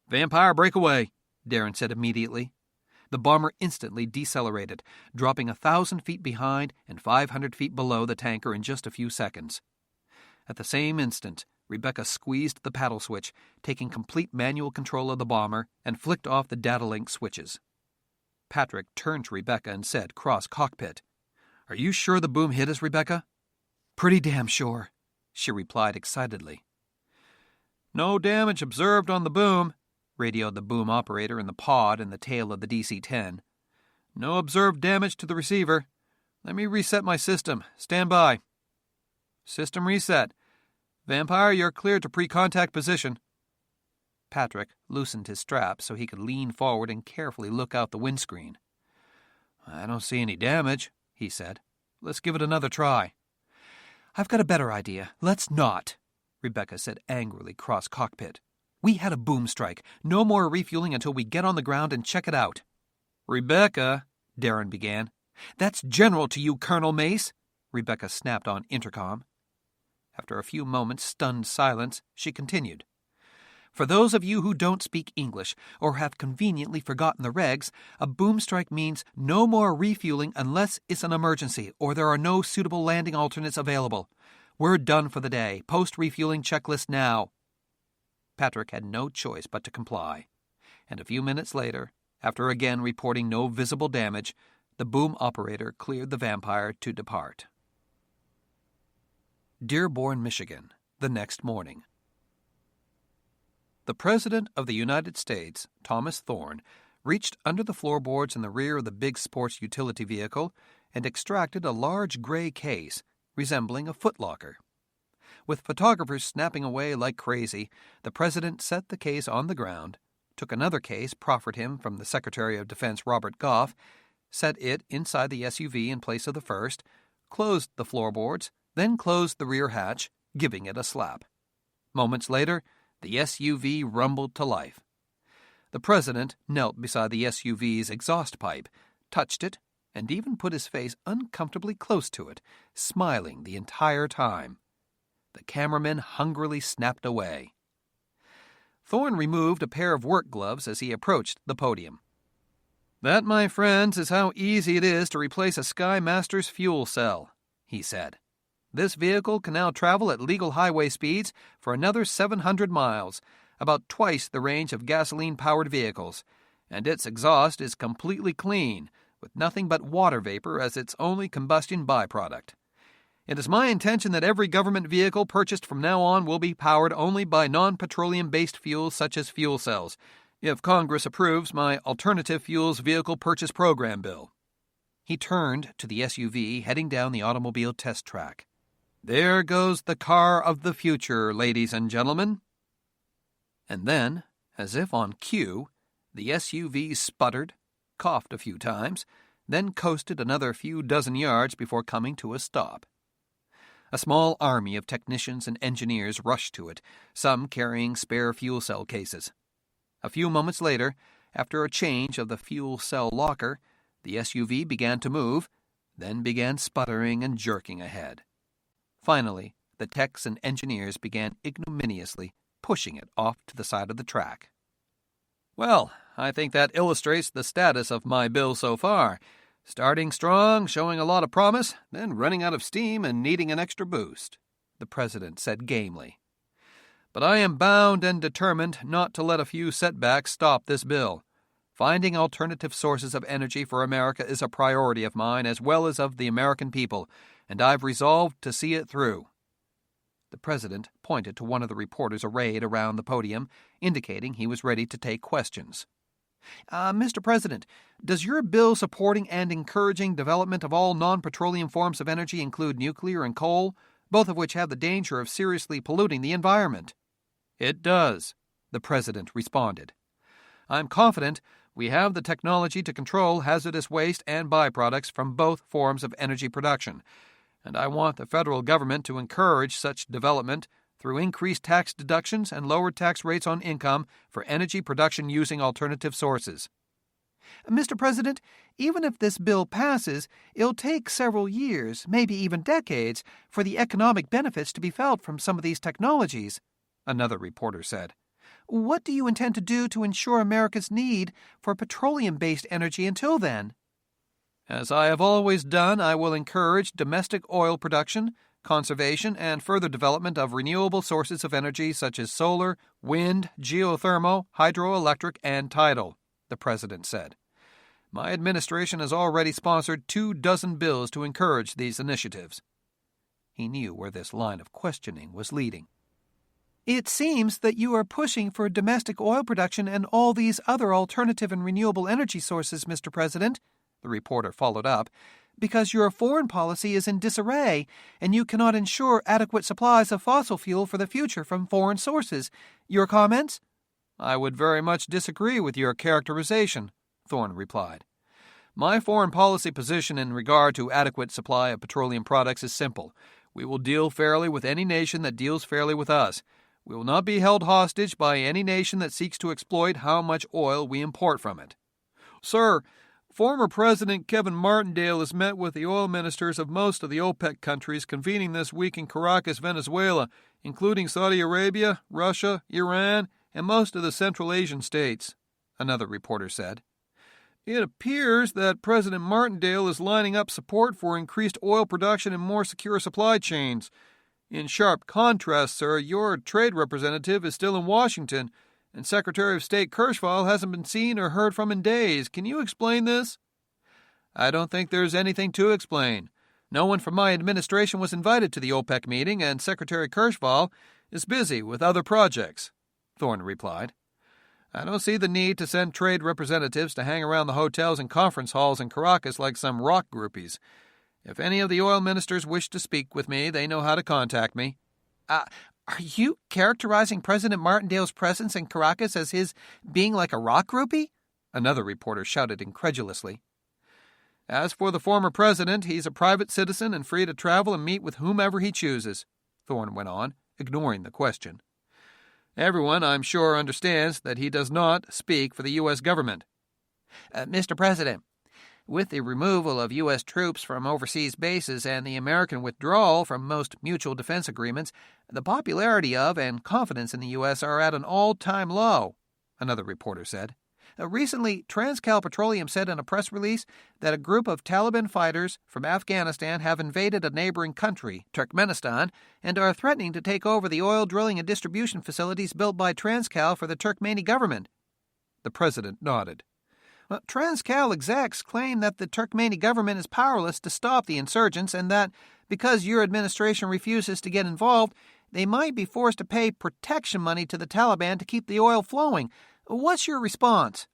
"Vampire, break away," Darren said immediately. The bomber instantly decelerated, dropping 1,000 feet behind and 500 feet below the tanker in just a few seconds. At the same instant, Rebecca squeezed the paddle switch, taking complete manual control of the bomber, and flicked off the data link switches. Patrick turned to Rebecca and said, cross-cockpit, "Are you sure the boom hit us, Rebecca?" "Pretty damn sure," she replied excitedly. "No damage observed on the boom," radioed the boom operator in the pod in the tail of the DC-10. "No observed damage to the receiver. Let me reset my system. Stand by." "System reset. Vampire, you're cleared to pre-contact position." Patrick loosened his strap so he could lean forward and carefully look out the windscreen. "I don't see any damage," he said. "Let's give it another try." "I've got a better idea. Let's not," Rebecca said angrily cross-cockpit. "We had a boom strike. No more refueling until we get on the ground and check it out." "Rebecca," Darren began. "That's general to you, Colonel Mace," Rebecca snapped on intercom. After a few moments' stunned silence, she continued. "For those of you who don't speak English or have conveniently forgotten the regs, a boom strike means no more refueling unless it's an emergency or there are no suitable landing alternates available. We're done for the day. Post refueling checklist now." Patrick had no choice but to comply, and a few minutes later, after again reporting no visible damage, the boom operator cleared the Vampire to depart. Dearborn, Michigan, the next morning. The President of the United States, Thomas Thorne, reached under the floorboards in the rear of the big sports utility vehicle and extracted a large gray case resembling a footlocker. With photographers snapping away like crazy, the President set the case on the ground, took another case proffered him from the Secretary of Defense Robert Goff, set it inside the SUV in place of the first, closed the floorboards, then closed the rear hatch, giving it a slap. Moments later, the SUV rumbled to life. The President knelt beside the SUV's exhaust pipe, touched it, and even put his face uncomfortably close to it, smiling the entire time. The cameramen hungrily snapped away. Thorne removed a pair of work gloves as he approached the podium. "That, my friends, is how easy it is to replace a Sky Master's fuel cell," he said. "This vehicle can now travel at legal highway speeds for another 700 miles, about twice the range of gasoline-powered vehicles, and its exhaust is completely clean, with nothing but water vapor as its only combustion byproduct. It is my intention that every government vehicle purchased from now on will be powered only by non-petroleum-based fuels such as fuel cells, if Congress approves my Alternative Fuels Vehicle Purchase Program bill." He turned to the SUV heading down the automobile test track. "There goes the car of the future, ladies and gentlemen." And then, as if on cue, the SUV sputtered, coughed a few times, then coasted another few dozen yards before coming to a stop. A small army of technicians and engineers rushed to it, some carrying spare fuel cell cases. A few moments later, after a change of the fuel cell locker, the SUV began to move, then began sputtering and jerking ahead. Finally, the techs and engineers began ignominiously pushing it off to the side of the track. "Well, I think that illustrates the status of my bill so far. Starting strong, showing a lot of promise, then running out of steam and needing an extra boost," the President said gamely. "But I am bound and determined not to let a few setbacks stop this bill. Finding alternative sources of energy for America is a priority of mine as well as of the American people, and I've resolved to see it through." The President pointed to one of the reporters arrayed around the podium, indicating he was ready to take questions. "Mr. President, does your bill supporting and encouraging development of all non-petroleum forms of energy include nuclear and coal, both of which have the danger of seriously polluting the environment?" "It does," the President responded. "I'm confident we have the technology to control hazardous waste and byproducts from both forms of energy production, and I want the federal government to encourage such development through increased tax deductions and lower tax rates on income for energy production using alternative sources." Mr. President, even if this bill passes, it'll take several years, maybe even decades, for the economic benefits to be felt from some of these technologies, another reporter said. "What do you intend to do to ensure America's need for petroleum-based energy until then?" "As I have always done, I will encourage domestic oil production, conservation, and further development of renewable sources of energy such as solar, wind, geothermal, hydroelectric, and tidal," the President said. "My administration has already sponsored 24 bills to encourage these initiatives." He knew where this line of questioning was leading. "It seems that you are pushing for domestic oil production and all these other alternative and renewable energy sources, Mr. President," the reporter followed up, "because your foreign policy is in disarray and you cannot ensure adequate supplies of fossil fuel for the future from foreign sources. Your comments?" "I would very much disagree with your characterization," Thorne replied. "My foreign policy position in regard to adequate supply of petroleum products is simple. We will deal fairly with any nation that deals fairly with us. We will not be held hostage by any nation that seeks to exploit how much oil we import from it." "Sir, Former President Kevin Martindale has met with the oil ministers of most of the OPEC countries convening this week in Caracas, Venezuela, including Saudi Arabia, Russia, Iran, and most of the Central Asian states, another reporter said. It appears that President Martindale is lining up support for increased oil production and more secure supply chains. In sharp contrast, sir, your trade representative is still in Washington, and Secretary of State Kirschval hasn't been seen or heard from in days. Can you explain this? I don't think there's anything to explain. No one from my administration was invited to the OPEC meeting, and Secretary Kirschval is busy with other projects, Thorne replied. I don't see the need to send trade representatives to hang around the hotels and conference halls in Caracas like some rock groupies. If any of the oil ministers wish to speak with me, they know how to contact me. Are you characterizing President Martindale's presence in Caracas as his being like a rock groupie? Another reporter shouted incredulously. As for the former president, he's a private citizen and free to travel and meet with whomever he chooses, Thorne went on, ignoring the question. Everyone, I'm sure, understands that he does not speak for the U.S. government. Mr. President, with the removal of U.S. troops from overseas bases and the American withdrawal from most mutual defense agreements, the popularity of and confidence in the U.S. are at an all-time low, another reporter said. Recently, Transcal Petroleum said in a press release that a group of Taliban fighters from Afghanistan have invaded a neighboring country, Turkmenistan, and are threatening to take over the oil drilling and distribution facilities built by Transcal for the Turkmeni government. The president nodded. Transcal execs claim that the Turkmeni government is powerless to stop the insurgents and that, because your administration refuses to get involved, they might be forced to pay protection money to the Taliban to keep the oil flowing. What's your response?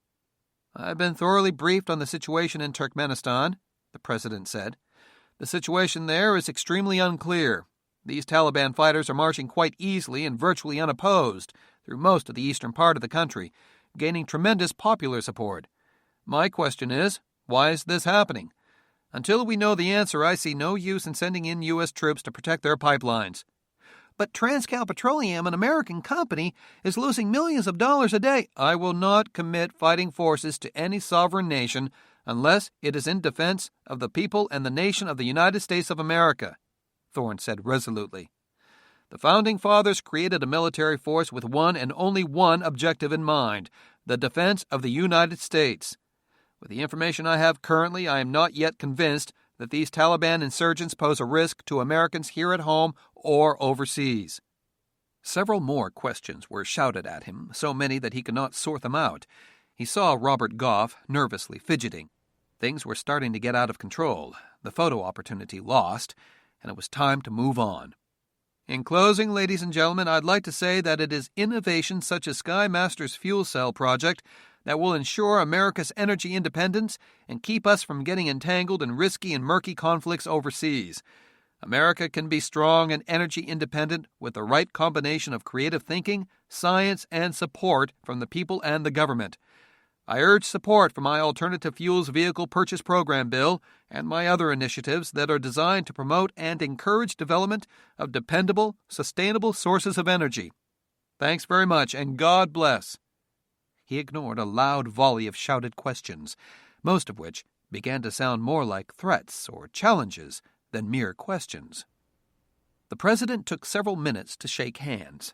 I've been thoroughly briefed on the situation in Turkmenistan, the president said. The situation there is extremely unclear. These Taliban fighters are marching quite easily and virtually unopposed through most of the eastern part of the country, gaining tremendous popular support. My question is, why is this happening? Until we know the answer, I see no use in sending in U.S. troops to protect their pipelines. But Transcal Petroleum, an American company, is losing millions of dollars a day. I will not commit fighting forces to any sovereign nation unless it is in defense of the people and the nation of the United States of America, Thorne said resolutely. The Founding Fathers created a military force with one and only one objective in mind, the defense of the United States. With the information I have currently, I am not yet convinced that these Taliban insurgents pose a risk to Americans here at home or overseas. Several more questions were shouted at him, so many that he could not sort them out. He saw Robert Goff nervously fidgeting. Things were starting to get out of control, the photo opportunity lost, and it was time to move on. In closing, ladies and gentlemen, I'd like to say that it is innovation such as SkyMaster's fuel cell project that will ensure America's energy independence and keep us from getting entangled in risky and murky conflicts overseas. America can be strong and energy independent with the right combination of creative thinking, science, and support from the people and the government. I urge support for my Alternative Fuels Vehicle Purchase Program bill and my other initiatives that are designed to promote and encourage development of dependable, sustainable sources of energy. Thanks very much, and God bless. He ignored a loud volley of shouted questions, most of which began to sound more like threats or challenges than mere questions. The president took several minutes to shake hands,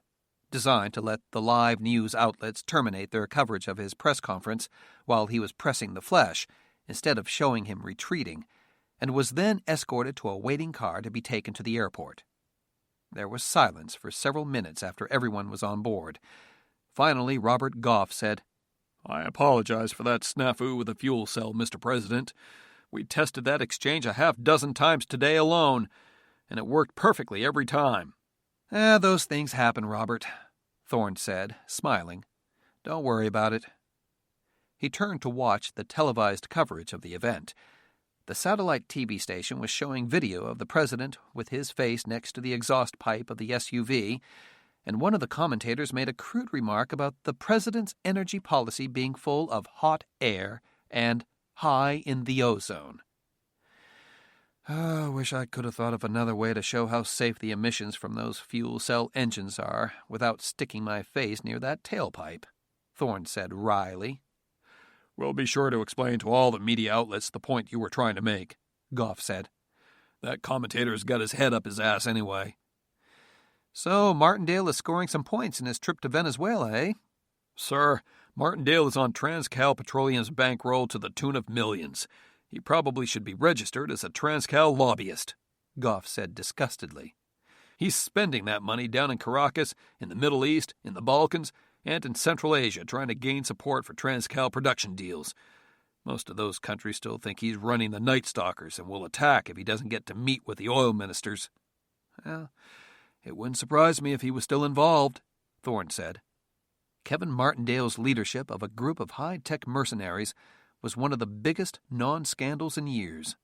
designed to let the live news outlets terminate their coverage of his press conference while he was pressing the flesh, instead of showing him retreating, and was then escorted to a waiting car to be taken to the airport. There was silence for several minutes after everyone was on board. Finally, Robert Goff said, I apologize for that snafu with the fuel cell, Mr. President. We tested that exchange a half-dozen times today alone, and it worked perfectly every time. Those things happen, Robert, Thorne said, smiling. Don't worry about it. He turned to watch the televised coverage of the event. The satellite TV station was showing video of the president with his face next to the exhaust pipe of the SUV, and one of the commentators made a crude remark about the president's energy policy being full of hot air and high in the ozone. I wish I could have thought of another way to show how safe the emissions from those fuel cell engines are without sticking my face near that tailpipe, Thorne said wryly. We'll be sure to explain to all the media outlets the point you were trying to make, Goff said. That commentator's got his head up his ass anyway. So Martindale is scoring some points in his trip to Venezuela, eh? Sir, Martindale is on Transcal Petroleum's bankroll to the tune of millions. He probably should be registered as a Transcal lobbyist, Goff said disgustedly. He's spending that money down in Caracas, in the Middle East, in the Balkans, and in Central Asia trying to gain support for Transcal production deals. Most of those countries still think he's running the Night Stalkers and will attack if he doesn't get to meet with the oil ministers. Well, it wouldn't surprise me if he was still involved, Thorne said. Kevin Martindale's leadership of a group of high-tech mercenaries was one of the biggest non-scandals in years.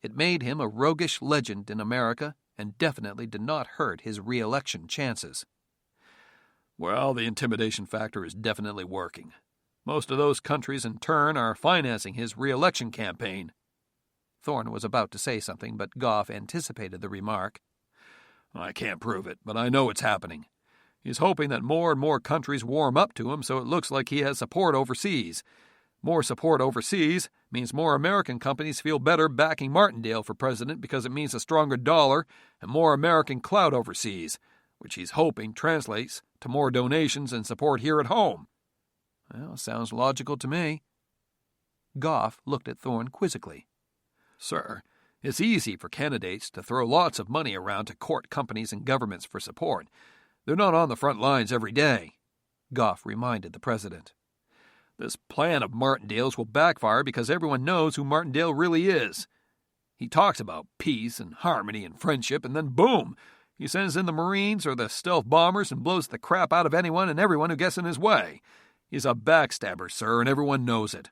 It made him a roguish legend in America and definitely did not hurt his re-election chances. Well, the intimidation factor is definitely working. Most of those countries, in turn, are financing his re-election campaign. Thorne was about to say something, but Goff anticipated the remark. I can't prove it, but I know it's happening. He's hoping that more and more countries warm up to him so it looks like he has support overseas. More support overseas means more American companies feel better backing Martindale for president because it means a stronger dollar and more American clout overseas, which he's hoping translates to more donations and support here at home. Well, sounds logical to me. Goff looked at Thorne quizzically. Sir, it's easy for candidates to throw lots of money around to court companies and governments for support. They're not on the front lines every day, Goff reminded the president. This plan of Martindale's will backfire because everyone knows who Martindale really is. He talks about peace and harmony and friendship, and then boom, he sends in the Marines or the stealth bombers and blows the crap out of anyone and everyone who gets in his way. He's a backstabber, sir, and everyone knows it.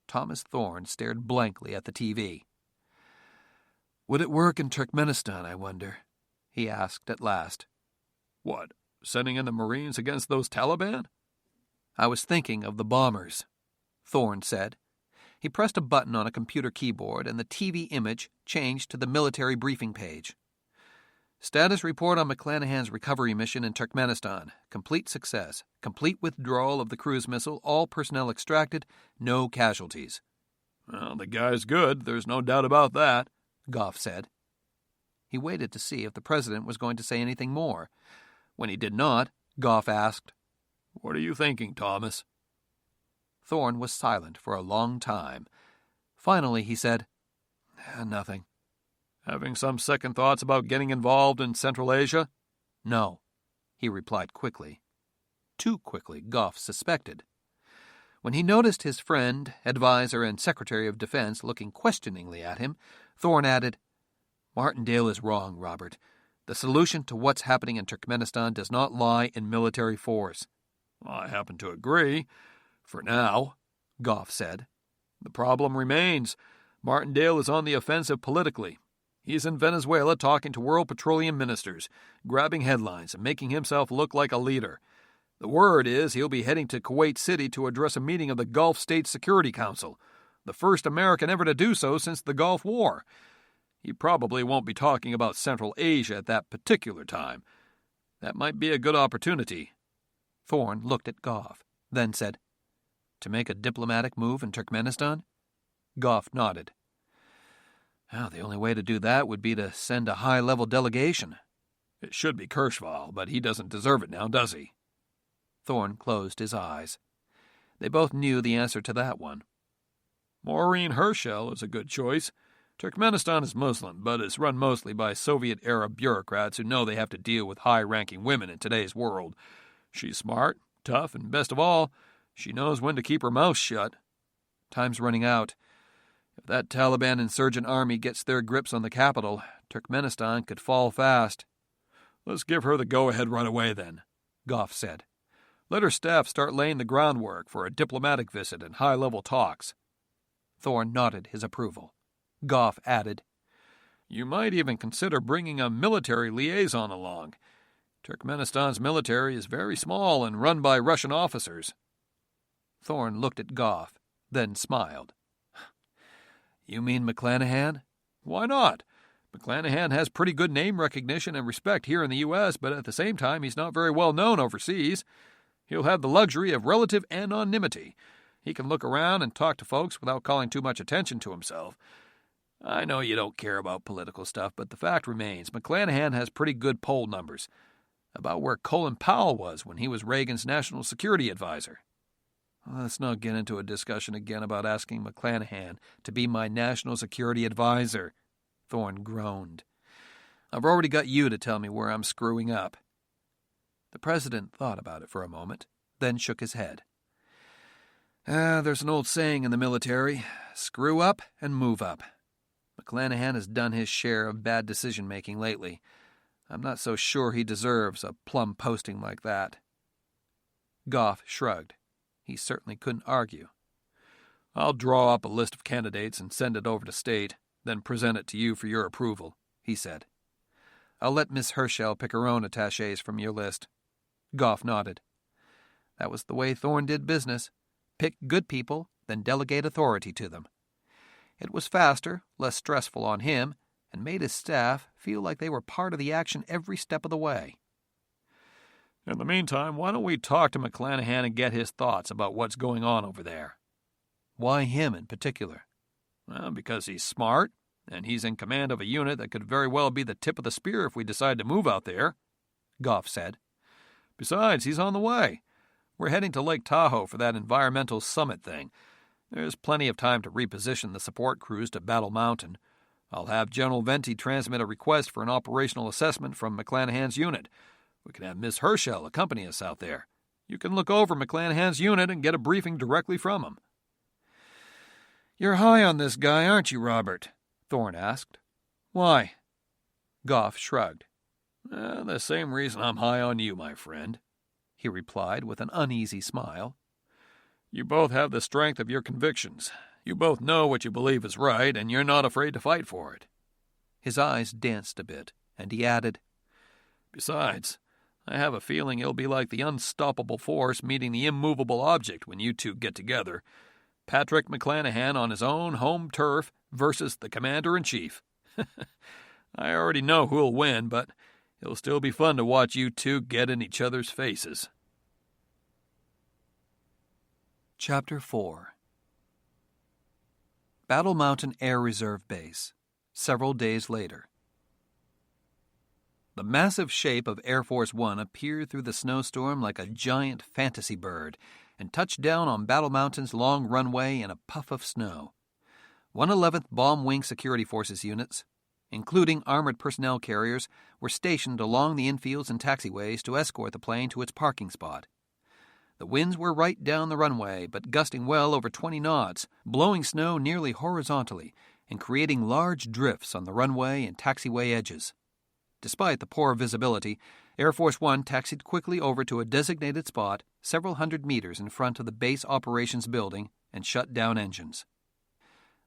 Thomas Thorne stared blankly at the TV. Would it work in Turkmenistan, I wonder? He asked at last. What, sending in the Marines against those Taliban? I was thinking of the bombers, Thorne said. He pressed a button on a computer keyboard and the TV image changed to the military briefing page. Status report on McClanahan's recovery mission in Turkmenistan. Complete success. Complete withdrawal of the cruise missile. All personnel extracted. No casualties. Well, the guy's good. There's no doubt about that, Goff said. He waited to see if the president was going to say anything more. When he did not, Goff asked, What are you thinking, Thomas? Thorne was silent for a long time. Finally, he said, Nothing. Having some second thoughts about getting involved in Central Asia? No, he replied quickly. Too quickly, Goff suspected. When he noticed his friend, advisor, and Secretary of Defense looking questioningly at him, Thorne added, Martindale is wrong, Robert. The solution to what's happening in Turkmenistan does not lie in military force. I happen to agree. For now, Goff said. The problem remains. Martindale is on the offensive politically. He's in Venezuela talking to world petroleum ministers, grabbing headlines and making himself look like a leader. The word is he'll be heading to Kuwait City to address a meeting of the Gulf State Security Council, the first American ever to do so since the Gulf War. He probably won't be talking about Central Asia at that particular time. That might be a good opportunity. Thorne looked at Goff, then said, To make a diplomatic move in Turkmenistan? Goff nodded. Well, the only way to do that would be to send a high-level delegation. It should be Kirschval, but he doesn't deserve it now, does he? Thorne closed his eyes. They both knew the answer to that one. Maureen Herschel is a good choice. Turkmenistan is Muslim, but is run mostly by Soviet-era bureaucrats who know they have to deal with high-ranking women in today's world. She's smart, tough, and best of all, she knows when to keep her mouth shut. Time's running out. If that Taliban insurgent army gets their grips on the capital, Turkmenistan could fall fast. Let's give her the go-ahead right away, then, Goff said. Let her staff start laying the groundwork for a diplomatic visit and high-level talks. Thorne nodded his approval. Goff added, You might even consider bringing a military liaison along. Turkmenistan's military is very small and run by Russian officers. Thorne looked at Goff, then smiled. You mean McClanahan? Why not? McClanahan has pretty good name recognition and respect here in the U.S., but at the same time he's not very well known overseas. He'll have the luxury of relative anonymity. He can look around and talk to folks without calling too much attention to himself. I know you don't care about political stuff, but the fact remains, McClanahan has pretty good poll numbers, about where Colin Powell was when he was Reagan's national security advisor. Let's not get into a discussion again about asking McClanahan to be my national security advisor, Thorne groaned. I've already got you to tell me where I'm screwing up. The president thought about it for a moment, then shook his head. There's an old saying in the military, screw up and move up. McClanahan has done his share of bad decision-making lately. I'm not so sure he deserves a plum posting like that. Goff shrugged. He certainly couldn't argue. I'll draw up a list of candidates and send it over to State, then present it to you for your approval, he said. I'll let Miss Herschel pick her own attachés from your list. Goff nodded. That was the way Thorne did business. Pick good people, then delegate authority to them. It was faster, less stressful on him, and made his staff feel like they were part of the action every step of the way. In the meantime, why don't we talk to McClanahan and get his thoughts about what's going on over there? Why him in particular? Well, because he's smart, and he's in command of a unit that could very well be the tip of the spear if we decide to move out there, Goff said. Besides, he's on the way. We're heading to Lake Tahoe for that environmental summit thing. There's plenty of time to reposition the support crews to Battle Mountain. I'll have General Venti transmit a request for an operational assessment from McClanahan's unit. We can have Miss Herschel accompany us out there. You can look over McClanahan's unit and get a briefing directly from him. You're high on this guy, aren't you, Robert? Thorne asked. Why? Goff shrugged. The same reason I'm high on you, my friend, he replied with an uneasy smile. You both have the strength of your convictions. You both know what you believe is right, and you're not afraid to fight for it. His eyes danced a bit, and he added, Besides, I have a feeling it'll be like the unstoppable force meeting the immovable object when you two get together. Patrick McClanahan on his own home turf versus the Commander-in-Chief. I already know who'll win, but it'll still be fun to watch you two get in each other's faces. Chapter 4 Battle Mountain Air Reserve Base, several days later. The massive shape of Air Force One appeared through the snowstorm like a giant fantasy bird and touched down on Battle Mountain's long runway in a puff of snow. 111th Bomb Wing Security Forces units, including armored personnel carriers, were stationed along the infields and taxiways to escort the plane to its parking spot. The winds were right down the runway, but gusting well over 20 knots, blowing snow nearly horizontally and creating large drifts on the runway and taxiway edges. Despite the poor visibility, Air Force One taxied quickly over to a designated spot several hundred meters in front of the base operations building and shut down engines.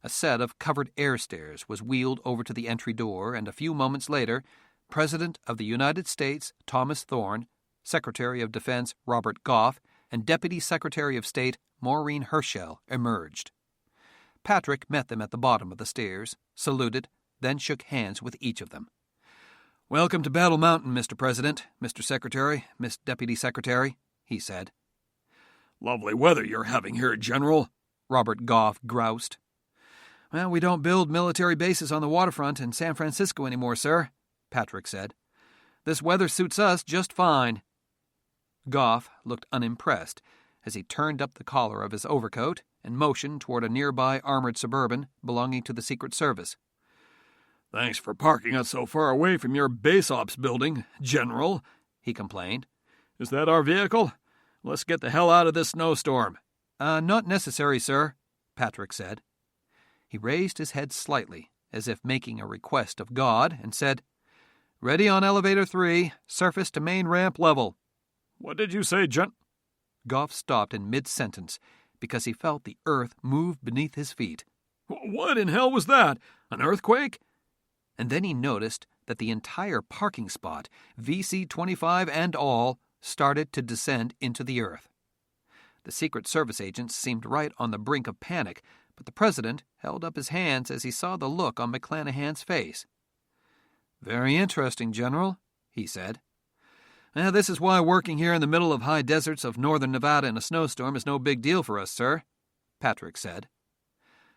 A set of covered air stairs was wheeled over to the entry door, and a few moments later, President of the United States Thomas Thorne, Secretary of Defense Robert Goff, and Deputy Secretary of State Maureen Herschel emerged. Patrick met them at the bottom of the stairs, saluted, then shook hands with each of them. "Welcome to Battle Mountain, Mr. President, Mr. Secretary, Miss Deputy Secretary," he said. "Lovely weather you're having here, General," Robert Goff groused. "Well, we don't build military bases on the waterfront in San Francisco anymore, sir," Patrick said. "This weather suits us just fine." Goff looked unimpressed as he turned up the collar of his overcoat and motioned toward a nearby armored Suburban belonging to the Secret Service. "Thanks for parking us so far away from your base ops building, General," he complained. "Is that our vehicle? Let's get the hell out of this snowstorm." Not necessary, sir," Patrick said. He raised his head slightly, as if making a request of God, and said, "Ready on elevator 3, surface to main ramp level." "What did you say, Goff stopped in mid-sentence because he felt the earth move beneath his feet. "What in hell was that? An earthquake?" And then he noticed that the entire parking spot, VC-25 and all, started to descend into the earth. The Secret Service agents seemed right on the brink of panic, but the President held up his hands as he saw the look on McClanahan's face. "Very interesting, General," he said. "This is why working here in the middle of high deserts of northern Nevada in a snowstorm is no big deal for us, sir. Patrick said.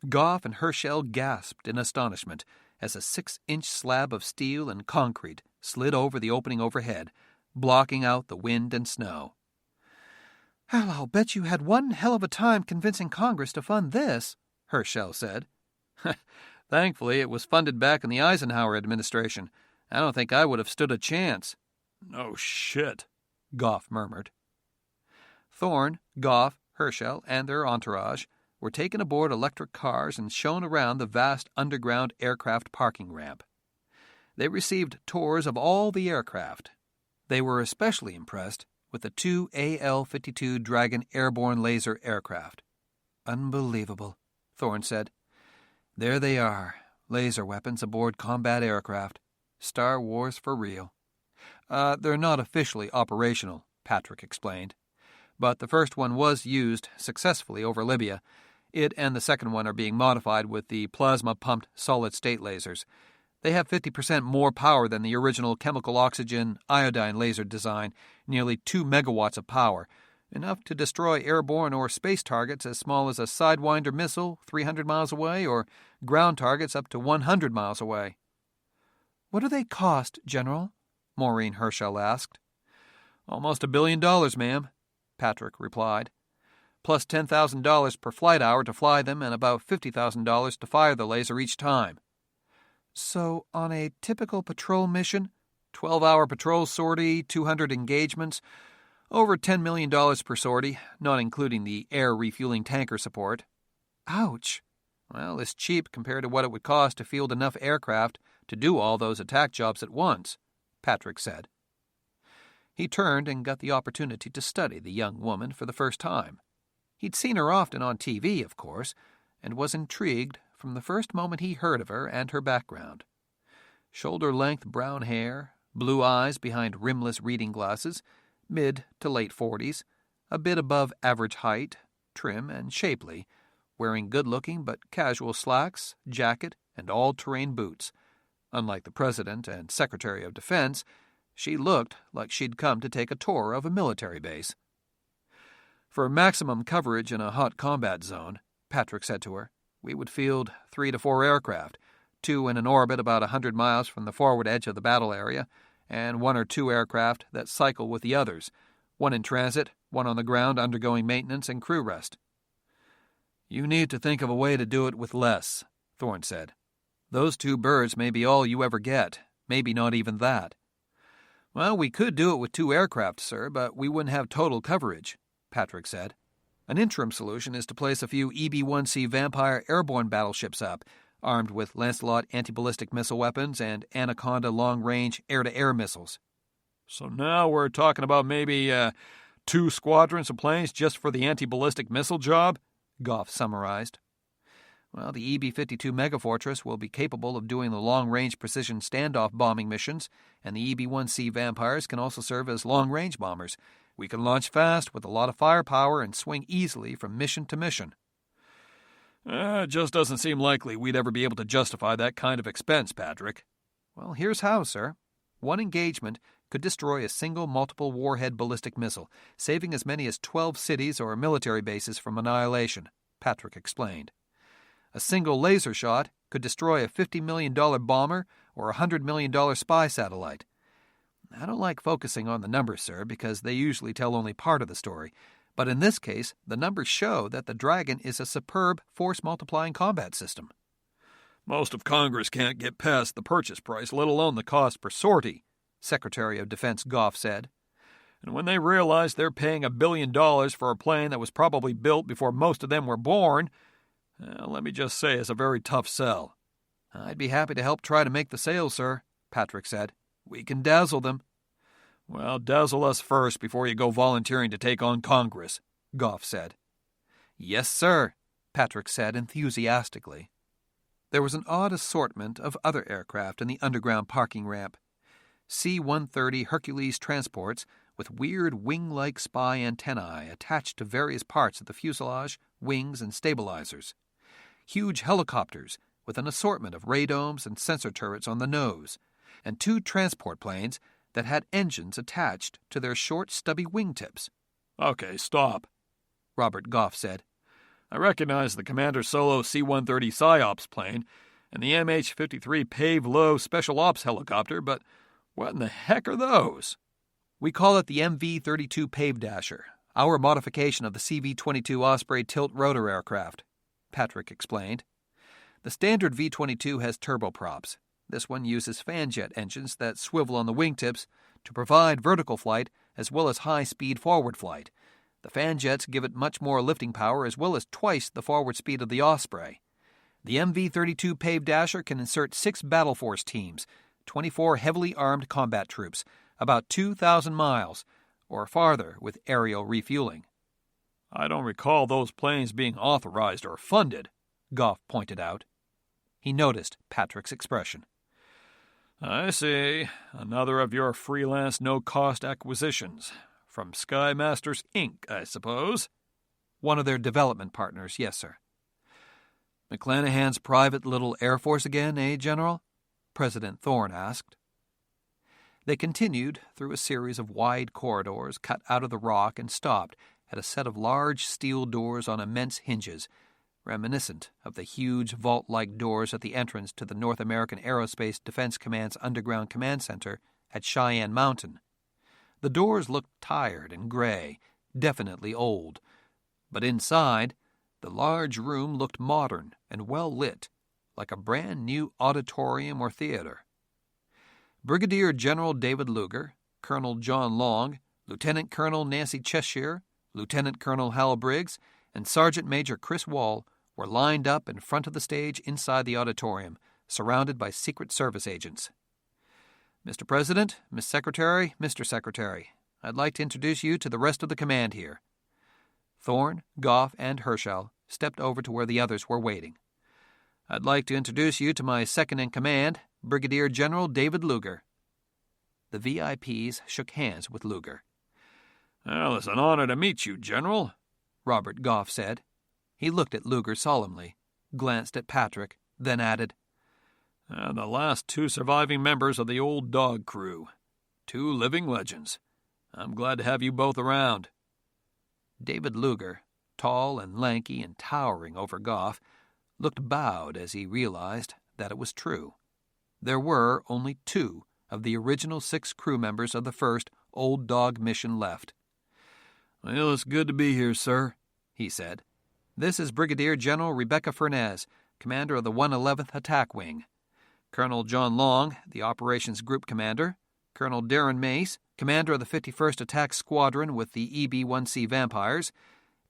Goff and Herschel gasped in astonishment as a 6-inch slab of steel and concrete slid over the opening overhead, blocking out the wind and snow. "Well, I'll bet you had one hell of a time convincing Congress to fund this," Herschel said. Thankfully, it was funded back in the Eisenhower administration. I don't think I would have stood a chance. "No shit," Goff murmured. Thorne, Goff, Herschel, and their entourage were taken aboard electric cars and shown around the vast underground aircraft parking ramp. They received tours of all the aircraft. They were especially impressed with the 2 AL-52 Dragon airborne laser aircraft. "Unbelievable," Thorne said. "There they are, laser weapons aboard combat aircraft. Star Wars for real." They're not officially operational," Patrick explained. "But the first one was used successfully over Libya. It and the second one are being modified with the plasma-pumped solid-state lasers. They have 50% more power than the original chemical oxygen iodine laser design, nearly 2 megawatts of power, enough to destroy airborne or space targets as small as a Sidewinder missile 300 miles away or ground targets up to 100 miles away." "What do they cost, General?" Maureen Herschel asked. "Almost $1 billion, ma'am," Patrick replied, "plus $10,000 per flight hour to fly them and about $50,000 to fire the laser each time." "So, on a typical patrol mission?" 12-hour patrol sortie, 200 engagements, over $10 million per sortie, not including the air refueling tanker support. "Ouch." "Well, it's cheap compared to what it would cost to field enough aircraft to do all those attack jobs at once," Patrick said. He turned and got the opportunity to study the young woman for the first time. He'd seen her often on TV, of course, and was intrigued from the first moment he heard of her and her background. Shoulder-length brown hair, blue eyes behind rimless reading glasses, mid to late 40s, a bit above average height, trim and shapely, wearing good-looking but casual slacks, jacket, and all-terrain boots. Unlike the President and Secretary of Defense, she looked like she'd come to take a tour of a military base. "For maximum coverage in a hot combat zone," Patrick said to her, "we would field 3 to 4 aircraft, 2 in an orbit about 100 miles from the forward edge of the battle area, and 1 or 2 aircraft that cycle with the others, 1 in transit, 1 on the ground undergoing maintenance and crew rest." "You need to think of a way to do it with less," Thorne said. "Those 2 birds may be all you ever get, maybe not even that." "Well, we could do it with 2 aircraft, sir, but we wouldn't have total coverage," Patrick said. "An interim solution is to place a few EB-1C Vampire airborne battleships up, armed with Lancelot anti-ballistic missile weapons and Anaconda long-range air-to-air missiles." "So now we're talking about maybe 2 squadrons of planes just for the anti-ballistic missile job?" Goff summarized. "Well, the EB-52 Megafortress will be capable of doing the long-range precision standoff bombing missions, and the EB-1C Vampires can also serve as long-range bombers. We can launch fast with a lot of firepower and swing easily from mission to mission." It just doesn't seem likely we'd ever be able to justify that kind of expense, Patrick." "Well, here's how, sir. 1 engagement could destroy a single multiple warhead ballistic missile, saving as many as 12 cities or military bases from annihilation," Patrick explained. "A single laser shot could destroy a $50 million bomber or a $100 million spy satellite. I don't like focusing on the numbers, sir, because they usually tell only part of the story. But in this case, the numbers show that the Dragon is a superb force-multiplying combat system." "Most of Congress can't get past the purchase price, let alone the cost per sortie," Secretary of Defense Goff said. "And when they realize they're paying $1 billion for a plane that was probably built before most of them were born, let me just say it's a very tough sell." "I'd be happy to help try to make the sale, sir," Patrick said. "We can dazzle them." "Well, dazzle us first before you go volunteering to take on Congress," Goff said. "Yes, sir," Patrick said enthusiastically. There was an odd assortment of other aircraft in the underground parking ramp. C-130 Hercules transports with weird wing-like spy antennae attached to various parts of the fuselage, wings, and stabilizers. Huge helicopters with an assortment of radomes and sensor turrets on the nose, and 2 transport planes that had engines attached to their short, stubby wingtips. "Okay, stop," Robert Goff said. I recognize the Commander Solo C-130 PSYOPS plane and the MH-53 Pave Low Special Ops helicopter, but what in the heck are those? We call it the MV-32 Pave Dasher, our modification of the CV-22 Osprey tilt rotor aircraft, Patrick explained. The standard V-22 has turboprops. This one uses fanjet engines that swivel on the wingtips to provide vertical flight as well as high-speed forward flight. The fanjets give it much more lifting power as well as twice the forward speed of the Osprey. The MV-32 Pave Dasher can insert 6 Battle Force teams, 24 heavily armed combat troops, about 2,000 miles, or farther with aerial refueling. I don't recall those planes being authorized or funded, Goff pointed out. He noticed Patrick's expression. I see. Another of your freelance no-cost acquisitions. From Sky Masters, Inc., I suppose? One of their development partners, yes, sir. McClanahan's private little Air Force again, eh, General? President Thorne asked. They continued through a series of wide corridors cut out of the rock and stopped at a set of large steel doors on immense hinges, reminiscent of the huge vault-like doors at the entrance to the North American Aerospace Defense Command's underground command center at Cheyenne Mountain. The doors looked tired and gray, definitely old, but inside, the large room looked modern and well lit, like a brand-new auditorium or theater. Brigadier General David Luger, Colonel John Long, Lieutenant Colonel Nancy Cheshire, Lieutenant Colonel Hal Briggs, and Sergeant Major Chris Wall were lined up in front of the stage inside the auditorium, surrounded by Secret Service agents. Mr. President, Miss Secretary, Mr. Secretary, I'd like to introduce you to the rest of the command here. Thorne, Goff, and Herschel stepped over to where the others were waiting. I'd like to introduce you to my second-in-command, Brigadier General David Luger. The VIPs shook hands with Luger. Well, it's an honor to meet you, General, Robert Goff said. He looked at Luger solemnly, glanced at Patrick, then added, the last 2 surviving members of the old dog crew. 2 living legends. I'm glad to have you both around. David Luger, tall and lanky and towering over Goff, looked bowed as he realized that it was true. There were only 2 of the original 6 crew members of the first Old Dog mission left. Well, it's good to be here, sir, he said. This is Brigadier General Rebecca Furnez, commander of the 111th Attack Wing. Colonel John Long, the Operations Group Commander, Colonel Darren Mace, commander of the 51st Attack Squadron with the EB-1C Vampires,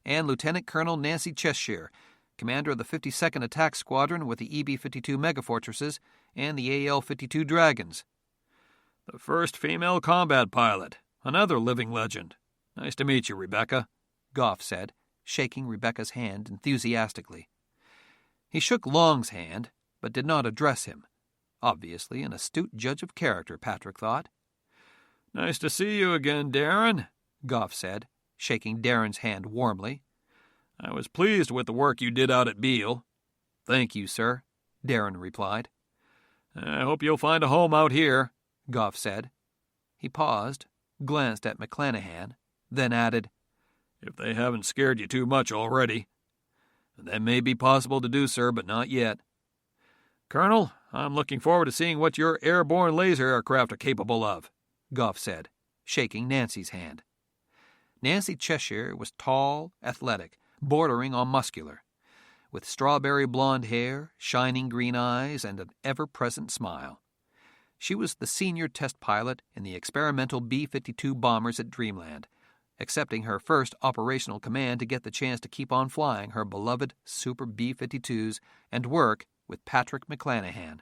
and Lieutenant Colonel Nancy Cheshire, commander of the 52nd Attack Squadron with the EB-52 Megafortresses and the AL-52 Dragons. The first female combat pilot, another living legend. Nice to meet you, Rebecca, Goff said, shaking Rebecca's hand enthusiastically. He shook Long's hand, but did not address him. Obviously an astute judge of character, Patrick thought. Nice to see you again, Darren, Goff said, shaking Darren's hand warmly. I was pleased with the work you did out at Beale. Thank you, sir, Darren replied. I hope you'll find a home out here, Goff said. He paused, glanced at McClanahan, then added, If they haven't scared you too much already. That may be possible to do, sir, but not yet. Colonel, I'm looking forward to seeing what your airborne laser aircraft are capable of, Goff said, shaking Nancy's hand. Nancy Cheshire was tall, athletic, bordering on muscular, with strawberry blonde hair, shining green eyes, and an ever-present smile. She was the senior test pilot in the experimental B-52 bombers at Dreamland, accepting her first operational command to get the chance to keep on flying her beloved Super B-52s and work with Patrick McClanahan.